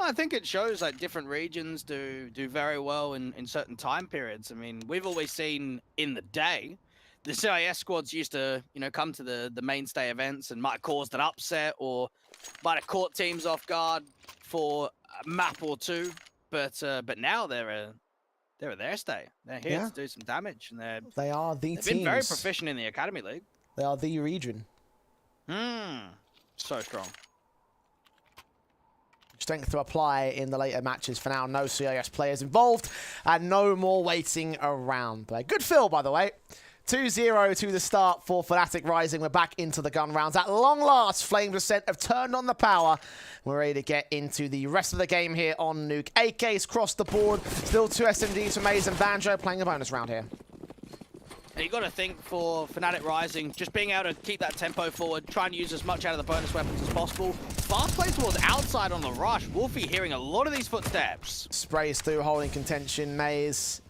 B: I think it shows like different regions do very well in certain time periods. I mean, we've always seen in the day, the CIS squads used to, you know, come to the mainstay events and might have caused an upset or might have caught teams off guard for a map or two. But now they're their stay. They're here to do some damage, and
A: they are the
B: they've
A: teams.
B: been very proficient in the Academy League.
A: They are the region.
B: So strong.
A: Strength to apply in the later matches. For now, no CIS players involved, and no more waiting around. But good fill, by the way. 2-0 to the start for Fnatic Rising. We're back into the gun rounds. At long last, Flames Ascent have turned on the power. We're ready to get into the rest of the game here on Nuke. AKs crossed the board. Still 2 SMGs for Maze and Banjo playing a bonus round here.
B: And you got to think for Fnatic Rising, just being able to keep that tempo forward, try and use as much out of the bonus weapons as possible. Fast play towards outside on the rush. Wolfie hearing a lot of these footsteps.
A: Sprays through, holding contention. Maze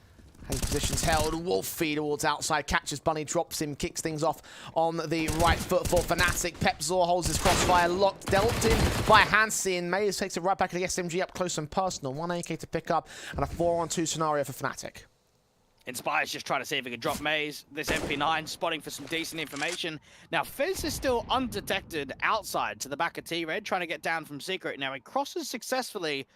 A: has positions held. Wolfie towards outside, catches Bunny, drops him, kicks things off on the right foot for Fnatic. Pepzor holds his crossfire locked, dealt in by Hansi. Maze takes it right back to the SMG up close and personal. 1 AK to pick up and a 4-on-2 scenario for Fnatic.
B: Inspire's just trying to see if he can drop Maze. This MP9 spotting for some decent information. Now, Fizz is still undetected outside to the back of T-Red, trying to get down from Secret. Now, he crosses successfully,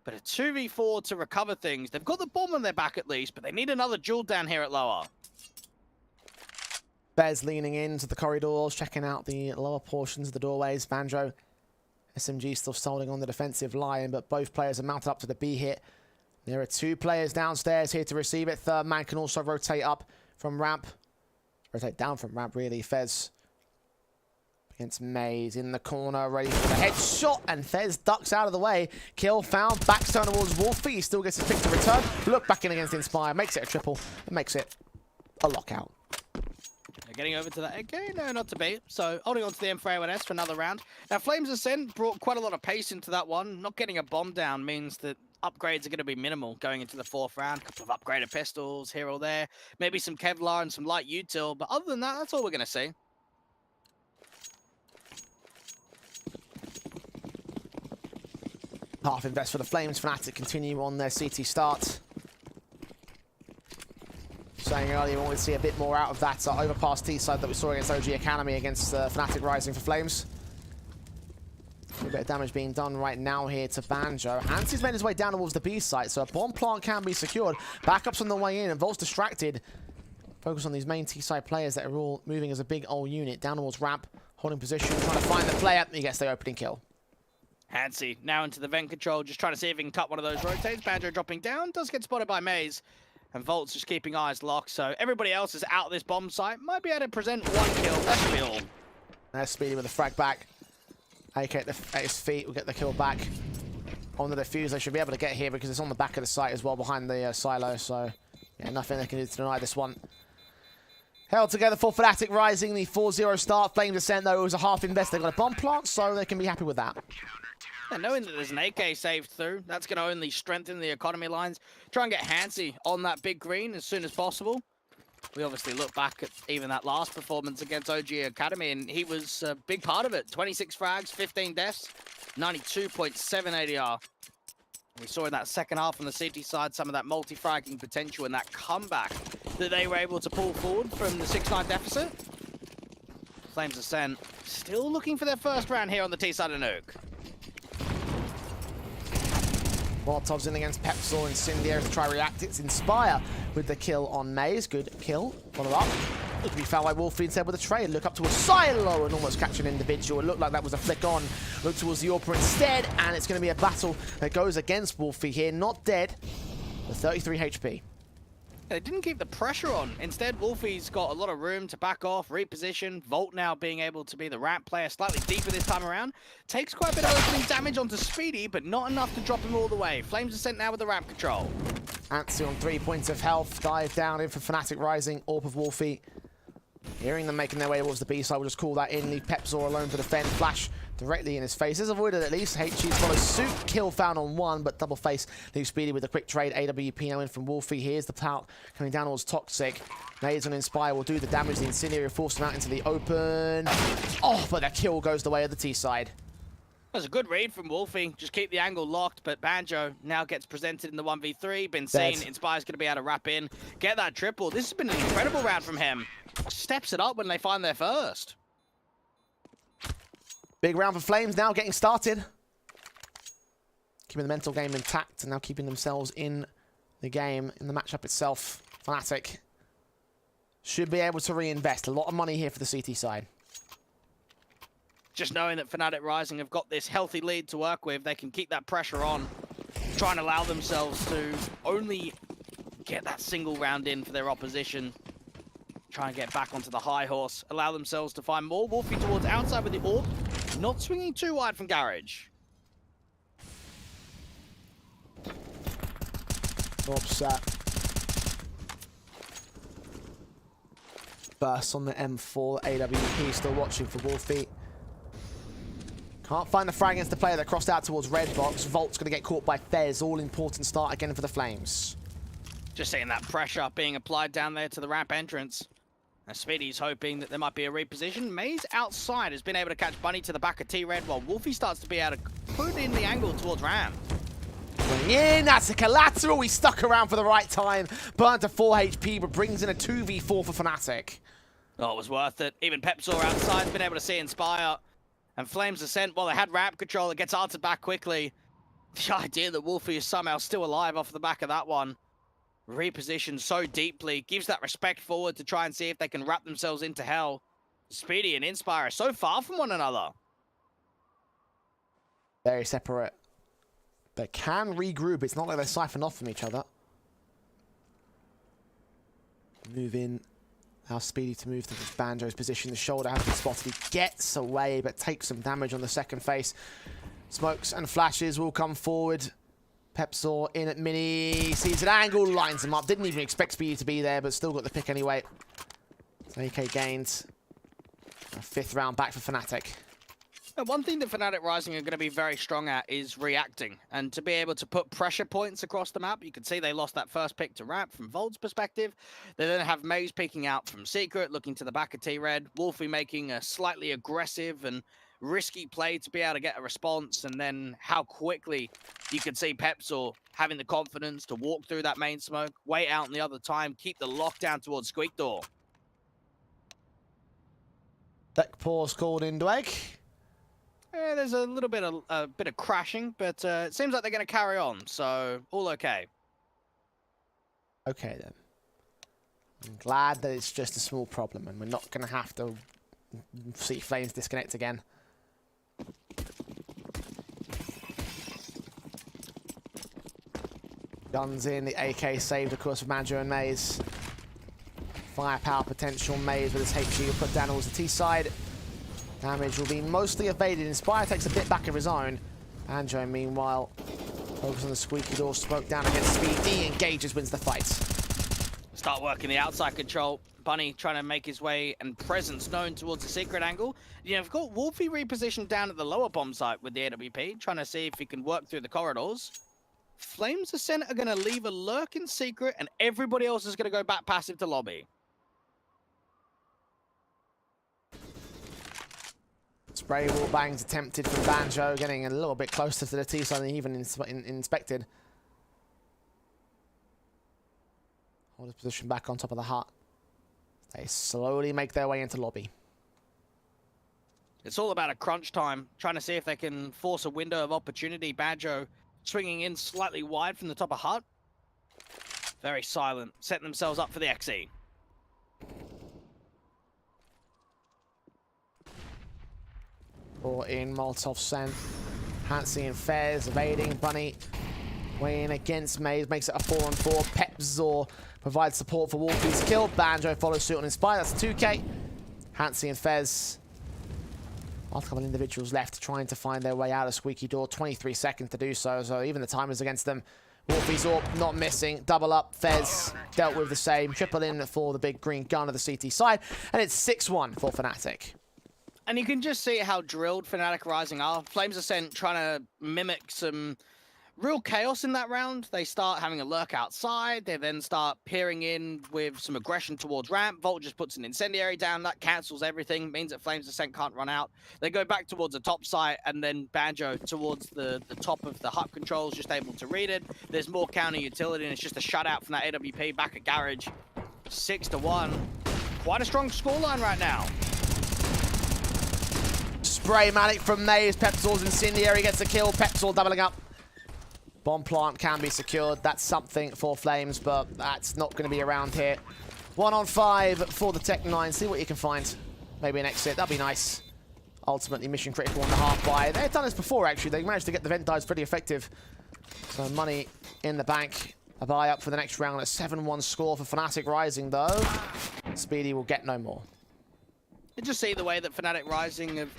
B: but a 2v4 to recover things. They've got the bomb on their back at least, but they need another duel down here at lower.
A: Bez leaning into the corridors, checking out the lower portions of the doorways. Banjo, SMG still holding on the defensive line, but both players are mounted up to the B hit. There are 2 players downstairs here to receive it. Third man can also rotate up from ramp. Rotate down from ramp, really. Fez against Maze in the corner, ready for the headshot, and Fez ducks out of the way. Kill found, backstone towards Wolfie. He still gets his pick to return. Look back in against Inspire, makes it a triple, and makes it a lockout.
B: They're getting over to that. Okay, no, not to be. So holding on to the M4A1S for another round. Now, Flames Ascent brought quite a lot of pace into that one. Not getting a bomb down means that upgrades are going to be minimal going into the 4th round. A couple of upgraded pistols here or there. Maybe some Kevlar and some light util. But other than that, that's all we're going to see.
A: Half invest for the Flames. Fnatic continue on their CT start. Saying earlier, we wanted to see a bit more out of that overpass T side that we saw against OG Academy against Fnatic Rising for Flames. A bit of damage being done right now here to Banjo. Hansi's made his way down towards the B site, so a bomb plant can be secured. Backups on the way in, and Volt's distracted. Focus on these main T side players that are all moving as a big old unit. Down towards ramp, holding position, trying to find the player. He gets the opening kill.
B: Hansi now into the vent control, just trying to see if he can cut one of those rotates. Banjo dropping down, does get spotted by Maze. And Volt's just keeping eyes locked, so everybody else is out of this bomb site. Might be able to present 1 kill. Let's be all.
A: There's Speedy with the frag back. AK at his feet will get the kill back on the defuse. They should be able to get here because it's on the back of the site as well, behind the silo. So, yeah, nothing they can do to deny this one. Held together for Fnatic Rising. The 4-0 start. Flames Ascent, though, it was a half invest. They got a bomb plant, so they can be happy with that.
B: And knowing that there's an AK saved through, that's going to only strengthen the economy lines. Try and get Hansi on that big green as soon as possible. We obviously look back at even that last performance against OG Academy, and he was a big part of it. 26 frags, 15 deaths, 92.7 ADR. We saw in that second half on the CT side some of that multi-fragging potential and that comeback that they were able to pull forward from the 6-9 deficit. Flames Ascent still looking for their first round here on the T side of Nuke.
A: Molotov's in against Pepzor and Cindier to try react. It's Inspire with the kill on Maze. Good kill. Follow up. Look to be fouled by Wolfie instead with a trade. Look up to a silo and almost catch an individual. It looked like that was a flick on. Look towards the AWP instead, and it's going to be a battle that goes against Wolfie here. Not dead, but 33 HP.
B: They didn't keep the pressure on. Instead, Wolfie's got a lot of room to back off, reposition. Volt now being able to be the ramp player slightly deeper this time around. Takes quite a bit of opening damage onto Speedy, but not enough to drop him all the way. Flames Ascent now with the ramp control.
A: ENCE on 3 points of health. Dive down in for fnatic Rising. Orb of Wolfie. Hearing them making their way towards the B side, we'll just call that in. Leave Pepzor alone to defend. Flash directly in his face. Is avoided at least. HG's follows suit. Kill found on one, but double face leaves Speedy with a quick trade. AWP now in from Wolfie. Here's the pout coming down towards Toxic. Nades on Inspire will do the damage. The Incendiary forced him out into the open. Oh, but the kill goes the way of the T side.
B: That's a good read from Wolfie. Just keep the angle locked, but Banjo now gets presented in the 1v3. Been seen. Inspire's going to be able to wrap in. Get that triple. This has been an incredible round from him. Steps it up when they find their first.
A: Big round for Flames now getting started. Keeping the mental game intact and now keeping themselves in the game, in the matchup itself. fnatic should be able to reinvest. A lot of money here for the CT side.
B: Just knowing that fnatic Rising have got this healthy lead to work with, they can keep that pressure on. Try and allow themselves to only get that single round in for their opposition. Try and get back onto the high horse. Allow themselves to find more. Wolfie towards outside with the orb. Not swinging too wide from Garage.
A: Orb set. Burst on the M4. AWP still watching for Wolfie. Can't find the frag against the player that crossed out towards red box. Volt's going to get caught by Fez. All important start again for the Flames.
B: Just seeing that pressure being applied down there to the ramp entrance. And Speedy's hoping that there might be a reposition. Maze outside has been able to catch Bunny to the back of T-Red, while Wolfie starts to be able to put in the angle towards ramp.
A: Going in, that's a collateral. He stuck around for the right time. Burnt to 4 HP, but brings in a 2v4 for fnatic.
B: Oh, it was worth it. Even Pepzor outside's been able to see Inspire. And Flames Ascent, well, they had ramp control. It gets answered back quickly. The idea that Wolfie is somehow still alive off the back of that one. Repositioned so deeply. Gives that respect forward to try and see if they can wrap themselves into hell. Speedy and Inspire are so far from one another.
A: Very separate. They can regroup. It's not like they siphon off from each other. Move in. Now Speedy to move to the Banjo's position. The shoulder has been spotted. He gets away, but takes some damage on the second face. Smokes and flashes will come forward. Pepzor in at mini. Sees an angle, lines him up. Didn't even expect Speedy to be there, but still got the pick anyway. So AK gains. A 5th round back for fnatic.
B: And one thing that fnatic Rising are going to be very strong at is reacting. And to be able to put pressure points across the map, you can see they lost that first pick to ramp from Volt's perspective. They then have Maze peeking out from Secret, looking to the back of T-Red. Wolfie making a slightly aggressive and risky play to be able to get a response. And then how quickly you can see Pepzor having the confidence to walk through that main smoke, wait out on the other time, keep the lockdown towards Squeak Door.
A: Deck pause called into egg.
B: There's a little bit of crashing, but it seems like they're going to carry on, so all okay.
A: Okay then. I'm glad that it's just a small problem and we're not going to have to see Flames disconnect again. Guns in, the AK saved of course for Banjo and Maze. Firepower potential, Maze with his HG will put down towards the T side. Damage will be mostly evaded. Inspire takes a bit back of his own. Banjo, meanwhile, focus on the squeaky door, smoke down against Speedy, engages, wins the fight.
B: Start working the outside control. Bunny trying to make his way and presence known towards the secret angle. You know, we've got Wolfie repositioned down at the lower bomb site with the AWP, trying to see if he can work through the corridors. Flames Ascent are going to leave a lurk in secret, and everybody else is going to go back passive to lobby.
A: Spray wall bangs attempted from Banjo, getting a little bit closer to the T side than he even inspected. Hold his position back on top of the hut. They slowly make their way into lobby.
B: It's all about a crunch time, trying to see if they can force a window of opportunity. Banjo swinging in slightly wide from the top of hut. Very silent, setting themselves up for the ENCE.
A: Or in Molotov sent. ENCE and Fez evading. Bunny Weighing against MIBR, makes it a 4-on-4. Pepzor provides support for Wolfie's kill. Banjo follows suit on Inspire, that's a 2K. Hansi and Fez, last couple of individuals left trying to find their way out of Squeaky Door. 23 seconds to do so, so even the timer's against them. Wolfie's AWP not missing. Double up, Fez dealt with the same. Triple in for the big green gun of the CT side, and it's 6-1 for fnatic.
B: And you can just see how drilled fnatic Rising are. Flames Ascent trying to mimic some real chaos in that round. They start having a lurk outside. They then start peering in with some aggression towards ramp. Volt just puts an incendiary down. That cancels everything. Means that Flames Ascent can't run out. They go back towards the top site, and then Banjo towards the top of the hut controls, just able to read it. There's more counter utility, and it's just a shutout from that AWP back at Garage. 6-1. Quite a strong scoreline right now.
A: Spraymatic from Maze. Pepzor's incendiary gets a kill. Pepzor doubling up. Bomb plant can be secured. That's something for Flames, but that's not going to be around here. 1-on-5 for the Tech 9. See what you can find. Maybe an exit. That'd be nice. Ultimately, mission critical on the half buy. They've done this before, actually. They managed to get the vent dives pretty effective. So money in the bank. A buy up for the next round. A 7-1 score for fnatic Rising, though. Speedy will get no more.
B: You just see the way that fnatic Rising have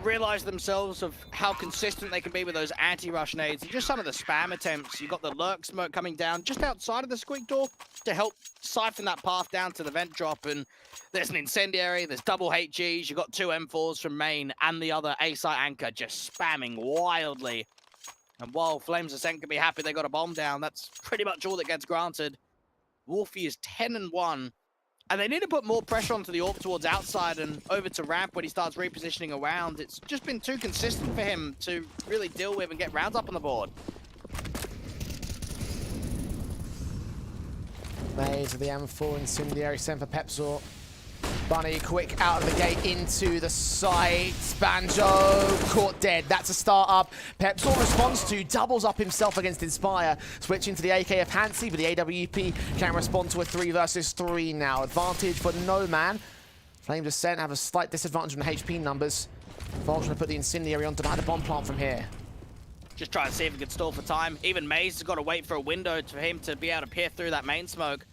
B: realized themselves of how consistent they can be with those anti-rush nades and just some of the spam attempts. You've got the lurk smoke coming down just outside of the Squeak Door to help siphon that path down to the vent drop, and there's an incendiary, there's double HGs, you've got 2 M4s from main and the other A-site anchor just spamming wildly. And while Flames Ascent can be happy they got a bomb down, that's pretty much all that gets granted. Wolfie is 10-1. And they need to put more pressure onto the AWP towards outside and over to ramp when he starts repositioning around. It's just been too consistent for him to really deal with and get rounds up on the board.
A: Maze of the M4 incendiary sent for Pepzor. Bunny quick out of the gate into the site. Banjo caught dead. That's a start up. Pepzor responds to, doubles up himself against Inspire. Switching to the AK of Hansi, but the AWP can respond to a 3 versus 3 now. Advantage for no man. Flames Ascent have a slight disadvantage on the HP numbers. Volt's going to put the incendiary on to buy the bomb plant from here.
B: Just try and see if he can stall for time. Even Maze has got to wait for a window for him to be able to peer through that main smoke.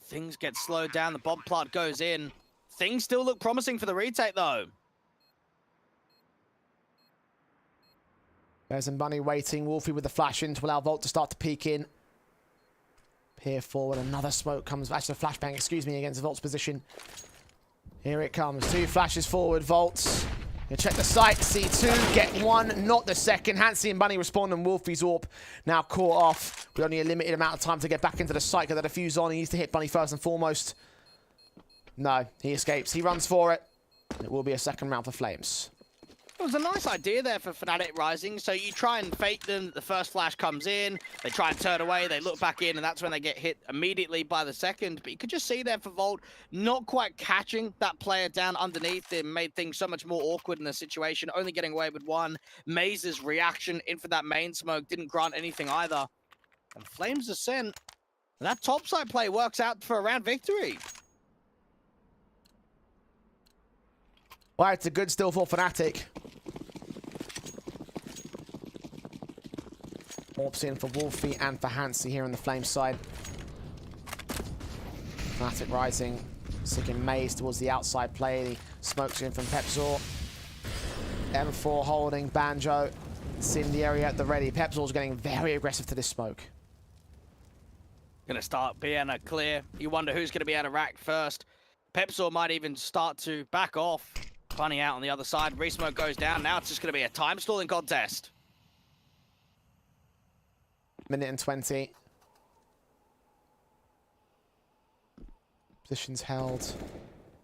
B: Things get slowed down. The bomb plant goes in. Things still look promising for the retake, though.
A: There's a Bunny waiting. Wolfie with the flash in to allow Volt to start to peek in. Peer forward. Another smoke comes. Actually, a flashbang, excuse me, against Volt's position. Here it comes. 2 flashes forward. Volt. You check the site. C2. Get 1, not the second. Hansi and Bunny respond, and Wolfie's AWP now caught off with only a limited amount of time to get back into the site. Got the defuse on. He needs to hit Bunny first and foremost. No, he escapes. He runs for it. It will be a second round for Flames.
B: It was a nice idea there for fnatic Rising. So you try and fake them. The first flash comes in. They try and turn away. They look back in, and that's when they get hit immediately by the second. But you could just see there for Volt not quite catching that player down underneath. It made things so much more awkward in the situation, only getting away with 1. Maze's reaction in for that main smoke didn't grant anything either. And Flames Ascent, that topside play works out for a round victory.
A: Well, it's a good still for fnatic. AWP's in for Wolfie and for Hansi here on the Flames side. fnatic Rising, sticking Maze towards the outside play. The smokes in from Pepzor. M4 holding Banjo. Incendiary at the ready. Pepzor's getting very aggressive to this smoke.
B: Gonna start being a clear. You wonder who's gonna be out of rack first. Pepzor might even start to back off. Bunny out on the other side. Resmoke goes down. Now it's just going to be a time stalling contest.
A: Minute and 20. Positions held.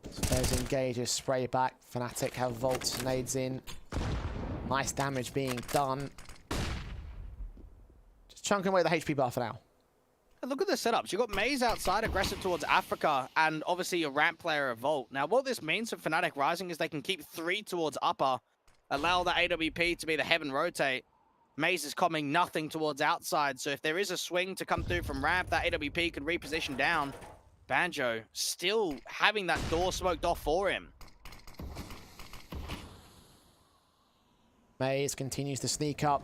A: Spares engages. Spray back. fnatic have Volt nades in. Nice damage being done. Just chunking away the HP bar for now.
B: Look at the setups. You've got Maze outside, aggressive towards Africa, and obviously your ramp player of Volt. Now, what this means for fnatic Rising is they can keep 3 towards upper, allow the AWP to be the heaven rotate. Maze is coming nothing towards outside, so if there is a swing to come through from ramp, that AWP can reposition down. Banjo still having that door smoked off for him.
A: Maze continues to sneak up.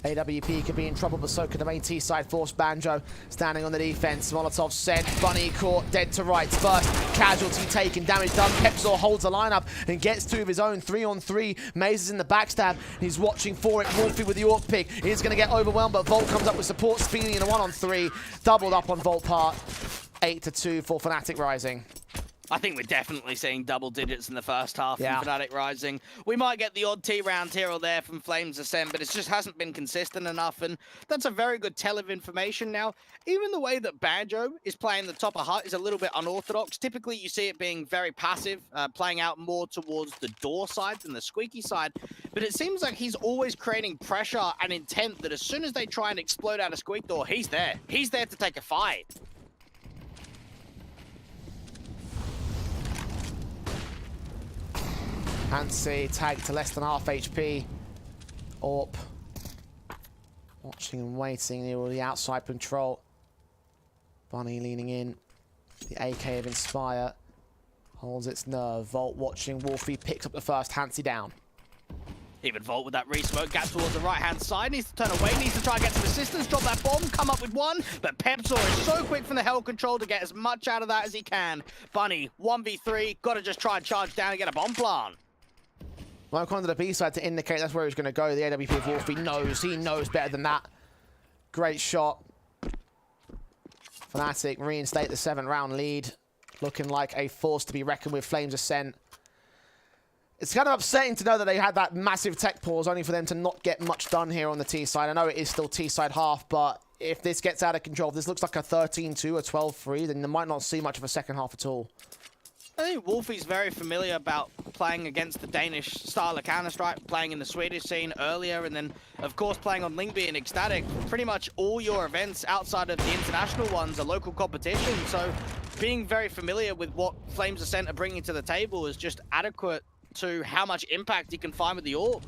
A: AWP could be in trouble, but so could the main T-side force. Banjo standing on the defense. Molotov sent. Bunny caught dead to rights. First casualty taken. Damage done. Pepzor holds the lineup and gets two of his own. 3-on-3. Maze is in the backstab. He's watching for it. Wolfie with the AWP pick. He's going to get overwhelmed, but Volt comes up with support. Speedy in a 1-on-3. Doubled up on Volt part. 8-2 for Fnatic Rising.
B: I think we're definitely seeing double digits in the first half from
A: Yeah.
B: Fnatic Rising. We might get the odd T round here or there from Flames Ascent, but it just hasn't been consistent enough, and that's a very good tell of information. Now, even the way that Banjo is playing the top of hut is a little bit unorthodox. Typically, you see it being very passive, playing out more towards the door side than the squeaky side, but it seems like he's always creating pressure and intent that as soon as they try and explode out a squeak door, he's there. He's there to take a fight.
A: ENCE tagged to less than half HP. AWP watching and waiting near the outside control. Bunny leaning in. The AK of Inspire holds its nerve. Volt watching. Wolfie picks up the first. ENCE down.
B: Even Volt with that re-smoke, gap towards the right-hand side, needs to turn away, needs to try and get some assistance, drop that bomb, come up with one, but Pepzor is so quick from the hell control to get as much out of that as he can. Bunny, 1v3, gotta just try and charge down and get a bomb plant.
A: Smoke onto the B side to indicate that's where he's going to go. The AWP of Wolfie knows. He knows better than that. Great shot. Fnatic reinstate the 7-round lead. Looking like a force to be reckoned with. Flames Ascent. It's kind of upsetting to know that they had that massive tech pause only for them to not get much done here on the T side. I know it is still T side half, but if this gets out of control, if this looks like a 13-2, a 12-3, then they might not see much of a second half at all.
B: I think Wolfie's very familiar about playing against the Danish style of Counter-Strike, playing in the Swedish scene earlier, and then, of course, playing on Lingby and Ecstatic. Pretty much all your events outside of the international ones are local competition, so being very familiar with what Flames Ascent are bringing to the table is just adequate to how much impact you can find with the AWP.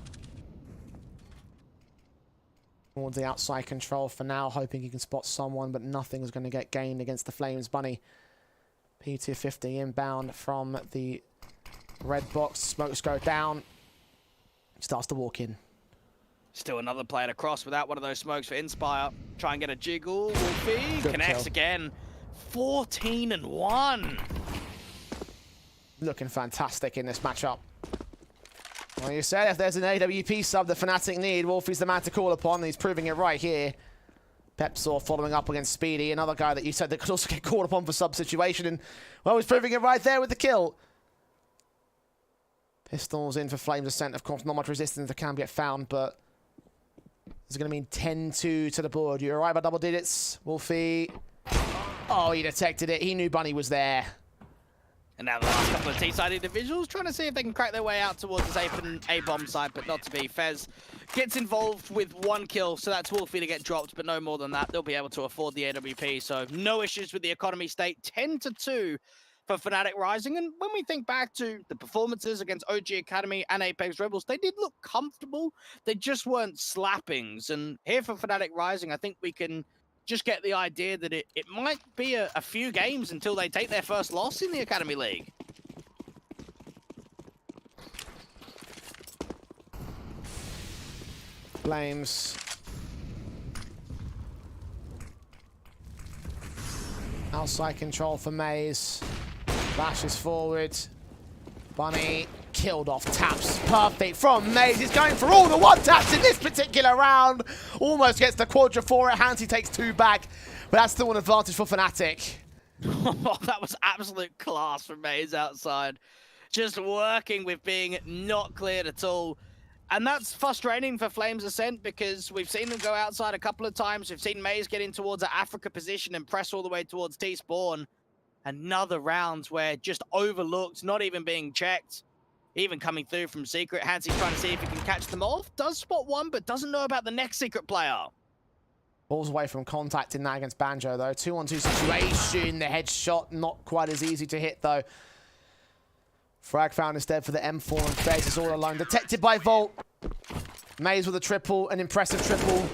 A: Towards the outside control for now, hoping he can spot someone, but nothing is going to get gained against the Flames. Bunny. P250 inbound from the red box. Smokes go down. Starts to walk in.
B: Still another player to cross without one of those smokes for Inspire. Try and get a jiggle. Wolfie connects again. 14-1.
A: Looking fantastic in this matchup. Well, you said if there's an AWP sub the Fnatic need, Wolfie's the man to call upon. And he's proving it right here. Pepzor following up against Speedy, another guy that you said that could also get called upon for sub situation, and well, he's proving it right there with the kill. Pistols in for Flames Ascent, of course, not much resistance that can get found, but it's going to mean 10-2 to the board. You're right by double digits, Wolfie. Oh, he detected it. He knew Bunny was there.
B: And now the last couple of T-side individuals trying to see if they can crack their way out towards this A-bomb side, but not to be. Fez gets involved with one kill, so that's Wolfie to get dropped, but no more than that. They'll be able to afford the AWP, so no issues with the economy state. 10-2 for Fnatic Rising, and when we think back to the performances against OG Academy and Apeks Rebels, they did look comfortable. They just weren't slappings, and here for Fnatic Rising, I think we can just get the idea that it might be a few games until they take their first loss in the Academy League.
A: Flames. Outside control for Maze. Flashes forward. Bunny killed off taps. Perfect from Maze. He's going for all the one taps in this particular round. Almost gets the quadra for it. Hansi takes two back, but that's still an advantage for Fnatic.
B: That was absolute class from Maze outside. Just working with being not cleared at all. And that's frustrating for Flames Ascent because we've seen them go outside a couple of times. We've seen Maze get in towards an Africa position and press all the way towards T-spawn. Another round where just overlooked, not even being checked. Even coming through from Secret. Hansi's trying to see if he can catch them off. Does spot one, but doesn't know about the next Secret player.
A: Balls away from contact in that against Banjo, though. 2-on-2 situation. The headshot not quite as easy to hit, though. Frag found instead for the M4, and Fez is all alone. Detected by Volt. Maze with a triple, an impressive triple.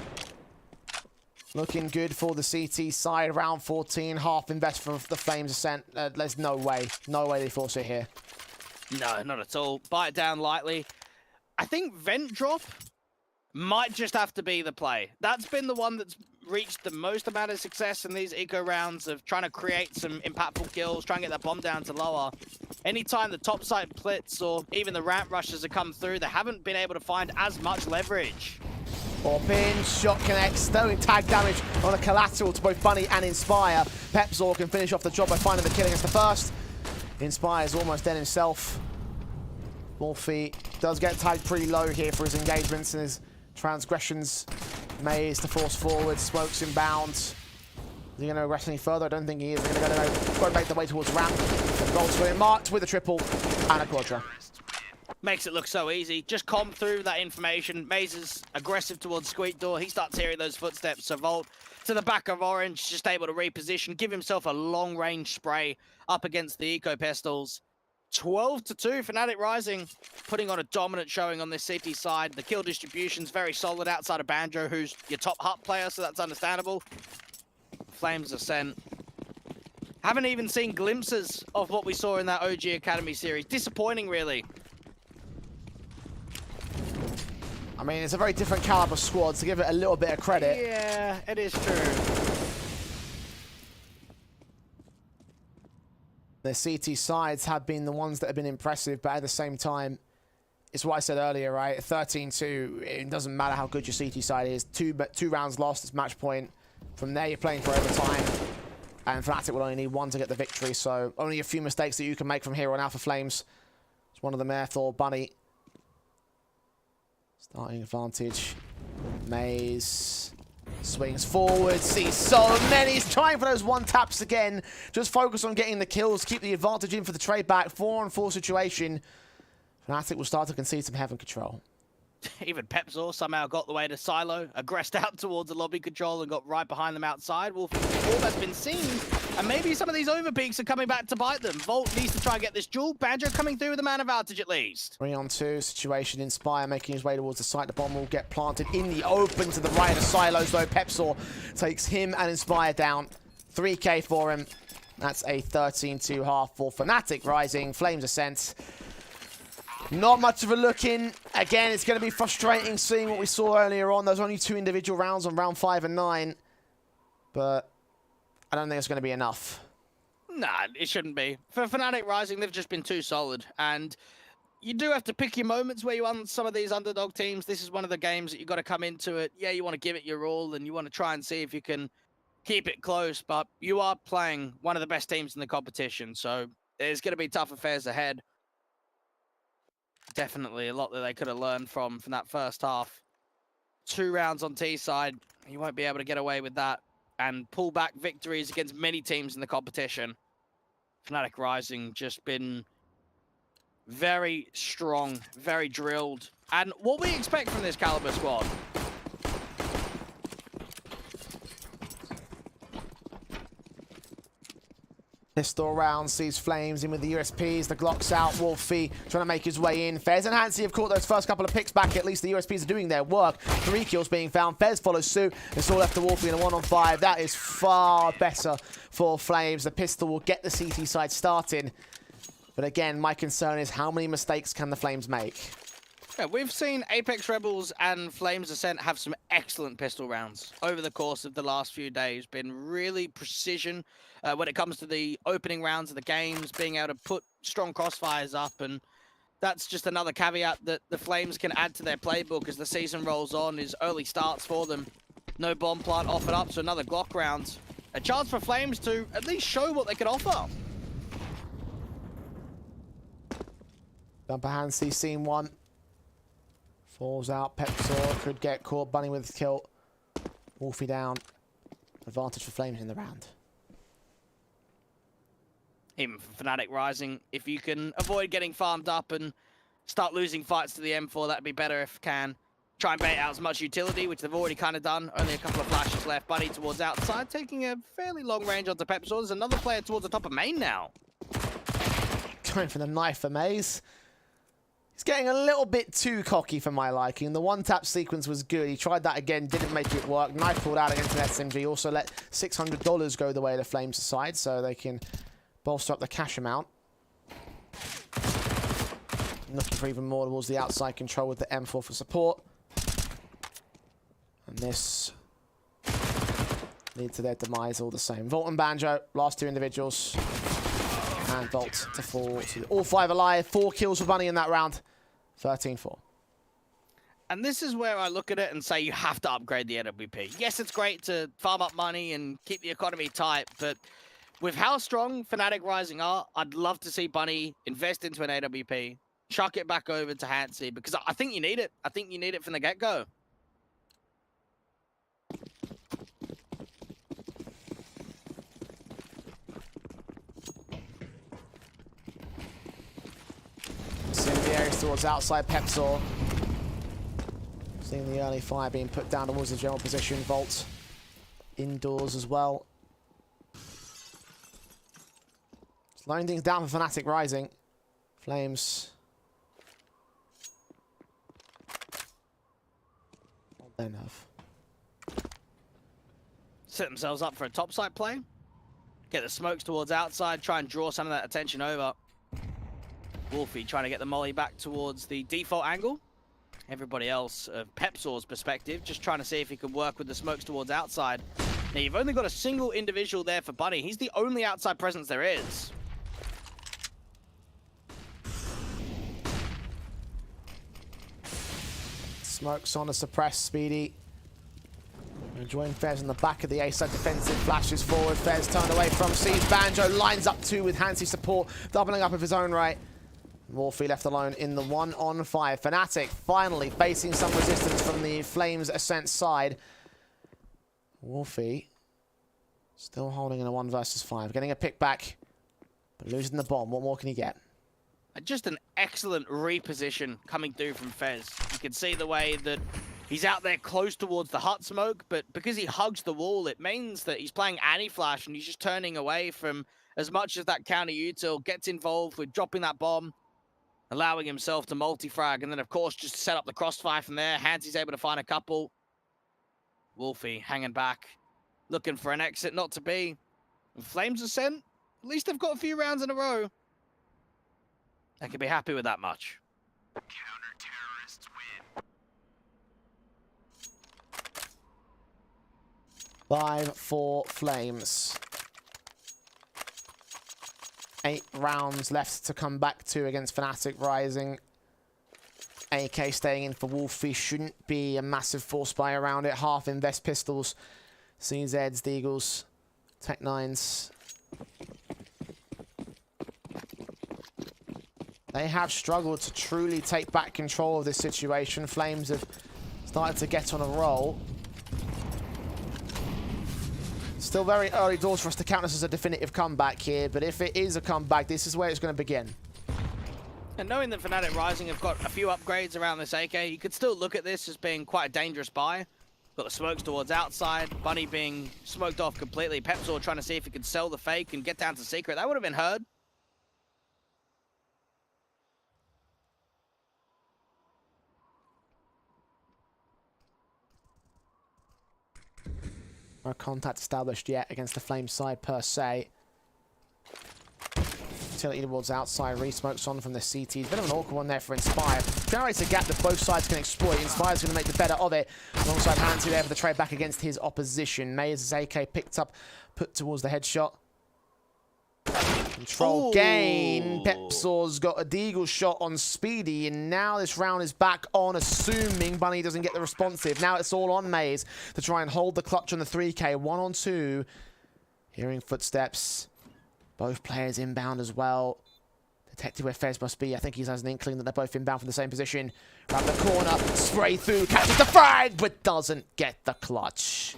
A: Looking good for the CT side. Round 14, half invest for the Flames Ascent. There's no way they force it here.
B: No, not at all. Bite it down lightly. I think Vent Drop might just have to be the play. That's been the one that's reached the most amount of success in these eco rounds of trying to create some impactful kills, trying to get that bomb down to lower. Anytime the top side blitz or even the ramp rushes have come through, they haven't been able to find as much leverage.
A: Orp in, shot connects, throwing tag damage on a collateral to both Bunny and Inspire. Pepzor can finish off the job by finding the kill against the first. Inspire's almost dead himself. Wolfie does get tagged pretty low here for his engagements and his transgressions. Maze to force forward, smokes inbound. Is he going to aggress any further? I don't think he is. They're going to go make the way towards ramp. Gold's got it marked with a triple and a quadra.
B: Makes it look so easy. Just comb through that information. Maze is aggressive towards Squeak Door. He starts hearing those footsteps. So Volt to the back of Orange, just able to reposition, give himself a long-range spray up against the Eco Pistols. 12-2, Fnatic Rising, putting on a dominant showing on this CT side. The kill distribution's very solid outside of Banjo, who's your top HUT player, so that's understandable. Flames Ascent. Haven't even seen glimpses of what we saw in that OG Academy series. Disappointing, really.
A: I mean, it's a very different caliber squad, to give it a little bit of credit.
B: Yeah, it is true.
A: The CT sides have been the ones that have been impressive, but at the same time, it's what I said earlier, right? 13-2, it doesn't matter how good your CT side is. Two rounds lost, it's match point. From there, you're playing for overtime. And Fnatic will only need one to get the victory, so only a few mistakes that you can make from here on out for Flames. It's one of them there, Thor, Bunny. Starting advantage. Maze swings forward, sees so many. He's trying for those one taps again. Just focus on getting the kills, keep the advantage in for the trade back. 4-on-4 situation. Fnatic will start to concede some heaven control.
B: Even Pepzor somehow got the way to Silo, aggressed out towards the lobby control and got right behind them outside. Wolf has been seen, and maybe some of these overpeaks are coming back to bite them. Volt needs to try and get this duel. Banjo coming through with a man advantage at least.
A: 3-on-2 situation. Inspire making his way towards the site. The bomb will get planted in the open to the right of Silos, though. Pepzor takes him and Inspire down. 3K for him. That's a 13-2 half for Fnatic Rising. Flames Ascent. Not much of a look in. Again, it's going to be frustrating seeing what we saw earlier on. There's only 2 individual rounds on round 5 and 9. But I don't think it's going to be enough.
B: Nah, it shouldn't be. For Fnatic Rising, they've just been too solid. And you do have to pick your moments where you want some of these underdog teams. This is one of the games that you've got to come into it. Yeah, you want to give it your all and you want to try and see if you can keep it close. But you are playing one of the best teams in the competition. So there's going to be tough affairs ahead. Definitely a lot that they could have learned from that first half. 2 rounds on T side, you won't be able to get away with that and pull back victories against many teams in the competition. Fnatic Rising just been very strong, very drilled, and what we expect from this caliber squad.
A: Pistol round sees Flames in with the USPs. The Glock's out. Wolfie trying to make his way in. Fez and Hansi have caught those first couple of picks back. At least the USPs are doing their work. 3 kills being found. Fez follows suit. It's all left to Wolfie in a 1-on-5. That is far better for Flames. The pistol will get the CT side starting. But again, my concern is how many mistakes can the Flames make?
B: Yeah, we've seen Apeks Rebels and Flames Ascent have some excellent pistol rounds over the course of the last few days. Been really precision when it comes to the opening rounds of the games, being able to put strong crossfires up, and that's just another caveat that the Flames can add to their playbook as the season rolls on, is early starts for them. No bomb plant offered up, so another Glock round. A chance for Flames to at least show what they could offer.
A: Bumper Hansi, scene 1. Falls out. Pepzor could get caught. Bunny with his kill. Wolfie down. Advantage for Flames in the round.
B: Even for Fnatic Rising, if you can avoid getting farmed up and start losing fights to the M4, that'd be better if you can. Try and bait out as much utility, which they've already kind of done. Only a couple of flashes left. Bunny towards outside, taking a fairly long range onto Pepzor. There's another player towards the top of main now.
A: Going for the knife for Maze. He's getting a little bit too cocky for my liking. The 1-tap sequence was good. He tried that again, didn't make it work. Knife pulled out against an SMG. Also let $600 go the way of the Flames side so they can bolster up the cash amount. Looking for even more towards the outside control with the M4 for support. this lead to their demise all the same. Volt and Banjo, last two individuals. And Volt to fall. To all 5 alive. 4 kills for Bunny in that round. 13-4.
B: And this is where I look at it and say you have to upgrade the AWP. Yes, it's great to farm up money and keep the economy tight, but with how strong Fnatic Rising are, I'd love to see Bunny invest into an AWP, chuck it back over to ENCE, because I think you need it. I think you need it from the get-go.
A: Incendiaries towards outside Pepsor. Seeing the early fire being put down towards the general position. Volt indoors as well. Slowing things down for Fnatic Rising. Flames. Hold their nerve.
B: Set themselves up for a topside play. Get the smokes towards outside. Try and draw some of that attention over. Wolfie trying to get the molly back towards the default angle. Everybody else, Pepsor's perspective, just trying to see if he can work with the smokes towards outside. Now, you've only got a single individual there for Bunny. He's the only outside presence there is.
A: Smokes on to suppress Speedy. Enjoying Fez on the back of the A-side defensive. Flashes forward. Fez turned away from Siege. Banjo lines up 2 with ENCE support. Doubling up of his own right. Wolfie left alone in the 1-on-5. Fnatic finally facing some resistance from the Flames Ascent side. Wolfie still holding in a 1 versus 5. Getting a pick back, but losing the bomb. What more can he get?
B: Just an excellent reposition coming through from Fez. You can see the way that he's out there close towards the hut smoke, but because he hugs the wall, it means that he's playing anti-flash and he's just turning away from as much as that counter util, gets involved with dropping that bomb, allowing himself to multi-frag, and then, of course, just set up the crossfire from there. ENCE's able to find a couple. Wolfie hanging back, looking for an exit, not to be. And Flames Ascent, at least they've got a few rounds in a row. They can be happy with that much.
C: Counter-terrorists win.
A: 5-4 Flames. 8 rounds left to come back to against Fnatic Rising. AK staying in for Wolfie. Shouldn't be a massive force buy around it. Half invest pistols. CZs, Deagles, Tech-9s. They have struggled to truly take back control of this situation. Flames have started to get on a roll. Still very early doors for us to count this as a definitive comeback here, but if it is a comeback, this is where it's going to begin.
B: And knowing that Fnatic Rising have got a few upgrades around this AK, you could still look at this as being quite a dangerous buy. Got the smokes towards outside, Bunny being smoked off completely, Pepsor trying to see if he could sell the fake and get down to secret. That would have been heard.
A: No contact established yet against the Flame side per se. Utility towards outside, re-smokes on from the CT. Bit of an awkward one there for Inspire. Generates a gap that both sides can exploit. Inspire's going to make the better of it. Alongside ENCE there for the trade back against his opposition. Mays' AK picked up, put towards the headshot. Control gain. Pepsor's got a deagle shot on Speedy, and now this round is back on, assuming Bunny doesn't get the responsive. Now it's all on Maze to try and hold the clutch on the 3K. 1-on-2. Hearing footsteps. Both players inbound as well. Detected where Fez must be. I think he has an inkling that they're both inbound from the same position. Around the corner, spray through, catches the frag, but doesn't get the clutch.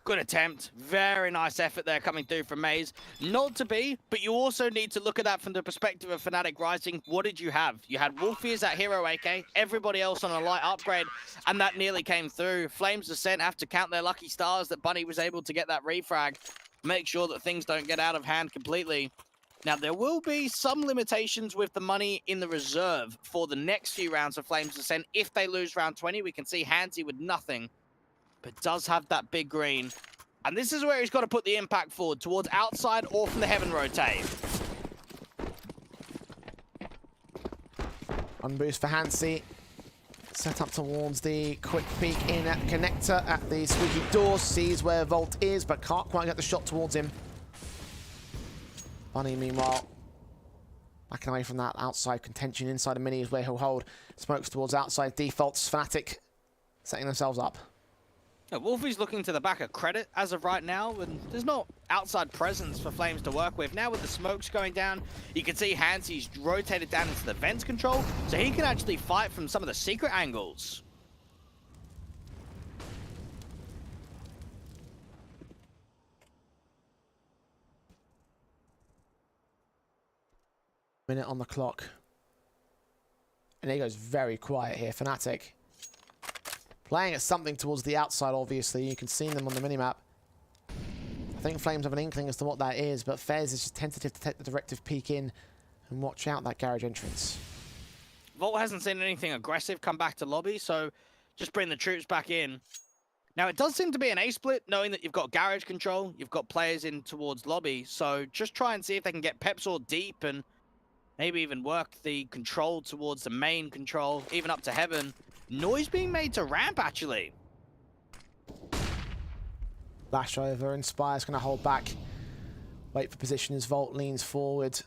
B: Good attempt. Very nice effort there coming through from Maze. Not to be, but you also need to look at that from the perspective of Fnatic Rising. What did you have? You had Wolfie as that hero AK, everybody else on a light upgrade, and that nearly came through. Flames Ascent have to count their lucky stars that Bunny was able to get that refrag. Make sure that things don't get out of hand completely. Now, there will be some limitations with the money in the reserve for the next few rounds of Flames Ascent. If they lose round 20, we can see ENCE with nothing, but does have that big green. And this is where he's got to put the impact forward, towards outside or from the heaven rotate.
A: Unboost for ENCE. Set up towards the quick peek in at connector at the squeaky door. Sees where Volt is, but can't quite get the shot towards him. Bunny, meanwhile, backing away from that outside contention. Inside a mini is where he'll hold. Smokes towards outside. Defaults. Fnatic setting themselves up.
B: Yeah, Wolfie's looking to the back of credit as of right now, and there's no outside presence for Flames to work with. Now with the smokes going down, you can see Hansy's rotated down into the vents control, so he can actually fight from some of the secret angles.
A: Minute on the clock. And he goes very quiet here. Fnatic playing at something towards the outside, obviously. You can see them on the minimap. I think Flames have an inkling as to what that is, but Fez is just tentative to take the directive peek in and watch out that garage entrance.
B: Volt hasn't seen anything aggressive come back to lobby, so just bring the troops back in. Now, it does seem to be an A-split, knowing that you've got garage control, you've got players in towards lobby, so just try and see if they can get Pepsor deep and maybe even work the control towards the main control, even up to heaven. Noise being made to ramp, actually.
A: Flash over. Inspire's going to hold back. Wait for position as Volt leans forward.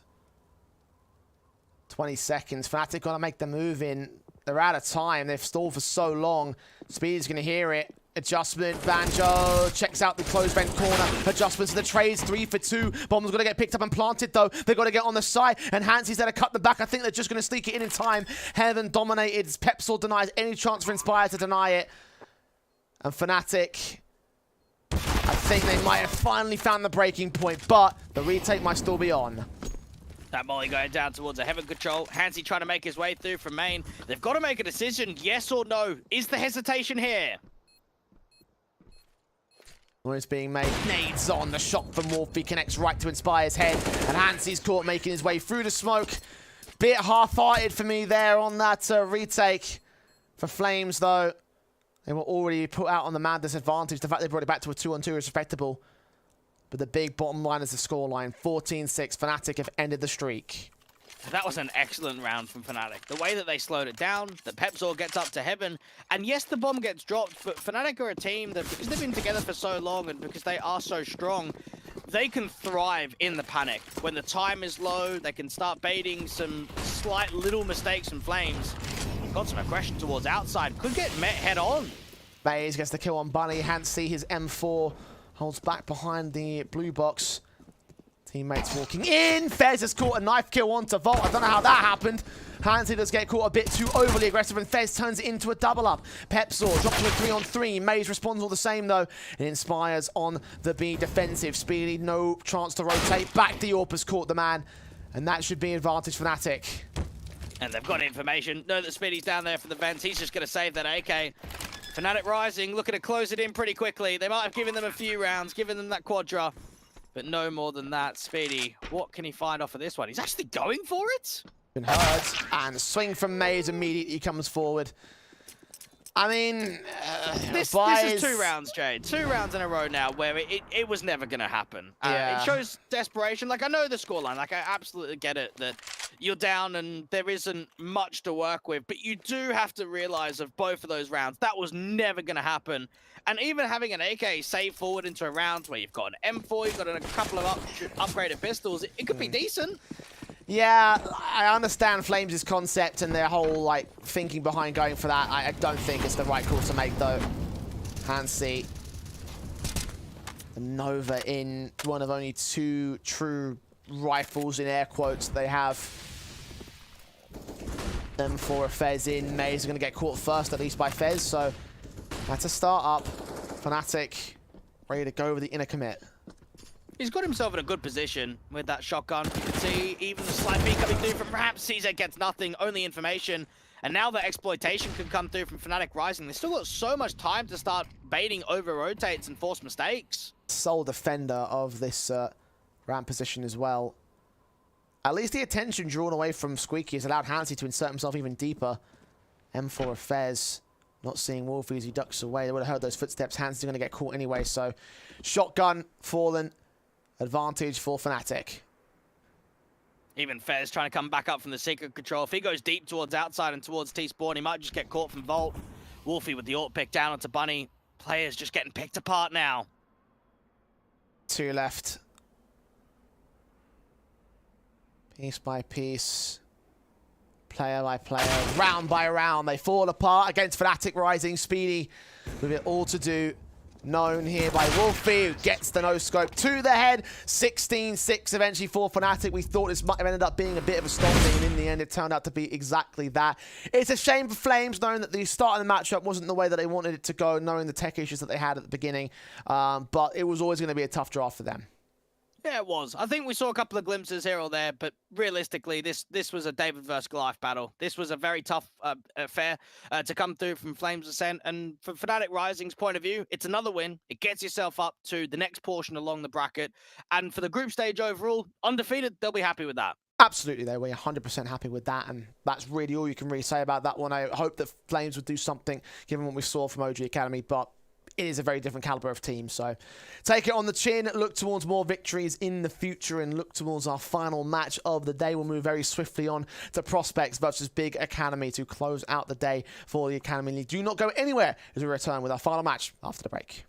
A: 20 seconds. Fnatic got to make the move in. They're out of time. They've stalled for so long. Speed's going to hear it. Adjustment. Banjo checks out the closed vent corner. Adjustments to the trades. 3 for 2. Bomb's got to get picked up and planted, though. They've got to get on the side. And Hansy's there to cut the back. I think they're just going to sneak it in time. Heaven dominated. Pepsor denies any chance for Inspire to deny it. And Fnatic, I think they might have finally found the breaking point, but the retake might still be on.
B: That molly going down towards a heaven control. Hansy trying to make his way through from main. They've got to make a decision, yes or no. Is the hesitation here?
A: Noise being made. Nades on. The shot from Wolfie connects right to Inspire's head. And Hansy's caught making his way through the smoke. Bit half-hearted for me there on that retake. For Flames, though, they were already put out on the mad disadvantage. The fact they brought it back to a 2-on-2 is respectable. But the big bottom line is the scoreline. 14-6. Fnatic have ended the streak.
B: That was an excellent round from Fnatic. The way that they slowed it down, that Pepsor gets up to heaven, and yes, the bomb gets dropped, but Fnatic are a team that, because they've been together for so long and because they are so strong, they can thrive in the panic. When the time is low, they can start baiting some slight little mistakes from Flames. Got some aggression towards outside. Could get met head on.
A: Baze gets the kill on Bunny. Hansy, his M4, holds back behind the blue box. Teammates walking in. Fez has caught a knife kill onto Volt. I don't know how that happened. Hansy does get caught a bit too overly aggressive, and Fez turns it into a double up. Pepsor drops to a 3-on-3. Maze responds all the same, though. It Inspires on the B defensive. Speedy, no chance to rotate. Back the Orpus caught the man, and that should be advantage for Fnatic.
B: And they've got information. Know that Speedy's down there for the vents. He's just going to save that AK. Fnatic rising, looking to close it in pretty quickly. They might have given them a few rounds, given them that quadra, but no more than that. Speedy, what can he find off of this one? He's actually going for it?
A: Been heard, and swing from Maze immediately comes forward. I mean,
B: this is 2 rounds, Jade. 2 rounds in a row now where it was never going to happen.
A: Yeah.
B: It shows desperation. Like, I know the scoreline. Like, I absolutely get it that you're down and there isn't much to work with. But you do have to realize of both of those rounds, that was never going to happen. And even having an AK save forward into a round where you've got an M4, you've got a couple of upgraded pistols, it could be decent.
A: Yeah, I understand Flames' concept and their whole like thinking behind going for that. I don't think it's the right call to make, though. Hansi, the Nova in one of only 2 true rifles in air quotes they have. M4 Fez in. Maze are going to get caught first, at least by Fez, so that's a start up. Fnatic ready to go with the inner commit.
B: He's got himself in a good position with that shotgun. You can see even the slight beat coming through from perhaps CZ gets nothing, only information. And now the exploitation can come through from Fnatic Rising. They've still got so much time to start baiting over rotates and force mistakes. Sole
A: defender of this ramp position as well. At least the attention drawn away from Squeaky has allowed Hansi to insert himself even deeper. M4 Fez not seeing Wolfie as he ducks away. They would have heard those footsteps. Hansi's going to get caught anyway, so shotgun fallen. Advantage for Fnatic.
B: Even Fez trying to come back up from the secret control. If he goes deep towards outside and towards T-Spawn, he might just get caught from Volt. Wolfie with the ult pick down onto Bunny. Players just getting picked apart now.
A: 2 left. Piece by piece. Player by player. Round by round. They fall apart against fnatic Rising. Speedy with it all to do. Known here by Wolfie, who gets the no-scope to the head. 16-6 eventually for fnatic. We thought this might have ended up being a bit of a stomping, and in the end it turned out to be exactly that. It's a shame for Flames, knowing that the start of the matchup wasn't the way that they wanted it to go, knowing the tech issues that they had at the beginning. But it was always going to be a tough draft for them.
B: Yeah, it was. I think we saw a couple of glimpses here or there, but realistically, this was a David versus Goliath battle. This was a very tough affair to come through from Flames Ascent, and from fnatic Rising's point of view, it's another win. It gets yourself up to the next portion along the bracket, and for the group stage overall, undefeated, they'll be happy with that.
A: Absolutely, they were 100% happy with that, and that's really all you can really say about that one. I hope that Flames would do something, given what we saw from OG Academy, but it is a very different caliber of team. So take it on the chin, look towards more victories in the future, and look towards our final match of the day. We'll move very swiftly on to Prospects versus Big Academy to close out the day for the Academy League. Do not go anywhere as we return with our final match after the break.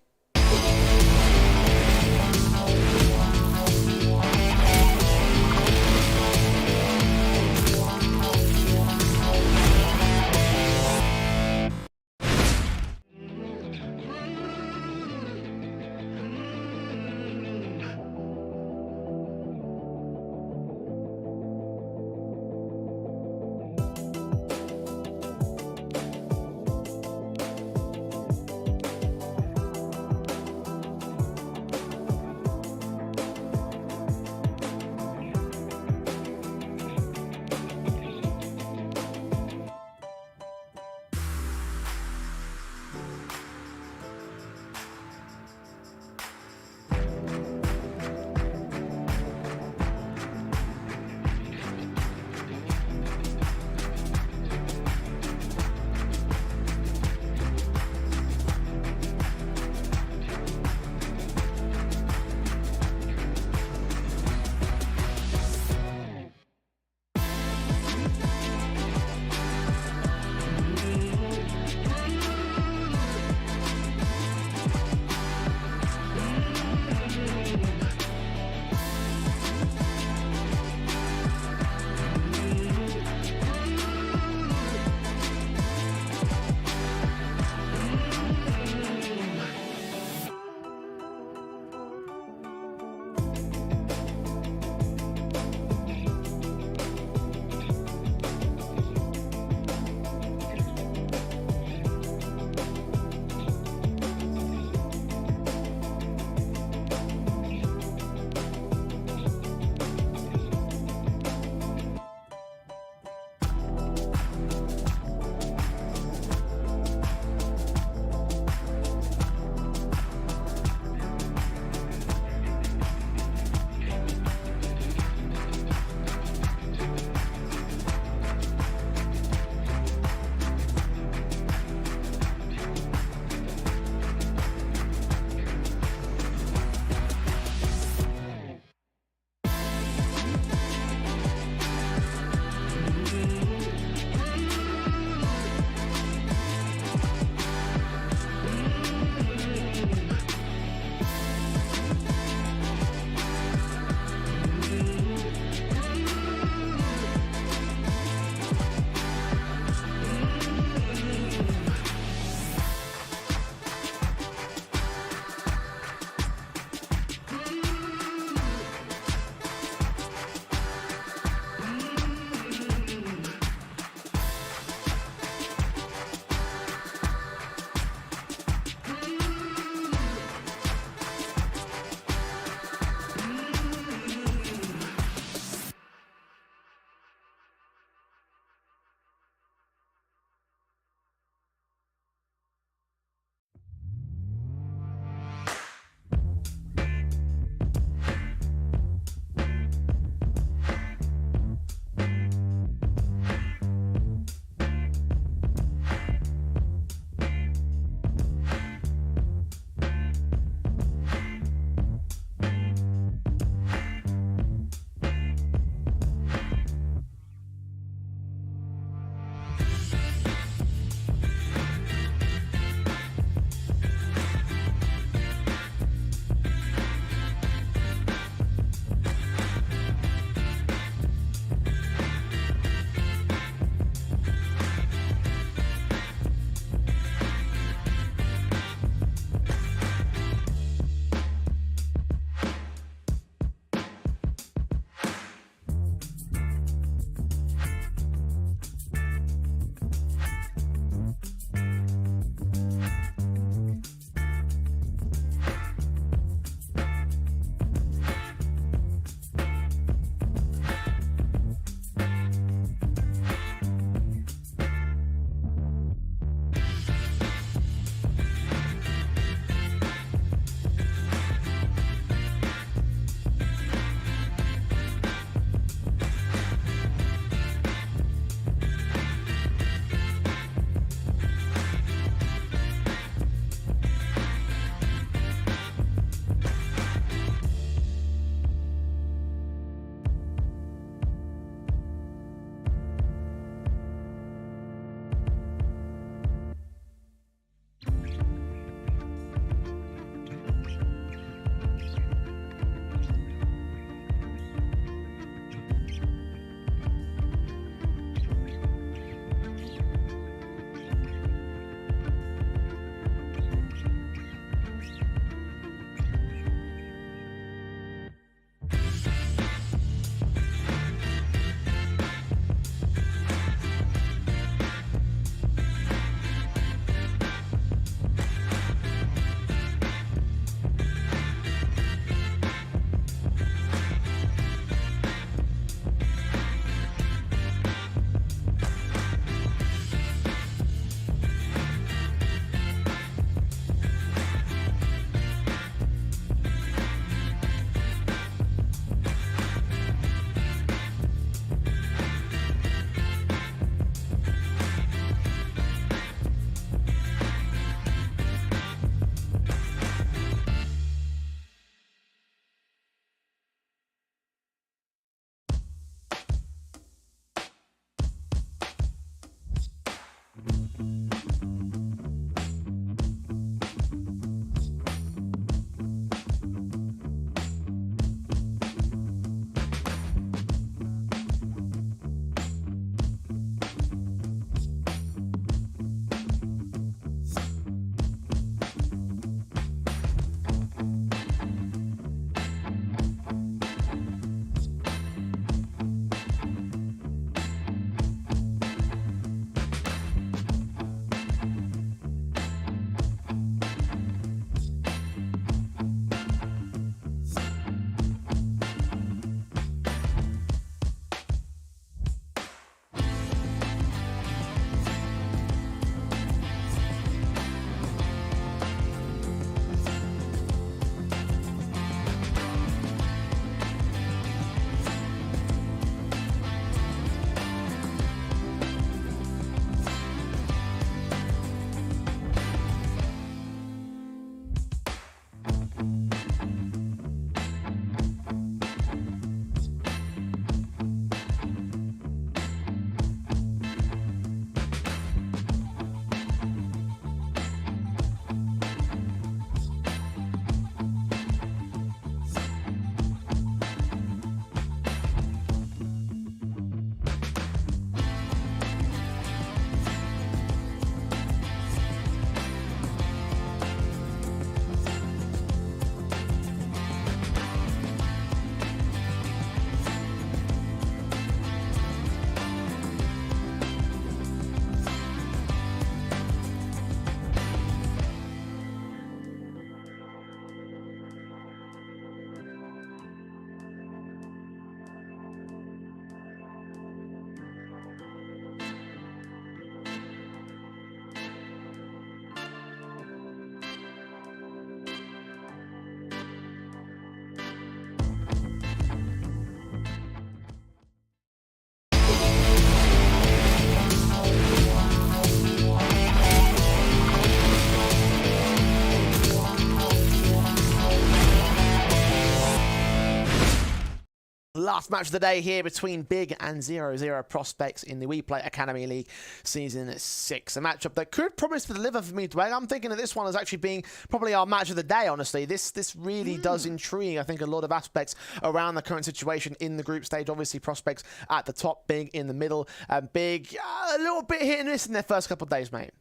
A: last match of the day here between Big and 0-0 Prospects in the WePlay Academy League Season 6. A matchup that could promise to deliver for me today. I'm thinking of this one as actually being probably our match of the day, honestly. This really does intrigue, I think, a lot of aspects around the current situation in the group stage. Obviously, Prospects at the top, Big in the middle. Big, a little bit hit and miss in their first couple of days, mate.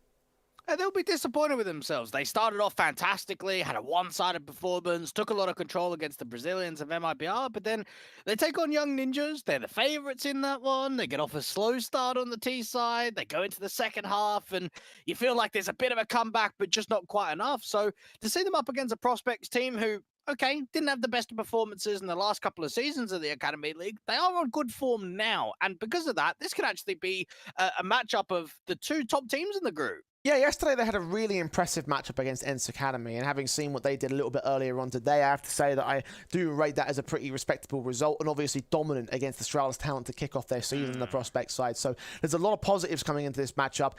B: They'll be disappointed with themselves. They started off fantastically, had a one-sided performance, took a lot of control against the Brazilians of MIBR, but then they take on Young Ninjas. They're the favorites in that one. They get off a slow start on the T side. They go into the second half, and you feel like there's a bit of a comeback, but just not quite enough. So to see them up against a Prospects team who, okay, didn't have the best of performances in the last couple of seasons of the Academy League, they are on good form now. And because of that, this could actually be a matchup of the two top teams in the group.
A: Yeah, yesterday they had a really impressive matchup against ENCE Academy, and having seen what they did a little bit earlier on today, I have to say that I do rate that as a pretty respectable result, and obviously dominant against Astralis talent to kick off their season on the Prospect side. So there's a lot of positives coming into this matchup.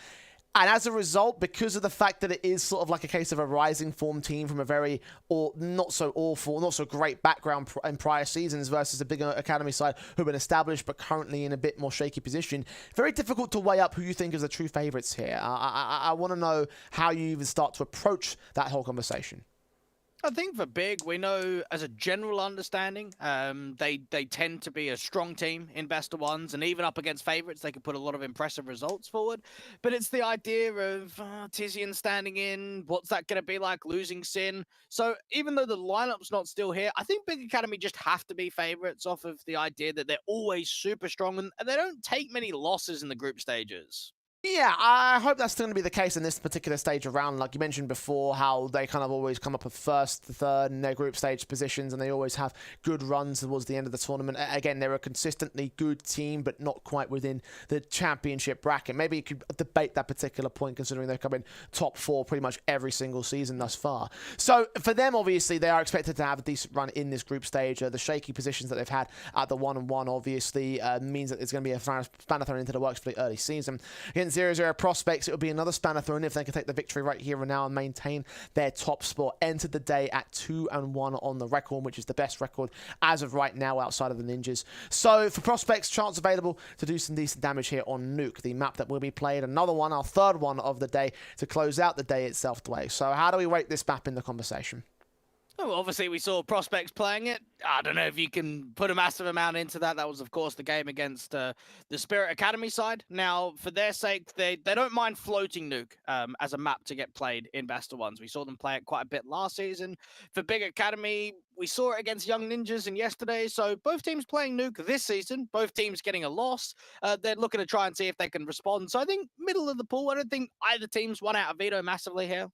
A: And as a result, because of the fact that it is sort of like a case of a rising form team from a very not so awful, not so great background in prior seasons versus a bigger academy side who've been established but currently in a bit more shaky position, very difficult to weigh up who you think is the true favourites here. I want to know how you even start to approach that whole conversation.
B: I think for Big, we know as a general understanding, they tend to be a strong team in best of ones, and even up against favourites, they can put a lot of impressive results forward. But it's the idea of Tizian standing in, what's that going to be like, losing Sin. So even though the lineup's not still here, I think Big Academy just have to be favourites off of the idea that they're always super strong, and they don't take many losses in the group stages.
A: Yeah, I hope that's still going to be the case in this particular stage of round. Like you mentioned before, how they kind of always come up with first, third in their group stage positions, and they always have good runs towards the end of the tournament. Again, they're a consistently good team, but not quite within the championship bracket. Maybe you could debate that particular point, considering they've come in top 4 pretty much every single season thus far. So for them, obviously, they are expected to have a decent run in this group stage. The shaky positions that they've had at the 1-1, obviously, means that it's going to be a spanner thrown into the works for the early season. Against 0-0 Prospects, it would be another spanner thrown if they can take the victory right here and now and maintain their top spot. Entered the day at 2-1 on the record, which is the best record as of right now outside of the Ninjas. So for Prospects, chance available to do some decent damage here on Nuke, the map that will be played. Another one, our third one of the day, to close out the day itself, Dwayne. So how do we rate this map in the conversation?
B: Oh, obviously, we saw Prospects playing it. I don't know if you can put a massive amount into that. That was, of course, the game against the Spirit Academy side. Now, for their sake, they don't mind floating Nuke as a map to get played in Best of Ones. We saw them play it quite a bit last season. For Big Academy, we saw it against Young Ninjas and yesterday. So both teams playing Nuke this season, both teams getting a loss. They're looking to try and see if they can respond. So I think middle of the pool, I don't think either team's won out of veto massively here.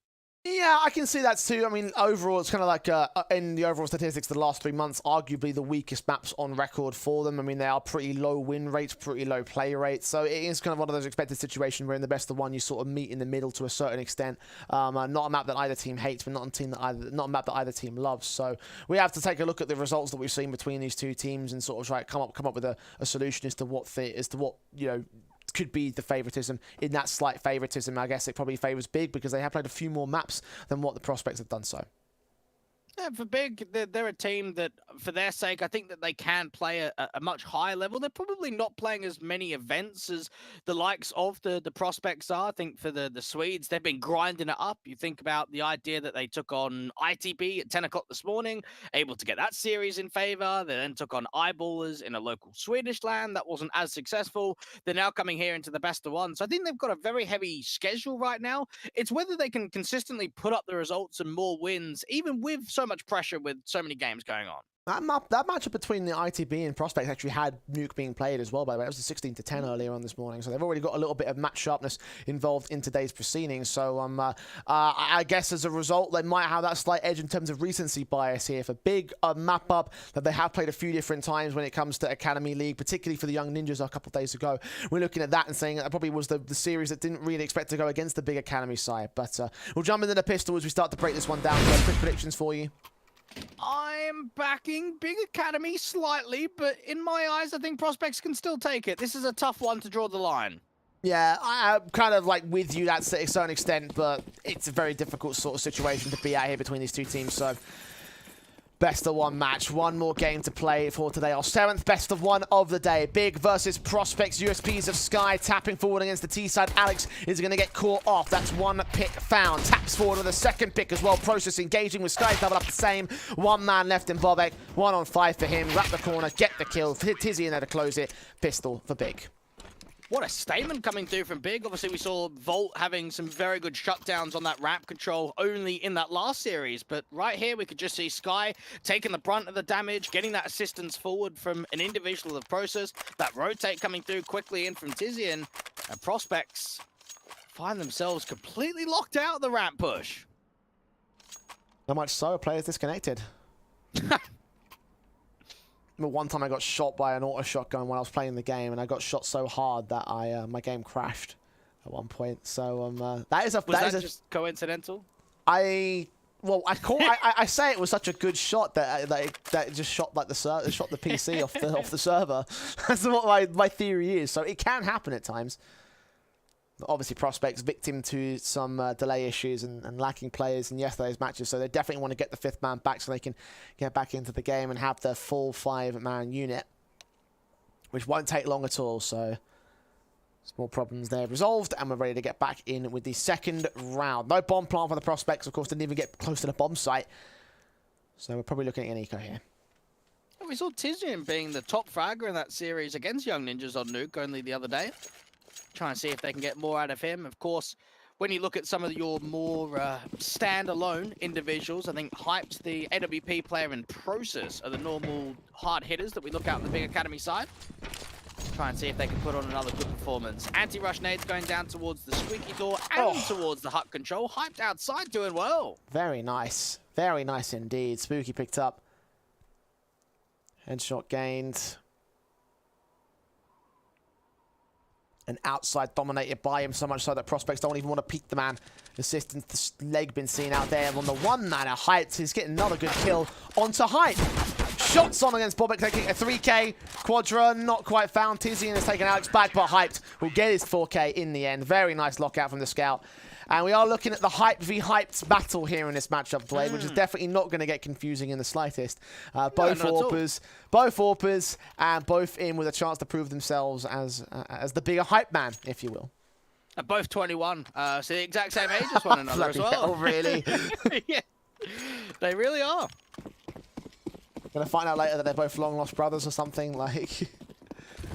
A: Yeah, I can see that too. I mean, overall, it's kind of like in the overall statistics, the last 3 months, arguably the weakest maps on record for them. I mean, they are pretty low win rates, pretty low play rates. So it is kind of one of those expected situations where in the best of one, you sort of meet in the middle to a certain extent. Not a map that either team hates, but not a map that either team loves. So we have to take a look at the results that we've seen between these two teams and sort of try to come up with a solution as to what you know, could be the favoritism. In that slight favoritism, I guess it probably favors Big because they have played a few more maps than what the Prospects have done so.
B: Yeah, for Big, they're a team that, for their sake, I think that they can play a much higher level. They're probably not playing as many events as the likes of the Prospects are. I think for the Swedes, they've been grinding it up. You think about the idea that they took on ITB at 10 o'clock this morning, able to get that series in favor. They then took on Eyeballers in a local Swedish land. That wasn't as successful. They're now coming here into the best of one. So I think they've got a very heavy schedule right now. It's whether they can consistently put up the results and more wins, even with so much pressure with so many games going on.
A: That matchup between the ITB and Prospects actually had Nuke being played as well, by the way. It was a 16-10 earlier on this morning, so they've already got a little bit of match sharpness involved in today's proceedings. So I guess as a result, they might have that slight edge in terms of recency bias here. For Big, a map up that they have played a few different times when it comes to Academy League, particularly for the Young Ninjas a couple of days ago. We're looking at that and saying that probably was the series that didn't really expect to go against the Big Academy side. But we'll jump into the pistol as we start to break this one down. Quick predictions for you.
B: I'm backing Big Academy slightly, but in my eyes, I think Prospects can still take it. This is a tough one to draw the line.
A: Yeah, I'm kind of like with you to a certain extent, but it's a very difficult sort of situation to be out here between these two teams. So Best of one match. One more game to play for today. Our 7th best of one of the day. Big versus Prospects. USPs of Sky tapping forward against the T side. Alex is going to get caught off. That's one pick found. Taps forward with a second pick as well. Process engaging with Sky. Double up the same. One man left in Bobek. 1 on 5 for him. Wrap the corner. Get the kill. Tizzy in there to close it. Pistol for Big.
B: What a statement coming through from Big. Obviously, we saw Volt having some very good shutdowns on that ramp control only in that last series. But right here, we could just see Sky taking the brunt of the damage, getting that assistance forward from an individual of Process. That rotate coming through quickly in from Tizian. And Prospects find themselves completely locked out of the ramp push.
A: Not much so. Players disconnected. One time I got shot by an auto shotgun when I was playing the game, and I got shot so hard that my game crashed at one point. So that is
B: just coincidental?
A: I say it was such a good shot that it just shot like shot the PC off the server. That's what my theory is. So it can happen at times. Obviously, Prospects victim to some delay issues and lacking players in yesterday's matches, so they definitely want to get the 5th man back so they can get back into the game and have the full 5-man unit, which won't take long at all. So small problems there resolved, and we're ready to get back in with the 2nd round. No bomb plant for the Prospects, of course, didn't even get close to the bomb site, so we're probably looking at an eco here.
B: We saw Tizian being the top fragger in that series against Young Ninjas on Nuke only the other day. Trying to see if they can get more out of him. Of course, when you look at some of your more standalone individuals, I think Hyped, the AWP player, and Process are the normal hard hitters that we look at on the Big Academy side. Try and see if they can put on another good performance. Anti-rush nades going down towards the squeaky door and towards the hut control. Hyped outside doing well.
A: Very nice. Very nice indeed. Spooky picked up. Headshot gained. And outside dominated by him, so much so that Prospects don't even want to peek the man. Assistance, the leg been seen out there on the one man at Hyped. He's getting another good kill onto Hype. Shots on against Bobek, taking a 3K. Quadra not quite found. Tizian has taken Alex back, but Hyped will get his 4K in the end. Very nice lockout from the scout. And we are looking at the Hype v Hyped battle here in this matchup, Dwayne, which is definitely not going to get confusing in the slightest. Both AWPers, and both in with a chance to prove themselves as the bigger Hype man, if you will.
B: Both 21, so the exact same age as one another as well.
A: Hell, really?
B: Yeah, they really are.
A: Gonna find out later that they're both long-lost brothers or something, like...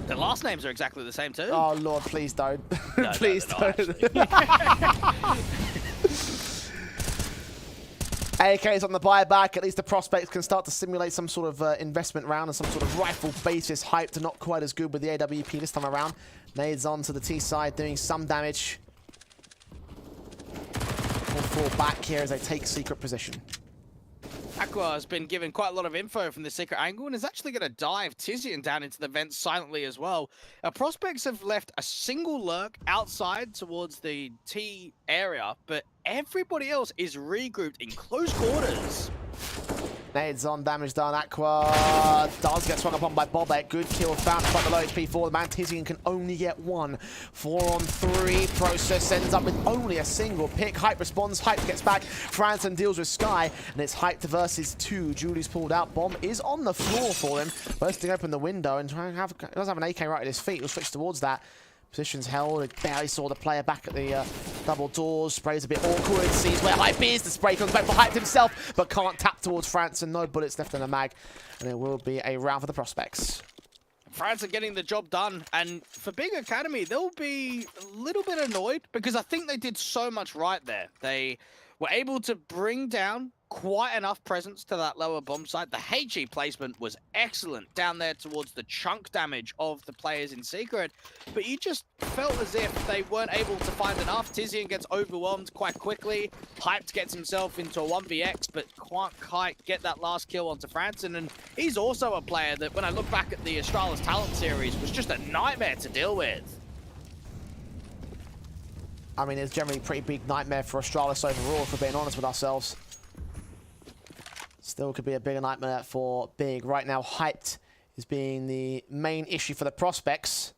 B: The last names are exactly the same too.
A: Oh Lord, please don't.
B: No,
A: please
B: no,
A: don't. AK's on the buyback. At least the Prospects can start to simulate some sort of investment round and some sort of rifle basis. Hyped, not quite as good with the AWP this time around. Nades on to the T side, doing some damage. We'll fall back here as they take secret position.
B: Aqua has been given quite a lot of info from the secret angle and is actually going to dive Tizian down into the vents silently as well. Our Prospects have left a single lurk outside towards the T area, but everybody else is regrouped in close quarters.
A: Nades on, damage done. Aqua does get swung upon by Bobek. Good kill found by the low HP for the man. Tizian can only get 1. 4 on 3. Process ends up with only a single pick. Hype responds. Hype gets back. Franson deals with Sky, and it's Hype versus 2. Julie's pulled out. Bomb is on the floor for him. Bursting open the window and trying to have. He does have an AK right at his feet. He'll switch towards that. Position's held. He barely saw the player back at the double doors. Spray's a bit awkward. Sees where Hype is. The spray comes back for Hype himself, but can't tap towards Franson. No bullets left in the mag. And it will be a round for the Prospects.
B: France are getting the job done. And for Big Academy, they'll be a little bit annoyed because I think they did so much right there. They were able to bring down quite enough presence to that lower bomb site. The HE placement was excellent down there towards the chunk damage of the players in secret, but you just felt as if they weren't able to find enough. Tizian gets overwhelmed quite quickly. Hyped gets himself into a 1vx, but can't quite get that last kill onto Franson, and he's also a player that, when I look back at the Astralis Talent Series, was just a nightmare to deal with.
A: I mean, it's generally a pretty big nightmare for Astralis overall, if we're being honest with ourselves. Still could be a bigger nightmare for Big. Right now, Hyped is being the main issue for the Prospects.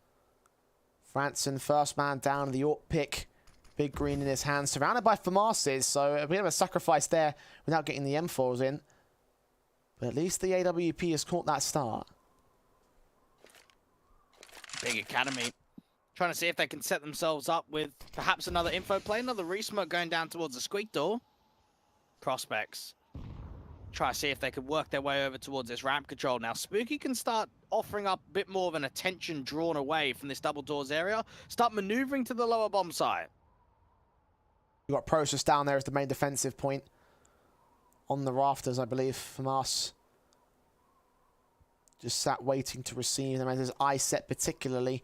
A: Franson, first man down, the AWP pick. Big green in his hand, surrounded by FAMASes, so a bit of a sacrifice there without getting the M4s in. But at least the AWP has caught that start.
B: Big Academy. Trying to see if they can set themselves up with perhaps another info play, another resmoke going down towards the squeak door. Prospects. Try to see if they could work their way over towards this ramp control. Now, Spooky can start offering up a bit more of an attention drawn away from this double doors area. Start maneuvering to the lower bomb site.
A: You've got Process down there as the main defensive point. On the rafters, I believe, from us. Just sat waiting to receive them as his eye set particularly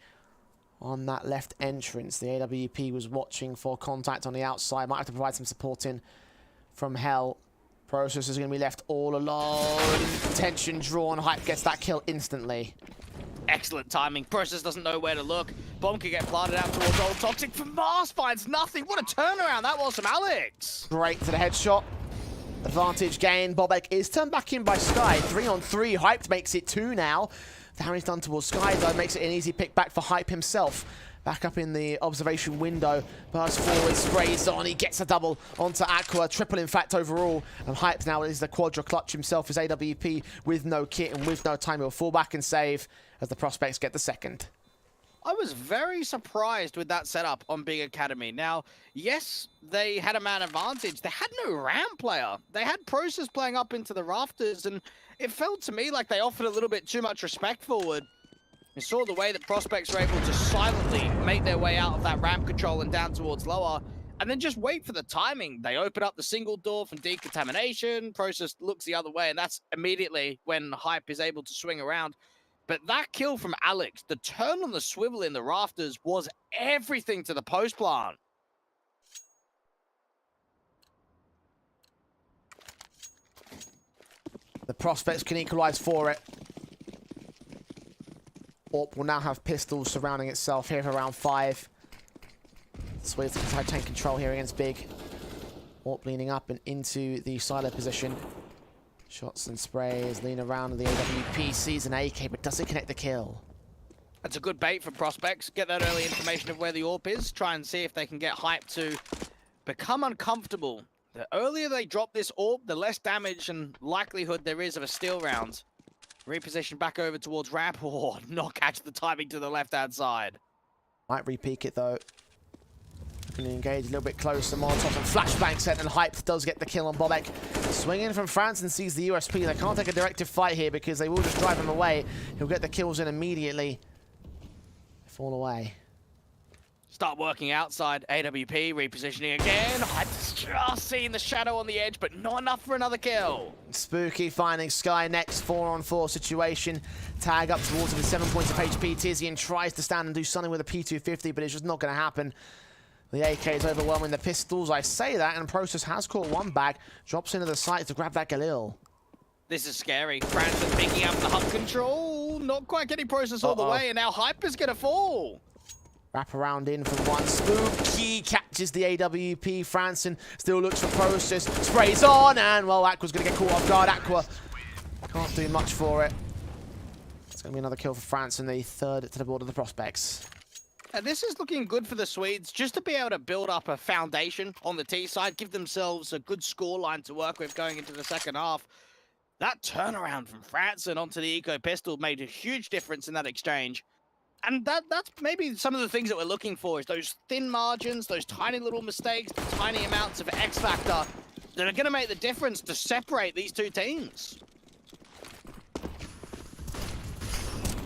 A: on that left entrance. The AWP was watching for contact on the outside. Might have to provide some support in from Hell. Process is going to be left all alone. Tension drawn. Hype gets that kill instantly.
B: Excellent timing. Process doesn't know where to look. Bomb could get planted out towards Old Toxic. From Mars finds nothing. What a turnaround that was from Alex.
A: Straight to the headshot. Advantage gain. Bobek is turned back in by Sky. 3-on-3. Hyped makes it 2 now. Damage done towards Sky, though, makes it an easy pick back for Hype himself. Back up in the observation window. Burst forward, sprays on. He gets a double onto Aqua. Triple, in fact, overall. And Hype now is the quadra clutch himself as AWP with no kit and with no time. He'll fall back and save as the Prospects get the second.
B: I was very surprised with that setup on Big Academy. Now, yes, they had a man advantage. They had no ramp player. They had Process playing up into the rafters, and it felt to me like they offered a little bit too much respect forward. You saw the way that Prospects were able to silently make their way out of that ramp control and down towards lower, and then just wait for the timing. They open up the single door from decontamination. Process looks the other way, and that's immediately when Hype is able to swing around. But that kill from Alex, the turn on the swivel in the rafters, was everything to the post plant.
A: The Prospects can equalize for it. Orp will now have pistols surrounding itself here for round 5. Swift can try to take control here against Big. Orp leaning up and into the silo position. Shots and sprays, lean around, and the AWP sees an AK, but does it connect the kill?
B: That's a good bait for Prospects. Get that early information of where the AWP is. Try and see if they can get Hype to become uncomfortable. The earlier they drop this AWP, the less damage and likelihood there is of a steal round. Reposition back over towards ramp. Oh, not catch the timing to the left-hand side.
A: Might re-peek it, though. Can engage a little bit closer. Molotov and flashbang set, and Hype does get the kill on Bobek. Swinging from France and sees the USP. They can't take a directive fight here because they will just drive him away. He'll get the kills in immediately. They fall away.
B: Start working outside. AWP repositioning again. Hype's just seeing the shadow on the edge, but not enough for another kill.
A: Spooky finding Sky next. 4-on-4 situation. Tag up towards him with 7 points of HP. Tizian tries to stand and do something with a P250, but it's just not going to happen. The AK is overwhelming the pistols. I say that, and Process has caught one back. Drops into the site to grab that Galil.
B: This is scary. Francis picking up the hub control. Not quite getting Process all the way, and now Hype is going to fall.
A: Wrap around in from one. Spooky catches the AWP. Franson still looks for Process. Sprays on, and, well, Aqua's going to get caught off guard. Aqua can't do much for it. It's going to be another kill for Franson, the third to the board of the Prospects.
B: And this is looking good for the Swedes, just to be able to build up a foundation on the T side, give themselves a good scoreline to work with going into the second half. That turnaround from Franson onto the Eco Pistol made a huge difference in that exchange. And that's maybe some of the things that we're looking for, is those thin margins, those tiny little mistakes, the tiny amounts of X factor that are going to make the difference to separate these two teams.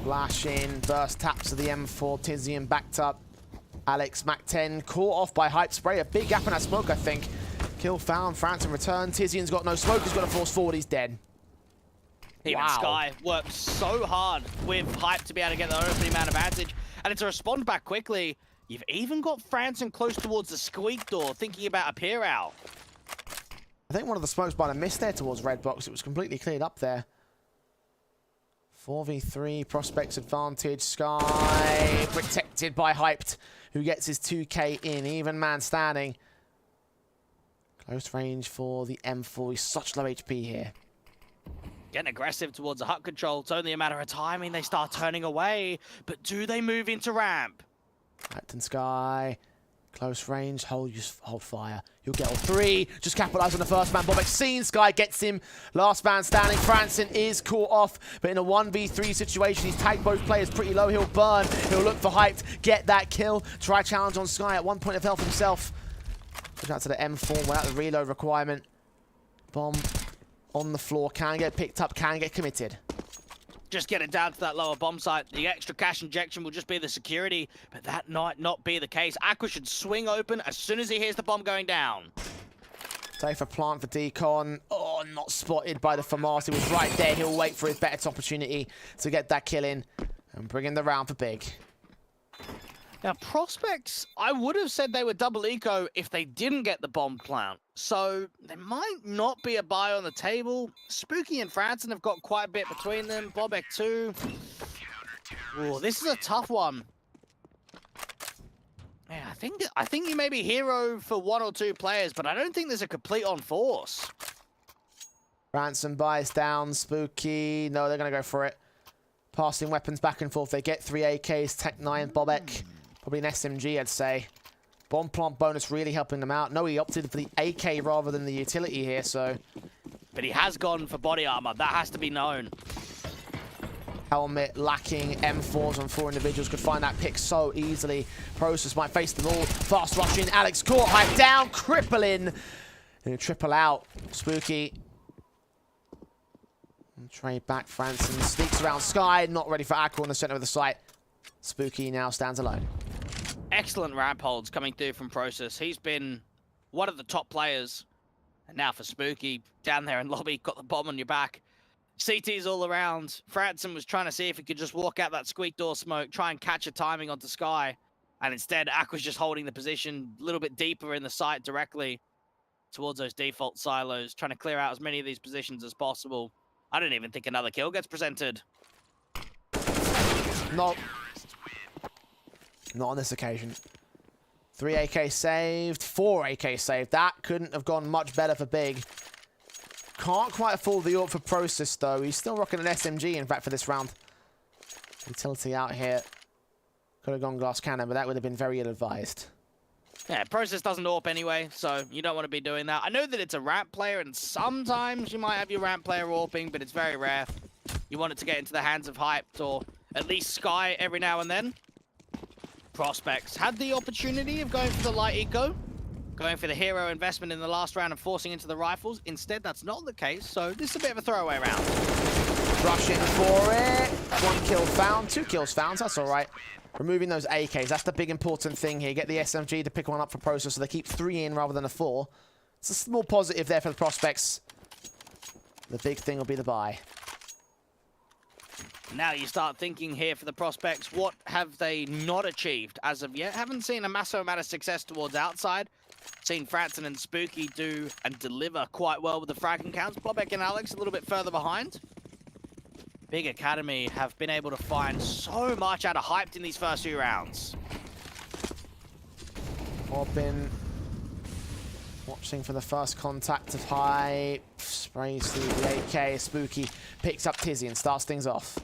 A: Flash in, burst taps to the M4, Tizian backed up. Alex, Mac 10, caught off by Hype Spray. A big gap in that smoke, I think. Kill found, France in return. Tizian's got no smoke, he's got to force forward, he's dead.
B: Even Sky worked so hard with Hype to be able to get the opening man advantage. And to respond back quickly, you've even got Franson close towards the squeak door, thinking about a peer out.
A: I think one of the smokes might have missed there towards Red Box. It was completely cleared up there. 4v3, Prospects advantage. Sky protected by Hyped, who gets his 2k in. Even man standing. Close range for the M4. He's such low HP here.
B: Getting aggressive towards the hut control. It's only a matter of timing. They start turning away. But do they move into ramp?
A: Hyped and Sky Close range, hold fire. You'll get all three. Just capitalize on the first man. Apeks seen. Sky gets him. Last man standing. Franson is caught off, but in a 1v3 situation, he's tagged both players pretty low. He'll burn. He'll look for Hyped. Get that kill. Try challenge on Sky at 1 point of health himself. Push out to the M4 without the reload requirement. Bomb on the floor. Can get picked up. Can get committed.
B: Just get it down to that lower bomb site. The extra cash injection will just be the security, but that might not be the case. Aqua should swing open as soon as he hears the bomb going down.
A: Safe for plant for Decon. Oh, not spotted by the FAMAS. He was right there. He'll wait for his better opportunity to get that kill in and bring in the round for Big.
B: Now, Prospects, I would have said they were double eco if they didn't get the bomb plant. So there might not be a buy on the table. Spooky and Franson have got quite a bit between them. bo1 too. Oh, this is a tough one. Yeah, I think you may be hero for 1 or 2 players, but I don't think there's a complete on force.
A: Franson buys down. Spooky. No, they're going to go for it. Passing weapons back and forth. They get 3 AKs. Tech 9, bo1. Probably an SMG, I'd say. Bomb plant bonus really helping them out. No, he opted for the AK rather than the utility here, so...
B: But he has gone for body armor. That has to be known.
A: Helmet lacking. M4s on 4 individuals. Could find that pick so easily. Process might face them all. Fast rushing. Alex caught. Hype down. Crippling. And triple out. Spooky. And trade back. Franson sneaks around Sky. Not ready for Aqua in the center of the site. Spooky now stands alone.
B: Excellent ramp holds coming through from Process. He's been one of the top players. And now for Spooky, down there in lobby, got the bomb on your back. CT's all around. Franson was trying to see if he could just walk out that squeak door smoke, try and catch a timing onto Sky. And instead, Aqua's just holding the position a little bit deeper in the site directly towards those default silos, trying to clear out as many of these positions as possible. I don't even think another kill gets presented.
A: No. Not on this occasion. 3 AK saved, 4 AK saved. That couldn't have gone much better for Big. Can't quite afford the AWP for Process, though. He's still rocking an SMG, in fact, for this round. Utility out here. Could have gone glass cannon, but that would have been very ill-advised.
B: Yeah, Process doesn't AWP anyway, so you don't want to be doing that. I know that it's a ramp player, and sometimes you might have your ramp player AWPing, but it's very rare. You want it to get into the hands of Hyped, or at least Sky every now and then. Prospects had the opportunity of going for the light eco, going for the hero investment in the last round and forcing into the rifles. Instead, that's not the case, so this is a bit of a throwaway round.
A: Rushing for it. 1 kill found, 2 kills found, that's all right. Removing those AKs, that's the big important thing here. Get the SMG to pick one up for Process, so they keep 3 in rather than a 4. It's a small positive there for the Prospects. The big thing will be the buy.
B: Now you start thinking here for the Prospects, what have they not achieved as of yet? Haven't seen a massive amount of success towards outside. Seen Franson and Spooky do and deliver quite well with the fragging counts. bo1 and Alex a little bit further behind. Big Academy have been able to find so much out of Hyped in these first few rounds.
A: Orbin watching for the first contact of Hype. Sprays through the AK. Spooky picks up Tizzy and starts things off.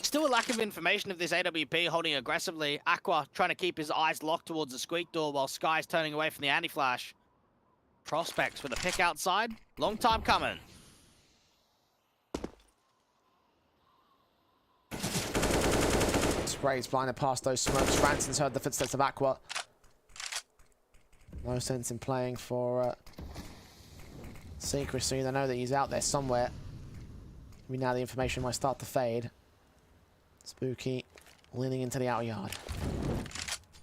B: Still a lack of information of this AWP holding aggressively. Aqua trying to keep his eyes locked towards the squeak door while Sky's turning away from the anti-flash. Prospects with a pick outside. Long time coming.
A: Sprays blinded past those smokes. Franson's heard the footsteps of Aqua. No sense in playing for secrecy. They know that he's out there somewhere. Maybe now the information might start to fade. Spooky leaning into the outer yard.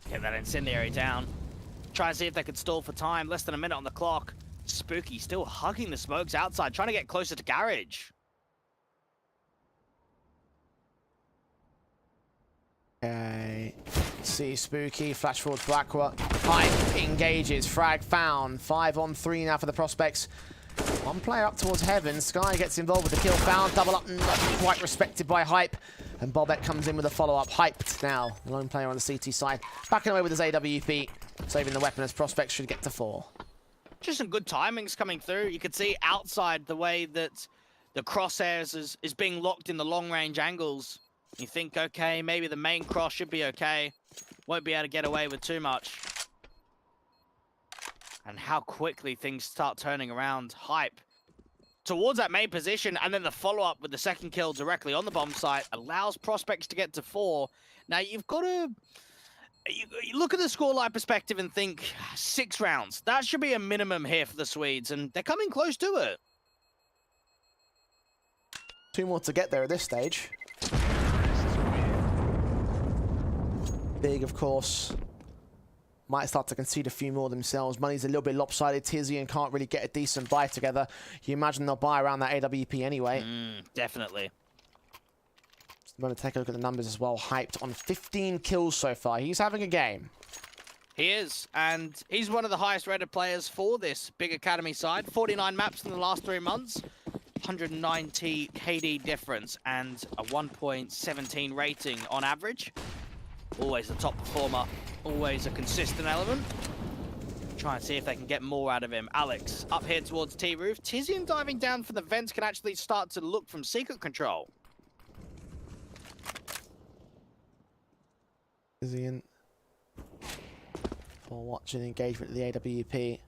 B: Get that incendiary down. Try and see if they could stall for time. Less than a minute on the clock. Spooky still hugging the smokes outside, trying to get closer to garage.
A: Okay. See Spooky, flash forward for Aqua. Hype engages, frag found. 5 on 3 now for the Prospects. 1 player up towards heaven. Sky gets involved with the kill found. Double up, not quite respected by Hype. And bo1 comes in with a follow-up. Hyped now, the lone player on the CT side. Backing away with his AWP, saving the weapon as Prospects should get to 4.
B: Just some good timings coming through. You could see outside the way that the crosshairs is being locked in the long-range angles. You think, okay, maybe the main cross should be okay. Won't be able to get away with too much. and how quickly things start turning around. Hype towards that main position, and then the follow-up with the second kill directly on the bomb site allows Prospects to get to 4. Now, you've got to... You look at the scoreline perspective and think 6 rounds. That should be a minimum here for the Swedes, and they're coming close to it.
A: 2 more to get there at this stage. Big, of course, might start to concede a few more themselves. Money's a little bit lopsided. Tizian can't really get a decent buy together. You imagine they'll buy around that AWP anyway.
B: Definitely.
A: I'm going to take a look at the numbers as well. Hyped on 15 kills so far. He's having a game.
B: He is, and he's one of the highest rated players for this big academy side. 49 maps in the last 3 months. 190 KD difference and a 1.17 rating on average. Always the top performer, always a consistent element. Try and see if they can get more out of him. Alex up here towards T-Roof. Tizian diving down from the vents can actually start to look from secret control.
A: Tizian for watching engagement of the AWP.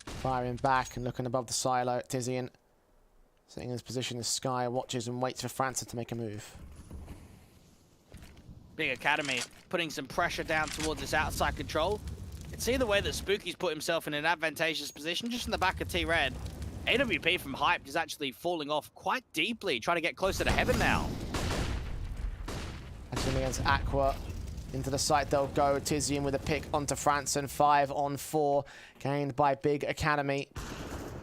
A: Firing back and looking above the silo. Tizian sitting in his position as Sky watches and waits for Francis to make a move.
B: Big academy putting some pressure down towards this outside control. It's either way that Spooky's put himself in an advantageous position just in the back of T-Red. AWP from Hype is actually falling off quite deeply, trying to get closer to heaven now.
A: Actually against Aqua. Into the site they'll go. Tizian with a pick onto Franson. 5 on 4. Gained by Big Academy.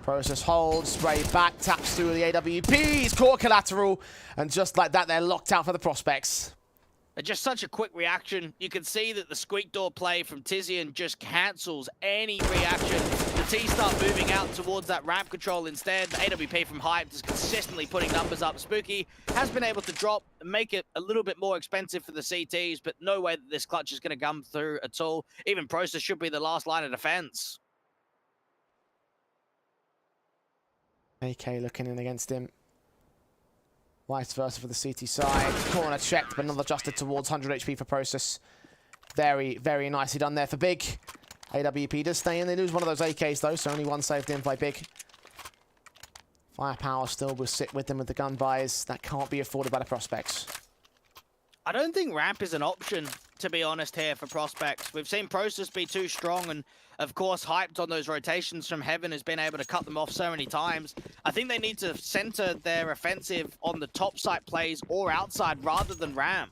A: Process holds. Spray back. Taps through the AWP. He's caught collateral. And just like that, they're locked out for the Prospects.
B: Just such a quick reaction. You can see that the squeak door play from Tizian just cancels any reaction. The T start moving out towards that ramp control instead. The AWP from Hype is consistently putting numbers up. Spooky has been able to drop and make it a little bit more expensive for the CTs, but no way that this clutch is going to come through at all. Even Process should be the last line of defense.
A: AK looking in against him. Vice versa for the CT side. Corner checked, but not adjusted towards 100 HP for Process. Very, very nicely done there for Big. AWP does stay in. They lose one of those AKs, though, so only one saved in by Big. Firepower still will sit with them with the gun buys. That can't be afforded by the Prospects.
B: I don't think ramp is an option, to be honest, here for Prospects. We've seen Process be too strong, and of course, Hyped on those rotations from Heaven has been able to cut them off so many times. I think they need to center their offensive on the top site plays or outside rather than ramp.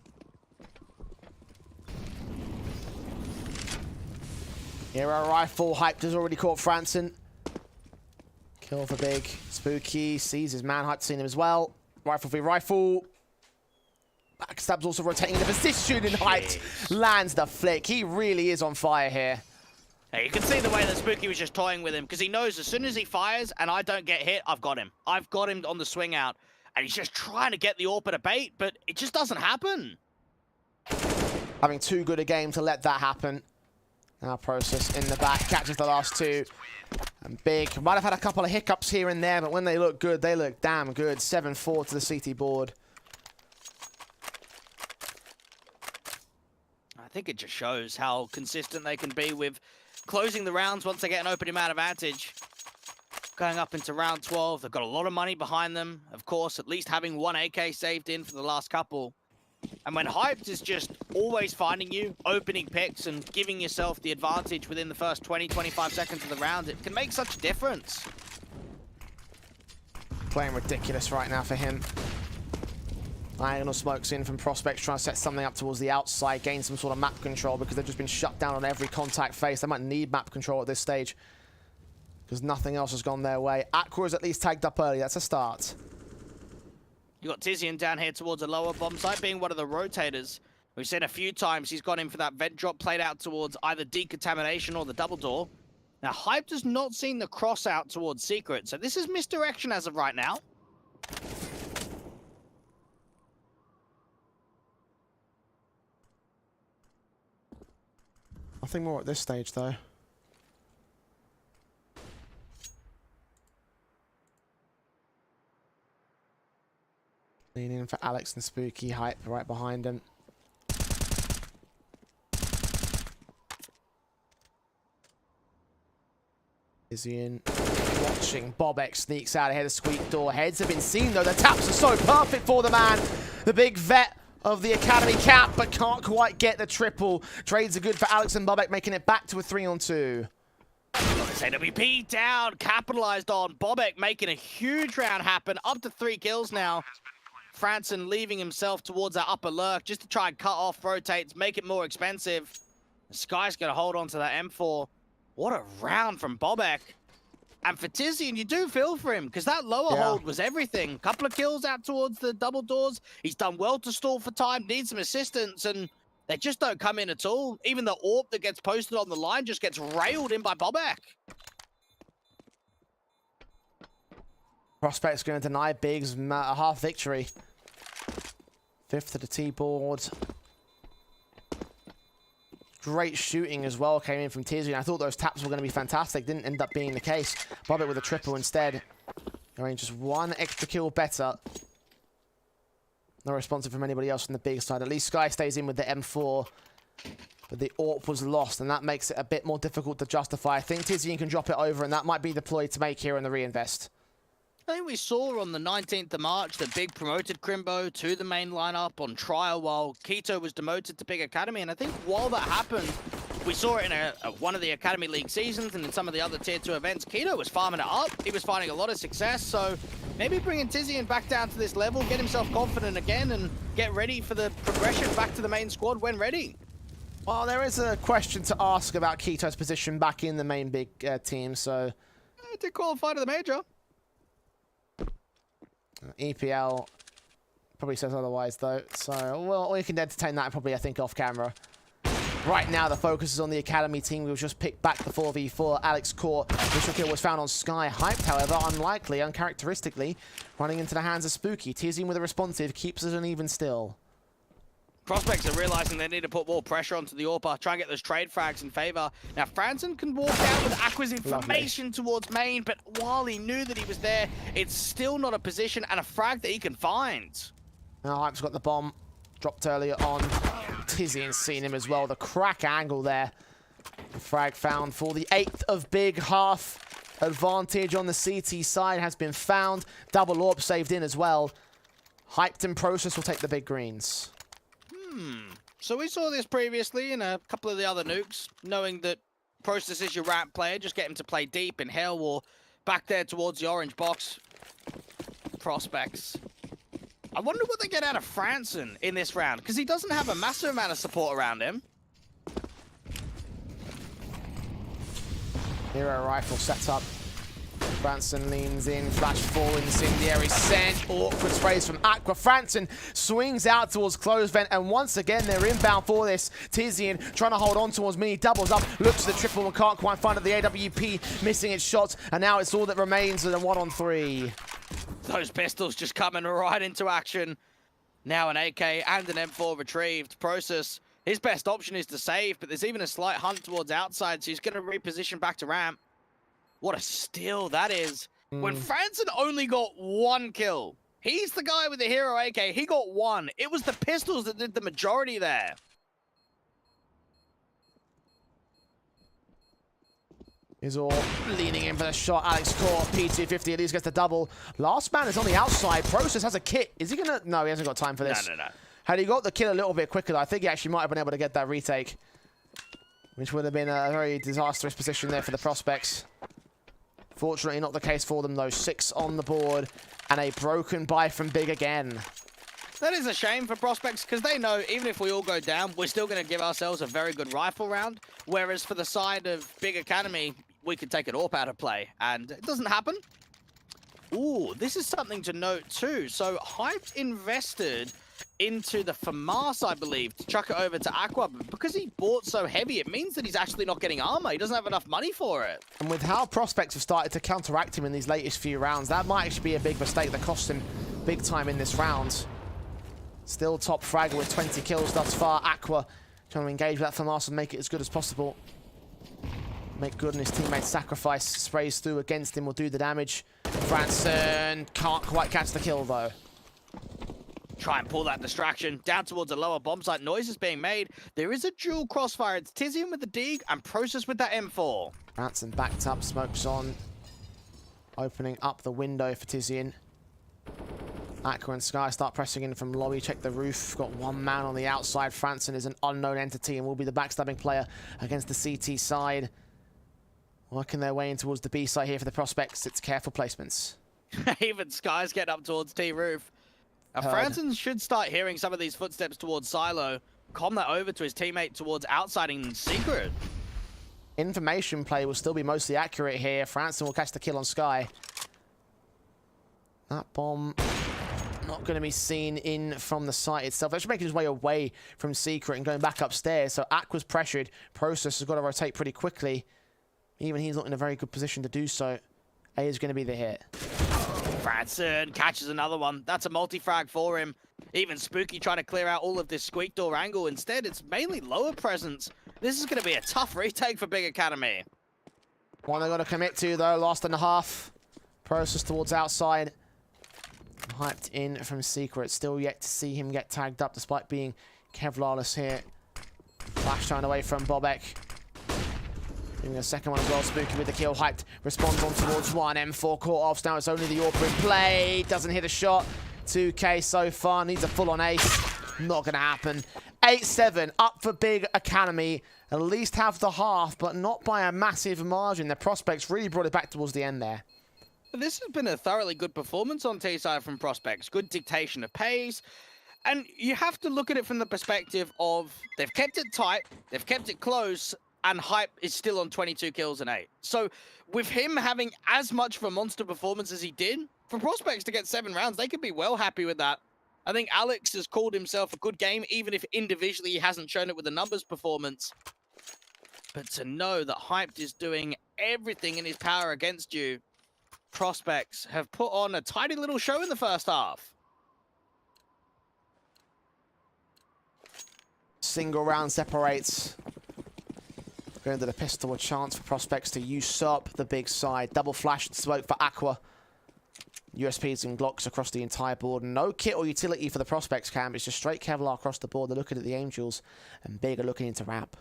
A: Hero rifle. Hyped has already caught Franson. Kill for Big. Spooky sees his man. Hyped seen him as well. Rifle v rifle. Backstab's also rotating the position, and Hyped lands the flick. He really is on fire here.
B: Hey, you can see the way that Spooky was just toying with him, because he knows as soon as he fires and I don't get hit, I've got him. I've got him on the swing out. And he's just trying to get the AWP at a bait, but it just doesn't happen.
A: Having too good a game to let that happen. Now Process in the back, catches the last 2. And Big might have had a couple of hiccups here and there, but when they look good, they look damn good. 7-4 to the CT board.
B: I think it just shows how consistent they can be with closing the rounds once they get an open amount of advantage. Going up into round 12, they've got a lot of money behind them. Of course, at least having 1 AK saved in for the last couple. And when Hyped is just always finding you, opening picks and giving yourself the advantage within the first 20-25 seconds of the round, it can make such a difference.
A: Playing ridiculous right now for him. Diagonal smokes in from Prospects, trying to set something up towards the outside, gain some sort of map control because they've just been shut down on every contact face. They might need map control at this stage because nothing else has gone their way. Aqua is at least tagged up early. That's a start.
B: You got Tizian down here towards a lower bomb site, being one of the rotators. We've seen a few times he's gone in for that vent drop, played out towards either decontamination or the double door. Now, Hype does not seen the cross out towards Secret, so this is misdirection as of right now.
A: Nothing more at this stage, though. Leaning in for Alex and Spooky. Hype right behind him. Tizian watching. Bobek sneaks out ahead of Squeak Door. Heads have been seen though. The taps are so perfect for the man. The big vet of the Academy cap, but can't quite get the triple. Trades are good for Alex and Bobek, making it back to a 3-on-2.
B: AWP down, capitalized on. Bobek making a huge round happen. Up to 3 kills now. Franson leaving himself towards that upper lurk just to try and cut off rotates, make it more expensive. Sky's going to hold on to that M4. What a round from Bobek. And for Tizian, you do feel for him, because that lower hold was everything. Couple of kills out towards the double doors. He's done well to stall for time, needs some assistance, and they just don't come in at all. Even the AWP that gets posted on the line just gets railed in by Bobek.
A: Prospect's going to deny Biggs a half victory. 5th to the T-board. Great shooting as well came in from Tizian. I thought those taps were going to be fantastic. Didn't end up being the case. Bobek with a triple instead. Going just 1 extra kill better. No responsive from anybody else on the big side. At least Sky stays in with the M4. But the AWP was lost, and that makes it a bit more difficult to justify. I think Tizian can drop it over, and that might be the ploy to make here in the reinvest.
B: I think we saw on the 19th of March that Big promoted Crimbo to the main lineup on trial while Keto was demoted to Big Academy. And I think while that happened, we saw it in one of the Academy League seasons and in some of the other Tier 2 events. Keto was farming it up. He was finding a lot of success. So maybe bringing Tizian back down to this level, get himself confident again and get ready for the progression back to the main squad when ready.
A: Well, there is a question to ask about Keto's position back in the main big team, so...
B: He did qualify to the major.
A: EPL probably says otherwise, though. So, well, we can entertain that probably, I think, off camera. Right now, the focus is on the Academy team. We'll just pick back the 4v4. Alex Court. Initial kill was found on Sky. Hyped, however, unlikely, uncharacteristically, running into the hands of Spooky. Tizian with a responsive keeps us uneven still.
B: Prospects are realizing they need to put more pressure onto the AWP, try and get those trade frags in favor. Now, Franson can walk out with Aqua's information towards main, but while he knew that he was there, it's still not a position and a frag that he can find.
A: Now, Hype's got the bomb. Dropped earlier on. Tizian's seen him as well. The crack angle there. The frag found for the 8th of Big. Half advantage on the CT side has been found. Double AWP saved in as well. Hyped and Process will take the big greens.
B: So we saw this previously in a couple of the other nukes, knowing that Process is your ramp player. Just get him to play deep in Hell or back there towards the orange box. Prospects. I wonder what they get out of Franson in this round, because he doesn't have a massive amount of support around him.
A: Hero rifle set up. Franson leans in, flash full, incendiary sent, awkward sprays from Aqua. Franson swings out towards close vent, and once again they're inbound for this. Tizian trying to hold on towards Mini, doubles up, looks at the triple and can't quite find it. The AWP missing its shots, and now it's all that remains with a 1-on-3.
B: Those pistols just coming right into action. Now an AK and an M4 retrieved. Process, his best option is to save, but there's even a slight hunt towards outside, so he's going to reposition back to ramp. What a steal that is. When Franson only got 1 kill. He's the guy with the hero AK. He got 1. It was the pistols that did the majority there.
A: Is all leaning in for the shot. Alex Court, P250 at least gets the double. Last man is on the outside. Process has a kit. Is he gonna? No, he hasn't got time for this.
B: No.
A: Had he got the kill a little bit quicker, I think he actually might have been able to get that retake. Which would have been a very disastrous position there for the Prospects. Fortunately, not the case for them, though. 6 on the board, and a broken buy from Big again.
B: That is a shame for Prospects, because they know even if we all go down, we're still going to give ourselves a very good rifle round. Whereas for the side of Big Academy, we could take an AWP out of play, and it doesn't happen. Ooh, this is something to note too. So Hype invested into the FAMAS, I believe, to chuck it over to Aqua. But because he bought so heavy, it means that he's actually not getting armor. He doesn't have enough money for it.
A: And with how Prospects have started to counteract him in these latest few rounds, that might actually be a big mistake that cost him big time in this round. Still top fragger with 20 kills thus far. Aqua trying to engage with that FAMAS and make it as good as possible. Make good on his teammate's sacrifice. Sprays through against him, will do the damage. Franson can't quite catch the kill though.
B: Try and pull that distraction down towards a lower bomb site. Noise is being made. There is a dual crossfire. It's Tizian with the Dig and Process with that M4.
A: Ransom backed up, smokes on. Opening up the window for Tizian. Aqua and Sky start pressing in from lobby. Check the roof. Got one man on the outside. Franson is an unknown entity and will be the backstabbing player against the CT side. Working their way in towards the B side here for the prospects. It's careful placements.
B: Even Sky's getting up towards T roof. Franson should start hearing some of these footsteps towards Silo. Calm that over to his teammate towards outsiding Secret.
A: Information play will still be mostly accurate here. Franson will catch the kill on Sky. That bomb not going to be seen in from the site itself. Actually making his way away from Secret and going back upstairs. So Aqua's pressured. Process has got to rotate pretty quickly. Even he's not in a very good position to do so. A is going to be the hit.
B: Franson catches another one. That's a multi-frag for him. Even Spooky trying to clear out all of this squeak door angle. Instead, it's mainly lower presence. This is going to be a tough retake for Big Academy.
A: One they're going to commit to, though. Lost and a half. Process towards outside. Hyped in from Secret. Still yet to see him get tagged up despite being Kevlarless here. Flash turned away from Bobek. Doing a second one as well. Spooky with the kill. Hyped. Responds on towards one. M4 caught off. Now it's only the AWP in play. Doesn't hit a shot. 2K so far. Needs a full-on ace. Not going to happen. 8-7 up for Big Academy. At least have the half, but not by a massive margin. The prospects really brought it back towards the end there.
B: This has been a thoroughly good performance on T-side from prospects. Good dictation of pace. And you have to look at it from the perspective of they've kept it tight, they've kept it close, and Hype is still on 22 kills and 8. So with him having as much of a monster performance as he did, for prospects to get 7 rounds, they could be well happy with that. I think Alex has called himself a good game, even if individually he hasn't shown it with a numbers performance. But to know that Hyped is doing everything in his power against you, prospects have put on a tidy little show in the first half.
A: Single round separates. Going to the pistol, a chance for prospects to usurp the big side. Double flash and smoke for Aqua. USPs and Glocks across the entire board. No kit or utility for the prospects camp. It's just straight Kevlar across the board. They're looking at the Angels, and Big are looking into ramp.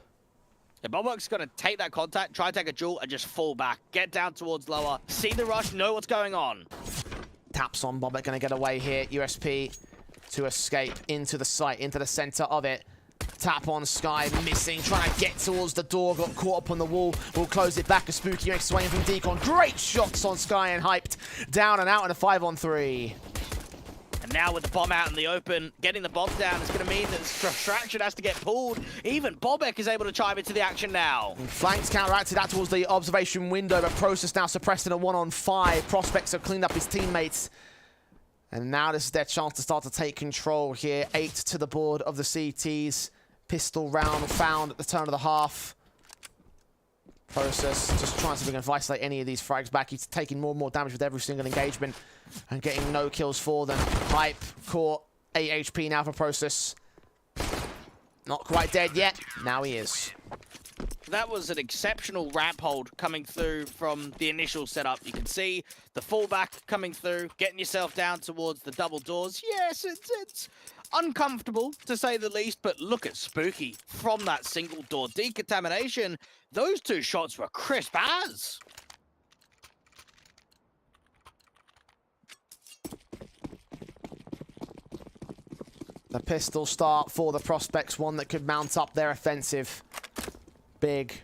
B: Yeah, Bobok's going to take that contact, try to take a duel, and just fall back. Get down towards lower, see the rush, know what's going on.
A: Taps on Bobek, going to get away here. USP to escape into the site, into the center of it. Tap on Sky, missing, trying to get towards the door, got caught up on the wall. Will close it back. A Spooky makes swing from Deacon. Great shots on Sky and Hyped. Down and out in a 5-on-3.
B: And now with the bomb out in the open, getting the bomb down is going to mean that the distraction has to get pulled. Even Bobek is able to chime into the action now.
A: And flanks counteracted that towards the observation window, but Process now suppressed in a 1-on-5. Prospects have cleaned up his teammates. And now this is their chance to start to take control here. 8 to the board of the CTs. Pistol round found at the turn of the half. Process just trying to see if we can isolate any of these frags back. He's taking more and more damage with every single engagement and getting no kills for them. Hype caught 8 HP now for Process. Not quite dead yet. Now he is.
B: That was an exceptional ramp hold coming through from the initial setup. You can see the fallback coming through, getting yourself down towards the double doors. Yes, it's uncomfortable to say the least, but look at Spooky from that single door decontamination. Those 2 shots were crisp as.
A: The pistol start for the prospects, one that could mount up their offensive. Big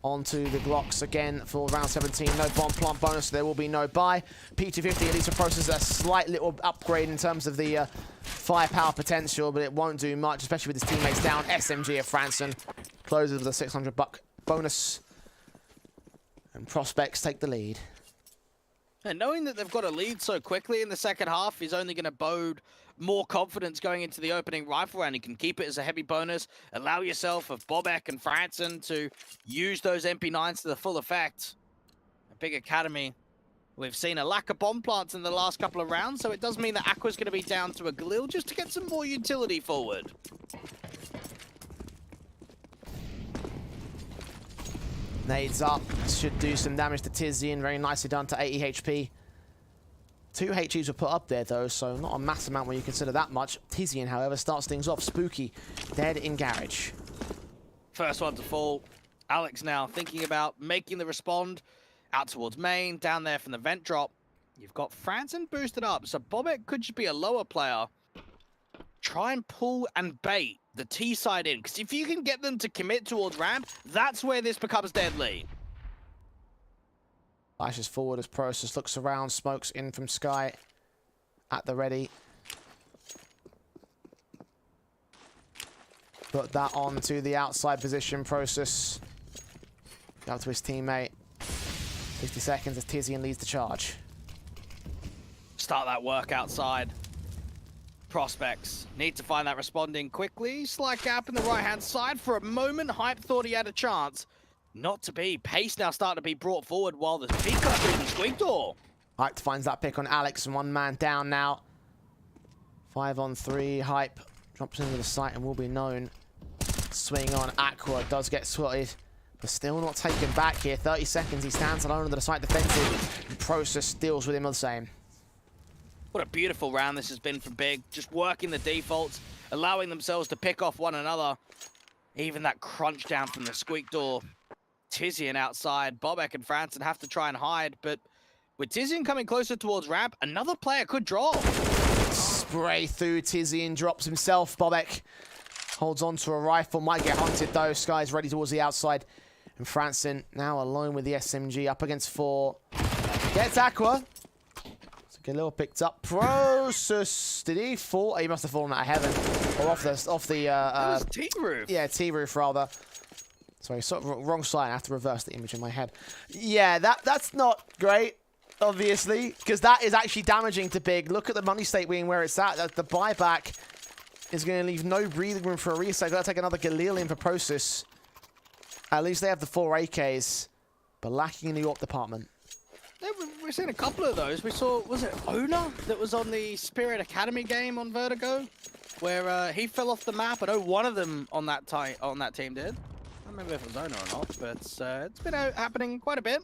A: onto the Glocks again for round 17. No bomb plant bonus, so there will be no buy. P250 at least a Process a slight little upgrade in terms of the firepower potential, but it won't do much, especially with his teammates down. SMG of Franson closes with a $600 bonus. And prospects take the lead.
B: And knowing that they've got a lead so quickly in the second half is only going to bode more confidence going into the opening rifle round. You can keep it as a heavy bonus, allow yourself of Bobek and Franson to use those MP9s to the full effect. A Big Academy, we've seen a lack of bomb plants in the last couple of rounds, so it does mean that Aqua's going to be down to a Galil just to get some more utility forward.
A: Nades up, should do some damage to Tizian, very nicely done to 80 HP. 2 HEs were put up there though, so not a massive amount when you consider that much. Tizian, however, starts things off. Spooky, dead in garage.
B: First one to fall. Alex now thinking about making the respond out towards main, down there from the vent drop. You've got Franson boosted up, so Bobek could just be a lower player. Try and pull and bait the T side in, because if you can get them to commit towards ramp, that's where this becomes deadly.
A: Flashes forward as Process looks around, smokes in from Sky at the ready. Put that on to the outside position. Process up to his teammate. 60 seconds as Tizian leads the charge.
B: Start that work outside. Prospects need to find that responding quickly. Slight gap in the right-hand side. For a moment, Hype thought he had a chance. Not to be. Pace now starting to be brought forward while there's big cut through the squeak door.
A: Hype finds that pick on Alex and one man down now. 5 on 3. Hype drops into the site and will be known. Swing on Aqua does get swatted, but still not taken back here. 30 seconds. He stands alone under the site defensive. And Process deals with him the same.
B: What a beautiful round this has been for Big. Just working the defaults, allowing themselves to pick off one another. Even that crunch down from the squeak door. Tizian outside. Bobek and Franson have to try and hide, but with Tizian coming closer towards ramp, another player could drop.
A: Spray through. Tizian drops himself. Bobek holds on to a rifle. Might get hunted though. Sky's ready towards the outside. And Franson now alone with the SMG up against 4. Gets Aqua. Galil picked up. Process. Did he fall? He must have fallen out of heaven. Or off the
B: T roof.
A: Yeah, T roof rather. Sorry, sort of wrong side. I have to reverse the image in my head. Yeah, that's not great, obviously, because that is actually damaging to Big. Look at the money state being where it's at. The buyback is going to leave no breathing room for a reset. Got to take another Galil in for Process. At least they have the 4 AKs, but lacking in the AWP department.
B: Yeah, we've seen a couple of those. We saw, was it Ona that was on the Spirit Academy game on Vertigo, where he fell off the map. I know one of them on that team did. I don't remember if it was Ona or not, but it's been happening quite a bit.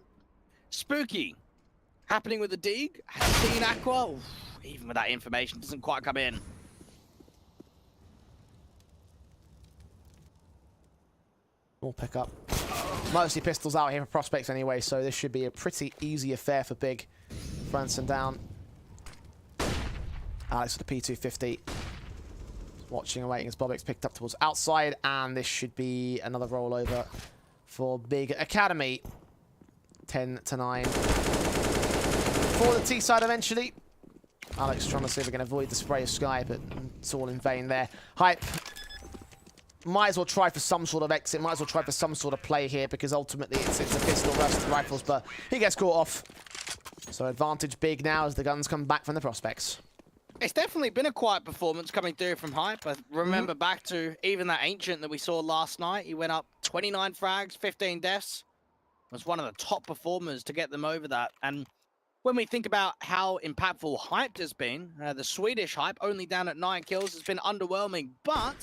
B: Spooky happening with the Deeg. Has seen Aqua. Oof, even with that information, doesn't quite come in.
A: We'll pick up. Mostly pistols out here for Prospects anyway, so this should be a pretty easy affair for Big. Franson down. Alex with the P250. Watching and waiting as Bobek's picked up towards outside, and this should be another rollover for Big Academy. 10-9. For the T side eventually. Alex trying to see if we can avoid the spray of Sky, but it's all in vain there. Hype. Might as well try for some sort of exit, might as well try for some sort of play here, because ultimately it's a pistol versus rifles, but he gets caught off. So advantage Big now as the guns come back from the Prospects.
B: It's definitely been a quiet performance coming through from Hype. I remember back to even that Ancient that we saw last night. He went up 29 frags, 15 deaths. Was one of the top performers to get them over that. And when we think about how impactful Hype has been, the Swedish Hype only down at 9 kills has been underwhelming, but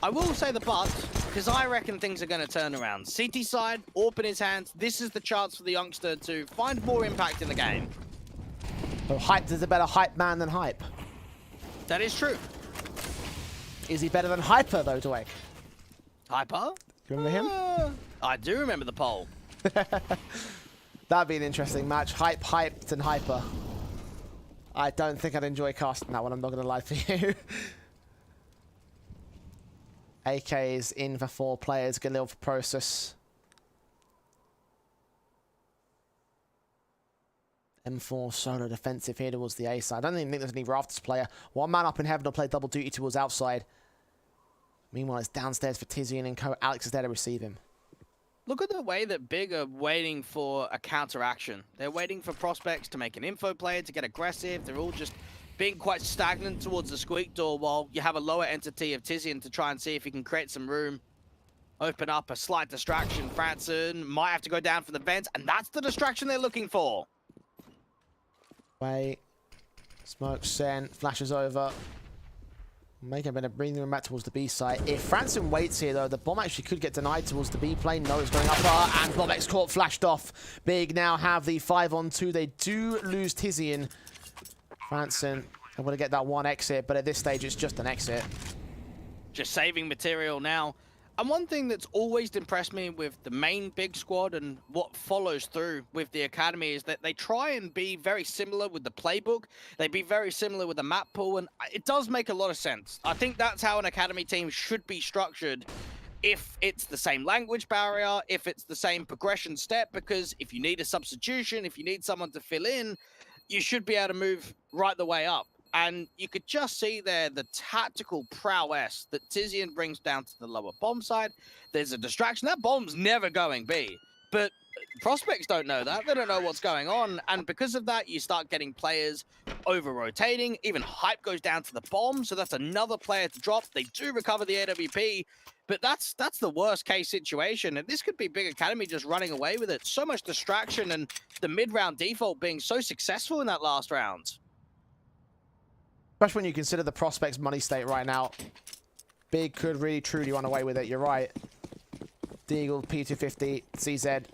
B: I will say the but, because I reckon things are going to turn around. CT side, AWP in his hands. This is the chance for the youngster to find more impact in the game.
A: So Hype is a better Hype man than Hype.
B: That is true.
A: Is he better than Hyper, though, Dwayne?
B: Hyper?
A: You remember him?
B: I do remember the poll.
A: That'd be an interesting match. Hype, Hyped, and Hyper. I don't think I'd enjoy casting that one, I'm not going to lie to you. AK is in for 4 players. Galil for Process. M4 solo defensive here towards the A side. I don't even think there's any Rafters player. One man up in heaven will play double duty towards outside. Meanwhile, it's downstairs for Tizian and co. Alex is there to receive him.
B: Look at the way that Big are waiting for a counteraction. They're waiting for Prospects to make an info play, to get aggressive. They're all just being quite stagnant towards the squeak door while you have a lower entity of Tizian to try and see if he can create some room. Open up a slight distraction. Franson might have to go down for the vents, and that's the distraction they're looking for.
A: Wait. Smoke sent. Flashes over. Making a bit of breathing room back towards the B site. If Franson waits here, though, the bomb actually could get denied towards the B plane. No, it's going up, and Bobek's caught, flashed off. Big now have the 5-on-2. They do lose Tizian. Franson able to get that one exit, but at this stage, it's just an exit.
B: Just saving material now. And one thing that's always impressed me with the main big squad and what follows through with the academy is that they try and be very similar with the playbook. They be very similar with the map pool, and it does make a lot of sense. I think that's how an academy team should be structured. If it's the same language barrier, if it's the same progression step, because if you need a substitution, if you need someone to fill in, you should be able to move right the way up. And you could just see there the tactical prowess that Tizian brings down to the lower bomb side. There's a distraction. That bomb's never going B. But prospects don't know that. They don't know what's going on. And because of that, you start getting players over-rotating. Even Hype goes down to the bomb, so that's another player to drop. They do recover the AWP, but that's the worst case situation. And this could be Big Academy just running away with it. So much distraction and the mid-round default being so successful in that last round.
A: Especially when you consider the prospects' money state right now. Big could really truly run away with it, you're right. Deagle, P250, CZ.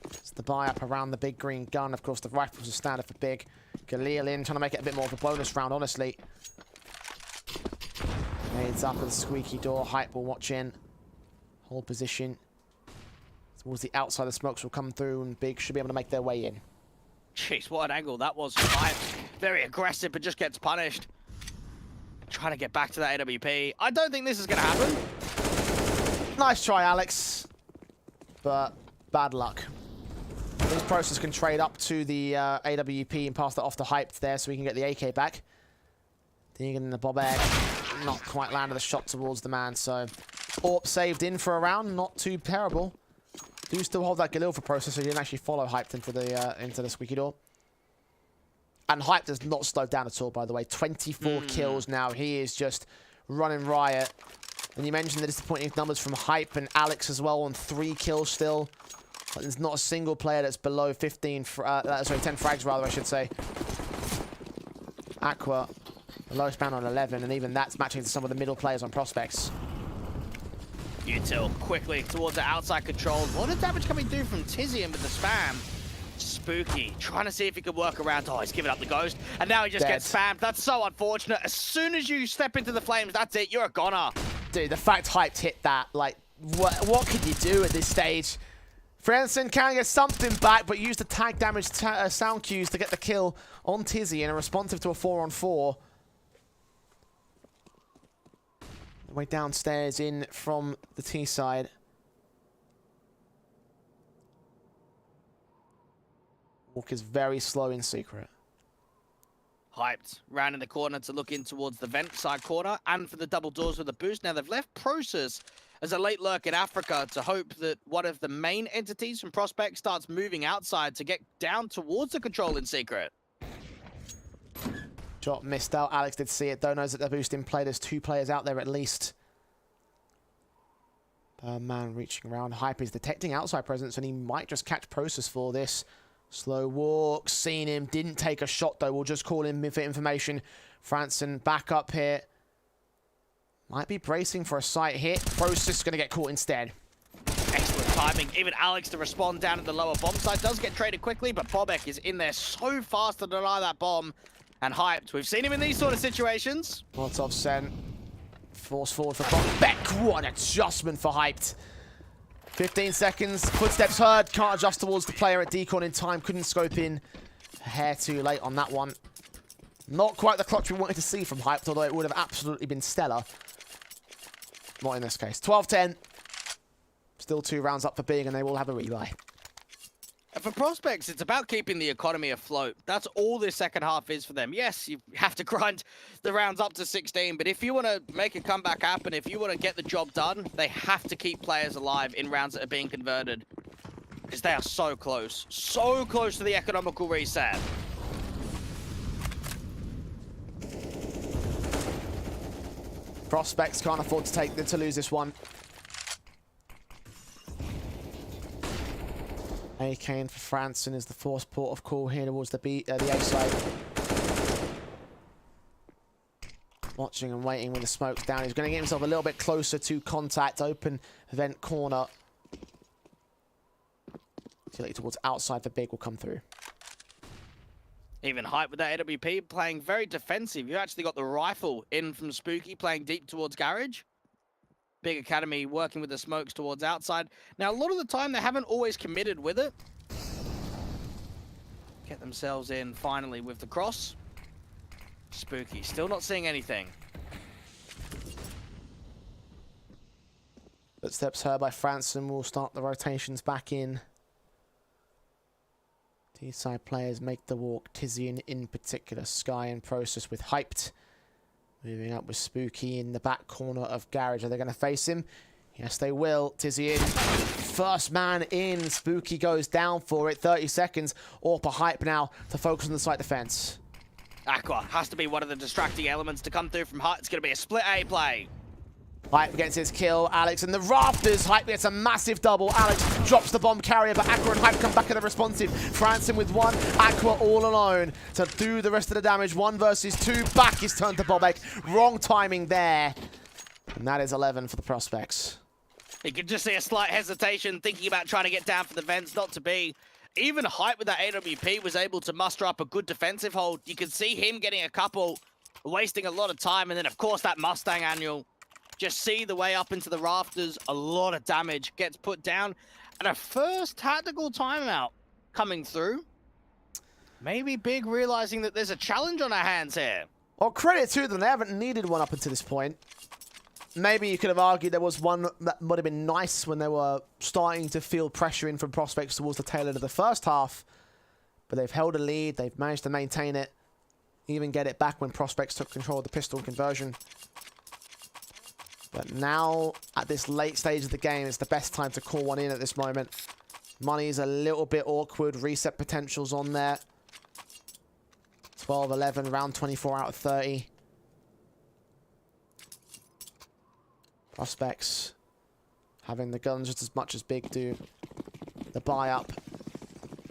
A: It's the buy up around the big green gun. Of course, the rifles are standard for Big. Galil in, trying to make it a bit more of a bonus round, honestly. Nades up at the squeaky door. Hype will watch in. Hold position. Towards the outside, the smokes will come through, and Big should be able to make their way in.
B: Jeez, what an angle that was. Hype. Very aggressive, but just gets punished. Trying to get back to that AWP. I don't think this is going to happen.
A: Nice try, Alex. But bad luck. This process can trade up to the AWP and pass that off to Hype there so we can get the AK back. Deegan in the bob egg. Not quite landed the shot towards the man, so AWP saved in for a round. Not too terrible. Do still hold that Galil for process, so he didn't actually follow Hype into the squeaky door. And Hype does not slow down at all, by the way. 24 kills now. He is just running riot. And you mentioned the disappointing numbers from Hype and Alex as well on 3 kills still. But there's not a single player that's below 10 frags rather, I should say. Aqua, the lowest man on 11, and even that's matching to some of the middle players on prospects.
B: Util quickly towards the outside control. What is damage coming through from Tizian with the spam? Spooky, trying to see if he could work around. Oh, he's giving up the ghost. And now he just gets spammed. That's so unfortunate. As soon as you step into the flames, that's it. You're a goner.
A: Dude, the fact Hyped hit that, like, what can you do at this stage? Franson can get something back, but used the tag damage sound cues to get the kill on Tizzy and a responsive to a 4-on-4. Way downstairs in from the T side. Walk is very slow in secret.
B: Hyped, round in the corner to look in towards the vent side corner, and for the double doors with a boost. Now they've left Process as a late lurk in Africa to hope that one of the main entities from Prospect starts moving outside to get down towards the control in secret.
A: Shot missed out. Alex did see it. Don't know that the boost in play. There's 2 players out there at least. Man reaching around. Hype is detecting outside presence, and he might just catch Process for this. Slow walk, seen him, didn't take a shot though. We'll just call him for information. Franson back up here. Might be bracing for a sight hit. Process gonna get caught instead.
B: Excellent timing. Even Alex to respond down at the lower bomb side. Does get traded quickly, but Bobek is in there so fast to deny that bomb. And Hyped. We've seen him in these sort of situations.
A: Molotov sent. Force forward for Bobek. What an adjustment for Hyped. 15 seconds, footsteps heard, can't adjust towards the player at Decon in time, couldn't scope in. A hair too late on that one. Not quite the clutch we wanted to see from Hyped, although it would have absolutely been stellar. Not in this case. 12-10. Still 2 rounds up for Big, and they will have a rebuy.
B: And for Prospects, it's about keeping the economy afloat. That's all this second half is for them. Yes, you have to grind the rounds up to 16, but if you want to make a comeback happen, if you want to get the job done, they have to keep players alive in rounds that are being converted. Because they are so close to the economical reset.
A: Prospects can't afford to lose this one. AK in for Franson is the force port of call here towards the A side. Watching and waiting with the smokes down. He's going to get himself a little bit closer to contact. Open vent corner. Towards outside for Big will come through.
B: Even Hype with that AWP playing very defensive. You actually got the rifle in from Spooky playing deep towards Garage. Big Academy working with the smokes towards outside. Now, a lot of the time, they haven't always committed with it. Get themselves in finally with the cross. Spooky, still not seeing anything.
A: Footsteps heard by Franson will start the rotations back in. T-side players make the walk. Tizian in particular. Sky and Process with Hyped. Moving up with Spooky in the back corner of Garage. Are they going to face him? Yes, they will. Tizian, first man in. Spooky goes down for it. 30 seconds. Orpa Hype now to focus on the site defense.
B: Aqua has to be one of the distracting elements to come through from Hut. It's going to be a split A play.
A: Hype gets his kill. Alex in the rafters. Hype gets a massive double. Alex drops the bomb carrier, but Aqua and Hype come back at the responsive. Franson with one. Aqua all alone to do the rest of the damage. 1 versus 2. Back is turned to Bobek. Wrong timing there. And that is 11 for the Prospects.
B: You can just see a slight hesitation, thinking about trying to get down for the vents, not to be. Even Hype with that AWP was able to muster up a good defensive hold. You can see him getting a couple, wasting a lot of time. And then, of course, that Mustang annual. Just see the way up into the rafters. A lot of damage gets put down. And a first tactical timeout coming through. Maybe Big realizing that there's a challenge on our hands here.
A: Well, credit to them. They haven't needed one up until this point. Maybe you could have argued there was one that would have been nice when they were starting to feel pressure in from Prospects towards the tail end of the first half. But they've held a lead. They've managed to maintain it. Even get it back when Prospects took control of the pistol conversion. But now, at this late stage of the game, it's the best time to call one in at this moment. Money is a little bit awkward. Reset potential's on there. 12, 11, round 24 out of 30. Prospects having the guns just as much as Big do. The buy up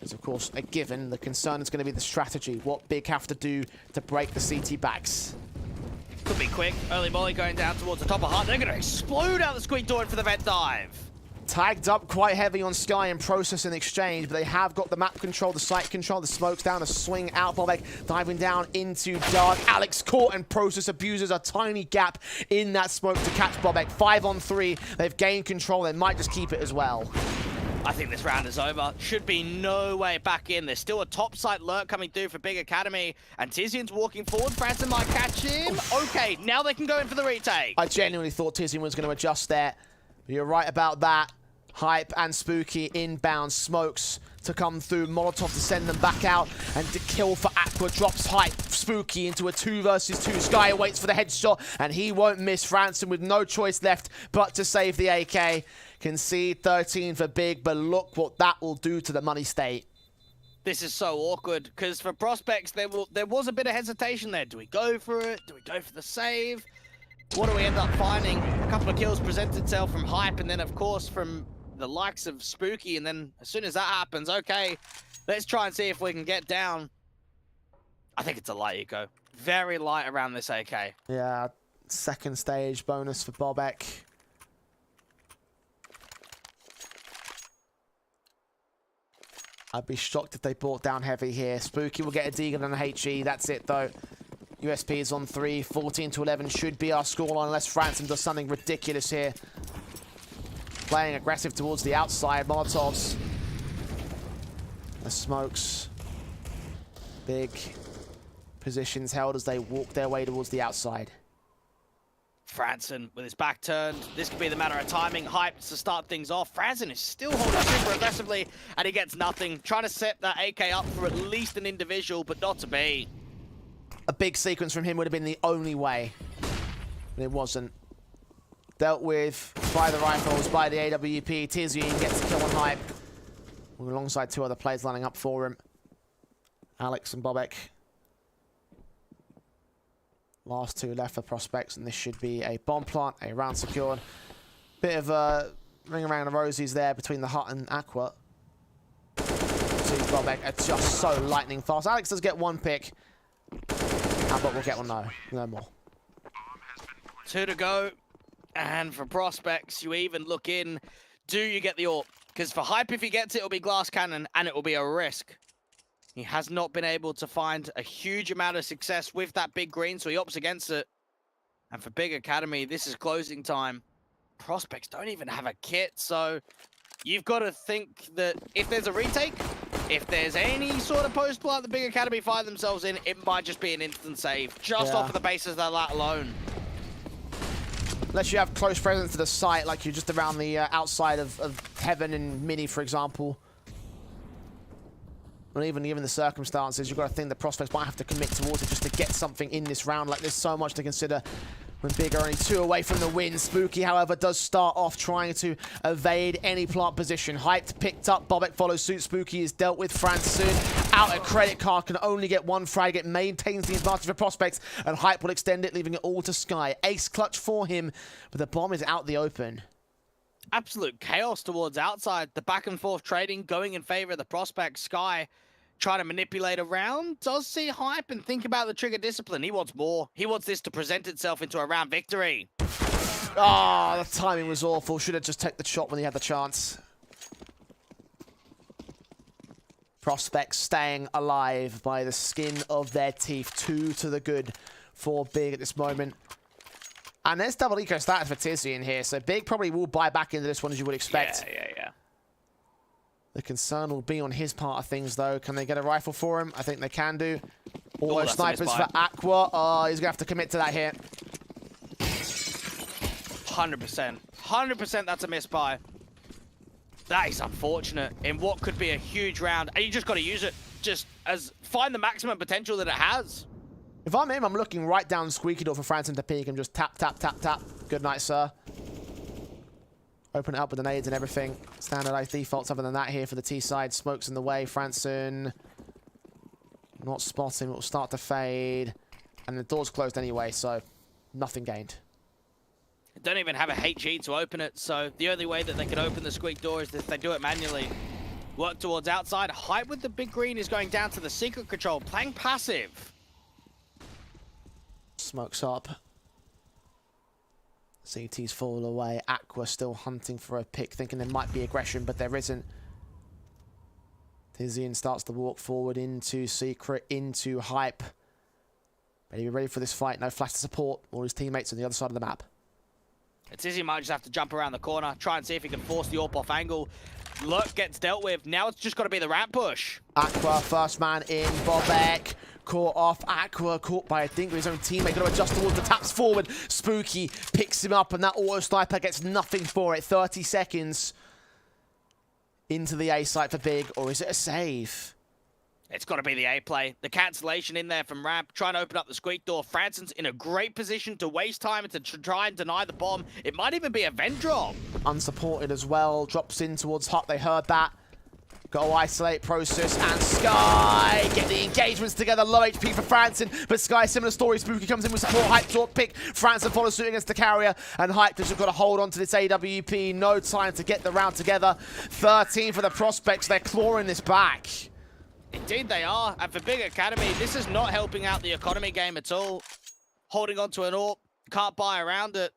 A: is, of course, a given. The concern is going to be the strategy. What Big have to do to break the CT backs.
B: Could be quick. Early volley going down towards the top of Hut. They're going to explode out the squeak door for the vent dive.
A: Tagged up quite heavy on Sky and Process in exchange, but they have got the map control, the site control, the smokes down, a swing out. Bobek diving down into Dark. Alex caught and Process abuses a tiny gap in that smoke to catch Bobek. 5 on 3. They've gained control. They might just keep it as well.
B: I think this round is over. Should be no way back in. There's still a top side lurk coming through for Big Academy. And Tizian's walking forward. Franson might catch him. Okay, now they can go in for the retake.
A: I genuinely thought Tizian was going to adjust there. But you're right about that. Hype and Spooky inbound. Smokes to come through. Molotov to send them back out. And to kill for Aqua. Drops Hype. Spooky into a 2 versus 2. Sky waits for the headshot. And he won't miss. Franson with no choice left but to save the AK. Concede 13 for Big, but look what that will do to the money state.
B: This is so awkward, because for Prospects, there was a bit of hesitation there. Do we go for it? Do we go for the save? What do we end up finding? A couple of kills present itself from Hype, and then, of course, from the likes of Spooky. And then as soon as that happens, okay, let's try and see if we can get down. I think it's a light eco. Very light around this AK.
A: Yeah, second stage bonus for Bobek. I'd be shocked if they brought down heavy here. Spooky will get a Deagle and a HE. That's it, though. USP is on 3. 14 to 11 should be our scoreline unless Franson does something ridiculous here. Playing aggressive towards the outside. Molotovs. The smokes. Big positions held as they walk their way towards the outside.
B: Franson with his back turned. This could be the matter of timing. Hype to start things off. Franson is still holding super aggressively, and he gets nothing. Trying to set that AK up for at least an individual, but not to be.
A: A big sequence from him would have been the only way. But it wasn't. Dealt with by the rifles, by the AWP. Tizian gets a kill on Hype. Alongside 2 other players lining up for him. Alex and Bobek. Last 2 left for Prospects, and this should be a bomb plant, a round secured. Bit of a ring around the rosies there between the Hut and Aqua. See Bobek are just so lightning fast. Alex does get 1 pick. But we'll get one, no more.
B: 2 to go. And for Prospects, you even look in. Do you get the AWP? Because for Hype, if he gets it, it'll be glass cannon, and it will be a risk. He has not been able to find a huge amount of success with that big green, so he opts against it. And for Big Academy, this is closing time. Prospects don't even have a kit, so you've got to think that if there's a retake, if there's any sort of post-plant the Big Academy find themselves in, it might just be an instant save, just off of the basis of that alone.
A: Unless you have close presence to the site, like you're just around the outside of Heaven and Mini, for example. And even given the circumstances, you've got to think the Prospects might have to commit towards it just to get something in this round. Like, there's so much to consider when Big are only 2 away from the win. Spooky, however, does start off trying to evade any plant position. Hyped, picked up, bo1 follows suit. Spooky is dealt with. Franson out a credit card, can only get 1 frag. It maintains the advantage for Prospects, and Hype will extend it, leaving it all to Sky. Ace clutch for him, but the bomb is out the open.
B: Absolute chaos towards outside. The back and forth trading going in favor of the Prospect. Sky trying to manipulate around, does see Hype and think about the trigger discipline. He wants more. He wants this to present itself into a round victory.
A: Oh, the timing was awful. Should have just taken the shot when he had the chance. Prospects staying alive by the skin of their teeth. 2 to the good for Big at this moment. And there's double eco status for Tizzy in here, so Big probably will buy back into this one as you would expect.
B: Yeah.
A: The concern will be on his part of things, though. Can they get a rifle for him? I think they can do. Auto snipers for Aqua. Oh, he's going to have to commit to that here.
B: 100%. 100% that's a misbuy. That is unfortunate in what could be a huge round. And you just got to use it. Just find the maximum potential that it has.
A: If I'm him, I'm looking right down Squeaky Door for Franson to peek and just tap, tap, tap, tap. Good night, sir. Open it up with the nades and everything. Standardized defaults other than that here for the T side. Smoke's in the way. Franson not spotting. It will start to fade. And the door's closed anyway, so nothing gained.
B: Don't even have a HE to open it, so the only way that they can open the Squeak door is if they do it manually. Work towards outside. Hype with the big green is going down to the secret control. Playing passive.
A: Smoke's up. CT's fall away. Aqua still hunting for a pick, thinking there might be aggression, but there isn't. Tizian starts to walk forward into Secret, into Hype. Ready, ready for this fight. No flash to support. All his teammates on the other side of the map.
B: Tizzy might just have to jump around the corner, try and see if he can force the AWP off angle. Lurk gets dealt with. Now it's just got to be the ramp push.
A: Aqua, first man in. bo1 caught off. Aqua caught by, I think, his own teammate. Got to adjust towards the taps forward. Spooky picks him up, and that auto sniper gets nothing for it. 30 seconds into the A site for Big, or is it a save?
B: It's got to be the A play. The cancellation in there from ramp, trying to open up the Squeak door. Franson's in a great position to waste time and to try and deny the bomb. It might even be a vent drop.
A: Unsupported as well. Drops in towards Hut. They heard that. Got to isolate Process and Sky. Get the engagements together. Low HP for Franson, but Sky, similar story. Spooky comes in with support. Hype short pick. Franson follows suit against the carrier, and Hype has just got to hold on to this AWP. No time to get the round together. 13 for the Prospects. They're clawing this back.
B: Indeed they are, and for Big Academy, this is not helping out the economy game at all. Holding on to an AWP, can't buy around it.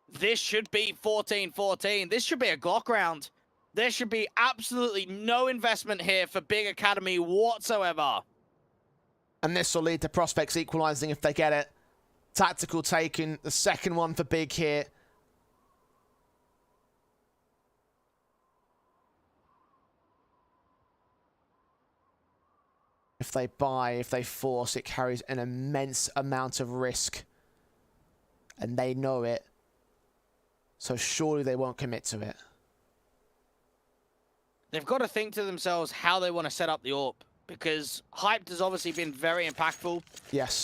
B: This should be 14-14. This should be a Glock round. There should be absolutely no investment here for Big Academy whatsoever.
A: And this will lead to Prospects equalizing if they get it. Tactical taken, the second one for Big here. If they buy, if they force, it carries an immense amount of risk. And they know it. So surely they won't commit to it.
B: They've got to think to themselves how they want to set up the AWP. Because Hyped has obviously been very impactful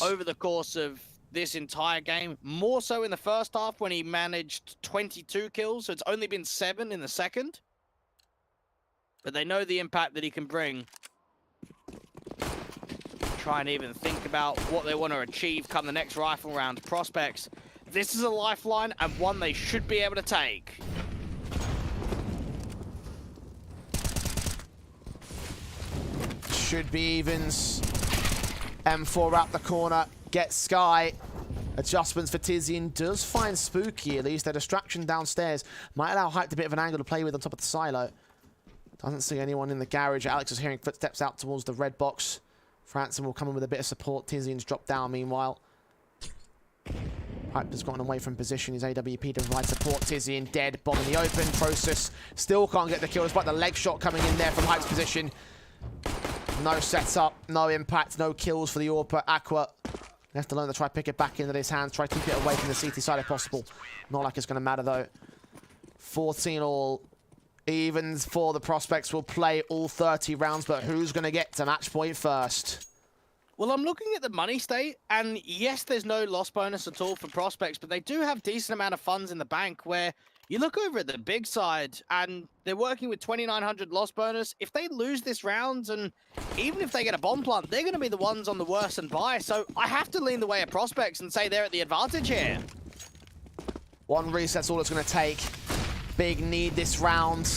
B: over the course of this entire game. More so in the first half when he managed 22 kills. So it's only been 7 in the second. But they know the impact that he can bring. Try and even think about what they want to achieve come the next rifle round. Prospects, this is a lifeline and one they should be able to take.
A: Should be evens. M4 out the corner, get Sky. Adjustments for Tizian, does find Spooky at least. A distraction downstairs might allow Hype a bit of an angle to play with on top of the silo. Doesn't see anyone in the garage. Alex is hearing footsteps out towards the red box. Franson will come in with a bit of support. Tizian's dropped down meanwhile. Hype has gotten away from position. His AWP to provide support. Tizzy in dead. Bomb in the open. Process still can't get the kill despite the leg shot coming in there from Hype's position. No setup, no impact, no kills for the AWP. Aqua left alone to try to pick it back into his hands. Try to keep it away from the CT side if possible. Not like it's going to matter though. 14 all. Evens for the Prospects will play all 30 rounds, but who's going to get to match point first?
B: Well, I'm looking at the money state, and yes, there's no loss bonus at all for Prospects, but they do have decent amount of funds in the bank where you look over at the big side, and they're working with 2,900 loss bonus. If they lose this round, and even if they get a bomb plant, they're going to be the ones on the worst and buy. So I have to lean the way of Prospects and say they're at the advantage here.
A: One reset's all it's going to take. Big need this round.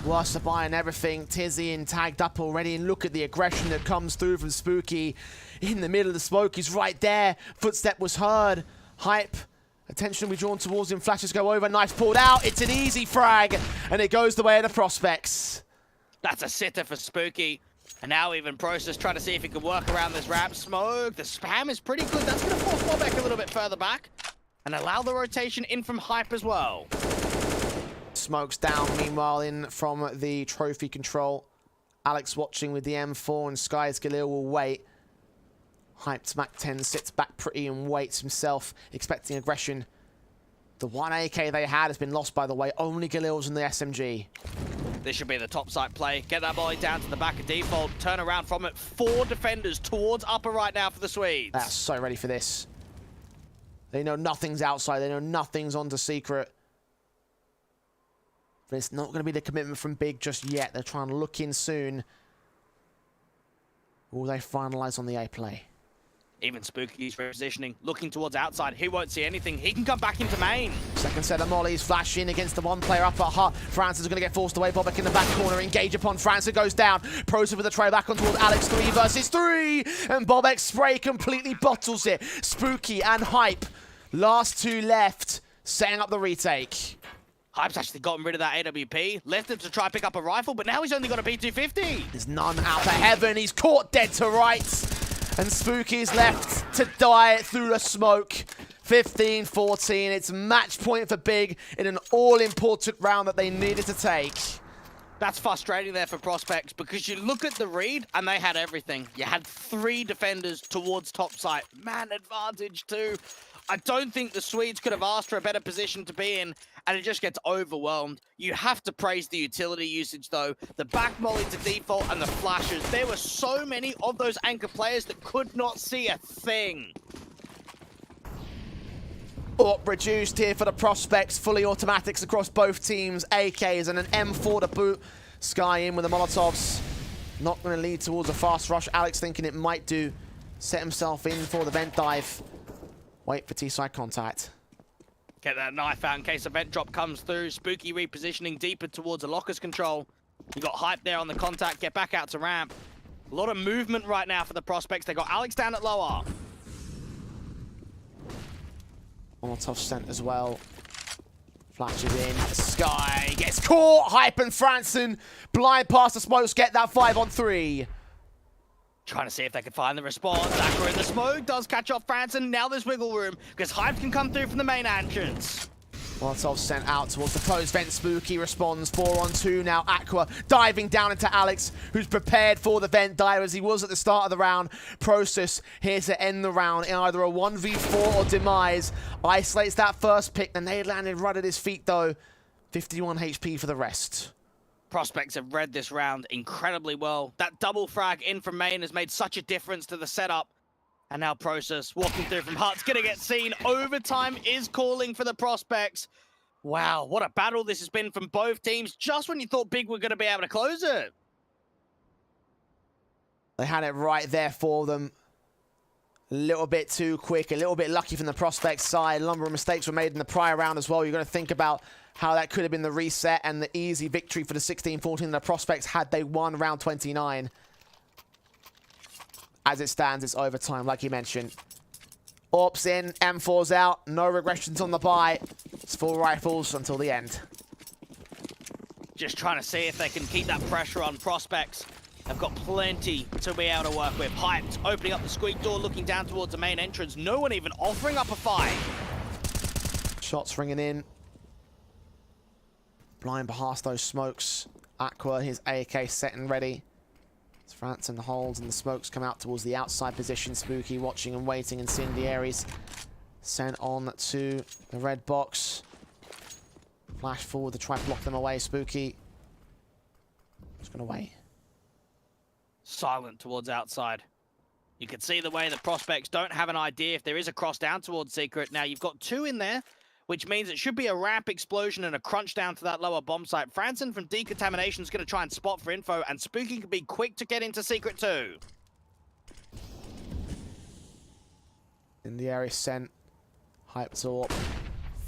A: Worst to buy and everything. Tizzy in tagged up already, and look at the aggression that comes through from Spooky in the middle of the smoke. He's right there. Footstep was heard. Hype. Attention will be drawn towards him. Flashes go over. Knife pulled out. It's an easy frag, and it goes the way of the Prospects.
B: That's a sitter for Spooky. And now even Process trying to see if he can work around this ramp smoke. The spam is pretty good. That's going to force Bobek a little bit further back and allow the rotation in from Hype as well.
A: Smokes down, meanwhile, in from the trophy control. Alex watching with the M4, and Sky's Galil will wait. Hyped Mac 10 sits back pretty and waits himself, expecting aggression. The one AK they had has been lost, by the way. Only Galil's in the SMG.
B: This should be the top side play. Get that volley down to the back of default. Turn around from it. 4 defenders towards upper right now for the Swedes.
A: They're so ready for this. They know nothing's outside. They know nothing's onto secret. But it's not going to be the commitment from Big just yet. They're trying to look in soon. Will they finalize on the A play?
B: Even Spooky's repositioning, looking towards outside. He won't see anything. He can come back into main.
A: Second set of mollies, flash in against the one player up at hut. Francis is going to get forced away. Bobek in the back corner. Engage upon Francis, goes down. Prosa with a tray back on towards Alex. 3 versus 3. And Bobek's spray completely bottles it. Spooky and Hype. Last 2 left. Setting up the retake.
B: Hype's actually gotten rid of that AWP, left him to try pick up a rifle, but now he's only got a P250.
A: There's none out for heaven. He's caught dead to rights. And Spooky's left to die through the smoke. 15-14. It's match point for Big in an all-important round that they needed to take.
B: That's frustrating there for Prospects because you look at the read and they had everything. You had 3 defenders towards top site. Man advantage too. I don't think the Swedes could have asked for a better position to be in, and it just gets overwhelmed. You have to praise the utility usage, though. The back molly to default and the flashes. There were so many of those anchor players that could not see a thing.
A: Up reduced here for the Prospects. Fully automatics across both teams. AKs and an M4 to boot. Sky in with the Molotovs. Not going to lead towards a fast rush. Alex thinking it might do. Set himself in for the vent dive. Wait for T-side contact.
B: Get that knife out in case a vent drop comes through. Spooky repositioning deeper towards a locker's control. You got Hype there on the contact. Get back out to ramp. A lot of movement right now for the Prospects. They got Alex down at lower.
A: Molotov sent as well. Flashes in. Sky gets caught. Hype and Franson blind past the smokes. Get that 5-on-3.
B: Trying to see if they can find the response. Aqua in the smoke does catch off Franson. Now there's wiggle room because Hype can come through from the main entrance.
A: Molotov sent out towards the closed vent. Spooky responds. 4-on-2 now. Aqua diving down into Alex, who's prepared for the vent dive as he was at the start of the round. Process here to end the round in either a 1v4 or demise. Isolates that first pick, and they landed right at his feet though. 51 HP for the rest.
B: Prospects have read this round incredibly well. That double frag in from main has made such a difference to the setup. And now Process walking through from Hut's gonna get seen. Overtime is calling for the Prospects. Wow, what a battle this has been from both teams, just when you thought Big were gonna be able to close it.
A: They had it right there for them. A little bit too quick, a little bit lucky from the Prospects side. A number of mistakes were made in the prior round as well. You're gonna think about how that could have been the reset and the easy victory for the 16-14 the Prospects had they won round 29. As it stands, it's overtime, like you mentioned. Orps in, M4's out, no regressions on the buy. It's full rifles until the end.
B: Just trying to see if they can keep that pressure on Prospects. They've got plenty to be able to work with. Hyped, opening up the squeak door, looking down towards the main entrance. No one even offering up a fight.
A: Shots ringing in. Blind past those smokes. Aqua, his AK set and ready. As Franson holds and the smokes come out towards the outside position. Spooky watching and waiting. Incendiaries sent on to the red box. Flash forward to try and block them away. Spooky just gonna wait.
B: Silent towards outside. You can see the way the prospects don't have an idea if there is a cross down towards Secret. Now you've got 2 in there, which means it should be a ramp explosion and a crunch down to that lower bomb site. Franson from Decontamination is going to try and spot for info, and Spooky can be quick to get into Secret too.
A: In the area sent. Hypezorp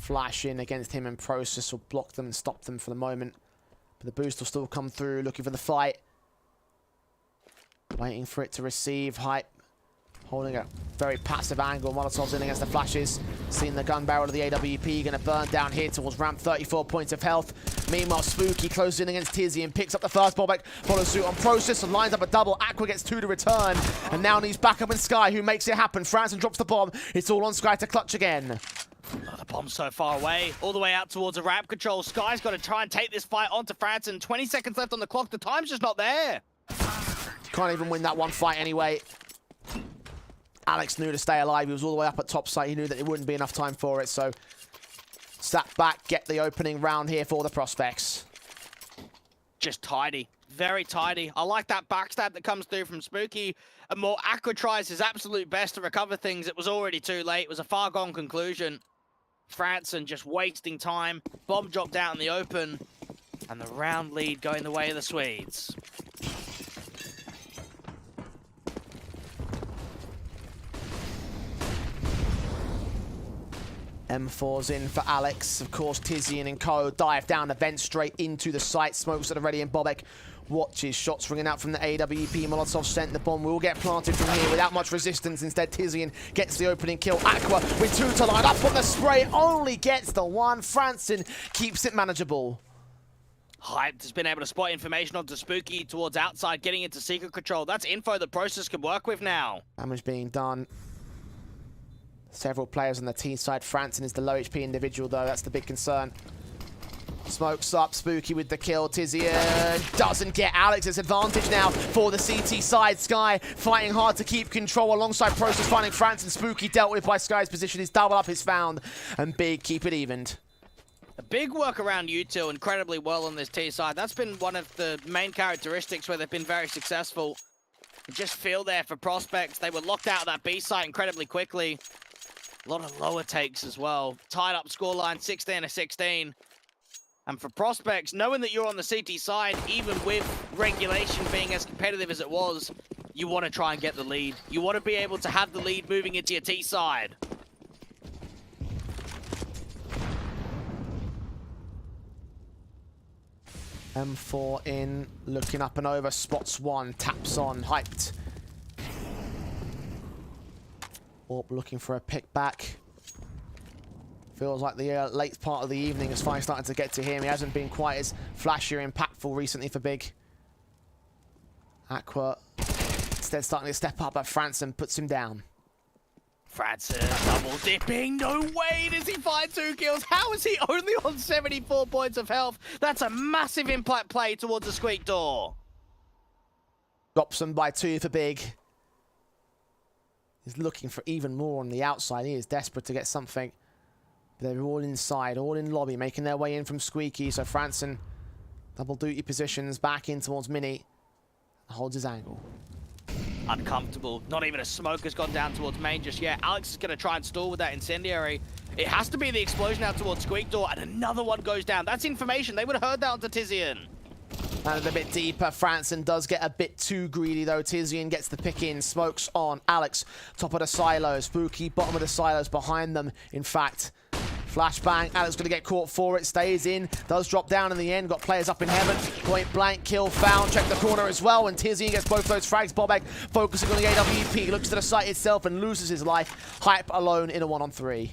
A: flash in against him and Process will block them and stop them for the moment. But the boost will still come through, looking for the fight. Waiting for it to receive. Hype holding a very passive angle. Molotov's in against the flashes. Seeing the gun barrel of the AWP. Going to burn down here towards ramp. 34 points of health. Meanwhile, Spooky closes in against Tizzy and picks up the first ballback. Follows suit on Process and lines up a double. Aqua gets 2 to return. And now needs backup in Sky, who makes it happen. Franson drops the bomb. It's all on Sky to clutch again.
B: Oh, the bomb's so far away. All the way out towards a ramp control. Sky's got to try and take this fight onto Franson. 20 seconds left on the clock. The time's just not there.
A: Can't even win that one fight anyway. Alex knew to stay alive. He was all the way up at top site. He knew that there wouldn't be enough time for it. So, sat back, get the opening round here for the prospects.
B: Just tidy. Very tidy. I like that backstab that comes through from Spooky. And more Aqua tries his absolute best to recover things. It was already too late. It was a far gone conclusion. Franson just wasting time. Bomb dropped out in the open. And the round lead going the way of the Swedes.
A: M4's in for Alex. Of course, Tizian and Co. dive down the vent straight into the site. Smokes that are ready and Bobek watches. Shots ringing out from the AWP. Molotov sent. The bomb will get planted from here without much resistance. Instead, Tizian gets the opening kill. Aqua with 2 to line up on the spray. Only gets the 1. Franson keeps it manageable.
B: Hyped has been able to spot information onto Spooky towards outside, getting into secret control. That's info the Process can work with now.
A: Damage being done. Several players on the T side. Franson is the low HP individual, though. That's the big concern. Smokes up. Spooky with the kill. Tizian doesn't get Alex's advantage now for the CT side. Sky fighting hard to keep control alongside Process finding Franson. Spooky dealt with by Sky's position. His double up is found. And Big keep it evened.
B: A big work around U2 incredibly well on this T side. That's been one of the main characteristics where they've been very successful. You just feel there for prospects. They were locked out of that B site incredibly quickly. A lot of lower takes as well. Tied up scoreline, 16-16. And for prospects, knowing that you're on the CT side, even with regulation being as competitive as it was, you want to try and get the lead. You want to be able to have the lead moving into your T side.
A: M4 in, looking up and over, spots 1, taps on, hyped. Orp looking for a pick back. Feels like the late part of the evening is finally starting to get to him. He hasn't been quite as flashy or impactful recently for Big. Aqua instead starting to step up, but Franson puts him down.
B: Franson double dipping. No way does he find 2 kills. How is he only on 74 points of health? That's a massive impact play towards the squeak door.
A: Drops him by 2 for Big. He's looking for even more on the outside. He is desperate to get something. But they're all inside, all in lobby, making their way in from Squeaky. So Franson, double duty positions, back in towards Mini. Holds his angle.
B: Uncomfortable. Not even a smoke has gone down towards main just yet. Alex is going to try and stall with that incendiary. It has to be the explosion out towards Squeak Door, and another one goes down. That's information. They would have heard that onto Tizian.
A: And a bit deeper. Franson does get a bit too greedy, though. Tizian gets the pick in. Smokes on. Alex, top of the silos. Spooky, bottom of the silos behind them, in fact. Flashbang. Alex going to get caught for it. Stays in. Does drop down in the end. Got players up in heaven. Point blank. Kill found. Check the corner as well. And Tizian gets both those frags. Bobek focusing on the AWP. Looks to the site itself and loses his life. Hype alone in a 1-on-3.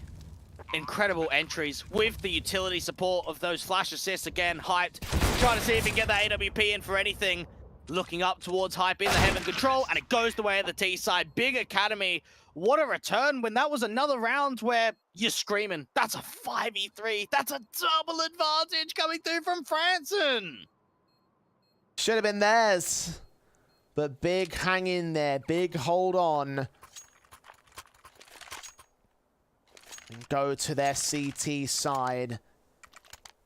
B: Incredible entries with the utility support of those flash assists. Again, hyped. Trying to see if he can get that AWP in for anything. Looking up towards Hype in the heaven control, and it goes the way of the T side. Big Academy, what a return when that was another round where you're screaming, that's a 5v3, that's a double advantage coming through from Franson.
A: Should have been theirs. But Big hang in there, Big hold on. And go to their CT side.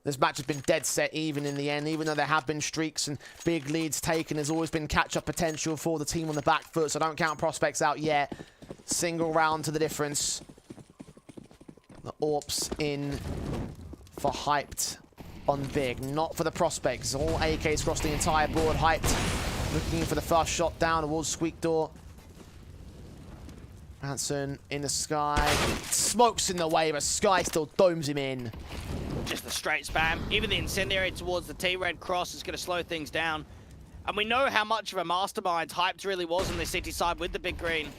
A: This match has been dead set even in the end, even though there have been streaks and big leads taken. There's always been catch-up potential for the team on the back foot, so don't count prospects out yet. Single round to the difference. The AWPs in for Hyped on Big, not for the prospects. All AKs across the entire board. Hyped looking for the first shot down towards Squeak Door. Hanson in the sky. Smokes in the way, but Sky still domes him in.
B: Just the straight spam. Even the incendiary towards the T-Red cross is going to slow things down. And we know how much of a mastermind Hyped really was on the city side with the big green.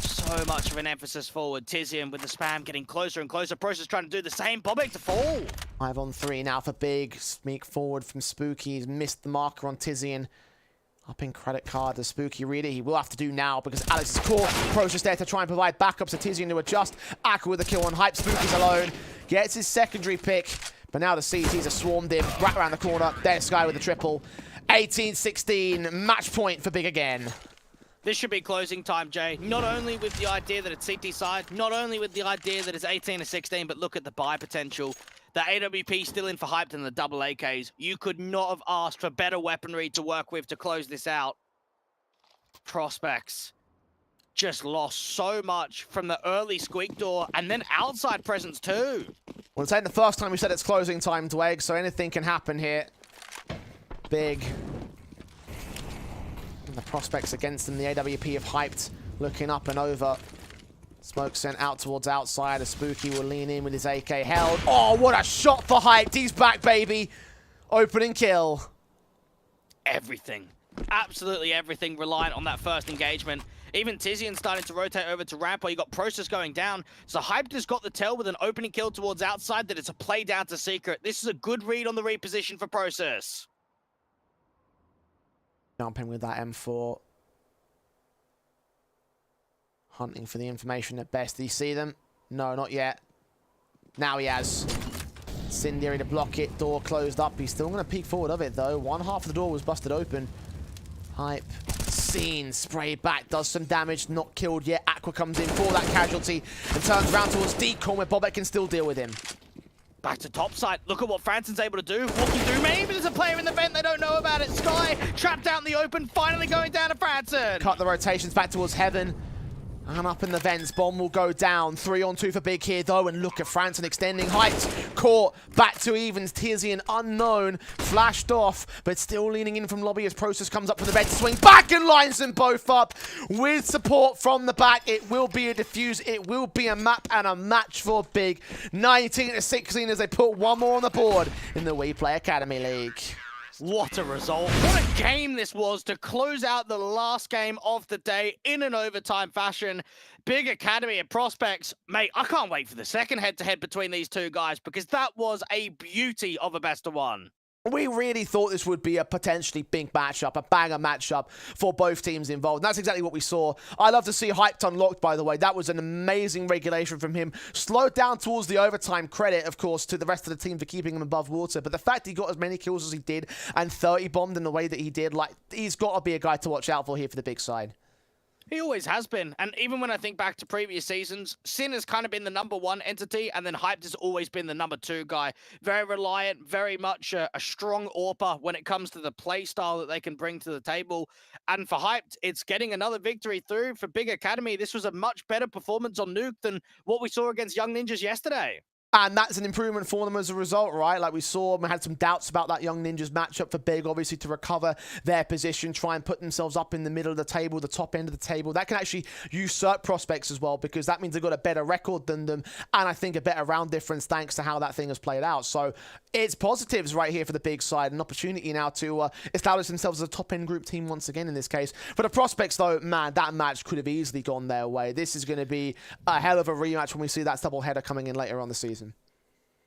B: So much of an emphasis forward. Tizian with the spam getting closer and closer. Process trying to do the same. Bobek to fall.
A: 5-on-3 now for Big. Sneak forward from Spooky. He's missed the marker on Tizian. Up in credit card, the Spooky reader. He will have to do now because Alex is caught. Process there to try and provide backups to Tizian to adjust. Akka with the kill on Hype. Spooky's alone. Gets his secondary pick. But now the CTs are swarmed in. Right around the corner. There's Sky with the triple. 18-16. Match point for Big again.
B: This should be closing time, Jay. Not only with the idea that it's CT side, not only with the idea that it's 18-16, but look at the buy potential. The AWP still in for Hyped and the double AKs. You could not have asked for better weaponry to work with to close this out. Prospects just lost so much from the early Squeak Door and then outside presence too.
A: Well, it's ain't the first time we said it's closing time to Egg, so anything can happen here. Big. And the prospects against them, the AWP have Hyped, looking up and over. Smoke sent out towards outside. A Spooky will lean in with his AK held. Oh, what a shot for Hyped. He's back, baby. Opening kill.
B: Everything. Absolutely everything reliant on that first engagement. Even Tizian starting to rotate over to ramp while you got Process going down. So Hyped has got the tell with an opening kill towards outside that it's a play down to Secret. This is a good read on the reposition for Process.
A: Jumping with that M4. Hunting for the information at best. Did he see them? No, not yet. Now he has. Incendiary to block it. Door closed up. He's still going to peek forward of it, though. One half of the door was busted open. Hype. Seen. Sprayed back. Does some damage. Not killed yet. Aqua comes in for that casualty and turns around towards Decon where Bobek can still deal with him.
B: Back to top side. Look at what Franson's able to do. Walking through. Maybe there's a player in the vent. They don't know about it. Sky trapped out in the open. Finally going down to Franson.
A: Cut the rotations back towards heaven. And up in the vents, bomb will go down. 3-on-2 for Big here, though, and look at Franson extending heights. Caught, back to evens. Tizian unknown, flashed off, but still leaning in from lobby as Process comes up from the vent. Swing back and lines them both up with support from the back. It will be a defuse, it will be a map and a match for Big. 19-16 as they put one more on the board in the WePlay Academy League.
B: What a result. What a game this was to close out the last game of the day in an overtime fashion. Big Academy and Prospects. Mate, I can't wait for the second head-to-head between these two guys because that was a beauty of a best-of-one.
A: We really thought this would be a potentially big matchup, a banger matchup for both teams involved. And that's exactly what we saw. I love to see Hyped unlocked, by the way. That was an amazing regulation from him. Slowed down towards the overtime. Credit, of course, to the rest of the team for keeping him above water. But the fact he got as many kills as he did and 30 bombed in the way that he did, like, he's got to be a guy to watch out for here for the big side.
B: He always has been. And even when I think back to previous seasons, Sin has kind of been the #1 entity, and then Hyped has always been the #2 guy. Very reliant, very much a strong AWPer when it comes to the play style that they can bring to the table. And for Hyped, it's getting another victory through. For Big Academy, this was a much better performance on Nuke than what we saw against Young Ninjas yesterday.
A: And that's an improvement for them as a result, right? Like we saw, we had some doubts about that Young Ninjas matchup for Big, obviously, to recover their position, try and put themselves up in the middle of the table, the top end of the table. That can actually usurp Prospects as well, because that means they've got a better record than them, and I think a better round difference thanks to how that thing has played out. So it's positives right here for the Big side, an opportunity now to establish themselves as a top-end group team once again in this case. For the Prospects, though, man, that match could have easily gone their way. This is going to be a hell of a rematch when we see that double header coming in later on the season.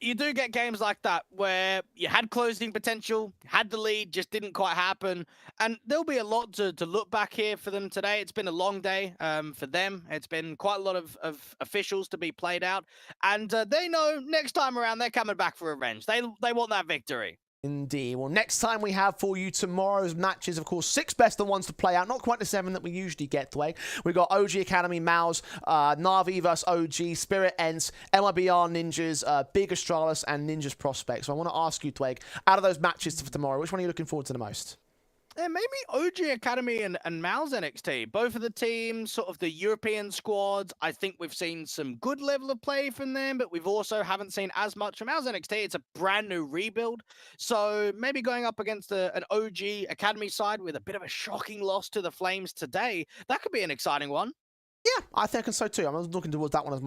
B: you do get games like that where you had closing potential, had the lead, just didn't quite happen. And there'll be a lot to look back here for them today. It's been a long day for them. It's been quite a lot of officials to be played out. And they know next time around they're coming back for revenge. They want that victory.
A: Indeed. Well, next time we have for you tomorrow's matches, of course, 6 best of ones to play out. Not quite the 7 that we usually get, Thway. We've got OG Academy, Mouse, Na'Vi vs OG, Spirit ENCE, MIBR Ninjas, Big Astralis, and Ninjas Prospect. So I want to ask you, Thway, out of those matches for tomorrow, which one are you looking forward to the most?
B: Yeah, maybe OG Academy and Mal's NXT. Both of the teams, sort of the European squads. I think we've seen some good level of play from them, but we've also haven't seen as much from Mal's NXT. It's a brand new rebuild. So maybe going up against an OG Academy side with a bit of a shocking loss to the Flames today, that could be an exciting one.
A: Yeah, I think so too. I'm looking towards that one as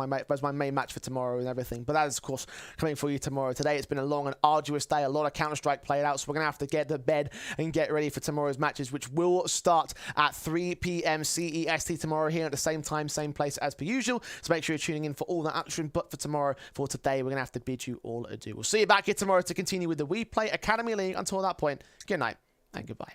A: my main match for tomorrow and everything. But that is, of course, coming for you tomorrow. Today, it's been a long and arduous day. A lot of Counter-Strike played out, so we're going to have to get to bed and get ready for tomorrow's matches, which will start at 3 p.m. CEST tomorrow here at the same time, same place as per usual. So make sure you're tuning in for all that action. But for tomorrow, for today, we're going to have to bid you all adieu. We'll see you back here tomorrow to continue with the WePlay Academy League. Until that point, good night and goodbye.